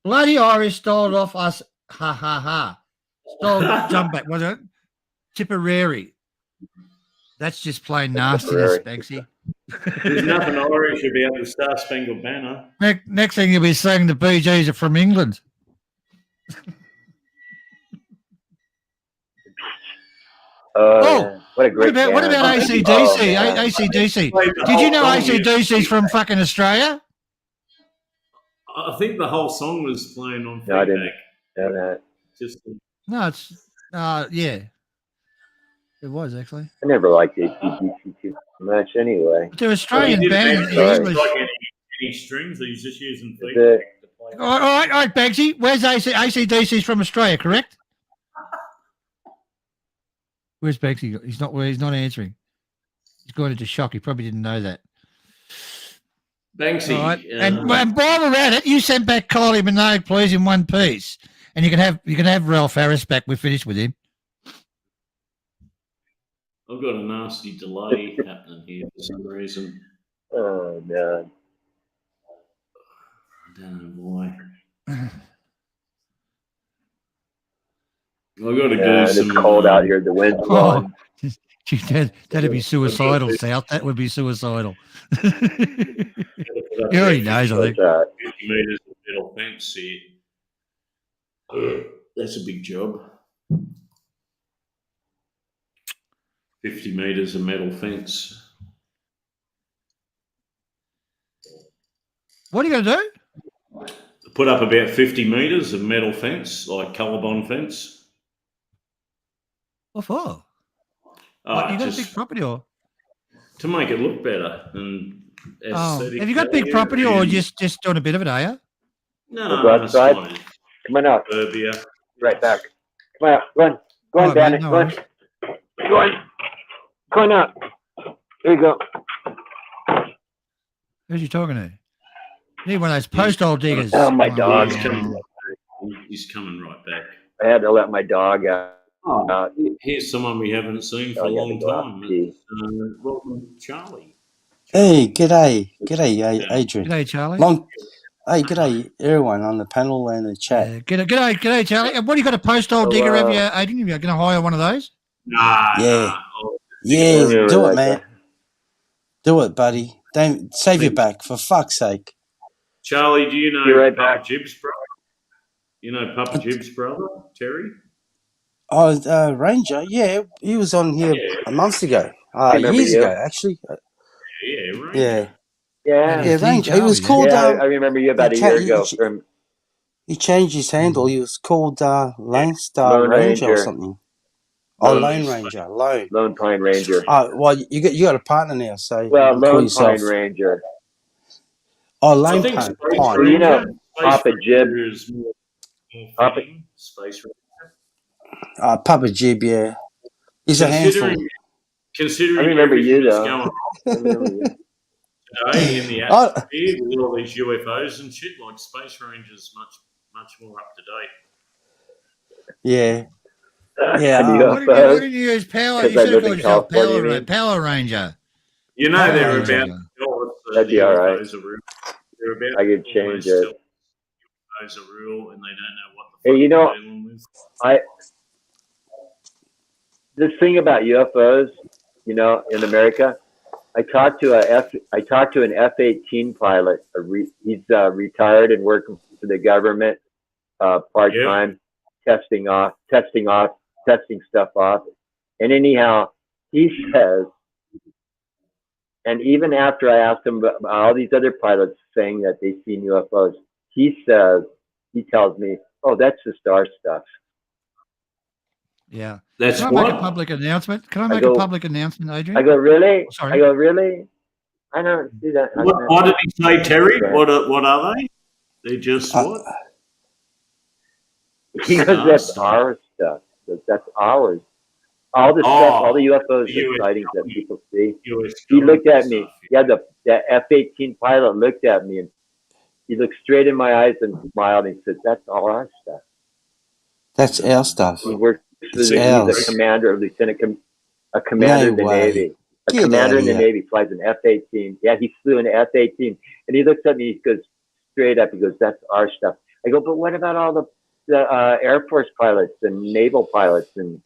Bloody Irish stole it off us. Ha ha ha. Stole jump back. Was it Tipperary? That's just plain nastiness, Banksy. There's nothing Irish about the Star Spangled Banner. Next thing you'll be saying the Bee Gees are from England. What a great What about band. AC/DC? Oh, man. AC/DC. Did you know AC/DC's from fucking Australia? I think the whole song was playing on No, I feedback. didn't know that. Just No, it's yeah. It was actually. I never liked AC/DC too much anyway. They're Australian He didn't band in actually English. strike any strings. He's just using Is feedback it- to play. All right, Banksy. Where's AC/DC's from Australia? Correct. Where's Banksy? He's not answering. He's going into shock. He probably didn't know that. Banksy. All right. And while we're at it, you send back Kylie Minogue, please, in one piece, and you can have Ralph Harris back. We're finished with him. I've got a nasty delay happening here for some reason. Oh no. I don't know why. I've got to Yeah, do it's some. cold out here. The wind's blowing. Gee, that'd be suicidal, South. That would be suicidal. He already knows, I think. 50 metres of metal fence here. That's a big job. 50 metres of metal fence. What are you going to do? Put up about 50 metres of metal fence, like Colorbond fence. What for? Oh, What, you got a just big property or? to make it look better and Oh, aesthetic. have you got big value property or and- just doing a bit of it, are you? No, We'll go I'm outside. just Come on out. suburbia. Right back. Come on, go on. Go on, All right, Danny. mate, no Go on. worries. Go on. Go on out. There you go. Who's you talking to? Need one of those post-hole diggers. Oh, my Come dog. He's coming on. right back. He's coming right back. I had to let my dog out. Oh, here's someone we haven't seen for a I gotta long go out time. and pee. Welcome, Charlie. Hey, g'day, Adrian. G'day, Charlie. Hey, g'day, everyone on the panel and the chat. Yeah, g'day, Charlie. What do you got a post-hole digger? Have you, Adrian? You're going to hire one of those? Nah. Yeah, Oh, yeah, really do it, like man. that. Do it, buddy. Don't save your back for fuck's sake. Charlie, do you know Be right Papa back. Jib's brother? You know Papa Jib's brother, Terry? Oh, Ranger, yeah, he was on here a month ago, remember years you. ago, actually. Yeah, right. Yeah, Yeah. yeah, Ranger. He was called. Yeah, I remember you about a year ago. From He changed his handle. He was called Lone Star Lone Ranger or Ranger. something. Oh, Lone Lone Ranger. Ranger, Lone. Lone Pine Ranger. Well, you got a partner now, so Well, you can call Lone yourself. Pine Ranger. Oh, I Lone think Pine. Space Well, Ranger, you know, Space Papa Jib. Ranger is more Papa- fitting. Space Ranger. Papa Jib, yeah. He's a handful. Considering I remember everything you, that's though. going on I remember you. today in the Oh. atmosphere with all these UFOs and shit, like Space Ranger's much more up to date. Yeah. And Yeah. you Why didn't you use Power? You Because I should have live called in yourself California, you mean? Power Ranger. You know Power they're Ranger. about to tell us that That'd be the all right. UFOs are real. They're about I could to change almost it. tell us UFOs are real and they don't know what the Hey, fuck you know, they're dealing with. This thing about UFOs, you know, in America, I talked to an F-18 pilot. He's retired and working for the government part time, testing stuff off. And anyhow, he says, and even after I asked him about all these other pilots saying that they've seen UFOs, he tells me, "Oh, that's just our stuff." Yeah. That's Can I make a public announcement? Can I make a public announcement, Adrian? I go, really? Sorry. I go, really? I don't do that. What did he say, Terry? What are they? They're just what? He goes, that's our stuff. That's ours. All the stuff, all the UFOs and sightings that people see. He looked at me. Yeah, the F-18 pilot looked at me and he looked straight in my eyes and smiled and he said, "That's all our stuff." That's our stuff. He works for It's he's ours. a commander, a commander in the way. Navy. A Get commander outta in the here. Navy flies an F-18. Yeah, he flew an F-18. And he looks at me, he goes straight up, he goes, "That's our stuff." I go, "But what about all the Air Force pilots and naval pilots and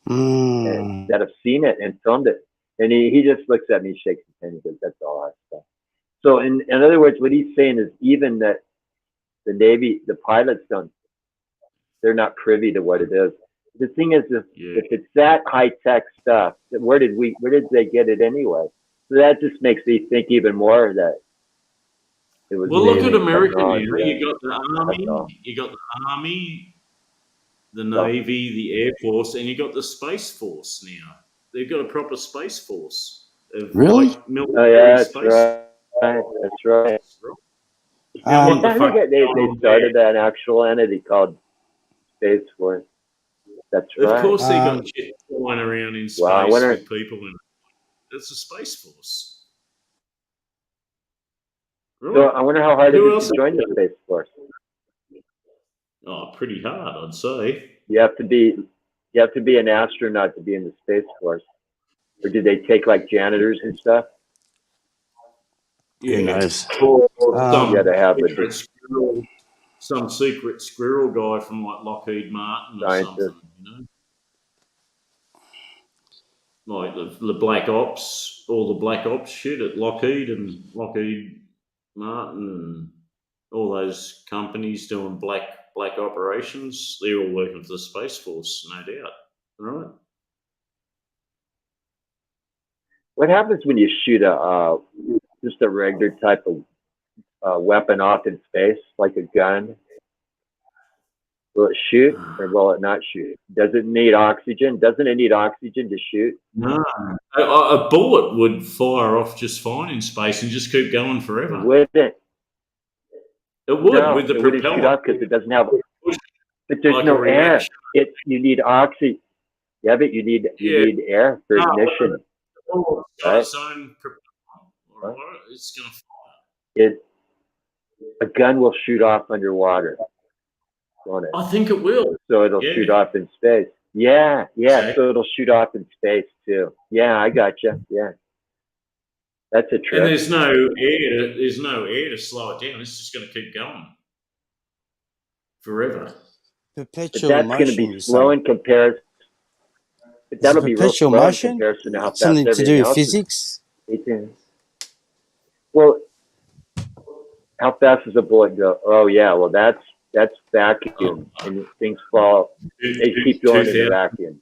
that have seen it and filmed it?" And he just looks at me, shakes his head, and goes, "That's all our stuff." So in other words, what he's saying is even that the Navy, the pilots they're not privy to what it is. The thing is, if it's that high tech stuff, where did they get it anyway? So that just makes me think even more that it was. Well, look at Navy America now. technology. You got the Army, the Navy, the Air Force, and you got the Space Force now. They've got a proper Space Force. Of Really? like Oh military yeah, that's space. right. That's right. What the fuck They going on started an actual entity called Space Force. That's right. Of course, they got shit flying around in space Well, I wonder- with people in it. It's a Space Force. So I wonder how hard it Who is else to join the Space Force. Oh, pretty hard, I'd say. You have to be an astronaut to be in the Space Force. Or do they take like janitors and stuff? Who knows? Or You gotta have some secret squirrel guy from like Lockheed Martin or Scientist. something, you know? Like the Black Ops, all the Black Ops shit at Lockheed and Lockheed Martin and all those companies doing black operations, they're all working for the Space Force, no doubt. Right? What happens when you shoot just a regular type of weapon off in space, like a gun? Will it shoot or will it not shoot? Does it need oxygen? Doesn't it need oxygen to shoot? No, a bullet would fire off just fine in space and just keep going forever. It wouldn't. It would No, with the it wouldn't shoot propeller. up because it doesn't have. But there's Like a no air. reaction. You need oxygen. Yeah, but you need air for No, ignition. Oh, it's got its own propeller. All right, it's going to fire. A gun will shoot off underwater. On it. I think it will. So it'll shoot off in space. Yeah. Okay. So it'll shoot off in space too. Yeah, I got you. Yeah, that's a trick. And there's no air. There's no air to slow it down. It's just going to keep going forever. But Perpetual that's going to motion. be you slow say. in comparison. But Is that'll it be real perpetual slow in motion? comparison to how fast Something to do everything with else is. physics? Well, how fast does a bullet go? Oh yeah, well that's vacuum, and things fall. They keep going in the vacuum.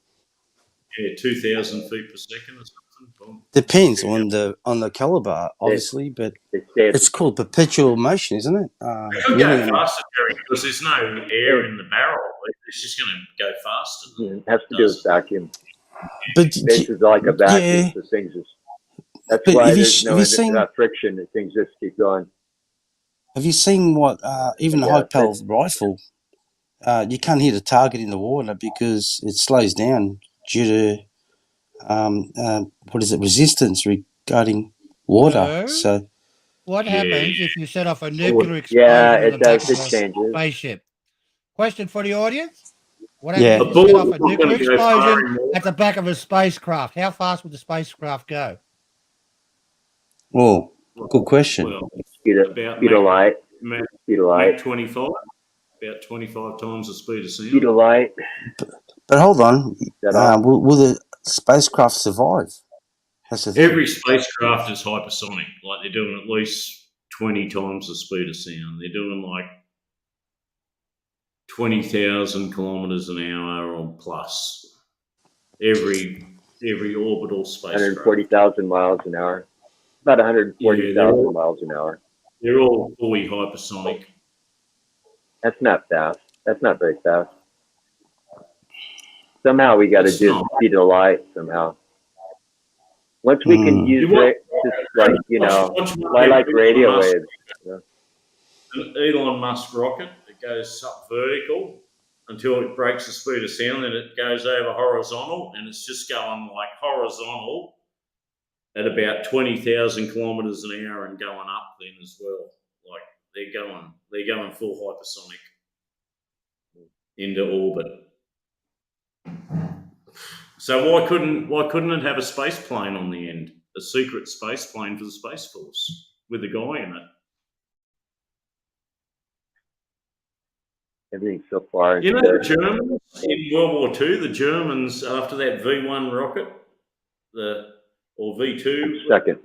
Yeah, 2,000 feet per second or something. Boom. Depends on the caliber, obviously, but it's called perpetual motion, isn't it? It could go faster, Jerry, because there's no air in the barrel. It's just going to go faster. It has to do with vacuum. But Space is like a vacuum, yeah. so things is. That's But why have you there's have you seen friction, and things just keep going. have you seen what even a Yeah, high powered rifle? You can't hit a target in the water because it slows down due to what is it, resistance regarding water. No. So What happens if you set off a nuclear explosion Yeah, in the it back does. of It a changes. spaceship? Question for the audience. What Yeah. happens if A you set bullet off a is not nuclear gonna go far explosion anymore. at the back of a spacecraft? How fast would the spacecraft go? well, good question. Well, Speed of about light. Mach Speed of light. 25, about 25 times the speed of Speed sound. of light. But hold on, That all? will the spacecraft survive? That's the thing. Every spacecraft is hypersonic. Like they're doing at least 20 times the speed of sound. They're doing like 20,000 kilometers an hour or plus. Every orbital spacecraft. 140,000 miles an hour. About 140,000 miles an hour. They're all fully hypersonic. That's not fast. That's not very fast. Somehow we got to It's do not. the speed of light somehow. Once we can use it, just like, fly like radio Musk. waves. An Elon Musk rocket that goes up vertical until it breaks the speed of sound, and it goes over horizontal, and it's just going like horizontal at about 20,000 kilometers an hour and going up then as well. Like they're going full hypersonic into orbit. So why couldn't it have a space plane on the end? A secret space plane for the Space Force with a guy in it. Everything's so far. You know the Germans in World War II, the Germans after that V1 rocket, or V2, Second.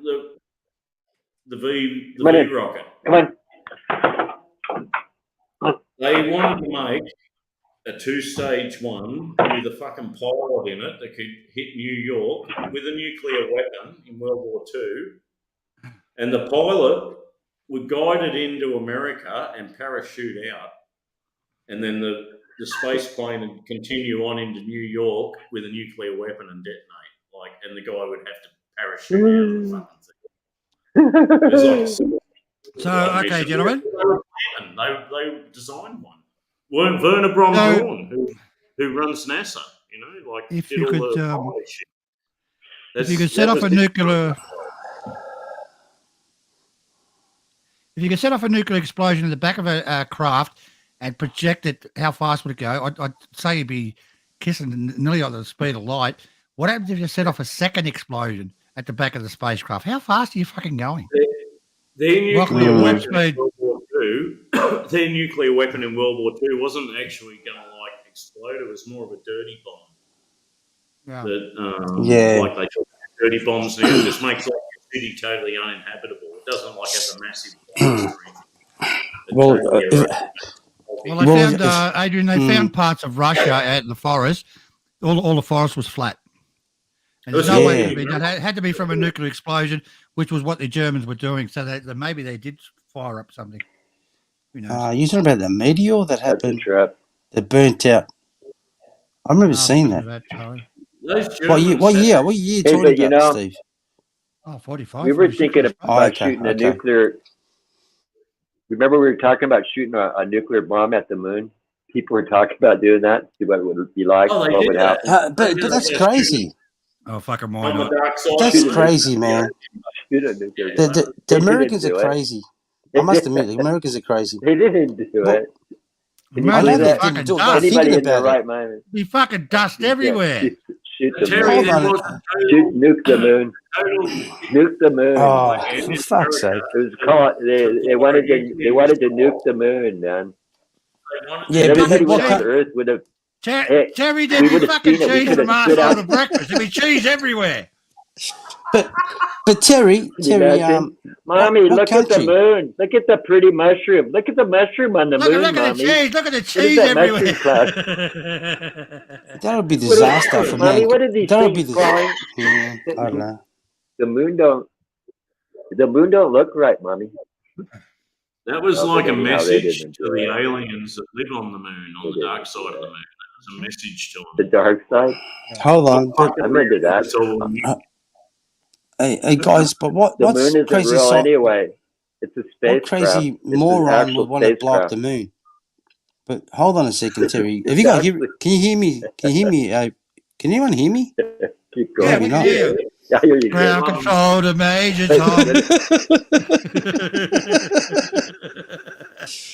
the V Come on in. rocket. Come on. They wanted to make a 2-stage one with a fucking pilot in it that could hit New York with a nuclear weapon in World War II, and the pilot would guide it into America and parachute out, and then the space plane would continue on into New York with a nuclear weapon and detonate. And the guy would have to parachute out of the fucking thing. It was like So, okay, gentlemen. They designed one. Werner Braun Braun, who runs NASA, If did you all could, the pilot shit. if you could set off a nuclear, if you could set off a nuclear explosion in the back of a craft and project it, how fast would it go? I'd say you'd be kissing nearly at the speed of light. What happens if you set off a second explosion at the back of the spacecraft? How fast are you fucking going? Their nuclear Rocket weapon speed. in World War II, their nuclear weapon in World War II wasn't actually going to explode. It was more of a dirty bomb. Yeah. That, like they took dirty bombs now, just makes the city totally uninhabitable. It doesn't have a massive blast or anything. Well, they found, Adrian, they found parts of Russia out in the forest. All the forest was flat. And there's no way it could be done. It had to be from a nuclear explosion, which was what the Germans were doing. So maybe they did fire up something. Who knows? You talking about the meteor that happened? They're burnt out. I remember Oh, seeing because that. of Charlie. Those What year? Germans What had- year? What year you Hey, talking but you about, know, Steve? Oh, 45. we were 46, thinking that's about right. Okay, shooting a okay. nuclear. Remember, we were talking about shooting a nuclear bomb at the moon. People were talking about doing that. See what it would be like. Oh, they What did would that. happen? But that's crazy. Oh, fucking why On the not? dark side. That's Shoot a crazy, nuclear. man. Shoot a nuclear The bomb. the, the They didn't Americans are do it. crazy. I must admit, the Americans are crazy. They didn't do Well, it. Can you Man, I know believe they they that? fucking didn't do it. dust. They're thinking Anybody in their about it. right mind? Be fucking dust Yeah, everywhere. shoot the Terry, moon. there Hold was on. Nuke the moon. total Nuke the moon. Oh, and for in fuck's sake. America, It was called. They wanted to nuke the moon, man. they wanted Yeah, And to but everybody what on kind? Earth would have. Terry, Hey, Terry we there'd be would have fucking seen it. We cheese could from have stood arsehole out. to breakfast. There'd be cheese everywhere. But Terry, Can you Terry, imagine? Mommy, what look at the country? moon. Look at the pretty mushroom. Look at the mushroom on the Look, moon, look at the Mommy. cheese. Look at the What is cheese that mushroom everywhere. cloud? That would be What is, disaster for Mommy, man. what are these That would be things the. crawling? I don't know. The moon don't look right, Mommy. That was No, like they a didn't. No, they message didn't to do the it. aliens that live on the moon, They on the dark didn't side do of the it. moon. That was a message to The them. dark side. Hold on, but I'm into that. It's all new. hey guys, but The what's moon isn't crazy? real anyway. It's a What spacecraft. crazy It's an moron actual would want to blow up spacecraft. the moon? But hold on a second, Terry. Have you got hear? Exactly. Can you hear me? Can you hear me? Can anyone hear me? Keep Yeah, going. Maybe we not. can hear you. I hear you good. Ground control to Major Hey, Tom. what-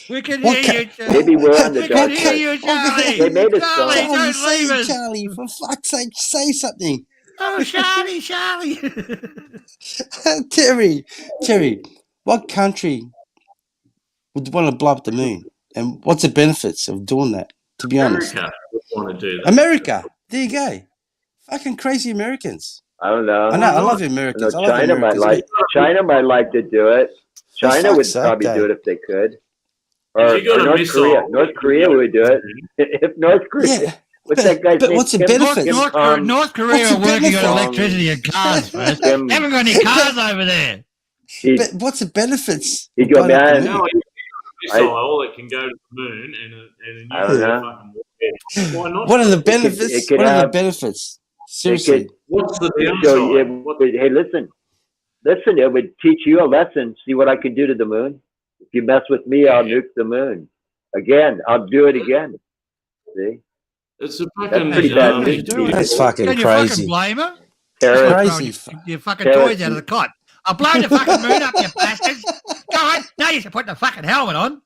We can What hear ca- you, Charlie. Maybe we're on the We dark can hear side. you, Charlie. They made us Charlie, go. Charlie, don't say leave it, us. Charlie. For fuck's sake, say something. Oh, Charlie, Charlie. Terry, what country would want to blow up the moon? And what's the benefits of doing that, to be honest? America would want to do that. America. There you go. Fucking crazy Americans. I don't know. I know. I Why love I Americans. know I love China might Americans. like to do it. For China would fuck's sake, probably do though. it if they could. If you Or got a North missile, Korea. North Korea would do it. If North Korea. Yeah. What's that guy's But name? what's the Kim- benefits? Kim North Kong- Korea What's are the working on benefit? electricity and cars first. Kim- They haven't got any cars over there. He, But what's the benefits? He'd of go, blowing up the man, moon? no, a missile that can go to the moon and I don't know. fucking warhead. Why not? What are the it benefits? could What are the have- benefits? it Seriously. could What's the show you, downside? What, hey, listen, it would teach you a lesson. See what I can do to the moon? If you mess with me, I'll nuke the moon. Again, I'll do it again. See? it's a That's fucking pretty bad um, news. doing it. That's fucking Can you fucking crazy. blame her? Terrorist. Crazy. Throwing your fucking Terrorist. toys out of the cot. I'll blow the fucking moon up, you bastards. Go on. Now you should put the fucking helmet on.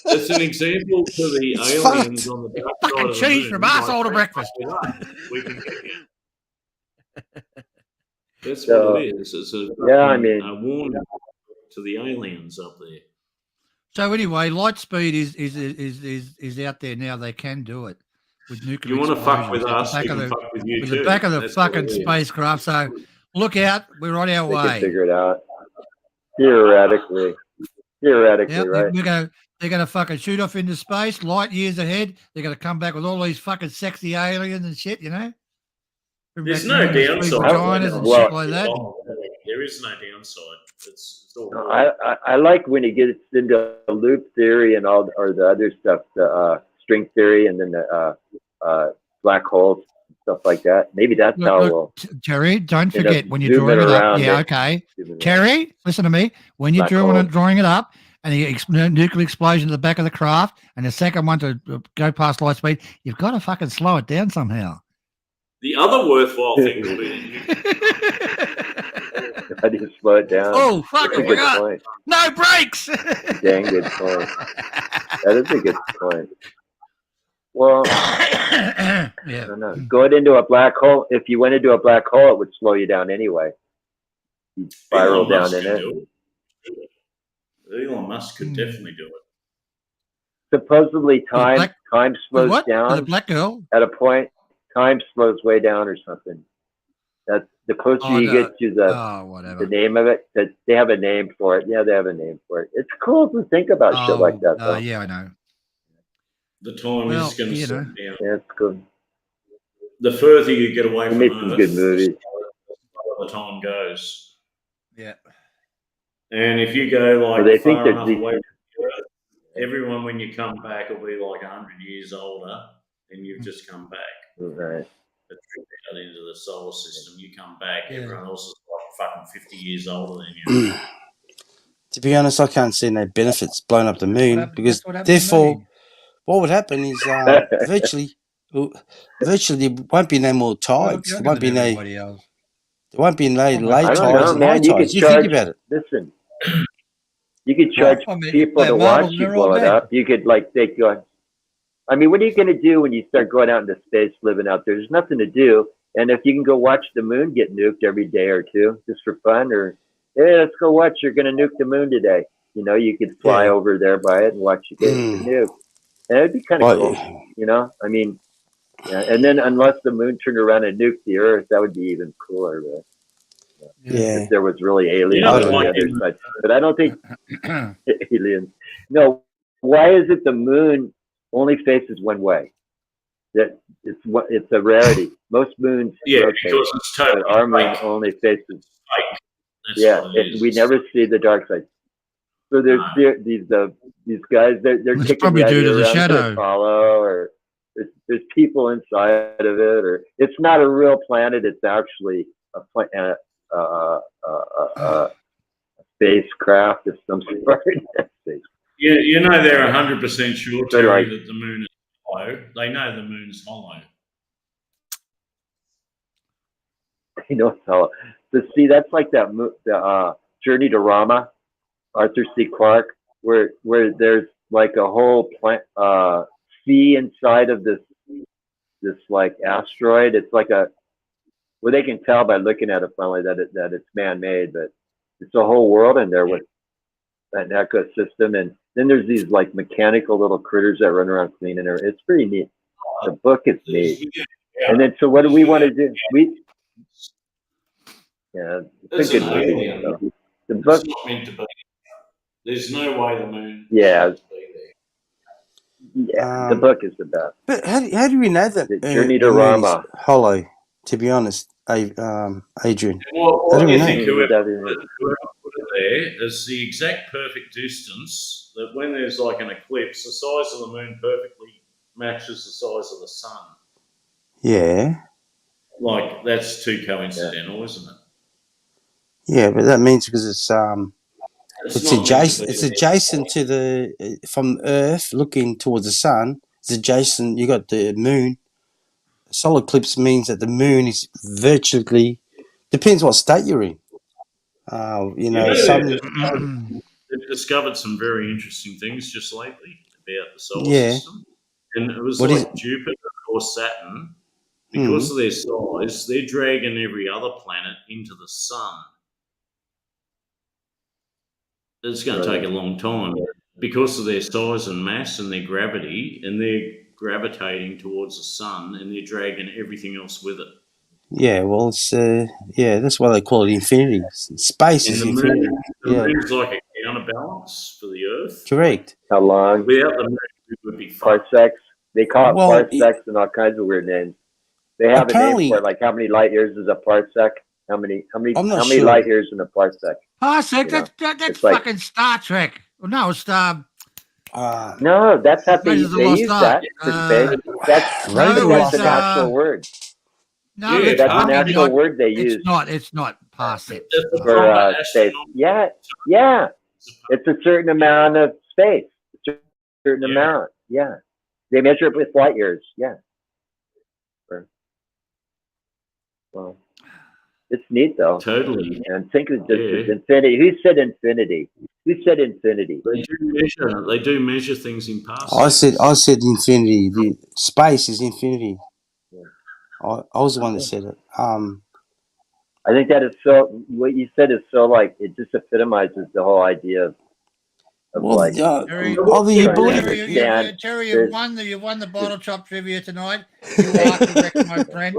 It's an example to the It's aliens fucked. on the dark Fucking side of the cheese moon, from like, arsehole to breakfast. we can get you. That's So, what it is. It's a, yeah, I mean- a warning to the aliens up there. So anyway, Lightspeed is out there now. They can do it with nuclear. You want to fuck with explosions us, at we the can back of fuck with you the, too. with the back of the That's what fucking it is. spacecraft. So look out, we're on our They can way. figure it out. Theoretically. Theoretically, Yeah, right? they're gonna fucking shoot off into space, light years ahead. They're gonna come back with all these fucking sexy aliens and shit, you know. Bring There's back no women with big downside. vaginas and Well- shit like that. There is no downside. It's all No, good. I like when he gets into loop theory and all, or the other stuff, the string theory, and then the black holes and stuff like that. Maybe that's how we'll. Terry, don't end up forget when you're zooming drawing it up. around Yeah, it. okay. Zooming around. Terry, listen to me. When you're Black hole. drawing it up, and the nuclear explosion at the back of the craft, and the second one to go past light speed, you've got to fucking slow it down somehow. The other worthwhile thing will be I need to slow it down. Oh, fuck, That's a I good forgot. point. No brakes. Dang good point. That is a good point. Well, I Yeah. don't know. Going into a black hole, if you went into a black hole, it would slow you down anyway. You'd spiral Elon down Musk in could it. do it. Elon Musk could definitely do it. Supposedly, time black- time slows What? With the down black girl? at a point. Time slows way down or something. That's the closer Oh, you no. get to the Oh, whatever. name of it. That they have a name for it. Yeah, they have a name for it. It's cool to think about shit like that. Though. Yeah, I know. The time Well, is going to you slow know. down. Yeah, it's good. The further you get away They from made some Earth, good movies. the slower the time goes. Yeah. And if you go like Well, they think far that enough these- away from the Earth, everyone when you come back will be like 100 years older, and you've just come back. Right. A trip out into the solar system, you come back, Yeah. everyone else is like fucking 50 years older than you. To be honest, I can't see no benefits blowing up the moon because That's what happened to therefore, me. what would happen is virtually there won't be no more I look tides. There younger won't than be no everybody else. low I don't tides know, and high man. You could tides. You think charge. about it. Listen, you could charge I mean, people play to marbles watch and you they're all blow it dead. up. You could they go. I mean, what are you going to do when you start going out into space, living out there? There's nothing to do. And if you can go watch the moon get nuked every day or two, just for fun, or hey, let's go watch. You're going to nuke the moon today. You know, you could fly over there by it and watch it get nuked. And it'd be kind of cool. You know, I mean, yeah. And then unless the moon turned around and nuked the Earth, that would be even cooler. But, if there was really aliens on the other side. But I don't think aliens. No, why is it the moon only faces one way? That it's a rarity. Most moons rotate, because it's totally but our moon fake. only faces. That's what it is. We never see the dark side. So there's these guys. They're It's kicking probably the due to idea the around shadow. Apollo, or there's people inside of it, or it's not a real planet. It's actually a spacecraft of some sort. Yeah, you know they're 100% sure, They're Terry, like- that the moon is hollow. They know the moon's hollow. You know, so see, that's like that Journey to Rama, Arthur C. Clarke, where there's like a whole sea inside of this like asteroid. It's like they can tell by looking at it finally that it's man-made, but it's a whole world in there with an ecosystem. And then there's these like mechanical little critters that run around cleaning it. It's pretty neat. The book is neat. And then, so what do we want to do? It's a good movie. So. The book, It's not meant to be. There's no way the moon yeah, is meant to be there. the book is the best. But how do we know that The Journey the to moon is Rama. hollow? To be honest, Adrian, Well, how do I we know? think whoever put it there is the exact perfect distance that when there's like an eclipse, the size of the moon perfectly matches the size of the sun. Yeah, Like, that's too coincidental, isn't it? yeah, but that means because it's not meant adjacent. to be It's there. adjacent to the from Earth looking towards the sun. It's adjacent. You got the moon. Solar eclipse means that the moon is virtually depends what state you're in. You know, they've discovered some very interesting things just lately about the solar Yeah. system. And it was What is like Jupiter or Saturn, because of their size, they're dragging every other planet into the sun. It's going to take a long time because of their size and mass and their gravity, and they're gravitating towards the sun and they're dragging everything else with it. Yeah, well, it's that's why they call it infinity. Space And is the infinity. moon, moon's like a counterbalance for the Earth. Correct. How long? Without the moon, it would be fucked. Parsecs. They call it Well, parsecs and all kinds of weird names. They have a Apparently- name for it, like how many light years is a parsec? How many I'm not how many sure. light years in a parsec? Parsec, You know, that's it's like- fucking Star Trek. Well, no, it's No, that's how they Raiders of the use Lost that Ark. for space. That's Raiders of the that's Lost an Ark. actual word. No, Yeah, it's That's an fucking actual not. word they use It's not parsec. That's a for proper space. astronomical. Yeah. It's a certain amount of space. A certain amount. Yeah. They measure it with light years. Yeah. Well, it's neat though. Totally. And think of this as Yeah. infinity. Who said infinity? Who said infinity? They do measure things in parsecs. I said infinity. The space is infinity. I was the one that said it. I think that is so. What you said is so like it just epitomizes the whole idea of Well, like. Terry, whether you trying to believe it. understand Terry, this- you've won the bottle chop trivia tonight. You are correct, my friend.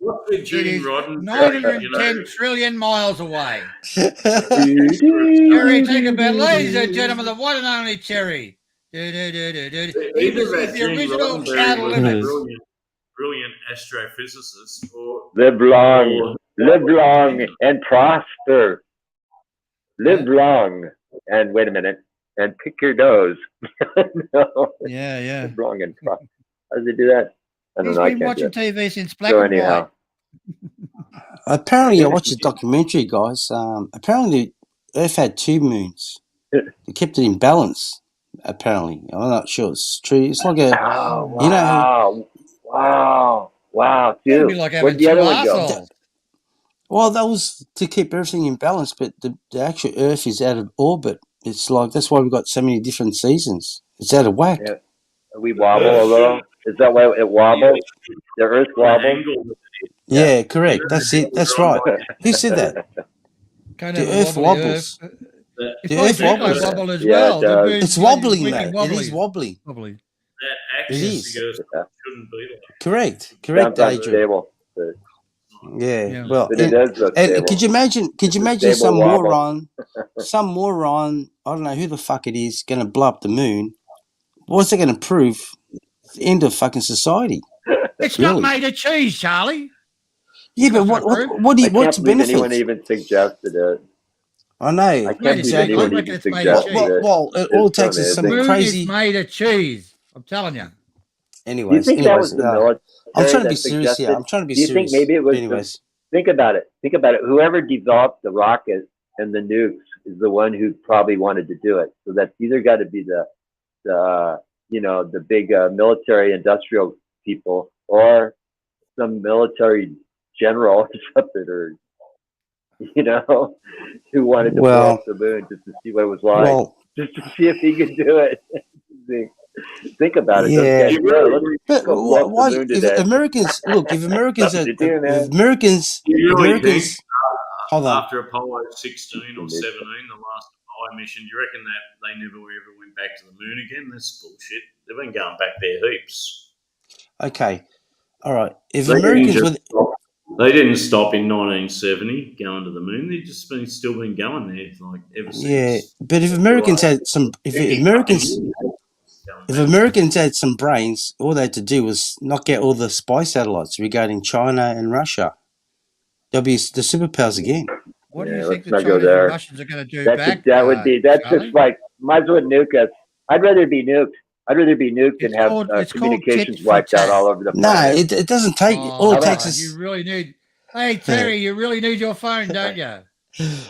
What's the It Gene is Rodden? 910 trillion miles away. Terry, take a bet. Ladies and gentlemen, the one and only Terry. He Either was that the Gene original Roddenberry Outer was a Limits. brilliant astrophysicist, or Live long, and prosper. Live long, and wait a minute, and pick your nose. No, Yeah. it's wrong and fuck. How does he do that? I don't He's know. I been can't do watching it. TV since black So and white. anyhow, Apparently, I watched a documentary, guys. Apparently, the Earth had 2 moons. They kept it in balance. Apparently, I'm not sure it's true. It's like a, oh you know, wow, It'd be dude. like Where'd having the two other one go? assholes. well, that was to keep everything in balance, but the actual Earth is out of orbit. It's like that's why we've got so many different seasons. It's out of whack. Yeah. We wobble a little. Is that why it wobbles? The Earth wobbles. Yeah, correct. That's it. That's right. Who said that? Can't The have a Earth wobbly wobbles. Earth. The It's like Earth Pluto wobbles. wobble as Yeah, well. it The does. moon's It's wobbling, wiggling mate. It wobbly. is wobbling. Wobbly. That It axis is. shouldn't be like. Correct. Sounds Correct, Adrian. unstable. But, Yeah. Well, but it does look and stable. could you imagine? Could you It's a imagine stable wobble. some moron? I don't know who the fuck it is going to blow up the moon. What's it going to prove? It's the end of fucking society. It's Really? not made of cheese, Charlie. Yeah, but What's what that proof? what do I you, can't what's the believe anyone benefit? even suggested it. I know. I can't Made of believe cheese. I anyone reckon even it's made of suggested cheese. it. Well, it all it It's so takes is some The amazing. moon crazy. is made of cheese. I'm telling you. Do you Anyways, think that was the military I'm trying to be that serious here. suggested? I'm trying to be Do you think serious. maybe it was the, Anyways, think about it. Think about it. Whoever developed the rocket and the nukes is the one who probably wanted to do it. So that's either got to be the the big military industrial people or some military general or something, or who wanted to blow well, up the moon just to see what it was like, well, just to see if he could do it. Think about it. Those yeah. guys, let's But go blow up the why? moon If today. Americans look, if Americans are, Something to do, if man. Americans, You if really think Americans, hold on. after Apollo 16 or 17, the last Apollo mission, do you reckon that they never ever went back to the moon again? That's bullshit. They've been going back there heaps. Okay, all right. If They didn't Americans just were, stop. They didn't stop in 1970 going to the moon. They've just still been going there like ever yeah, since. but if Americans had some, if Americans had some brains, all they had to do was knock out all the spy satellites regarding China and Russia. They'll be the superpowers again. What do you Yeah, think let's the not go Chinese and there. Russians are going to do That's back? that would be. That's Charlie? just like might as well nuke us. I'd rather be nuked. I'd rather be nuked and It's have called tit communications for wiped out tat. all over the No, planet. it doesn't take. All Oh, it takes you is. really need. Hey Terry, you really need your phone, don't you?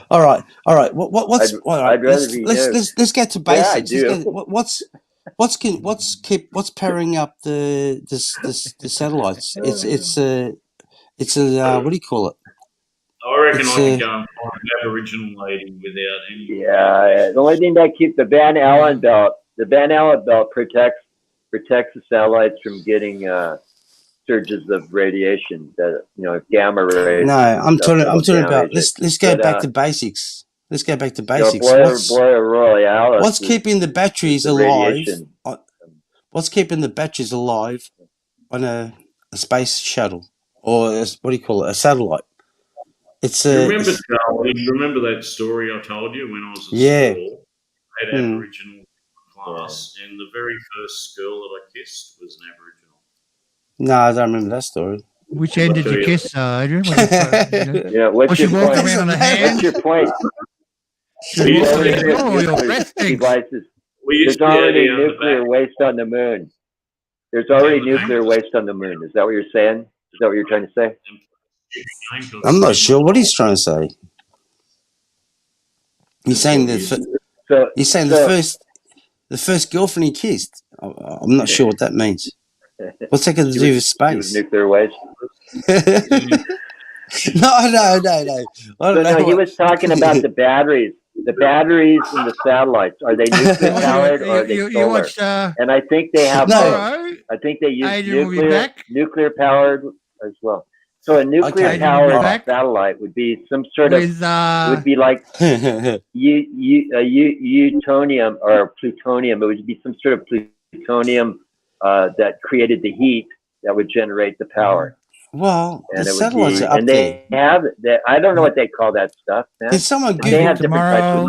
All right. What's all right? I'd rather be nuked. Let's get to Yeah, I basics. Let's do. get, what's powering up the satellites? It's a what do you call it? I reckon It's I could go and find an Aboriginal lady without any. Yeah, the only thing that keeps the Van Allen belt. The Van Allen belt protects the satellites from getting surges of radiation, that gamma rays. No, I'm talking about. damage it. Let's go But, back to basics. Let's go back to you basics. Boreal Royale. What's keeping the batteries the alive? radiation. What's keeping the batteries alive on a space shuttle or what do you call it? A satellite. It's You remember, Charlie? You remember that story I told you when I was at Yeah. school? I had Aboriginal class, and the very first girl that I kissed was an Aboriginal. No, I don't remember that story. Which end did you kiss, Adrian? Was Yeah, what's was your she walking point? around on a What's hand? your point? She was walking around, oh, your breath stinks. Devices. We used There's to be already out on the nuclear back. waste on the moon. There's already nuclear waste on the moon. Is that what you're saying? Is that what you're trying to say? I'm not sure what he's trying to say. He's saying the first girlfriend he kissed. I'm not sure what that means. What's that got to do with space? Nuclear waste. No. I don't So, know. no, he was talking about the batteries. The batteries in the satellites, are they nuclear powered or are they You solar? watched, And I think they have No. both. I think they use Adrian will be back. nuclear powered as well. So a nuclear Adrian will be powered back. satellite would be some sort of with would be like utonium or plutonium. It would be some sort of plutonium that created the heat that would generate the power. Well, And the it would satellites be, are up and there. they have that. I don't know what they call that stuff, man. Did someone But give they it have different types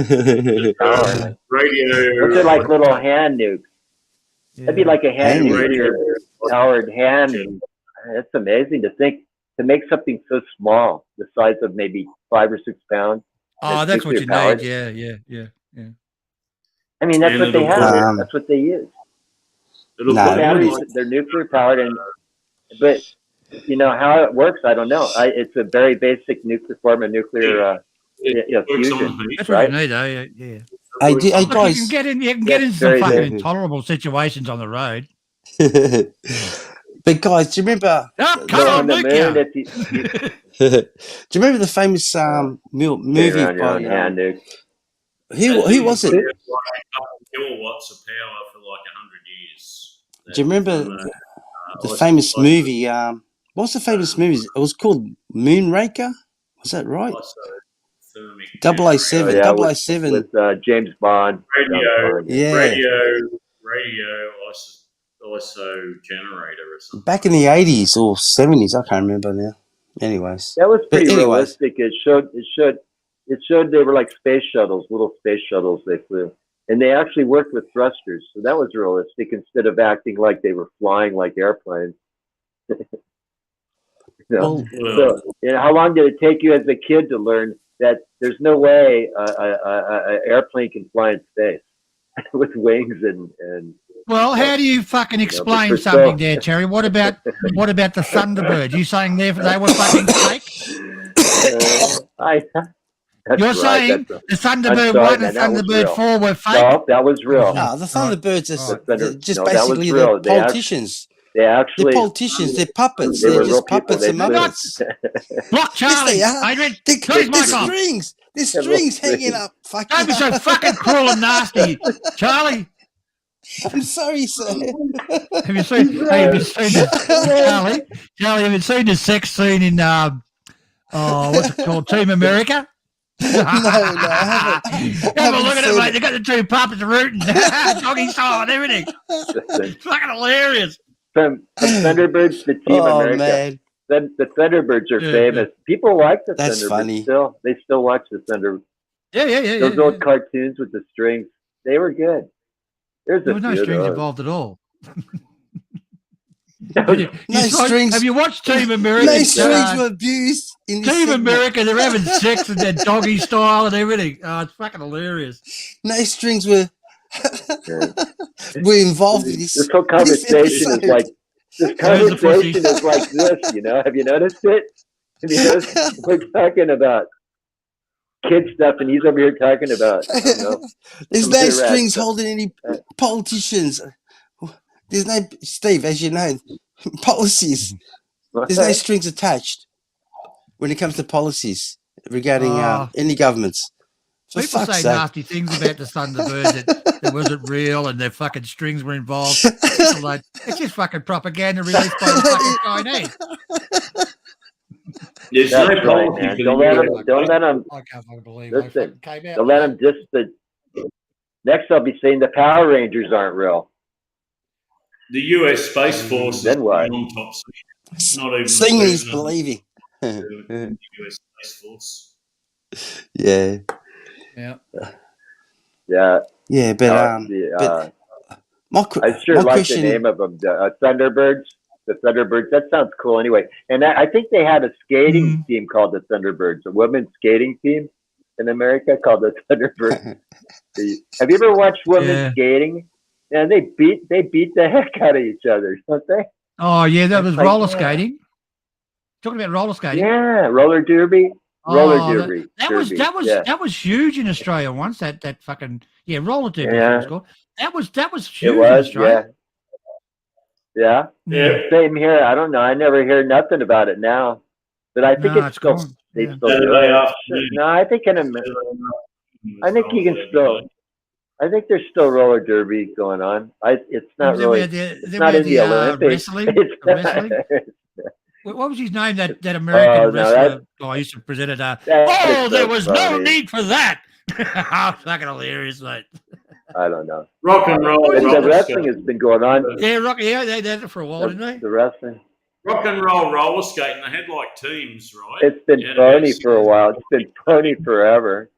of nuclear power. Radio. Those are like little hand nukes. That'd be like a hand Hand nuke. nuclear powered hand. That's amazing to think, to make something so small, the size of maybe 5 or 6 pounds. Oh, that's what you nuclear powered. need. Yeah. I mean, that's And what they it'll have. That's what they use. It'll No, The put batteries, like, they're nuclear powered, but you know how it works. I don't know. It's a very basic nuclear form of nuclear it works on fusion, heat. That's what right? you need, though. Yeah. Hey, Works hey on Look, you guys. can get in. You can get That's into some very fucking basic. intolerable situations on the road. But guys, do you remember? Oh, come So on, on the Luke, moon, yeah. if you Do you remember the famous carrying movie around your own by hand, Nuke. who was it? Like kilowatts of power for like 100 years. Do you remember From, the famous movie? What's the famous movie? It was called Moonraker. Was that right? isothermic 007. Yeah, 007. with James Bond. radio, Yeah. radio iso generator or something. Back in the 80s or 70s, I can't remember now. Anyways, That was but pretty anyways, realistic. It showed they were like space shuttles, little space shuttles they flew, and they actually worked with thrusters. So that was realistic instead of acting like they were flying like airplanes. well, So, how long did it take you as a kid to learn that there's no way a airplane can fly in space with wings and Well, how do you fucking explain but something still. there, Terry? What about the Thunderbirds? You saying they were fucking fake? That's You're right. saying That's the Thunderbird I'm sorry, 1 and man, that was Thunderbird real. 4 were fake? No, that was real. no, the Thunderbirds are they're just No, that was basically real. they're politicians. They They're actually politicians. They're puppets. they They're were real just people. puppets They and flew. muppets. Block Charlie. Yes, they are. Adrian, They, turn his there's mic off. strings. There's Yeah, strings little hanging strings. up. Fucking Don't be so fucking cruel and nasty, Charlie. I'm sorry, sir. Have you seen this, Charlie? Charlie, have you seen the sex scene in what's it called, Team America? No, I haven't. Have a look at it, mate. They got the two puppets rooting, doggy style and everything. It's fucking hilarious. From Thunderbirds to Team Oh America. man, The Thunderbirds are Yeah, famous. People like the That's Thunderbirds funny. still. They still watch the Thunderbirds. Yeah. Those old cartoons with the strings, they were good. There's There a was no few of strings those. involved at all. no strings. Have you watched Team America? No strings were abused in this Team segment. America, they're having sex and they're doggy style and everything. Oh, it's fucking hilarious. No strings were Yeah. were involved in this. This whole conversation is like this There's the pussy. conversation is like this. Have you noticed it? Have you noticed? We're talking about kid stuff, and he's over here talking about. I don't know, There's some no other strings stuff. holding any politicians. There's no Steve, as you know, policies. There's no strings attached when it comes to policies regarding any governments. For People fuck's say sake. nasty things about the Thunderbirds that wasn't real and their fucking strings were involved. People like, it's just fucking propaganda released by the fucking Chinese. There's That's no right, politics man. in Don't the let US. him. Don't let him. I can't fucking believe they Listen, fucking came out. don't let him next, I'll be saying the Power Rangers aren't real. The US Space Force Then is what? on top seat. It's not even Seeing the is president believing. of the US Space Force. Yeah. Yeah. Yeah. Yeah, but my I sure my like question, the name of them, Thunderbirds. The Thunderbirds. That sounds cool. Anyway, and I think they had a skating team called the Thunderbirds, a women's skating team in America called the Thunderbirds. Have you ever watched women skating? And they beat the heck out of each other, don't they? Oh, yeah, that was Like, roller yeah. skating. Talking about roller skating. Yeah, roller derby. Roller Oh, derby. that was yeah. that was huge in Australia once. That fucking roller derby. Yeah. That's what it's called. That was huge It was, in Australia. yeah. Same here. I don't know. I never hear nothing about it now, but I think No, it's still gone. they Yeah. still do Saturday it. afternoon. No, I think I think you can still. I think there's still roller derby going on. It's not Then we really. had It's then not we in had the Olympics. wrestling. It's Wrestling. not- What was his name? That American Oh, no, wrestler. I used to present it. That Oh, is there so was no funny. need for that. Fucking hilarious, mate. I don't know. Rock and roll. But the roller wrestling skating. has been going on. Yeah, Rocky. Yeah, they did it for a while, didn't they? The wrestling. Rock and roll roller skating. They had like teams, right? It's been Yeah, phony it's- for a while. It's been phony forever.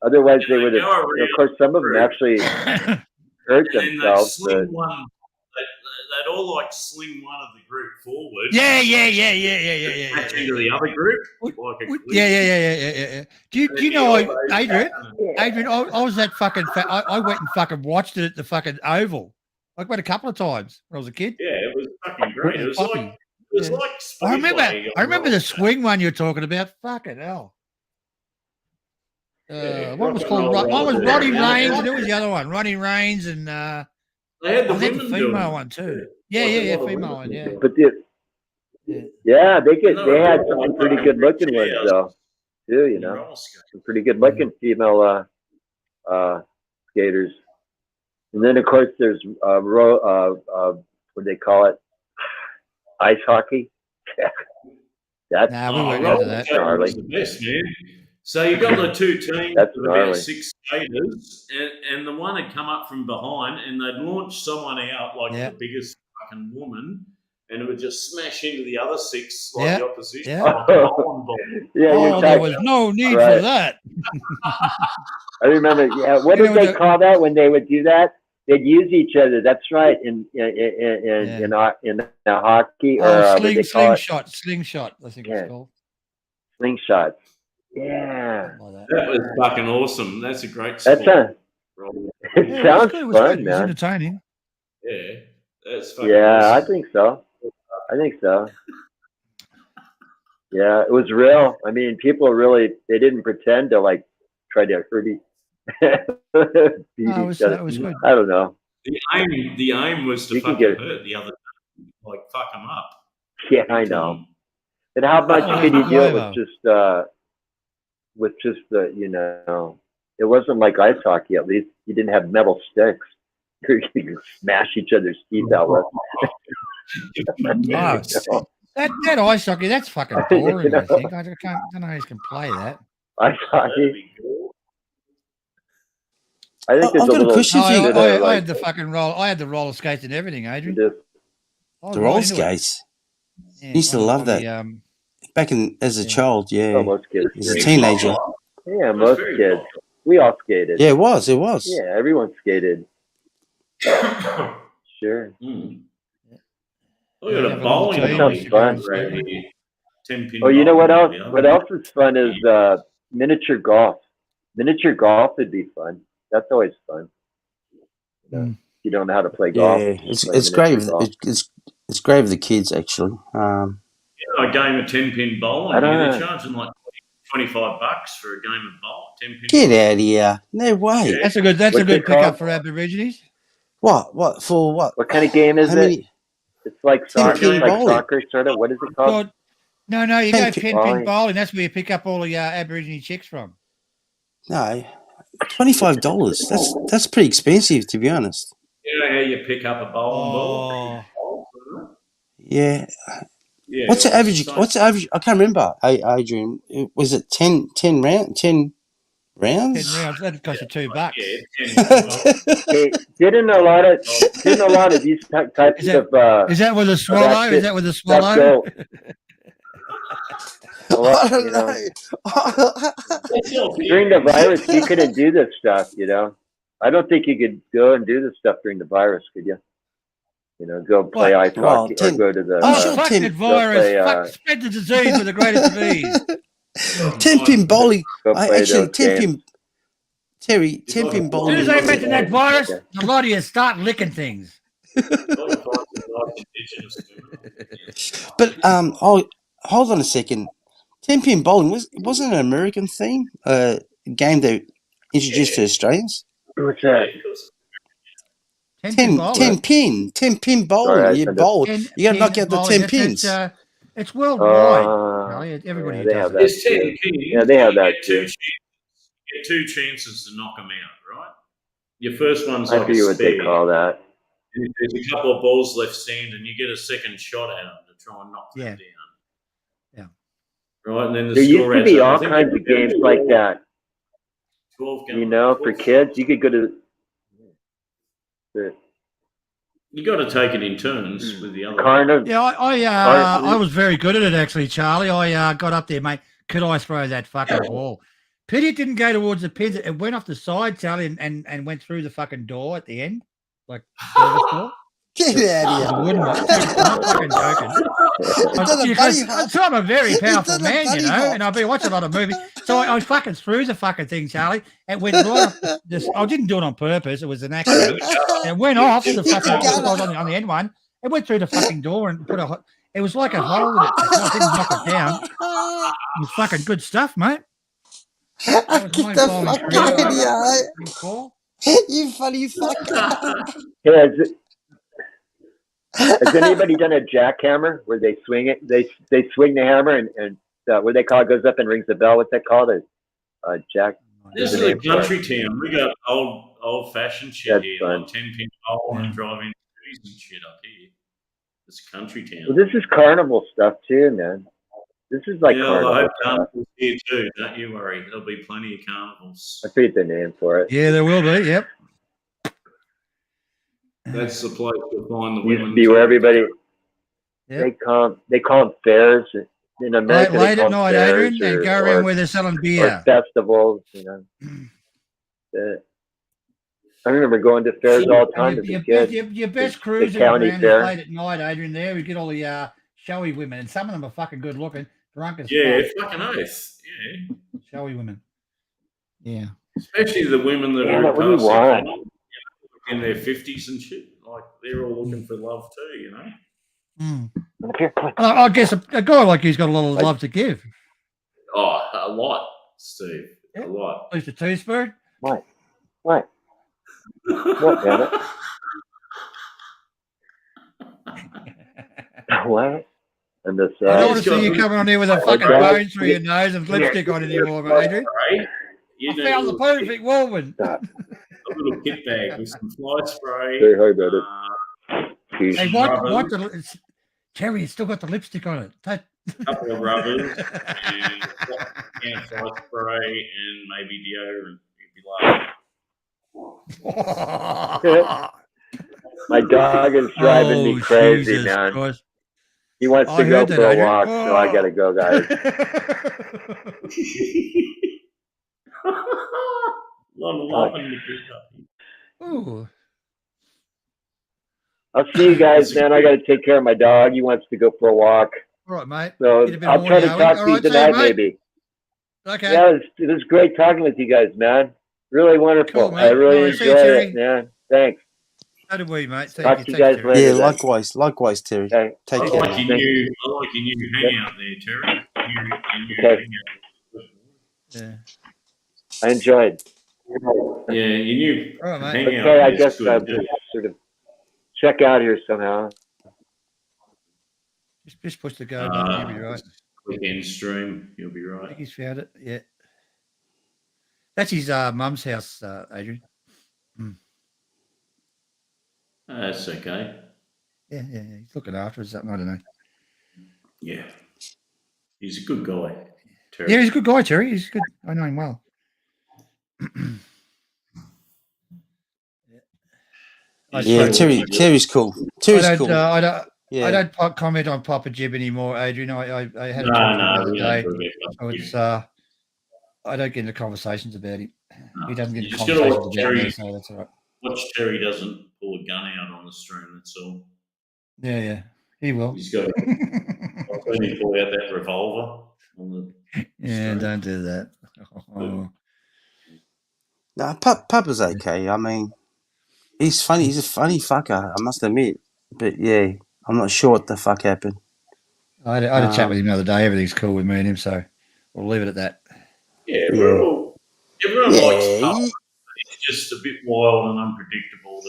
Otherwise, they would have. go Of course, some of them actually hurt And then they themselves. But sling one. They they'd all like sling one of the group forward. Yeah. Match into the other group. Like a clip. Yeah. Do you know, Adrian? Adrian, I was that fucking. I went and fucking watched it at the fucking Oval. I went a couple of times when I was a kid. Yeah, it was fucking great. It was like I speedway. remember the swing one you're talking about. Fucking hell. What was called? What was Ronnie Raines? And who was the other one? Ronnie Raines and they had the the women female one too. Yeah, female one. Yeah. But they had some pretty good looking ones though, too. You know, some pretty good looking female skaters. And then of course there's what do they call it? Ice hockey. That's we weren't into that. Was the best, man. So you got the two teams of about 6 skaters, and the one had come up from behind, and they'd launch someone out like the biggest fucking woman, and it would just smash into the other 6 like the opposition. Yeah. Like a bowling ball. There was no need for that. I remember. Yeah, what did they call that when they would do that? They'd use each other. That's right. In hockey or slingshot. I think it's called slingshots. Yeah, that was fucking awesome. That's a great sport. It sounds fun, man. It's entertaining. Yeah, that's fucking awesome. I think so. Yeah, it was real. I mean, people really, they didn't pretend to like try to hurt each other. Was good. I don't know. The aim was to fucking hurt the other, like fuck them up. Yeah, I know. And how much could you do it with just the, you know, it wasn't like ice hockey. At least you didn't have metal sticks. You could smash each other's teeth out with. That ice hockey, that's fucking boring. I think I don't know how you can play that. Ice hockey. I think I've got a question for you. I had the fucking roll. I had the roller skates and everything, Adrian. The roller skates. Yeah, used to love that. Back as a child, most kids. As a teenager. Yeah, most kids. We all skated. Yeah, it was. Yeah, everyone skated. Sure. Look at a bowling. Sounds fun. 10-pin Oh, you know what else? bowling. What else is fun is miniature golf. Miniature golf would be fun. That's always fun. You know, you don't know how to play golf. Yeah, it's great. It's great for the kids actually. A game of 10-pin bowling. They're charging like $25 for a game of bowl. 10-pin. Get out of here! No way. Yeah. That's a good pickup for Aborigines. What for? What? What kind of game is it? It's like soccer, sort of. What is it called? Well, no, you go pin bowling. That's where you pick up all the Aborigine chicks from. No, $25. That's pretty expensive, to be honest. You know how you pick up a bowling ball? Yeah. Yeah. What's the average? I can't remember. Adrian, was it 10 rounds? 10 rounds? That cost you $2. Hey, didn't a lot of these types of is that with a swallow? Is that with a swallow? I don't know. During the virus, you couldn't do this stuff, you know. I don't think you could go and do this stuff during the virus, could you? You know, go play ice hockey or go to the. Fuck that virus! Spread the disease with the greatest of ease. 10-pin bowling. Actually, 10-pin. Terry, 10-pin bowling. As soon as I mention that virus, a lot of you start licking things. But hold on a second. 10-pin bowling wasn't an American theme, game they introduced to Australians. What's that? 10 pin bowling. You bowl. You got to knock out the 10 pins. It's worldwide. Everybody does it. It's 10 pins. Yeah, they have that too. You get 2 chances to knock them out, right? Your first one's I like forget what they call that. There's a couple of balls left standing. You get a second shot at them to try and knock them down. Yeah. Right, and then there used to be all kinds of games like that. 12 you know, for kids, you could go to. You got to take it in turns with the other. I was very good at it actually, Charlie. I got up there, mate. Could I throw that fucking ball? Pity it didn't go towards the pins. It went off the side, Charlie, and went through the fucking door at the end, like door. Get out I of wouldn't. I'm not fucking joking. So I'm a very powerful man, you know, and I've been watching a lot of movies. So I fucking threw the fucking thing, Charlie, and went right off this. I didn't do it on purpose. It was an accident. And it went off the fucking. I was on the end one. It went through the fucking door and put a. It was like a hole in it. I didn't knock it down. It was fucking good stuff, mate. Get the fuck out of here. You funny fucker. Yeah, has anybody done a jackhammer where they swing it? They swing the hammer and what they call it goes up and rings the bell. What's that called? A jack. This is a country town. We got old fashioned shit That's here, fun. like 10-pin pole and driving trees and shit up here. It's a country town. Well, this is carnival stuff too, man. This is like I carnival hope stuff. carnivals here too. Don't you worry. There'll be plenty of carnivals. I forget the name for it. Yeah, there will be. Yep. That's the place to find the Used to women. be where everybody Yep. they call them fairs in America. Late they at call them night, fairs Adrian, and go around where they're selling or beer. festivals. You know, I remember going to fairs all the time as a kid. Your best The cruising county around is fair. late at night, Adrian. There, we get all the showy women, and some of them are fucking good looking, drunk as Yeah, fuck. fucking oath. Yeah. Showy women. Yeah. Especially the women that Damn are it, what do you past their want? prime, in their 50s and shit. Like, they're all looking for love too, you know? I guess a guy like you's got a lot of love to give. Oh, a lot, Steve. A lot. At least a teaspoon. What? What? What, damn it? What? And this, I don't want to see you coming on here with a fucking bone through your nose and lipstick on anymore, mate, Adrian. Right? You I need found a the little perfect woman. a little kit bag with some fly spray. Say hi about it. Hey, what the Terry, it's still got the lipstick on it. That, couple of rubbers and can of fly spray and maybe deodorant. You'd be laughing. My dog is driving me crazy, Jesus man. Christ. He wants I to go heard that, for a Adrian. walk, so I gotta go, guys. Lot of loving to pick up. Ooh. I'll see you guys, man. I gotta take care of my dog. He wants to go for a walk. All right, mate. So Get a bit I'll more try to now. talk All to you right, see you, tonight, mate. maybe. Okay. Yeah, it was great talking with you guys, man. Really wonderful. Cool, I mate. really All right, see you, enjoyed Terry. it, man. Thanks. So do we, mate. See Talk to you Thanks, guys Terry. later. Yeah, then. likewise, Terry. Okay. Take I care. like your new hangout there, Terry. Your Okay. hangout. Yeah. I enjoyed. Yeah, your new All right, mate. hangout. Okay, I is guess good. I'll just sort of check out here somehow. Just push the go button. You'll be right. Weekend stream, you'll be I right. think he's found it. Yeah. That's his mum's house, Adrian. That's okay. Yeah. He's looking after us. Something I don't know. Yeah. He's a good guy, Terry. Yeah, he's a good guy, Terry. He's good. I know him well. Yeah, Terry's cool. Terry's cool. I don't. Yeah. I don't comment on Papa Jib anymore, Adrian. I had a No, talk no, the we other don't day. do that. So it's I don't get into conversations about him. He doesn't get You into just gotta conversations watch about me, Terry. so that's all right. Watch Terry doesn't pull a gun out on the stream. That's all. Yeah. He will. He's got. I've seen him pull out that revolver on the. Yeah, don't do that. Oh. No, Papa's okay. I mean, he's funny. He's a funny fucker, I must admit. But yeah, I'm not sure what the fuck happened. I had a chat with him the other day. Everything's cool with me and him, so we'll leave it at that. Yeah, everyone likes Papa. It's just a bit wild and unpredictable.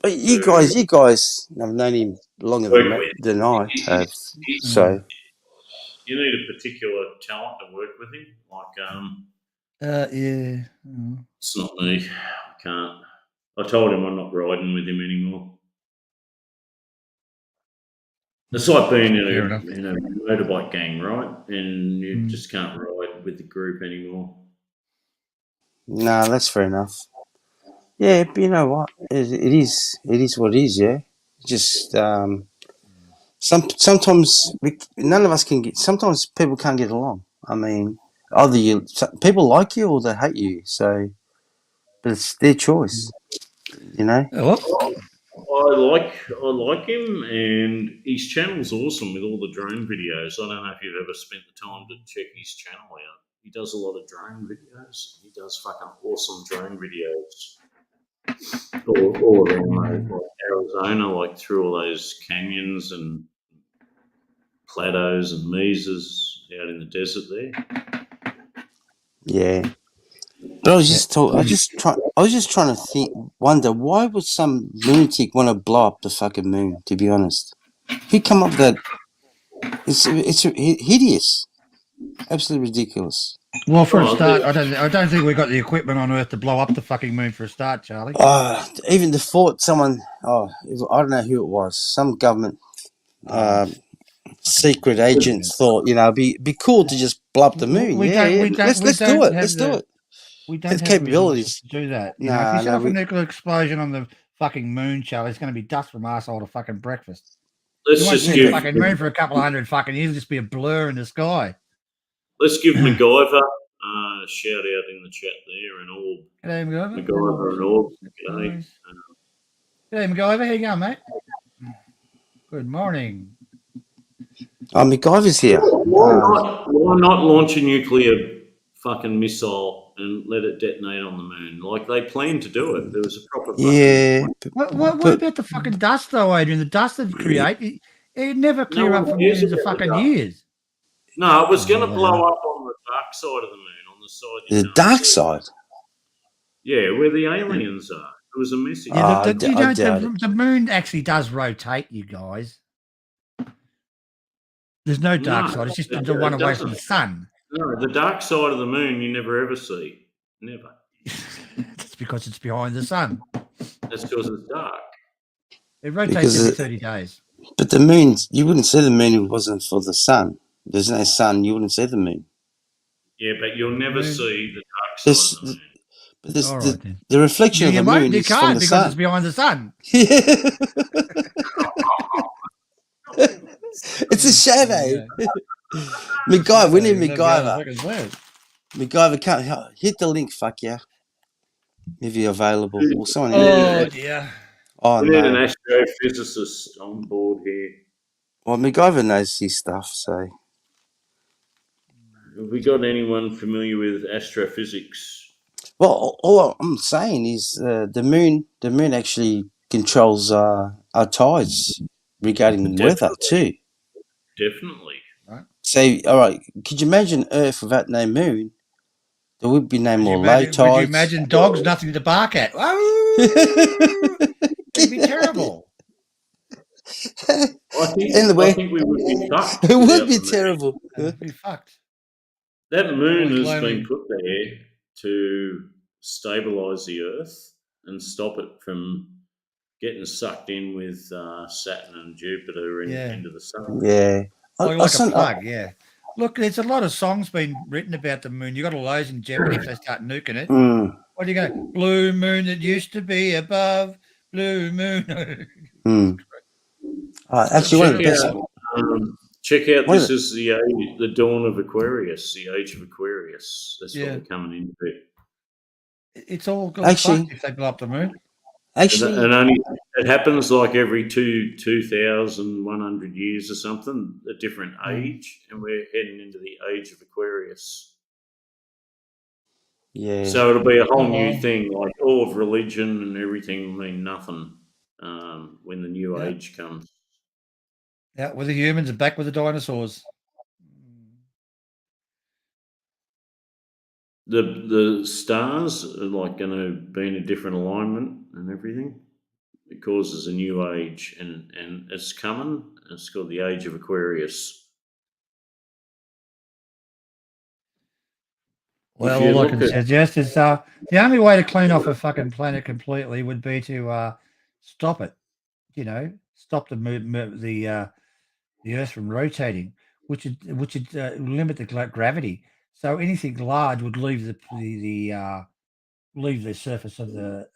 But you guys have known him longer than I have. So You need a particular talent to work with him. Like, yeah. it's not me. I can't. I told him I'm not riding with him anymore. It's like being in a motorbike gang, right? And you just can't ride with the group anymore. no, that's fair enough. Yeah, but you know what? It is what it is. Yeah, just sometimes none of us can get. Sometimes people can't get along. I mean, either people like you or they hate you. So, but it's their choice. You know. Well, I like him, and his channel's awesome with all the drone videos. I don't know if you've ever spent the time to check his channel out. He does a lot of drone videos. He does fucking awesome drone videos all around like Arizona, like through all those canyons and plateaus and mesas out in the desert there. Yeah. But I was just trying to wonder why would some lunatic want to blow up the fucking moon? To be honest, who come up with that? It's hideous, absolutely ridiculous. Well, for a start, I don't think we've got the equipment on Earth to blow up the fucking moon for a start, Charlie. Even the thought someone, I don't know who it was, some government secret agent thought, it'd be cool to just blow up the moon. Let's do it. Let's do it. We don't have capabilities to do that. If you set off a nuclear explosion on the fucking moon, Charlie, it's going to be dust from arsehole to fucking breakfast. Let's you won't just see the fucking moon for a couple of hundred fucking years. It'll just be a blur in the sky. Let's give MacGyver a shout out in the chat there and all. G'day, MacGyver. MacGyver and all. G'day. G'day, MacGyver. How you going, mate? Good morning. MacGyver's here. Why not launch a nuclear fucking missile and let it detonate on the moon? Like they planned to do it. There was a proper. What about the fucking dust, though, Adrian? The dust that create it never clear up for millions of fucking years. No, it was going to blow up on the dark side of the moon, on the side. The dark side. Yeah, where the aliens are. It was a message. Yeah, the moon actually does rotate, you guys. There's no dark side. It's just the one away from the sun. No, the dark side of the moon you never ever see. Never. That's because it's behind the sun. That's because it's dark. It rotates every 30 days. But the moon, you wouldn't see the moon if it wasn't for the sun. There's no sun, you wouldn't see the moon. Yeah, but you'll never see the dark side of the moon. But the reflection of the moon is from the sun. It's behind the sun. It's a shadow. MacGyver, we need MacGyver. MacGyver, can't hit the link, fuck yeah. If you're available. Or someone dear. Oh, we need an astrophysicist on board here. Well, MacGyver knows his stuff, so. Have we got anyone familiar with astrophysics? Well, all I'm saying is the moon actually controls our tides regarding weather too. Definitely. So, all right, could you imagine Earth without no moon? There would be no more low tides. Could you imagine dogs nothing to bark at? It'd be terrible. I think we would be fucked. It would be terrible. It'd be fucked. That moon has been put there to stabilize the Earth and stop it from getting sucked in with Saturn and Jupiter into the sun. Yeah. Like a plug, yeah. Look, there's a lot of songs been written about the moon. You got all those in Jeopardy if they start nuking it. What do you go? Blue moon that used to be above, blue moon. Actually, one of the best. Check out, this is the dawn of Aquarius, the age of Aquarius. That's what we're coming into. It's all good if they blow up the moon. Actually, and only it happens like every 2,100 years or something, a different age, and we're heading into the age of Aquarius. Yeah. So it'll be a whole new thing, like all of religion and everything will mean nothing when the new age comes. Yeah, with the humans and back with the dinosaurs. The stars are like going to be in a different alignment and everything. It causes a new age, and it's coming. It's called the age of Aquarius. Well, all I can suggest is the only way to clean off a fucking planet completely would be to stop it. Stop the Earth from rotating, which would limit the gravity. So anything large would leave the surface of the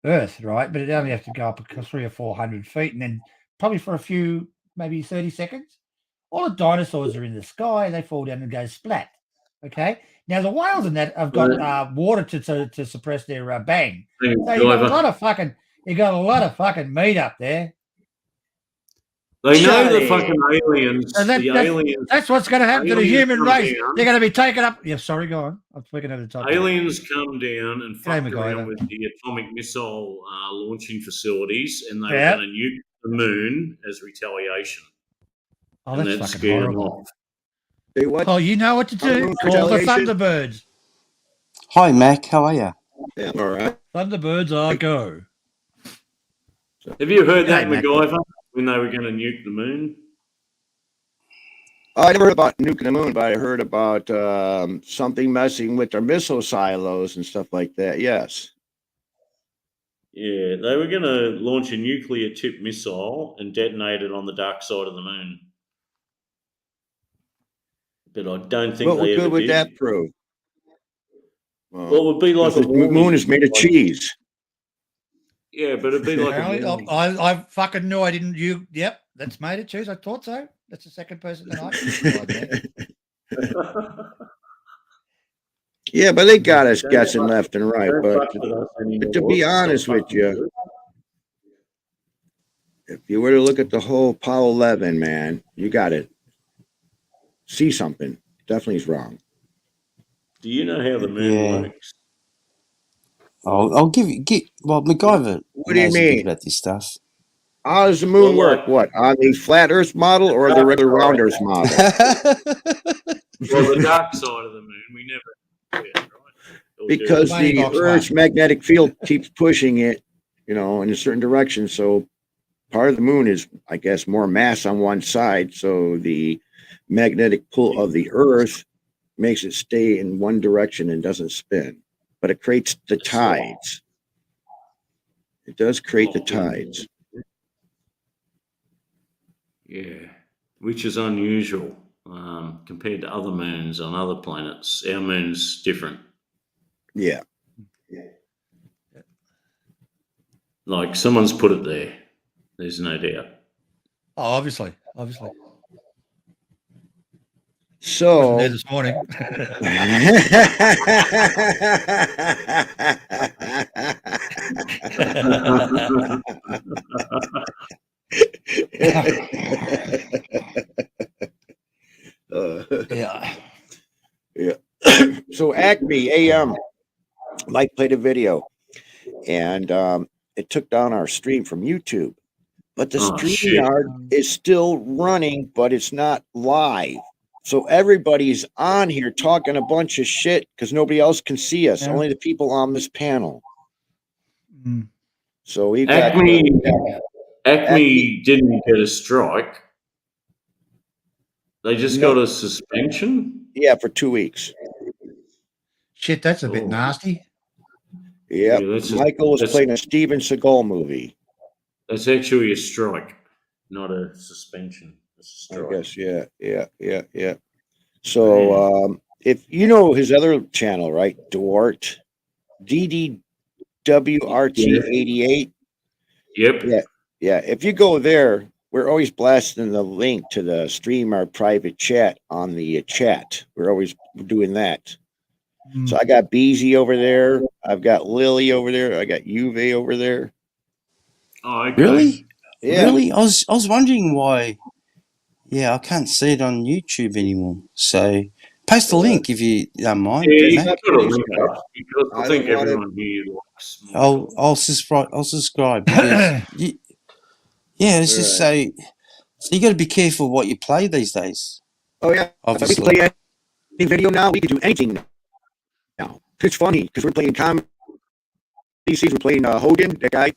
Earth, right? But it only has to go up 300 or 400 feet, and then probably for a few, maybe 30 seconds. All the dinosaurs are in the sky; they fall down and go splat. Okay. Now the whales and that have got water to suppress their bang. So you've got a lot of fucking You got a lot of fucking meat up there. They know Charlie. the fucking aliens. And The aliens. that's what's going to happen to the aliens human come race. down. They're going to be taken up. Yeah, sorry, go on. I'm speaking over the top. Aliens come down and fucked MacGyver. around with the atomic missile launching facilities, and they Yeah. were going to nuke the moon as retaliation. Oh, And that's that fucking scared them horrible. off. Say what? Oh, you know what to do. Moon Call the retaliation? Thunderbirds. Hi, Mac. How are you? Yeah, I'm all right. Thunderbirds are go. Have you heard that, Hey, Mac. MacGyver, when they were going to nuke the moon? I never heard about nuking the moon, but I heard about something messing with their missile silos and stuff like that. Yes. Yeah, they were going to launch a nuclear-tipped missile and detonate it on the dark side of the moon. But I don't think What they ever good would did. that prove? Well, it would be like the a warning. moon is made of cheese. Yeah, but it'd be like a Apparently, warning. I fucking knew I didn't. Yep, that's made of cheese. I thought so. That's the second person tonight. Yeah, but they got us guessing fuck- left and right. Don't But fuck with us to anymore. be Stop honest with fucking you, with us. if you were to look at the whole Apollo 11, man, you got to see something. Definitely is wrong. Do you know how the moon Yeah. works? I'll give you. Well, MacGyver What do you knows a bit mean? about this stuff. How does the moon Well, work? like- What, on the flat Earth model or the regular round Earth model? Well, the dark side of the moon, we never do it, right? Or do Because it. Money the box Earth's magnetic field keeps pushing it, in a certain direction. So part of the moon is, I guess, more mass on one side. So the magnetic pull of the Earth makes it stay in one direction and doesn't spin. But it creates the tides. It does create the tides. Yeah, which is unusual compared to other moons on other planets. Our moon's different. Yeah. Like someone's put it there. There's no doubt. Oh, obviously. So There this morning. Yeah. Yeah. So Acme AM, Mike played a video, and it took down our stream from YouTube. But the Oh, shit. StreamYard is still running, but it's not live. So everybody's on here talking a bunch of shit because nobody else can see us. Yeah. Only the people on this panel. Mm. So we got Acme didn't get a strike. They just No. got a suspension. yeah, for 2 weeks. Shit, that's a bit Oh. nasty. Yeah, Yeah, that's a- Michael was that's- playing a Steven Seagal movie. That's actually a strike, not a suspension. It's a I strike. guess, yeah. So, if you know his other channel, right? Dwart, DDWRT88. Yep. Yeah. If you go there, we're always blasting the link to the stream, our private chat on the chat. We're always doing that. Mm. So I got Beezy over there. I've got Lily over there. I got Uwe over there. Oh, okay. Really? Yeah. Really? I was wondering why. Yeah, I can't see it on YouTube anymore. So post the link if you don't mind. Yeah, you Mac. put a link up because I I think don't want it- everyone here likes. more I'll subscribe because yeah, it's just so you got to be careful what you play these days. Oh yeah. Obviously. We can play any video now. We can do anything now. It's funny because we're playing comedy. We're playing Hogan, that guy.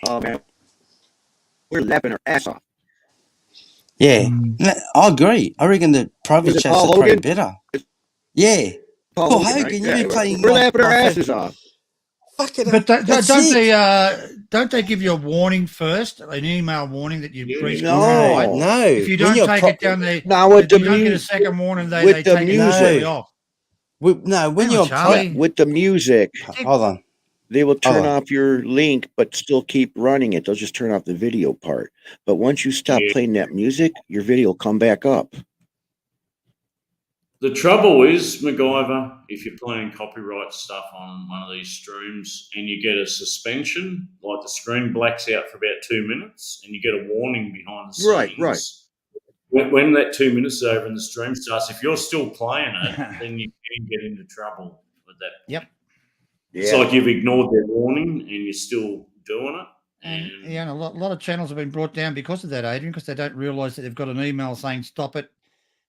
Oh man, we're laughing our ass off. Yeah, Mm. No, I agree. I reckon the private Is it chats Paul are probably Hogan? better. Yeah. Paul Hogan, right? you've Yeah, been playing. We're my- laughing our my asses off. Fuck it. But don't That's don't it. they give you a warning first, an email warning that you reached No. right? No. If you when don't you're take pro- it down there, Now with if the you don't get a music, second warning, they with the take it music. completely off. when Hang on, you're Charlie. with the music, hold on. they will turn Oh. off your link, but still keep running it. They'll just turn off the video part. But once you stop Yeah. playing that music, your video will come back up. The trouble is, MacGyver, if you're playing copyright stuff on one of these streams and you get a suspension, like the screen blacks out for about 2 minutes and you get a warning behind the scenes. Right. When that 2 minutes is over and the stream starts, if you're still playing it, then you can get into trouble with that. Yep. It's like you've ignored their warning and you're still doing it. And a lot of channels have been brought down because of that, Adrian, because they don't realise that they've got an email saying stop it.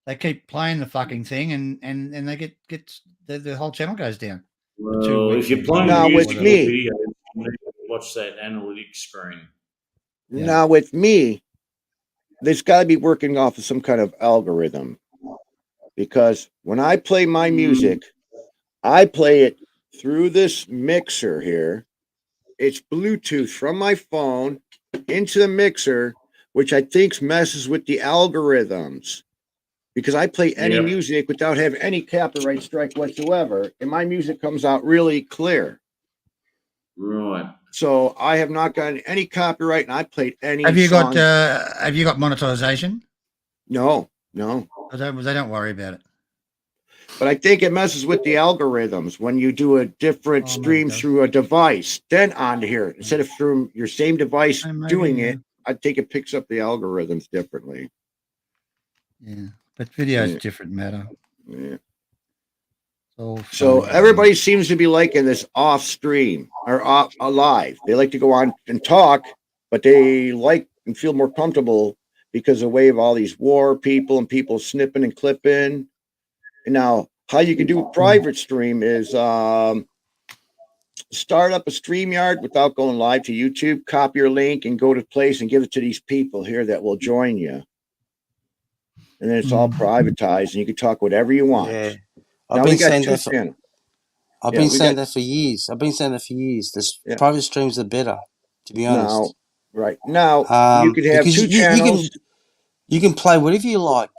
They keep playing the fucking thing, and they get the whole channel goes down. Well, if you're playing Now with music or me- video, you need to watch that analytics screen. Now with me, there's got to be working off of some kind of algorithm, because when I play my music, I play it through this mixer here. It's Bluetooth from my phone into the mixer, which I think messes with the algorithms, because I play any music without having any copyright strike whatsoever, and my music comes out really clear. Right. So I have not gotten any copyright, and I played any. Have you song. got monetization? No. They don't worry about it. But I think it messes with the algorithms when you do a different stream through a device, then onto here instead of through your same device doing it. I think it picks up the algorithms differently. Yeah, but video is different matter. Yeah. So everybody seems to be liking this off stream or off live. They like to go on and talk, but they like and feel more comfortable because of the way of all these war people and people snipping and clipping. And now, how you can do a private stream is start up a StreamYard without going live to YouTube, copy your link and go to place and give it to these people here that will join you. And then it's all privatized and you can talk whatever you want. Yeah. Now I've we been got saying two that for, channels. I've Yeah, been we saying got- that for years. I've been saying that for years. The Yeah. private streams are better, to be honest. Now, right. Now, you could have because two channels. You can play whatever you like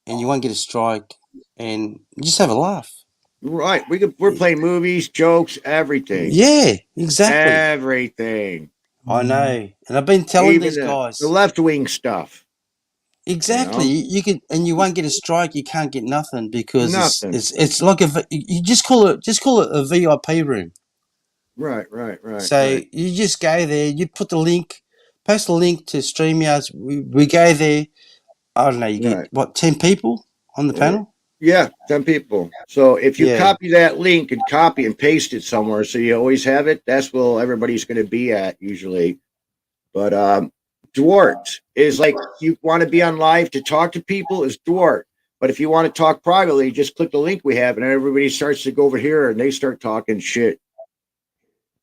and you won't get a strike and just have a laugh. Right. We're playing movies, jokes, everything. Yeah, exactly. Everything. I know. And I've been telling Even these the- guys. The left wing stuff. Exactly. You know? You can, and you won't get a strike. You can't get nothing because Nothing. it's like you just call it a VIP room. Right. So right. you just go there. You put the link, post the link to StreamYards. We go there. I don't know. You get what 10 people on the panel. Yeah, 10 people. So if you Yeah. copy that link and copy and paste it somewhere, so you always have it, that's where everybody's going to be at usually. But Dwart is like, you want to be on live to talk to people is Dwart. But if you want to talk privately, just click the link we have and everybody starts to go over here and they start talking shit.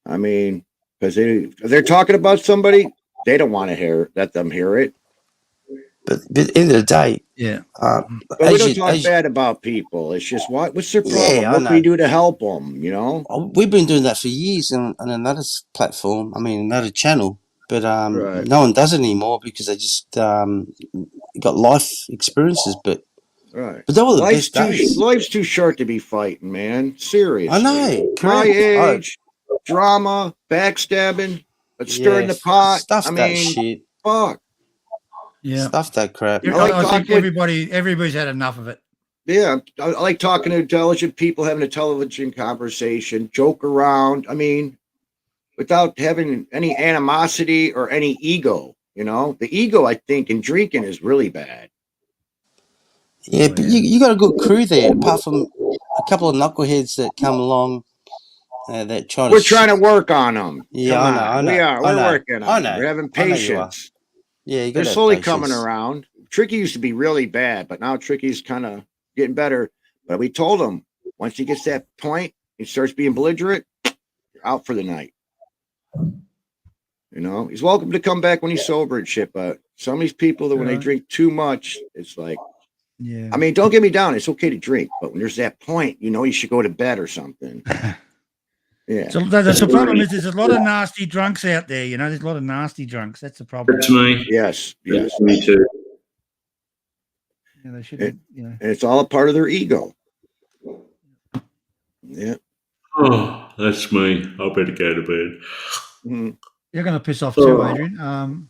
I mean, because they're talking about somebody, they don't want to let them hear it. But at the end of the day, But we don't talk bad about people. It's just what's their problem? Yeah, I What can we know. do to help them? You know? We've been doing that for years on another platform. I mean, another channel. But Right. no one does it anymore because they just got life experiences. But Right. they were the life's best days. Life's too short to be fighting, man. Seriously. I know. My Correct. age, drama, backstabbing, stirring the Yeah, pot. stuff I that mean, shit. fuck. Yeah. Stuff that crap. I think everybody's had enough of it. Yeah, I like talking to intelligent people, having a intelligent conversation, joke around. I mean, without having any animosity or any ego. You know, the ego, I think, in drinking is really bad. Yeah, but you got a good crew there, apart from a couple of knuckleheads that come along that try to. We're trying to work on them. Yeah, Come I know, on. I know. We are. I We're know, working I on know, it. We're having I know you are. patience. Yeah, you got They're to have slowly patience. coming around. Tricky used to be really bad, but now Tricky's kind of getting better. But we told him once he gets that point, he starts being belligerent, you're out for the night. You know, he's welcome to come back when he's sober and shit. But some of these people that when they drink too much, it's like, Yeah. I mean, don't get me down. It's okay to drink, but when there's that point, you know, you should go to bed or something. Yeah. So the problem is there's a lot of nasty drunks out there. You know, there's a lot of nasty drunks. That's the problem. That's me. Yes. That's me too. Yeah, they shouldn't. You know. And it's all a part of their ego. Yeah. Oh, that's me. I better go to bed. Mhm. You're going to piss off too, Adrian.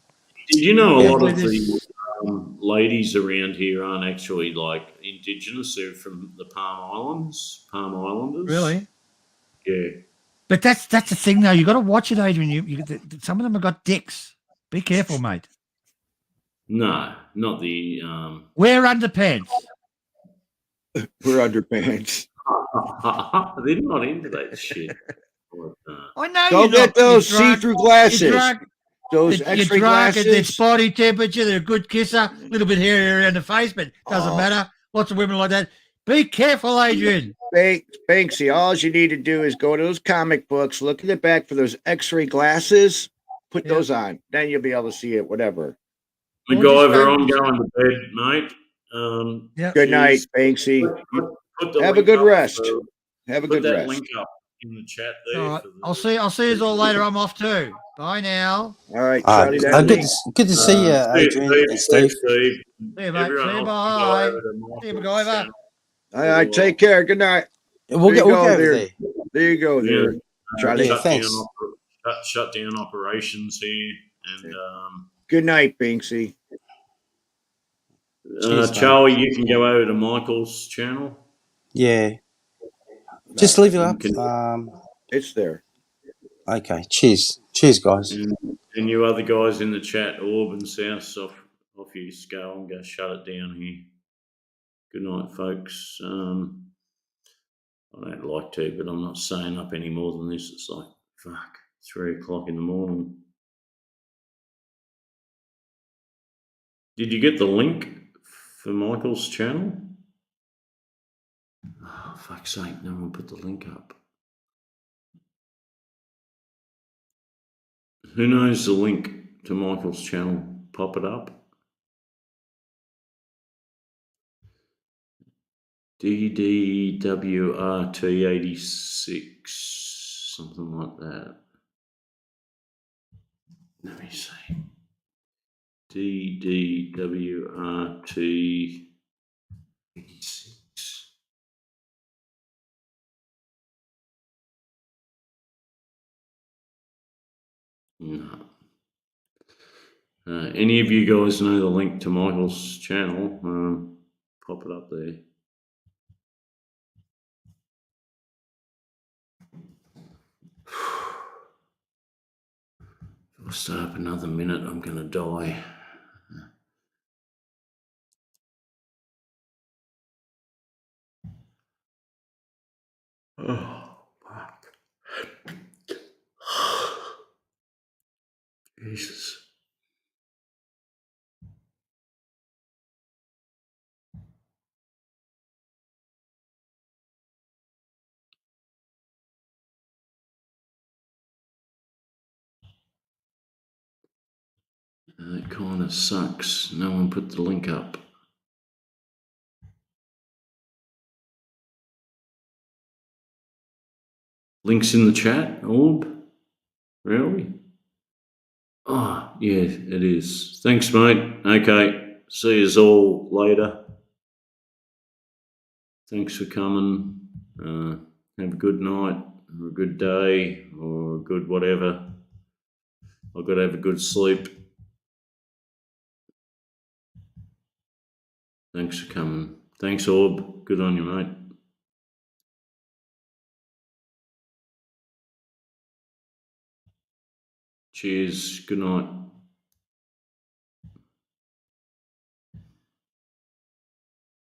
Did you know a lot of this- ladies around here aren't actually like indigenous. They're from the Palm Islanders. Really? Yeah. But that's the thing, though. You got to watch it, Adrian. Some of them have got dicks. Be careful, mate. No, not the. Wear underpants. We're underpants. They're not into that shit. I know. Go you're get not. those You're drunk. see-through glasses. You're drunk. Those You're X-ray drunk and glasses. it's body temperature. They're a good kisser. A little bit hairy around the face, but doesn't matter. Lots of women like that. Be careful, Adrian. Banksy, all you need to do is go to those comic books, look in the back for those X-ray glasses, put those on. Then you'll be able to see it, whatever. MacGyver, I'm going to bed, mate. Good night, Banksy. Have a good rest. Have a Put good that rest. link up in the chat there. All right. I'll see you all later. I'm off too. Bye now. All right. Good to see you, Adrian and Steve. See you, mate. See you, bye. See you, MacGyver. All right. Take care. Good night. We'll There you go go over there. there. There you go there. Charlie. Shut down operations here. And good night, Banksy. Charlie, you can go over to Michael's channel. Yeah. Just leave it up. It's there. Okay. Cheers. Cheers, guys. And you other guys in the chat, Orb and South, off you go and go shut it down here. Good night, folks. I don't like to, but I'm not staying up any more than this. It's like, 3 o'clock in the morning. Did you get the link for Michael's channel? Oh, fuck's sake, no one put the link up. Who knows the link to Michael's channel? Pop it up. DDWRT86, something like that. Let me see. DDWRT86. No. Any of you guys know the link to Michael's channel? Pop it up there. If I stay up another minute, I'm going to die. Oh, fuck. Jesus. That kind of sucks. No one put the link up. Links in the chat, Orb? Really? Oh, yeah, it is. Thanks, mate. Okay, see you all later. Thanks for coming. Have a good night, or a good day, or a good whatever. I've got to have a good sleep. Thanks for coming. Thanks, Orb. Good on you, mate. Cheers. Good night.